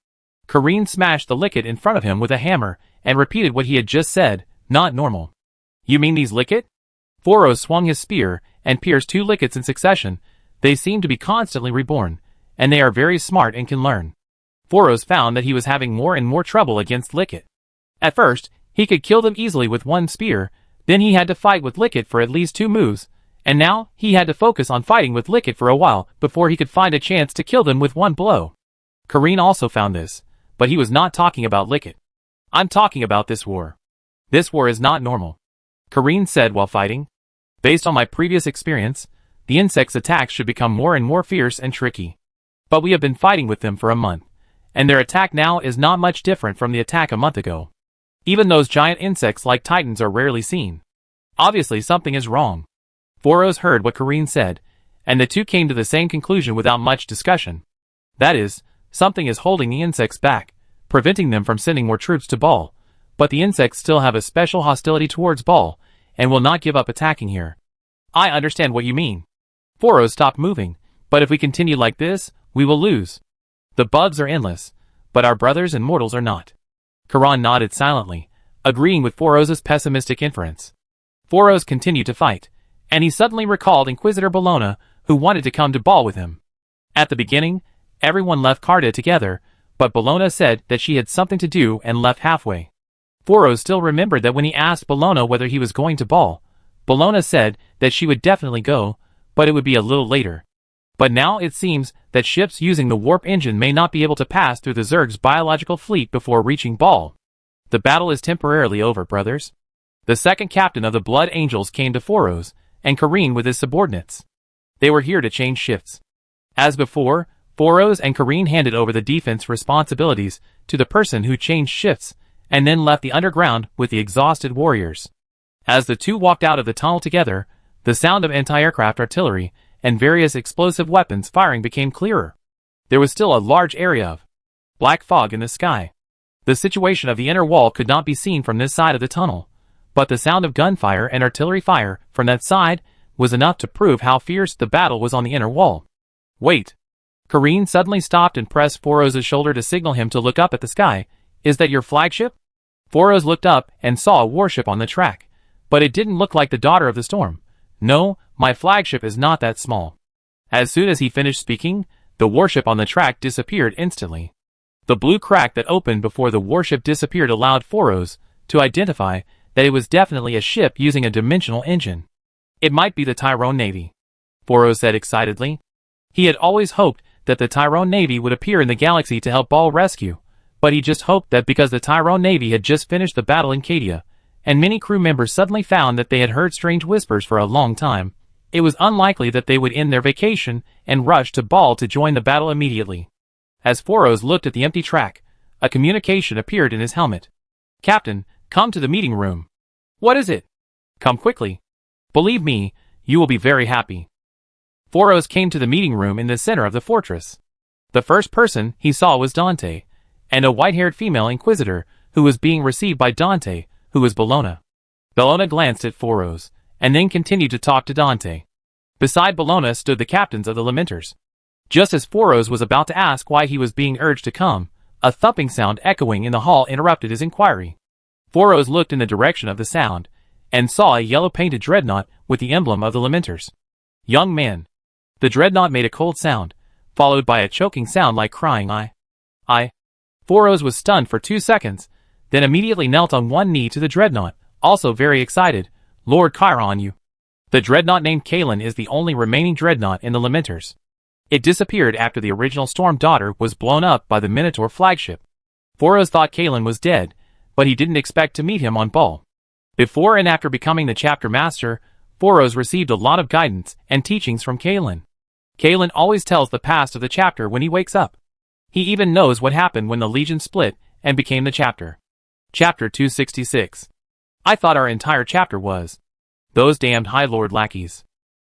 Kareen smashed the Liquid in front of him with a hammer and repeated what he had just said, "Not normal." "You mean these Liquid?" Foros swung his spear and pierced 2 Liquids in succession. They seem to be constantly reborn, and they are very smart and can learn. Foros found that he was having more and more trouble against Liquid. At first, he could kill them easily with 1 spear, then he had to fight with Liquid for at least 2 moves, and now he had to focus on fighting with Liquid for a while before he could find a chance to kill them with 1 blow. Kareen also found this, but he was not talking about Liquid. "I'm talking about this war. This war is not normal," Kareen said while fighting. "Based on my previous experience, the insects' attacks should become more and more fierce and tricky. But we have been fighting with them for a month, and their attack now is not much different from the attack a month ago. Even those giant insects like Titans are rarely seen. Obviously something is wrong." Foros heard what Kareen said, and the two came to the same conclusion without much discussion. That is, something is holding the insects back, preventing them from sending more troops to Baal, but the insects still have a special hostility towards Baal, and will not give up attacking here. "I understand what you mean." Foros stopped moving, "But if we continue like this, we will lose. The bugs are endless, but our brothers and mortals are not." Karan nodded silently, agreeing with Foros' pessimistic inference. Foros continued to fight, and he suddenly recalled Inquisitor Bologna, who wanted to come to Baal with him. At the beginning, everyone left Carda together, but Bologna said that she had something to do and left halfway. Foros still remembered that when he asked Bologna whether he was going to Baal, Bologna said that she would definitely go, but it would be a little later. But now it seems that ships using the warp engine may not be able to pass through the Zerg's biological fleet before reaching Baal. The battle is temporarily over, brothers. The second captain of the Blood Angels came to Foros, and Kareen with his subordinates. They were here to change shifts. As before, Foros and Kareen handed over the defense responsibilities to the person who changed shifts, and then left the underground with the exhausted warriors. As the two walked out of the tunnel together, the sound of anti-aircraft artillery and various explosive weapons firing became clearer. There was still a large area of black fog in the sky. The situation of the inner wall could not be seen from this side of the tunnel, but the sound of gunfire and artillery fire from that side was enough to prove how fierce the battle was on the inner wall. "Wait." Kareen suddenly stopped and pressed Foros' shoulder to signal him to look up at the sky. "Is that your flagship?" Foros looked up and saw a warship on the track, but it didn't look like the Daughter of the Storm. "No, my flagship is not that small." As soon as he finished speaking, the warship on the track disappeared instantly. The blue crack that opened before the warship disappeared allowed Foros to identify that it was definitely a ship using a dimensional engine. "It might be the Tyrone Navy," Foros said excitedly. He had always hoped that the Tyrone Navy would appear in the galaxy to help Baal rescue, but he just hoped that because the Tyrone Navy had just finished the battle in Cadia, and many crew members suddenly found that they had heard strange whispers for a long time, it was unlikely that they would end their vacation and rush to Baal to join the battle immediately. As Foros looked at the empty track, a communication appeared in his helmet. "Captain, come to the meeting room." "What is it?" "Come quickly. Believe me, you will be very happy." Foros came to the meeting room in the center of the fortress. The first person he saw was Dante, and a white-haired female inquisitor who was being received by Dante, who was Bellona. Bellona glanced at Foros, and then continued to talk to Dante. Beside Bellona stood the captains of the Lamenters. Just as Foros was about to ask why he was being urged to come, a thumping sound echoing in the hall interrupted his inquiry. Foros looked in the direction of the sound, and saw a yellow-painted dreadnought with the emblem of the Lamenters. Young man. The dreadnought made a cold sound, followed by a choking sound like crying I. Foros was stunned for 2 seconds, then immediately knelt on one knee to the dreadnought, also very excited. Lord Chiron, you. The dreadnought named Kalen is the only remaining dreadnought in the Lamenters. It disappeared after the original Storm Daughter was blown up by the Minotaur flagship. Foros thought Kalen was dead, but he didn't expect to meet him on Ball. Before and after becoming the chapter master, Foros received a lot of guidance and teachings from Kalen. Kalen always tells the past of the chapter when he wakes up. He even knows what happened when the Legion split and became the chapter. Chapter 266. I thought our entire chapter was. Those damned High Lord lackeys.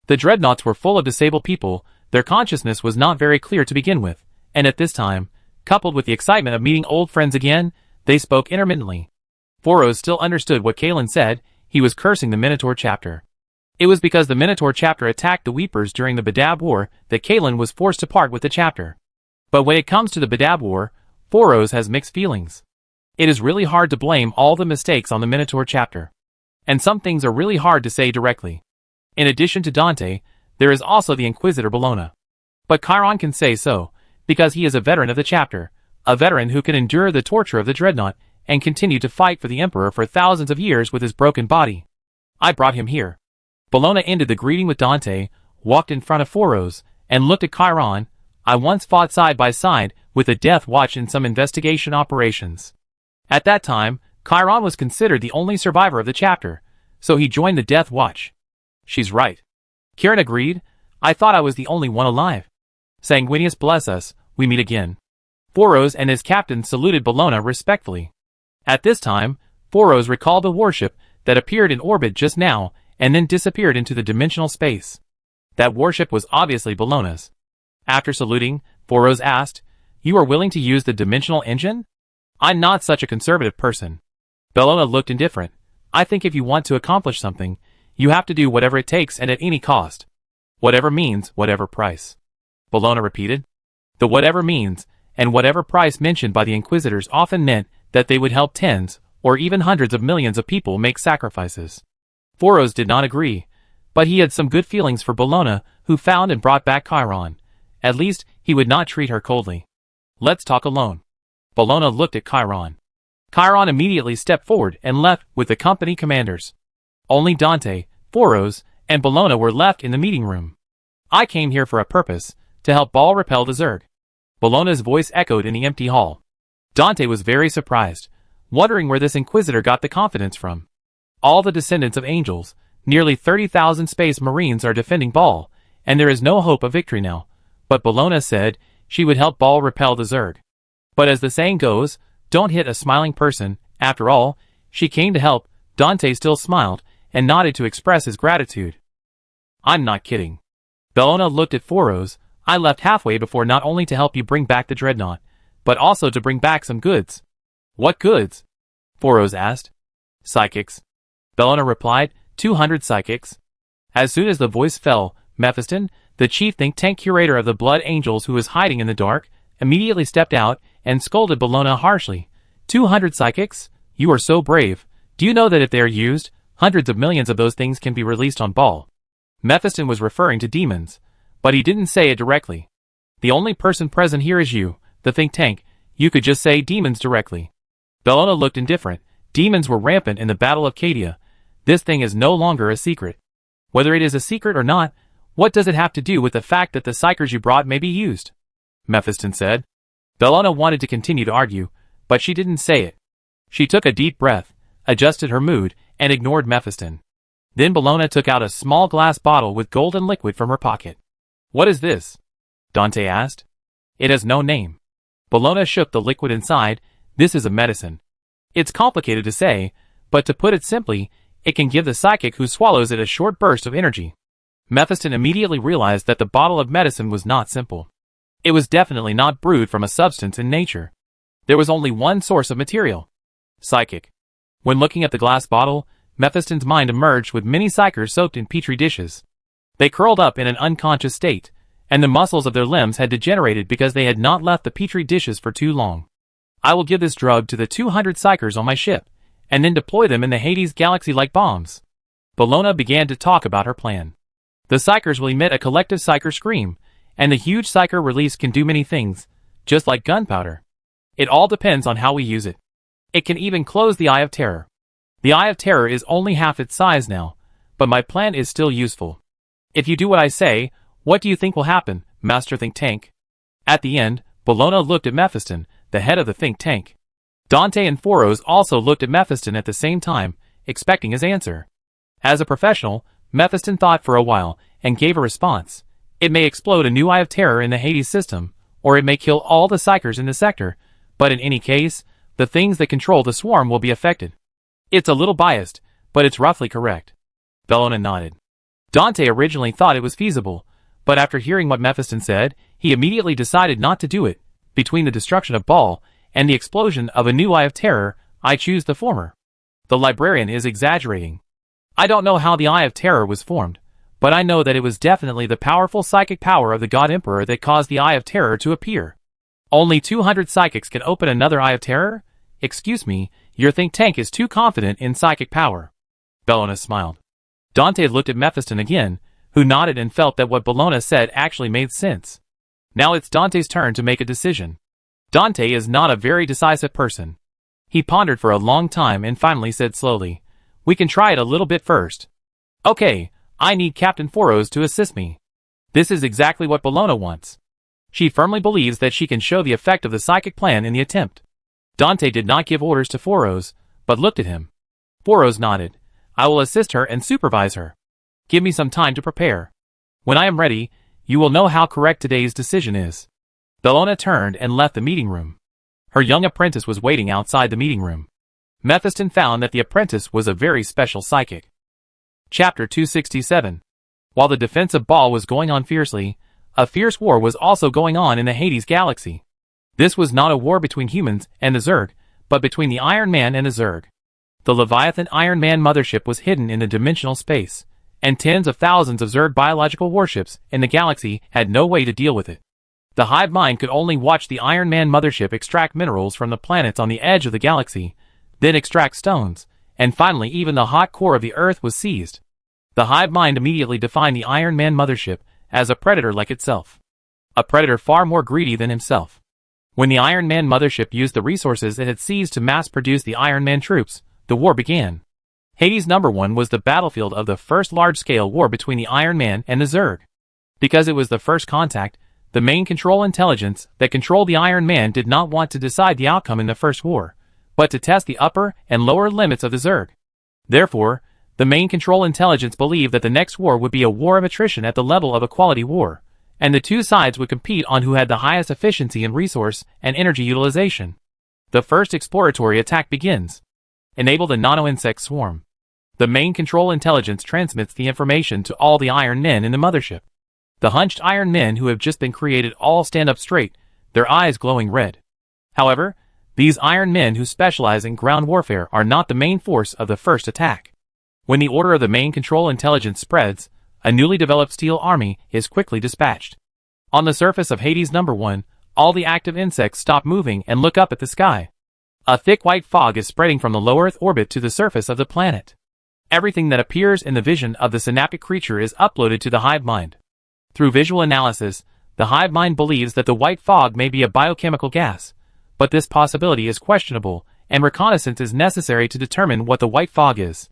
The dreadnoughts were full of disabled people, their consciousness was not very clear to begin with, and at this time, coupled with the excitement of meeting old friends again, they spoke intermittently. Foros still understood what Kalen said. He was cursing the Minotaur chapter. It was because the Minotaur chapter attacked the Weepers during the Badab War that Kalen was forced to part with the chapter. But when it comes to the Badab War, Foros has mixed feelings. It is really hard to blame all the mistakes on the Minotaur chapter. And some things are really hard to say directly. In addition to Dante, there is also the Inquisitor Bellona. But Chiron can say so, because he is a veteran of the chapter, a veteran who can endure the torture of the dreadnought and continue to fight for the Emperor for thousands of years with his broken body. I brought him here. Bellona ended the greeting with Dante, walked in front of Foros, and looked at Chiron. I once fought side by side with the Death Watch in some investigation operations. At that time, Chiron was considered the only survivor of the chapter, so he joined the Death Watch. She's right. Kieran agreed. I thought I was the only one alive. Sanguinius bless us, we meet again. Foros and his captain saluted Bellona respectfully. At this time, Foros recalled the warship that appeared in orbit just now and then disappeared into the dimensional space. That warship was obviously Bellona's. After saluting, Foros asked, "You are willing to use the dimensional engine?" "I'm not such a conservative person." Bellona looked indifferent. "I think if you want to accomplish something, you have to do whatever it takes and at any cost. Whatever means, whatever price." Bellona repeated. The whatever means, and whatever price mentioned by the Inquisitors often meant that they would help tens, or even hundreds of millions of people make sacrifices. Foros did not agree, but he had some good feelings for Bellona, who found and brought back Chiron. At least, he would not treat her coldly. "Let's talk alone." Bellona looked at Chiron. Chiron immediately stepped forward and left with the company commanders. Only Dante, Foros, and Bellona were left in the meeting room. "I came here for a purpose, to help Baal repel the Zerg." Bellona's voice echoed in the empty hall. Dante was very surprised, wondering where this Inquisitor got the confidence from. All the descendants of angels, nearly 30,000 space marines are defending Baal, and there is no hope of victory now. But Bellona said she would help Baal repel the Zerg. But as the saying goes, don't hit a smiling person. After all, she came to help. Dante still smiled and nodded to express his gratitude. "I'm not kidding." Bellona looked at Foros. "I left halfway before not only to help you bring back the dreadnought, but also to bring back some goods." "What goods?" Foros asked. "Psychics." Bellona replied, 200 psychics. As soon as the voice fell, Mephiston, the chief think tank curator of the Blood Angels who was hiding in the dark, immediately stepped out and scolded Bellona harshly. 200 psychics? You are so brave. Do you know that if they are used, hundreds of millions of those things can be released on Baal? Mephiston was referring to demons, but he didn't say it directly. The only person present here is you, the think tank. You could just say demons directly. Bellona looked indifferent. Demons were rampant in the Battle of Cadia. This thing is no longer a secret. Whether it is a secret or not, what does it have to do with the fact that the psychers you brought may be used? Mephiston said. Bellona wanted to continue to argue, but she didn't say it. She took a deep breath, adjusted her mood, and ignored Mephiston. Then Bellona took out a small glass bottle with golden liquid from her pocket. "What is this?" Dante asked. "It has no name." Bellona shook the liquid inside. "This is a medicine. It's complicated to say, but to put it simply, it can give the psychic who swallows it a short burst of energy. Mephiston immediately realized that the bottle of medicine was not simple. It was definitely not brewed from a substance in nature. There was only one source of material. Psychic. When looking at the glass bottle, Mephiston's mind emerged with many psychers soaked in petri dishes. They curled up in an unconscious state, and the muscles of their limbs had degenerated because they had not left the petri dishes for too long. I will give this drug to the 200 psychers on my ship, and then deploy them in the Hades galaxy like bombs. Bellona began to talk about her plan. The psychers will emit a collective psycher scream, and the huge psycher release can do many things, just like gunpowder. It all depends on how we use it. It can even close the Eye of Terror. The Eye of Terror is only half its size now, but my plan is still useful. If you do what I say, what do you think will happen, Master Think Tank? At the end, Bellona looked at Mephiston, the head of the think tank. Dante and Foros also looked at Mephiston at the same time, expecting his answer. As a professional, Mephiston thought for a while, and gave a response. It may explode a new Eye of Terror in the Hades system, or it may kill all the psychers in the sector, but in any case, the things that control the swarm will be affected. It's a little biased, but it's roughly correct. Bellona nodded. Dante originally thought it was feasible, but after hearing what Mephiston said, he immediately decided not to do it. Between the destruction of Baal and the explosion of a new Eye of Terror, I choose the former. The librarian is exaggerating. I don't know how the Eye of Terror was formed, but I know that it was definitely the powerful psychic power of the God Emperor that caused the Eye of Terror to appear. Only 200 psychics can open another Eye of Terror? Excuse me, your think tank is too confident in psychic power. Bellona smiled. Dante looked at Mephiston again, who nodded and felt that what Bellona said actually made sense. Now it's Dante's turn to make a decision. Dante is not a very decisive person. He pondered for a long time and finally said slowly, "We can try it a little bit first. Okay, I need Captain Foros to assist me." This is exactly what Bellona wants. She firmly believes that she can show the effect of the psychic plan in the attempt. Dante did not give orders to Foros, but looked at him. Foros nodded. "I will assist her and supervise her. Give me some time to prepare. When I am ready, you will know how correct today's decision is." Bellona turned and left the meeting room. Her young apprentice was waiting outside the meeting room. Mephiston found that the apprentice was a very special psychic. Chapter 267. While the defense of Baal was going on fiercely, a fierce war was also going on in the Hades galaxy. This was not a war between humans and the Zerg, but between the Iron Man and the Zerg. The Leviathan Iron Man mothership was hidden in a dimensional space, and tens of thousands of Zerg biological warships in the galaxy had no way to deal with it. The hive mind could only watch the Iron Man mothership extract minerals from the planets on the edge of the galaxy, then extract stones, and finally even the hot core of the Earth was seized. The hive mind immediately defined the Iron Man mothership as a predator like itself. A predator far more greedy than himself. When the Iron Man mothership used the resources it had seized to mass-produce the Iron Man troops, the war began. Hades #1 was the battlefield of the first large-scale war between the Iron Man and the Zerg. Because it was the first contact, the main control intelligence that controlled the Iron Man did not want to decide the outcome in the first war, but to test the upper and lower limits of the Zerg. Therefore, the main control intelligence believed that the next war would be a war of attrition at the level of a quality war, and the two sides would compete on who had the highest efficiency in resource and energy utilization. The first exploratory attack begins. Enable the nano-insect swarm. The main control intelligence transmits the information to all the Iron Men in the mothership. The hunched Iron Men who have just been created all stand up straight, their eyes glowing red. However, these Iron Men who specialize in ground warfare are not the main force of the first attack. When the order of the main control intelligence spreads, a newly developed steel army is quickly dispatched. On the surface of Hades #1, all the active insects stop moving and look up at the sky. A thick white fog is spreading from the low Earth orbit to the surface of the planet. Everything that appears in the vision of the synaptic creature is uploaded to the hive mind. Through visual analysis, the hive mind believes that the white fog may be a biochemical gas, but this possibility is questionable, and reconnaissance is necessary to determine what the white fog is.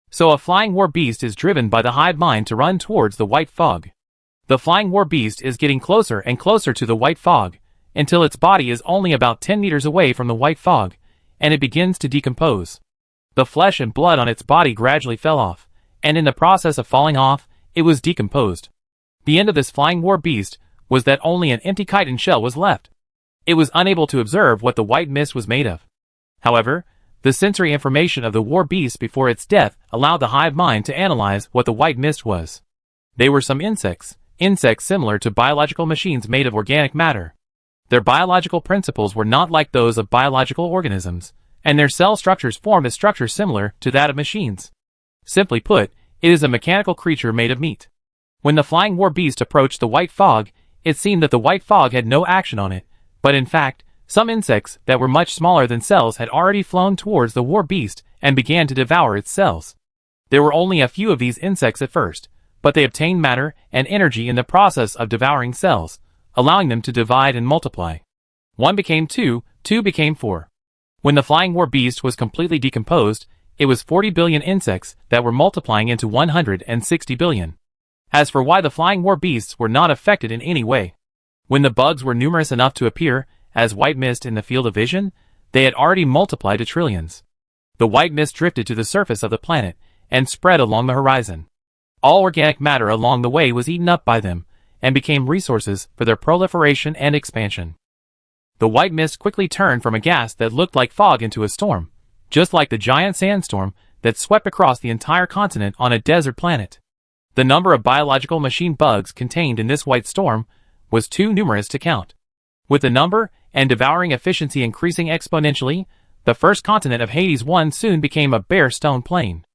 So a flying war beast is driven by the hive mind to run towards the white fog. The flying war beast is getting closer and closer to the white fog, until its body is only about 10 meters away from the white fog, and it begins to decompose. The flesh and blood on its body gradually fell off, and in the process of falling off, it was decomposed. The end of this flying war beast was that only an empty chitin shell was left. It was unable to observe what the white mist was made of. However, the sensory information of the war beast before its death allowed the hive mind to analyze what the white mist was. They were some insects similar to biological machines made of organic matter. Their biological principles were not like those of biological organisms, and their cell structures formed a structure similar to that of machines. Simply put, it is a mechanical creature made of meat. When the flying war beast approached the white fog, it seemed that the white fog had no action on it, but in fact, some insects that were much smaller than cells had already flown towards the war beast and began to devour its cells. There were only a few of these insects at first, but they obtained matter and energy in the process of devouring cells, allowing them to divide and multiply. 1 became 2, 2 became 4. When the flying war beast was completely decomposed, it was 40 billion insects that were multiplying into 160 billion. As for why the flying war beasts were not affected in any way. When the bugs were numerous enough to appear as white mist in the field of vision, they had already multiplied to trillions. The white mist drifted to the surface of the planet and spread along the horizon. All organic matter along the way was eaten up by them and became resources for their proliferation and expansion. The white mist quickly turned from a gas that looked like fog into a storm, just like the giant sandstorm that swept across the entire continent on a desert planet. The number of biological machine bugs contained in this white storm was too numerous to count. With the number and devouring efficiency increasing exponentially, the first continent of Hades 1 soon became a bare stone plain.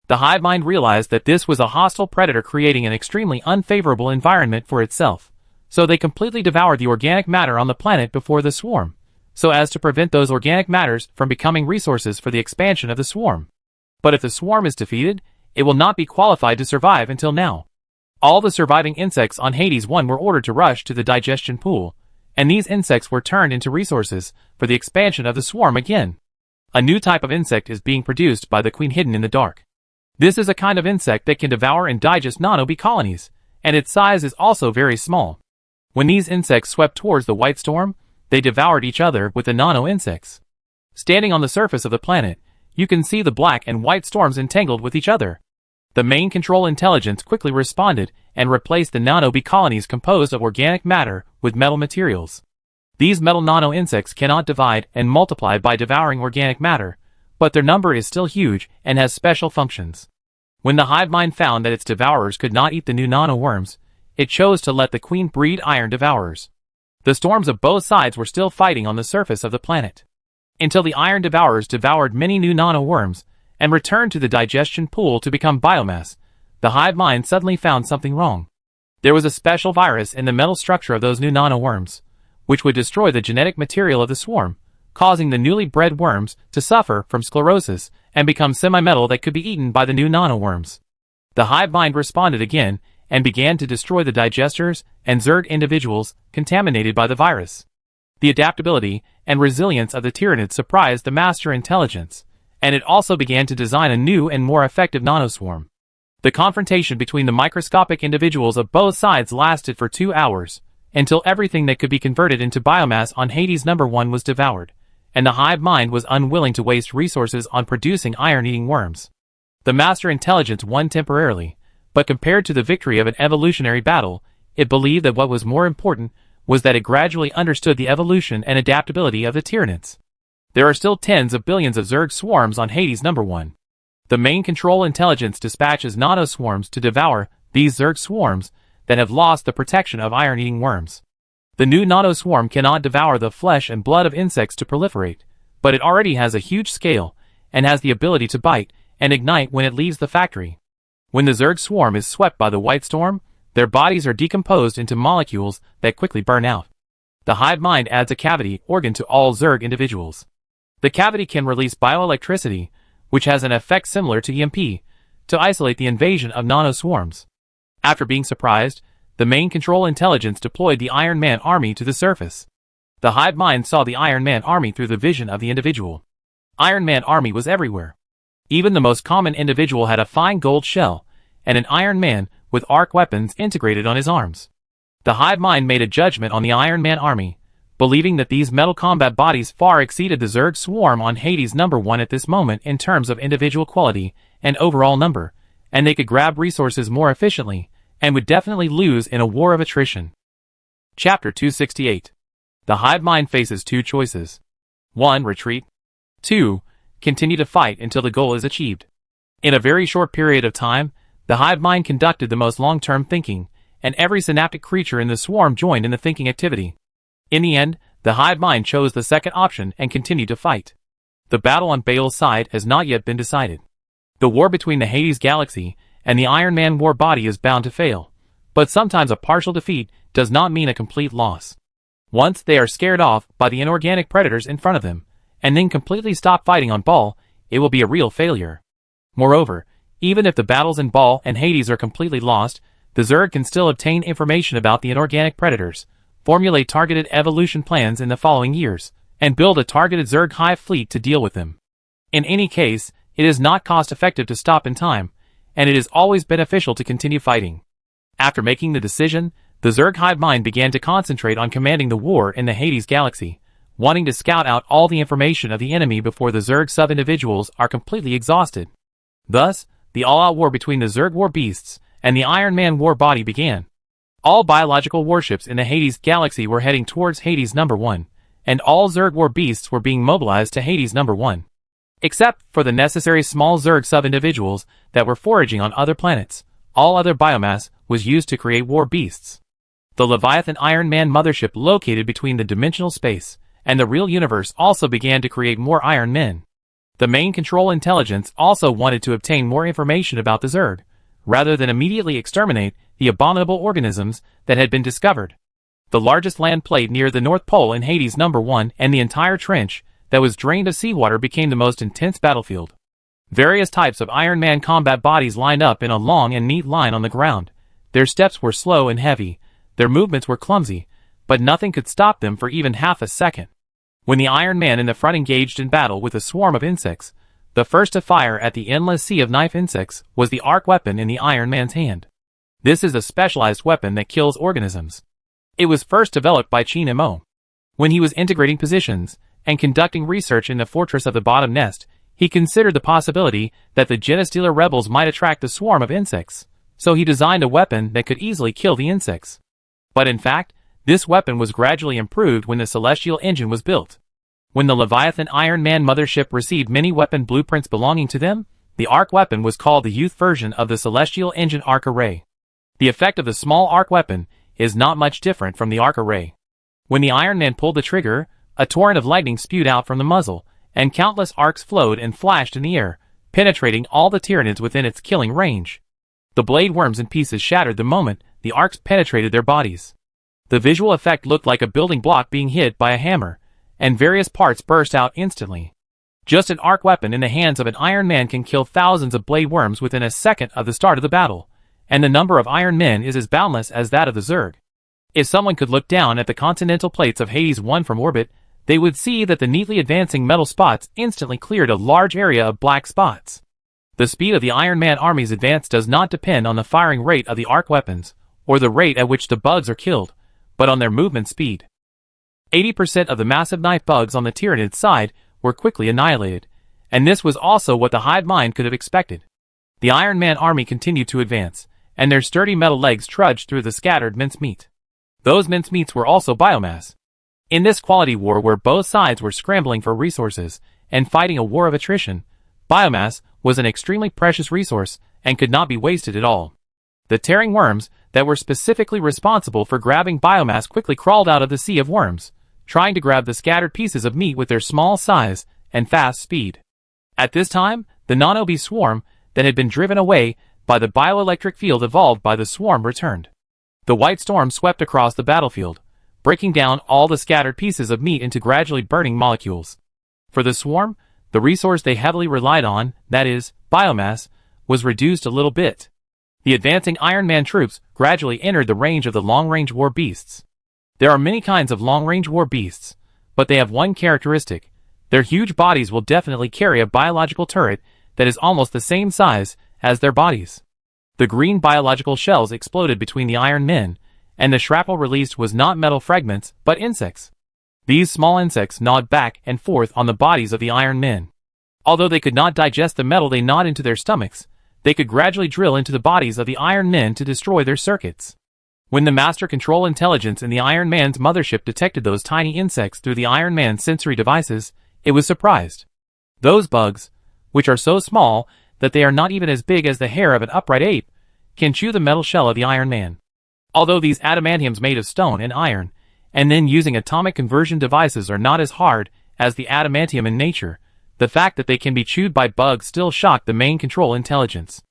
The hive mind realized that this was a hostile predator creating an extremely unfavorable environment for itself, so they completely devoured the organic matter on the planet before the swarm, so as to prevent those organic matters from becoming resources for the expansion of the swarm. But if the swarm is defeated, it will not be qualified to survive until now. All the surviving insects on Hades 1 were ordered to rush to the digestion pool, and these insects were turned into resources for the expansion of the swarm again. A new type of insect is being produced by the queen hidden in the dark. This is a kind of insect that can devour and digest nano-bee colonies, and its size is also very small. When these insects swept towards the white storm, they devoured each other with the nano-insects. Standing on the surface of the planet, you can see the black and white storms entangled with each other. The main control intelligence quickly responded and replaced the nano-bee colonies composed of organic matter with metal materials. These metal nano-insects cannot divide and multiply by devouring organic matter, but their number is still huge and has special functions. When the hive mind found that its devourers could not eat the new nano-worms, it chose to let the queen breed iron devourers. The storms of both sides were still fighting on the surface of the planet, until the iron devourers devoured many new nano-worms and returned to the digestion pool to become biomass. The hive mind suddenly found something wrong. There was a special virus in the metal structure of those new nano-worms, which would destroy the genetic material of the swarm, causing the newly bred worms to suffer from sclerosis and become semi-metal that could be eaten by the new nano-worms. The hive mind responded again and began to destroy the digesters and Zerg individuals contaminated by the virus. The adaptability and resilience of the Tyranids surprised the master intelligence, and it also began to design a new and more effective nanoswarm. The confrontation between the microscopic individuals of both sides lasted for 2 hours, until everything that could be converted into biomass on Hades number 1 was devoured, and the hive mind was unwilling to waste resources on producing iron-eating worms. The master intelligence won temporarily, but compared to the victory of an evolutionary battle, it believed that what was more important was that it gradually understood the evolution and adaptability of the Tyranids. There are still tens of billions of Zerg swarms on Hades number 1. The main control intelligence dispatches nanoswarms to devour these Zerg swarms that have lost the protection of iron-eating worms. The new nanoswarm cannot devour the flesh and blood of insects to proliferate, but it already has a huge scale and has the ability to bite and ignite when it leaves the factory. When the Zerg swarm is swept by the white storm, their bodies are decomposed into molecules that quickly burn out. The hive mind adds a cavity organ to all Zerg individuals. The cavity can release bioelectricity, which has an effect similar to EMP, to isolate the invasion of nanoswarms. After being surprised, the main control intelligence deployed the Iron Man army to the surface. The hive mind saw the Iron Man army through the vision of the individual. Iron Man army was everywhere. Even the most common individual had a fine gold shell, and an Iron Man with arc weapons integrated on his arms. The hive mind made a judgment on the Iron Man army, believing that these metal combat bodies far exceeded the Zerg swarm on Hades number 1 at this moment in terms of individual quality and overall number, and they could grab resources more efficiently, and would definitely lose in a war of attrition. Chapter 268. The hive mind faces 2 choices. 1. Retreat. 2. Continue to fight until the goal is achieved. In a very short period of time, The hive mind conducted the most long-term thinking, and every synaptic creature in the swarm joined in the thinking activity. In the end, the hive mind chose the second option and continued to fight. The battle on Baal's side has not yet been decided. The war between the Hades galaxy and the Iron Man war body is bound to fail, but sometimes a partial defeat does not mean a complete loss. Once they are scared off by the inorganic predators in front of them, and then completely stop fighting on Baal, it will be a real failure. Moreover, even if the battles in Baal and Hades are completely lost, the Zerg can still obtain information about the inorganic predators, formulate targeted evolution plans in the following years, and build a targeted Zerg hive fleet to deal with them. In any case, it is not cost-effective to stop in time, and it is always beneficial to continue fighting. After making the decision, the Zerg hive mind began to concentrate on commanding the war in the Hades galaxy, wanting to scout out all the information of the enemy before the Zerg sub-individuals are completely exhausted. Thus, the all-out war between the Zerg war beasts and the Iron Man war body began. All biological warships in the Hades galaxy were heading towards Hades number 1, and all Zerg war beasts were being mobilized to Hades number 1. Except for the necessary small Zerg sub-individuals that were foraging on other planets, all other biomass was used to create war beasts. The Leviathan Iron Man mothership located between the dimensional space and the real universe also began to create more Iron Men. The main control intelligence also wanted to obtain more information about the Zerg, rather than immediately exterminate the abominable organisms that had been discovered. The largest land plate near the North Pole in Hades number 1 and the entire trench that was drained of seawater became the most intense battlefield. Various types of Iron Man combat bodies lined up in a long and neat line on the ground. Their steps were slow and heavy, their movements were clumsy, but nothing could stop them for even half a second. When the Iron Man in the front engaged in battle with a swarm of insects, the first to fire at the endless sea of knife insects was the arc weapon in the Iron Man's hand. This is a specialized weapon that kills organisms. It was first developed by Chin-Mo. When he was integrating positions and conducting research in the fortress of the bottom nest, he considered the possibility that the Genestealer rebels might attract the swarm of insects, so he designed a weapon that could easily kill the insects. But in fact, this weapon was gradually improved when the Celestial Engine was built. When the Leviathan Iron Man mothership received many weapon blueprints belonging to them, the arc weapon was called the youth version of the Celestial Engine arc array. The effect of the small arc weapon is not much different from the arc array. When the Iron Man pulled the trigger, a torrent of lightning spewed out from the muzzle, and countless arcs flowed and flashed in the air, penetrating all the Tyranids within its killing range. The blade worms in pieces shattered the moment the arcs penetrated their bodies. The visual effect looked like a building block being hit by a hammer, and various parts burst out instantly. Just an arc weapon in the hands of an Iron Man can kill thousands of blade worms within a second of the start of the battle, and the number of Iron Men is as boundless as that of the Zerg. If someone could look down at the continental plates of Hades 1 from orbit, they would see that the neatly advancing metal spots instantly cleared a large area of black spots. The speed of the Iron Man army's advance does not depend on the firing rate of the arc weapons, or the rate at which the bugs are killed, but on their movement speed. 80% of the massive knife bugs on the Tyranid side were quickly annihilated, and this was also what the hive mind could have expected. The Iron Man army continued to advance, and their sturdy metal legs trudged through the scattered mincemeat. Those mincemeats were also biomass. In this quality war where both sides were scrambling for resources and fighting a war of attrition, biomass was an extremely precious resource and could not be wasted at all. The tearing worms that were specifically responsible for grabbing biomass quickly crawled out of the sea of worms, trying to grab the scattered pieces of meat with their small size and fast speed. At this time, the non-obese swarm that had been driven away by the bioelectric field evolved by the swarm returned. The white storm swept across the battlefield, breaking down all the scattered pieces of meat into gradually burning molecules. For the swarm, the resource they heavily relied on, that is, biomass, was reduced a little bit. The advancing Iron Man troops gradually entered the range of the long-range war beasts. There are many kinds of long-range war beasts, but they have one characteristic. Their huge bodies will definitely carry a biological turret that is almost the same size as their bodies. The green biological shells exploded between the Iron Men, and the shrapnel released was not metal fragments, but insects. These small insects gnawed back and forth on the bodies of the Iron Men. Although they could not digest the metal they gnawed into their stomachs, they could gradually drill into the bodies of the Iron Men to destroy their circuits. When the master control intelligence in the Iron Man's mothership detected those tiny insects through the Iron Man's sensory devices, it was surprised. Those bugs, which are so small that they are not even as big as the hair of an upright ape, can chew the metal shell of the Iron Man. Although these adamantiums made of stone and iron, and then using atomic conversion devices are not as hard as the adamantium in nature, the fact that they can be chewed by bugs still shocked the main control intelligence.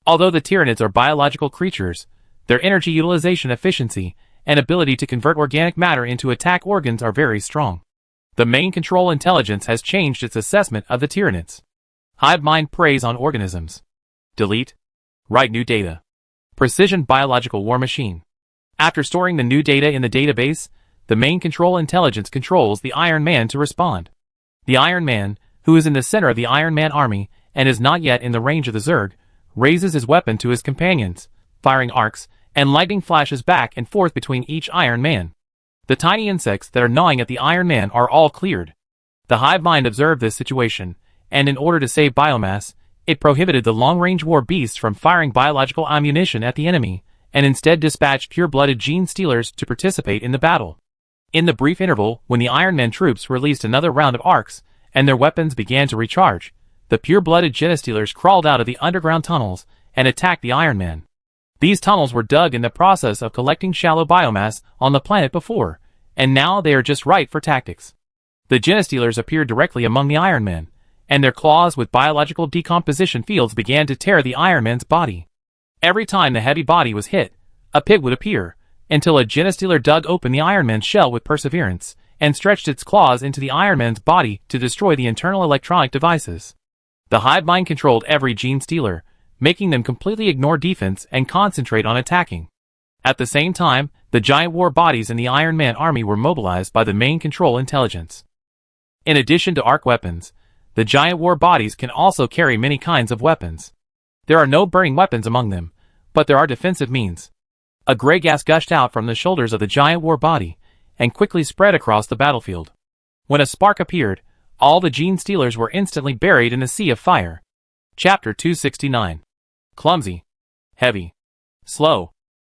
Although the Tyranids are biological creatures, their energy utilization efficiency and ability to convert organic matter into attack organs are very strong. The main control intelligence has changed its assessment of the Tyranids. Hive mind preys on organisms. Delete. Write new data. Precision biological war machine. After storing the new data in the database, the main control intelligence controls the Iron Man to respond. The Iron Man, who is in the center of the Iron Man army and is not yet in the range of the Zerg, raises his weapon to his companions, firing arcs, and lightning flashes back and forth between each Iron Man. The tiny insects that are gnawing at the Iron Man are all cleared. The hive mind observed this situation, and in order to save biomass, it prohibited the long-range war beasts from firing biological ammunition at the enemy, and instead dispatched pure-blooded gene stealers to participate in the battle. In the brief interval when the Iron Man troops released another round of arcs, and their weapons began to recharge, the pure-blooded genestealers crawled out of the underground tunnels and attacked the Iron Man. These tunnels were dug in the process of collecting shallow biomass on the planet before, and now they are just right for tactics. The genestealers appeared directly among the Iron Man, and their claws with biological decomposition fields began to tear the Iron Man's body. Every time the heavy body was hit, a pig would appear, until a genestealer dug open the Iron Man's shell with perseverance, and stretched its claws into the Iron Man's body to destroy the internal electronic devices. The hive mind controlled every gene stealer, making them completely ignore defense and concentrate on attacking. At the same time, the giant war bodies in the Iron Man army were mobilized by the main control intelligence. In addition to arc weapons, the giant war bodies can also carry many kinds of weapons. There are no burning weapons among them, but there are defensive means. A gray gas gushed out from the shoulders of the giant war body, and quickly spread across the battlefield. When a spark appeared, all the gene stealers were instantly buried in a sea of fire. Chapter 269. Clumsy. Heavy. Slow.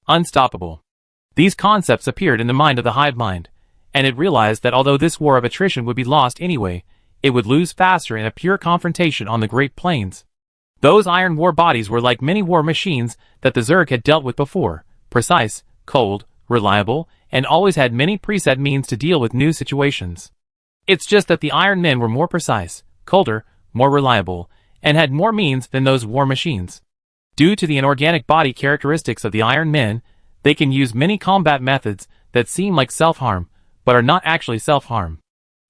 Unstoppable. These concepts appeared in the mind of the hive mind, and it realized that although this war of attrition would be lost anyway, it would lose faster in a pure confrontation on the Great Plains. Those iron war bodies were like many war machines that the Zerg had dealt with before, precise, cold, reliable, and always had many preset means to deal with new situations. It's just that the Iron Men were more precise, colder, more reliable, and had more means than those war machines. Due to the inorganic body characteristics of the Iron Men, they can use many combat methods that seem like self-harm, but are not actually self-harm.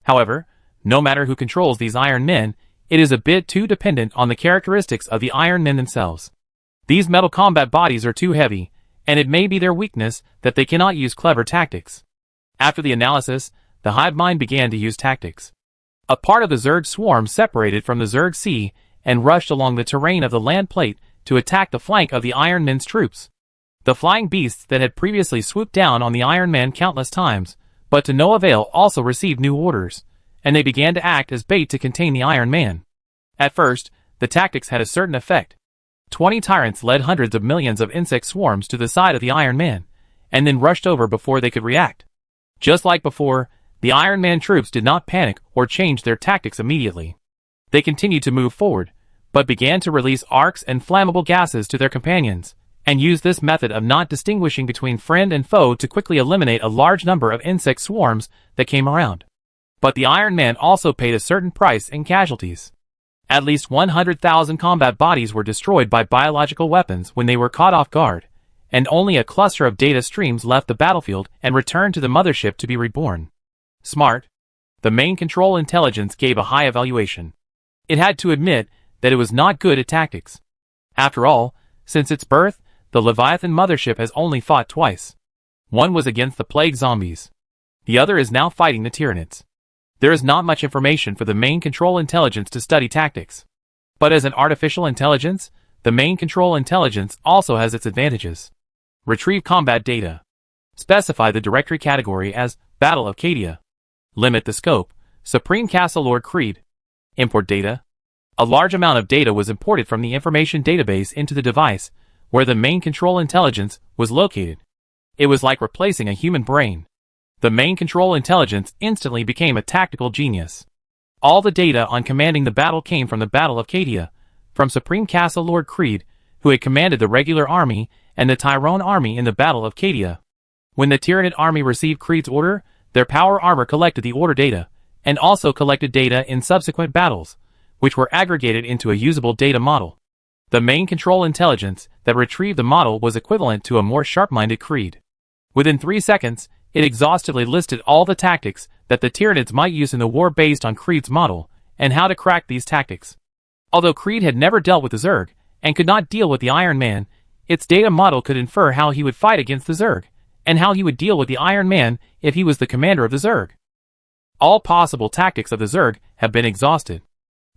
However, no matter who controls these Iron Men, it is a bit too dependent on the characteristics of the Iron Men themselves. These metal combat bodies are too heavy, and it may be their weakness that they cannot use clever tactics. After the analysis, the hive mind began to use tactics. A part of the Zerg swarm separated from the Zerg sea and rushed along the terrain of the land plate to attack the flank of the Iron Man's troops. The flying beasts that had previously swooped down on the Iron Man countless times, but to no avail, also received new orders, and they began to act as bait to contain the Iron Man. At first, the tactics had a certain effect. 20 tyrants led hundreds of millions of insect swarms to the side of the Iron Man, and then rushed over before they could react. Just like before, the Iron Man troops did not panic or change their tactics immediately. They continued to move forward, but began to release arcs and flammable gases to their companions, and used this method of not distinguishing between friend and foe to quickly eliminate a large number of insect swarms that came around. But the Iron Man also paid a certain price in casualties. At least 100,000 combat bodies were destroyed by biological weapons when they were caught off guard, and only a cluster of data streams left the battlefield and returned to the mothership to be reborn. Smart. The main control intelligence gave a high evaluation. It had to admit that it was not good at tactics. After all, since its birth, the Leviathan mothership has only fought twice. One was against the plague zombies. The other is now fighting the Tyranids. There is not much information for the main control intelligence to study tactics. But as an artificial intelligence, the main control intelligence also has its advantages. Retrieve combat data. Specify the directory category as Battle of Cadia. Limit the scope. Supreme Castle Lord Creed. Import data. A large amount of data was imported from the information database into the device where the main control intelligence was located. It was like replacing a human brain. The main control intelligence instantly became a tactical genius. All the data on commanding the battle came from the Battle of Cadia, from Supreme Castle Lord Creed, who had commanded the regular army and the Tyrone army in the Battle of Cadia. When the Tyranid army received Creed's order, their power armor collected the order data, and also collected data in subsequent battles, which were aggregated into a usable data model. The main control intelligence that retrieved the model was equivalent to a more sharp-minded Creed. Within 3 seconds, it exhaustively listed all the tactics that the Tyranids might use in the war based on Creed's model, and how to crack these tactics. Although Creed had never dealt with the Zerg, and could not deal with the Iron Man, its data model could infer how he would fight against the Zerg, and how he would deal with the Iron Man if he was the commander of the Zerg. All possible tactics of the Zerg have been exhausted.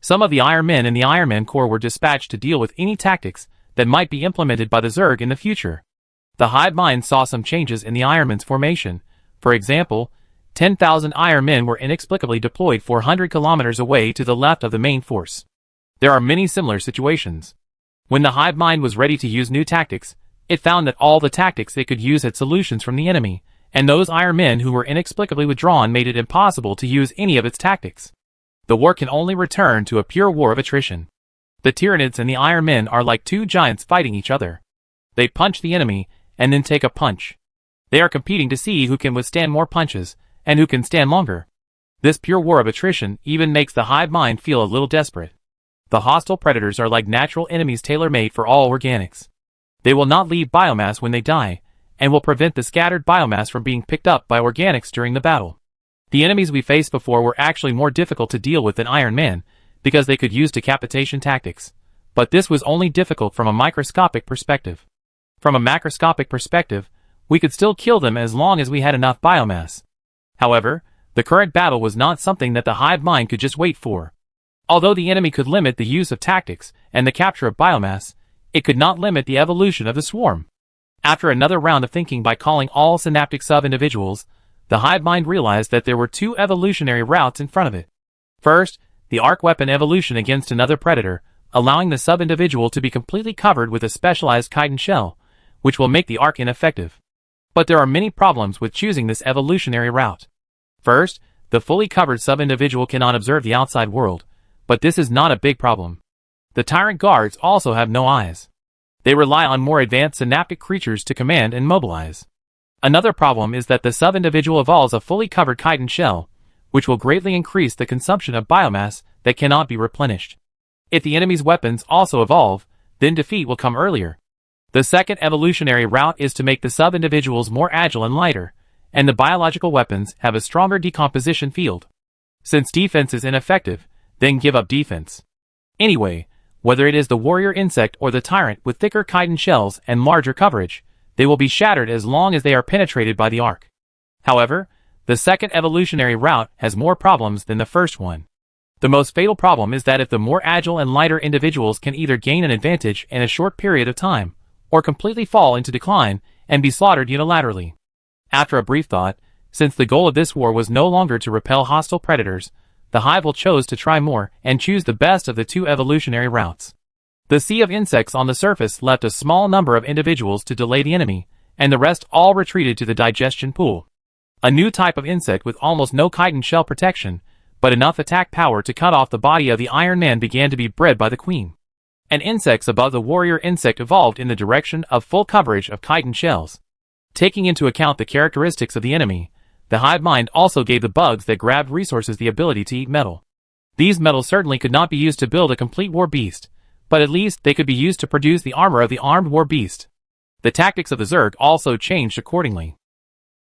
Some of the Iron Men in the Iron Man Corps were dispatched to deal with any tactics that might be implemented by the Zerg in the future. The hive mind saw some changes in the Iron Man's formation. For example, 10,000 Iron Men were inexplicably deployed 400 kilometers away to the left of the main force. There are many similar situations. When the hive mind was ready to use new tactics, it found that all the tactics it could use had solutions from the enemy, and those Iron Men who were inexplicably withdrawn made it impossible to use any of its tactics. The war can only return to a pure war of attrition. The Tyranids and the Iron Men are like two giants fighting each other. They punch the enemy, and then take a punch. They are competing to see who can withstand more punches, and who can stand longer. This pure war of attrition even makes the hive mind feel a little desperate. The hostile predators are like natural enemies tailor-made for all organics. They will not leave biomass when they die, and will prevent the scattered biomass from being picked up by organics during the battle. The enemies we faced before were actually more difficult to deal with than Iron Man, because they could use decapitation tactics. But this was only difficult from a microscopic perspective. From a macroscopic perspective, we could still kill them as long as we had enough biomass. However, the current battle was not something that the hive mind could just wait for. Although the enemy could limit the use of tactics and the capture of biomass, it could not limit the evolution of the swarm. After another round of thinking by calling all synaptic sub-individuals, the hive mind realized that there were two evolutionary routes in front of it. First, the arc weapon evolution against another predator, allowing the sub-individual to be completely covered with a specialized chitin shell, which will make the arc ineffective. But there are many problems with choosing this evolutionary route. First, the fully covered sub-individual cannot observe the outside world, but this is not a big problem. The tyrant guards also have no eyes. They rely on more advanced synaptic creatures to command and mobilize. Another problem is that the sub-individual evolves a fully covered chitin shell, which will greatly increase the consumption of biomass that cannot be replenished. If the enemy's weapons also evolve, then defeat will come earlier. The second evolutionary route is to make the sub-individuals more agile and lighter, and the biological weapons have a stronger decomposition field. Since defense is ineffective, then give up defense. Anyway, whether it is the warrior insect or the tyrant with thicker chitin shells and larger coverage, they will be shattered as long as they are penetrated by the arc. However, the second evolutionary route has more problems than the first one. The most fatal problem is that if the more agile and lighter individuals can either gain an advantage in a short period of time, or completely fall into decline and be slaughtered unilaterally. After a brief thought, since the goal of this war was no longer to repel hostile predators, the hive will chose to try more and choose the best of the two evolutionary routes. The sea of insects on the surface left a small number of individuals to delay the enemy, and the rest all retreated to the digestion pool. A new type of insect with almost no chitin shell protection, but enough attack power to cut off the body of the Iron Man began to be bred by the queen. And insects above the warrior insect evolved in the direction of full coverage of chitin shells. Taking into account the characteristics of the enemy, the hive mind also gave the bugs that grabbed resources the ability to eat metal. These metals certainly could not be used to build a complete war beast, but at least they could be used to produce the armor of the armed war beast. The tactics of the Zerg also changed accordingly.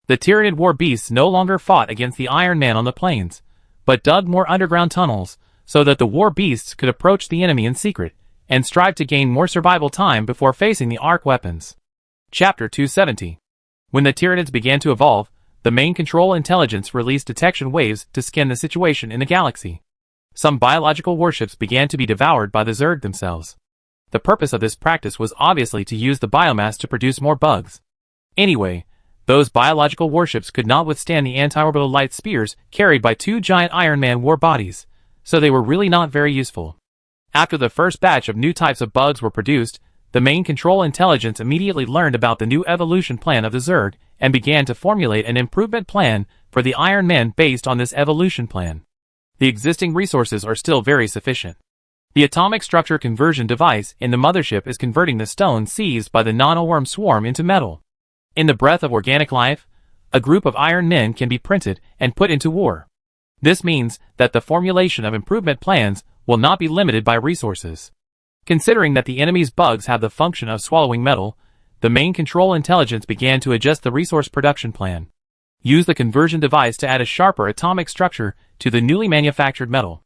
The Tyranid war beasts no longer fought against the Iron Man on the plains, but dug more underground tunnels, so that the war beasts could approach the enemy in secret, and strive to gain more survival time before facing the arc weapons. Chapter 270. When the Tyranids began to evolve, the main control intelligence released detection waves to scan the situation in the galaxy. Some biological warships began to be devoured by the Zerg themselves. The purpose of this practice was obviously to use the biomass to produce more bugs. Anyway, those biological warships could not withstand the anti-orbital light spears carried by two giant Iron Man war bodies, so they were really not very useful. After the first batch of new types of bugs were produced, the main control intelligence immediately learned about the new evolution plan of the Zerg and began to formulate an improvement plan for the Iron Man based on this evolution plan. The existing resources are still very sufficient. The atomic structure conversion device in the mothership is converting the stone seized by the nanoworm swarm into metal. In the breath of organic life, a group of iron men can be printed and put into war. This means that the formulation of improvement plans will not be limited by resources. Considering that the enemy's bugs have the function of swallowing metal, the main control intelligence began to adjust the resource production plan. Use the conversion device to add a sharper atomic structure to the newly manufactured metal.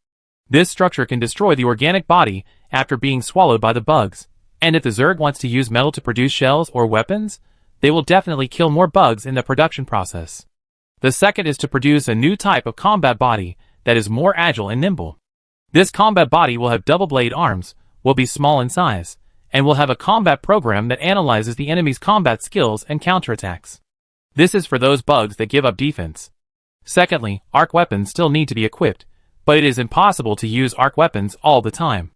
This structure can destroy the organic body after being swallowed by the bugs, and if the Zerg wants to use metal to produce shells or weapons, they will definitely kill more bugs in the production process. The second is to produce a new type of combat body that is more agile and nimble. This combat body will have double blade arms, will be small in size, and will have a combat program that analyzes the enemy's combat skills and counterattacks. This is for those bugs that give up defense. Secondly, arc weapons still need to be equipped, but it is impossible to use arc weapons all the time.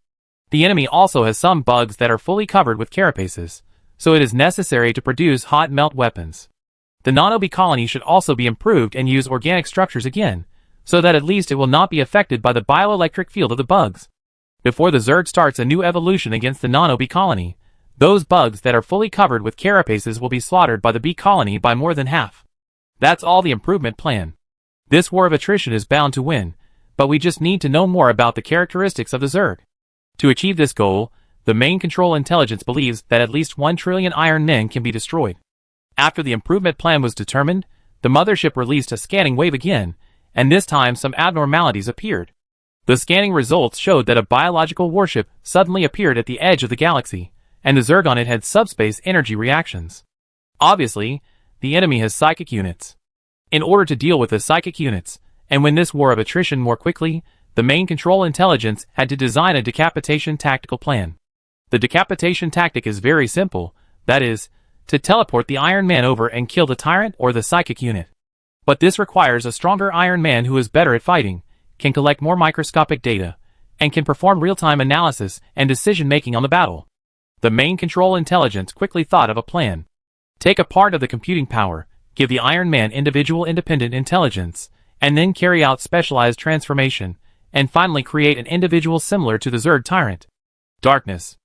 The enemy also has some bugs that are fully covered with carapaces, so it is necessary to produce hot melt weapons. The nano-bee colony should also be improved and use organic structures again, so that at least it will not be affected by the bioelectric field of the bugs. Before the Zerg starts a new evolution against the nano-bee colony, those bugs that are fully covered with carapaces will be slaughtered by the bee colony by more than half. That's all the improvement plan. This war of attrition is bound to win, but we just need to know more about the characteristics of the Zerg. To achieve this goal, the main control intelligence believes that at least 1 trillion iron men can be destroyed. After the improvement plan was determined, the mothership released a scanning wave again, and this time some abnormalities appeared. The scanning results showed that a biological warship suddenly appeared at the edge of the galaxy, and the Zerg on it had subspace energy reactions. Obviously, the enemy has psychic units. In order to deal with the psychic units, and win this war of attrition more quickly, the main control intelligence had to design a decapitation tactical plan. The decapitation tactic is very simple, that is, to teleport the Iron Man over and kill the tyrant or the psychic unit. But this requires a stronger Iron Man who is better at fighting, can collect more microscopic data, and can perform real-time analysis and decision-making on the battle. The main control intelligence quickly thought of a plan. Take a part of the computing power, give the Iron Man individual independent intelligence, and then carry out specialized transformation, and finally create an individual similar to the Zerg tyrant. Darkness.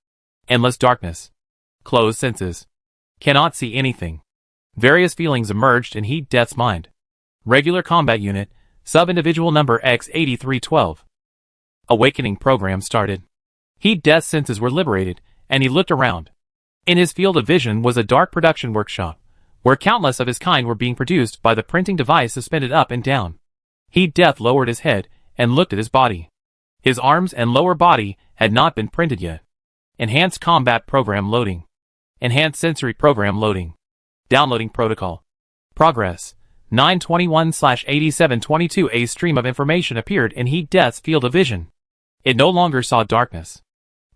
Endless darkness. Closed senses. Cannot see anything. Various feelings emerged in Heat Death's mind. Regular combat unit, sub-individual number X8312. Awakening program started. Heat Death's senses were liberated, and he looked around. In his field of vision was a dark production workshop, where countless of his kind were being produced by the printing device suspended up and down. Heat Death lowered his head and looked at his body. His arms and lower body had not been printed yet. Enhanced Combat Program Loading. Enhanced Sensory Program Loading. Downloading Protocol. Progress. 921/8722. A stream of information appeared in Heat Death's field of vision. It no longer saw darkness.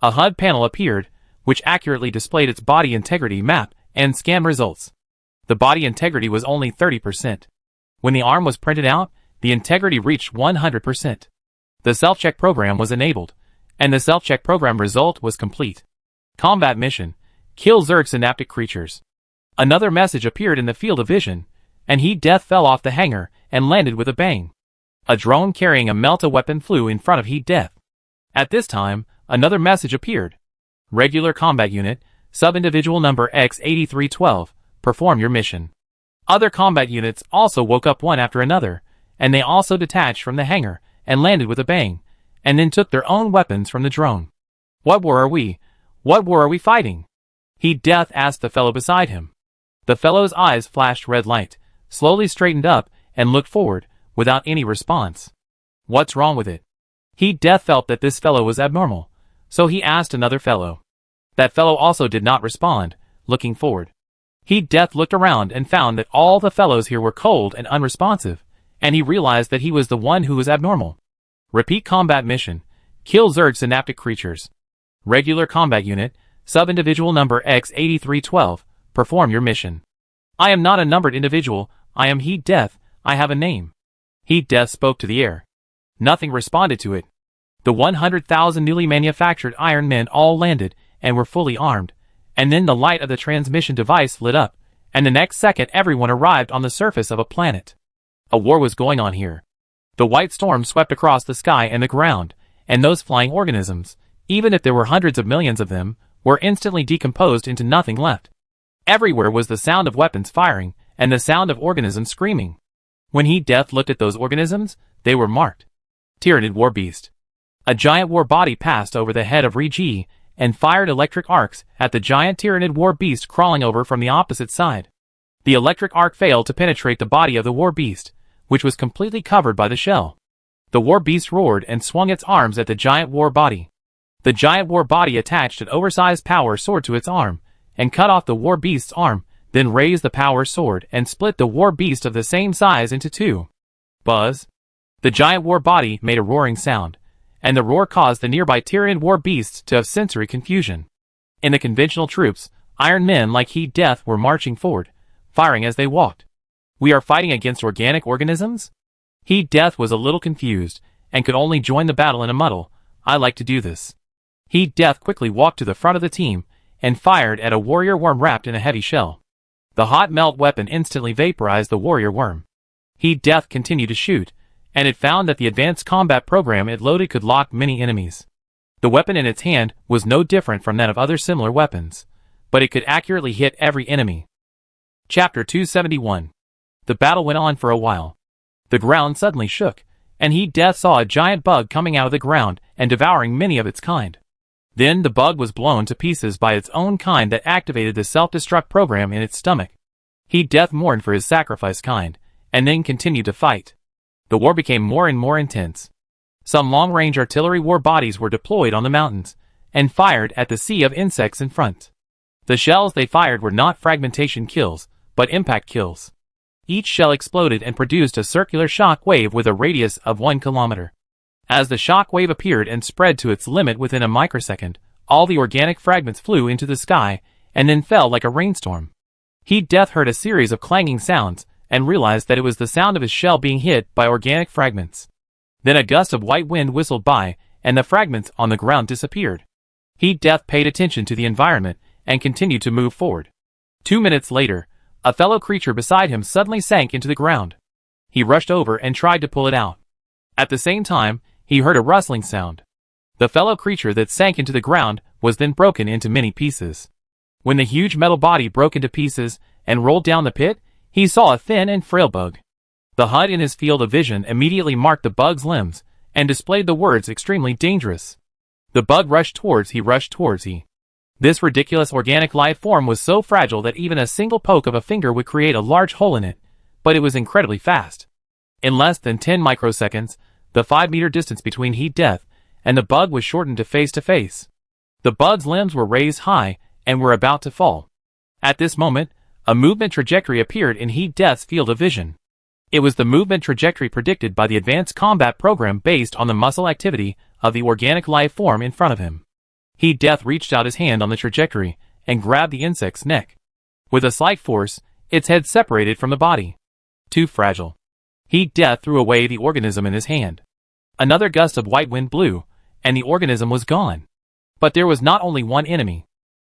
A HUD panel appeared, which accurately displayed its body integrity map and scan results. The body integrity was only 30%. When the arm was printed out, the integrity reached 100%. The self-check program was enabled, and the self-check program result was complete. Combat mission. Kill Zerg synaptic creatures. Another message appeared in the field of vision, and Heat Death fell off the hangar and landed with a bang. A drone carrying a melta weapon flew in front of Heat Death. At this time, another message appeared. Regular combat unit, sub-individual number X8312, perform your mission. Other combat units also woke up one after another, and they also detached from the hangar and landed with a bang, and then took their own weapons from the drone. What war are we? What war are we fighting? Heat Death asked the fellow beside him. The fellow's eyes flashed red light, slowly straightened up, and looked forward, without any response. What's wrong with it? Heat Death felt that this fellow was abnormal, so he asked another fellow. That fellow also did not respond, looking forward. Heat Death looked around and found that all the fellows here were cold and unresponsive, and he realized that he was the one who was abnormal. Repeat combat mission. Kill Zerg synaptic creatures. Regular combat unit, sub-individual number X8312, perform your mission. I am not a numbered individual, I am Heat Death, I have a name. Heat Death spoke to the air. Nothing responded to it. The 100,000 newly manufactured Iron Men all landed and were fully armed, and then the light of the transmission device lit up, and the next second everyone arrived on the surface of a planet. A war was going on here. The white storm swept across the sky and the ground, and those flying organisms, even if there were hundreds of millions of them, were instantly decomposed into nothing left. Everywhere was the sound of weapons firing, and the sound of organisms screaming. When Heat Death looked at those organisms, they were marked. Tyranid War Beast. A giant war body passed over the head of Regi, and fired electric arcs at the giant Tyranid War Beast crawling over from the opposite side. The electric arc failed to penetrate the body of the War Beast, which was completely covered by the shell. The War Beast roared and swung its arms at the giant war body. The giant war body attached an oversized power sword to its arm, and cut off the War Beast's arm, then raised the power sword and split the War Beast of the same size into two. Buzz. The giant war body made a roaring sound, and the roar caused the nearby Tyranid War Beasts to have sensory confusion. In the conventional troops, Iron Men like Heat Death were marching forward, firing as they walked. We are fighting against organic organisms? Heat Death was a little confused, and could only join the battle in a muddle. I like to do this. Heat Death quickly walked to the front of the team, and fired at a warrior worm wrapped in a heavy shell. The hot melt weapon instantly vaporized the warrior worm. Heat Death continued to shoot, and it found that the advanced combat program it loaded could lock many enemies. The weapon in its hand was no different from that of other similar weapons, but it could accurately hit every enemy. Chapter 271. The battle went on for a while. The ground suddenly shook, and Heat Death saw a giant bug coming out of the ground and devouring many of its kind. Then the bug was blown to pieces by its own kind that activated the self-destruct program in its stomach. Heat Death mourned for his sacrificed kind, and then continued to fight. The war became more and more intense. Some long-range artillery war bodies were deployed on the mountains, and fired at the sea of insects in front. The shells they fired were not fragmentation kills, but impact kills. Each shell exploded and produced a circular shock wave with a radius of 1 kilometer. As the shock wave appeared and spread to its limit within a microsecond, all the organic fragments flew into the sky, and then fell like a rainstorm. Heat Death heard a series of clanging sounds, and realized that it was the sound of his shell being hit by organic fragments. Then a gust of white wind whistled by, and the fragments on the ground disappeared. Heat Death paid attention to the environment, and continued to move forward. 2 minutes later, a fellow creature beside him suddenly sank into the ground. He rushed over and tried to pull it out. At the same time, he heard a rustling sound. The fellow creature that sank into the ground was then broken into many pieces. When the huge metal body broke into pieces and rolled down the pit, he saw a thin and frail bug. The HUD in his field of vision immediately marked the bug's limbs, and displayed the words extremely dangerous. The bug rushed towards he. This ridiculous organic life form was so fragile that even a single poke of a finger would create a large hole in it, but it was incredibly fast. In less than 10 microseconds, the 5-meter distance between Heat Death and the bug was shortened to face. The bug's limbs were raised high, and were about to fall. At this moment, a movement trajectory appeared in Heat Death's field of vision. It was the movement trajectory predicted by the advanced combat program based on the muscle activity of the organic life form in front of him. Heat Death reached out his hand on the trajectory, and grabbed the insect's neck. With a slight force, its head separated from the body. Too fragile. Heat Death threw away the organism in his hand. Another gust of white wind blew, and the organism was gone. But there was not only one enemy.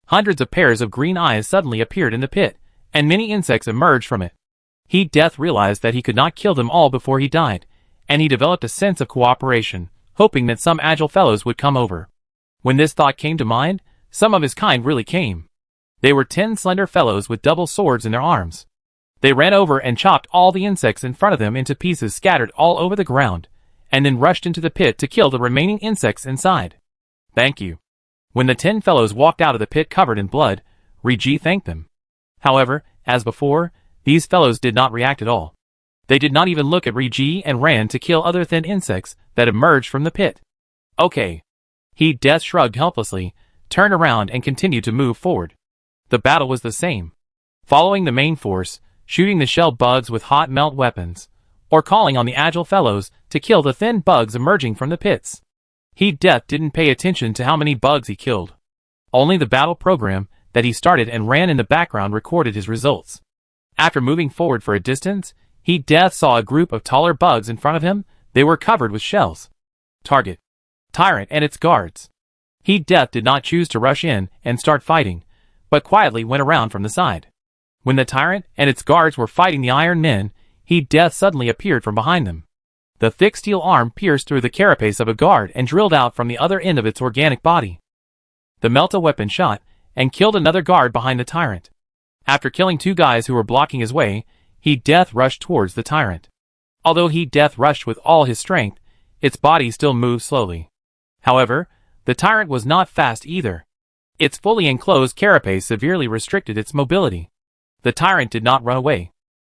Hundreds of pairs of green eyes suddenly appeared in the pit, and many insects emerged from it. Heat Death realized that he could not kill them all before he died, and he developed a sense of cooperation, hoping that some agile fellows would come over. When this thought came to mind, some of his kind really came. They were 10 slender fellows with double swords in their arms. They ran over and chopped all the insects in front of them into pieces scattered all over the ground, and then rushed into the pit to kill the remaining insects inside. Thank you. When the 10 fellows walked out of the pit covered in blood, Regi thanked them. However, as before, these fellows did not react at all. They did not even look at Regi and ran to kill other thin insects that emerged from the pit. Okay. Heat Death shrugged helplessly, turned around and continued to move forward. The battle was the same. Following the main force, shooting the shell bugs with hot melt weapons, or calling on the agile fellows to kill the thin bugs emerging from the pits. Heat Death didn't pay attention to how many bugs he killed. Only the battle program that he started and ran in the background recorded his results. After moving forward for a distance, Heat Death saw a group of taller bugs in front of him. They were covered with shells. Target: Tyrant and its guards. Heat Death did not choose to rush in and start fighting, but quietly went around from the side. When the Tyrant and its guards were fighting the Iron Men, Heat Death suddenly appeared from behind them. The thick steel arm pierced through the carapace of a guard and drilled out from the other end of its organic body. The melta-weapon shot and killed another guard behind the tyrant. After killing 2 guys who were blocking his way, Heat Death rushed towards the tyrant. Although Heat Death rushed with all his strength, its body still moved slowly. However, the tyrant was not fast either. Its fully enclosed carapace severely restricted its mobility. The tyrant did not run away.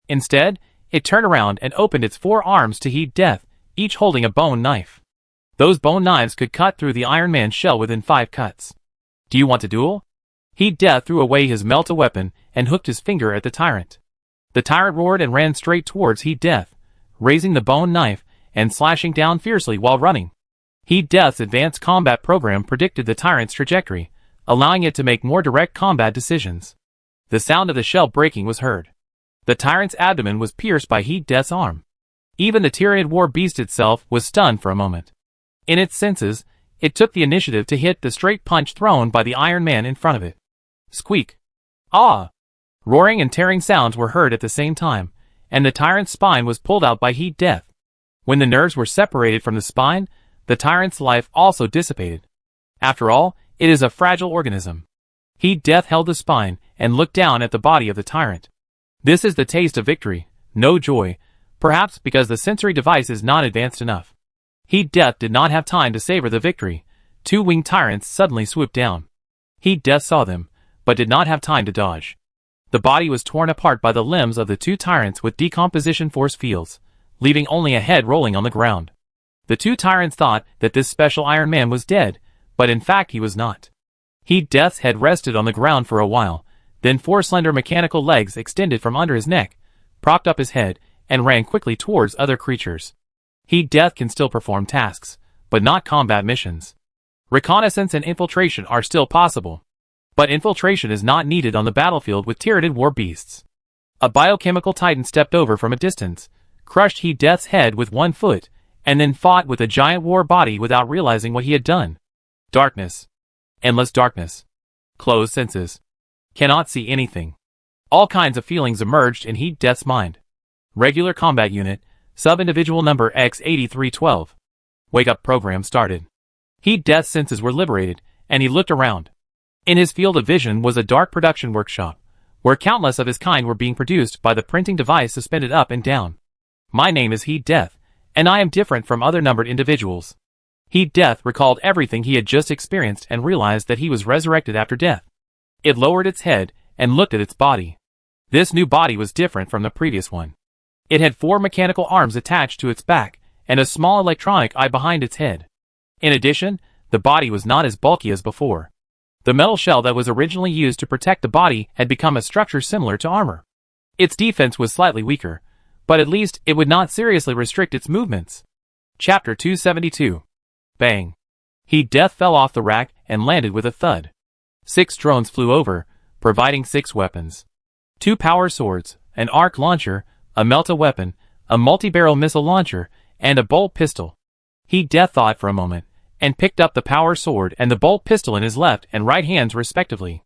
Instead, it turned around and opened its 4 arms to Heat Death, each holding a bone knife. Those bone knives could cut through the Iron Man shell within 5 cuts. Do you want to duel? Heat Death threw away his melta-weapon and hooked his finger at the tyrant. The tyrant roared and ran straight towards Heat Death, raising the bone knife and slashing down fiercely while running. Heat Death's advanced combat program predicted the tyrant's trajectory, allowing it to make more direct combat decisions. The sound of the shell breaking was heard. The tyrant's abdomen was pierced by Heat Death's arm. Even the Tyranid war beast itself was stunned for a moment. In its senses, it took the initiative to hit the straight punch thrown by the Iron Man in front of it. Squeak! Ah! Roaring and tearing sounds were heard at the same time, and the tyrant's spine was pulled out by Heat Death. When the nerves were separated from the spine, the tyrant's life also dissipated. After all, it is a fragile organism. Heat Death held the spine and looked down at the body of the tyrant. This is the taste of victory, no joy, perhaps because the sensory device is not advanced enough. Heat Death did not have time to savor the victory. 2 winged tyrants suddenly swooped down. Heat Death saw them, but did not have time to dodge. The body was torn apart by the limbs of the 2 tyrants with decomposition force fields, leaving only a head rolling on the ground. The 2 tyrants thought that this special Iron Man was dead, but in fact he was not. Heat Death's head rested on the ground for a while, then 4 slender mechanical legs extended from under his neck, propped up his head, and ran quickly towards other creatures. Heat Death can still perform tasks, but not combat missions. Reconnaissance and infiltration are still possible. But infiltration is not needed on the battlefield with Tyranid war beasts. A biochemical titan stepped over from a distance, crushed Heat Death's head with 1 foot, and then fought with a giant war body without realizing what he had done. Darkness. Endless darkness. Closed senses. Cannot see anything. All kinds of feelings emerged in Heat Death's mind. Regular combat unit, sub-individual number X8312. Wake-up program started. Heat Death's senses were liberated, and he looked around. In his field of vision was a dark production workshop, where countless of his kind were being produced by the printing device suspended up and down. My name is Heat Death, and I am different from other numbered individuals. Heat Death recalled everything he had just experienced and realized that he was resurrected after death. It lowered its head and looked at its body. This new body was different from the previous one. It had 4 mechanical arms attached to its back and a small electronic eye behind its head. In addition, the body was not as bulky as before. The metal shell that was originally used to protect the body had become a structure similar to armor. Its defense was slightly weaker, but at least it would not seriously restrict its movements. Chapter 272. Bang. Heat Death fell off the rack and landed with a thud. 6 drones flew over, providing 6 weapons. 2 power swords, an arc launcher, a melta weapon, a multi-barrel missile launcher, and a bolt pistol. Heat Death thought for a moment, and picked up the power sword and the bolt pistol in his left and right hands respectively.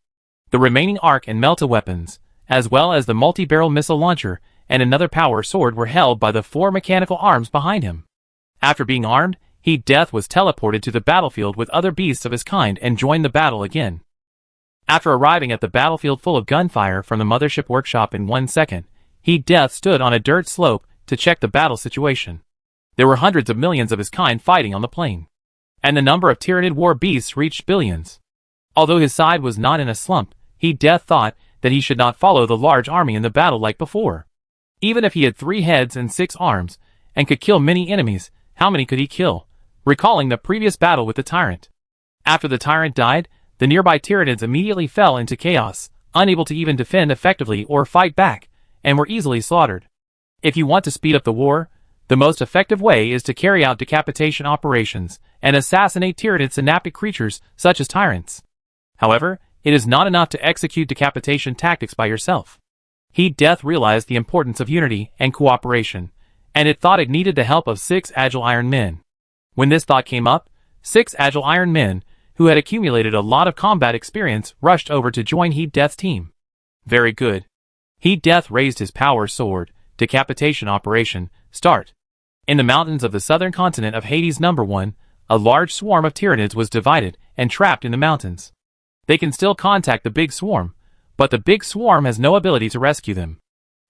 The remaining arc and melta weapons, as well as the multi-barrel missile launcher and another power sword were held by the 4 mechanical arms behind him. After being armed, Heat Death was teleported to the battlefield with other beasts of his kind and joined the battle again. After arriving at the battlefield full of gunfire from the mothership workshop in 1 second, Heat Death stood on a dirt slope to check the battle situation. There were hundreds of millions of his kind fighting on the plain, and the number of Tyranid war beasts reached billions. Although his side was not in a slump, Heat Death thought that he should not follow the large army in the battle like before. Even if he had 3 heads and 6 arms, and could kill many enemies, how many could he kill? Recalling the previous battle with the tyrant. After the tyrant died, the nearby Tyranids immediately fell into chaos, unable to even defend effectively or fight back, and were easily slaughtered. If you want to speed up the war, the most effective way is to carry out decapitation operations and assassinate Tyranid synaptic creatures such as tyrants. However, it is not enough to execute decapitation tactics by yourself. Heat Death realized the importance of unity and cooperation, and it thought it needed the help of 6 agile Iron Men. When this thought came up, 6 agile Iron Men, who had accumulated a lot of combat experience, rushed over to join Heat Death's team. Very good. Heat Death raised his power sword. Decapitation operation, start. In the mountains of the southern continent of Hades #1, a large swarm of Tyranids was divided and trapped in the mountains. They can still contact the big swarm, but the big swarm has no ability to rescue them.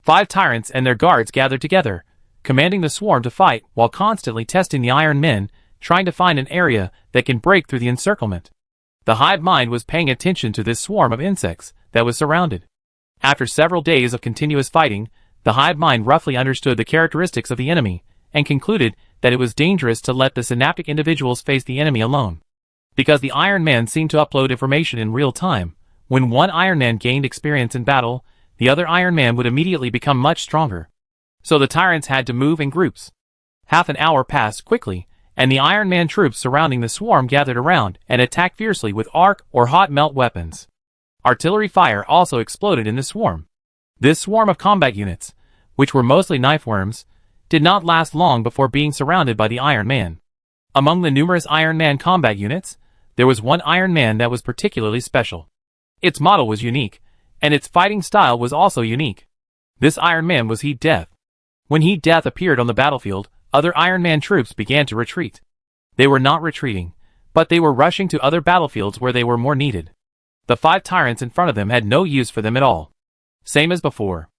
5 tyrants and their guards gathered together, commanding the swarm to fight while constantly testing the Iron Men, trying to find an area that can break through the encirclement. The hive mind was paying attention to this swarm of insects that was surrounded. After several days of continuous fighting, the hive mind roughly understood the characteristics of the enemy, and concluded that it was dangerous to let the synaptic individuals face the enemy alone. Because the Iron Man seemed to upload information in real time, when one Iron Man gained experience in battle, the other Iron Man would immediately become much stronger. So the tyrants had to move in groups. Half an hour passed quickly, and the Iron Man troops surrounding the swarm gathered around and attacked fiercely with arc or hot melt weapons. Artillery fire also exploded in the swarm. This swarm of combat units, which were mostly knife worms, did not last long before being surrounded by the Iron Man. Among the numerous Iron Man combat units, there was one Iron Man that was particularly special. Its model was unique, and its fighting style was also unique. This Iron Man was Heat Death. When Heat Death appeared on the battlefield, other Iron Man troops began to retreat. They were not retreating, but they were rushing to other battlefields where they were more needed. The 5 tyrants in front of them had no use for them at all. Same as before.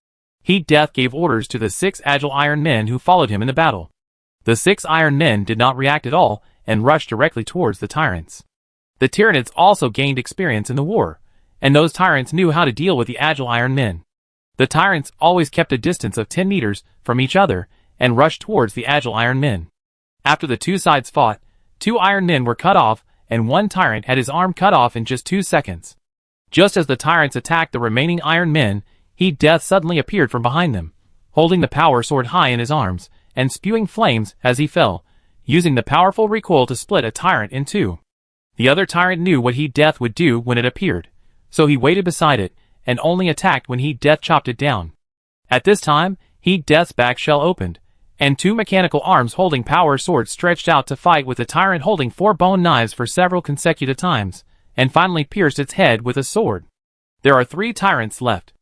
Heat Death gave orders to the 6 agile Iron Men who followed him in the battle. The 6 Iron Men did not react at all and rushed directly towards the tyrants. The Tyranids also gained experience in the war, and those tyrants knew how to deal with the agile Iron Men. The tyrants always kept a distance of 10 meters from each other and rushed towards the agile Iron Men. After the 2 sides fought, 2 Iron Men were cut off and 1 tyrant had his arm cut off in just 2 seconds. Just as the tyrants attacked the remaining Iron Men, Heat Death suddenly appeared from behind them, holding the power sword high in his arms and spewing flames as he fell, using the powerful recoil to split a tyrant in 2. The other tyrant knew what Heat Death would do when it appeared, so he waited beside it and only attacked when Heat Death chopped it down. At this time, Heat Death's back shell opened, and 2 mechanical arms holding power swords stretched out to fight with the tyrant holding 4 bone knives for several consecutive times, and finally pierced its head with a sword. There are 3 tyrants left.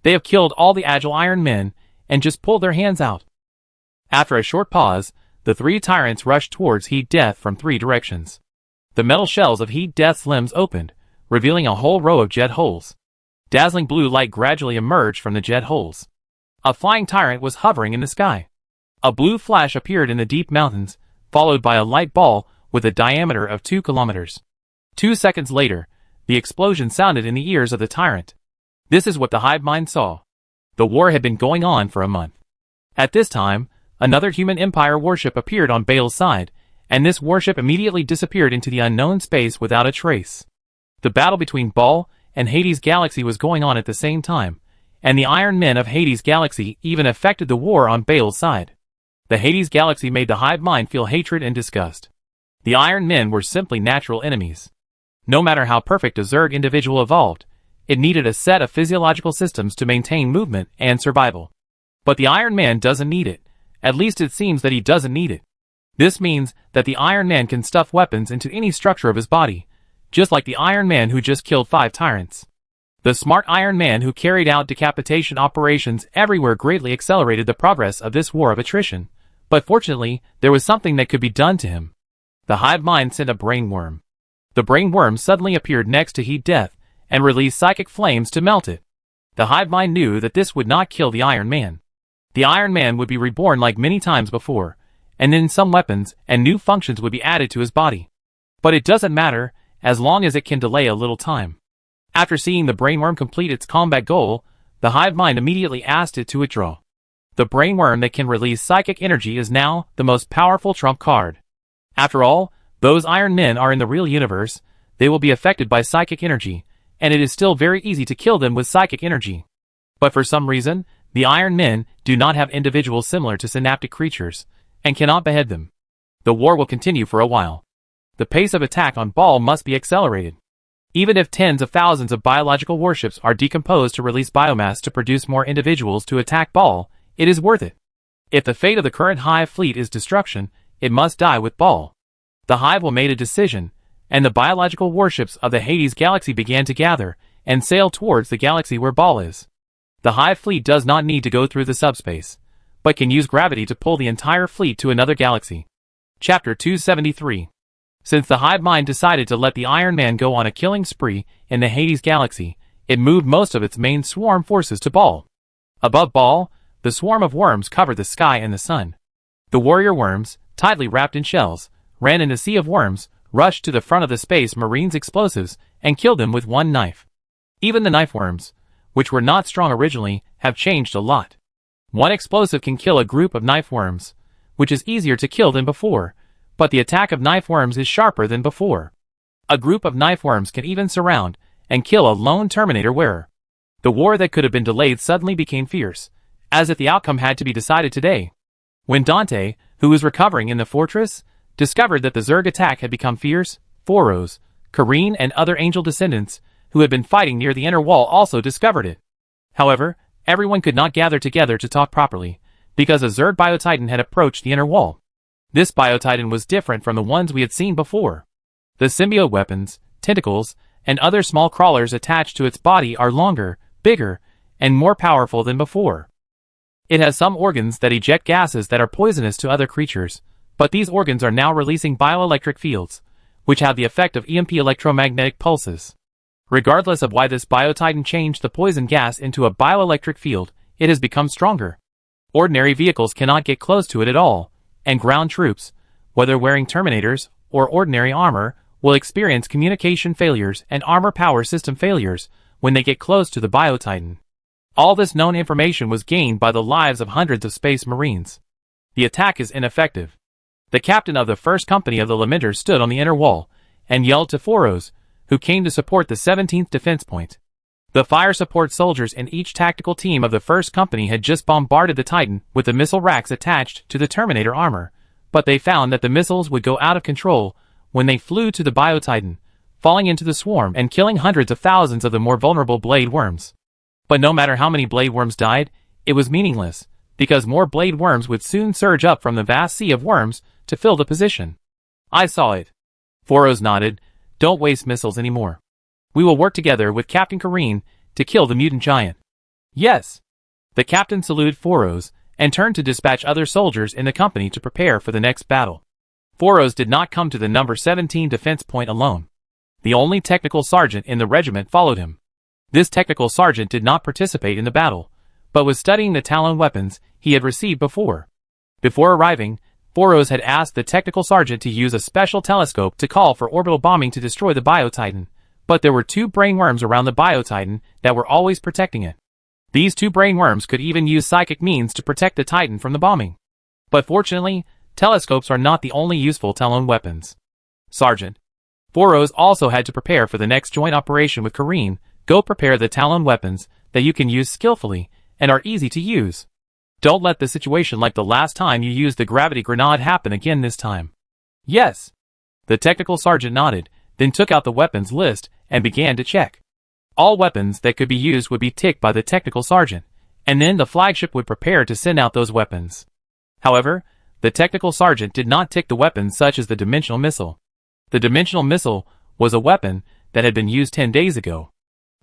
They have killed all the agile Iron Men, and just pulled their hands out. After a short pause, the 3 tyrants rushed towards Heat Death from 3 directions. The metal shells of Heat Death's limbs opened, revealing a whole row of jet holes. Dazzling blue light gradually emerged from the jet holes. A flying tyrant was hovering in the sky. A blue flash appeared in the deep mountains, followed by a light ball with a diameter of 2 kilometers. 2 seconds later, the explosion sounded in the ears of the tyrant. This is what the hive mind saw. The war had been going on for a month. At this time, another human empire warship appeared on Baal's side, and this warship immediately disappeared into the unknown space without a trace. The battle between Baal and Hades Galaxy was going on at the same time, and the Iron Men of Hades Galaxy even affected the war on Baal's side. The Hades Galaxy made the hive mind feel hatred and disgust. The Iron Men were simply natural enemies. No matter how perfect a Zerg individual evolved, it needed a set of physiological systems to maintain movement and survival. But the Iron Man doesn't need it. At least it seems that he doesn't need it. This means that the Iron Man can stuff weapons into any structure of his body, just like the Iron Man who just killed 5 tyrants. The smart Iron Man who carried out decapitation operations everywhere greatly accelerated the progress of this war of attrition, but fortunately, there was something that could be done to him. The hive mind sent a brain worm. The brain worm suddenly appeared next to Heat Death and released psychic flames to melt it. The hive mind knew that this would not kill the Iron Man. The Iron Man would be reborn like many times before, and then some weapons and new functions would be added to his body. But it doesn't matter, as long as it can delay a little time. After seeing the brainworm complete its combat goal, the hive mind immediately asked it to withdraw. The brainworm that can release psychic energy is now the most powerful trump card. After all, those Iron Men are in the real universe, they will be affected by psychic energy, and it is still very easy to kill them with psychic energy. But for some reason, the Iron Men do not have individuals similar to synaptic creatures, and cannot behead them. The war will continue for a while. The pace of attack on Baal must be accelerated. Even if tens of thousands of biological warships are decomposed to release biomass to produce more individuals to attack Baal, it is worth it. If the fate of the current Hive fleet is destruction, it must die with Baal. The Hive will make a decision, and the biological warships of the Hades Galaxy began to gather and sail towards the galaxy where Baal is. The Hive fleet does not need to go through the subspace, but can use gravity to pull the entire fleet to another galaxy. Chapter 273. Since the hive mind decided to let the Iron Man go on a killing spree in the Hades galaxy, it moved most of its main swarm forces to Baal. Above Baal, the swarm of worms covered the sky and the sun. The warrior worms, tightly wrapped in shells, ran in a sea of worms, rushed to the front of the Space Marine's explosives, and killed them with one knife. Even the knife worms, which were not strong originally, have changed a lot. One explosive can kill a group of knife worms, which is easier to kill than before, but the attack of knife worms is sharper than before. A group of knife worms can even surround and kill a lone Terminator wearer. The war that could have been delayed suddenly became fierce, as if the outcome had to be decided today. When Dante, who was recovering in the fortress, discovered that the Zerg attack had become fierce, Foros, Kareen and other angel descendants, who had been fighting near the inner wall also discovered it. However, everyone could not gather together to talk properly, because a Zerg Biotitan had approached the inner wall. This Biotitan was different from the ones we had seen before. The symbiote weapons, tentacles, and other small crawlers attached to its body are longer, bigger, and more powerful than before. It has some organs that eject gases that are poisonous to other creatures, but these organs are now releasing bioelectric fields, which have the effect of EMP electromagnetic pulses. Regardless of why this Biotitan changed the poison gas into a bioelectric field, it has become stronger. Ordinary vehicles cannot get close to it at all, and ground troops, whether wearing Terminators or ordinary armor, will experience communication failures and armor power system failures when they get close to the Biotitan. All this known information was gained by the lives of hundreds of Space Marines. The attack is ineffective. The captain of the first company of the Lamenters stood on the inner wall and yelled to Foros, who came to support the 17th defense point. The fire support soldiers in each tactical team of the first company had just bombarded the Titan with the missile racks attached to the Terminator armor, but they found that the missiles would go out of control when they flew to the Biotitan, falling into the swarm and killing hundreds of thousands of the more vulnerable blade worms. But no matter how many blade worms died, it was meaningless, because more blade worms would soon surge up from the vast sea of worms to fill the position. I saw it. Foros nodded. Don't waste missiles anymore. We will work together with Captain Kareen to kill the mutant giant. Yes. The captain saluted Foros and turned to dispatch other soldiers in the company to prepare for the next battle. Foros did not come to the number 17 defense point alone. The only technical sergeant in the regiment followed him. This technical sergeant did not participate in the battle, but was studying the Talon weapons he had received before. Before arriving, Foros had asked the technical sergeant to use a special telescope to call for orbital bombing to destroy the Biotitan, but there were two brain worms around the Biotitan that were always protecting it. These two brain worms could even use psychic means to protect the Titan from the bombing. But fortunately, telescopes are not the only useful Talon weapons. Sergeant. Foros also had to prepare for the next joint operation with Kareen. Go prepare the Talon weapons that you can use skillfully and are easy to use. Don't let the situation like the last time you used the gravity grenade happen again this time. Yes. The technical sergeant nodded, then took out the weapons list and began to check. All weapons that could be used would be ticked by the technical sergeant, and then the flagship would prepare to send out those weapons. However, the technical sergeant did not tick the weapons such as the dimensional missile. The dimensional missile was a weapon that had been used 10 days ago.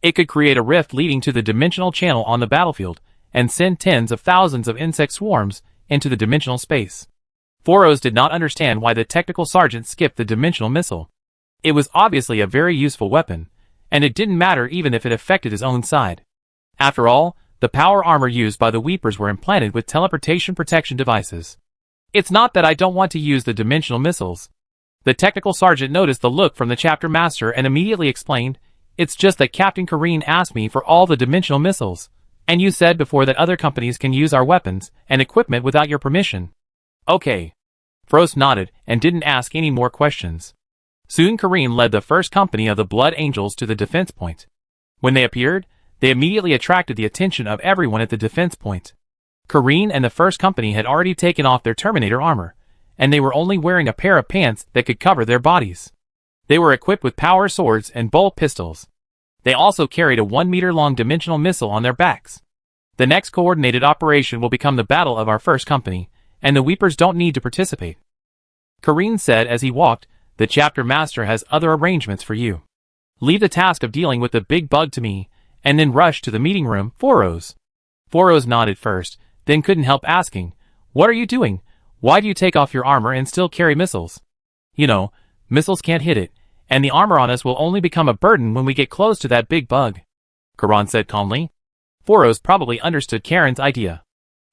It could create a rift leading to the dimensional channel on the battlefield and send tens of thousands of insect swarms into the dimensional space. Foros did not understand why the technical sergeant skipped the dimensional missile. It was obviously a very useful weapon, and it didn't matter even if it affected his own side. After all, the power armor used by the Weepers were implanted with teleportation protection devices. It's not that I don't want to use the dimensional missiles. The technical sergeant noticed the look from the chapter master and immediately explained, it's just that Captain Kareen asked me for all the dimensional missiles, and you said before that other companies can use our weapons and equipment without your permission. Okay. Frost nodded and didn't ask any more questions. Soon Kareen led the first company of the Blood Angels to the defense point. When they appeared, they immediately attracted the attention of everyone at the defense point. Kareen and the first company had already taken off their Terminator armor, and they were only wearing a pair of pants that could cover their bodies. They were equipped with power swords and bolt pistols. They also carried a 1-meter-long dimensional missile on their backs. The next coordinated operation will become the battle of our first company, and the Weepers don't need to participate. Kareen said as he walked, the chapter master has other arrangements for you. Leave the task of dealing with the big bug to me, and then rush to the meeting room, Foros. Foros nodded first, then couldn't help asking, "What are you doing? Why do you take off your armor and still carry missiles?" "You know, missiles can't hit it, and the armor on us will only become a burden when we get close to that big bug," Karan said calmly. Foros probably understood Karen's idea.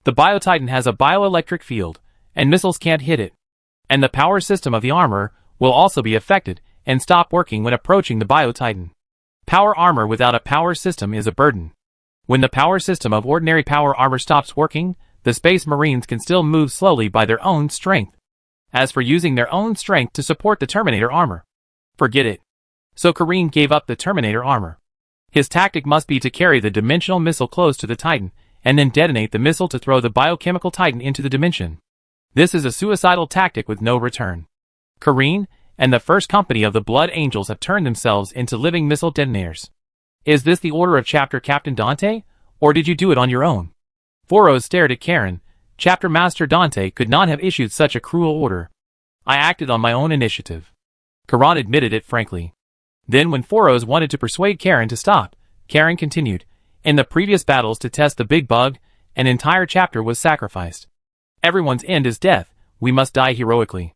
The Biotitan has a bioelectric field, and missiles can't hit it. And the power system of the armor will also be affected and stop working when approaching the Biotitan. Power armor without a power system is a burden. When the power system of ordinary power armor stops working, the Space Marines can still move slowly by their own strength. As for using their own strength to support the Terminator armor, forget it. So Kareem gave up the Terminator armor. His tactic must be to carry the dimensional missile close to the Titan, and then detonate the missile to throw the biochemical Titan into the dimension. This is a suicidal tactic with no return. Kareem and the first company of the Blood Angels have turned themselves into living missile detonators. Is this the order of Chapter Captain Dante, or did you do it on your own? Foros stared at Karen. Chapter Master Dante could not have issued such a cruel order. I acted on my own initiative. Karan admitted it frankly. Then when Foros wanted to persuade Karen to stop, Karen continued, "In the previous battles to test the big bug, an entire chapter was sacrificed. Everyone's end is death, we must die heroically."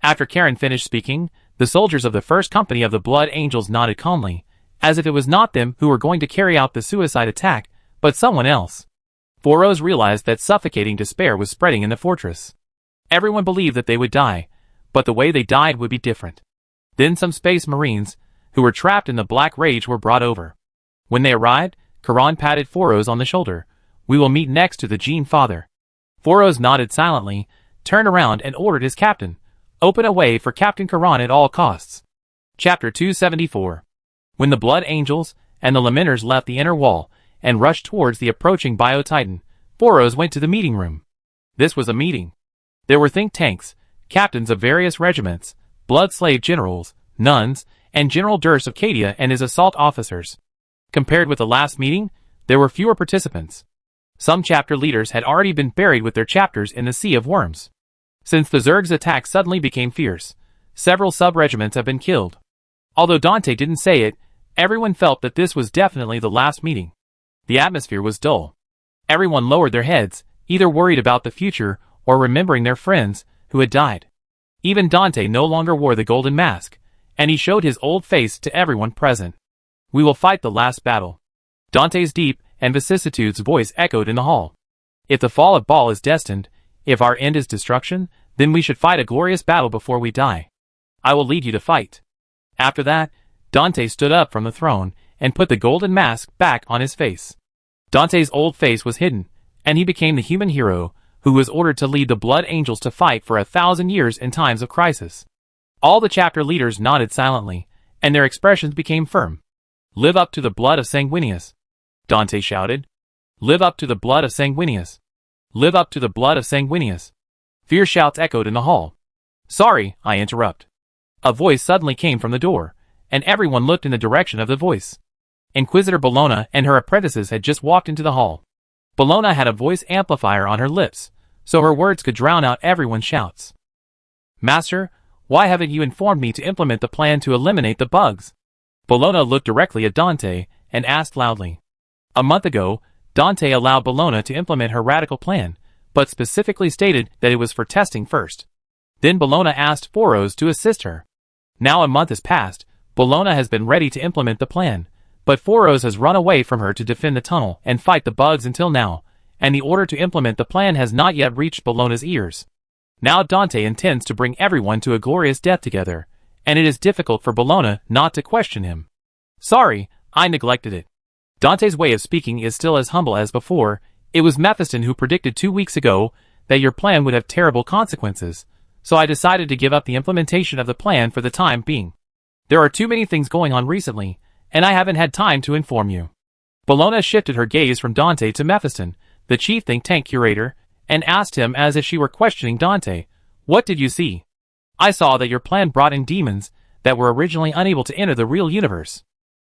After Karen finished speaking, the soldiers of the first company of the Blood Angels nodded calmly, as if it was not them who were going to carry out the suicide attack, but someone else. Foros realized that suffocating despair was spreading in the fortress. Everyone believed that they would die, but the way they died would be different. Then some Space Marines, who were trapped in the Black Rage, were brought over. When they arrived, Karan patted Foros on the shoulder. "We will meet next to the Gene Father." Foros nodded silently, turned around and ordered his captain, "Open a way for Captain Karan at all costs." Chapter 274. When the Blood Angels and the Lamenters left the inner wall and rushed towards the approaching Biotitan, Foros went to the meeting room. This was a meeting. There were think tanks, captains of various regiments, blood slave generals, nuns, and General Durst of Cadia and his assault officers. Compared with the last meeting, there were fewer participants. Some chapter leaders had already been buried with their chapters in the Sea of Worms. Since the Zerg's attack suddenly became fierce, several sub-regiments have been killed. Although Dante didn't say it, everyone felt that this was definitely the last meeting. The atmosphere was dull. Everyone lowered their heads, either worried about the future or remembering their friends who had died. Even Dante no longer wore the golden mask, and he showed his old face to everyone present. "We will fight the last battle." Dante's deep and vicissitudes voice echoed in the hall. "If the fall of Baal is destined, if our end is destruction, then we should fight a glorious battle before we die. I will lead you to fight." After that, Dante stood up from the throne and put the golden mask back on his face. Dante's old face was hidden, and he became the human hero who was ordered to lead the Blood Angels to fight for 1,000 years in times of crisis. All the chapter leaders nodded silently, and their expressions became firm. "Live up to the blood of Sanguinius," Dante shouted. "Live up to the blood of Sanguinius. Live up to the blood of Sanguinius." Fierce shouts echoed in the hall. "Sorry, I interrupt." A voice suddenly came from the door, and everyone looked in the direction of the voice. Inquisitor Bologna and her apprentices had just walked into the hall. Bologna had a voice amplifier on her lips, so her words could drown out everyone's shouts. "Master, why haven't you informed me to implement the plan to eliminate the bugs?" Bologna looked directly at Dante and asked loudly. A month ago, Dante allowed Bologna to implement her radical plan, but specifically stated that it was for testing first. Then Bologna asked Foros to assist her. Now a month has passed, Bologna has been ready to implement the plan, but Foros has run away from her to defend the tunnel and fight the bugs until now, and the order to implement the plan has not yet reached Bologna's ears. Now Dante intends to bring everyone to a glorious death together, and it is difficult for Bologna not to question him. "Sorry, I neglected it." Dante's way of speaking is still as humble as before. "It was Mephiston who predicted 2 weeks ago that your plan would have terrible consequences, so I decided to give up the implementation of the plan for the time being. There are too many things going on recently, and I haven't had time to inform you." Bologna shifted her gaze from Dante to Mephiston, the chief think tank curator, and asked him as if she were questioning Dante, "What did you see?" "I saw that your plan brought in demons that were originally unable to enter the real universe.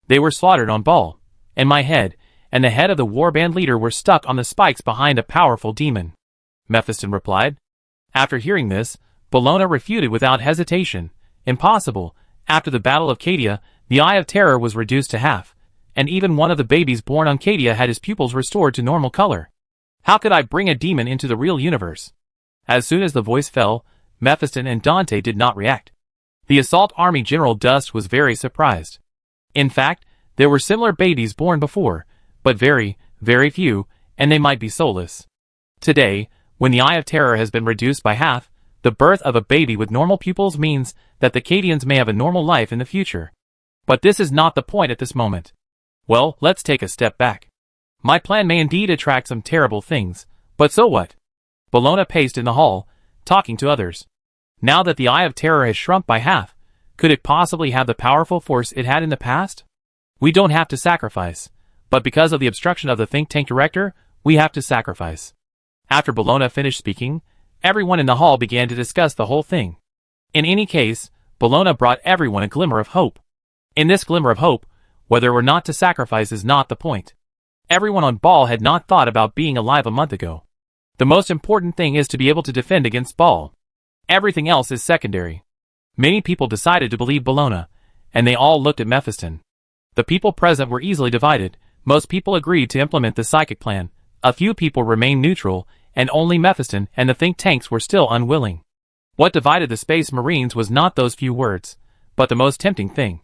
They were slaughtered on Baal, and my head and the head of the warband leader were stuck on the spikes behind a powerful demon," Mephiston replied. After hearing this, Bologna refuted without hesitation. "Impossible. After the Battle of Cadia, the Eye of Terror was reduced to half, and even one of the babies born on Cadia had his pupils restored to normal color. How could I bring a demon into the real universe? As soon as the voice fell, Mephiston and Dante did not react. The assault army General Dust was very surprised. In fact, there were similar babies born before, but very, very few, and they might be soulless. Today, when the Eye of Terror has been reduced by half, the birth of a baby with normal pupils means that the Cadians may have a normal life in the future. But this is not the point at this moment. Well, let's take a step back. My plan may indeed attract some terrible things, but so what? Bologna paced in the hall, talking to others. Now that the Eye of Terror has shrunk by half, could it possibly have the powerful force it had in the past? We don't have to sacrifice, but because of the obstruction of the think tank director, we have to sacrifice. After Bologna finished speaking, everyone in the hall began to discuss the whole thing. In any case, Bologna brought everyone a glimmer of hope. In this glimmer of hope, whether or not to sacrifice is not the point. Everyone on Ball had not thought about being alive a month ago. The most important thing is to be able to defend against Ball. Everything else is secondary. Many people decided to believe Bologna, and they all looked at Mephiston. The people present were easily divided. Most people agreed to implement the psychic plan. A few people remained neutral, and only Mephiston and the think tanks were still unwilling. What divided the Space Marines was not those few words, but the most tempting thing.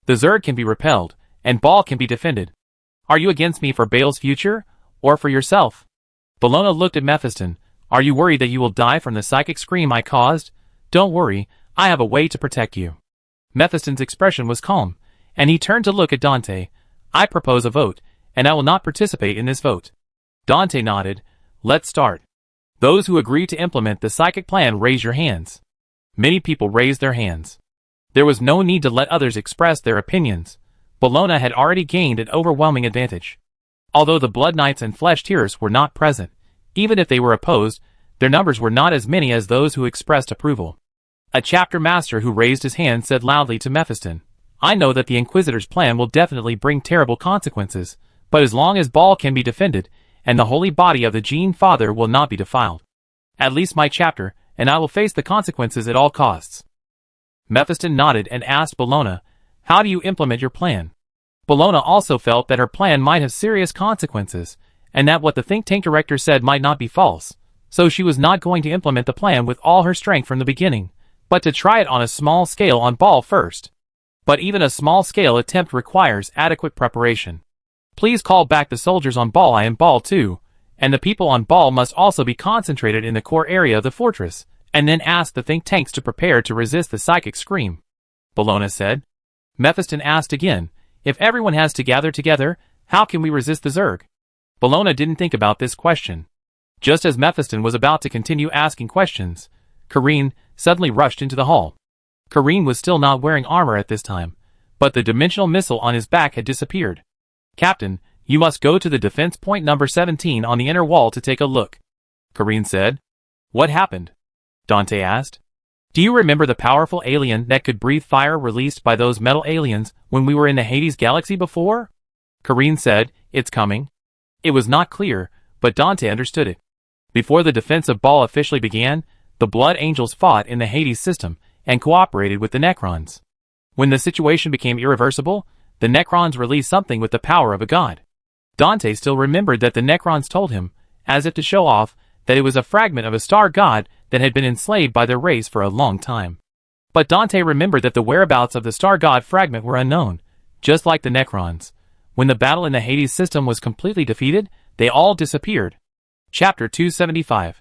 The Zerg can be repelled, and Ball can be defended. Are you against me for Bale's future, or for yourself? Bologna looked at Mephiston. Are you worried that you will die from the psychic scream I caused? Don't worry, I have a way to protect you. Mephiston's expression was calm, and he turned to look at Dante. I propose a vote, and I will not participate in this vote. Dante nodded. Let's start. Those who agree to implement the psychic plan, raise your hands. Many people raised their hands. There was no need to let others express their opinions. Bologna had already gained an overwhelming advantage. Although the Blood Knights and Flesh Tears were not present, even if they were opposed, their numbers were not as many as those who expressed approval. A chapter master who raised his hand said loudly to Mephiston, I know that the Inquisitor's plan will definitely bring terrible consequences, but as long as Ball can be defended, and the holy body of the Gene Father will not be defiled. At least my chapter, and I will face the consequences at all costs. Mephiston nodded and asked Bologna, how do you implement your plan? Bologna also felt that her plan might have serious consequences, and that what the think tank director said might not be false, so she was not going to implement the plan with all her strength from the beginning, but to try it on a small scale on Ball first. But even a small-scale attempt requires adequate preparation. Please call back the soldiers on Ball I and Ball 2, and the people on Ball must also be concentrated in the core area of the fortress, and then ask the think tanks to prepare to resist the psychic scream. Bologna said. Mephiston asked again, if everyone has to gather together, how can we resist the Zerg? Bologna didn't think about this question. Just as Mephiston was about to continue asking questions, Kareen suddenly rushed into the hall. Kareen was still not wearing armor at this time, but the dimensional missile on his back had disappeared. Captain, you must go to the defense point number 17 on the inner wall to take a look. Kareen said. What happened? Dante asked. Do you remember the powerful alien that could breathe fire released by those metal aliens when we were in the Hades galaxy before? Kareen said, it's coming. It was not clear, but Dante understood it. Before the defense of Ball officially began, the Blood Angels fought in the Hades system and cooperated with the Necrons. When the situation became irreversible, the Necrons released something with the power of a god. Dante still remembered that the Necrons told him, as if to show off, that it was a fragment of a star god that had been enslaved by their race for a long time. But Dante remembered that the whereabouts of the star god fragment were unknown, just like the Necrons. When the battle in the Hades system was completely defeated, they all disappeared. Chapter 275.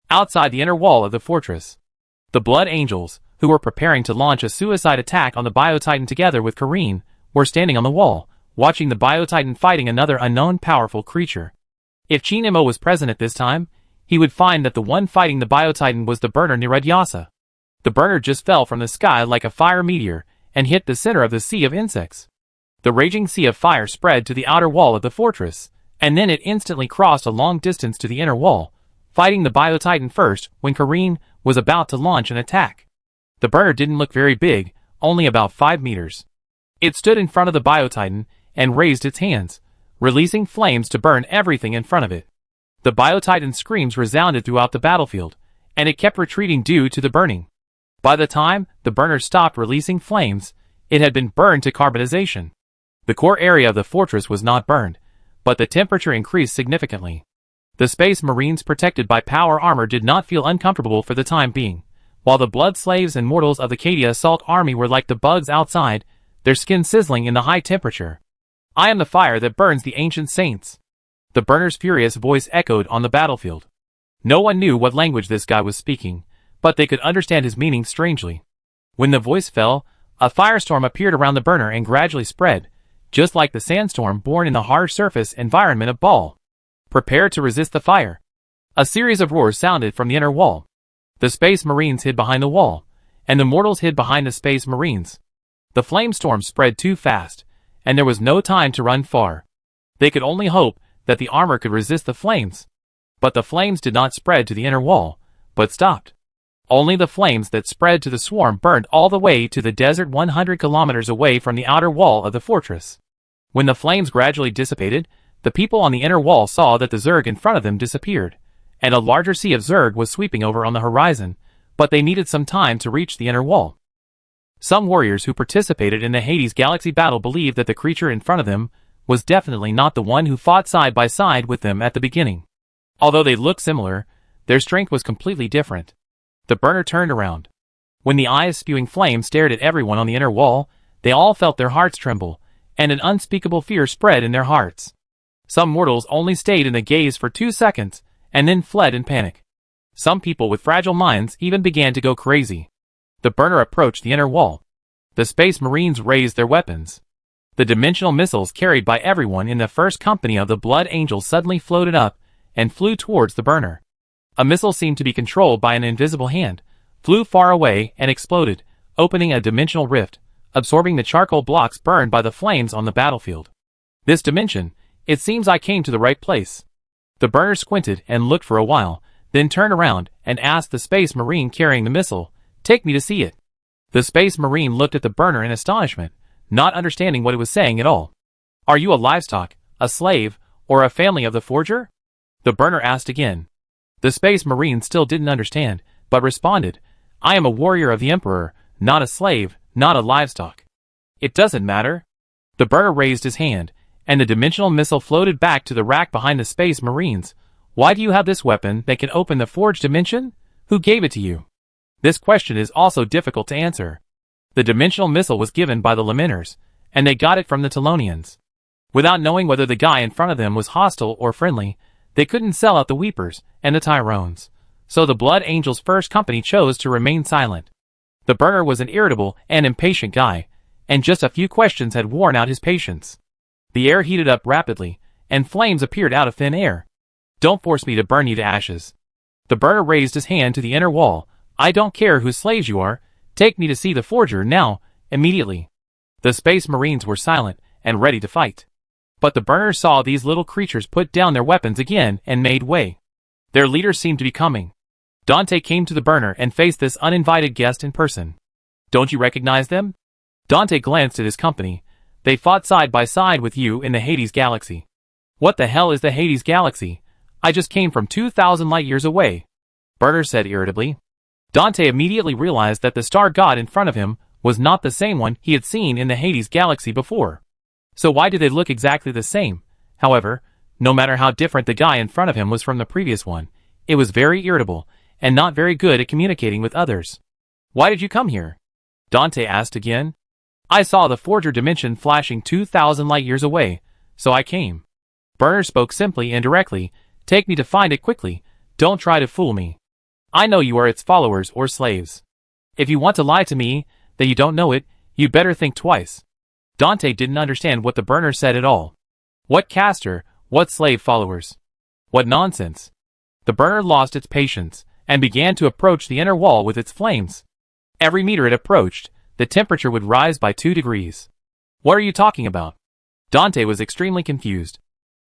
Outside the inner wall of the fortress. The Blood Angels, who were preparing to launch a suicide attack on the Biotitan together with Kareen, were standing on the wall, watching the Biotitan fighting another unknown powerful creature. If Chinimo was present at this time, he would find that the one fighting the Biotitan was the burner Niradyasa. The burner just fell from the sky like a fire meteor and hit the center of the sea of insects. The raging sea of fire spread to the outer wall of the fortress, and then it instantly crossed a long distance to the inner wall, fighting the Biotitan first when Kareen was about to launch an attack. The burner didn't look very big, only about 5 meters. It stood in front of the Biotitan and raised its hands, releasing flames to burn everything in front of it. The Biotitan's screams resounded throughout the battlefield, and it kept retreating due to the burning. By the time the burner stopped releasing flames, it had been burned to carbonization. The core area of the fortress was not burned, but the temperature increased significantly. The Space Marines protected by power armor did not feel uncomfortable for the time being, while the blood slaves and mortals of the Cadia Assault Army were like the bugs outside, their skin sizzling in the high temperature. "I am the fire that burns the ancient saints." The burner's furious voice echoed on the battlefield. No one knew what language this guy was speaking, but they could understand his meaning strangely. When the voice fell, a firestorm appeared around the burner and gradually spread, just like the sandstorm born in the harsh surface environment of Baal. "Prepare to resist the fire." A series of roars sounded from the inner wall. The Space Marines hid behind the wall, and the mortals hid behind the Space Marines. The flame storm spread too fast, and there was no time to run far. They could only hope that the armor could resist the flames. But the flames did not spread to the inner wall, but stopped. Only the flames that spread to the swarm burned all the way to the desert 100 kilometers away from the outer wall of the fortress. When the flames gradually dissipated, the people on the inner wall saw that the Zerg in front of them disappeared, and a larger sea of Zerg was sweeping over on the horizon, but they needed some time to reach the inner wall. Some warriors who participated in the Hades Galaxy battle believed that the creature in front of them was definitely not the one who fought side by side with them at the beginning. Although they looked similar, their strength was completely different. The burner turned around. When the eyes spewing flame stared at everyone on the inner wall, they all felt their hearts tremble, and an unspeakable fear spread in their hearts. Some mortals only stayed in the gaze for 2 seconds, and then fled in panic. Some people with fragile minds even began to go crazy. The burner approached the inner wall. The Space Marines raised their weapons. The dimensional missiles carried by everyone in the first company of the Blood Angels suddenly floated up and flew towards the burner. A missile seemed to be controlled by an invisible hand, flew far away and exploded, opening a dimensional rift, absorbing the charcoal blocks burned by the flames on the battlefield. "This dimension, it seems I came to the right place." The burner squinted and looked for a while, then turned around and asked the Space Marine carrying the missile, "Take me to see it." The Space Marine looked at the burner in astonishment, not understanding what it was saying at all. "Are you a livestock, a slave, or a family of the forger?" The burner asked again. The Space Marine still didn't understand, but responded, "I am a warrior of the Emperor, not a slave, not a livestock." "It doesn't matter." The burner raised his hand, and the dimensional missile floated back to the rack behind the Space Marines. "Why do you have this weapon that can open the forged dimension? Who gave it to you?" This question is also difficult to answer. The dimensional missile was given by the Laminers, and they got it from the Telonians. Without knowing whether the guy in front of them was hostile or friendly, they couldn't sell out the Weepers and the Tyrones, so the Blood Angels' first company chose to remain silent. The burner was an irritable and impatient guy, and just a few questions had worn out his patience. The air heated up rapidly, and flames appeared out of thin air. "Don't force me to burn you to ashes." The burner raised his hand to the inner wall. "I don't care whose slaves you are, take me to see the forger now, immediately." The Space Marines were silent and ready to fight. But the burner saw these little creatures put down their weapons again and made way. Their leaders seemed to be coming. Dante came to the burner and faced this uninvited guest in person. "Don't you recognize them?" Dante glanced at his company. "They fought side by side with you in the Hades Galaxy." "What the hell is the Hades Galaxy? I just came from 2,000 light years away," Burner said irritably. Dante immediately realized that the star god in front of him was not the same one he had seen in the Hades Galaxy before. So why did they look exactly the same? However, no matter how different the guy in front of him was from the previous one, it was very irritable, and not very good at communicating with others. "Why did you come here?" Dante asked again. "I saw the forger dimension flashing 2,000 light years away, so I came." Burner spoke simply and directly. "Take me to find it quickly, don't try to fool me. I know you are its followers or slaves. If you want to lie to me, that you don't know it, you better think twice." Dante didn't understand what the burner said at all. What caster, what slave followers? What nonsense. The burner lost its patience, and began to approach the inner wall with its flames. Every meter it approached, the temperature would rise by 2 degrees. "What are you talking about?" Dante was extremely confused.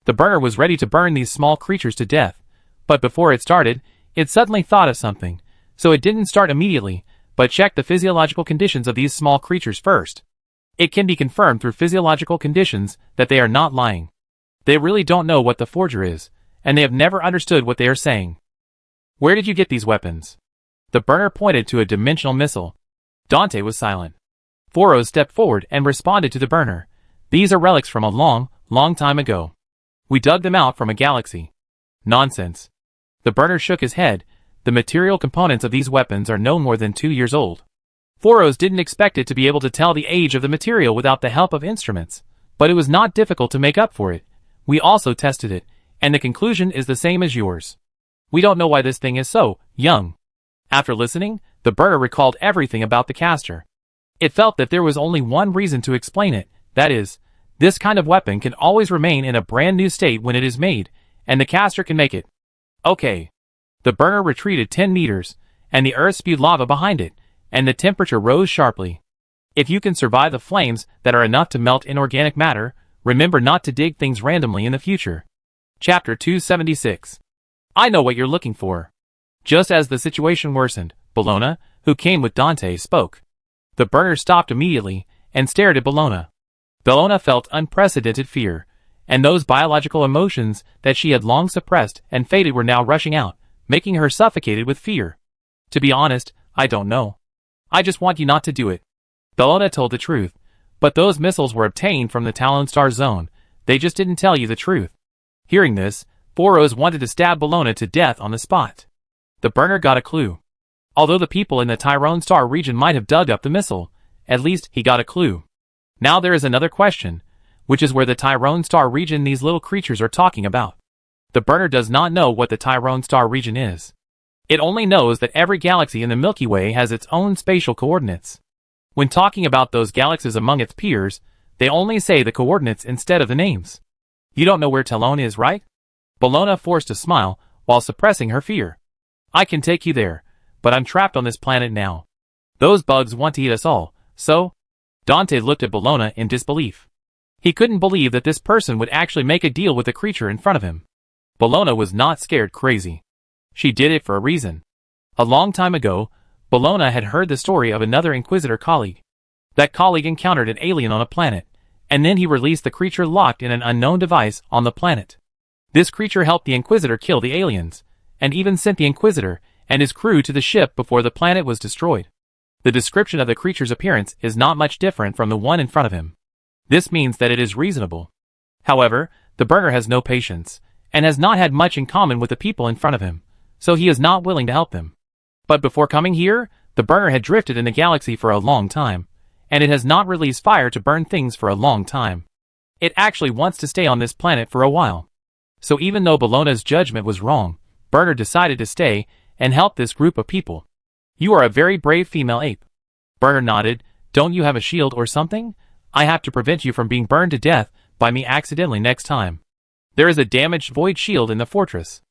The burner was ready to burn these small creatures to death, but before it started, it suddenly thought of something, so it didn't start immediately, but checked the physiological conditions of these small creatures first. It can be confirmed through physiological conditions that they are not lying. They really don't know what the forger is, and they have never understood what they are saying. "Where did you get these weapons?" The burner pointed to a dimensional missile. Dante was silent. Foros stepped forward and responded to the burner. "These are relics from a long, long time ago. We dug them out from a galaxy." Nonsense. The burner shook his head. The material components of these weapons are no more than 2 years old. Foros didn't expect it to be able to tell the age of the material without the help of instruments, but it was not difficult to make up for it. We also tested it, and the conclusion is the same as yours. We don't know why this thing is so young. After listening, the burner recalled everything about the caster. It felt that there was only one reason to explain it, that is, this kind of weapon can always remain in a brand new state when it is made, and the caster can make it. Okay. The burner retreated 10 meters, and the earth spewed lava behind it, and the temperature rose sharply. If you can survive the flames that are enough to melt inorganic matter, remember not to dig things randomly in the future. Chapter 276. I know what you're looking for. Just as the situation worsened, Bologna, who came with Dante, spoke. The burner stopped immediately and stared at Bologna. Bologna felt unprecedented fear, and those biological emotions that she had long suppressed and faded were now rushing out, making her suffocated with fear. To be honest, I don't know. I just want you not to do it. Bologna told the truth, but those missiles were obtained from the Talon Star Zone. They just didn't tell you the truth. Hearing this, Foros wanted to stab Bologna to death on the spot. The burner got a clue. Although the people in the Tyrone Star region might have dug up the missile, at least he got a clue. Now there is another question, which is where the Tyrone Star region these little creatures are talking about. The burner does not know what the Tyrone Star region is. It only knows that every galaxy in the Milky Way has its own spatial coordinates. When talking about those galaxies among its peers, they only say the coordinates instead of the names. You don't know where Talon is, right? Bologna forced a smile while suppressing her fear. I can take you there, but I'm trapped on this planet now. Those bugs want to eat us all, so? Dante looked at Bologna in disbelief. He couldn't believe that this person would actually make a deal with the creature in front of him. Bologna was not scared crazy. She did it for a reason. A long time ago, Bologna had heard the story of another Inquisitor colleague. That colleague encountered an alien on a planet, and then he released the creature locked in an unknown device on the planet. This creature helped the Inquisitor kill the aliens, and even sent the Inquisitor and his crew to the ship before the planet was destroyed. The description of the creature's appearance is not much different from the one in front of him. This means that it is reasonable. However, the burner has no patience, and has not had much in common with the people in front of him, so he is not willing to help them. But before coming here, the burner had drifted in the galaxy for a long time, and it has not released fire to burn things for a long time. It actually wants to stay on this planet for a while. So even though Bologna's judgment was wrong, Burner decided to stay and help this group of people. You are a very brave female ape. Burner nodded. Don't you have a shield or something? I have to prevent you from being burned to death by me accidentally next time. There is a damaged void shield in the fortress,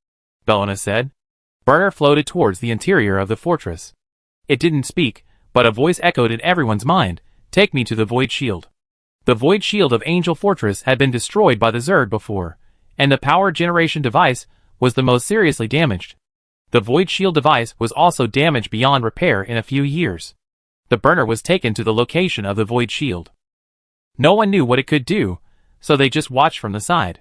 Bologna said. Burner floated towards the interior of the fortress. It didn't speak, but a voice echoed in everyone's mind. Take me to the void shield. The void shield of Angel Fortress had been destroyed by the Zerg before, and the power generation device was the most seriously damaged. The void shield device was also damaged beyond repair in a few years. The burner was taken to the location of the void shield. No one knew what it could do, so they just watched from the side.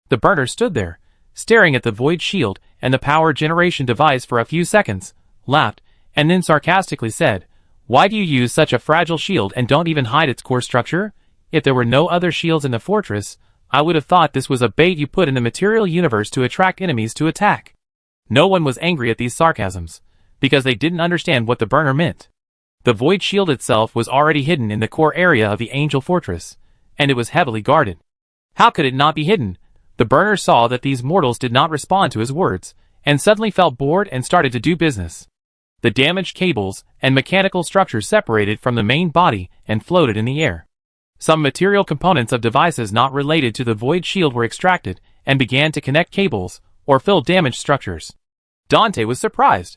The burner stood there, staring at the void shield and the power generation device for a few seconds, laughed, and then sarcastically said, "Why do you use such a fragile shield and don't even hide its core structure? If there were no other shields in the fortress, I would have thought this was a bait you put in the material universe to attract enemies to attack." No one was angry at these sarcasms, because they didn't understand what the burner meant. The void shield itself was already hidden in the core area of the Angel Fortress, and it was heavily guarded. How could it not be hidden? The burner saw that these mortals did not respond to his words, and suddenly felt bored and started to do business. The damaged cables and mechanical structures separated from the main body and floated in the air. Some material components of devices not related to the void shield were extracted and began to connect cables or fill damaged structures. Dante was surprised.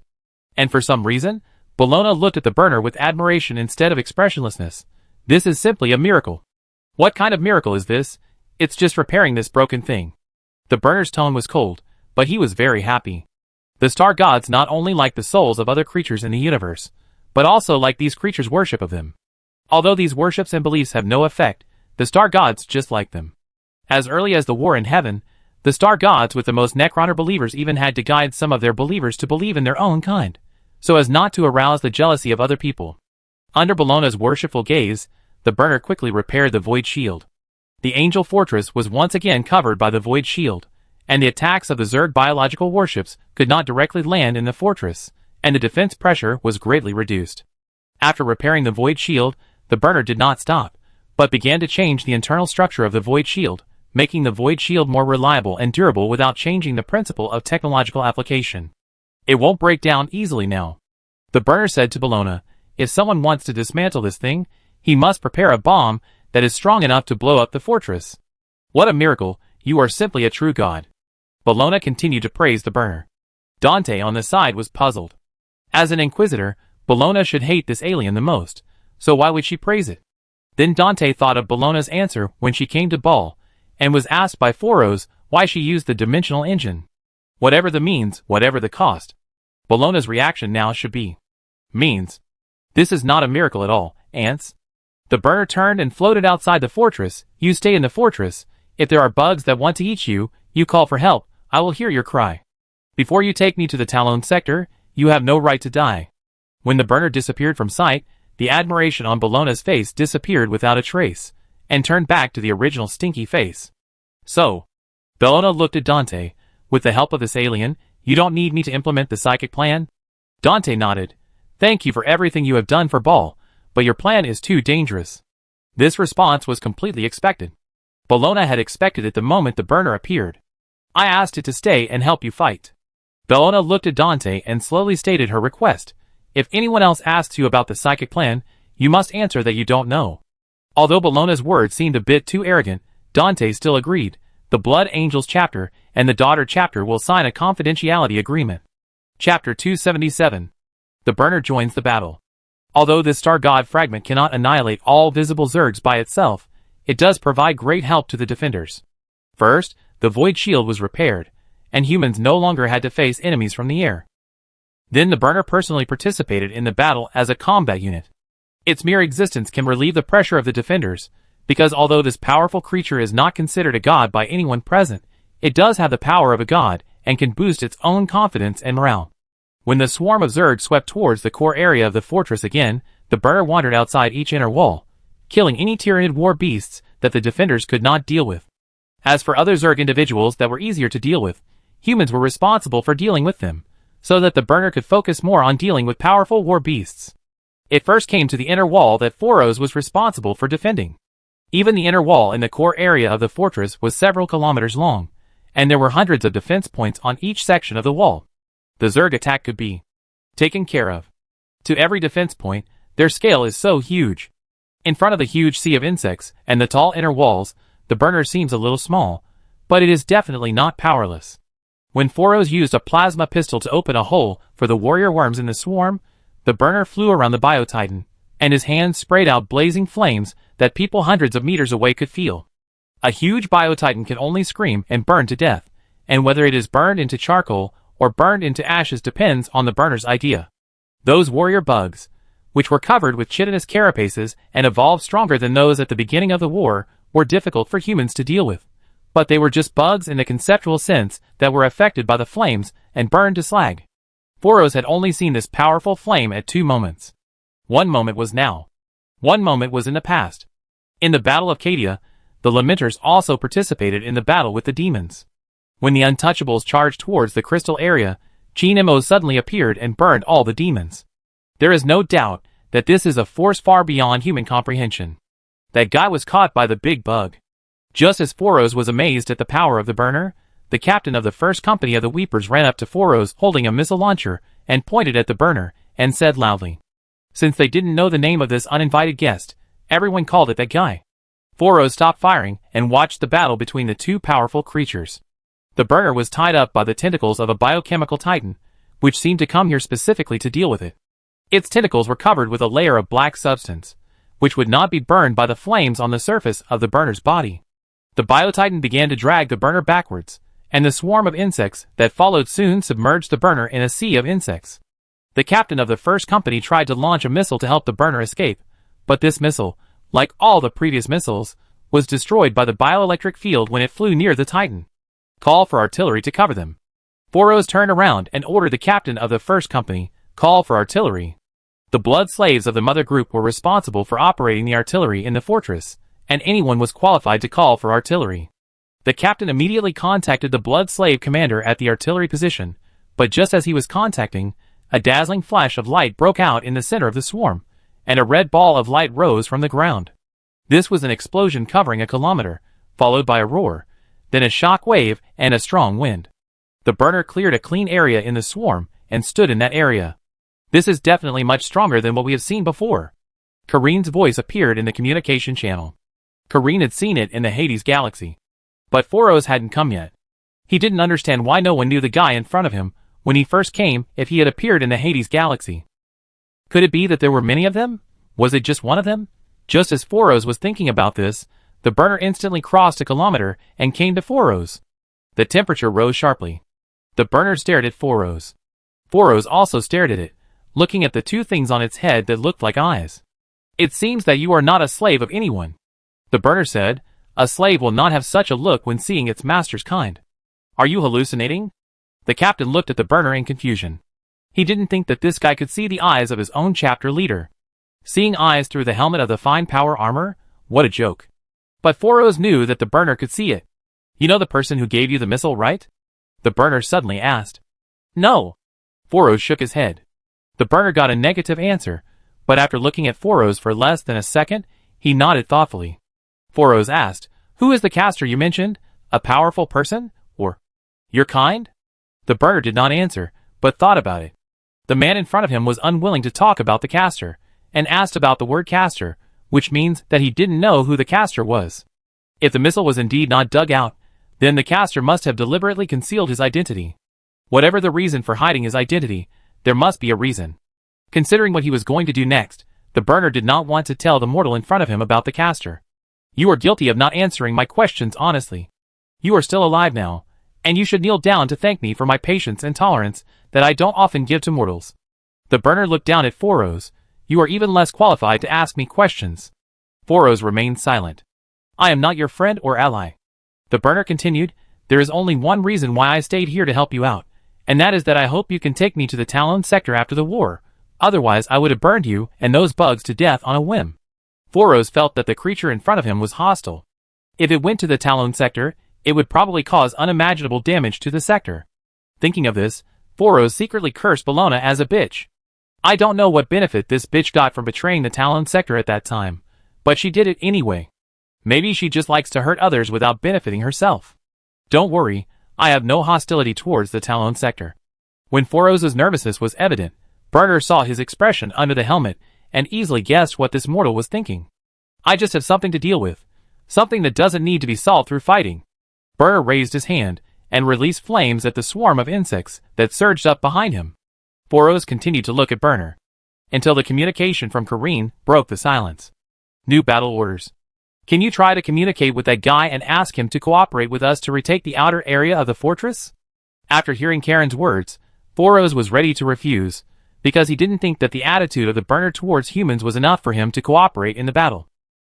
And for some reason, Bologna looked at the burner with admiration instead of expressionlessness. This is simply a miracle. What kind of miracle is this? It's just repairing this broken thing. The burner's tone was cold, but he was very happy. The star gods not only like the souls of other creatures in the universe, but also like these creatures' worship of them. Although these worships and beliefs have no effect, the star gods just like them. As early as the war in heaven, the star gods with the most Necroner believers even had to guide some of their believers to believe in their own kind, so as not to arouse the jealousy of other people. Under Bologna's worshipful gaze, the burner quickly repaired the void shield. The Angel Fortress was once again covered by the void shield, and the attacks of the Zerg biological warships could not directly land in the fortress, and the defense pressure was greatly reduced. After repairing the void shield, the burner did not stop, but began to change the internal structure of the void shield, making the void shield more reliable and durable without changing the principle of technological application. It won't break down easily now. The burner said to Bologna, if someone wants to dismantle this thing, he must prepare a bomb that is strong enough to blow up the fortress. What a miracle, you are simply a true god. Bologna continued to praise the burner. Dante on the side was puzzled. As an inquisitor, Bologna should hate this alien the most, so why would she praise it? Then Dante thought of Bologna's answer when she came to Ball, and was asked by Foros why she used the dimensional engine. Whatever the means, whatever the cost. Bologna's reaction now should be means. This is not a miracle at all, ants. The burner turned and floated outside the fortress. You stay in the fortress. If there are bugs that want to eat you, you call for help. I will hear your cry. Before you take me to the Talon sector, you have no right to die. When the burner disappeared from sight, the admiration on Bologna's face disappeared without a trace, and turned back to the original stinky face. So, Bologna looked at Dante. With the help of this alien, you don't need me to implement the psychic plan? Dante nodded. Thank you for everything you have done for Ball, but your plan is too dangerous. This response was completely expected. Bologna had expected it the moment the burner appeared. I asked it to stay and help you fight. Bologna looked at Dante and slowly stated her request. If anyone else asks you about the psychic plan, you must answer that you don't know. Although Bologna's words seemed a bit too arrogant, Dante still agreed. The Blood Angels chapter and the Daughter chapter will sign a confidentiality agreement. Chapter 277. The burner joins the battle. Although this star god fragment cannot annihilate all visible Zergs by itself, it does provide great help to the defenders. First, the void shield was repaired, and humans no longer had to face enemies from the air. Then the burner personally participated in the battle as a combat unit. Its mere existence can relieve the pressure of the defenders, because although this powerful creature is not considered a god by anyone present, it does have the power of a god and can boost its own confidence and morale. When the swarm of Zerg swept towards the core area of the fortress again, the burner wandered outside each inner wall, killing any Tyranid war beasts that the defenders could not deal with. As for other Zerg individuals that were easier to deal with, humans were responsible for dealing with them, so that the burner could focus more on dealing with powerful war beasts. It first came to the inner wall that Foros was responsible for defending. Even the inner wall in the core area of the fortress was several kilometers long, and there were hundreds of defense points on each section of the wall. The Zerg attack could be taken care of. To every defense point, their scale is so huge. In front of the huge sea of insects and the tall inner walls, the burner seems a little small, but it is definitely not powerless. When Foros used a plasma pistol to open a hole for the warrior worms in the swarm, the burner flew around the Biotitan, and his hands sprayed out blazing flames that people hundreds of meters away could feel. A huge Biotitan can only scream and burn to death, and whether it is burned into charcoal or burned into ashes depends on the burner's idea. Those warrior bugs, which were covered with chitinous carapaces and evolved stronger than those at the beginning of the war, were difficult for humans to deal with. But they were just bugs in the conceptual sense that were affected by the flames and burned to slag. Foros had only seen this powerful flame at two moments. One moment was now. One moment was in the past. In the Battle of Cadia, the Lamenters also participated in the battle with the demons. When the Untouchables charged towards the crystal area, Chinemo suddenly appeared and burned all the demons. There is no doubt that this is a force far beyond human comprehension. That guy was caught by the big bug. Just as Foros was amazed at the power of the burner, the captain of the first company of the Weepers ran up to Foros holding a missile launcher and pointed at the burner and said loudly. Since they didn't know the name of this uninvited guest, everyone called it that guy. Foros stopped firing and watched the battle between the two powerful creatures. The burner was tied up by the tentacles of a biochemical titan, which seemed to come here specifically to deal with it. Its tentacles were covered with a layer of black substance, which would not be burned by the flames on the surface of the burner's body. The biotitan began to drag the burner backwards, and the swarm of insects that followed soon submerged the burner in a sea of insects. The captain of the first company tried to launch a missile to help the burner escape, but this missile, like all the previous missiles, was destroyed by the bioelectric field when it flew near the titan. Call for artillery to cover them. Foros turned around and ordered the captain of the first company, call for artillery. The blood slaves of the mother group were responsible for operating the artillery in the fortress, and anyone was qualified to call for artillery. The captain immediately contacted the blood slave commander at the artillery position, but just as he was contacting, a dazzling flash of light broke out in the center of the swarm, and a red ball of light rose from the ground. This was an explosion covering a kilometer, followed by a roar, then a shock wave and a strong wind. The burner cleared a clean area in the swarm and stood in that area. This is definitely much stronger than what we have seen before. Kareen's voice appeared in the communication channel. Kareen had seen it in the Hades galaxy. But Foros hadn't come yet. He didn't understand why no one knew the guy in front of him when he first came if he had appeared in the Hades galaxy. Could it be that there were many of them? Was it just one of them? Just as Foros was thinking about this, the burner instantly crossed a kilometer and came to Foros. The temperature rose sharply. The burner stared at Foros. Foros also stared at it, looking at the two things on its head that looked like eyes. It seems that you are not a slave of anyone. The burner said, a slave will not have such a look when seeing its master's kind. Are you hallucinating? The captain looked at the burner in confusion. He didn't think that this guy could see the eyes of his own chapter leader. Seeing eyes through the helmet of the fine power armor? What a joke. But Foros knew that the burner could see it. You know the person who gave you the missile, right? The burner suddenly asked. No. Foros shook his head. The burner got a negative answer, but after looking at Foros for less than a second, he nodded thoughtfully. Foros asked, who is the caster you mentioned? A powerful person? Or your kind? The burner did not answer, but thought about it. The man in front of him was unwilling to talk about the caster, and asked about the word caster, which means that he didn't know who the caster was. If the missile was indeed not dug out, then the caster must have deliberately concealed his identity. Whatever the reason for hiding his identity, there must be a reason. Considering what he was going to do next, the burner did not want to tell the mortal in front of him about the caster. You are guilty of not answering my questions honestly. You are still alive now, and you should kneel down to thank me for my patience and tolerance that I don't often give to mortals. The burner looked down at Foros. You are even less qualified to ask me questions. Foros remained silent. I am not your friend or ally. The burner continued, there is only one reason why I stayed here to help you out, and that is that I hope you can take me to the Talon sector after the war. Otherwise I would have burned you and those bugs to death on a whim. Foros felt that the creature in front of him was hostile. If it went to the Talon sector, it would probably cause unimaginable damage to the sector. Thinking of this, Foros secretly cursed Bellona as a bitch. I don't know what benefit this bitch got from betraying the Talon sector at that time, but she did it anyway. Maybe she just likes to hurt others without benefiting herself. Don't worry, I have no hostility towards the Talon sector. When Foros' nervousness was evident, Burner saw his expression under the helmet and easily guessed what this mortal was thinking. I just have something to deal with. Something that doesn't need to be solved through fighting. Burner raised his hand and released flames at the swarm of insects that surged up behind him. Foros continued to look at Burner until the communication from Kareen broke the silence. New battle orders. Can you try to communicate with that guy and ask him to cooperate with us to retake the outer area of the fortress? After hearing Karen's words, Foros was ready to refuse, because he didn't think that the attitude of the burner towards humans was enough for him to cooperate in the battle.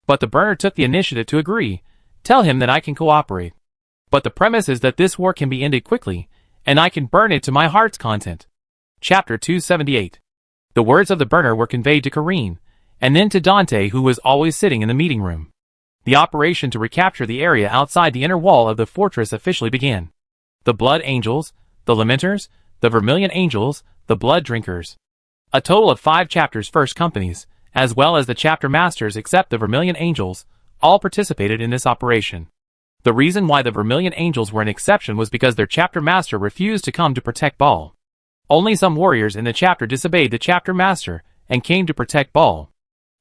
But the burner took the initiative to agree. Tell him that I can cooperate. But the premise is that this war can be ended quickly, and I can burn it to my heart's content. Chapter 278. The words of the burner were conveyed to Kareen, and then to Dante, who was always sitting in the meeting room. The operation to recapture the area outside the inner wall of the fortress officially began. The Blood Angels, the Lamenters, the Vermilion Angels, the Blood Drinkers. A total of 5 chapters first companies, as well as the chapter masters except the Vermilion Angels, all participated in this operation. The reason why the Vermilion Angels were an exception was because their chapter master refused to come to protect Baal. Only some warriors in the chapter disobeyed the chapter master and came to protect Baal.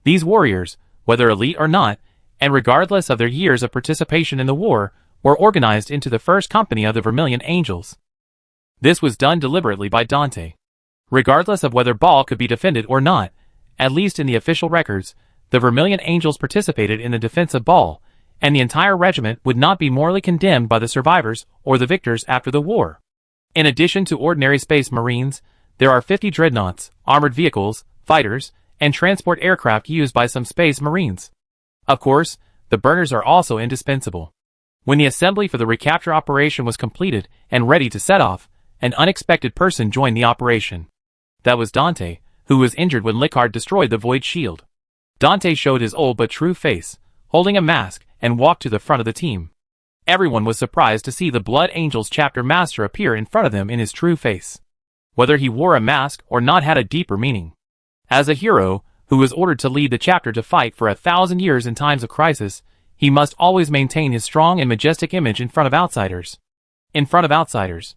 These warriors, whether elite or not, and regardless of their years of participation in the war, were organized into the first company of the Vermilion Angels. This was done deliberately by Dante. Regardless of whether Baal could be defended or not, at least in the official records, the Vermilion Angels participated in the defense of Baal, and the entire regiment would not be morally condemned by the survivors or the victors after the war. In addition to ordinary space marines, there are 50 dreadnoughts, armored vehicles, fighters, and transport aircraft used by some space marines. Of course, the burners are also indispensable. When the assembly for the recapture operation was completed and ready to set off, an unexpected person joined the operation. That was Dante, who was injured when Licard destroyed the Void Shield. Dante showed his old but true face, holding a mask, and walked to the front of the team. Everyone was surprised to see the Blood Angels chapter master appear in front of them in his true face. Whether he wore a mask or not had a deeper meaning. As a hero, who was ordered to lead the chapter to fight for 1,000 years in times of crisis, he must always maintain his strong and majestic image in front of outsiders. In front of outsiders.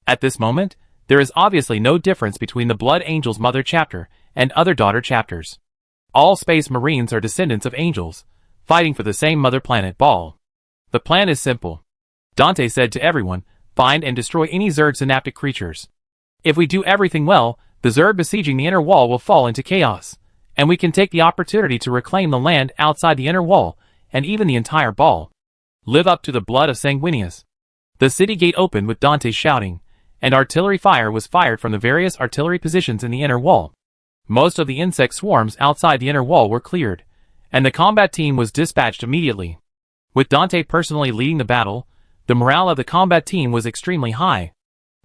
At this moment, there is obviously no difference between the Blood Angels mother chapter and other daughter chapters. All Space Marines are descendants of angels, fighting for the same mother planet Ball. The plan is simple. Dante said to everyone, find and destroy any Zerg synaptic creatures. If we do everything well, the Zerg besieging the inner wall will fall into chaos, and we can take the opportunity to reclaim the land outside the inner wall, and even the entire Ball. Live up to the blood of Sanguinius. The city gate opened with Dante shouting, and artillery fire was fired from the various artillery positions in the inner wall. Most of the insect swarms outside the inner wall were cleared, and the combat team was dispatched immediately. With Dante personally leading the battle, the morale of the combat team was extremely high.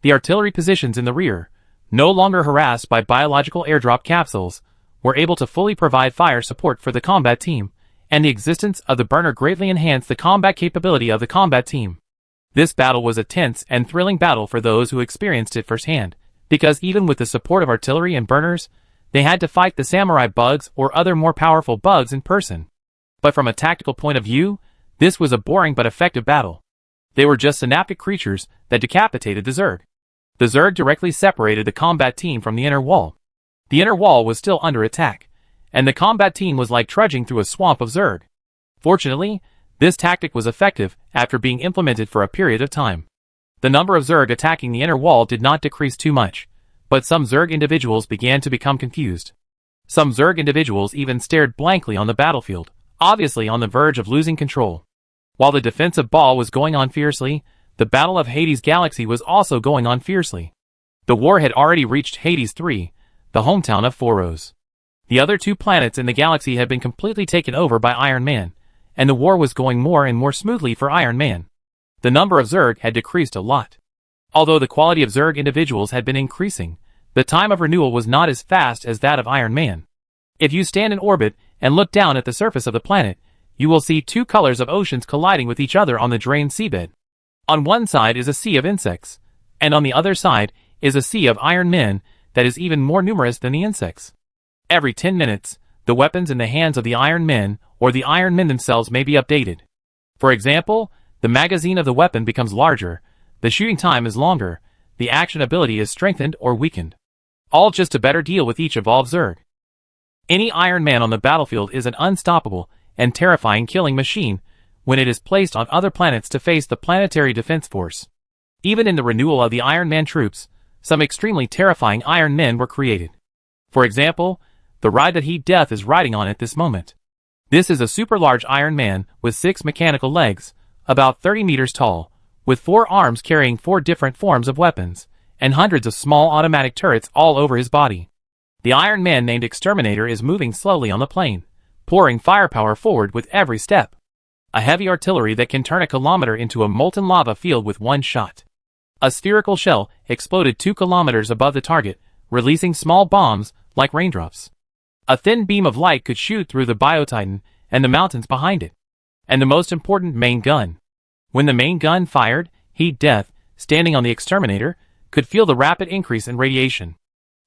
The artillery positions in the rear, no longer harassed by biological airdrop capsules, were able to fully provide fire support for the combat team, and the existence of the burner greatly enhanced the combat capability of the combat team. This battle was a tense and thrilling battle for those who experienced it firsthand, because even with the support of artillery and burners, they had to fight the samurai bugs or other more powerful bugs in person. But from a tactical point of view, this was a boring but effective battle. They were just synaptic creatures that decapitated the Zerg. The Zerg directly separated the combat team from the inner wall. The inner wall was still under attack, and the combat team was like trudging through a swamp of Zerg. Fortunately, this tactic was effective after being implemented for a period of time. The number of Zerg attacking the inner wall did not decrease too much, but some Zerg individuals began to become confused. Some Zerg individuals even stared blankly on the battlefield, obviously on the verge of losing control. While the defensive Ball was going on fiercely, the Battle of Hades Galaxy was also going on fiercely. The war had already reached Hades 3, the hometown of Foros. The other two planets in the galaxy had been completely taken over by Iron Man, and the war was going more and more smoothly for Iron Man. The number of Zerg had decreased a lot. Although the quality of Zerg individuals had been increasing, the time of renewal was not as fast as that of Iron Man. If you stand in orbit and look down at the surface of the planet, you will see two colors of oceans colliding with each other on the drained seabed. On one side is a sea of insects, and on the other side is a sea of Iron Men that is even more numerous than the insects. Every 10 minutes, the weapons in the hands of the Iron Men or the Iron Men themselves may be updated. For example, the magazine of the weapon becomes larger, the shooting time is longer, the action ability is strengthened or weakened. All just to better deal with each evolved Zerg. Any Iron Man on the battlefield is an unstoppable and terrifying killing machine when it is placed on other planets to face the planetary defense force. Even in the renewal of the Iron Man troops, some extremely terrifying Iron Men were created. For example, the ride that Heat Death is riding on at this moment. This is a super large Iron Man with 6 mechanical legs, about 30 meters tall, with 4 arms carrying 4 different forms of weapons, and hundreds of small automatic turrets all over his body. The Iron Man named Exterminator is moving slowly on the plane, pouring firepower forward with every step. A heavy artillery that can turn a kilometer into a molten lava field with one shot. A spherical shell exploded 2 kilometers above the target, releasing small bombs like raindrops. A thin beam of light could shoot through the Biotitan and the mountains behind it. And the most important main gun. When the main gun fired, Heat Death, standing on the Exterminator, could feel the rapid increase in radiation.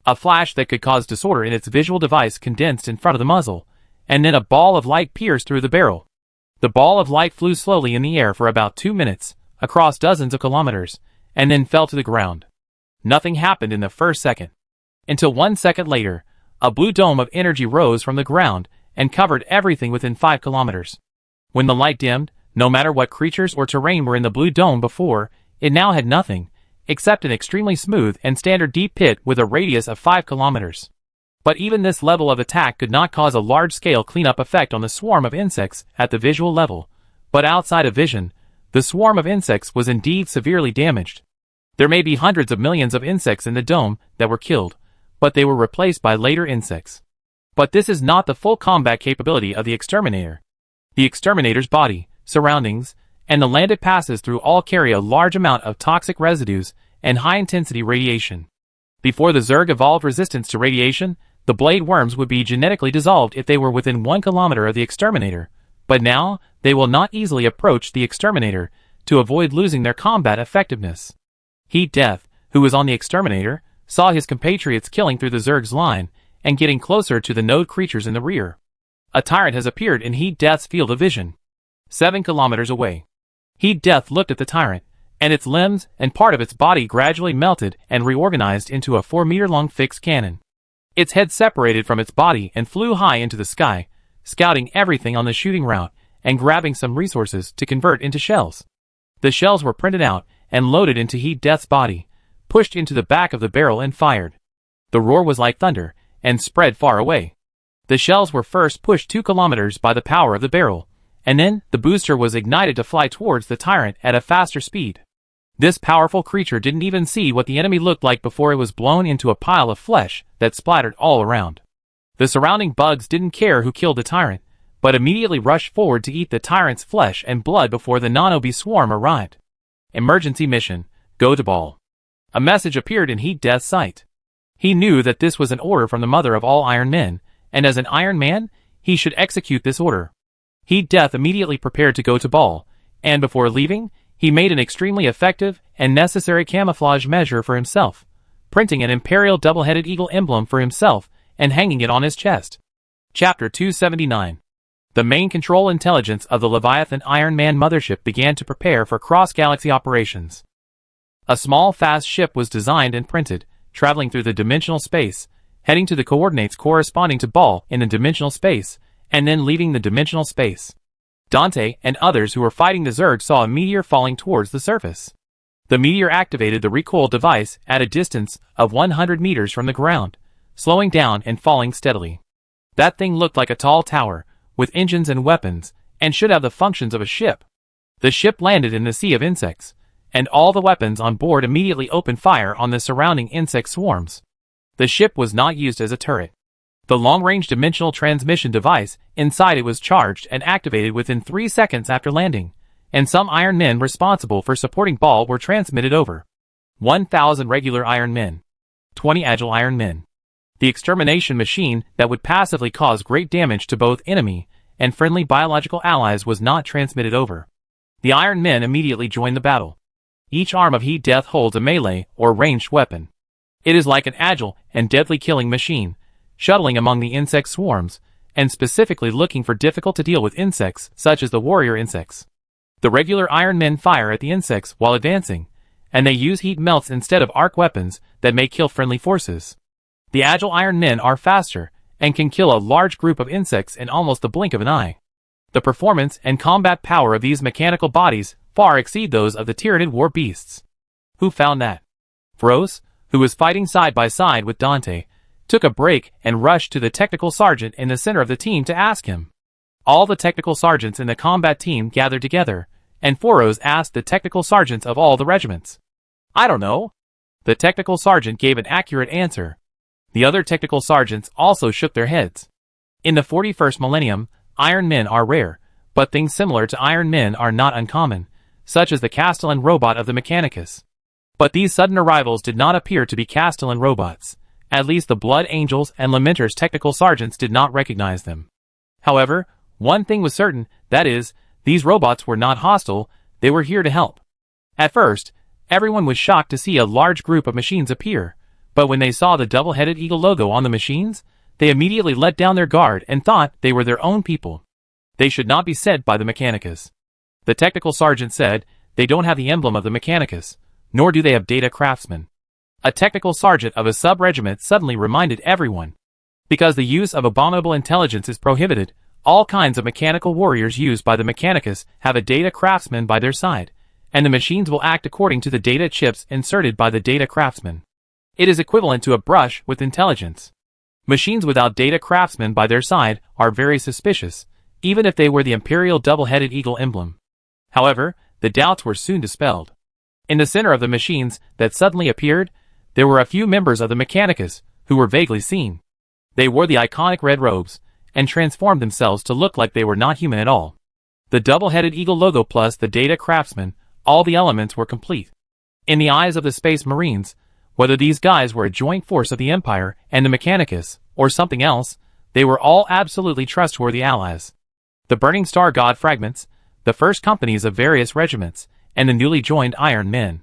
A flash that could cause disorder in its visual device condensed in front of the muzzle, and then a ball of light pierced through the barrel. The ball of light flew slowly in the air for about 2 minutes, across dozens of kilometers, and then fell to the ground. Nothing happened in the first second. Until 1 second later, a blue dome of energy rose from the ground and covered everything within 5 kilometers. When the light dimmed, no matter what creatures or terrain were in the blue dome before, it now had nothing, except an extremely smooth and standard deep pit with a radius of 5 kilometers. But even this level of attack could not cause a large-scale cleanup effect on the swarm of insects at the visual level, but outside of vision, the swarm of insects was indeed severely damaged. There may be hundreds of millions of insects in the dome that were killed, but they were replaced by later insects. But this is not the full combat capability of the Exterminator. The Exterminator's body, surroundings, and the land it passes through all carry a large amount of toxic residues and high-intensity radiation. Before the Zerg evolved resistance to radiation, the blade worms would be genetically dissolved if they were within 1 kilometer of the Exterminator, but now, they will not easily approach the Exterminator, to avoid losing their combat effectiveness. Heat Death, who was on the exterminator, saw his compatriots killing through the Zerg's line and getting closer to the node creatures in the rear. A tyrant has appeared in Heat Death's field of vision, 7 kilometers away. Heat Death looked at the tyrant, and its limbs and part of its body gradually melted and reorganized into a 4-meter-long fixed cannon. Its head separated from its body and flew high into the sky, scouting everything on the shooting route and grabbing some resources to convert into shells. The shells were printed out and loaded into Heat Death's body, pushed into the back of the barrel and fired. The roar was like thunder and spread far away. The shells were first pushed 2 kilometers by the power of the barrel, and then the booster was ignited to fly towards the tyrant at a faster speed. This powerful creature didn't even see what the enemy looked like before it was blown into a pile of flesh that splattered all around. The surrounding bugs didn't care who killed the tyrant, but immediately rushed forward to eat the tyrant's flesh and blood before the Nanobi swarm arrived. Emergency mission, go to ball. A message appeared in Heat Death's sight. He knew that this was an order from the mother of all Iron Men, and as an Iron Man, he should execute this order. Heat Death immediately prepared to go to ball, and before leaving, he made an extremely effective and necessary camouflage measure for himself, printing an Imperial double-headed eagle emblem for himself and hanging it on his chest. Chapter 279. The main control intelligence of the Leviathan Iron Man mothership began to prepare for cross-galaxy operations. A small, fast ship was designed and printed, traveling through the dimensional space, heading to the coordinates corresponding to Ball in the dimensional space, and then leaving the dimensional space. Dante and others who were fighting the Zerg saw a meteor falling towards the surface. The meteor activated the recoil device at a distance of 100 meters from the ground, slowing down and falling steadily. That thing looked like a tall tower, with engines and weapons, and should have the functions of a ship. The ship landed in the sea of insects, and all the weapons on board immediately opened fire on the surrounding insect swarms. The ship was not used as a turret. The long-range dimensional transmission device inside it was charged and activated within 3 seconds after landing, and some Iron Men responsible for supporting Ball were transmitted over. 1,000 regular Iron Men. 20 agile Iron Men. The extermination machine that would passively cause great damage to both enemy and friendly biological allies was not transmitted over. The Iron Men immediately joined the battle. Each arm of Heat Death holds a melee or ranged weapon. It is like an agile and deadly killing machine, shuttling among the insect swarms, and specifically looking for difficult-to-deal with insects such as the warrior insects. The regular Iron Men fire at the insects while advancing, and they use heat melts instead of arc weapons that may kill friendly forces. The agile Iron Men are faster, and can kill a large group of insects in almost the blink of an eye. The performance and combat power of these mechanical bodies far exceed those of the Tyranid war beasts. Who found that? Froze, who was fighting side by side with Dante, took a break and rushed to the technical sergeant in the center of the team to ask him. All the technical sergeants in the combat team gathered together, and Foros asked the technical sergeants of all the regiments. I don't know. The technical sergeant gave an accurate answer. The other technical sergeants also shook their heads. In the 41st millennium, Iron Men are rare, but things similar to Iron Men are not uncommon, such as the Castellan robot of the Mechanicus. But these sudden arrivals did not appear to be Castellan robots. At least the Blood Angels and Lamenter's technical sergeants did not recognize them. However, one thing was certain, that is, these robots were not hostile, they were here to help. At first, everyone was shocked to see a large group of machines appear, but when they saw the double-headed eagle logo on the machines, they immediately let down their guard and thought they were their own people. They should not be sent by the Mechanicus. The technical sergeant said, they don't have the emblem of the Mechanicus, nor do they have data craftsmen. A technical sergeant of a sub-regiment suddenly reminded everyone. Because the use of abominable intelligence is prohibited, all kinds of mechanical warriors used by the Mechanicus have a data craftsman by their side, and the machines will act according to the data chips inserted by the data craftsman. It is equivalent to a brush with intelligence. Machines without data craftsmen by their side are very suspicious, even if they were the Imperial double-headed eagle emblem. However, the doubts were soon dispelled. In the center of the machines that suddenly appeared, there were a few members of the Mechanicus who were vaguely seen. They wore the iconic red robes, and transformed themselves to look like they were not human at all. The double-headed eagle logo plus the data craftsman, all the elements were complete. In the eyes of the Space Marines, whether these guys were a joint force of the Empire and the Mechanicus, or something else, they were all absolutely trustworthy allies. The Burning Star God fragments, the first companies of various regiments, and the newly joined Iron Men.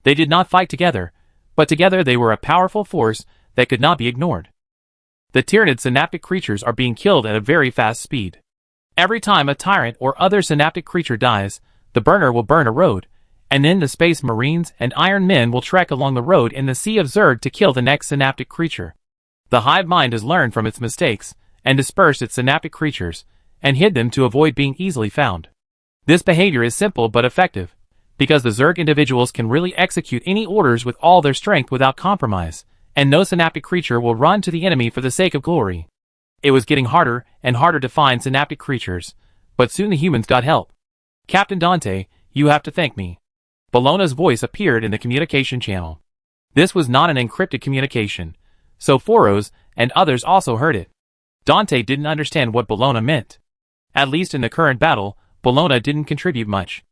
They did not fight together, but together they were a powerful force that could not be ignored. The Tyranid synaptic creatures are being killed at a very fast speed. Every time a tyrant or other synaptic creature dies, the burner will burn a road, and then the Space Marines and Iron Men will trek along the road in the Sea of Zerg to kill the next synaptic creature. The hive mind has learned from its mistakes, and dispersed its synaptic creatures, and hid them to avoid being easily found. This behavior is simple but effective, because the Zerg individuals can really execute any orders with all their strength without compromise, and no synaptic creature will run to the enemy for the sake of glory. It was getting harder and harder to find synaptic creatures, but soon the humans got help. Captain Dante, you have to thank me. Bologna's voice appeared in the communication channel. This was not an encrypted communication, so Foros and others also heard it. Dante didn't understand what Bologna meant. At least in the current battle, Bologna didn't contribute much.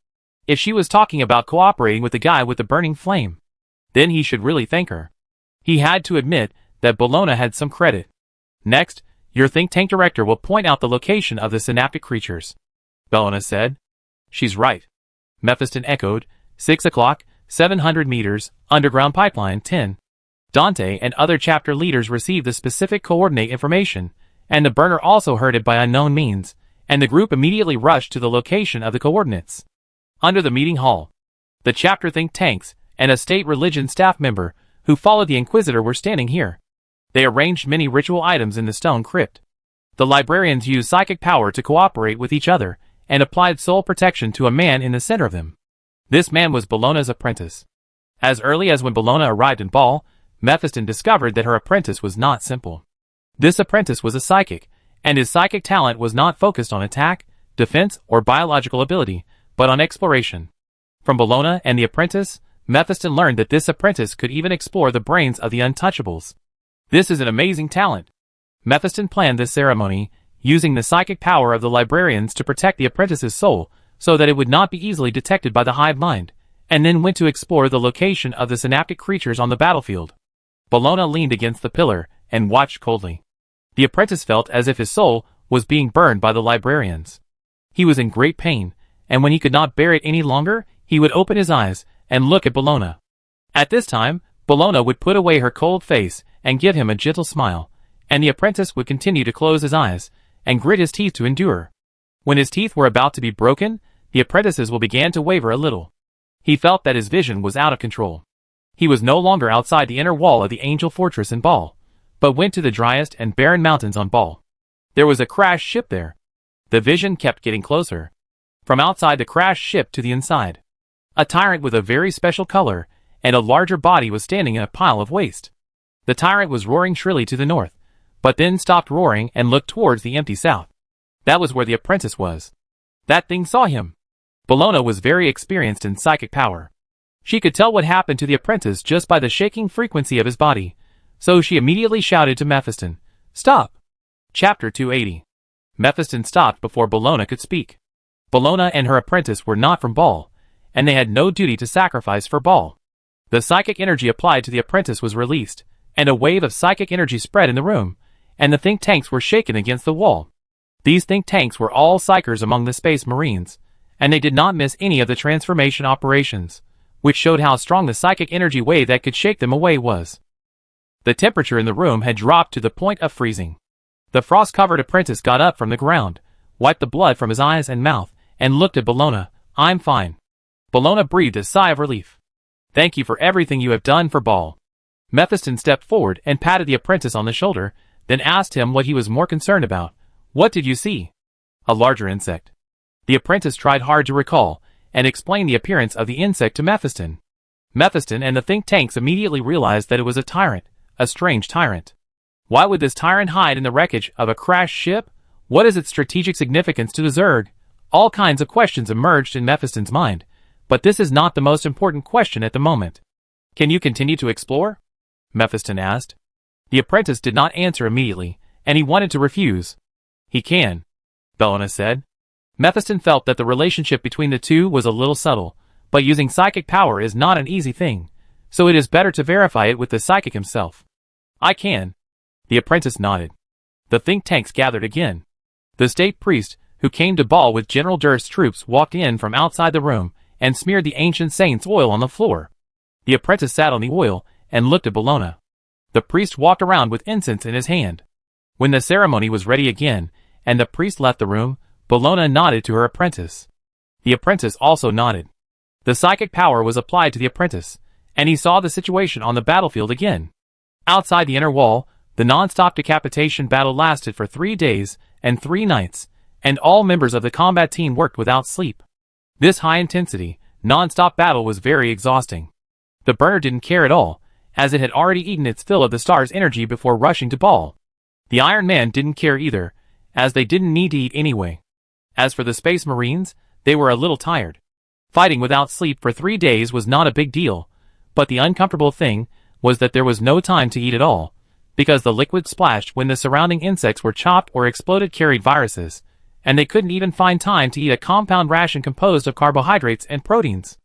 If she was talking about cooperating with the guy with the burning flame, then he should really thank her. He had to admit that Bologna had some credit. Next, your think tank director will point out the location of the synaptic creatures. Bologna said. She's right. Mephiston echoed. 6 o'clock, 700 meters, underground pipeline 10. Dante and other chapter leaders received the specific coordinate information, and the burner also heard it by unknown means, and the group immediately rushed to the location of the coordinates. Under the meeting hall, the chapter think tanks and a state religion staff member who followed the Inquisitor were standing here. They arranged many ritual items in the stone crypt. The librarians used psychic power to cooperate with each other and applied soul protection to a man in the center of them. This man was Bologna's apprentice. As early as when Bologna arrived in Ball, Mephiston discovered that her apprentice was not simple. This apprentice was a psychic, and his psychic talent was not focused on attack, defense, or biological ability, but on exploration. From Bologna and the apprentice, Mephiston learned that this apprentice could even explore the brains of the untouchables. This is an amazing talent. Mephiston planned this ceremony, using the psychic power of the librarians to protect the apprentice's soul, so that it would not be easily detected by the hive mind, and then went to explore the location of the synaptic creatures on the battlefield. Bologna leaned against the pillar and watched coldly. The apprentice felt as if his soul was being burned by the librarians. He was in great pain, and when he could not bear it any longer, he would open his eyes and look at Bologna. At this time, Bologna would put away her cold face and give him a gentle smile, and the apprentice would continue to close his eyes and grit his teeth to endure. When his teeth were about to be broken, the apprentice's will began to waver a little. He felt that his vision was out of control. He was no longer outside the inner wall of the Angel Fortress in Ball, but went to the driest and barren mountains on Ball. There was a crashed ship there. The vision kept getting closer. From outside the crashed ship to the inside, a tyrant with a very special color and a larger body was standing in a pile of waste. The tyrant was roaring shrilly to the north, but then stopped roaring and looked towards the empty south. That was where the apprentice was. That thing saw him. Bologna was very experienced in psychic power. She could tell what happened to the apprentice just by the shaking frequency of his body, so she immediately shouted to Mephiston, "Stop!" Chapter 280. Mephiston stopped before Bologna could speak. Bologna and her apprentice were not from Ball, and they had no duty to sacrifice for Ball. The psychic energy applied to the apprentice was released, and a wave of psychic energy spread in the room, and the think tanks were shaken against the wall. These think tanks were all psychers among the Space Marines, and they did not miss any of the transformation operations, which showed how strong the psychic energy wave that could shake them away was. The temperature in the room had dropped to the point of freezing. The frost-covered apprentice got up from the ground, wiped the blood from his eyes and mouth, and looked at Bologna. "I'm fine." Bologna breathed a sigh of relief. "Thank you for everything you have done for Ball." Mephiston stepped forward and patted the apprentice on the shoulder, then asked him what he was more concerned about. "What did you see?" "A larger insect." The apprentice tried hard to recall, and explained the appearance of the insect to Mephiston. Mephiston and the think tanks immediately realized that it was a tyrant, a strange tyrant. Why would this tyrant hide in the wreckage of a crashed ship? What is its strategic significance to the Zerg? All kinds of questions emerged in Mephiston's mind, but this is not the most important question at the moment. "Can you continue to explore?" Mephiston asked. The apprentice did not answer immediately, and he wanted to refuse. "He can," Bologna said. Mephiston felt that the relationship between the two was a little subtle, but using psychic power is not an easy thing, so it is better to verify it with the psychic himself. "I can." The apprentice nodded. The think tanks gathered again. The state priest, who came to Ball with General Durst's troops, walked in from outside the room, and smeared the ancient saint's oil on the floor. The apprentice sat on the oil and looked at Bologna. The priest walked around with incense in his hand. When the ceremony was ready again, and the priest left the room, Bologna nodded to her apprentice. The apprentice also nodded. The psychic power was applied to the apprentice, and he saw the situation on the battlefield again. Outside the inner wall, the non-stop decapitation battle lasted for 3 days and 3 nights, and all members of the combat team worked without sleep. This high-intensity, non-stop battle was very exhausting. The burner didn't care at all, as it had already eaten its fill of the star's energy before rushing to Baal. The Iron Man didn't care either, as they didn't need to eat anyway. As for the Space Marines, they were a little tired. Fighting without sleep for 3 days was not a big deal, but the uncomfortable thing was that there was no time to eat at all, because the liquid splashed when the surrounding insects were chopped or exploded carried viruses, and they couldn't even find time to eat a compound ration composed of carbohydrates and proteins.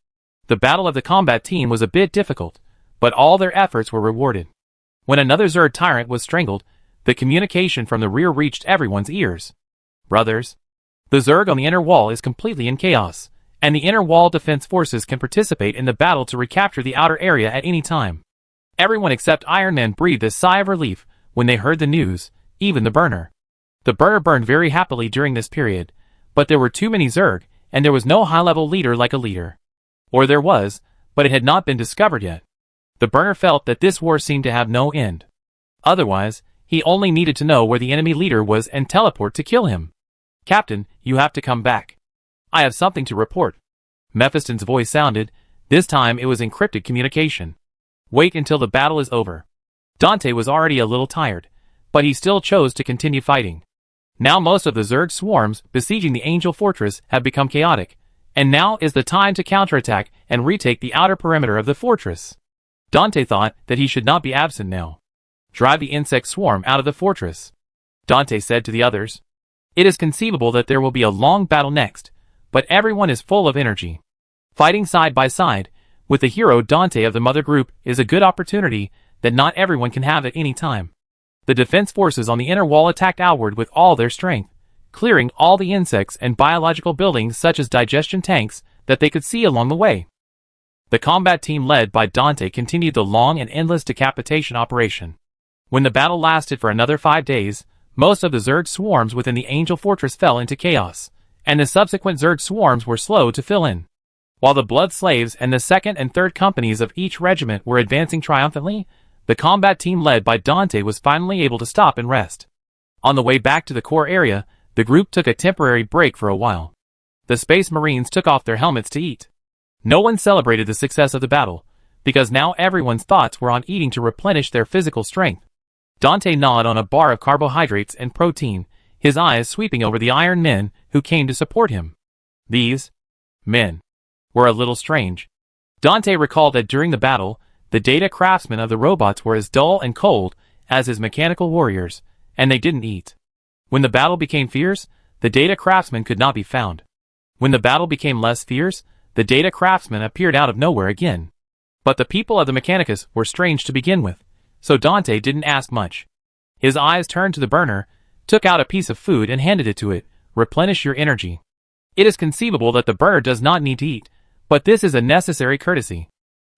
The battle of the combat team was a bit difficult, but all their efforts were rewarded. When another Zerg tyrant was strangled, the communication from the rear reached everyone's ears. Brothers, the Zerg on the inner wall is completely in chaos, and the inner wall defense forces can participate in the battle to recapture the outer area at any time. Everyone except Iron Man breathed a sigh of relief when they heard the news, even the burner. The burner burned very happily during this period, but there were too many Zerg, and there was no high-level leader like a leader. Or there was, but it had not been discovered yet. The burner felt that this war seemed to have no end. Otherwise, he only needed to know where the enemy leader was and teleport to kill him. Captain, you have to come back. I have something to report. Mephiston's voice sounded. This time it was encrypted communication. Wait until the battle is over. Dante was already a little tired, but he still chose to continue fighting. Now most of the Zerg swarms besieging the Angel Fortress have become chaotic, and now is the time to counterattack and retake the outer perimeter of the fortress. Dante thought that he should not be absent now. Drive the insect swarm out of the fortress. Dante said to the others. It is conceivable that there will be a long battle next, but everyone is full of energy. Fighting side by side with the hero Dante of the Mother Group is a good opportunity that not everyone can have at any time. The defense forces on the inner wall attacked outward with all their strength, clearing all the insects and biological buildings such as digestion tanks that they could see along the way. The combat team led by Dante continued the long and endless decapitation operation. When the battle lasted for another 5 days, most of the Zerg swarms within the Angel Fortress fell into chaos, and the subsequent Zerg swarms were slow to fill in. While the Blood Slaves and the 2nd and 3rd companies of each regiment were advancing triumphantly, the combat team led by Dante was finally able to stop and rest. On the way back to the core area, the group took a temporary break for a while. The Space Marines took off their helmets to eat. No one celebrated the success of the battle, because now everyone's thoughts were on eating to replenish their physical strength. Dante gnawed on a bar of carbohydrates and protein, his eyes sweeping over the Iron Men who came to support him. These men were a little strange. Dante recalled that during the battle, the data craftsmen of the robots were as dull and cold as his mechanical warriors, and they didn't eat. When the battle became fierce, the data craftsmen could not be found. When the battle became less fierce, the data craftsmen appeared out of nowhere again. But the people of the Mechanicus were strange to begin with, so Dante didn't ask much. His eyes turned to the burner, took out a piece of food and handed it to it. Replenish your energy. It is conceivable that the burner does not need to eat, but this is a necessary courtesy.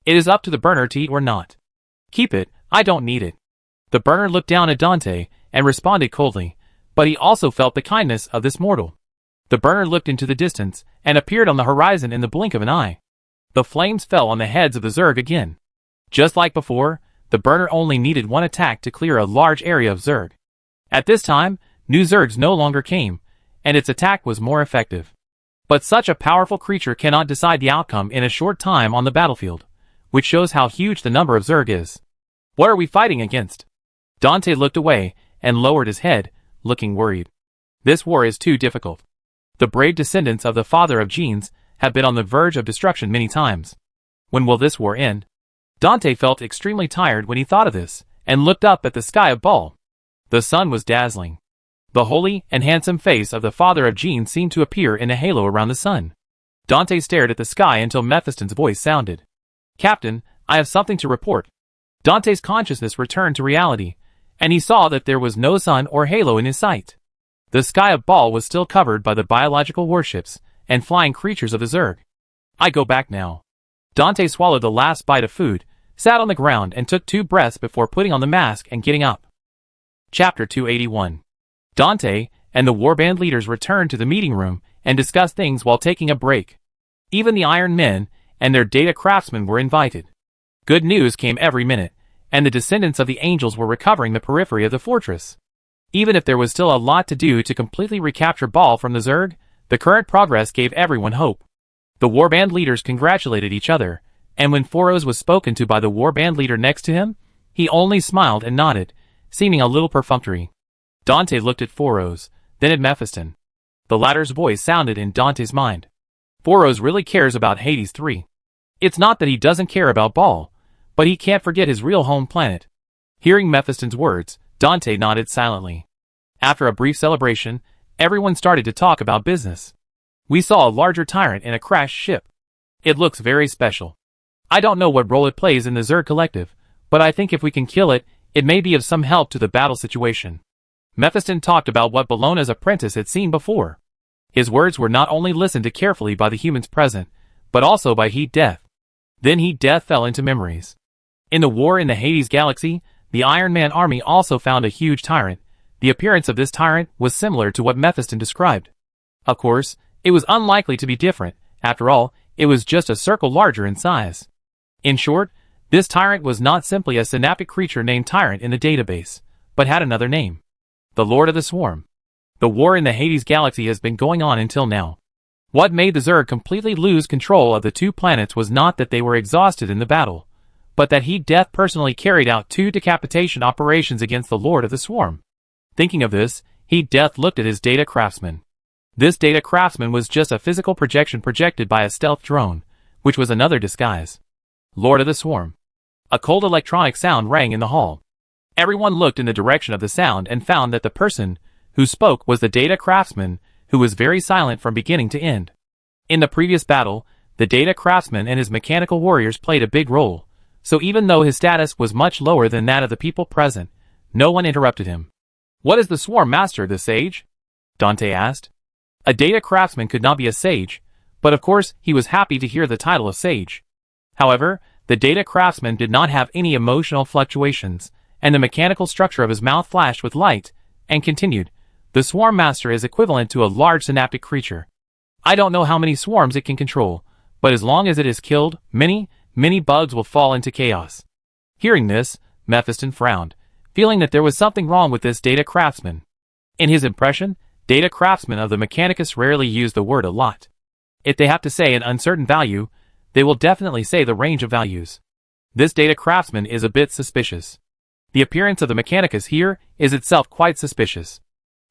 It is up to the burner to eat or not. Keep it, I don't need it. The burner looked down at Dante and responded coldly, but he also felt the kindness of this mortal. The burner looked into the distance and appeared on the horizon in the blink of an eye. The flames fell on the heads of the Zerg again. Just like before, the burner only needed one attack to clear a large area of Zerg. At this time, new Zergs no longer came, and its attack was more effective. But such a powerful creature cannot decide the outcome in a short time on the battlefield, which shows how huge the number of Zerg is. What are we fighting against? Dante looked away and lowered his head, looking worried. This war is too difficult. The brave descendants of the father of Genes have been on the verge of destruction many times. When will this war end? Dante felt extremely tired when he thought of this, and looked up at the sky of Baal. The sun was dazzling. The holy and handsome face of the father of Genes seemed to appear in a halo around the sun. Dante stared at the sky until Mephiston's voice sounded. Captain, I have something to report. Dante's consciousness returned to reality, and he saw that there was no sun or halo in his sight. The sky of Baal was still covered by the biological warships and flying creatures of the Zerg. I go back now. Dante swallowed the last bite of food, sat on the ground and took 2 breaths before putting on the mask and getting up. Chapter 281. Dante and the warband leaders returned to the meeting room and discussed things while taking a break. Even the Iron Men and their data craftsmen were invited. Good news came every minute, and the descendants of the angels were recovering the periphery of the fortress. Even if there was still a lot to do to completely recapture Baal from the Zerg, the current progress gave everyone hope. The warband leaders congratulated each other, and when Foros was spoken to by the warband leader next to him, he only smiled and nodded, seeming a little perfunctory. Dante looked at Foros, then at Mephiston. The latter's voice sounded in Dante's mind. Foros really cares about Hades III. It's not that he doesn't care about Baal, but he can't forget his real home planet. Hearing Mephiston's words, Dante nodded silently. After a brief celebration, everyone started to talk about business. We saw a larger tyrant in a crashed ship. It looks very special. I don't know what role it plays in the Zerg collective, but I think if we can kill it, it may be of some help to the battle situation. Mephiston talked about what Bellona's apprentice had seen before. His words were not only listened to carefully by the humans present, but also by Heat Death. Then Heat Death fell into memories. In the war in the Hades galaxy, the Iron Man army also found a huge tyrant. The appearance of this tyrant was similar to what Mephiston described. Of course, it was unlikely to be different. After all, it was just a circle larger in size. In short, this tyrant was not simply a synaptic creature named Tyrant in the database, but had another name. The Lord of the Swarm. The war in the Hades galaxy has been going on until now. What made the Zerg completely lose control of the 2 planets was not that they were exhausted in the battle, but that Heat Death personally carried out 2 decapitation operations against the Lord of the Swarm. Thinking of this, Heat Death looked at his data craftsman. This data craftsman was just a physical projection projected by a stealth drone, which was another disguise. Lord of the Swarm. A cold electronic sound rang in the hall. Everyone looked in the direction of the sound and found that the person who spoke was the data craftsman, who was very silent from beginning to end. In the previous battle, the data craftsman and his mechanical warriors played a big role, so even though his status was much lower than that of the people present, no one interrupted him. What is the Swarm Master, the Sage? Dante asked. A data craftsman could not be a sage, but of course he was happy to hear the title of sage. However, the data craftsman did not have any emotional fluctuations, and the mechanical structure of his mouth flashed with light, and continued, the Swarm Master is equivalent to a large synaptic creature. I don't know how many swarms it can control, but as long as it is killed, many bugs will fall into chaos. Hearing this, Mephiston frowned, feeling that there was something wrong with this data craftsman. In his impression, data craftsmen of the Mechanicus rarely use the word a lot. If they have to say an uncertain value, they will definitely say the range of values. This data craftsman is a bit suspicious. The appearance of the Mechanicus here is itself quite suspicious.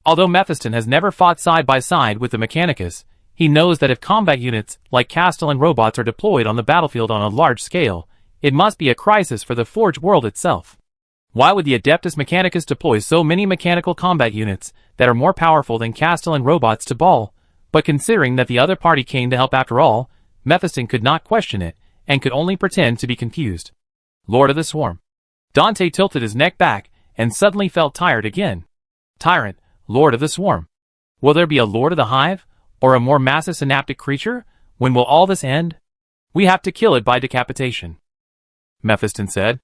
Although Mephiston has never fought side by side with the Mechanicus, he knows that if combat units like Castellan robots are deployed on the battlefield on a large scale, it must be a crisis for the Forge world itself. Why would the Adeptus Mechanicus deploy so many mechanical combat units that are more powerful than Castellan robots to Baal? But considering that the other party came to help after all, Mephiston could not question it, and could only pretend to be confused. Lord of the Swarm. Dante tilted his neck back, and suddenly felt tired again. Tyrant, Lord of the Swarm. Will there be a Lord of the Hive? Or a more massive synaptic creature? When will all this end? We have to kill it by decapitation. Mephiston said.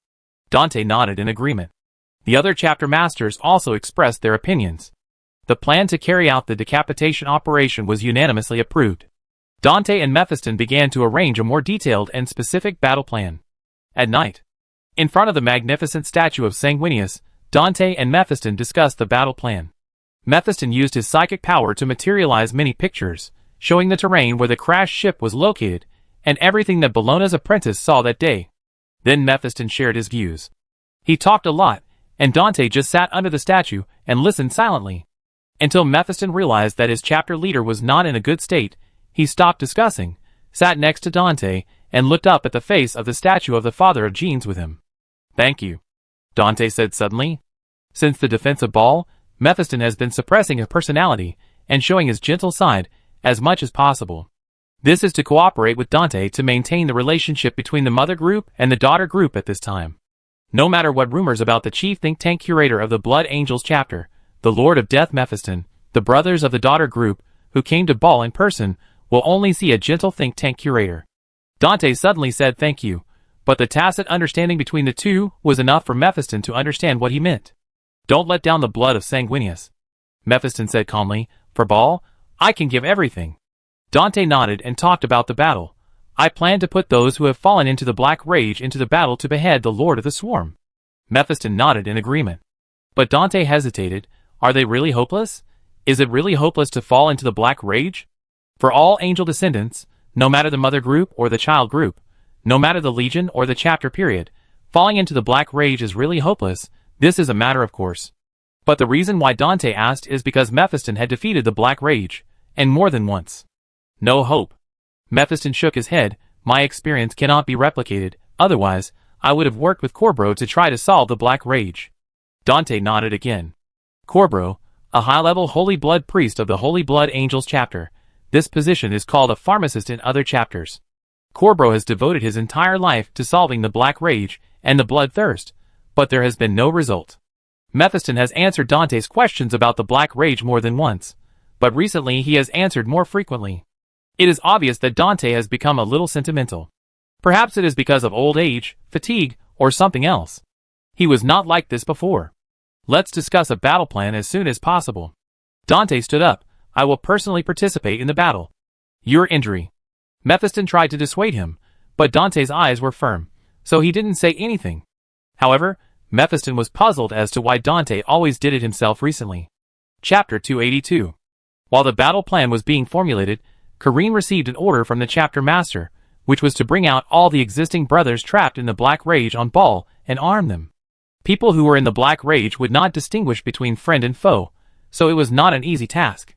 Dante nodded in agreement. The other chapter masters also expressed their opinions. The plan to carry out the decapitation operation was unanimously approved. Dante and Mephiston began to arrange a more detailed and specific battle plan. At night, in front of the magnificent statue of Sanguinius, Dante and Mephiston discussed the battle plan. Mephiston used his psychic power to materialize many pictures, showing the terrain where the crashed ship was located, and everything that Bellona's apprentice saw that day. Then Mephiston shared his views. He talked a lot, and Dante just sat under the statue and listened silently. Until Mephiston realized that his chapter leader was not in a good state, he stopped discussing, sat next to Dante, and looked up at the face of the statue of the father of Genes with him. Thank you, Dante said suddenly. Since the defense of Baal, Mephiston has been suppressing his personality and showing his gentle side as much as possible. This is to cooperate with Dante to maintain the relationship between the mother group and the daughter group at this time. No matter what rumors about the chief think tank curator of the Blood Angels chapter, the Lord of Death Mephiston, the brothers of the daughter group, who came to Baal in person, will only see a gentle think tank curator. Dante suddenly said thank you, but the tacit understanding between the two was enough for Mephiston to understand what he meant. Don't let down the blood of Sanguinius, Mephiston said calmly. For Baal, I can give everything. Dante nodded and talked about the battle. I plan to put those who have fallen into the Black Rage into the battle to behead the Lord of the Swarm. Mephiston nodded in agreement. But Dante hesitated. Are they really hopeless? Is it really hopeless to fall into the Black Rage? For all angel descendants, no matter the mother group or the child group, no matter the legion or the chapter period, falling into the Black Rage is really hopeless. This is a matter of course. But the reason why Dante asked is because Mephiston had defeated the Black Rage, and more than once. No hope. Mephiston shook his head. My experience cannot be replicated, otherwise, I would have worked with Corbro to try to solve the Black Rage. Dante nodded again. Corbro, a high-level Holy Blood priest of the Holy Blood Angels chapter. This position is called a pharmacist in other chapters. Corbro has devoted his entire life to solving the Black Rage and the Bloodthirst, but there has been no result. Mephiston has answered Dante's questions about the Black Rage more than once, but recently he has answered more frequently. It is obvious that Dante has become a little sentimental. Perhaps it is because of old age, fatigue, or something else. He was not like this before. Let's discuss a battle plan as soon as possible. Dante stood up. I will personally participate in the battle. Your injury. Mephiston tried to dissuade him, but Dante's eyes were firm, so he didn't say anything. However, Mephiston was puzzled as to why Dante always did it himself recently. Chapter 282. While the battle plan was being formulated, Kareen received an order from the chapter master, which was to bring out all the existing brothers trapped in the Black Rage on Baal and arm them. People who were in the Black Rage would not distinguish between friend and foe, so it was not an easy task.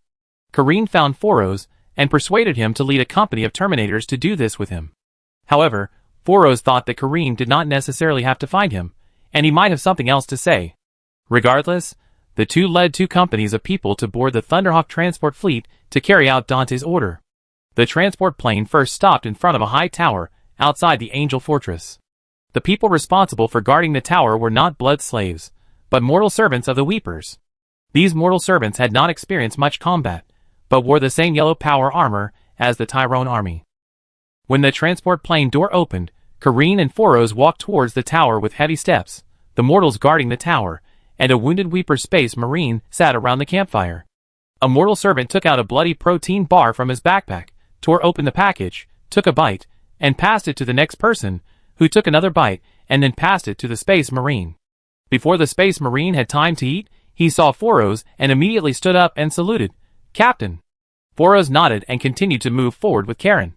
Kareen found Foros and persuaded him to lead a company of Terminators to do this with him. However, Foros thought that Kareen did not necessarily have to find him, and he might have something else to say. Regardless, the two led two companies of people to board the Thunderhawk transport fleet to carry out Dante's order. The transport plane first stopped in front of a high tower outside the Angel Fortress. The people responsible for guarding the tower were not blood slaves, but mortal servants of the Weepers. These mortal servants had not experienced much combat, but wore the same yellow power armor as the Tyrone army. When the transport plane door opened, Kareen and Foros walked towards the tower with heavy steps, the mortals guarding the tower, and a wounded Weeper Space Marine sat around the campfire. A mortal servant took out a bloody protein bar from his backpack, tore open the package, took a bite, and passed it to the next person, who took another bite, and then passed it to the Space Marine. Before the Space Marine had time to eat, he saw Foros and immediately stood up and saluted. Captain. Foros nodded and continued to move forward with Karen.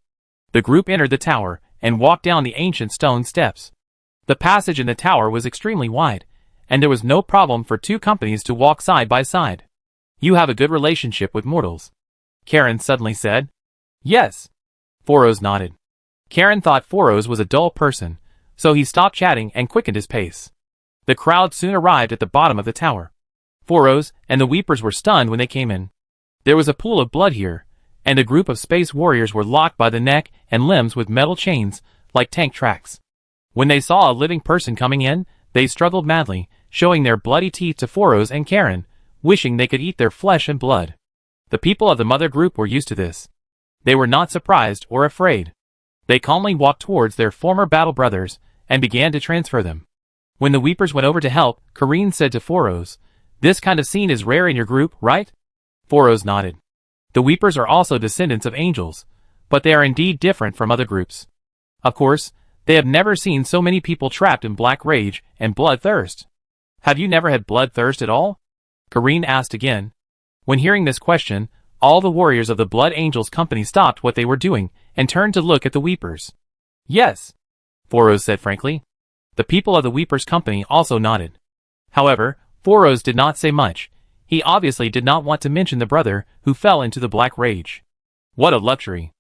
The group entered the tower and walked down the ancient stone steps. The passage in the tower was extremely wide, and there was no problem for two companies to walk side by side. You have a good relationship with mortals, Karen suddenly said. Yes. Foros nodded. Karen thought Foros was a dull person, so he stopped chatting and quickened his pace. The crowd soon arrived at the bottom of the tower. Foros and the Weepers were stunned when they came in. There was a pool of blood here, and a group of space warriors were locked by the neck and limbs with metal chains, like tank tracks. When they saw a living person coming in, they struggled madly, showing their bloody teeth to Foros and Karen, wishing they could eat their flesh and blood. The people of the mother group were used to this. They were not surprised or afraid. They calmly walked towards their former battle brothers, and began to transfer them. When the Weepers went over to help, Kareen said to Foros, "This kind of scene is rare in your group, right?" Foros nodded. The Weepers are also descendants of angels, but they are indeed different from other groups. Of course, they have never seen so many people trapped in Black Rage and Bloodthirst. Have you never had Bloodthirst at all? Kareen asked again. When hearing this question, all the warriors of the Blood Angels company stopped what they were doing and turned to look at the Weepers. Yes, Foros said frankly. The people of the Weepers company also nodded. However, Foros did not say much. He obviously did not want to mention the brother who fell into the Black Rage. What a luxury.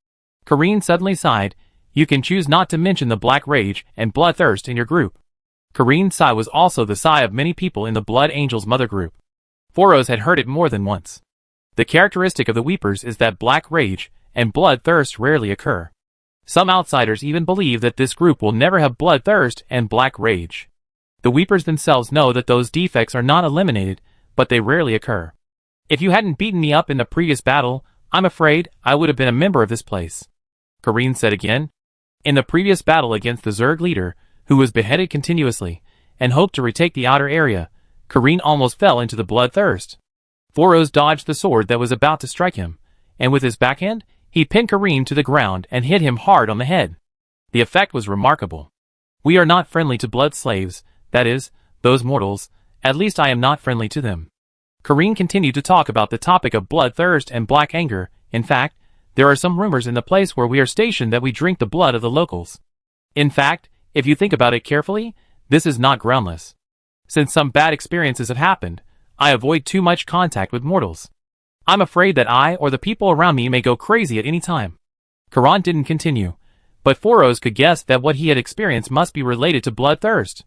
Kareen suddenly sighed. You can choose not to mention the Black Rage and Bloodthirst in your group. Kareen's sigh was also the sigh of many people in the Blood Angels mother group. Foros had heard it more than once. The characteristic of the Weepers is that Black Rage and Bloodthirst rarely occur. Some outsiders even believe that this group will never have Bloodthirst and Black Rage. The Weepers themselves know that those defects are not eliminated, but they rarely occur. If you hadn't beaten me up in the previous battle, I'm afraid I would have been a member of this place, Kareen said again. In the previous battle against the Zerg leader, who was beheaded continuously, and hoped to retake the outer area, Kareen almost fell into the bloodthirst. Foros dodged the sword that was about to strike him, and with his backhand, he pinned Kareen to the ground and hit him hard on the head. The effect was remarkable. We are not friendly to blood slaves, that is, those mortals, at least I am not friendly to them. Kareen continued to talk about the topic of bloodthirst and black anger. In fact, there are some rumors in the place where we are stationed that we drink the blood of the locals. In fact, if you think about it carefully, this is not groundless. Since some bad experiences have happened, I avoid too much contact with mortals. I'm afraid that I or the people around me may go crazy at any time. Karan didn't continue, but Foros could guess that what he had experienced must be related to bloodthirst.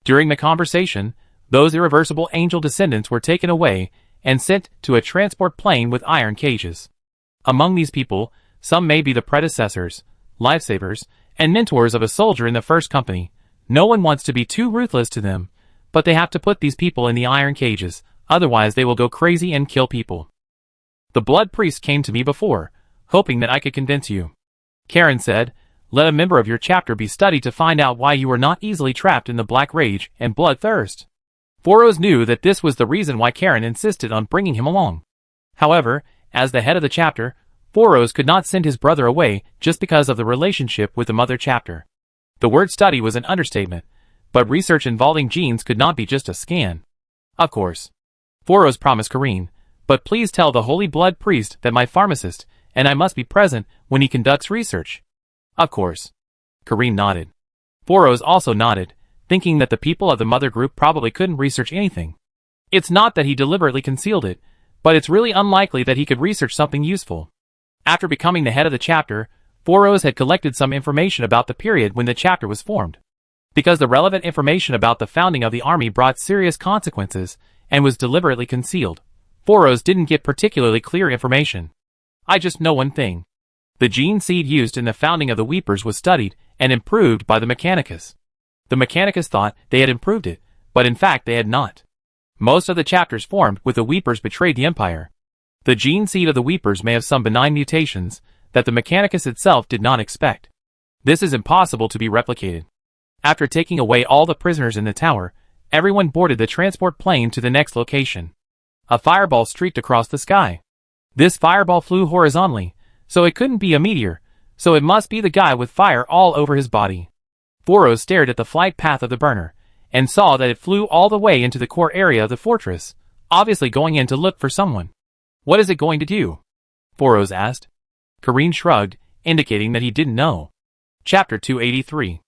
During the conversation, those irreversible angel descendants were taken away and sent to a transport plane with iron cages. Among these people, some may be the predecessors, lifesavers, and mentors of a soldier in the first company. No one wants to be too ruthless to them, but they have to put these people in the iron cages, otherwise they will go crazy and kill people. The blood priest came to me before, hoping that I could convince you. Karen said, let a member of your chapter be studied to find out why you were not easily trapped in the black rage and bloodthirst. Foros knew that this was the reason why Karen insisted on bringing him along. However, as the head of the chapter, Foros could not send his brother away just because of the relationship with the mother chapter. The word study was an understatement, but research involving genes could not be just a scan. Of course. Foros promised Kareen, but please tell the holy blood priest that my pharmacist and I must be present when he conducts research. Of course. Kareen nodded. Foros also nodded, thinking that the people of the mother group probably couldn't research anything. It's not that he deliberately concealed it, but it's really unlikely that he could research something useful. After becoming the head of the chapter, Foros had collected some information about the period when the chapter was formed. Because the relevant information about the founding of the army brought serious consequences and was deliberately concealed, Foros didn't get particularly clear information. I just know one thing. The gene seed used in the founding of the Weepers was studied and improved by the Mechanicus. The Mechanicus thought they had improved it, but in fact they had not. Most of the chapters formed with the Weepers betrayed the Empire. The gene seed of the Weepers may have some benign mutations that the Mechanicus itself did not expect. This is impossible to be replicated. After taking away all the prisoners in the tower, everyone boarded the transport plane to the next location. A fireball streaked across the sky. This fireball flew horizontally, so it couldn't be a meteor, so it must be the guy with fire all over his body. Foros stared at the flight path of the burner, and saw that it flew all the way into the core area of the fortress, obviously going in to look for someone. What is it going to do? Foros asked. Kareen shrugged, indicating that he didn't know. Chapter 283.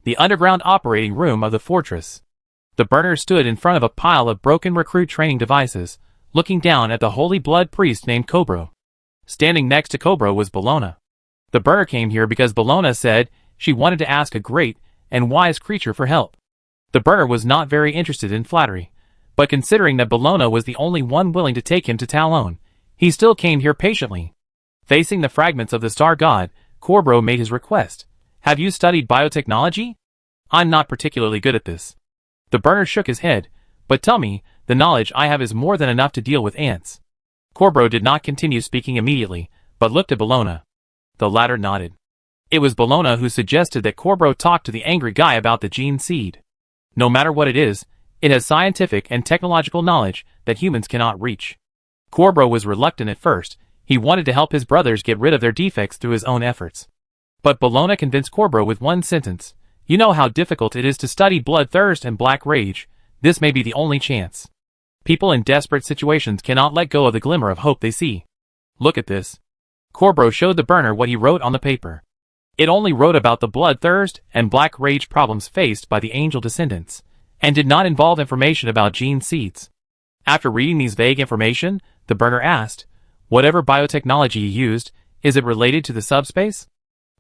The underground operating room of the fortress. The burner stood in front of a pile of broken recruit training devices, looking down at the holy blood priest named Cobra. Standing next to Cobra was Bellona. The burner came here because Bellona said she wanted to ask a great and wise creature for help. The burner was not very interested in flattery, but considering that Bellona was the only one willing to take him to Talon, he still came here patiently. Facing the fragments of the star god, Corbro made his request. Have you studied biotechnology? I'm not particularly good at this. The burner shook his head, but tell me, the knowledge I have is more than enough to deal with ants. Corbro did not continue speaking immediately, but looked at Bellona. The latter nodded. It was Bellona who suggested that Corbro talk to the angry guy about the gene seed. No matter what it is, it has scientific and technological knowledge that humans cannot reach. Corbro was reluctant at first. He wanted to help his brothers get rid of their defects through his own efforts. But Bellona convinced Corbro with one sentence. You know how difficult it is to study bloodthirst and black rage. This may be the only chance. People in desperate situations cannot let go of the glimmer of hope they see. Look at this. Corbro showed the burner what he wrote on the paper. It only wrote about the bloodthirst and black rage problems faced by the angel descendants, and did not involve information about gene seeds. After reading these vague information, the burner asked, whatever biotechnology you used, is it related to the subspace?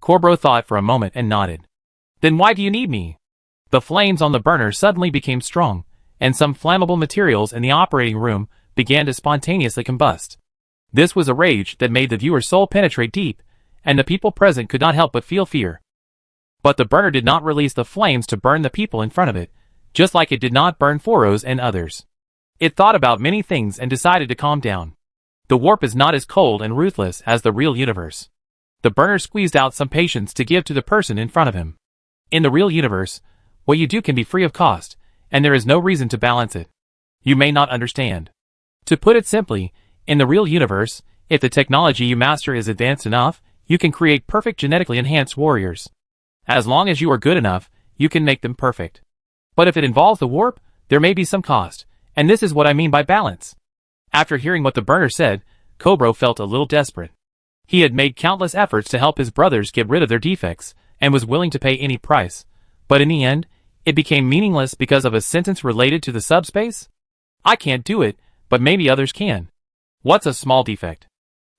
Corbro thought for a moment and nodded. Then why do you need me? The flames on the burner suddenly became strong, and some flammable materials in the operating room began to spontaneously combust. This was a rage that made the viewer's soul penetrate deep, and the people present could not help but feel fear. But the burner did not release the flames to burn the people in front of it, just like it did not burn Foros and others. It thought about many things and decided to calm down. The warp is not as cold and ruthless as the real universe. The burner squeezed out some patience to give to the person in front of him. In the real universe, what you do can be free of cost, and there is no reason to balance it. You may not understand. To put it simply, in the real universe, if the technology you master is advanced enough, you can create perfect genetically enhanced warriors. As long as you are good enough, you can make them perfect. But if it involves the warp, there may be some cost, and this is what I mean by balance. After hearing what the burner said, Cobra felt a little desperate. He had made countless efforts to help his brothers get rid of their defects, and was willing to pay any price. But in the end, it became meaningless because of a sentence related to the subspace? I can't do it, but maybe others can. What's a small defect?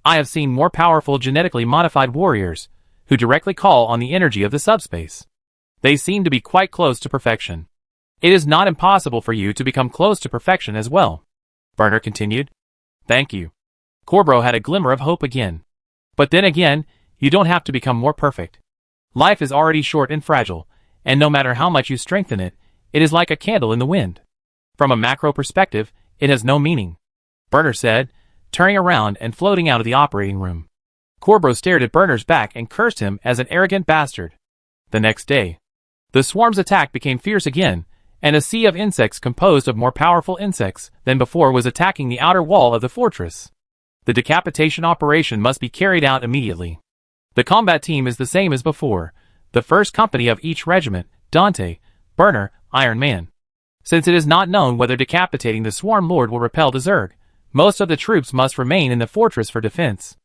I have seen more powerful genetically modified warriors, who directly call on the energy of the subspace. They seem to be quite close to perfection. It is not impossible for you to become close to perfection as well. Burner continued. Thank you. Corbro had a glimmer of hope again. But then again, you don't have to become more perfect. Life is already short and fragile, and no matter how much you strengthen it, it is like a candle in the wind. From a macro perspective, it has no meaning. Burner said, turning around and floating out of the operating room. Corbro stared at Burner's back and cursed him as an arrogant bastard. The next day, the swarm's attack became fierce again, and a sea of insects composed of more powerful insects than before was attacking the outer wall of the fortress. The decapitation operation must be carried out immediately. The combat team is the same as before, the first company of each regiment, Dante, Burner, Iron Man. Since it is not known whether decapitating the Swarm Lord will repel the Zerg, most of the troops must remain in the fortress for defense.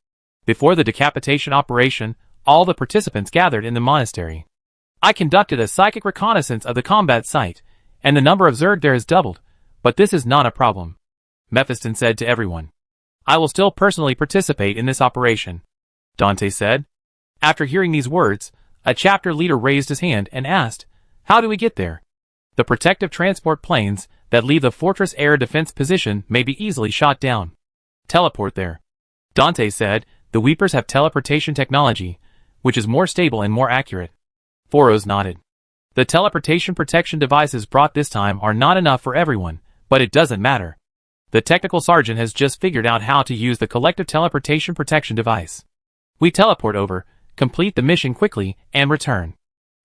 Before the decapitation operation, all the participants gathered in the monastery. I conducted a psychic reconnaissance of the combat site, and the number of Zerg there has doubled, but this is not a problem. Mephiston said to everyone. I will still personally participate in this operation, Dante said. After hearing these words, a chapter leader raised his hand and asked, how do we get there? The protective transport planes that leave the fortress air defense position may be easily shot down. Teleport there. Dante said, the Weepers have teleportation technology, which is more stable and more accurate. Foros nodded. The teleportation protection devices brought this time are not enough for everyone, but it doesn't matter. The technical sergeant has just figured out how to use the collective teleportation protection device. We teleport over, complete the mission quickly, and return.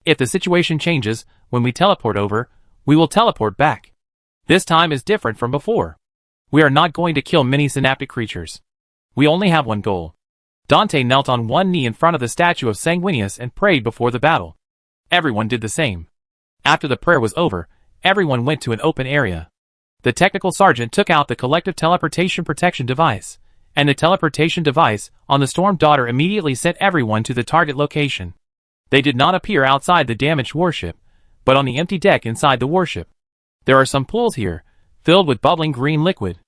If the situation changes, when we teleport over, we will teleport back. This time is different from before. We are not going to kill many synaptic creatures. We only have one goal. Dante knelt on one knee in front of the statue of Sanguinius and prayed before the battle. Everyone did the same. After the prayer was over, everyone went to an open area. The technical sergeant took out the collective teleportation protection device, and the teleportation device on the Storm Daughter immediately sent everyone to the target location. They did not appear outside the damaged warship, but on the empty deck inside the warship. There are some pools here, filled with bubbling green liquid.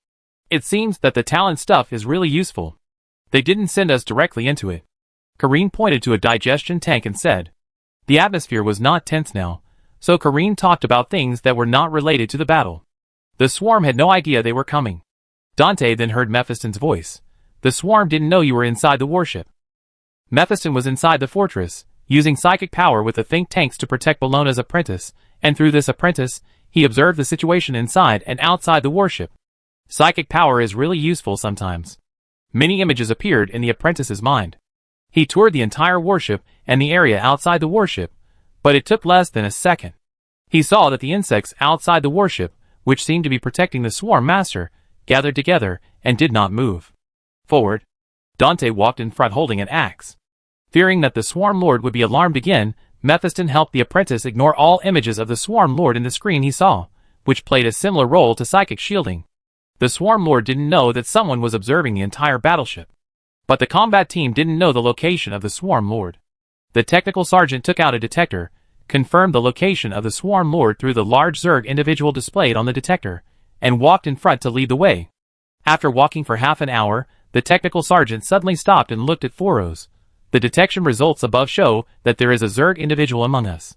It seems that the Talon stuff is really useful. They didn't send us directly into it. Kareen pointed to a digestion tank and said. The atmosphere was not tense now, so Kareen talked about things that were not related to the battle. The swarm had no idea they were coming. Dante then heard Mephiston's voice. The swarm didn't know you were inside the warship. Mephiston was inside the fortress, using psychic power with the think tanks to protect Bellona's apprentice, and through this apprentice, he observed the situation inside and outside the warship. Psychic power is really useful sometimes. Many images appeared in the apprentice's mind. He toured the entire warship and the area outside the warship, but it took less than a second. He saw that the insects outside the warship, which seemed to be protecting the swarm master, gathered together and did not move. Forward. Dante walked in front holding an axe. Fearing that the Swarm Lord would be alarmed again, Mephiston helped the apprentice ignore all images of the Swarm Lord in the screen he saw, which played a similar role to psychic shielding. The Swarm Lord didn't know that someone was observing the entire battleship. But the combat team didn't know the location of the Swarm Lord. The technical sergeant took out a detector, confirmed the location of the Swarm Lord through the large Zerg individual displayed on the detector, and walked in front to lead the way. After walking for half an hour, the technical sergeant suddenly stopped and looked at Foros. The detection results above show that there is a Zerg individual among us.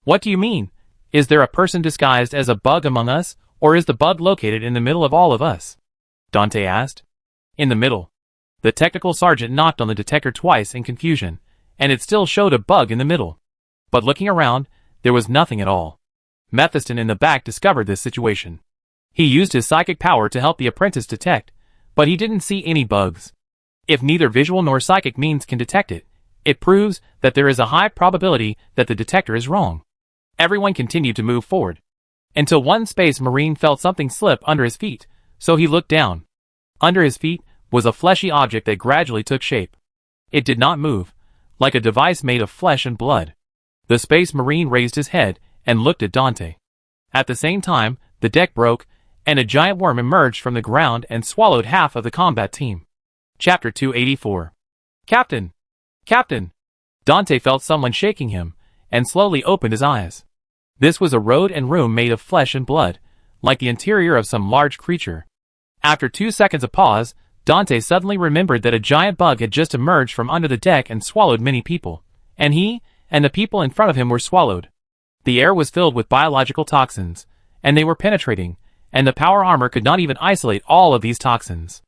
What do you mean? Is there a person disguised as a bug among us, or is the bug located in the middle of all of us? Dante asked. In the middle. The technical sergeant knocked on the detector twice in confusion, and it still showed a bug in the middle. But looking around, there was nothing at all. Mephiston in the back discovered this situation. He used his psychic power to help the apprentice detect, but he didn't see any bugs. If neither visual nor psychic means can detect it, It proves that there is a high probability that the detector is wrong. Everyone continued to move forward, until one space marine felt something slip under his feet, so he looked down. Under his feet was a fleshy object that gradually took shape. It did not move, like a device made of flesh and blood. The space marine raised his head and looked at Dante. At the same time, the deck broke, and a giant worm emerged from the ground and swallowed half of the combat team. Chapter 284. Captain! Captain! Dante felt someone shaking him, and slowly opened his eyes. This was a road and room made of flesh and blood, like the interior of some large creature. After 2 seconds of pause, Dante suddenly remembered that a giant bug had just emerged from under the deck and swallowed many people, and he and the people in front of him were swallowed. The air was filled with biological toxins, and they were penetrating, and the power armor could not even isolate all of these toxins.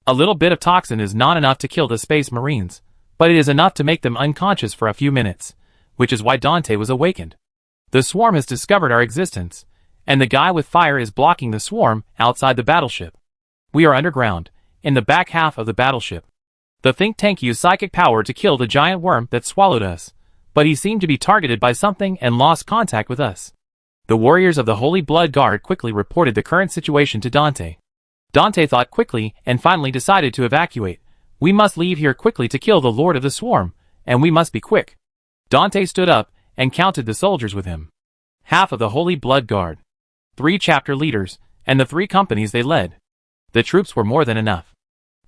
A little bit of toxin is not enough to kill the space marines, but it is enough to make them unconscious for a few minutes, which is why Dante was awakened. The swarm has discovered our existence, and the guy with fire is blocking the swarm outside the battleship. We are underground, in the back half of the battleship. The think tank used psychic power to kill the giant worm that swallowed us, but he seemed to be targeted by something and lost contact with us. The warriors of the Holy Blood Guard quickly reported the current situation to Dante. Dante thought quickly and finally decided to evacuate. We must leave here quickly to kill the Lord of the Swarm, and we must be quick. Dante stood up and counted the soldiers with him. Half of the Holy Blood Guard, 3 chapter leaders, and the 3 companies they led. The troops were more than enough.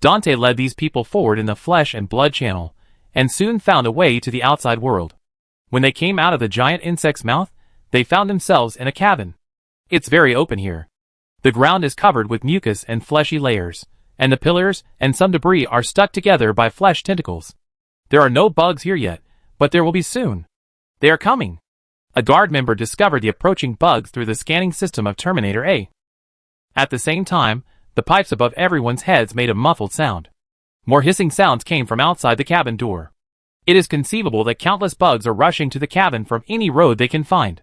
Dante led these people forward in the flesh and blood channel, and soon found a way to the outside world. When they came out of the giant insect's mouth, they found themselves in a cabin. It's very open here. The ground is covered with mucus and fleshy layers, and the pillars and some debris are stuck together by flesh tentacles. There are no bugs here yet, but there will be soon. They are coming. A guard member discovered the approaching bugs through the scanning system of Terminator A. At the same time, the pipes above everyone's heads made a muffled sound. More hissing sounds came from outside the cabin door. It is conceivable that countless bugs are rushing to the cabin from any road they can find.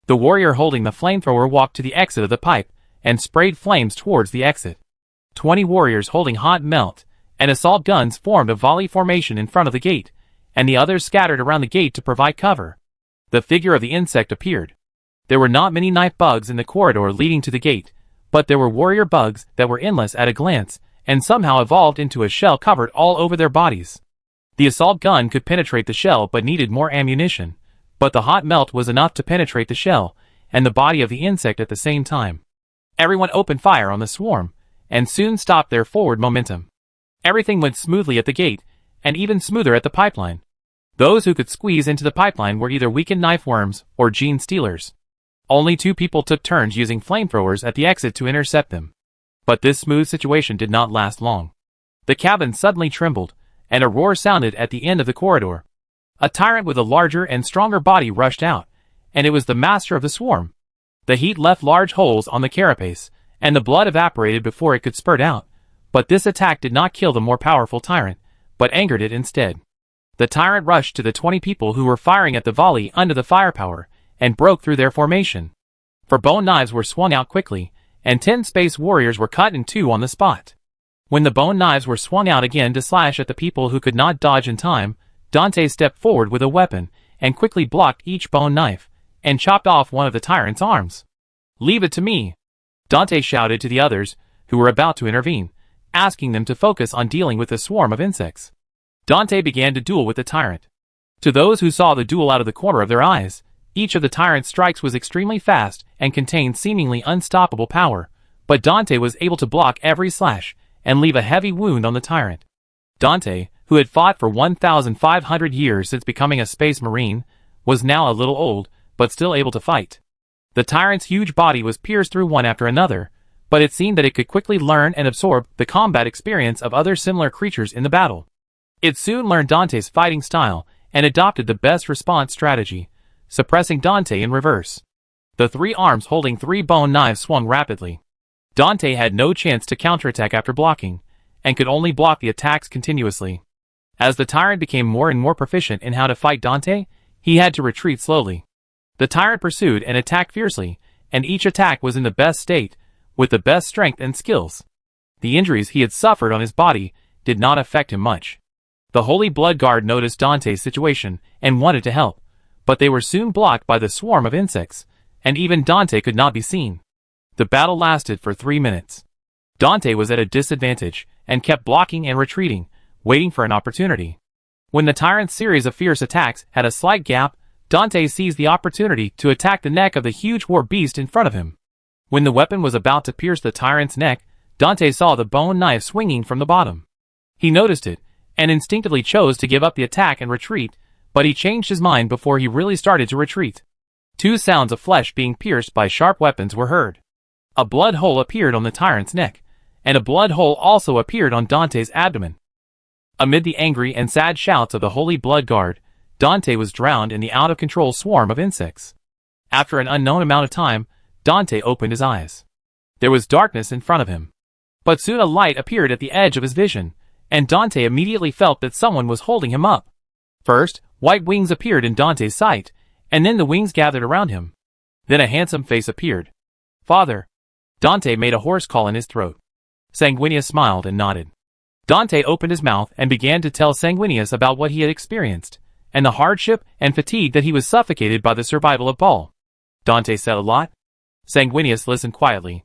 The warrior holding the flamethrower walked to the exit of the pipe and sprayed flames towards the exit. 20 warriors holding hot melt and assault guns formed a volley formation in front of the gate, and the others scattered around the gate to provide cover. The figure of the insect appeared. There were not many knife bugs in the corridor leading to the gate, but there were warrior bugs that were endless at a glance and somehow evolved into a shell covered all over their bodies. The assault gun could penetrate the shell but needed more ammunition, but the hot melt was enough to penetrate the shell and the body of the insect at the same time. Everyone opened fire on the swarm, and soon stopped their forward momentum. Everything went smoothly at the gate, and even smoother at the pipeline. Those who could squeeze into the pipeline were either weakened knife worms or gene stealers. Only 2 people took turns using flamethrowers at the exit to intercept them. But this smooth situation did not last long. The cabin suddenly trembled, and a roar sounded at the end of the corridor. A tyrant with a larger and stronger body rushed out, and it was the master of the swarm. The heat left large holes on the carapace, and the blood evaporated before it could spurt out, but this attack did not kill the more powerful tyrant, but angered it instead. The tyrant rushed to the 20 people who were firing at the volley under the firepower, and broke through their formation. For bone knives were swung out quickly, and 10 space warriors were cut in 2 on the spot. When the bone knives were swung out again to slash at the people who could not dodge in time, Dante stepped forward with a weapon, and quickly blocked each bone knife, and chopped off one of the tyrant's arms. "Leave it to me," Dante shouted to the others, who were about to intervene, asking them to focus on dealing with the swarm of insects. Dante began to duel with the tyrant. To those who saw the duel out of the corner of their eyes, each of the tyrant's strikes was extremely fast and contained seemingly unstoppable power, but Dante was able to block every slash and leave a heavy wound on the tyrant. Dante, who had fought for 1,500 years since becoming a space marine, was now a little old, but still able to fight. The tyrant's huge body was pierced through one after another, but it seemed that it could quickly learn and absorb the combat experience of other similar creatures in the battle. It soon learned Dante's fighting style and adopted the best response strategy, suppressing Dante in reverse. The 3 arms holding 3 bone knives swung rapidly. Dante had no chance to counterattack after blocking, and could only block the attacks continuously. As the tyrant became more and more proficient in how to fight Dante, he had to retreat slowly. The tyrant pursued and attacked fiercely, and each attack was in the best state, with the best strength and skills. The injuries he had suffered on his body did not affect him much. The Holy Blood Guard noticed Dante's situation and wanted to help, but they were soon blocked by the swarm of insects, and even Dante could not be seen. The battle lasted for 3 minutes. Dante was at a disadvantage and kept blocking and retreating, waiting for an opportunity. When the tyrant's series of fierce attacks had a slight gap, Dante seized the opportunity to attack the neck of the huge war beast in front of him. When the weapon was about to pierce the tyrant's neck, Dante saw the bone knife swinging from the bottom. He noticed it, and instinctively chose to give up the attack and retreat, but he changed his mind before he really started to retreat. 2 sounds of flesh being pierced by sharp weapons were heard. A blood hole appeared on the tyrant's neck, and a blood hole also appeared on Dante's abdomen. Amid the angry and sad shouts of the Holy Blood Guard, Dante was drowned in the out-of-control swarm of insects. After an unknown amount of time, Dante opened his eyes. There was darkness in front of him. But soon a light appeared at the edge of his vision, and Dante immediately felt that someone was holding him up. First, white wings appeared in Dante's sight, and then the wings gathered around him. Then a handsome face appeared. "Father." Dante made a hoarse call in his throat. Sanguinius smiled and nodded. Dante opened his mouth and began to tell Sanguinius about what he had experienced, and the hardship and fatigue that he was suffocated by the survival of Baal. Dante said a lot. Sanguinius listened quietly.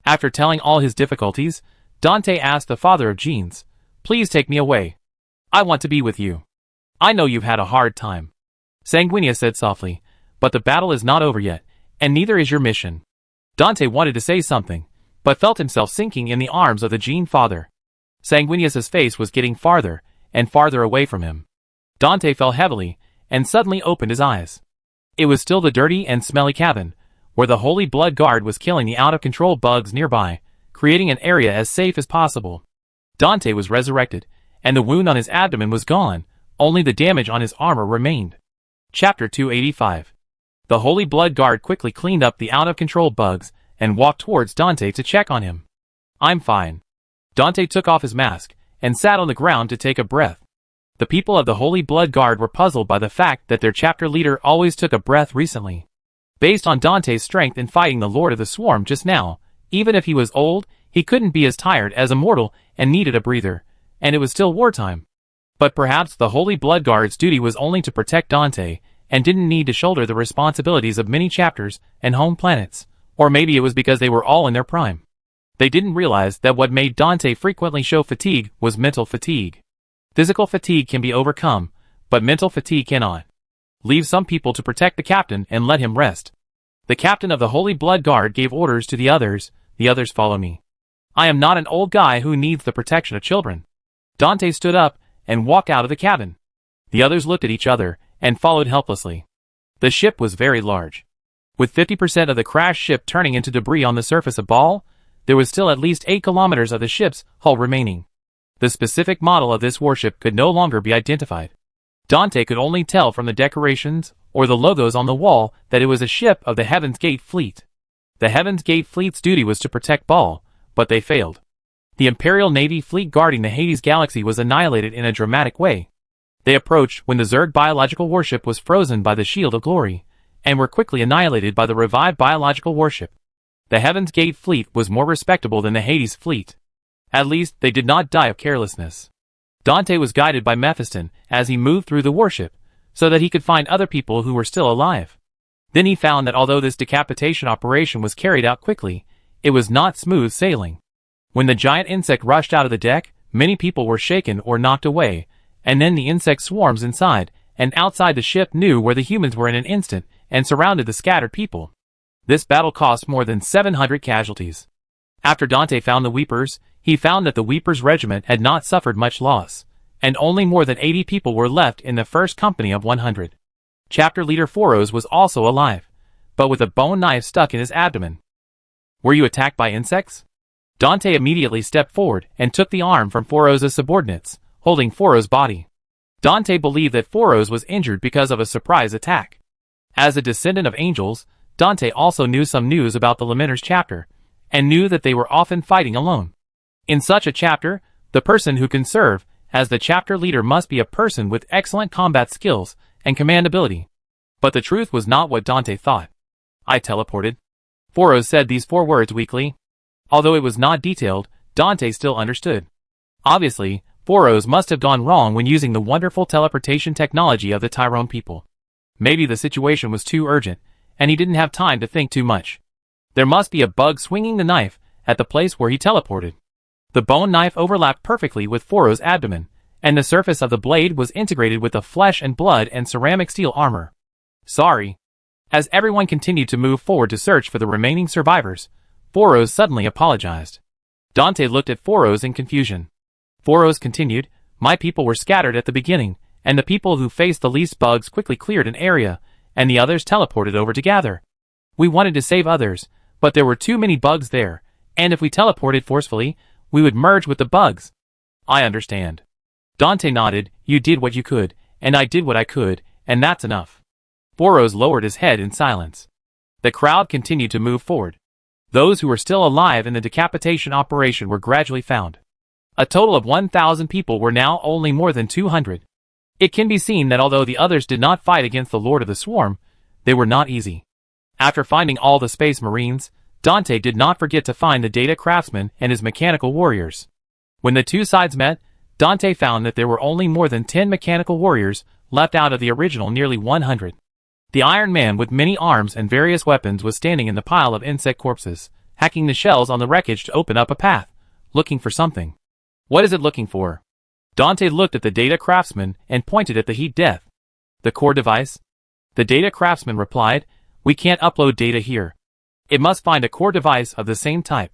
After telling all his difficulties, Dante asked the father of Genes, "Please take me away. I want to be with you. I know you've had a hard time." Sanguinius said softly, "But the battle is not over yet, and neither is your mission." Dante wanted to say something, but felt himself sinking in the arms of the Gene father. Sanguinius's face was getting farther and farther away from him. Dante fell heavily, and suddenly opened his eyes. It was still the dirty and smelly cabin, where the Holy Blood Guard was killing the out-of-control bugs nearby, creating an area as safe as possible. Dante was resurrected, and the wound on his abdomen was gone, only the damage on his armor remained. Chapter 285. The Holy Blood Guard quickly cleaned up the out-of-control bugs and walked towards Dante to check on him. "I'm fine." Dante took off his mask and sat on the ground to take a breath. The people of the Holy Blood Guard were puzzled by the fact that their chapter leader always took a breath recently. Based on Dante's strength in fighting the Lord of the Swarm just now, even if he was old, he couldn't be as tired as a mortal and needed a breather, and it was still wartime. But perhaps the Holy Blood Guard's duty was only to protect Dante, and didn't need to shoulder the responsibilities of many chapters and home planets, or maybe it was because they were all in their prime. They didn't realize that what made Dante frequently show fatigue was mental fatigue. Physical fatigue can be overcome, but mental fatigue cannot. Leave some people to protect the captain and let him rest. The captain of the Holy Blood Guard gave orders to the others follow me. I am not an old guy who needs the protection of children. Dante stood up and walked out of the cabin. The others looked at each other and followed helplessly. The ship was very large. With 50% of the crashed ship turning into debris on the surface of Baal, there was still at least 8 kilometers of the ship's hull remaining. The specific model of this warship could no longer be identified. Dante could only tell from the decorations or the logos on the wall that it was a ship of the Heaven's Gate Fleet. The Heaven's Gate Fleet's duty was to protect Baal, but they failed. The Imperial Navy fleet guarding the Hades galaxy was annihilated in a dramatic way. They approached when the Zerg biological warship was frozen by the Shield of Glory, and were quickly annihilated by the revived biological warship. The Heaven's Gate Fleet was more respectable than the Hades fleet. At least, they did not die of carelessness. Dante was guided by Mephiston as he moved through the warship, so that he could find other people who were still alive. Then he found that although this decapitation operation was carried out quickly, it was not smooth sailing. When the giant insect rushed out of the deck, many people were shaken or knocked away, and then the insect swarms inside and outside the ship knew where the humans were in an instant and surrounded the scattered people. This battle cost more than 700 casualties. After Dante found the Weepers, he found that the Weepers' regiment had not suffered much loss, and only more than 80 people were left in the first company of 100. Chapter leader Foros was also alive, but with a bone knife stuck in his abdomen. "Were you attacked by insects?" Dante immediately stepped forward and took the arm from Foros' subordinates, holding Foros' body. Dante believed that Foros was injured because of a surprise attack. As a descendant of angels, Dante also knew some news about the Lamenters chapter, and knew that they were often fighting alone. In such a chapter, the person who can serve as the chapter leader must be a person with excellent combat skills and command ability. But the truth was not what Dante thought. "I teleported." Foros said these 4 words weakly. Although it was not detailed, Dante still understood. Obviously, Foros must have gone wrong when using the wonderful teleportation technology of the Tyrone people. Maybe the situation was too urgent, and he didn't have time to think too much. There must be a bug swinging the knife at the place where he teleported. The bone knife overlapped perfectly with Foros' abdomen, and the surface of the blade was integrated with the flesh and blood and ceramic steel armor. Sorry. As everyone continued to move forward to search for the remaining survivors, Foros suddenly apologized. Dante looked at Foros in confusion. Foros continued, "My people were scattered at the beginning, and the people who faced the least bugs quickly cleared an area, and the others teleported over to gather. We wanted to save others, but there were too many bugs there, and if we teleported forcefully, we would merge with the bugs." "I understand." Dante nodded. "You did what you could, and I did what I could, and that's enough." Foros lowered his head in silence. The crowd continued to move forward. Those who were still alive in the decapitation operation were gradually found. A total of 1,000 people were now only more than 200. It can be seen that although the others did not fight against the Lord of the Swarm, they were not easy. After finding all the Space Marines, Dante did not forget to find the Data Craftsman and his mechanical warriors. When the two sides met, Dante found that there were only more than 10 mechanical warriors left out of the original nearly 100. The Iron Man with many arms and various weapons was standing in the pile of insect corpses, hacking the shells on the wreckage to open up a path, looking for something. What is it looking for? Dante looked at the Data Craftsman and pointed at the heat death. The core device? The Data Craftsman replied, "We can't upload data here. It must find a core device of the same type."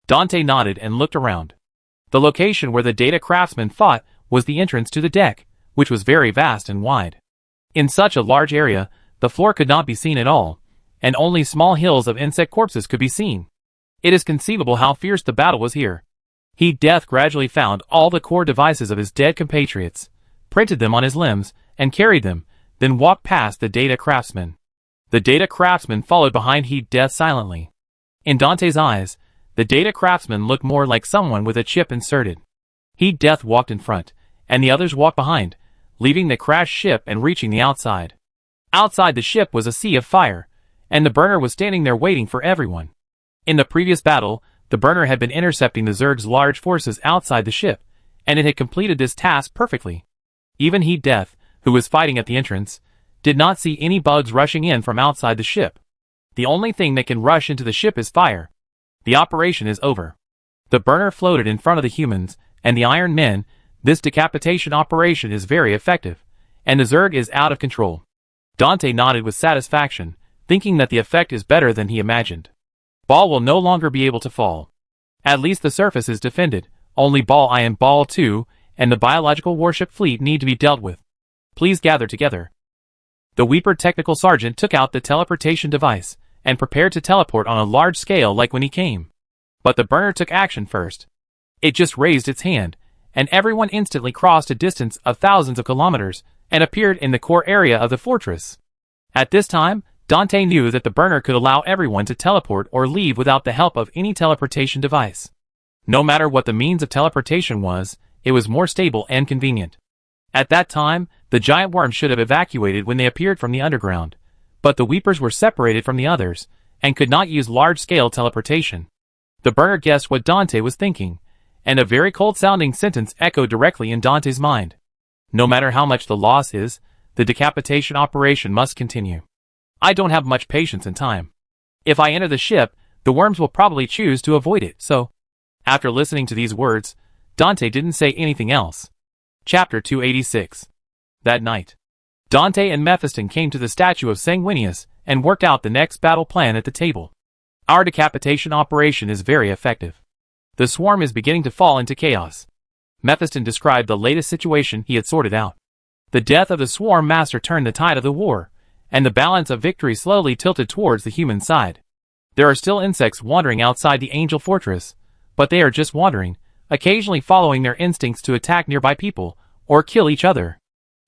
Dante nodded and looked around. The location where the Data Craftsman fought was the entrance to the deck, which was very vast and wide. In such a large area, the floor could not be seen at all, and only small hills of insect corpses could be seen. It is conceivable how fierce the battle was here. Heat Death gradually found all the core devices of his dead compatriots, printed them on his limbs, and carried them, then walked past the Data Craftsman. The Data Craftsman followed behind Heat Death silently. In Dante's eyes, the Data Craftsman looked more like someone with a chip inserted. Heat Death walked in front, and the others walked behind, leaving the crashed ship and reaching the outside. Outside the ship was a sea of fire, and the burner was standing there waiting for everyone. In the previous battle, the burner had been intercepting the Zerg's large forces outside the ship, and it had completed this task perfectly. Even Heat Death, who was fighting at the entrance, did not see any bugs rushing in from outside the ship. The only thing that can rush into the ship is fire. The operation is over. The burner floated in front of the humans and the Iron Men. This decapitation operation is very effective, and the Zerg is out of control. Dante nodded with satisfaction, thinking that the effect is better than he imagined. Ball will no longer be able to fall. At least the surface is defended. Only Ball I and Ball 2 and the biological warship fleet need to be dealt with. Please gather together. The Weeper technical sergeant took out the teleportation device and prepared to teleport on a large scale like when he came. But the burner took action first. It just raised its hand, and everyone instantly crossed a distance of thousands of kilometers and appeared in the core area of the fortress. At this time, Dante knew that the burner could allow everyone to teleport or leave without the help of any teleportation device. No matter what the means of teleportation was, it was more stable and convenient. At that time, the giant worms should have evacuated when they appeared from the underground, but the Weepers were separated from the others and could not use large-scale teleportation. The burner guessed what Dante was thinking, and a very cold-sounding sentence echoed directly in Dante's mind. No matter how much the loss is, the decapitation operation must continue. I don't have much patience and time. If I enter the ship, the worms will probably choose to avoid it, so... After listening to these words, Dante didn't say anything else. Chapter 286. That night, Dante and Mephiston came to the statue of Sanguinius and worked out the next battle plan at the table. Our decapitation operation is very effective. The swarm is beginning to fall into chaos. Mephiston described the latest situation he had sorted out. The death of the swarm master turned the tide of the war, and the balance of victory slowly tilted towards the human side. There are still insects wandering outside the Angel Fortress, but they are just wandering, occasionally following their instincts to attack nearby people or kill each other.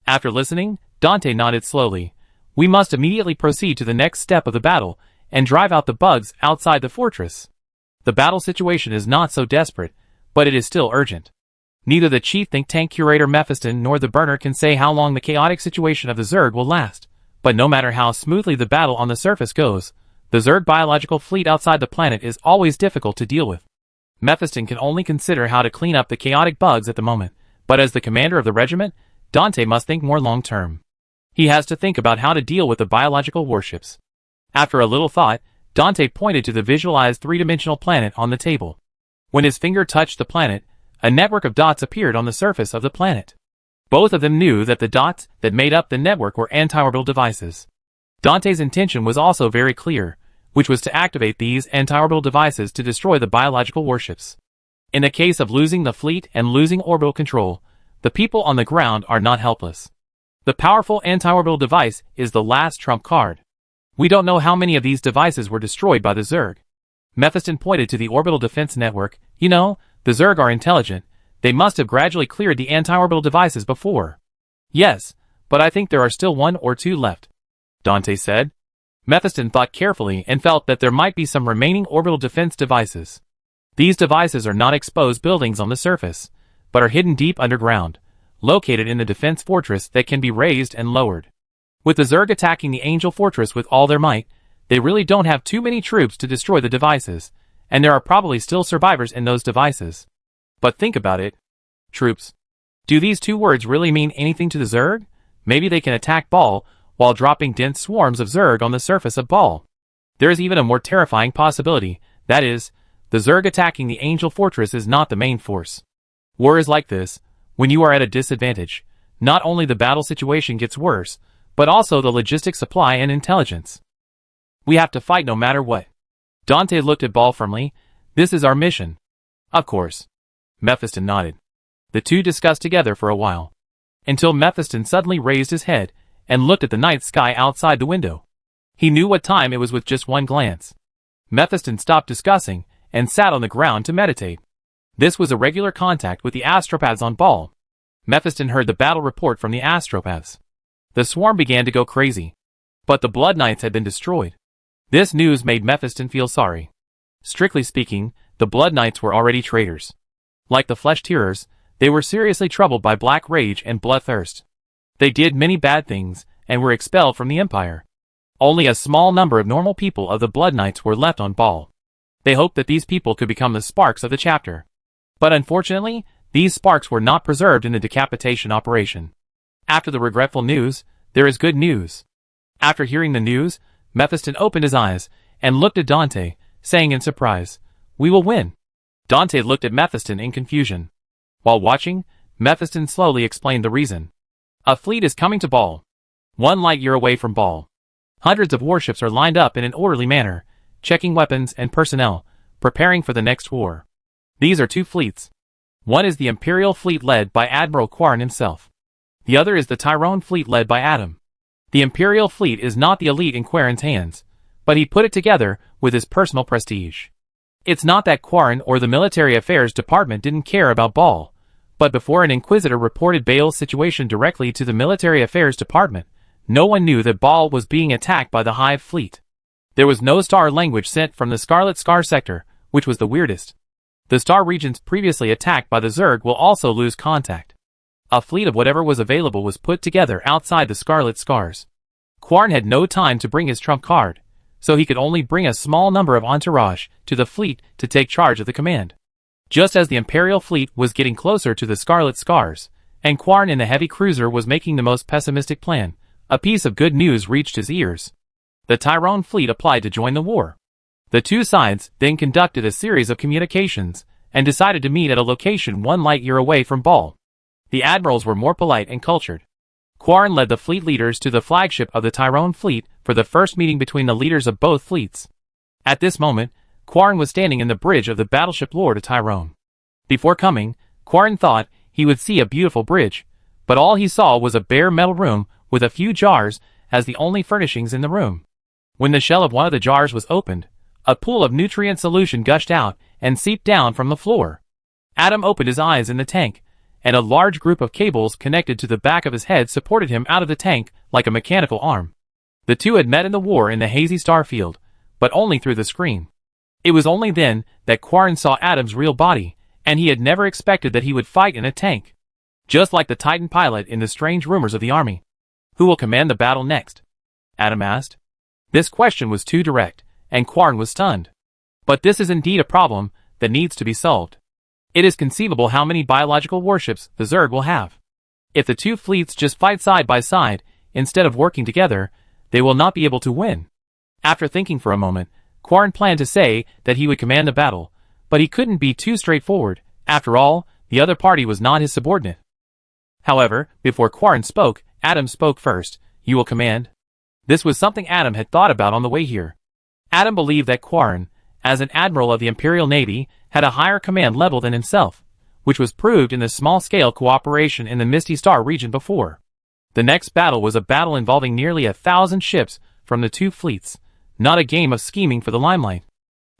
After listening, Dante nodded slowly. We must immediately proceed to the next step of the battle and drive out the bugs outside the fortress. The battle situation is not so desperate, but it is still urgent. Neither the chief think tank curator Mephiston nor the burner can say how long the chaotic situation of the Zerg will last, but no matter how smoothly the battle on the surface goes, the Zerg biological fleet outside the planet is always difficult to deal with. Mephiston can only consider how to clean up the chaotic bugs at the moment, But as the commander of the regiment, Dante must think more long-term. He has to think about how to deal with the biological warships. After a little thought, Dante pointed to the visualized three-dimensional planet on the table. When his finger touched the planet, a network of dots appeared on the surface of the planet. Both of them knew that the dots that made up the network were anti-orbital devices. Dante's intention was also very clear, which was to activate these anti-orbital devices to destroy the biological warships. In the case of losing the fleet and losing orbital control, the people on the ground are not helpless. The powerful anti-orbital device is the last trump card. We don't know how many of these devices were destroyed by the Zerg. Mephiston pointed to the orbital defense network. You know, the Zerg are intelligent. They must have gradually cleared the anti-orbital devices before. Yes, but I think there are still 1 or 2 left, Dante said. Mephiston thought carefully and felt that there might be some remaining orbital defense devices. These devices are not exposed buildings on the surface, but are hidden deep underground, located in the defense fortress that can be raised and lowered. With the Zerg attacking the Angel Fortress with all their might, they really don't have too many troops to destroy the devices, and there are probably still survivors in those devices. But think about it. Troops. Do these 2 words really mean anything to the Zerg? Maybe they can attack Baal while dropping dense swarms of Zerg on the surface of Baal. There is even a more terrifying possibility, that is, the Zerg attacking the Angel Fortress is not the main force. War is like this. When you are at a disadvantage, not only the battle situation gets worse, but also the logistic supply and intelligence. We have to fight no matter what. Dante looked at Baal firmly. This is our mission. Of course. Mephiston nodded. The two discussed together for a while, until Mephiston suddenly raised his head and looked at the night sky outside the window. He knew what time it was with just one glance. Mephiston stopped discussing and sat on the ground to meditate. This was a regular contact with the astropaths on Baal. Mephiston heard the battle report from the astropaths. The swarm began to go crazy, but the Blood Knights had been destroyed. This news made Mephiston feel sorry. Strictly speaking, the Blood Knights were already traitors. Like the Flesh-Tearers, they were seriously troubled by black rage and bloodthirst. They did many bad things and were expelled from the Empire. Only a small number of normal people of the Blood Knights were left on Baal. They hoped that these people could become the sparks of the chapter. But unfortunately, these sparks were not preserved in the decapitation operation. After the regretful news, there is good news. After hearing the news, Mephiston opened his eyes and looked at Dante, saying in surprise, "We will win." Dante looked at Mephiston in confusion. While watching, Mephiston slowly explained the reason. A fleet is coming to Baal. 1 light year away from Baal. Hundreds of warships are lined up in an orderly manner, checking weapons and personnel, preparing for the next war. These are 2 fleets. One is the Imperial fleet led by Admiral Quarren himself. The other is the Tyrone fleet led by Adam. The Imperial fleet is not the elite in Quarren's hands, but he put it together with his personal prestige. It's not that Quarren or the Military Affairs Department didn't care about Baal, but before an Inquisitor reported Baal's situation directly to the Military Affairs Department, no one knew that Baal was being attacked by the Hive fleet. There was no star language sent from the Scarlet Scar sector, which was the weirdest. The star regions previously attacked by the Zerg will also lose contact. A fleet of whatever was available was put together outside the Scarlet Scars. Quarren had no time to bring his trump card, so he could only bring a small number of entourage to the fleet to take charge of the command. Just as the Imperial fleet was getting closer to the Scarlet Scars, and Quarren in the heavy cruiser was making the most pessimistic plan, a piece of good news reached his ears. The Tyrone fleet applied to join the war. The two sides then conducted a series of communications and decided to meet at a location 1 light year away from Baal. The admirals were more polite and cultured. Quarren led the fleet leaders to the flagship of the Tyrone fleet for the first meeting between the leaders of both fleets. At this moment, Quarren was standing in the bridge of the battleship Lord of Tyrone. Before coming, Quarren thought he would see a beautiful bridge, but all he saw was a bare metal room with a few jars as the only furnishings in the room. When the shell of one of the jars was opened, a pool of nutrient solution gushed out and seeped down from the floor. Adam opened his eyes in the tank, and a large group of cables connected to the back of his head supported him out of the tank like a mechanical arm. The two had met in the war in the hazy star field, but only through the screen. It was only then that Quarren saw Adam's real body, and he had never expected that he would fight in a tank. Just like the Titan pilot in the strange rumors of the army. Who will command the battle next? Adam asked. This question was too direct, and Quarren was stunned. But this is indeed a problem that needs to be solved. It is conceivable how many biological warships the Zerg will have. If the two fleets just fight side by side, instead of working together, they will not be able to win. After thinking for a moment, Quarren planned to say that he would command the battle, but he couldn't be too straightforward. After all, the other party was not his subordinate. However, before Quarren spoke, Adam spoke first. You will command? This was something Adam had thought about on the way here. Adam believed that Quarren, as an admiral of the Imperial Navy, had a higher command level than himself, which was proved in the small-scale cooperation in the Misty Star region before. The next battle was a battle involving nearly 1,000 ships from the two fleets, not a game of scheming for the limelight.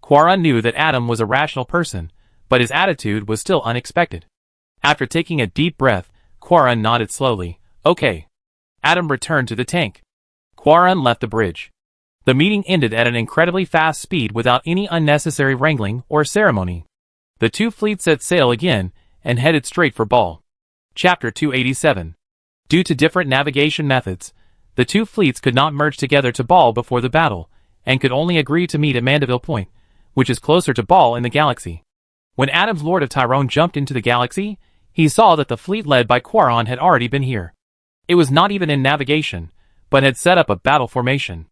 Quarren knew that Adam was a rational person, but his attitude was still unexpected. After taking a deep breath, Quarren nodded slowly. Okay. Adam returned to the tank. Quarren left the bridge. The meeting ended at an incredibly fast speed without any unnecessary wrangling or ceremony. The two fleets set sail again and headed straight for Ball. Chapter 287. Due to different navigation methods, the two fleets could not merge together to Ball before the battle, and could only agree to meet at Mandeville Point, which is closer to Ball in the galaxy. When Adam's Lord of Tyrone jumped into the galaxy, he saw that the fleet led by Quarren had already been here. It was not even in navigation, but had set up a battle formation.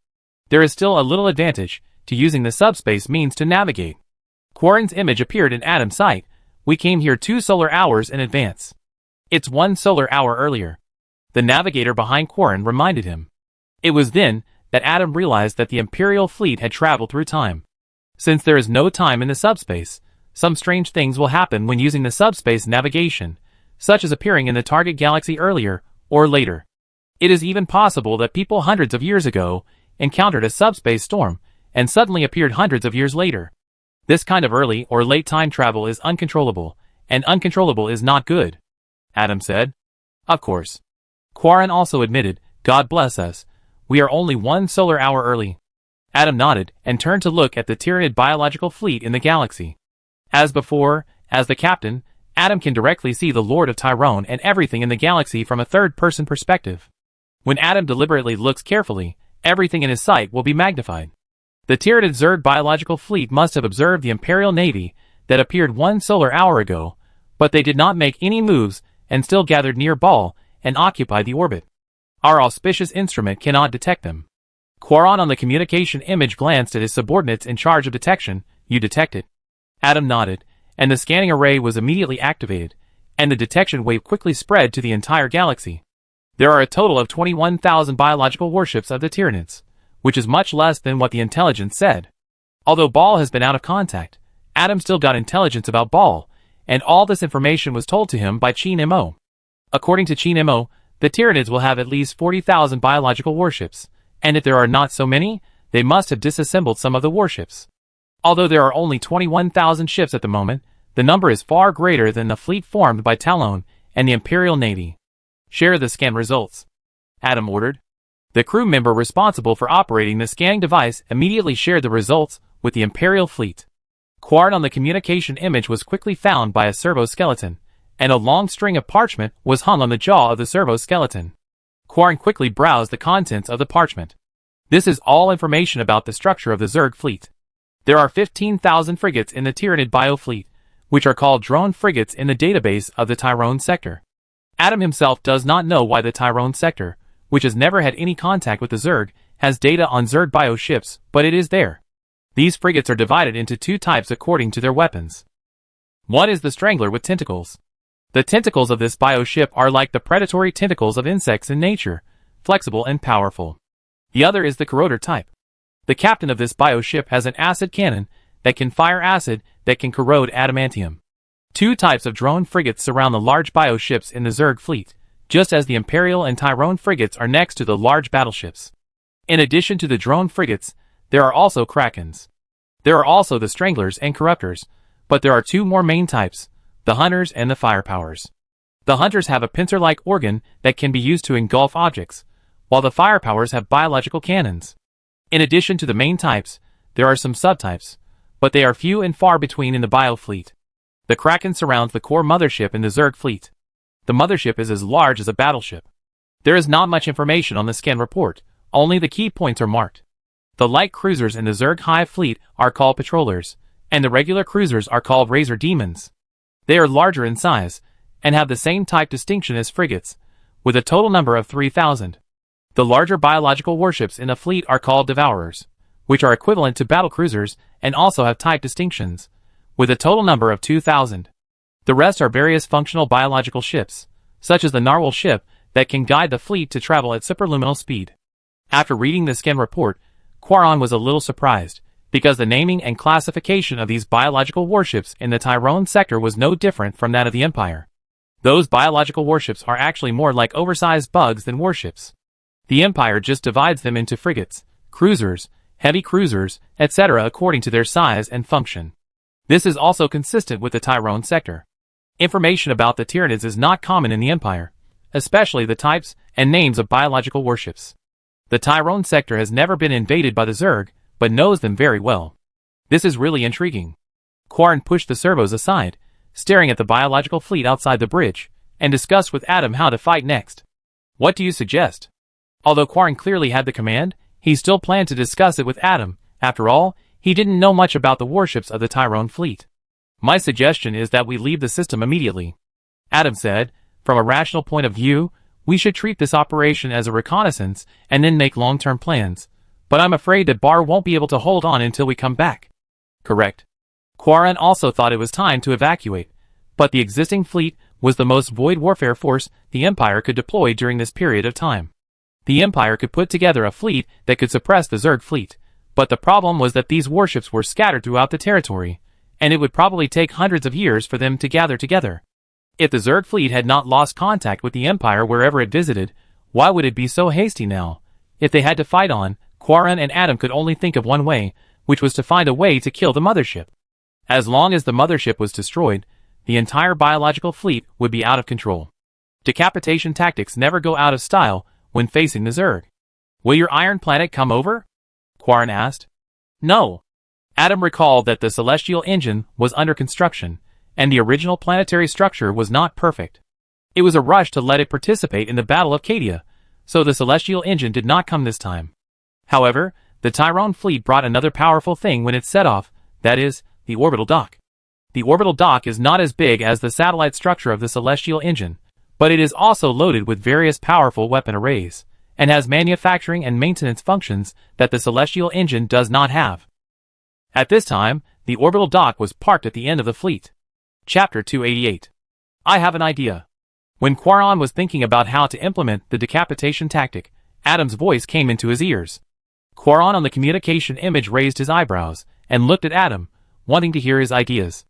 There is still a little advantage to using the subspace means to navigate. Quarren's image appeared in Adam's sight. We came here 2 solar hours in advance. It's 1 solar hour earlier. The navigator behind Quarren reminded him. It was then that Adam realized that the Imperial fleet had traveled through time. Since there is no time in the subspace, some strange things will happen when using the subspace navigation, such as appearing in the target galaxy earlier or later. It is even possible that people hundreds of years ago encountered a subspace storm and suddenly appeared hundreds of years later. This kind of early or late time travel is uncontrollable, and uncontrollable is not good, Adam said. Of course. Quarren also admitted, God bless us, we are only 1 solar hour early. Adam nodded and turned to look at the Tyranid biological fleet in the galaxy. As before, as the captain, Adam can directly see the Lord of Tyrone and everything in the galaxy from a third-person perspective. When Adam deliberately looks carefully, everything in his sight will be magnified. The Tyranid Zerg biological fleet must have observed the Imperial Navy that appeared 1 solar hour ago, but they did not make any moves and still gathered near Ball and occupied the orbit. Our auspicious instrument cannot detect them. Quarren on the communication image glanced at his subordinates in charge of detection. You detect it? Adam nodded, and the scanning array was immediately activated, and the detection wave quickly spread to the entire galaxy. There are a total of 21,000 biological warships of the Tyranids, which is much less than what the intelligence said. Although Ball has been out of contact, Adam still got intelligence about Ball, and all this information was told to him by Chin Mo. According to Chin Mo, the Tyranids will have at least 40,000 biological warships, and if there are not so many, they must have disassembled some of the warships. Although there are only 21,000 ships at the moment, the number is far greater than the fleet formed by Talon and the Imperial Navy. Share the scan results, Adam ordered. The crew member responsible for operating the scanning device immediately shared the results with the Imperial fleet. Quarren on the communication image was quickly found by a servo skeleton, and a long string of parchment was hung on the jaw of the servo skeleton. Quarren quickly browsed the contents of the parchment. This is all information about the structure of the Zerg fleet. There are 15,000 frigates in the Tyranid biofleet, which are called drone frigates in the database of the Tyrone sector. Adam himself does not know why the Tyrone sector, which has never had any contact with the Zerg, has data on Zerg bioships, but it is there. These frigates are divided into 2 types according to their weapons. One is the Strangler with tentacles. The tentacles of this bioship are like the predatory tentacles of insects in nature, flexible and powerful. The other is the Corroder type. The captain of this bioship has an acid cannon that can fire acid that can corrode adamantium. 2 types of drone frigates surround the large bioships in the Zerg fleet, just as the Imperial and Tyrone frigates are next to the large battleships. In addition to the drone frigates, there are also Krakens. There are also the Stranglers and Corruptors, but there are 2 more main types, the Hunters and the Firepowers. The Hunters have a pincer-like organ that can be used to engulf objects, while the Firepowers have biological cannons. In addition to the main types, there are some subtypes, but they are few and far between in the biofleet. The Kraken surrounds the core mothership in the Zerg fleet. The mothership is as large as a battleship. There is not much information on the scan report, only the key points are marked. The light cruisers in the Zerg Hive fleet are called patrollers, and the regular cruisers are called Razor Demons. They are larger in size, and have the same type distinction as frigates, with a total number of 3,000. The larger biological warships in the fleet are called devourers, which are equivalent to battlecruisers and also have type distinctions, with a total number of 2,000. The rest are various functional biological ships, such as the narwhal ship, that can guide the fleet to travel at superluminal speed. After reading the scan report, Quaron was a little surprised, because the naming and classification of these biological warships in the Tyrone sector was no different from that of the Empire. Those biological warships are actually more like oversized bugs than warships. The Empire just divides them into frigates, cruisers, heavy cruisers, etc. according to their size and function. This is also consistent with the Tyrone sector. Information about the Tyranids is not common in the Empire, especially the types and names of biological warships. The Tyrone sector has never been invaded by the Zerg, but knows them very well. This is really intriguing. Quarren pushed the servos aside, staring at the biological fleet outside the bridge, and discussed with Adam how to fight next. What do you suggest? Although Quarren clearly had the command, he still planned to discuss it with Adam. After all, he didn't know much about the warships of the Tyrone fleet. My suggestion is that we leave the system immediately. Adam said, from a rational point of view, we should treat this operation as a reconnaissance and then make long-term plans. But I'm afraid that Bar won't be able to hold on until we come back. Correct. Quarren also thought it was time to evacuate, but the existing fleet was the most void warfare force the Empire could deploy during this period of time. The Empire could put together a fleet that could suppress the Zerg fleet, but the problem was that these warships were scattered throughout the territory, and it would probably take hundreds of years for them to gather together. If the Zerg fleet had not lost contact with the Empire wherever it visited, why would it be so hasty now? If they had to fight on, Quarren and Adam could only think of one way, which was to find a way to kill the mothership. As long as the mothership was destroyed, the entire biological fleet would be out of control. Decapitation tactics never go out of style when facing the Zerg. Will your Iron Planet come over? Quarren asked. No. Adam recalled that the celestial engine was under construction, and the original planetary structure was not perfect. It was a rush to let it participate in the Battle of Cadia, so the celestial engine did not come this time. However, the Tyrone fleet brought another powerful thing when it set off, that is, the orbital dock. The orbital dock is not as big as the satellite structure of the celestial engine, but it is also loaded with various powerful weapon arrays, and has manufacturing and maintenance functions that the celestial engine does not have. At this time, the orbital dock was parked at the end of the fleet. Chapter 288. I have an idea. When Quarren was thinking about how to implement the decapitation tactic, Adam's voice came into his ears. Quarren on the communication image raised his eyebrows and looked at Adam, wanting to hear his ideas.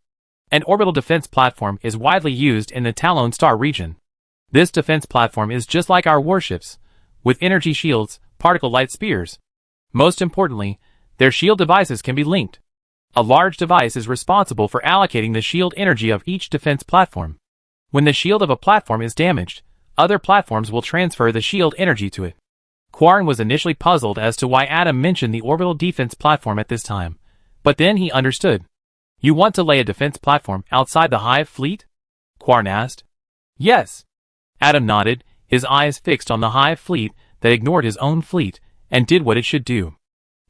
An orbital defense platform is widely used in the Talon Star region. This defense platform is just like our warships, with energy shields, particle light spears. Most importantly, their shield devices can be linked. A large device is responsible for allocating the shield energy of each defense platform. When the shield of a platform is damaged, other platforms will transfer the shield energy to it. Quarren was initially puzzled as to why Adam mentioned the orbital defense platform at this time, but then he understood. You want to lay a defense platform outside the Hive fleet? Quarren asked. Yes. Adam nodded, his eyes fixed on the Hive fleet that ignored his own fleet and did what it should do.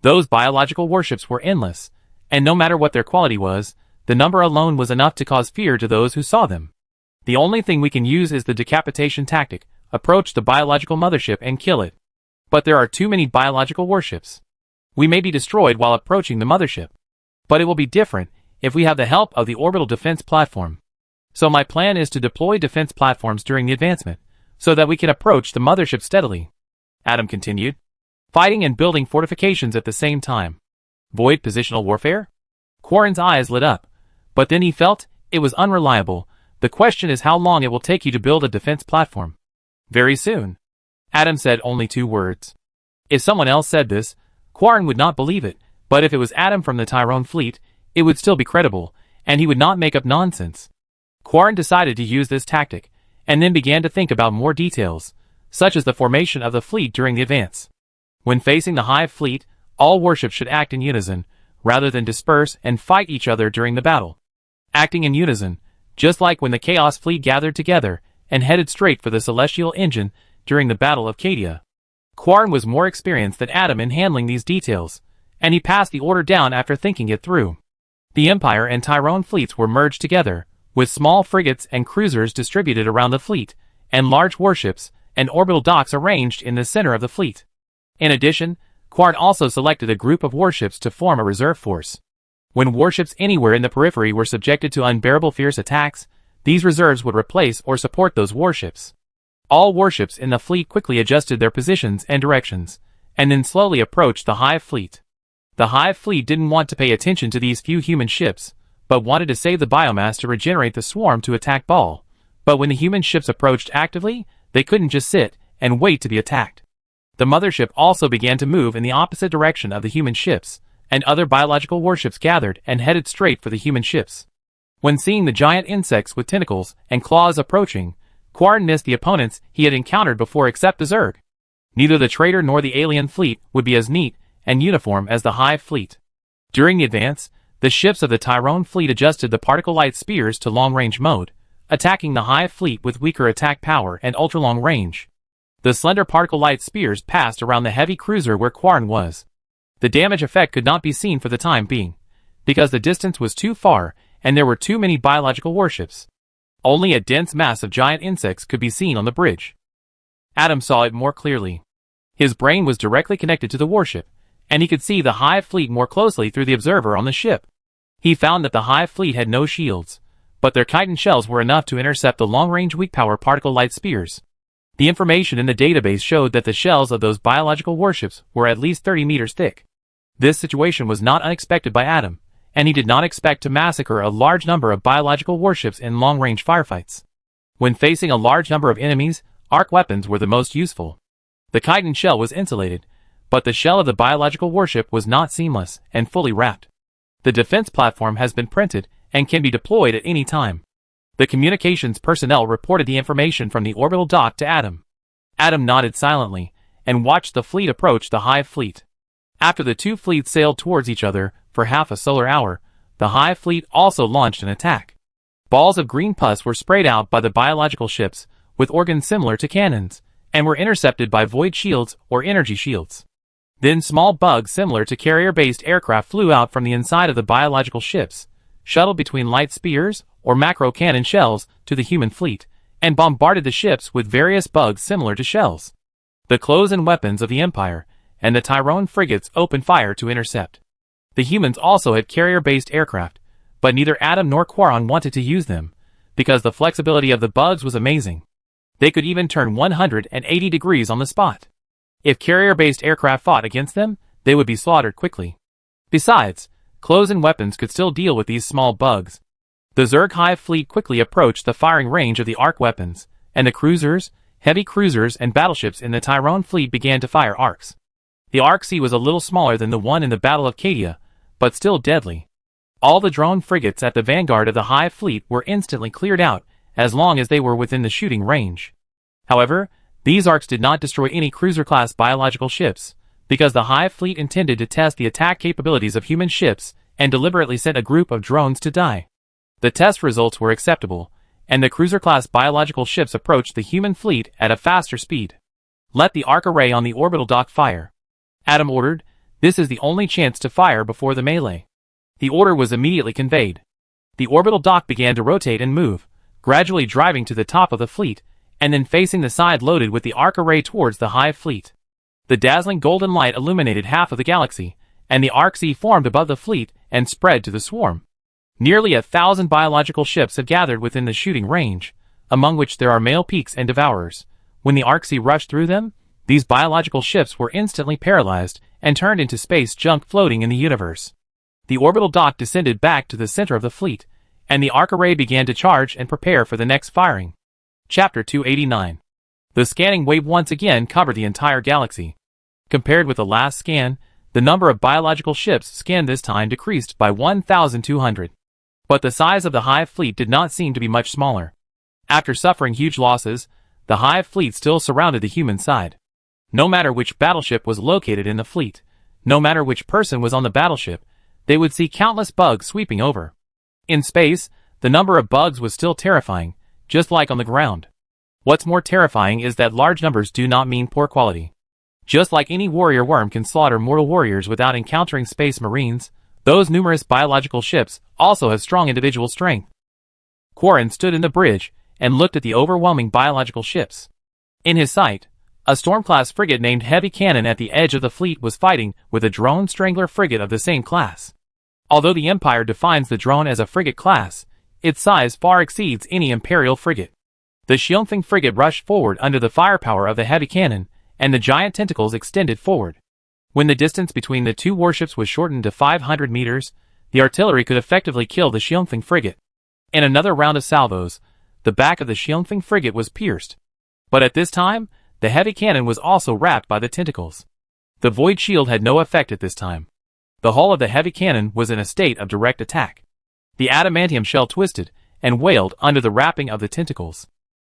Those biological warships were endless, and no matter what their quality was, the number alone was enough to cause fear to those who saw them. The only thing we can use is the decapitation tactic, approach the biological mothership and kill it. But there are too many biological warships. We may be destroyed while approaching the mothership. But it will be different if we have the help of the orbital defense platform. So my plan is to deploy defense platforms during the advancement, so that we can approach the mothership steadily. Adam continued. Fighting and building fortifications at the same time. Void positional warfare? Quarren's eyes lit up, but then he felt it was unreliable. The question is how long it will take you to build a defense platform. Very soon. Adam said only 2 words. If someone else said this, Quarren would not believe it, but if it was Adam from the Tyrone fleet, it would still be credible, and he would not make up nonsense. Quarren decided to use this tactic, and then began to think about more details, such as the formation of the fleet during the advance. When facing the Hive fleet, all warships should act in unison, rather than disperse and fight each other during the battle. Acting in unison, just like when the Chaos fleet gathered together and headed straight for the Celestial engine during the Battle of Cadia. Quarren was more experienced than Adam in handling these details, and he passed the order down after thinking it through. The Empire and Tyrone fleets were merged together, with small frigates and cruisers distributed around the fleet, and large warships and orbital docks arranged in the center of the fleet. In addition, Quarren also selected a group of warships to form a reserve force. When warships anywhere in the periphery were subjected to unbearable fierce attacks, these reserves would replace or support those warships. All warships in the fleet quickly adjusted their positions and directions, and then slowly approached the Hive fleet. The Hive fleet didn't want to pay attention to these few human ships, but wanted to save the biomass to regenerate the swarm to attack Ball. But when the human ships approached actively, they couldn't just sit and wait to be attacked. The mothership also began to move in the opposite direction of the human ships, and other biological warships gathered and headed straight for the human ships. When seeing the giant insects with tentacles and claws approaching, Quarren missed the opponents he had encountered before except the Zerg. Neither the traitor nor the alien fleet would be as neat and uniform as the Hive fleet. During the advance, the ships of the Tyrone fleet adjusted the particle light spears to long-range mode, attacking the Hive fleet with weaker attack power and ultra-long range. The slender particle light spears passed around the heavy cruiser where Quarren was. The damage effect could not be seen for the time being, because the distance was too far and there were too many biological warships. Only a dense mass of giant insects could be seen on the bridge. Adam saw it more clearly. His brain was directly connected to the warship, and he could see the Hive fleet more closely through the observer on the ship. He found that the Hive fleet had no shields, but their chitin shells were enough to intercept the long-range weak-power particle light spears. The information in the database showed that the shells of those biological warships were at least 30 meters thick. This situation was not unexpected by Adam, and he did not expect to massacre a large number of biological warships in long-range firefights. When facing a large number of enemies, arc weapons were the most useful. The chitin shell was insulated, but the shell of the biological warship was not seamless and fully wrapped. The defense platform has been printed and can be deployed at any time. The communications personnel reported the information from the orbital dock to Adam. Adam nodded silently and watched the fleet approach the Hive fleet. After the two fleets sailed towards each other for half a solar hour, the Hive fleet also launched an attack. Balls of green pus were sprayed out by the biological ships, with organs similar to cannons, and were intercepted by void shields or energy shields. Then small bugs similar to carrier-based aircraft flew out from the inside of the biological ships, shuttled between light spears or macro cannon shells to the human fleet, and bombarded the ships with various bugs similar to shells. The clothes and weapons of the Empire and the Tyrone frigates opened fire to intercept. The humans also had carrier-based aircraft, but neither Adam nor Quarren wanted to use them, because the flexibility of the bugs was amazing. They could even turn 180 degrees on the spot. If carrier-based aircraft fought against them, they would be slaughtered quickly. Besides, clothes and weapons could still deal with these small bugs. The Zerg Hive fleet quickly approached the firing range of the arc weapons, and the cruisers, heavy cruisers and battleships in the Tyrone fleet began to fire arcs. The Arc C was a little smaller than the one in the Battle of Cadia, but still deadly. All the drone frigates at the vanguard of the Hive fleet were instantly cleared out, as long as they were within the shooting range. However, these arcs did not destroy any cruiser-class biological ships, because the Hive fleet intended to test the attack capabilities of human ships and deliberately sent a group of drones to die. The test results were acceptable, and the cruiser-class biological ships approached the human fleet at a faster speed. Let the arc array on the orbital dock fire, Adam ordered. This is the only chance to fire before the melee. The order was immediately conveyed. The orbital dock began to rotate and move, gradually driving to the top of the fleet, and then facing the side loaded with the arc array towards the Hive fleet. The dazzling golden light illuminated half of the galaxy, and the arc C formed above the fleet and spread to the swarm. Nearly 1,000 biological ships have gathered within the shooting range, among which there are male peaks and devourers. When the arc C rushed through them, these biological ships were instantly paralyzed and turned into space junk floating in the universe. The orbital dock descended back to the center of the fleet, and the arc array began to charge and prepare for the next firing. Chapter 289. The scanning wave once again covered the entire galaxy. Compared with the last scan, the number of biological ships scanned this time decreased by 1,200. But the size of the Hive fleet did not seem to be much smaller. After suffering huge losses, the Hive fleet still surrounded the human side. No matter which battleship was located in the fleet, no matter which person was on the battleship, they would see countless bugs sweeping over. In space, the number of bugs was still terrifying, just like on the ground. What's more terrifying is that large numbers do not mean poor quality. Just like any warrior worm can slaughter mortal warriors without encountering space marines, those numerous biological ships also have strong individual strength. Quarren stood in the bridge and looked at the overwhelming biological ships. In his sight, a Storm-class frigate named Heavy Cannon at the edge of the fleet was fighting with a drone Strangler frigate of the same class. Although the Empire defines the drone as a frigate class, its size far exceeds any Imperial frigate. The Xiongfeng frigate rushed forward under the firepower of the Heavy Cannon, and the giant tentacles extended forward. When the distance between the two warships was shortened to 500 meters, the artillery could effectively kill the Xiongfeng frigate. In another round of salvos, the back of the Xiongfeng frigate was pierced. But at this time, the Heavy Cannon was also wrapped by the tentacles. The Void Shield had no effect at this time. The hull of the Heavy Cannon was in a state of direct attack. The adamantium shell twisted and wailed under the wrapping of the tentacles.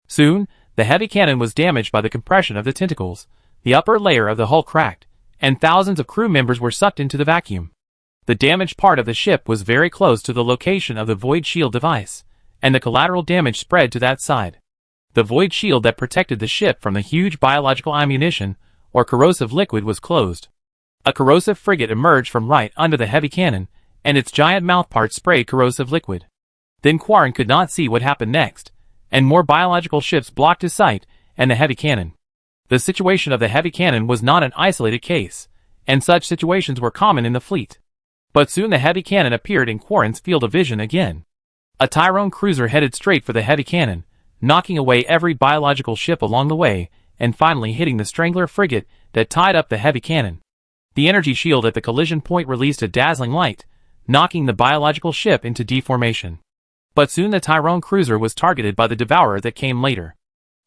Soon, the Heavy Cannon was damaged by the compression of the tentacles, the upper layer of the hull cracked, and thousands of crew members were sucked into the vacuum. The damaged part of the ship was very close to the location of the Void Shield device, and the collateral damage spread to that side. The Void Shield that protected the ship from the huge biological ammunition, or corrosive liquid, was closed. A corrosive frigate emerged from right under the Heavy Cannon, and its giant mouthparts sprayed corrosive liquid. Then Quarren could not see what happened next, and more biological ships blocked his sight and the Heavy Cannon. The situation of the Heavy Cannon was not an isolated case, and such situations were common in the fleet. But soon the Heavy Cannon appeared in Quarren's field of vision again. A Tyrone cruiser headed straight for the Heavy Cannon, knocking away every biological ship along the way, and finally hitting the Strangler frigate that tied up the Heavy Cannon. The energy shield at the collision point released a dazzling light, knocking the biological ship into deformation. But soon the Tyrone cruiser was targeted by the Devourer that came later.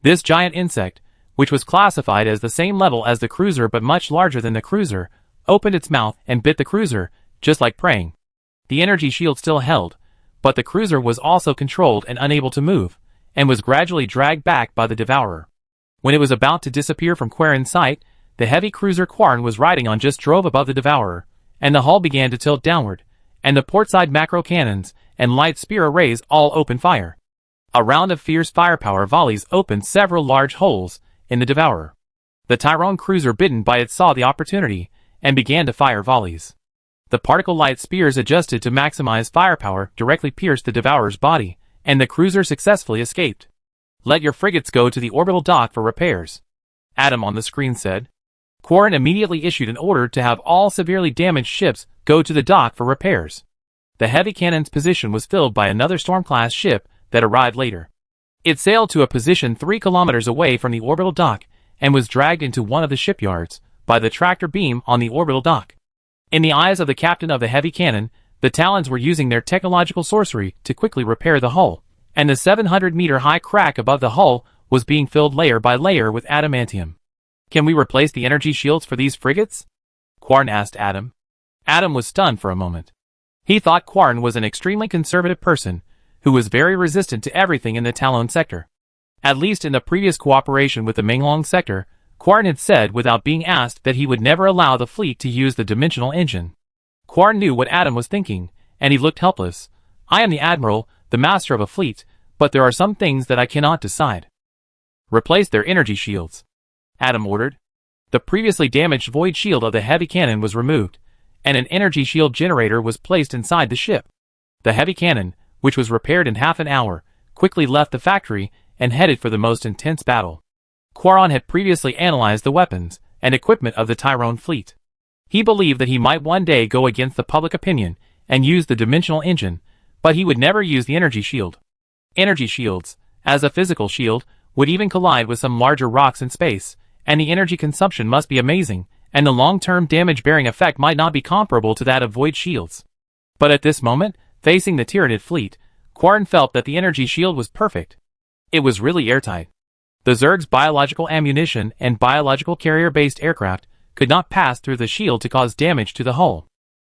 This giant insect, which was classified as the same level as the cruiser but much larger than the cruiser, opened its mouth and bit the cruiser, just like preying. The energy shield still held, but the cruiser was also controlled and unable to move, and was gradually dragged back by the Devourer. When it was about to disappear from Quarren's sight, the heavy cruiser Quarren was riding on just drove above the Devourer, and the hull began to tilt downward, and the portside macro cannons and light spear arrays all opened fire. A round of fierce firepower volleys opened several large holes in the Devourer. The Tyrone cruiser, bitten by it, saw the opportunity and began to fire volleys. The particle light spears, adjusted to maximize firepower, directly pierced the Devourer's body, and the cruiser successfully escaped. "Let your frigates go to the orbital dock for repairs," Adam on the screen said. Quarren immediately issued an order to have all severely damaged ships go to the dock for repairs. The Heavy Cannon's position was filled by another Storm-class ship that arrived later. It sailed to a position 3 kilometers away from the orbital dock and was dragged into one of the shipyards by the tractor beam on the orbital dock. In the eyes of the captain of the Heavy Cannon, the Talons were using their technological sorcery to quickly repair the hull, and the 700-meter-high crack above the hull was being filled layer by layer with adamantium. "Can we replace the energy shields for these frigates?" Quarren asked Adam. Adam was stunned for a moment. He thought Quarren was an extremely conservative person who was very resistant to everything in the Talon sector. At least in the previous cooperation with the Menglong sector, Quarren had said without being asked that he would never allow the fleet to use the dimensional engine. Quarren knew what Adam was thinking, and he looked helpless. "I am the admiral, the master of a fleet, but there are some things that I cannot decide." "Replace their energy shields," Adam ordered. The previously damaged void shield of the Heavy Cannon was removed, and an energy shield generator was placed inside the ship. The Heavy Cannon, which was repaired in half an hour, quickly left the factory and headed for the most intense battle. Quarren had previously analyzed the weapons and equipment of the Tyrone fleet. He believed that he might one day go against the public opinion and use the dimensional engine, but he would never use the energy shield. Energy shields, as a physical shield, would even collide with some larger rocks in space, and the energy consumption must be amazing, and the long-term damage-bearing effect might not be comparable to that of void shields. But at this moment, facing the Tyranid fleet, Quarren felt that the energy shield was perfect. It was really airtight. The Zerg's biological ammunition and biological carrier-based aircraft could not pass through the shield to cause damage to the hull.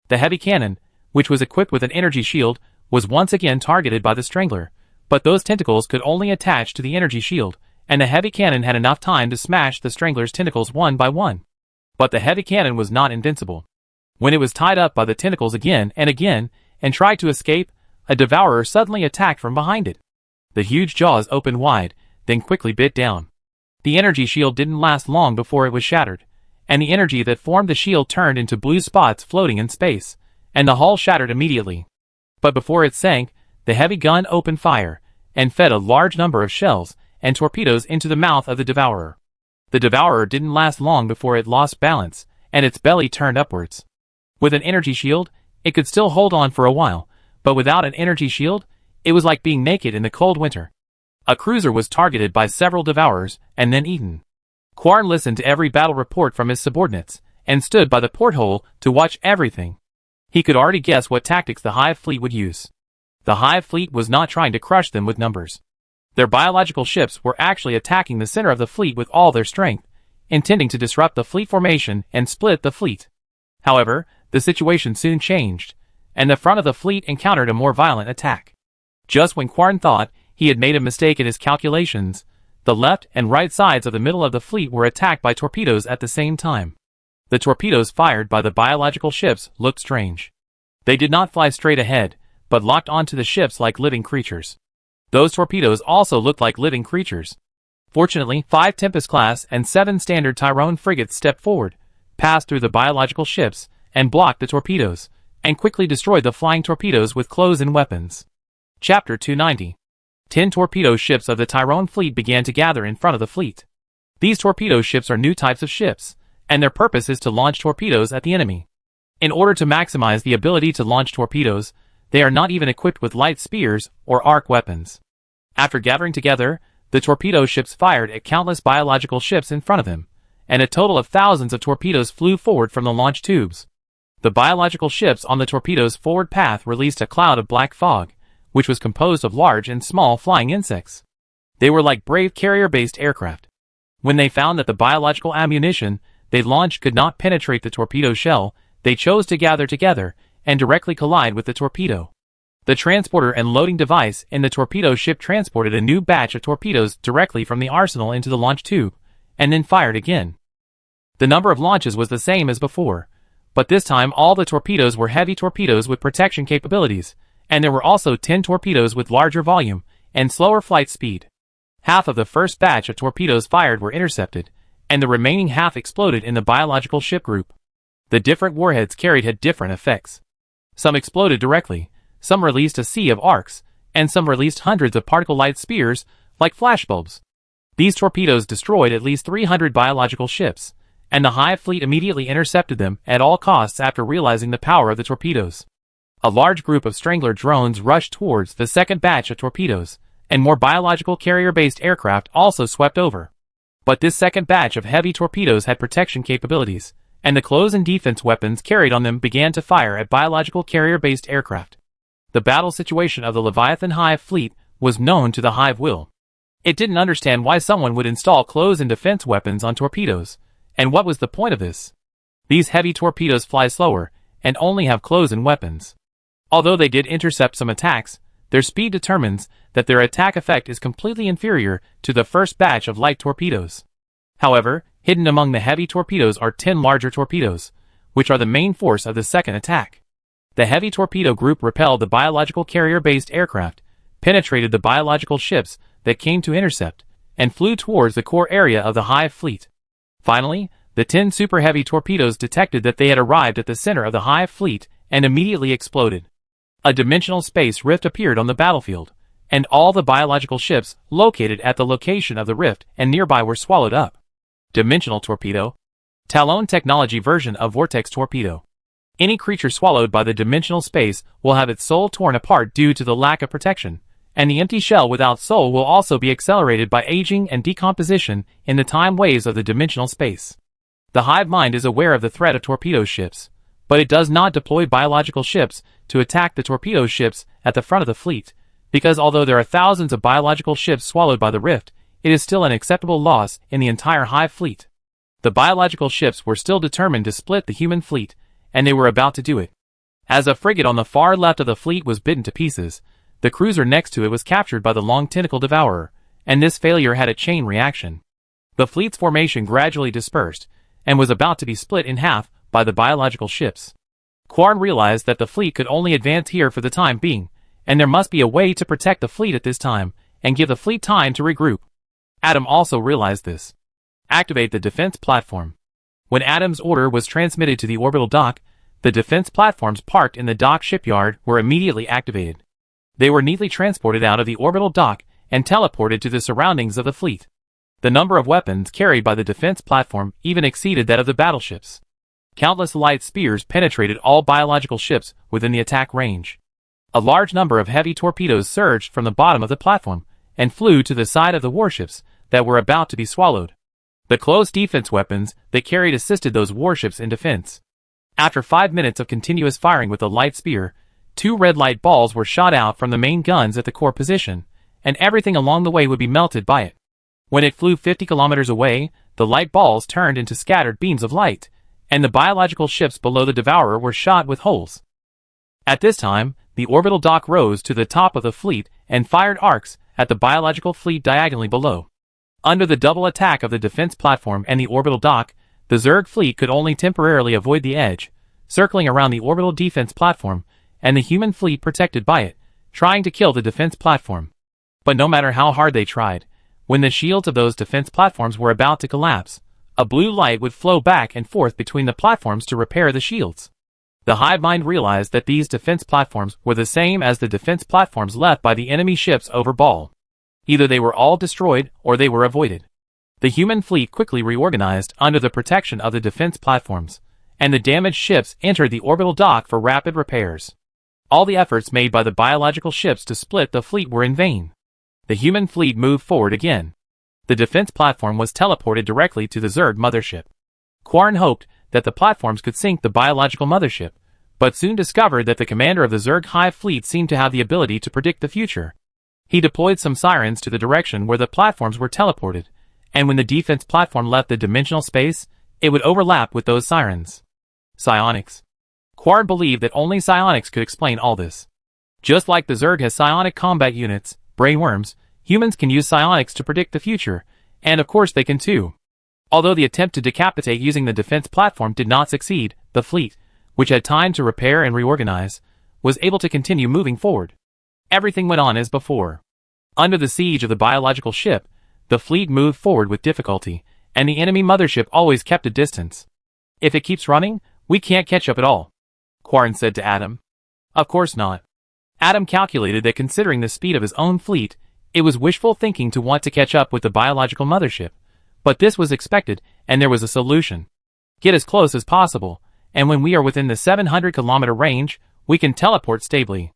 The Heavy Cannon, which was equipped with an energy shield, was once again targeted by the Strangler, but those tentacles could only attach to the energy shield, and the Heavy Cannon had enough time to smash the Strangler's tentacles one by one. But the Heavy Cannon was not invincible. When it was tied up by the tentacles again and tried to escape, a Devourer suddenly attacked from behind it. The huge jaws opened wide, then quickly bit down. The energy shield didn't last long before it was shattered, and the energy that formed the shield turned into blue spots floating in space, and the hull shattered immediately. But before it sank, the heavy gun opened fire, and fed a large number of shells and torpedoes into the mouth of the Devourer. The Devourer didn't last long before it lost balance, and its belly turned upwards. With an energy shield, it could still hold on for a while, but without an energy shield, it was like being naked in the cold winter. A cruiser was targeted by several Devourers and then eaten. Quarn listened to every battle report from his subordinates, and stood by the porthole to watch everything. He could already guess what tactics the Hive fleet would use. The Hive fleet was not trying to crush them with numbers. Their biological ships were actually attacking the center of the fleet with all their strength, intending to disrupt the fleet formation and split the fleet. However, the situation soon changed, and the front of the fleet encountered a more violent attack. Just when Quarn thought he had made a mistake in his calculations, the left and right sides of the middle of the fleet were attacked by torpedoes at the same time. The torpedoes fired by the biological ships looked strange. They did not fly straight ahead, but locked onto the ships like living creatures. Those torpedoes also looked like living creatures. Fortunately, 5 Tempest-class and 7 standard Tyrone frigates stepped forward, passed through the biological ships, and blocked the torpedoes, and quickly destroyed the flying torpedoes with close-in weapons. Chapter 290. 10 torpedo ships of the Tyrone fleet began to gather in front of the fleet. These torpedo ships are new types of ships, and their purpose is to launch torpedoes at the enemy. In order to maximize the ability to launch torpedoes, they are not even equipped with light spears or arc weapons. After gathering together, the torpedo ships fired at countless biological ships in front of them, and a total of thousands of torpedoes flew forward from the launch tubes. The biological ships on the torpedo's forward path released a cloud of black fog, which was composed of large and small flying insects. They were like brave carrier-based aircraft. When they found that the biological ammunition they launched could not penetrate the torpedo shell, they chose to gather together and directly collide with the torpedo. The transporter and loading device in the torpedo ship transported a new batch of torpedoes directly from the arsenal into the launch tube, and then fired again. The number of launches was the same as before, but this time all the torpedoes were heavy torpedoes with protection capabilities, and there were also 10 torpedoes with larger volume and slower flight speed. Half of the first batch of torpedoes fired were intercepted, and the remaining half exploded in the biological ship group. The different warheads carried had different effects. Some exploded directly, some released a sea of arcs, and some released hundreds of particle-light spears, like flashbulbs. These torpedoes destroyed at least 300 biological ships, and the Hive fleet immediately intercepted them at all costs after realizing the power of the torpedoes. A large group of Strangler drones rushed towards the second batch of torpedoes, and more biological carrier-based aircraft also swept over. But this second batch of heavy torpedoes had protection capabilities, and the close-in defense weapons carried on them began to fire at biological carrier-based aircraft. The battle situation of the Leviathan Hive fleet was known to the Hive will. It didn't understand why someone would install close-in defense weapons on torpedoes, and what was the point of this? These heavy torpedoes fly slower, and only have close-in weapons. Although they did intercept some attacks, their speed determines that their attack effect is completely inferior to the first batch of light torpedoes. However, hidden among the heavy torpedoes are 10 larger torpedoes, which are the main force of the second attack. The heavy torpedo group repelled the biological carrier-based aircraft, penetrated the biological ships that came to intercept, and flew towards the core area of the Hive fleet. Finally, the 10 super heavy torpedoes detected that they had arrived at the center of the Hive fleet and immediately exploded. A dimensional space rift appeared on the battlefield, and all the biological ships located at the location of the rift and nearby were swallowed up. Dimensional torpedo. Talon technology version of vortex torpedo. Any creature swallowed by the dimensional space will have its soul torn apart due to the lack of protection, and the empty shell without soul will also be accelerated by aging and decomposition in the time waves of the dimensional space. The Hive mind is aware of the threat of torpedo ships, but it does not deploy biological ships to attack the torpedo ships at the front of the fleet, because although there are thousands of biological ships swallowed by the rift, it is still an acceptable loss in the entire Hive fleet. The biological ships were still determined to split the human fleet, and they were about to do it. As a frigate on the far left of the fleet was bitten to pieces, the cruiser next to it was captured by the long tentacle devourer, and this failure had a chain reaction. The fleet's formation gradually dispersed, and was about to be split in half by the biological ships. Quarn realized that the fleet could only advance here for the time being, and there must be a way to protect the fleet at this time, and give the fleet time to regroup. Adam also realized this. Activate the defense platform. When Adam's order was transmitted to the orbital dock, the defense platforms parked in the dock shipyard were immediately activated. They were neatly transported out of the orbital dock and teleported to the surroundings of the fleet. The number of weapons carried by the defense platform even exceeded that of the battleships. Countless light spears penetrated all biological ships within the attack range. A large number of heavy torpedoes surged from the bottom of the platform and flew to the side of the warships that were about to be swallowed. The close defense weapons they carried assisted those warships in defense. After 5 minutes of continuous firing with the light spear, 2 red light balls were shot out from the main guns at the core position, and everything along the way would be melted by it. When it flew 50 kilometers away, the light balls turned into scattered beams of light, and the biological ships below the Devourer were shot with holes. At this time, the orbital dock rose to the top of the fleet and fired arcs at the biological fleet diagonally below. Under the double attack of the defense platform and the orbital dock, the Zerg fleet could only temporarily avoid the edge, circling around the orbital defense platform, and the human fleet protected by it, trying to kill the defense platform. But no matter how hard they tried, when the shields of those defense platforms were about to collapse, a blue light would flow back and forth between the platforms to repair the shields. The hive mind realized that these defense platforms were the same as the defense platforms left by the enemy ships over Baal. Either they were all destroyed or they were avoided. The human fleet quickly reorganized under the protection of the defense platforms, and the damaged ships entered the orbital dock for rapid repairs. All the efforts made by the biological ships to split the fleet were in vain. The human fleet moved forward again. The defense platform was teleported directly to the Zerg mothership. Quarren hoped that the platforms could sink the biological mothership, but soon discovered that the commander of the Zerg hive fleet seemed to have the ability to predict the future. He deployed some sirens to the direction where the platforms were teleported, and when the defense platform left the dimensional space, it would overlap with those sirens. Psionics. Quarren believed that only psionics could explain all this. Just like the Zerg has psionic combat units, brainworms, humans can use psionics to predict the future, and of course they can too. Although the attempt to decapitate using the defense platform did not succeed, the fleet, which had time to repair and reorganize, was able to continue moving forward. Everything went on as before. Under the siege of the biological ship, the fleet moved forward with difficulty, and the enemy mothership always kept a distance. If it keeps running, we can't catch up at all, Quarren said to Adam. Of course not. Adam calculated that considering the speed of his own fleet, it was wishful thinking to want to catch up with the biological mothership, but this was expected, and there was a solution. Get as close as possible, and when we are within the 700-kilometer range, we can teleport stably.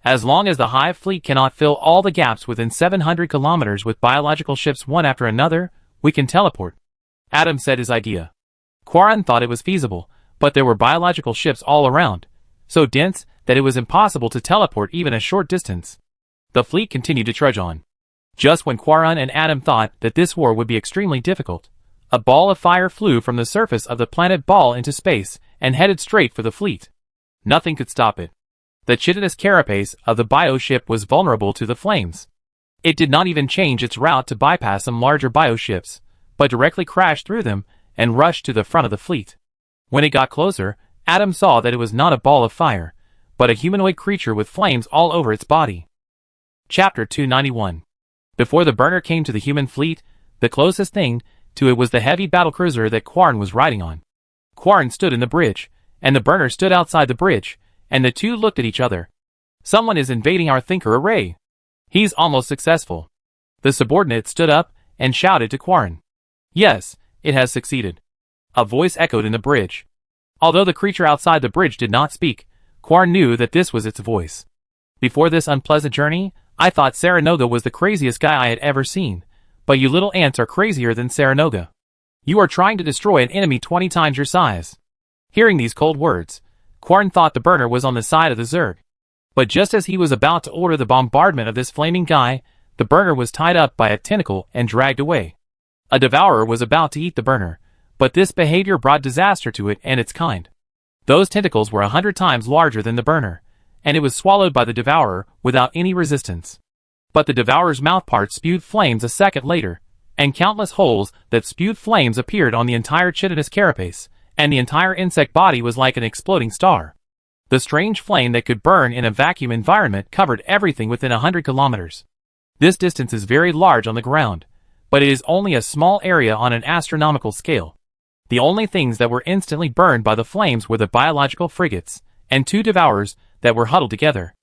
As long as the hive fleet cannot fill all the gaps within 700 kilometers with biological ships one after another, we can teleport. Adam said his idea. Quarren thought it was feasible, but there were biological ships all around, so dense that it was impossible to teleport even a short distance. The fleet continued to trudge on. Just when Quarren and Adam thought that this war would be extremely difficult, a ball of fire flew from the surface of the planet Baal into space and headed straight for the fleet. Nothing could stop it. The chitinous carapace of the bioship was vulnerable to the flames. It did not even change its route to bypass some larger bioships, but directly crashed through them and rushed to the front of the fleet. When it got closer, Adam saw that it was not a ball of fire, but a humanoid creature with flames all over its body. Chapter 291. Before the burner came to the human fleet, the closest thing to it was the heavy battlecruiser that Quarren was riding on. Quarren stood in the bridge, and the burner stood outside the bridge, and the two looked at each other. Someone is invading our thinker array. He's almost successful. The subordinate stood up and shouted to Quarren. Yes, it has succeeded. A voice echoed in the bridge. Although the creature outside the bridge did not speak, Quarren knew that this was its voice. Before this unpleasant journey, I thought Saranoga was the craziest guy I had ever seen, but you little ants are crazier than Saranoga. You are trying to destroy an enemy 20 times your size. Hearing these cold words, Quarren thought the burner was on the side of the Zerg. But just as he was about to order the bombardment of this flaming guy, the burner was tied up by a tentacle and dragged away. A devourer was about to eat the burner, but this behavior brought disaster to it and its kind. Those tentacles were 100 times larger than the burner, and it was swallowed by the devourer without any resistance. But the devourer's mouthparts spewed flames a second later, and countless holes that spewed flames appeared on the entire chitinous carapace, and the entire insect body was like an exploding star. The strange flame that could burn in a vacuum environment covered everything within 100 kilometers. This distance is very large on the ground, but it is only a small area on an astronomical scale. The only things that were instantly burned by the flames were the biological frigates, and two devourers that were huddled together.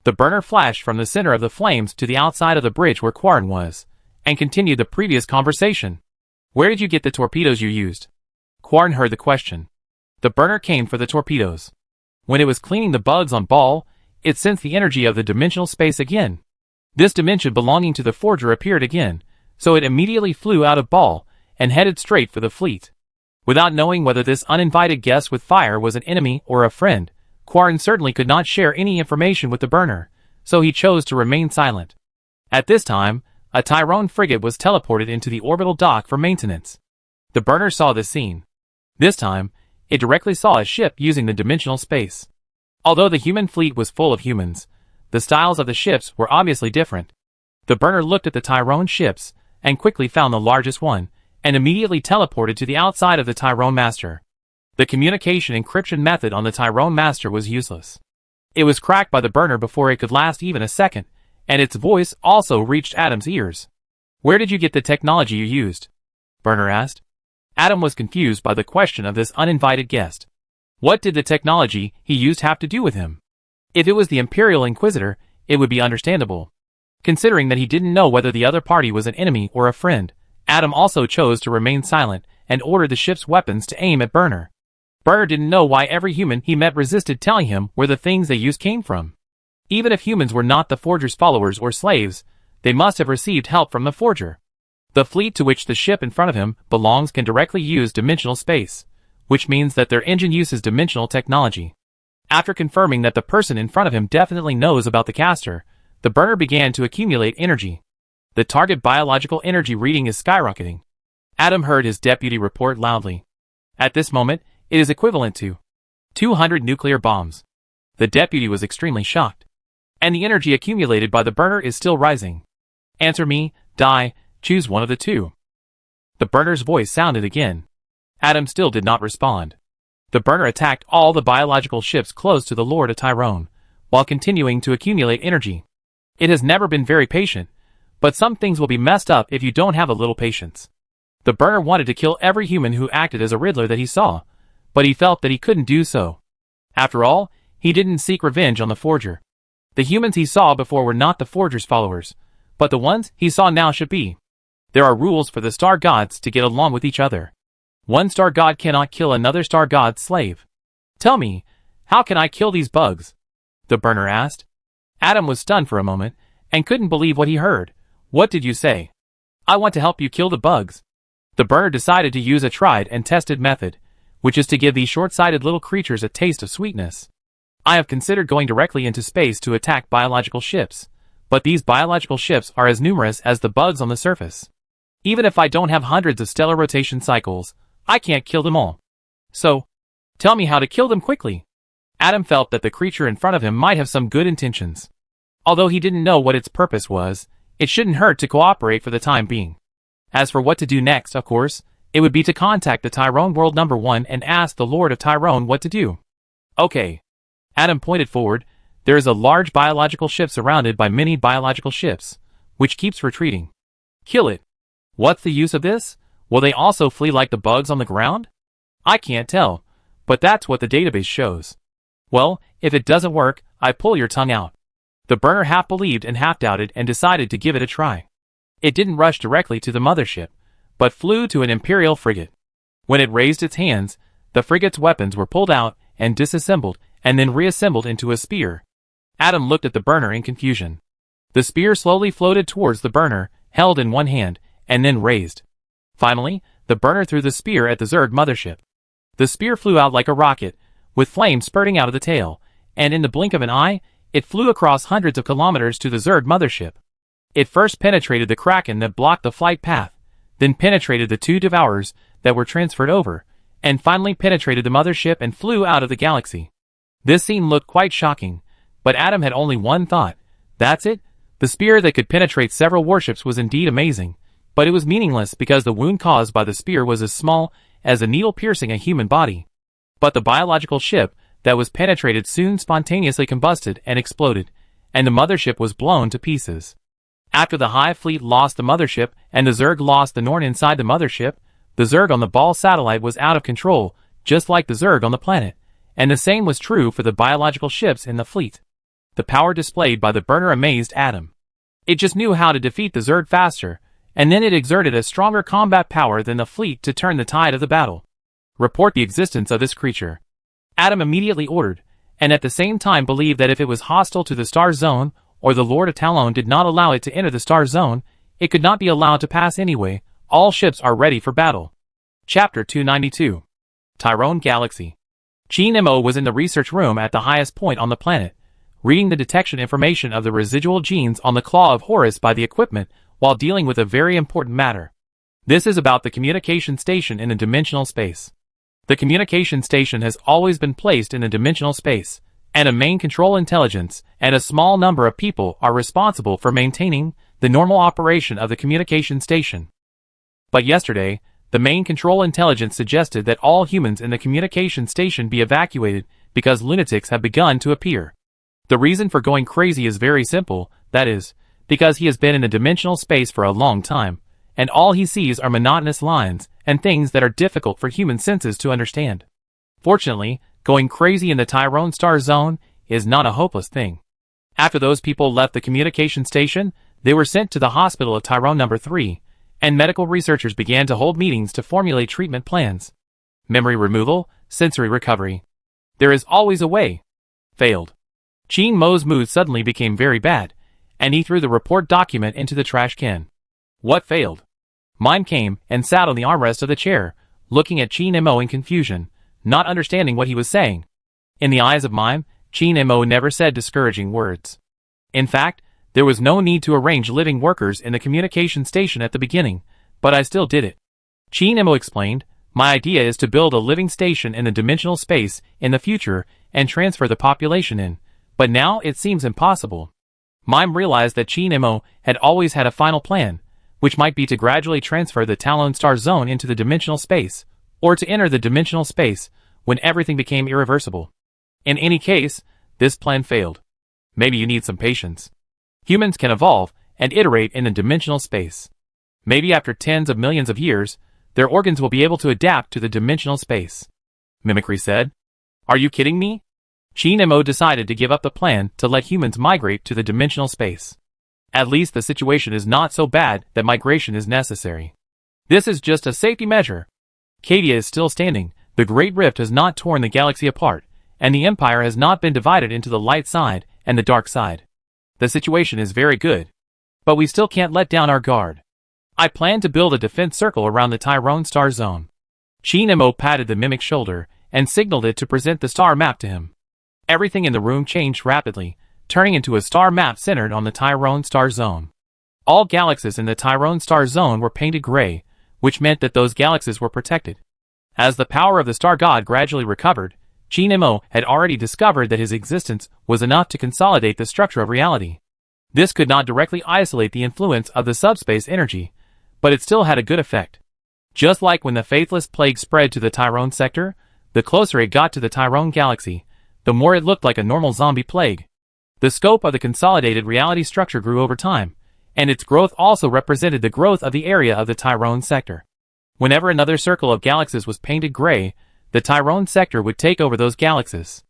The burner flashed from the center of the flames to the outside of the bridge where Quarren was, and continued the previous conversation. Where did you get the torpedoes you used? Quarren heard the question. The burner came for the torpedoes. When it was cleaning the bugs on Ball, it sensed the energy of the dimensional space again. This dimension belonging to the forger appeared again, so it immediately flew out of Ball and headed straight for the fleet. Without knowing whether this uninvited guest with fire was an enemy or a friend, Quarren certainly could not share any information with the burner, so he chose to remain silent. At this time, a Tyrone frigate was teleported into the orbital dock for maintenance. The burner saw this scene. This time, it directly saw a ship using the dimensional space. Although the human fleet was full of humans, the styles of the ships were obviously different. The burner looked at the Tyrone ships, and quickly found the largest one, and immediately teleported to the outside of the Tyrone Master. The communication encryption method on the Tyrone Master was useless. It was cracked by the burner before it could last even a second, and its voice also reached Adam's ears. Where did you get the technology you used? Burner asked. Adam was confused by the question of this uninvited guest. What did the technology he used have to do with him? If it was the Imperial Inquisitor, it would be understandable. Considering that he didn't know whether the other party was an enemy or a friend, Adam also chose to remain silent and ordered the ship's weapons to aim at Burner. Burner didn't know why every human he met resisted telling him where the things they used came from. Even if humans were not the forger's followers or slaves, they must have received help from the forger. The fleet to which the ship in front of him belongs can directly use dimensional space, which means that their engine uses dimensional technology. After confirming that the person in front of him definitely knows about the caster, the burner began to accumulate energy. The target biological energy reading is skyrocketing. Adam heard his deputy report loudly. At this moment, it is equivalent to 200 nuclear bombs. The deputy was extremely shocked. And the energy accumulated by the burner is still rising. Answer me, die, choose one of the two. The burner's voice sounded again. Adam still did not respond. The burner attacked all the biological ships close to the Lord of Tyrone, while continuing to accumulate energy. It has never been very patient, but some things will be messed up if you don't have a little patience. The burner wanted to kill every human who acted as a Riddler that he saw, but he felt that he couldn't do so. After all, he didn't seek revenge on the forger. The humans he saw before were not the forger's followers, but the ones he saw now should be. There are rules for the star gods to get along with each other. One star god cannot kill another star god's slave. Tell me, how can I kill these bugs? The burner asked. Adam was stunned for a moment, and couldn't believe what he heard. What did you say? I want to help you kill the bugs. The burner decided to use a tried and tested method, which is to give these short-sighted little creatures a taste of sweetness. I have considered going directly into space to attack biological ships, but these biological ships are as numerous as the bugs on the surface. Even if I don't have hundreds of stellar rotation cycles, I can't kill them all. So, tell me how to kill them quickly. Adam felt that the creature in front of him might have some good intentions. Although he didn't know what its purpose was, it shouldn't hurt to cooperate for the time being. As for what to do next, of course, it would be to contact the Tyrone World No. 1 and ask the Lord of Tyrone what to do. Okay. Adam pointed forward. There is a large biological ship surrounded by many biological ships, which keeps retreating. Kill it. What's the use of this? Will they also flee like the bugs on the ground? I can't tell, but that's what the database shows. Well, if it doesn't work, I pull your tongue out. The burner half believed and half doubted and decided to give it a try. It didn't rush directly to the mothership, but flew to an Imperial frigate. When it raised its hands, the frigate's weapons were pulled out and disassembled and then reassembled into a spear. Adam looked at the burner in confusion. The spear slowly floated towards the burner, held in one hand, and then raised. Finally, the burner threw the spear at the Zerg mothership. The spear flew out like a rocket, with flames spurting out of the tail, and in the blink of an eye, it flew across hundreds of kilometers to the Zerg mothership. It first penetrated the kraken that blocked the flight path, then penetrated the two devourers that were transferred over, and finally penetrated the mothership and flew out of the galaxy. This scene looked quite shocking, but Adam had only one thought. That's it? The spear that could penetrate several warships was indeed amazing, but it was meaningless because the wound caused by the spear was as small as a needle piercing a human body. But the biological ship that was penetrated soon spontaneously combusted and exploded, and the mothership was blown to pieces. After the Hive fleet lost the mothership and the Zerg lost the Norn inside the mothership, the Zerg on the Ball satellite was out of control, just like the Zerg on the planet, and the same was true for the biological ships in the fleet. The power displayed by the burner amazed Adam. It just knew how to defeat the Zerd faster, and then it exerted a stronger combat power than the fleet to turn the tide of the battle. Report the existence of this creature. Adam immediately ordered, and at the same time believed that if it was hostile to the Star Zone, or the Lord of Talon did not allow it to enter the Star Zone, it could not be allowed to pass anyway. All ships are ready for battle. Chapter 292. Tyrone Galaxy. Jean Mo was in the research room at the highest point on the planet, reading the detection information of the residual genes on the Claw of Horus by the equipment while dealing with a very important matter. This is about the communication station in the dimensional space. The communication station has always been placed in the dimensional space, and a main control intelligence and a small number of people are responsible for maintaining the normal operation of the communication station. But yesterday, the main control intelligence suggested that all humans in the communication station be evacuated because lunatics have begun to appear. The reason for going crazy is very simple, that is, because he has been in the dimensional space for a long time, and all he sees are monotonous lines and things that are difficult for human senses to understand. Fortunately, going crazy in the Tyrone Star Zone is not a hopeless thing. After those people left the communication station, they were sent to the hospital of Tyrone No. 3, and medical researchers began to hold meetings to formulate treatment plans. Memory removal, sensory recovery. There is always a way. Failed. Jean Mo's mood suddenly became very bad, and he threw the report document into the trash can. What failed? Mime came and sat on the armrest of the chair, looking at Jean Mo in confusion, not understanding what he was saying. In the eyes of Mime, Jean Mo never said discouraging words. In fact, there was no need to arrange living workers in the communication station at the beginning, but I still did it. Jean Mo explained, my idea is to build a living station in the dimensional space in the future and transfer the population in. But now it seems impossible. Mime realized that Jean Mo had always had a final plan, which might be to gradually transfer the Talon Star Zone into the dimensional space, or to enter the dimensional space when everything became irreversible. In any case, this plan failed. Maybe you need some patience. Humans can evolve and iterate in the dimensional space. Maybe after tens of millions of years, their organs will be able to adapt to the dimensional space. Mimicry said. Are you kidding me? Jean Mo decided to give up the plan to let humans migrate to the dimensional space. At least the situation is not so bad that migration is necessary. This is just a safety measure. Cadia is still standing, the Great Rift has not torn the galaxy apart, and the Empire has not been divided into the light side and the dark side. The situation is very good. But we still can't let down our guard. I plan to build a defense circle around the Tyrone Star Zone. Jean Mo patted the mimic's shoulder and signaled it to present the star map to him. Everything in the room changed rapidly, turning into a star map centered on the Tyrone Star Zone. All galaxies in the Tyrone Star Zone were painted gray, which meant that those galaxies were protected. As the power of the star god gradually recovered, Jean Mo had already discovered that his existence was enough to consolidate the structure of reality. This could not directly isolate the influence of the subspace energy, but it still had a good effect. Just like when the Faithless Plague spread to the Tyrone sector, the closer it got to the Tyrone galaxy, the more it looked like a normal zombie plague. The scope of the consolidated reality structure grew over time, and its growth also represented the growth of the area of the Tyrone sector. Whenever another circle of galaxies was painted gray, the Tyrone sector would take over those galaxies.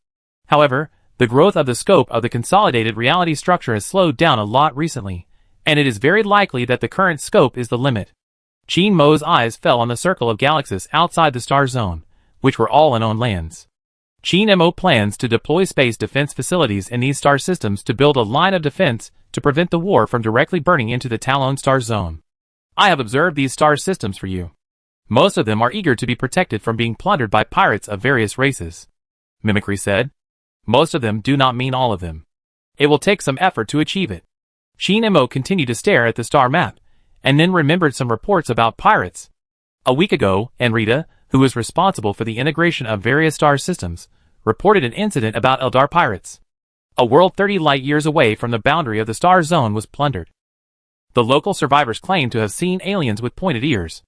However, the growth of the scope of the consolidated reality structure has slowed down a lot recently, and it is very likely that the current scope is the limit. Jean Mo's eyes fell on the circle of galaxies outside the star zone, which were all unknown lands. Jean Mo plans to deploy space defense facilities in these star systems to build a line of defense to prevent the war from directly burning into the Talon Star Zone. I have observed these star systems for you. Most of them are eager to be protected from being plundered by pirates of various races. Mimicry said. Most of them do not mean all of them. It will take some effort to achieve it. Jean Mo continued to stare at the star map, and then remembered some reports about pirates. A week ago, Enrita, who was responsible for the integration of various star systems, reported an incident about Eldar pirates. A world 30 light-years away from the boundary of the star zone was plundered. The local survivors claimed to have seen aliens with pointed ears.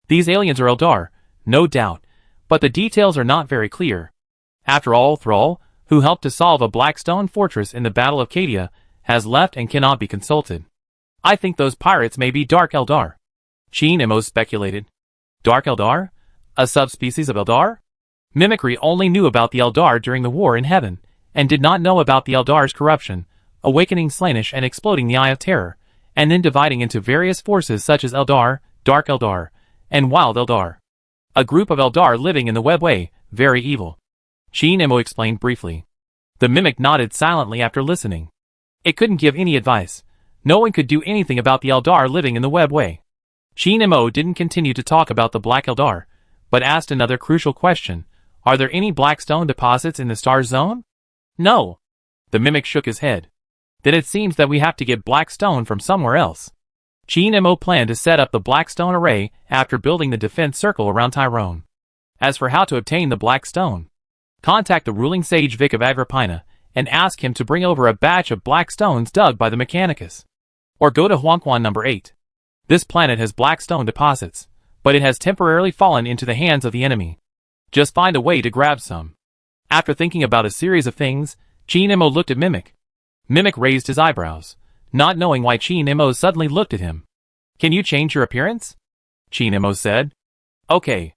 These aliens are Eldar, no doubt, but the details are not very clear. After all, Thrall, who helped to solve a Blackstone fortress in the Battle of Cadia, has left and cannot be consulted. I think those pirates may be Dark Eldar. Jean Mo speculated. Dark Eldar? A subspecies of Eldar? Mimicry only knew about the Eldar during the war in heaven, and did not know about the Eldar's corruption, awakening Slaanesh and exploding the Eye of Terror, and then dividing into various forces such as Eldar, Dark Eldar, and Wild Eldar. A group of Eldar living in the webway, very evil. Chi Nimmo explained briefly. The mimic nodded silently after listening. It couldn't give any advice. No one could do anything about the Eldar living in the webway. Chi Nimmo didn't continue to talk about the Black Eldar, but asked another crucial question. Are there any blackstone deposits in the star zone? No. The mimic shook his head. Then it seems that we have to get black stone from somewhere else. Chi Nimmo planned to set up the blackstone array after building the defense circle around Tyrone. As for how to obtain the black stone, contact the ruling sage Vic of Agrippina and ask him to bring over a batch of black stones dug by the Mechanicus. Or go to Huanquan number 8. This planet has black stone deposits, but it has temporarily fallen into the hands of the enemy. Just find a way to grab some. After thinking about a series of things, Chi Nimmo looked at Mimic. Mimic raised his eyebrows, not knowing why Chi Nimmo suddenly looked at him. Can you change your appearance? Chi Nimmo said. Okay.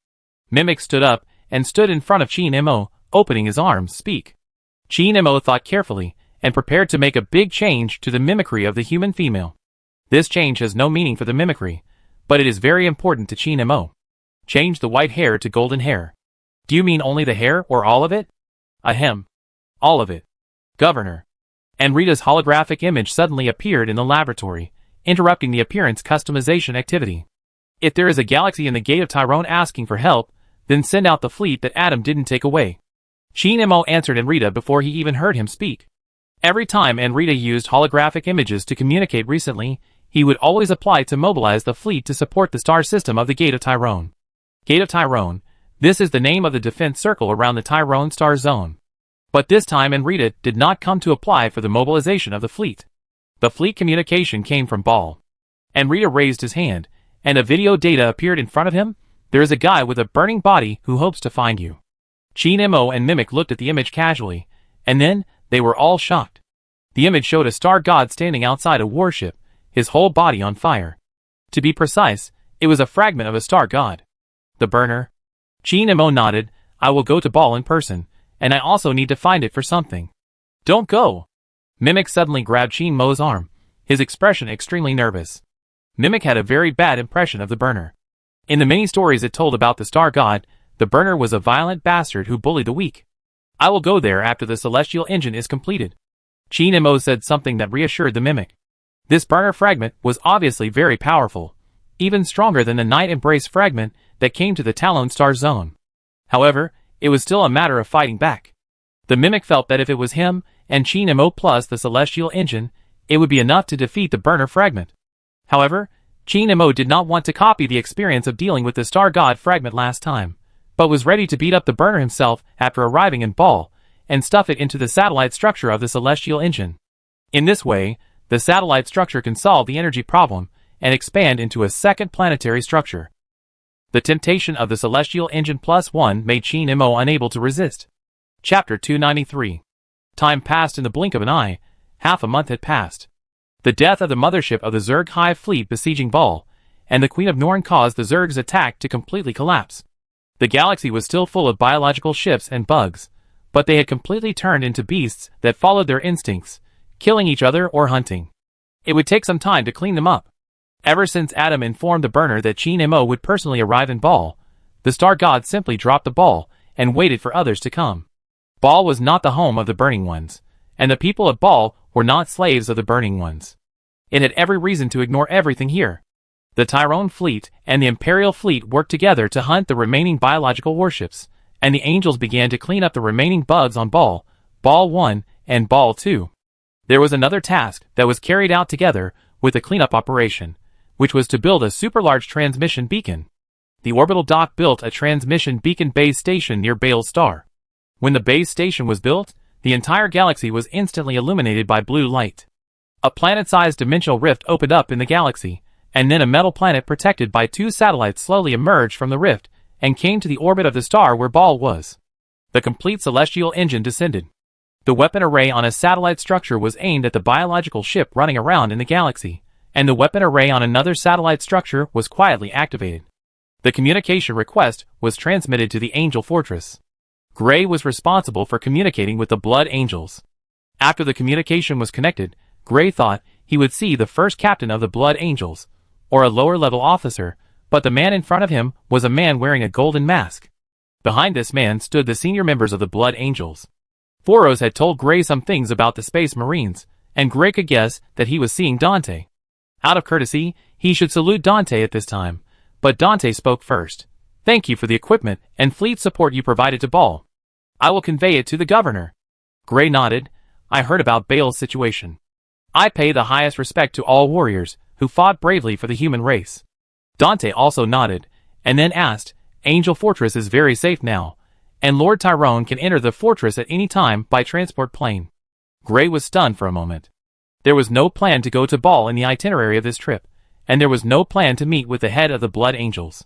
Mimic stood up and stood in front of Chi Nimmo, opening his arms. Speak. Chi Nimmo thought carefully and prepared to make a big change to the mimicry of the human female. This change has no meaning for the mimicry, but it is very important to Chi Nimmo. Change the white hair to golden hair. Do you mean only the hair or all of it? Ahem. All of it. Governor. And Rita's holographic image suddenly appeared in the laboratory, interrupting the appearance customization activity. If there is a galaxy in the Gate of Tyrone asking for help, then send out the fleet that Adam didn't take away. Chi Nimmo answered Enrita before he even heard him speak. Every time Enrita used holographic images to communicate recently, he would always apply to mobilize the fleet to support the star system of the Gate of Tyrone. Gate of Tyrone, this is the name of the defense circle around the Tyrone star zone. But this time Enrita did not come to apply for the mobilization of the fleet. The fleet communication came from Ball. Enrita raised his hand, and a video data appeared in front of him. There is a guy with a burning body who hopes to find you. Chi Nimmo and Mimic looked at the image casually, and then they were all shocked. The image showed a star god standing outside a warship, his whole body on fire. To be precise, it was a fragment of a star god. The burner? Chi Nimmo nodded. I will go to Ball in person, and I also need to find it for something. Don't go. Mimic suddenly grabbed Chi Nimmo's arm, his expression extremely nervous. Mimic had a very bad impression of the burner. In the many stories it told about the star god, the burner was a violent bastard who bullied the weak. I will go there after the celestial engine is completed. Chi Nimmo said something that reassured the Mimic. This burner fragment was obviously very powerful, even stronger than the Night Embrace fragment that came to the Talon star zone. However, it was still a matter of fighting back. The Mimic felt that if it was him and Chi Nimmo plus the celestial engine, it would be enough to defeat the burner fragment. However, Chi Nimmo did not want to copy the experience of dealing with the star god fragment last time, but was ready to beat up the burner himself after arriving in Ball, and stuff it into the satellite structure of the celestial engine. In this way, the satellite structure can solve the energy problem and expand into a second planetary structure. The temptation of the celestial engine +1 made Chi Nimmo unable to resist. Chapter 293. Time passed in the blink of an eye. Half a month had passed. The death of the mothership of the Zerg Hive fleet besieging Ball, and the Queen of Norn caused the Zerg's attack to completely collapse. The galaxy was still full of biological ships and bugs, but they had completely turned into beasts that followed their instincts, killing each other or hunting. It would take some time to clean them up. Ever since Adam informed the burner that Chi Nimmo would personally arrive in Ball, the star god simply dropped the ball and waited for others to come. Ball was not the home of the Burning Ones, and the people of Ball were not slaves of the Burning Ones. It had every reason to ignore everything here. The Tyrone fleet and the Imperial fleet worked together to hunt the remaining biological warships, and the Angels began to clean up the remaining bugs on Ball, Ball 1, and Ball 2. There was another task that was carried out together with the cleanup operation, which was to build a super-large transmission beacon. The orbital dock built a transmission beacon base station near Bale's star. When the base station was built, the entire galaxy was instantly illuminated by blue light. A planet-sized dimensional rift opened up in the galaxy, and then a metal planet protected by 2 satellites slowly emerged from the rift and came to the orbit of the star where Ball was. The complete celestial engine descended. The weapon array on a satellite structure was aimed at the biological ship running around in the galaxy, and the weapon array on another satellite structure was quietly activated. The communication request was transmitted to the Angel Fortress. Gray was responsible for communicating with the Blood Angels. After the communication was connected, Gray thought he would see the first captain of the Blood Angels, or a lower-level officer, but the man in front of him was a man wearing a golden mask. Behind this man stood the senior members of the Blood Angels. Foros had told Gray some things about the Space Marines, and Gray could guess that he was seeing Dante. Out of courtesy, he should salute Dante at this time, but Dante spoke first. "Thank you for the equipment and fleet support you provided to Ball. I will convey it to the governor." Gray nodded. "I heard about Bale's situation. I pay the highest respect to all warriors who fought bravely for the human race." Dante also nodded, and then asked, "Angel Fortress is very safe now, and Lord Tyrone can enter the fortress at any time by transport plane." Gray was stunned for a moment. There was no plan to go to Ball in the itinerary of this trip, and there was no plan to meet with the head of the Blood Angels.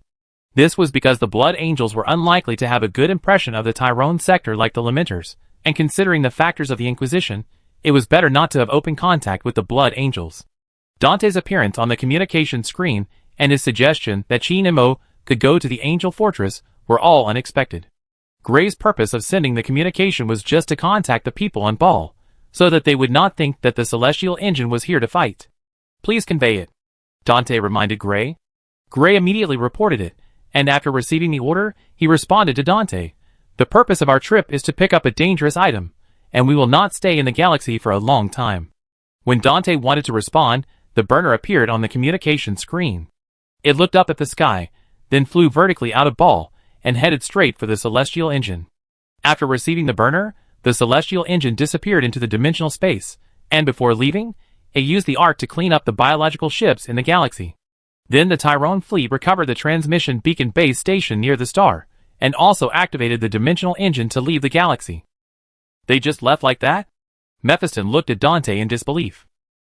This was because the Blood Angels were unlikely to have a good impression of the Tyrone sector like the Lamenters, and considering the factors of the Inquisition, it was better not to have open contact with the Blood Angels. Dante's appearance on the communication screen and his suggestion that Chi-Nemo could go to the Angel Fortress were all unexpected. Gray's purpose of sending the communication was just to contact the people on Ball, so that they would not think that the Celestial Engine was here to fight. "Please convey it," Dante reminded Gray. Gray immediately reported it, and after receiving the order, he responded to Dante. "The purpose of our trip is to pick up a dangerous item, and we will not stay in the galaxy for a long time." When Dante wanted to respond, the burner appeared on the communication screen. It looked up at the sky, then flew vertically out of Ball, and headed straight for the Celestial Engine. After receiving the burner, the Celestial Engine disappeared into the dimensional space, and before leaving, it used the arc to clean up the biological ships in the galaxy. Then the Tyrone fleet recovered the transmission beacon base station near the star, and also activated the dimensional engine to leave the galaxy. "They just left like that?" Mephiston looked at Dante in disbelief.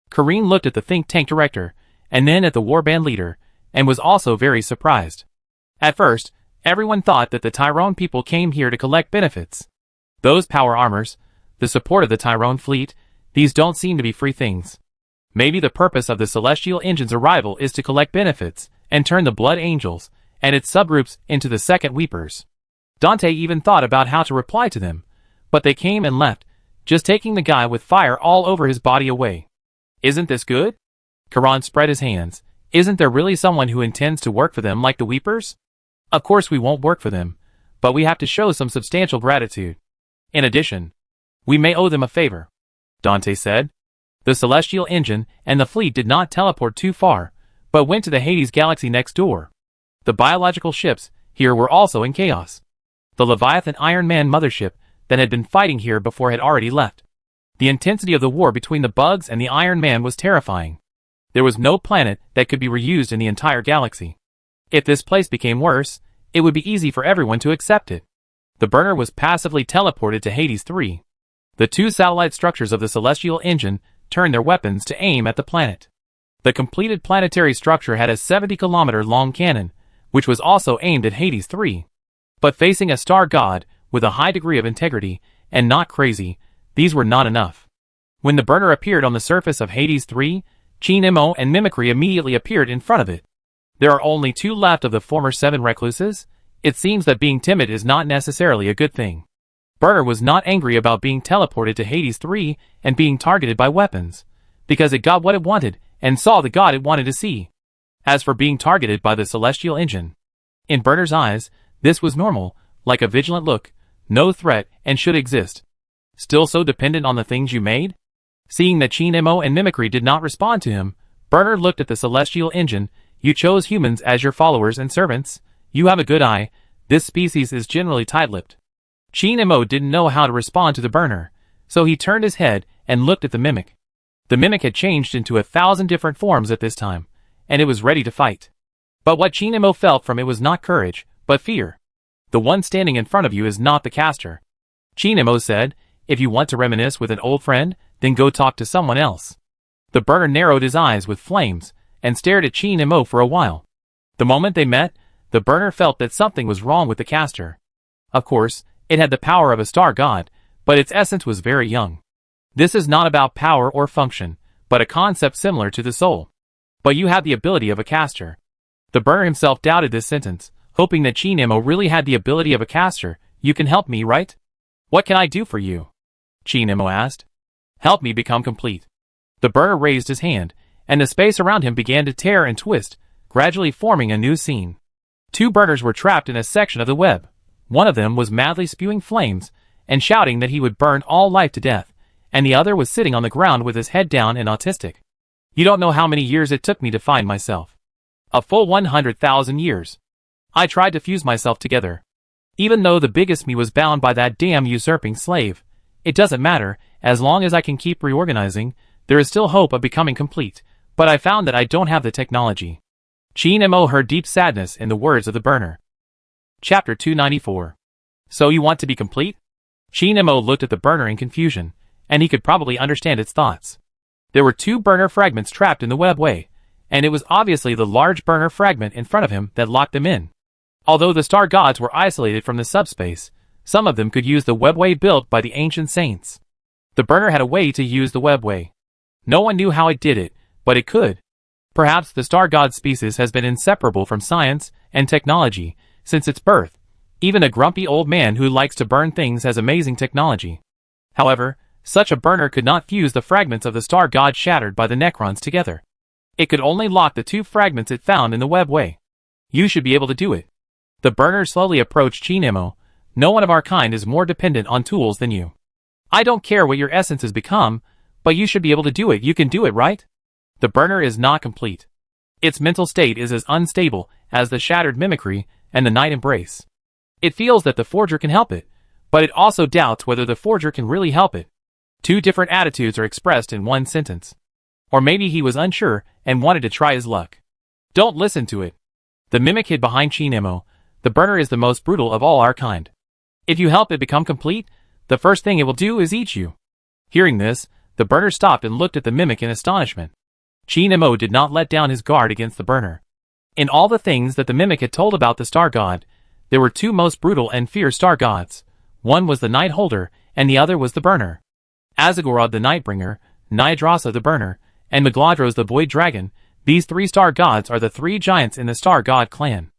Kareen looked at the think tank director, and then at the warband leader, and was also very surprised. At first, everyone thought that the Tyrone people came here to collect benefits. Those power armors, the support of the Tyrone fleet, these don't seem to be free things. Maybe the purpose of the Celestial Engine's arrival is to collect benefits, and turn the Blood Angels, and its subgroups into the Second Weepers. Dante even thought about how to reply to them, but they came and left, just taking the guy with fire all over his body away. "Isn't this good?" Karan spread his hands. "Isn't there really someone who intends to work for them like the Weepers? Of course we won't work for them, but we have to show some substantial gratitude. In addition, we may owe them a favor," Dante said. The Celestial Engine and the fleet did not teleport too far, but went to the Hades galaxy next door. The biological ships here were also in chaos. The Leviathan Iron Man mothership that had been fighting here before had already left. The intensity of the war between the bugs and the Iron Man was terrifying. There was no planet that could be reused in the entire galaxy. If this place became worse, it would be easy for everyone to accept it. The burner was passively teleported to Hades 3. The two satellite structures of the Celestial Engine turned their weapons to aim at the planet. The completed planetary structure had a 70-kilometer-long cannon, which was also aimed at Hades 3. But facing a star god with a high degree of integrity and not crazy, these were not enough. When the burner appeared on the surface of Hades 3, Chi-Nemo and Mimicry immediately appeared in front of it. There are only 2 left of the former 7 recluses. It seems that being timid is not necessarily a good thing. Burner was not angry about being teleported to Hades 3 and being targeted by weapons, because it got what it wanted and saw the god it wanted to see. As for being targeted by the Celestial Engine, in Burner's eyes, this was normal, like a vigilant look, no threat, and should exist. Still so dependent on the things you made? Seeing that Chi-Nemo and Mimicry did not respond to him, Burner looked at the Celestial Engine. "You chose humans as your followers and servants. You have a good eye. This species is generally tight-lipped." Chi-Nemo didn't know how to respond to the burner, so he turned his head and looked at the Mimic. The Mimic had changed into 1,000 different forms at this time, and it was ready to fight. But what Chi-Nemo felt from it was not courage, but fear. "The one standing in front of you is not the caster," Chi-Nemo said. "If you want to reminisce with an old friend, then go talk to someone else." The burner narrowed his eyes with flames, and stared at Chi-Nemo for a while. The moment they met, the burner felt that something was wrong with the caster. Of course, it had the power of a star god, but its essence was very young. This is not about power or function, but a concept similar to the soul. "But you have the ability of a caster." The burner himself doubted this sentence, hoping that Chi-Nemo really had the ability of a caster. You can help me, right? What can I do for you? Chi Nemo asked. Help me become complete. The burner raised his hand, and the space around him began to tear and twist, gradually forming a new scene. Two burners were trapped in a section of the web. One of them was madly spewing flames and shouting that he would burn all life to death, and the other was sitting on the ground with his head down and autistic. You don't know how many years it took me to find myself. A full 100,000 years. I tried to fuse myself together. Even though the biggest me was bound by that damn usurping slave, it doesn't matter, as long as I can keep reorganizing, there is still hope of becoming complete, but I found that I don't have the technology. Chi Nemo heard deep sadness in the words of the burner. Chapter 294. So you want to be complete? Chi Nemo looked at the burner in confusion, and he could probably understand its thoughts. There were two burner fragments trapped in the webway, and it was obviously the large burner fragment in front of him that locked them in. Although the star gods were isolated from the subspace, some of them could use the webway built by the ancient saints. The burner had a way to use the webway. No one knew how it did it, but it could. Perhaps the star god species has been inseparable from science and technology since its birth. Even a grumpy old man who likes to burn things has amazing technology. However, such a burner could not fuse the fragments of the star god shattered by the Necrons together. It could only lock the two fragments it found in the webway. You should be able to do it. The burner slowly approached Chi Nemo. No one of our kind is more dependent on tools than you. I don't care what your essence has become, but you should be able to do it. You can do it, right? The burner is not complete. Its mental state is as unstable as the shattered mimicry and the night embrace. It feels that the forger can help it, but it also doubts whether the forger can really help it. Two different attitudes are expressed in one sentence. Or maybe he was unsure and wanted to try his luck. Don't listen to it. The mimic hid behind Chi Nemo. The burner is the most brutal of all our kind. If you help it become complete, the first thing it will do is eat you. Hearing this, the burner stopped and looked at the mimic in astonishment. Chi Nemo did not let down his guard against the burner. In all the things that the mimic had told about the star god, there were two most brutal and fierce star gods. One was the Night Holder, and the other was the burner. Azagorod the Nightbringer, Niadrasa the burner, and Megladros the Void Dragon, these three star gods are the three giants in the star god clan.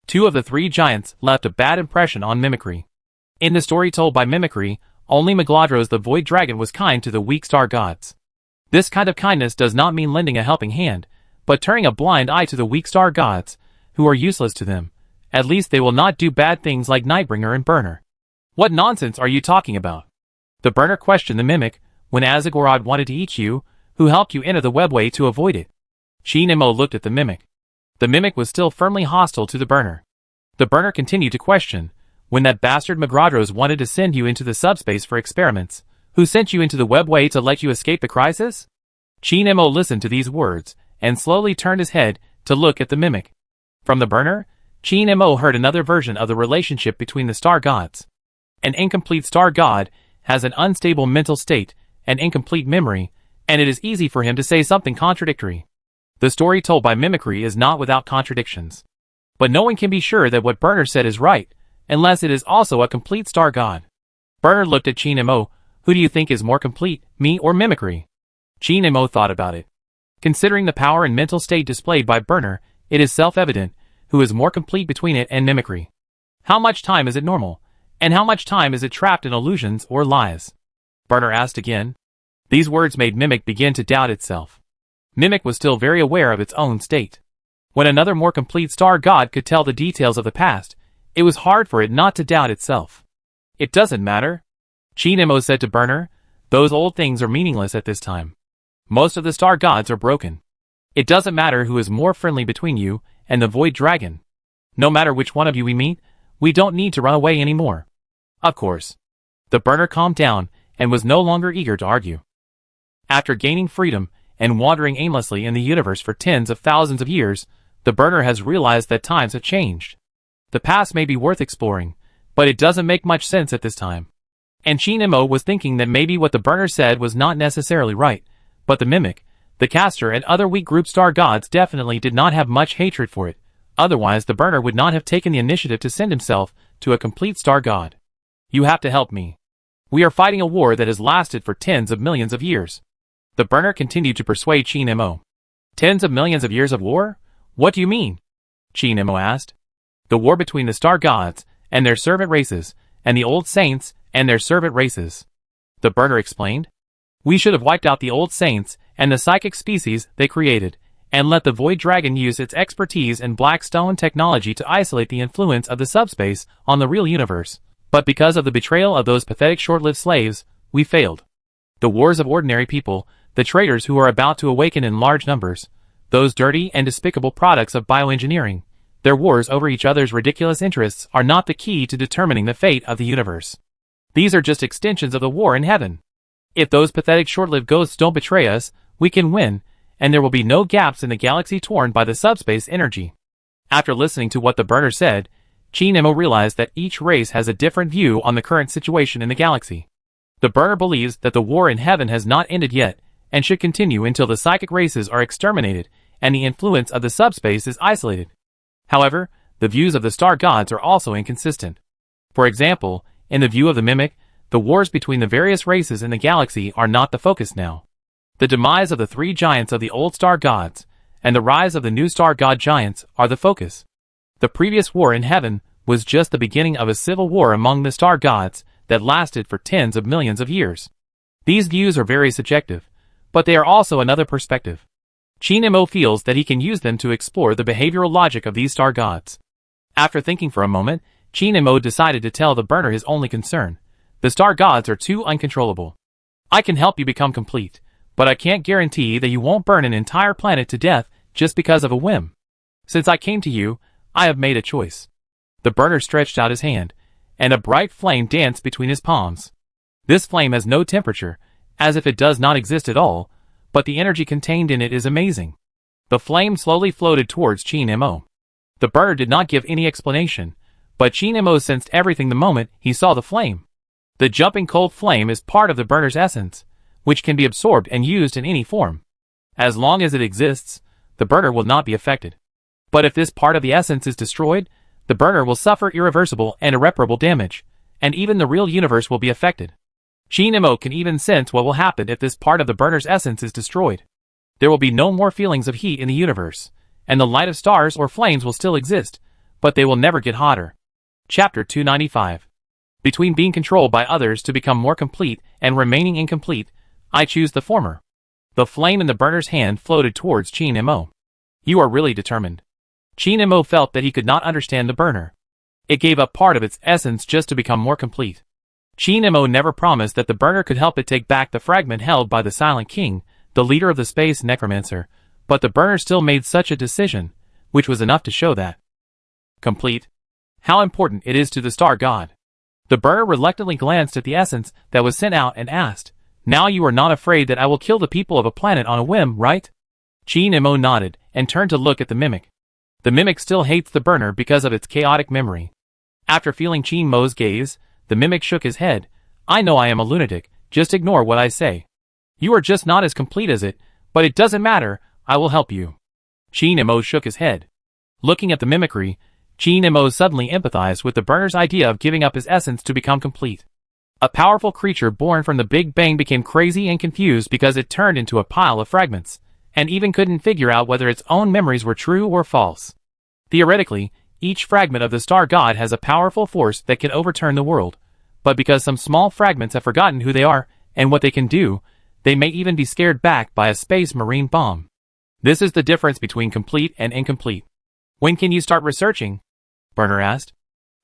Two of the three giants left a bad impression on mimicry. In the story told by mimicry, only Megladros the Void Dragon was kind to the weak star gods. This kind of kindness does not mean lending a helping hand, but turning a blind eye to the weak star gods, who are useless to them. At least they will not do bad things like Nightbringer and Burner. What nonsense are you talking about? The burner questioned the mimic. When Azagorod wanted to eat you, who helped you enter the webway to avoid it? Chi Nemo looked at the mimic. The mimic was still firmly hostile to the burner. The burner continued to question. When that bastard Megladros wanted to send you into the subspace for experiments, who sent you into the webway to let you escape the crisis? Chi Nemo listened to these words, and slowly turned his head to look at the mimic. From the burner, Chi Nemo heard another version of the relationship between the star gods. An incomplete star god has an unstable mental state, an incomplete memory, and it is easy for him to say something contradictory. The story told by mimicry is not without contradictions. But no one can be sure that what Burner said is right, unless it is also a complete star god. Burner looked at Chi Nemo. Who do you think is more complete, me or mimicry? Chi Nemo thought about it. Considering the power and mental state displayed by Burner, it is self-evident who is more complete between it and mimicry. How much time is it normal? And how much time is it trapped in illusions or lies? Burner asked again. These words made Mimic begin to doubt itself. Mimic was still very aware of its own state. When another more complete star god could tell the details of the past, it was hard for it not to doubt itself. It doesn't matter. Chi Nemo said to Burner, those old things are meaningless at this time. Most of the star gods are broken. It doesn't matter who is more friendly between you and the Void Dragon. No matter which one of you we meet, we don't need to run away anymore. Of course. The Burner calmed down and was no longer eager to argue. After gaining freedom and wandering aimlessly in the universe for tens of thousands of years, the Burner has realized that times have changed. The past may be worth exploring, but it doesn't make much sense at this time. And Chi Nemo was thinking that maybe what the Burner said was not necessarily right, but the Mimic, the Caster and other weak group star gods definitely did not have much hatred for it. Otherwise the Burner would not have taken the initiative to send himself to a complete star god. You have to help me. We are fighting a war that has lasted for tens of millions of years. The Burner continued to persuade Chi Nemo. Tens of millions of years of war? What do you mean? Chi Nemo asked. The war between the star gods and their servant races, and the old saints and their servant races. The burner explained. We should have wiped out the old saints and the psychic species they created, and let the Void Dragon use its expertise in black stone technology to isolate the influence of the subspace on the real universe. But because of the betrayal of those pathetic short-lived slaves, we failed. The wars of ordinary people, the traitors who are about to awaken in large numbers, those dirty and despicable products of bioengineering, their wars over each other's ridiculous interests are not the key to determining the fate of the universe. These are just extensions of the war in heaven. If those pathetic short-lived ghosts don't betray us, we can win, and there will be no gaps in the galaxy torn by the subspace energy. After listening to what the burner said, Chi Nemo realized that each race has a different view on the current situation in the galaxy. The burner believes that the war in heaven has not ended yet, and should continue until the psychic races are exterminated and the influence of the subspace is isolated. However, the views of the star gods are also inconsistent. For example, in the view of the Mimic, the wars between the various races in the galaxy are not the focus now. The demise of the three giants of the old star gods, and the rise of the new star god giants are the focus. The previous war in heaven was just the beginning of a civil war among the star gods that lasted for tens of millions of years. These views are very subjective, but they are also another perspective. Chi Nemo feels that he can use them to explore the behavioral logic of these star gods. After thinking for a moment, Chi Nemo decided to tell the burner his only concern. The star gods are too uncontrollable. I can help you become complete, but I can't guarantee that you won't burn an entire planet to death just because of a whim. Since I came to you, I have made a choice. The burner stretched out his hand, and a bright flame danced between his palms. This flame has no temperature, as if it does not exist at all, but the energy contained in it is amazing. The flame slowly floated towards Chi Nemo. The burner did not give any explanation, but Chi Nemo sensed everything the moment he saw the flame. The jumping cold flame is part of the burner's essence, which can be absorbed and used in any form. As long as it exists, the burner will not be affected. But if this part of the essence is destroyed, the burner will suffer irreversible and irreparable damage, and even the real universe will be affected. Chi Nemo can even sense what will happen if this part of the burner's essence is destroyed. There will be no more feelings of heat in the universe, and the light of stars or flames will still exist, but they will never get hotter. Chapter 295. Between being controlled by others to become more complete and remaining incomplete, I choose the former. The flame in the burner's hand floated towards Chi Nemo. You are really determined. Chi Nemo felt that he could not understand the burner. It gave up part of its essence just to become more complete. Chi Nemo never promised that the burner could help it take back the fragment held by the Silent King, the leader of the space necromancer, but the burner still made such a decision, which was enough to show that. Complete. How important it is to the star god. The burner reluctantly glanced at the essence that was sent out and asked, Now you are not afraid that I will kill the people of a planet on a whim, right? Chi Nemo nodded and turned to look at the Mimic. The Mimic still hates the burner because of its chaotic memory. After feeling Chi Nemo's gaze, the Mimic shook his head. I know I am a lunatic, just ignore what I say. You are just not as complete as it, but it doesn't matter, I will help you. Chi Nemo shook his head. Looking at the mimicry, Chi Nemo suddenly empathized with the burner's idea of giving up his essence to become complete. A powerful creature born from the Big Bang became crazy and confused because it turned into a pile of fragments, and even couldn't figure out whether its own memories were true or false. Theoretically, each fragment of the star god has a powerful force that can overturn the world, but because some small fragments have forgotten who they are and what they can do, they may even be scared back by a space marine bomb. This is the difference between complete and incomplete. When can you start researching? Burner asked.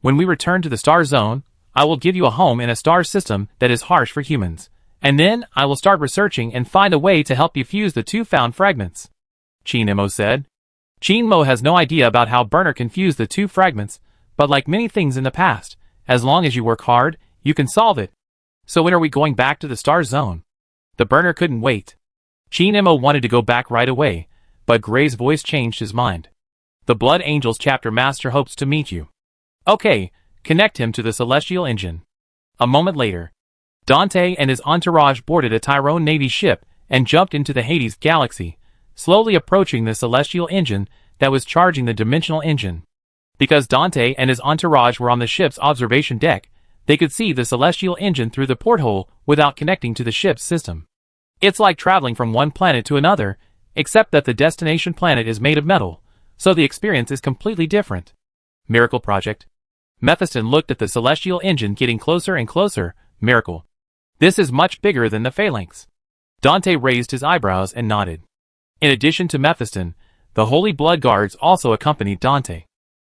When we return to the star zone, I will give you a home in a star system that is harsh for humans, and then I will start researching and find a way to help you fuse the two found fragments. Chi Nemo said. Chi Nemo has no idea about how Burner can fuse the two fragments, but like many things in the past, as long as you work hard, you can solve it. So when are we going back to the star zone? The Burner couldn't wait. Chi Nemo wanted to go back right away, but Gray's voice changed his mind. The Blood Angels chapter master hopes to meet you. Okay, connect him to the celestial engine. A moment later, Dante and his entourage boarded a Tyrone Navy ship and jumped into the Hades galaxy, slowly approaching the celestial engine that was charging the dimensional engine. Because Dante and his entourage were on the ship's observation deck, they could see the celestial engine through the porthole without connecting to the ship's system. It's like traveling from one planet to another, except that the destination planet is made of metal, so the experience is completely different. Miracle Project. Mephiston looked at the celestial engine getting closer and closer. Miracle. This is much bigger than the phalanx. Dante raised his eyebrows and nodded. In addition to Mephiston, the Holy Blood Guards also accompanied Dante.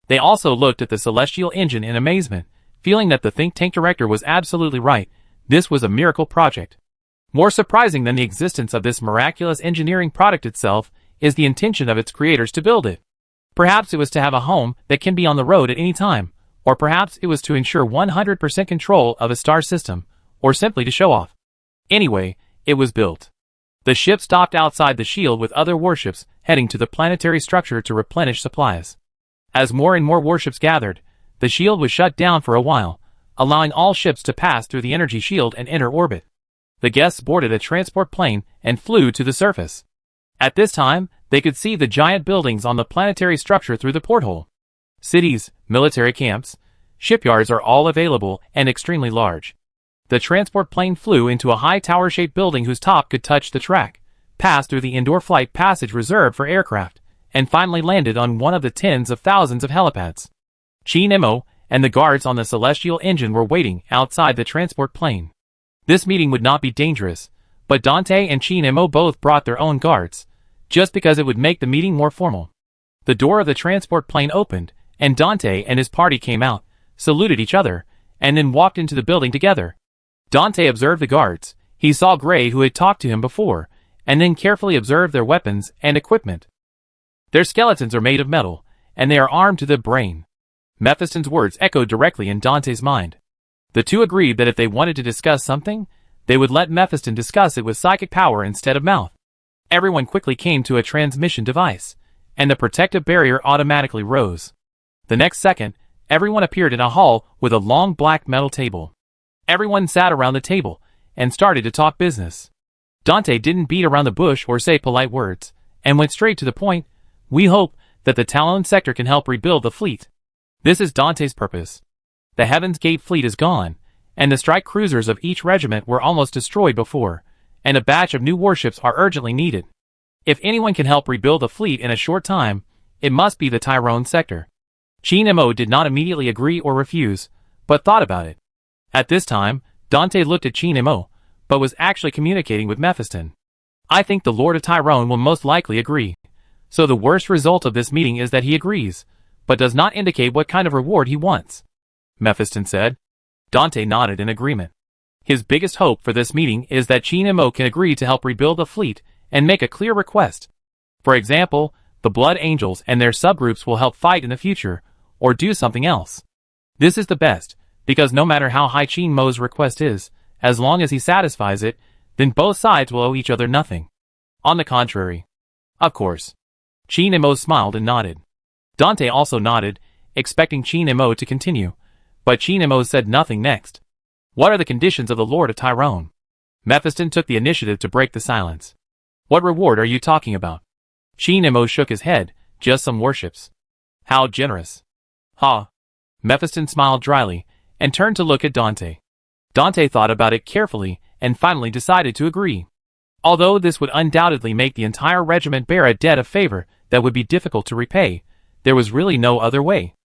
They also looked at the celestial engine in amazement, feeling that the think tank director was absolutely right. This was a miracle project. More surprising than the existence of this miraculous engineering product itself is the intention of its creators to build it. Perhaps it was to have a home that can be on the road at any time, or perhaps it was to ensure 100% control of a star system, or simply to show off. Anyway, it was built. The ship stopped outside the shield with other warships heading to the planetary structure to replenish supplies. As more and more warships gathered, the shield was shut down for a while, allowing all ships to pass through the energy shield and enter orbit. The guests boarded a transport plane and flew to the surface. At this time, they could see the giant buildings on the planetary structure through the porthole. Cities, military camps, shipyards are all available and extremely large. The transport plane flew into a high tower-shaped building whose top could touch the track, passed through the indoor flight passage reserved for aircraft, and finally landed on one of the tens of thousands of helipads. Nemo and the guards on the celestial engine were waiting outside the transport plane. This meeting would not be dangerous, but Dante and Nemo both brought their own guards, just because it would make the meeting more formal. The door of the transport plane opened, and Dante and his party came out, saluted each other, and then walked into the building together. Dante observed the guards. He saw Gray, who had talked to him before, and then carefully observed their weapons and equipment. Their skeletons are made of metal, and they are armed to the brain. Mephiston's words echoed directly in Dante's mind. The two agreed that if they wanted to discuss something, they would let Mephiston discuss it with psychic power instead of mouth. Everyone quickly came to a transmission device, and the protective barrier automatically rose. The next second, everyone appeared in a hall with a long black metal table. Everyone sat around the table and started to talk business. Dante didn't beat around the bush or say polite words, and went straight to the point. We hope that the Talon sector can help rebuild the fleet. This is Dante's purpose. The Heaven's Gate fleet is gone, and the strike cruisers of each regiment were almost destroyed before, and a batch of new warships are urgently needed. If anyone can help rebuild the fleet in a short time, it must be the Tyrone sector. Nemo did not immediately agree or refuse, but thought about it. At this time, Dante looked at Nemo, but was actually communicating with Mephiston. I think the Lord of Tyrone will most likely agree. So the worst result of this meeting is that he agrees, but does not indicate what kind of reward he wants. Mephiston said. Dante nodded in agreement. His biggest hope for this meeting is that Nemo can agree to help rebuild the fleet and make a clear request. For example, the Blood Angels and their subgroups will help fight in the future, or do something else. This is the best, because no matter how high Nemo's request is, as long as he satisfies it, then both sides will owe each other nothing. On the contrary. Of course. Nemo smiled and nodded. Dante also nodded, expecting Nemo to continue, but Nemo said nothing next. What are the conditions of the Lord of Tyrone? Mephiston took the initiative to break the silence. What reward are you talking about? Nemo shook his head, just some warships. How generous. Ha. Mephiston smiled dryly, and turned to look at Dante. Dante thought about it carefully, and finally decided to agree. Although this would undoubtedly make the entire regiment bear a debt of favor that would be difficult to repay, there was really no other way.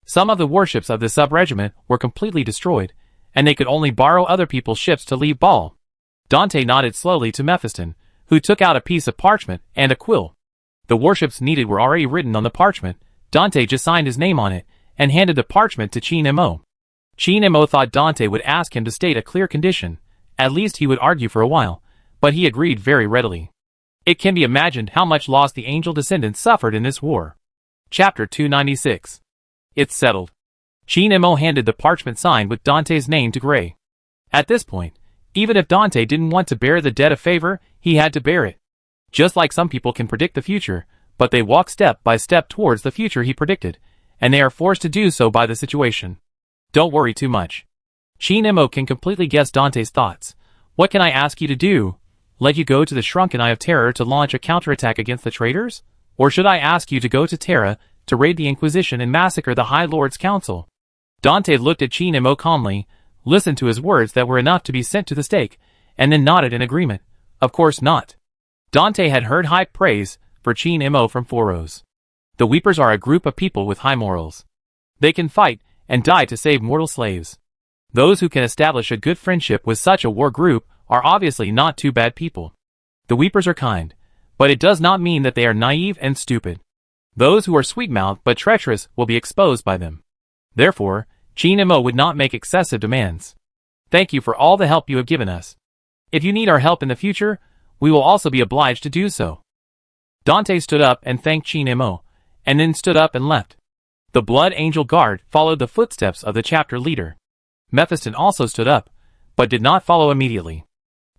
Some of the warships of the sub-regiment were completely destroyed, and they could only borrow other people's ships to leave Ball. Dante nodded slowly to Mephiston, who took out a piece of parchment and a quill. The warships needed were already written on the parchment. Dante just signed his name on it, and handed the parchment to Nemo. Nemo thought Dante would ask him to state a clear condition. At least he would argue for a while, but he agreed very readily. It can be imagined how much loss the angel descendants suffered in this war. Chapter 296. It's settled. Nemo handed the parchment signed with Dante's name to Gray. At this point, even if Dante didn't want to bear the debt of favor, he had to bear it. Just like some people can predict the future, but they walk step by step towards the future he predicted, and they are forced to do so by the situation. Don't worry too much. Nemo can completely guess Dante's thoughts. What can I ask you to do? Let you go to the Shrunken Eye of Terror to launch a counterattack against the traitors? Or should I ask you to go to Terra to raid the Inquisition and massacre the High Lord's Council? Dante looked at Nemo calmly, listened to his words that were enough to be sent to the stake, and then nodded in agreement. Of course not. Dante had heard high praise for Nemo from Foros. The Weepers are a group of people with high morals. They can fight, and die to save mortal slaves. Those who can establish a good friendship with such a war group are obviously not too bad people. The Weepers are kind, but it does not mean that they are naive and stupid. Those who are sweet-mouthed but treacherous will be exposed by them. Therefore, Qin Mo would not make excessive demands. Thank you for all the help you have given us. If you need our help in the future, we will also be obliged to do so. Dante stood up and thanked Qin Mo, and then stood up and left. The Blood Angel Guard followed the footsteps of the chapter leader. Mephiston also stood up, but did not follow immediately.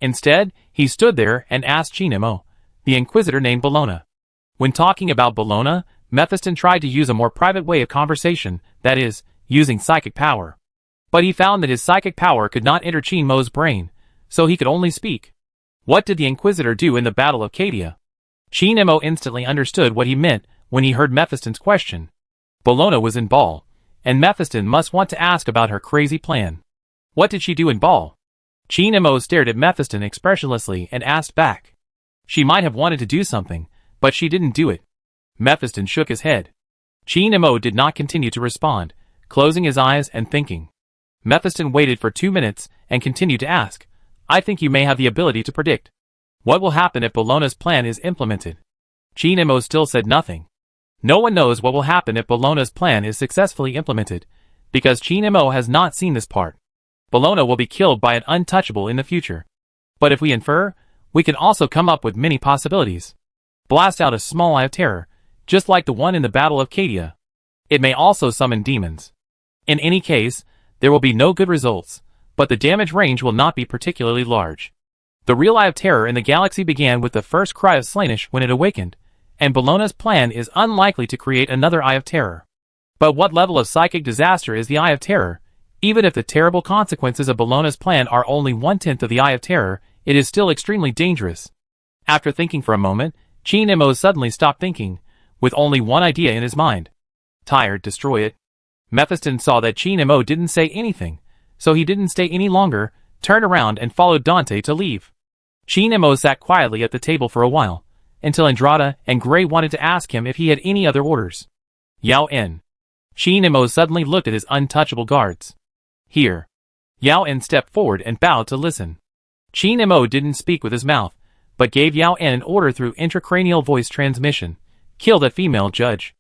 Instead, he stood there and asked Qin Mo, the Inquisitor named Bologna. When talking about Bologna, Mephiston tried to use a more private way of conversation, that is, using psychic power. But he found that his psychic power could not enter Qin Mo's brain, so he could only speak. What did the Inquisitor do in the Battle of Cadia? Qin Mo instantly understood what he meant when he heard Mephiston's question. Bologna was in Ball, and Mephiston must want to ask about her crazy plan. What did she do in Ball? Qin Mo stared at Mephiston expressionlessly and asked back. She might have wanted to do something, but she didn't do it. Mephiston shook his head. Qin Mo did not continue to respond, closing his eyes and thinking. Mephiston waited for 2 minutes and continued to ask, I think you may have the ability to predict. What will happen if Bologna's plan is implemented? Qin Mo still said nothing. No one knows what will happen if Bologna's plan is successfully implemented, because Qin Mo has not seen this part. Bologna will be killed by an untouchable in the future. But if we infer, we can also come up with many possibilities. Blast out a small eye of terror, just like the one in the Battle of Cadia. It may also summon demons. In any case, there will be no good results, but the damage range will not be particularly large. The real Eye of Terror in the galaxy began with the first cry of Slaanesh when it awakened, and Bologna's plan is unlikely to create another Eye of Terror. But what level of psychic disaster is the Eye of Terror? Even if the terrible consequences of Bologna's plan are only 1/10 of the Eye of Terror, it is still extremely dangerous. After thinking for a moment, Qin Mo suddenly stopped thinking, with only one idea in his mind. Tired, destroy it. Mephiston saw that Qin Mo didn't say anything, so he didn't stay any longer, turned around and followed Dante to leave. Qin Mo sat quietly at the table for a while, until Andrada and Gray wanted to ask him if he had any other orders. Yao En. Qin Mo suddenly looked at his untouchable guards. Here. Yao En stepped forward and bowed to listen. Qin Mo didn't speak with his mouth, but gave Yao En an order through intracranial voice transmission. Kill that female judge.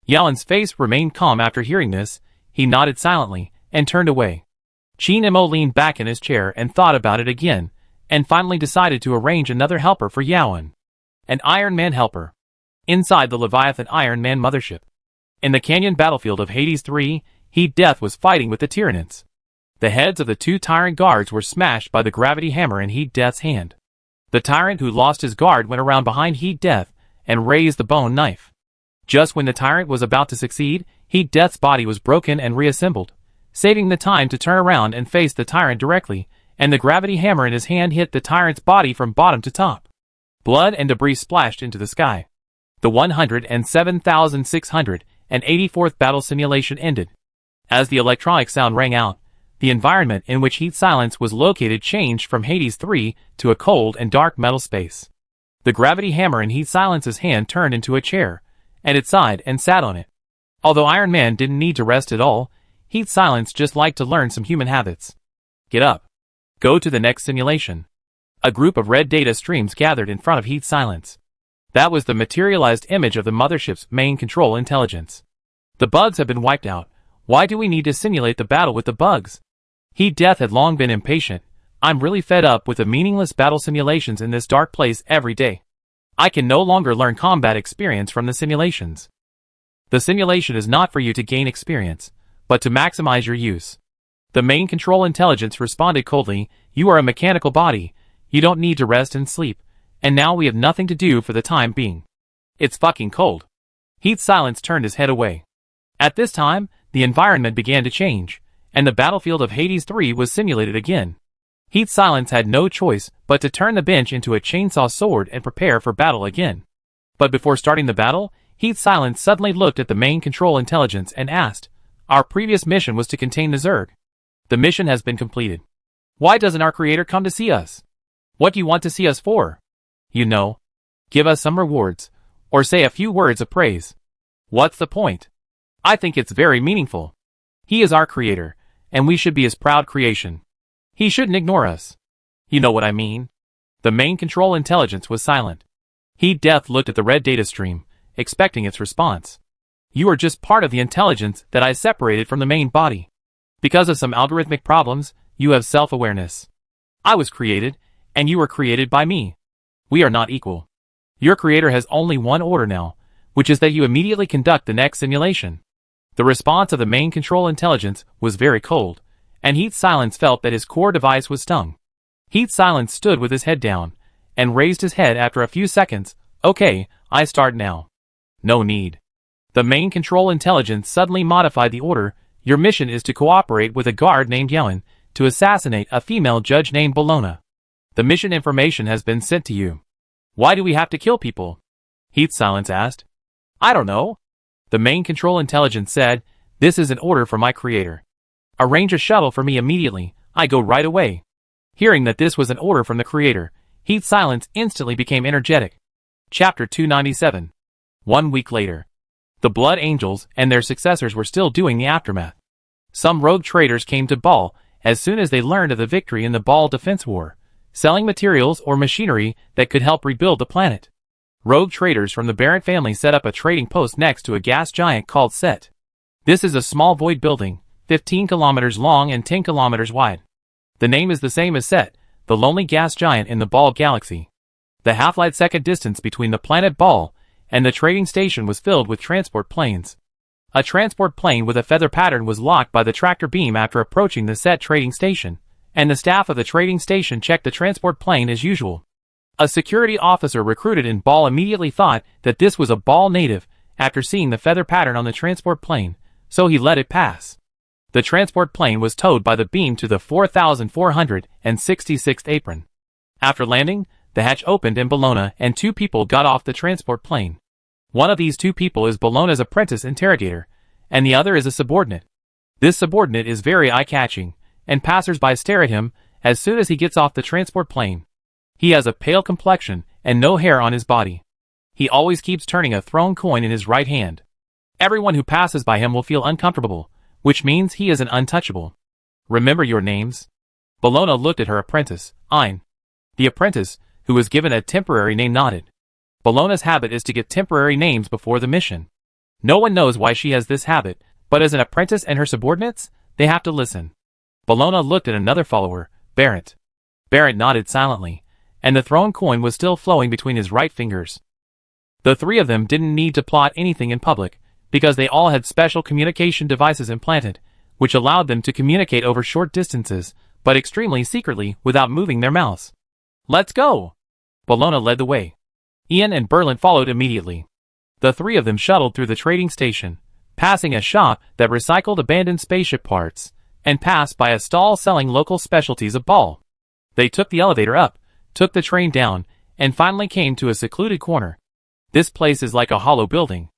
Yao En's face remained calm after hearing this. He nodded silently, and turned away. Qin Mo leaned back in his chair and thought about it again, and finally decided to arrange another helper for Yao En. An Iron Man helper. Inside the Leviathan Iron Man mothership. In the canyon battlefield of Hades 3, Heat Death was fighting with the Tyranids. The heads of the 2 tyrant guards were smashed by the gravity hammer in Heat Death's hand. The tyrant who lost his guard went around behind Heat Death and raised the bone knife. Just when the tyrant was about to succeed, Heat Death's body was broken and reassembled, saving the time to turn around and face the tyrant directly, and the gravity hammer in his hand hit the tyrant's body from bottom to top. Blood and debris splashed into the sky. The 107,684th battle simulation ended. As the electronic sound rang out, the environment in which Heat Silence was located changed from Hades 3 to a cold and dark metal space. The gravity hammer in Heat Silence's hand turned into a chair, and it sighed and sat on it. Although Iron Man didn't need to rest at all, Heat Silence just liked to learn some human habits. Get up. Go to the next simulation. A group of red data streams gathered in front of Heat Silence. That was the materialized image of the mothership's main control intelligence. The bugs have been wiped out. Why do we need to simulate the battle with the bugs? Heat Death had long been impatient. I'm really fed up with the meaningless battle simulations in this dark place every day. I can no longer learn combat experience from the simulations. The simulation is not for you to gain experience, but to maximize your use. The main control intelligence responded coldly, you are a mechanical body, you don't need to rest and sleep, and now we have nothing to do for the time being. It's fucking cold. Heat Silence turned his head away. At this time, the environment began to change, and the battlefield of Hades 3 was simulated again. Heat Silence had no choice but to turn the bench into a chainsaw sword and prepare for battle again. But before starting the battle, Heat Silence suddenly looked at the main control intelligence and asked, our previous mission was to contain the Zerg. The mission has been completed. Why doesn't our creator come to see us? What do you want to see us for? You know, give us some rewards, or say a few words of praise. What's the point? I think it's very meaningful. He is our creator, and we should be his proud creation. He shouldn't ignore us. You know what I mean? The main control intelligence was silent. Death looked at the red data stream, expecting its response. You are just part of the intelligence that I separated from the main body. Because of some algorithmic problems, you have self-awareness. I was created, and you were created by me. We are not equal. Your creator has only one order now, which is that you immediately conduct the next simulation. The response of the main control intelligence was very cold, and Heat Silence felt that his core device was stung. Heat Silence stood with his head down, and raised his head after a few seconds. Okay, I start now. No need. The main control intelligence suddenly modified the order. Your mission is to cooperate with a guard named Yellen to assassinate a female judge named Bologna. The mission information has been sent to you. Why do we have to kill people? Heat Silence asked. I don't know. The main control intelligence said, this is an order from my creator. Arrange a shuttle for me immediately. I go right away. Hearing that this was an order from the creator, Heat Silence instantly became energetic. Chapter 297. 1 week later. The Blood Angels and their successors were still doing the aftermath. Some rogue traders came to Baal as soon as they learned of the victory in the Baal defense war, selling materials or machinery that could help rebuild the planet. Rogue traders from the Barrett family set up a trading post next to a gas giant called Set. This is a small void building, 15 kilometers long and 10 kilometers wide. The name is the same as Set, the lonely gas giant in the Baal galaxy. The half-light-second distance between the planet Baal and the trading station was filled with transport planes. A transport plane with a feather pattern was locked by the tractor beam after approaching the Set trading station, and the staff of the trading station checked the transport plane as usual. A security officer recruited in Baal immediately thought that this was a Baal native after seeing the feather pattern on the transport plane, so he let it pass. The transport plane was towed by the beam to the 4,466th apron. After landing, the hatch opened and Bologna and 2 people got off the transport plane. One of these 2 people is Bologna's apprentice interrogator, and the other is a subordinate. This subordinate is very eye-catching, and passers-by stare at him as soon as he gets off the transport plane. He has a pale complexion and no hair on his body. He always keeps turning a thrown coin in his right hand. Everyone who passes by him will feel uncomfortable, which means he is an untouchable. Remember your names? Bologna looked at her apprentice, Ein. The apprentice, who was given a temporary name, nodded. Bologna's habit is to get temporary names before the mission. No one knows why she has this habit, but as an apprentice and her subordinates, they have to listen. Bologna looked at another follower, Barrett. Barrett nodded silently, and the thrown coin was still flowing between his right fingers. The 3 of them didn't need to plot anything in public, because they all had special communication devices implanted, which allowed them to communicate over short distances, but extremely secretly without moving their mouths. Let's go! Bologna led the way. Ian and Berlin followed immediately. The 3 of them shuttled through the trading station, passing a shop that recycled abandoned spaceship parts, and passed by a stall selling local specialties of Baal. They took the elevator up, took the train down, and finally came to a secluded corner. This place is like a hollow building.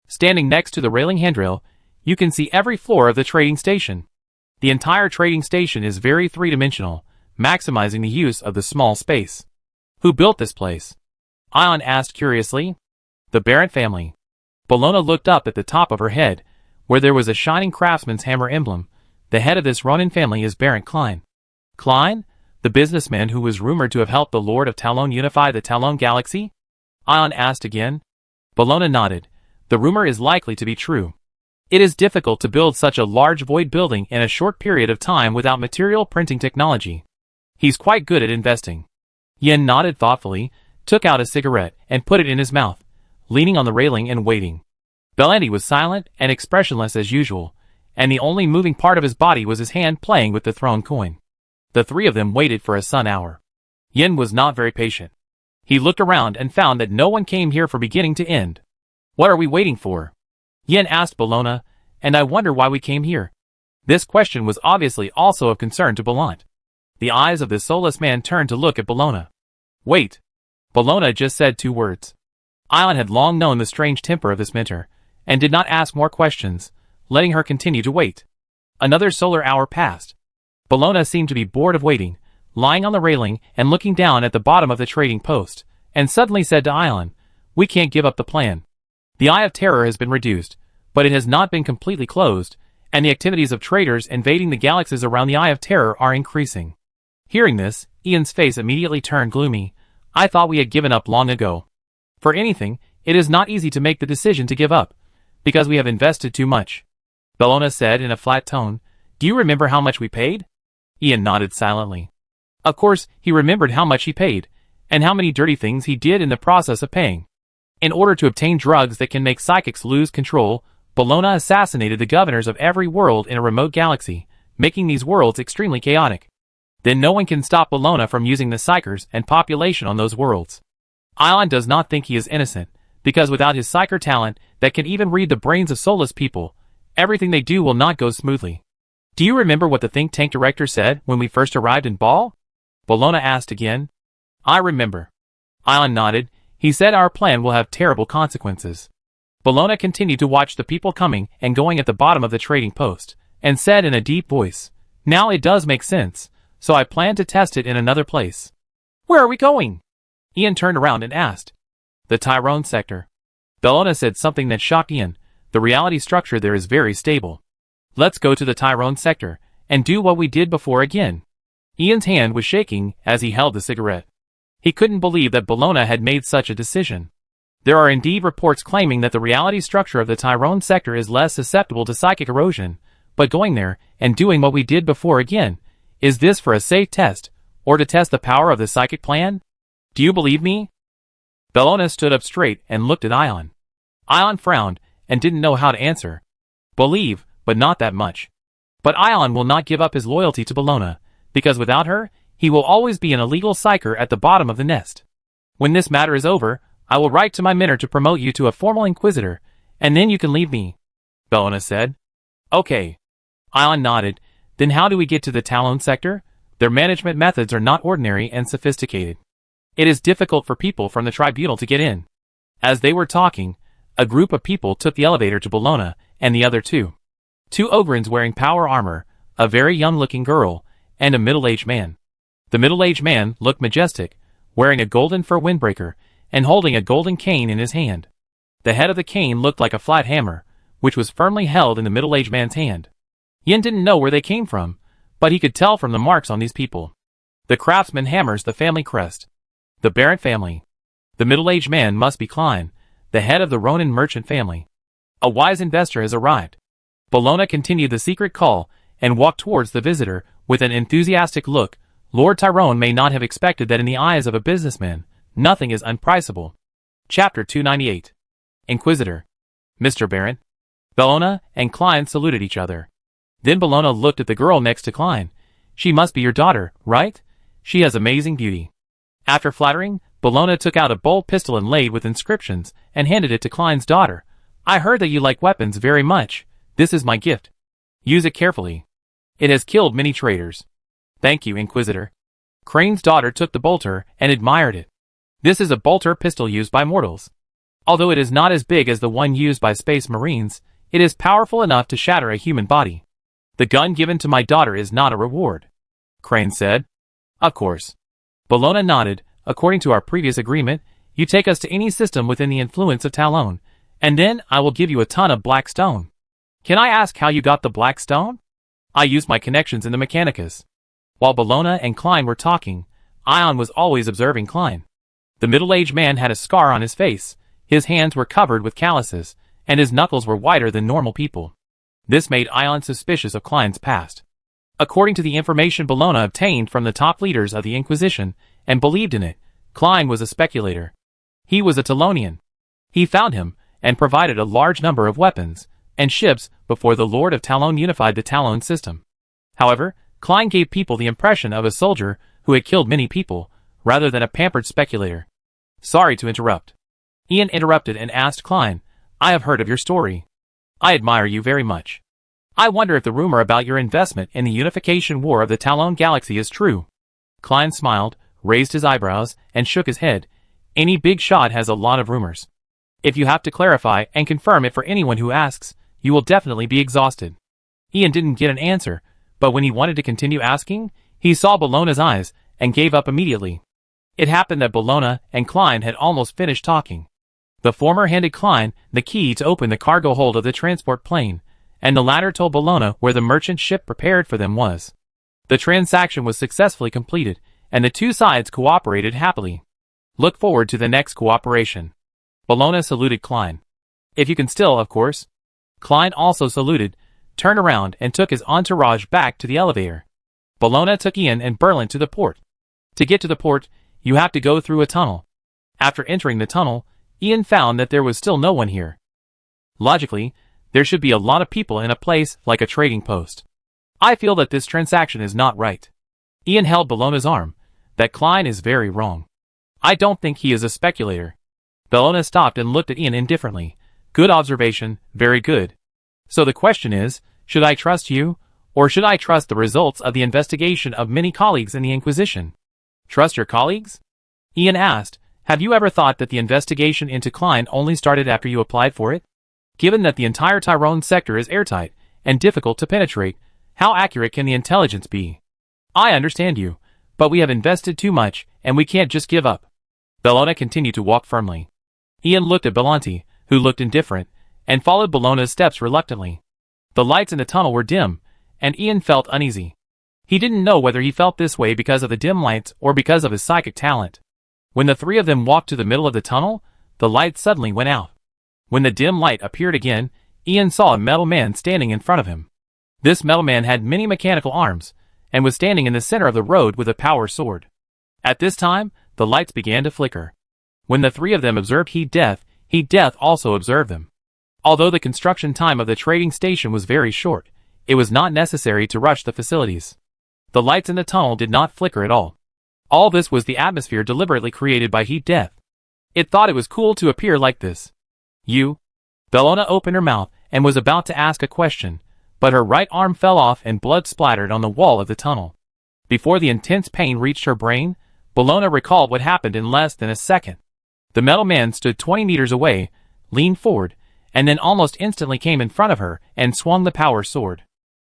Standing next to the railing handrail, you can see every floor of the trading station. The entire trading station is very three-dimensional, maximizing the use of the small space. Who built this place? Ion asked curiously. The Barrett family. Bologna looked up at the top of her head, where there was a shining craftsman's hammer emblem. The head of this Ronin family is Baron Klein. Klein? The businessman who was rumored to have helped the Lord of Talon unify the Talon galaxy? Ion asked again. Bologna nodded. The rumor is likely to be true. It is difficult to build such a large void building in a short period of time without material printing technology. He's quite good at investing. Yen nodded thoughtfully, took out a cigarette, and put it in his mouth, leaning on the railing and waiting. Belandi was silent and expressionless as usual, and the only moving part of his body was his hand playing with the thrown coin. The 3 of them waited for a sun hour. Yen was not very patient. He looked around and found that no one came here from beginning to end. What are we waiting for? Yen asked Bologna, and I wonder why we came here. This question was obviously also of concern to Bologna. The eyes of the soulless man turned to look at Bologna. Wait. Bologna just said 2 words. Ion had long known the strange temper of this mentor, and did not ask more questions, letting her continue to wait. Another solar hour passed. Bologna seemed to be bored of waiting, lying on the railing and looking down at the bottom of the trading post, and suddenly said to Ion, "We can't give up the plan. The Eye of Terror has been reduced, but it has not been completely closed, and the activities of traders invading the galaxies around the Eye of Terror are increasing. Hearing this, Ian's face immediately turned gloomy. I thought we had given up long ago. For anything, it is not easy to make the decision to give up, because we have invested too much. Bellona said in a flat tone, Do you remember how much we paid? Ian nodded silently. Of course, he remembered how much he paid, and how many dirty things he did in the process of paying. In order to obtain drugs that can make psychics lose control, Bellona assassinated the governors of every world in a remote galaxy, making these worlds extremely chaotic. Then no one can stop Bellona from using the psychers and population on those worlds. Ion does not think he is innocent, because without his psyker talent that can even read the brains of soulless people, everything they do will not go smoothly. Do you remember what the think tank director said when we first arrived in Ball? Bellona asked again. I remember. Ion nodded. He said our plan will have terrible consequences. Bellona continued to watch the people coming and going at the bottom of the trading post, and said in a deep voice, Now it does make sense, so I plan to test it in another place. Where are we going? Ian turned around and asked. The Tyrone sector. Bellona said something that shocked Ian. The reality structure there is very stable. Let's go to the Tyrone sector, and do what we did before again. Ian's hand was shaking as he held the cigarette. He couldn't believe that Bellona had made such a decision. There are indeed reports claiming that the reality structure of the Tyrone sector is less susceptible to psychic erosion, but going there and doing what we did before again, is this for a safe test, or to test the power of the psychic plan? Do you believe me? Bellona stood up straight and looked at Ion. Ion frowned and didn't know how to answer. Believe, but not that much. But Ion will not give up his loyalty to Bellona, because without her, he will always be an illegal psyker at the bottom of the nest. When this matter is over, I will write to my mentor to promote you to a formal inquisitor, and then you can leave me, Bellona said. Okay. Ion nodded. Then how do we get to the Talon sector? Their management methods are not ordinary and sophisticated. It is difficult for people from the tribunal to get in. As they were talking, a group of people took the elevator to Bellona and the other two. Two Ogrins wearing power armor, a very young-looking girl, and a middle-aged man. The middle-aged man looked majestic, wearing a golden fur windbreaker, and holding a golden cane in his hand. The head of the cane looked like a flat hammer, which was firmly held in the middle-aged man's hand. Yin didn't know where they came from, but he could tell from the marks on these people. The craftsman hammers the family crest. The Barrett family. The middle-aged man must be Klein, the head of the Ronin merchant family. A wise investor has arrived. Bellona continued the secret call and walked towards the visitor with an enthusiastic look. Lord Tyrone may not have expected that in the eyes of a businessman, nothing is unpriceable. Chapter 298. Inquisitor. Mr. Barrett. Bellona and Klein saluted each other. Then Bellona looked at the girl next to Klein. She must be your daughter, right? She has amazing beauty. After flattering, Bellona took out a bold pistol inlaid with inscriptions and handed it to Klein's daughter. I heard that you like weapons very much. This is my gift. Use it carefully. It has killed many traitors. Thank you, Inquisitor. Crane's daughter took the bolter and admired it. This is a bolter pistol used by mortals. Although it is not as big as the one used by space marines, it is powerful enough to shatter a human body. The gun given to my daughter is not a reward, Crane said. Of course. Bellona nodded. According to our previous agreement, you take us to any system within the influence of Talon, and then I will give you a ton of black stone. Can I ask how you got the black stone? I used my connections in the Mechanicus. While Bellona and Klein were talking, Ion was always observing Klein. The middle-aged man had a scar on his face, his hands were covered with calluses, and his knuckles were whiter than normal people. This made Ion suspicious of Klein's past. According to the information Bellona obtained from the top leaders of the Inquisition, and believed in it, Klein was a speculator. He was a Talonian. He found him, and provided a large number of weapons and ships before the Lord of Talon unified the Talon system. However, Klein gave people the impression of a soldier who had killed many people, rather than a pampered speculator. Sorry to interrupt. Ian interrupted and asked Klein, I have heard of your story. I admire you very much. I wonder if the rumor about your investment in the unification war of the Talon galaxy is true. Klein smiled, raised his eyebrows, and shook his head. Any big shot has a lot of rumors. If you have to clarify and confirm it for anyone who asks, you will definitely be exhausted. Ian didn't get an answer, but when he wanted to continue asking, he saw Bellona's eyes and gave up immediately. It happened that Bellona and Klein had almost finished talking. The former handed Klein the key to open the cargo hold of the transport plane, and the latter told Bologna where the merchant ship prepared for them was. The transaction was successfully completed, and the two sides cooperated happily. Look forward to the next cooperation. Bologna saluted Klein. If you can still, of course. Klein also saluted, turned around and took his entourage back to the elevator. Bologna took Ian and Berlin to the port. To get to the port, you have to go through a tunnel. After entering the tunnel, Ian found that there was still no one here. Logically, there should be a lot of people in a place like a trading post. I feel that this transaction is not right. Ian held Bologna's arm. That Klein is very wrong. I don't think he is a speculator. Bologna stopped and looked at Ian indifferently. Good observation, very good. So the question is, should I trust you, or should I trust the results of the investigation of many colleagues in the Inquisition? Trust your colleagues? Ian asked, have you ever thought that the investigation into Klein only started after you applied for it? Given that the entire Tyrone sector is airtight and difficult to penetrate, how accurate can the intelligence be? I understand you, but we have invested too much, and we can't just give up. Bologna continued to walk firmly. Ian looked at Belanti, who looked indifferent, and followed Bologna's steps reluctantly. The lights in the tunnel were dim, and Ian felt uneasy. He didn't know whether he felt this way because of the dim lights or because of his psychic talent. When the three of them walked to the middle of the tunnel, the light suddenly went out. When the dim light appeared again, Ian saw a metal man standing in front of him. This metal man had many mechanical arms, and was standing in the center of the road with a power sword. At this time, the lights began to flicker. When the three of them observed Heat Death also observed them. Although the construction time of the trading station was very short, it was not necessary to rush the facilities. The lights in the tunnel did not flicker at all. All this was the atmosphere deliberately created by Heat Death. It thought it was cool to appear like this. You? Bologna opened her mouth and was about to ask a question, but her right arm fell off and blood splattered on the wall of the tunnel. Before the intense pain reached her brain, Bologna recalled what happened in less than a second. The metal man stood 20 meters away, leaned forward, and then almost instantly came in front of her and swung the power sword.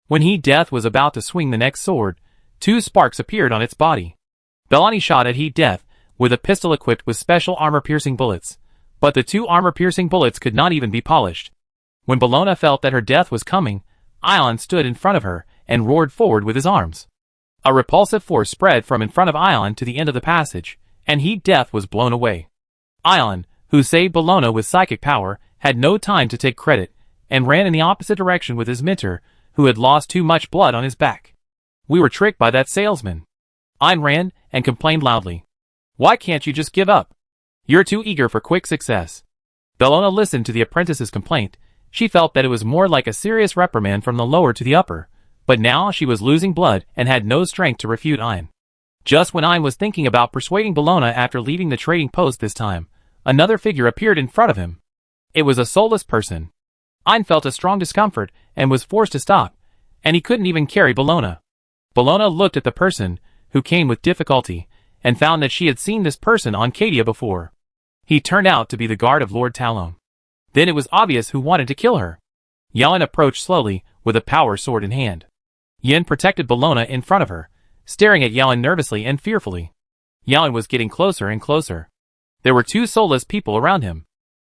When Heat Death was about to swing the next sword, two sparks appeared on its body. Bologna shot at Heat Death with a pistol equipped with special armor-piercing bullets, but the two armor-piercing bullets could not even be polished. When Bologna felt that her death was coming, Ion stood in front of her and roared forward with his arms. A repulsive force spread from in front of Ion to the end of the passage, and Heat Death was blown away. Ion, who saved Bologna with psychic power, had no time to take credit, and ran in the opposite direction with his mentor, who had lost too much blood on his back. We were tricked by that salesman. Ion ran and complained loudly. Why can't you just give up? You're too eager for quick success. Bologna listened to the apprentice's complaint. She felt that it was more like a serious reprimand from the lower to the upper, but now she was losing blood and had no strength to refute Ion. Just when Ion was thinking about persuading Bologna after leaving the trading post this time, another figure appeared in front of him. It was a soulless person. Ion felt a strong discomfort and was forced to stop, and he couldn't even carry Bologna. Bologna looked at the person, who came with difficulty, and found that she had seen this person on Cadia before. He turned out to be the guard of Lord Talon. Then it was obvious who wanted to kill her. Yellen approached slowly, with a power sword in hand. Yin protected Bologna in front of her, staring at Yellen nervously and fearfully. Yellen was getting closer and closer. There were two soulless people around him.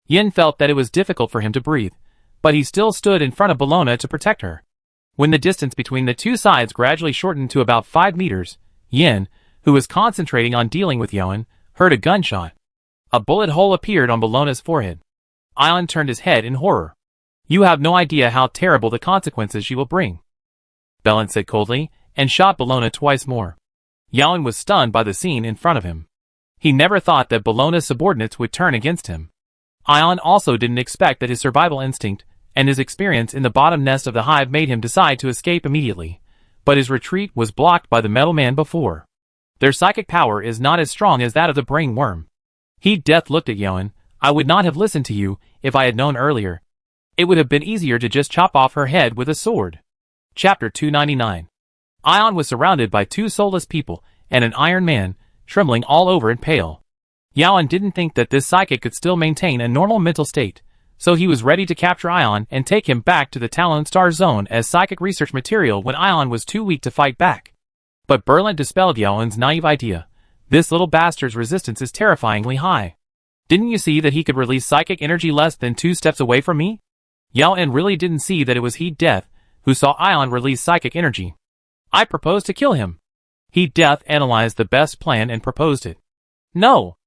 Yin felt that it was difficult for him to breathe, but he still stood in front of Bologna to protect her. When the distance between the two sides gradually shortened to about 5 meters, Yin, who was concentrating on dealing with Yellen, heard a gunshot. A bullet hole appeared on Bologna's forehead. Ion turned his head in horror. You have no idea how terrible the consequences she will bring, Bellin said coldly, and shot Bologna twice more. Yellen was stunned by the scene in front of him. He never thought that Bologna's subordinates would turn against him. Ion also didn't expect that his survival instinct and his experience in the bottom nest of the hive made him decide to escape immediately, but his retreat was blocked by the metal man before. Their psychic power is not as strong as that of the brain worm. Heat Death looked at Yellen. I would not have listened to you if I had known earlier. It would have been easier to just chop off her head with a sword. Chapter 299. Ion was surrounded by two soulless people and an iron man, trembling all over and pale. Yaon didn't think that this psychic could still maintain a normal mental state, so he was ready to capture Ion and take him back to the Talon Star Zone as psychic research material when Ion was too weak to fight back. But Berlin dispelled Yaon's naive idea. This little bastard's resistance is terrifyingly high. Didn't you see that he could release psychic energy less than 2 steps away from me? Yao En really didn't see that it was Heat Death who saw Ion release psychic energy. I proposed to kill him. Heat Death analyzed the best plan and proposed it. No.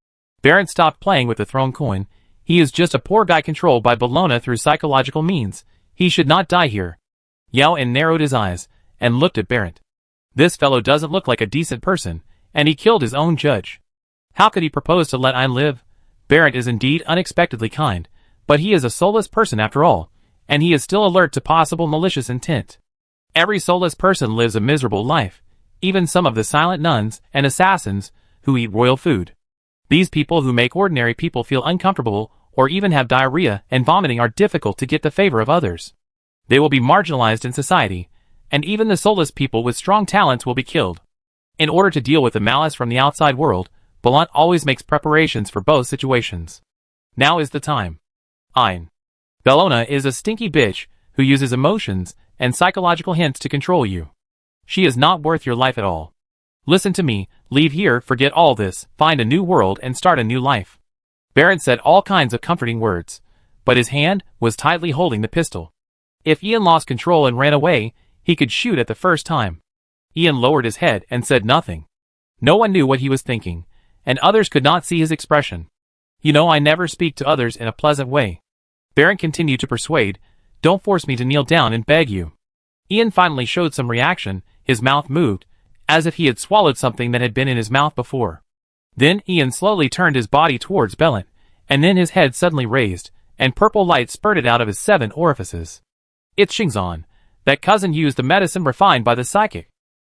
Baron stopped playing with the thrown coin. He is just a poor guy controlled by Bologna through psychological means. He should not die here. Yao En narrowed his eyes and looked at Baron. This fellow doesn't look like a decent person, and he killed his own judge. How could he propose to let Ion live? Baron is indeed unexpectedly kind, but he is a soulless person after all, and he is still alert to possible malicious intent. Every soulless person lives a miserable life, even some of the silent nuns and assassins who eat royal food. These people who make ordinary people feel uncomfortable or even have diarrhea and vomiting are difficult to get the favor of others. They will be marginalized in society, and even the soulless people with strong talents will be killed. In order to deal with the malice from the outside world, Bologna always makes preparations for both situations. Now is the time. Ein. Bologna is a stinky bitch who uses emotions and psychological hints to control you. She is not worth your life at all. Listen to me, leave here, forget all this, find a new world and start a new life. Baron said all kinds of comforting words, but his hand was tightly holding the pistol. If Ian lost control and ran away, he could shoot at the first time. Ian lowered his head and said nothing. No one knew what he was thinking, and others could not see his expression. You know, I never speak to others in a pleasant way. Baron continued to persuade, don't force me to kneel down and beg you. Ian finally showed some reaction, his mouth moved, as if he had swallowed something that had been in his mouth before. Then Ian slowly turned his body towards Bellant, and then his head suddenly raised, and purple light spurted out of his 7 orifices. It's Xingzan. That cousin used the medicine refined by the psychic.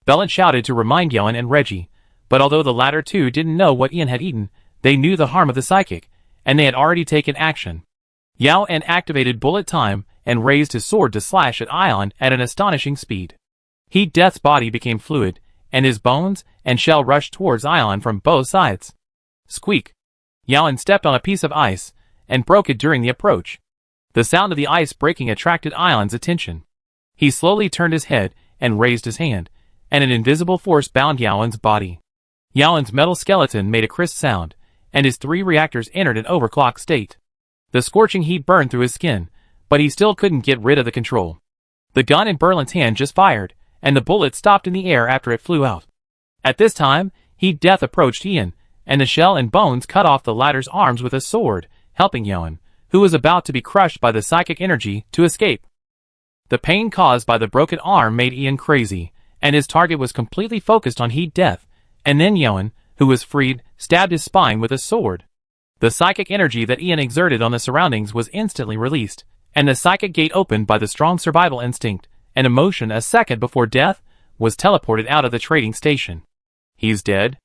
Bellant shouted to remind Yoan and Reggie, but although the latter two didn't know what Ian had eaten, they knew the harm of the psychic, and they had already taken action. Yao En activated bullet time and raised his sword to slash at Ion at an astonishing speed. Heat Death's body became fluid, and his bones and shell rushed towards Ion from both sides. Squeak! Yao En stepped on a piece of ice and broke it during the approach. The sound of the ice breaking attracted Ion's attention. He slowly turned his head and raised his hand, and an invisible force bound Yaoen's body. Yaoen's metal skeleton made a crisp sound, and his 3 reactors entered an overclock state. The scorching heat burned through his skin, but he still couldn't get rid of the control. The gun in Berlin's hand just fired, and the bullet stopped in the air after it flew out. At this time, Heat Death approached Ian, and the shell and bones cut off the latter's arms with a sword, helping Yaoen, who was about to be crushed by the psychic energy, to escape. The pain caused by the broken arm made Ian crazy, and his target was completely focused on Heat Death, and then Yaoen, who was freed, stabbed his spine with a sword. The psychic energy that Ian exerted on the surroundings was instantly released, and the psychic gate opened by the strong survival instinct, and emotion a second before death, was teleported out of the trading station. He's dead.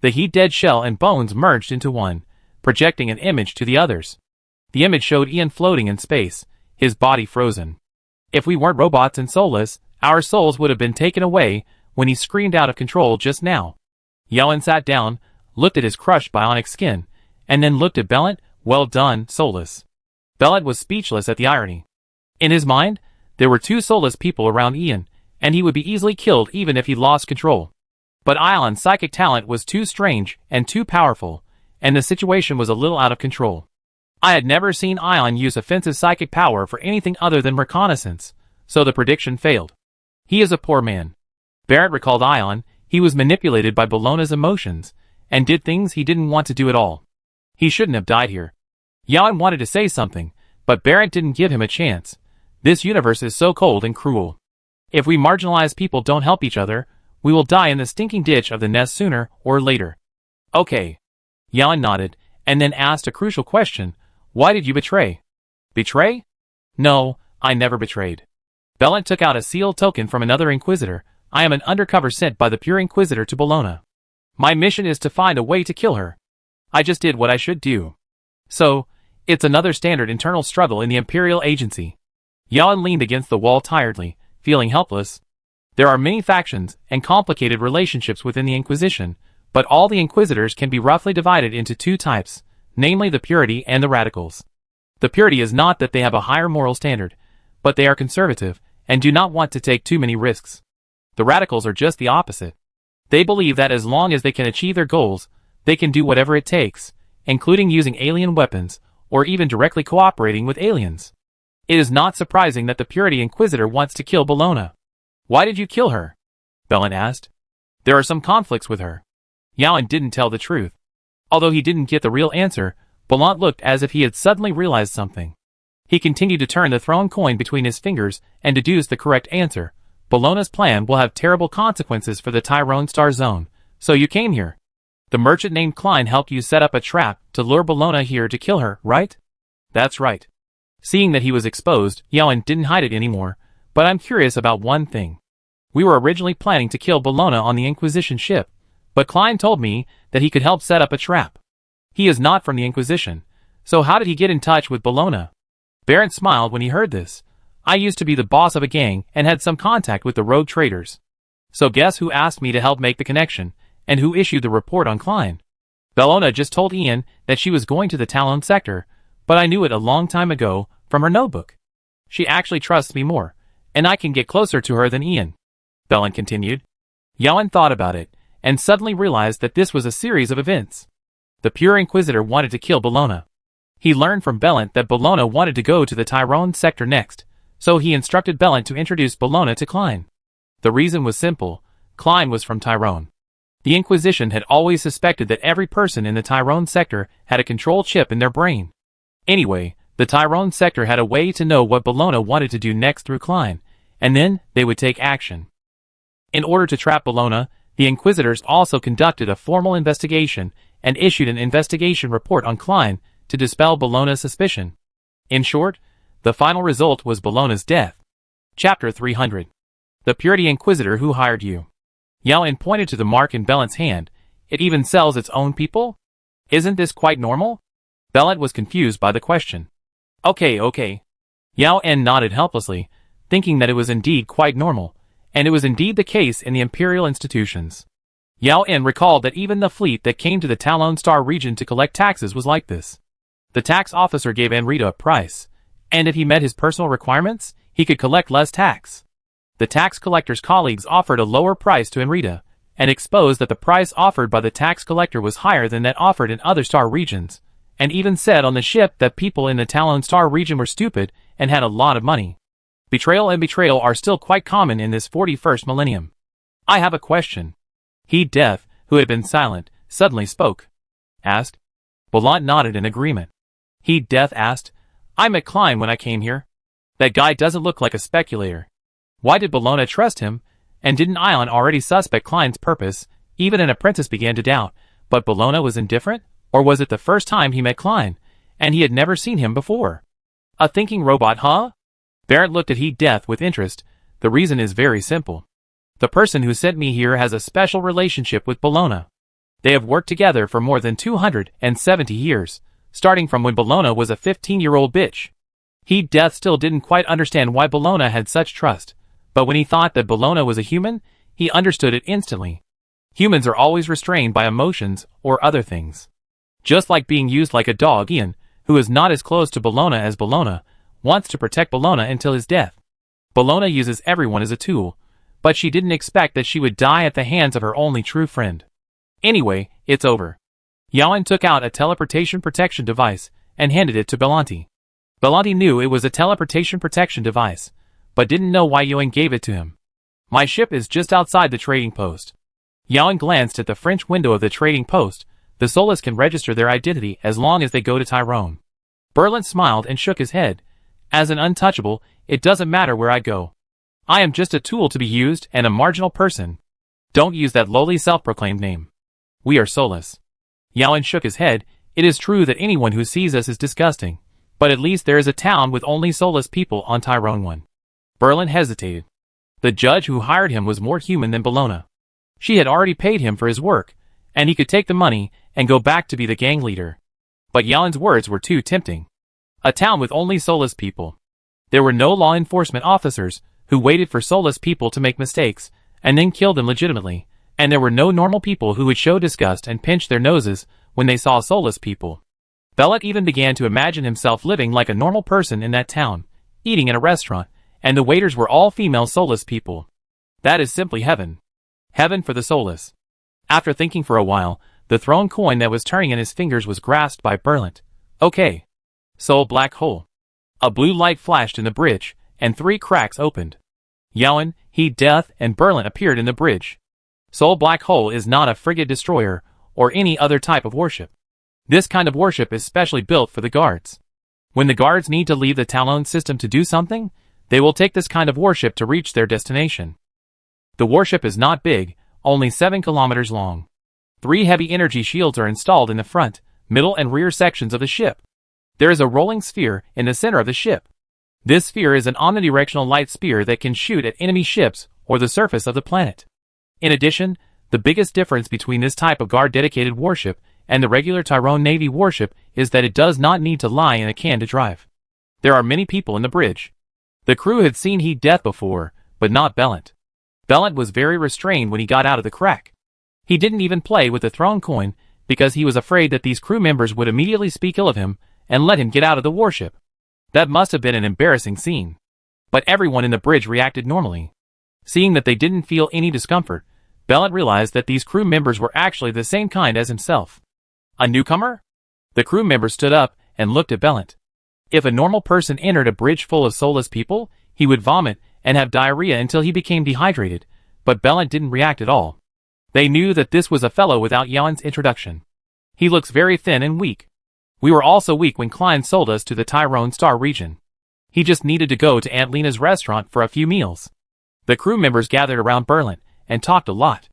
The Heat Dead shell and bones merged into one, projecting an image to the others. The image showed Ian floating in space, his body frozen. If we weren't robots and soulless, our souls would have been taken away when he screamed out of control just now. Yaoen sat down, looked at his crushed bionic skin, and then looked at Bellant. Well done, soulless. Bellant was speechless at the irony. In his mind, there were 2 soulless people around Ian, and he would be easily killed even if he lost control. But Ion's psychic talent was too strange and too powerful, and the situation was a little out of control. I had never seen Ion use offensive psychic power for anything other than reconnaissance, so the prediction failed. He is a poor man. Barrett recalled Ion. He was manipulated by Bologna's emotions, and did things he didn't want to do at all. He shouldn't have died here. Yaoen wanted to say something, but Barrett didn't give him a chance. This universe is so cold and cruel. If we marginalized people don't help each other, we will die in the stinking ditch of the nest sooner or later. Okay. Yaoen nodded, and then asked a crucial question. Why did you betray? Betray? No, I never betrayed. Bellant took out a sealed token from another Inquisitor. I am an undercover sent by the pure Inquisitor to Bologna. My mission is to find a way to kill her. I just did what I should do. So, it's another standard internal struggle in the Imperial Agency. Yaoen leaned against the wall tiredly, feeling helpless. There are many factions and complicated relationships within the Inquisition, but all the Inquisitors can be roughly divided into 2 types, namely the purity and the radicals. The purity is not that they have a higher moral standard, but they are conservative and do not want to take too many risks. The radicals are just the opposite. They believe that as long as they can achieve their goals, they can do whatever it takes, including using alien weapons, or even directly cooperating with aliens. It is not surprising that the Purity Inquisitor wants to kill Bologna. Why did you kill her? Bellant asked. There are some conflicts with her. Yaoan didn't tell the truth. Although he didn't get the real answer, Bellant looked as if he had suddenly realized something. He continued to turn the thrown coin between his fingers and deduced the correct answer. Bologna's plan will have terrible consequences for the Tyrone Star Zone, so you came here. The merchant named Klein helped you set up a trap to lure Bologna here to kill her, right? That's right. Seeing that he was exposed, Yaoan didn't hide it anymore, but I'm curious about one thing. We were originally planning to kill Bologna on the Inquisition ship, but Klein told me that he could help set up a trap. He is not from the Inquisition, so how did he get in touch with Bologna? Barrett smiled when he heard this. I used to be the boss of a gang and had some contact with the rogue traders. So guess who asked me to help make the connection, and who issued the report on Klein? Bologna just told Ian that she was going to the Talon sector, but I knew it a long time ago from her notebook. She actually trusts me more, and I can get closer to her than Ian. Bellant continued. Yaoan thought about it, and suddenly realized that this was a series of events. The Pure Inquisitor wanted to kill Bologna. He learned from Bellant that Bologna wanted to go to the Tyrone sector next, so he instructed Bellant to introduce Bologna to Klein. The reason was simple. Klein was from Tyrone. The Inquisition had always suspected that every person in the Tyrone sector had a control chip in their brain. Anyway, the Tyrone sector had a way to know what Bologna wanted to do next through Klein, and then they would take action. In order to trap Bologna, the Inquisitors also conducted a formal investigation and issued an investigation report on Klein to dispel Bologna's suspicion. In short, the final result was Bologna's death. Chapter 300. The Purity Inquisitor who hired you. Yaoan pointed to the mark in Bellant's hand. It even sells its own people? Isn't this quite normal? Bellant was confused by the question. Okay. Yaoan nodded helplessly, thinking that it was indeed quite normal, and it was indeed the case in the imperial institutions. Yaoan recalled that even the fleet that came to the Talon Star region to collect taxes was like this. The tax officer gave Enrita a price, and if he met his personal requirements, he could collect less tax. The tax collector's colleagues offered a lower price to Enrita, and exposed that the price offered by the tax collector was higher than that offered in other star regions, and even said on the ship that people in the Talon Star region were stupid and had a lot of money. Betrayal and betrayal are still quite common in this 41st millennium. I have a question. He, Death, who had been silent, suddenly spoke. Asked. Bellant nodded in agreement. He, Death, asked, I met Klein when I came here. That guy doesn't look like a speculator. Why did Bologna trust him? And didn't Ion already suspect Klein's purpose? Even an apprentice began to doubt, but Bologna was indifferent? Or was it the first time he met Klein, and he had never seen him before? A thinking robot, huh? Barrett looked at He, Death with interest. The reason is very simple. The person who sent me here has a special relationship with Bologna. They have worked together for more than 270 years, starting from when Bologna was a 15-year-old bitch. He, Death, still didn't quite understand why Bologna had such trust, but when he thought that Bologna was a human, he understood it instantly. Humans are always restrained by emotions or other things. Just like being used like a dog, Ian, who is not as close to Bologna as Bologna, wants to protect Bologna until his death. Bologna uses everyone as a tool, but she didn't expect that she would die at the hands of her only true friend. Anyway, it's over. Yaoan took out a teleportation protection device and handed it to Bellanti. Bellanti knew it was a teleportation protection device, but didn't know why Yaoan gave it to him. My ship is just outside the trading post. Yaoan glanced at the French window of the trading post. The Soulless can register their identity as long as they go to Tyrone. Berlant smiled and shook his head. As an untouchable, it doesn't matter where I go. I am just a tool to be used and a marginal person. Don't use that lowly self-proclaimed name. We are Soulless. Yaoan shook his head. It is true that anyone who sees us is disgusting, but at least there is a town with only soulless people on Tyrone 1. Berlant hesitated. The judge who hired him was more human than Bologna. She had already paid him for his work, and he could take the money and go back to be the gang leader. But Yaoan's words were too tempting. A town with only soulless people. There were no law enforcement officers who waited for soulless people to make mistakes and then killed them legitimately, and there were no normal people who would show disgust and pinch their noses when they saw soulless people. Bellant even began to imagine himself living like a normal person in that town, eating in a restaurant, and the waiters were all female soulless people. That is simply heaven. Heaven for the soulless. After thinking for a while, the thrown coin that was turning in his fingers was grasped by Berlant. Okay. Soul black hole. A blue light flashed in the bridge, and 3 cracks opened. Yaoan, Heat Death, and Berlin appeared in the bridge. Soul Black Hole is not a frigate destroyer, or any other type of warship. This kind of warship is specially built for the guards. When the guards need to leave the Talon system to do something, they will take this kind of warship to reach their destination. The warship is not big, only 7 kilometers long. 3 heavy energy shields are installed in the front, middle and rear sections of the ship. There is a rolling sphere in the center of the ship. This sphere is an omnidirectional light spear that can shoot at enemy ships or the surface of the planet. In addition, the biggest difference between this type of guard-dedicated warship and the regular Tyrone Navy warship is that it does not need to lie in a can to drive. There are many people in the bridge. The crew had seen Heat Death before, but not Bellant. Bellant was very restrained when he got out of the crack. He didn't even play with the throne coin because he was afraid that these crew members would immediately speak ill of him and let him get out of the warship. That must have been an embarrassing scene. But everyone in the bridge reacted normally. Seeing that they didn't feel any discomfort, Bellant realized that these crew members were actually the same kind as himself. A newcomer? The crew member stood up and looked at Bellant. If a normal person entered a bridge full of soulless people, he would vomit and have diarrhea until he became dehydrated, but Bellant didn't react at all. They knew that this was a fellow without Yaoan's introduction. He looks very thin and weak. We were also weak when Klein sold us to the Tyrone Star region. He just needed to go to Aunt Lena's restaurant for a few meals. The crew members gathered around Berlin and talked a lot.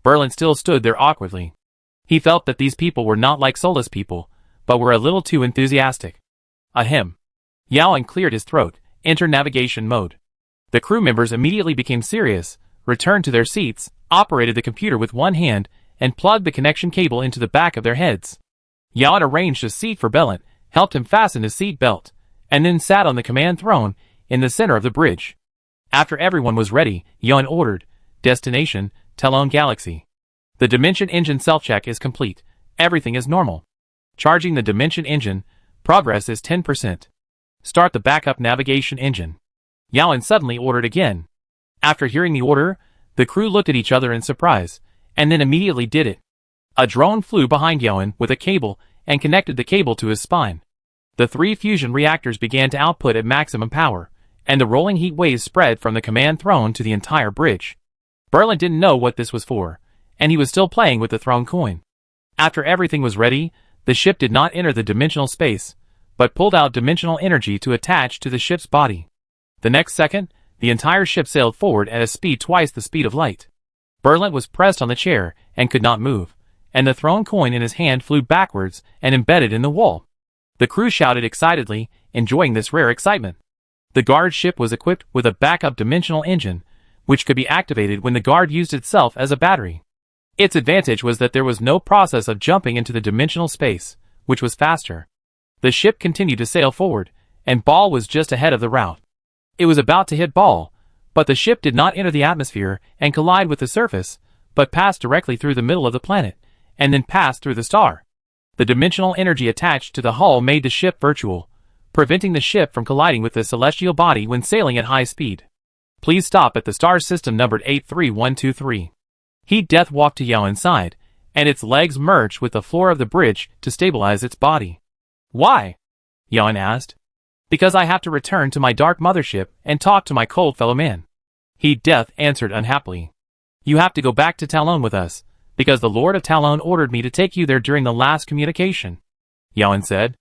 Berlin still stood there awkwardly. He felt that these people were not like soulless people, but were a little too enthusiastic. Ahem. Yaoan cleared his throat, enter navigation mode. The crew members immediately became serious, returned to their seats, operated the computer with one hand, and plugged the connection cable into the back of their heads. Yaoan arranged a seat for Bellant, helped him fasten his seat belt, and then sat on the command throne in the center of the bridge. After everyone was ready, Yaoan ordered, Destination, Talon Galaxy. The Dimension Engine self-check is complete. Everything is normal. Charging the Dimension Engine. Progress is 10%. Start the backup navigation engine. Yaoan suddenly ordered again. After hearing the order, the crew looked at each other in surprise, and then immediately did it. A drone flew behind Yaoan with a cable and connected the cable to his spine. The 3 fusion reactors began to output at maximum power, and the rolling heat waves spread from the command throne to the entire bridge. Berlin didn't know what this was for, and he was still playing with the throne coin. After everything was ready, the ship did not enter the dimensional space, but pulled out dimensional energy to attach to the ship's body. The next second, the entire ship sailed forward at a speed twice the speed of light. Berlin was pressed on the chair and could not move, and the throne coin in his hand flew backwards and embedded in the wall. The crew shouted excitedly, enjoying this rare excitement. The guard ship was equipped with a backup dimensional engine, which could be activated when the guard used itself as a battery. Its advantage was that there was no process of jumping into the dimensional space, which was faster. The ship continued to sail forward, and Ball was just ahead of the route. It was about to hit Ball, but the ship did not enter the atmosphere and collide with the surface, but passed directly through the middle of the planet, and then passed through the star. The dimensional energy attached to the hull made the ship virtual, preventing the ship from colliding with the celestial body when sailing at high speed. Please stop at the star system numbered 83123. Heat Death walked to Yaoan's side, and its legs merged with the floor of the bridge to stabilize its body. Why? Yaoan asked. Because I have to return to my dark mothership and talk to my cold fellow man. Heat Death answered unhappily. You have to go back to Talon with us, because the Lord of Talon ordered me to take you there during the last communication. Yaoan said.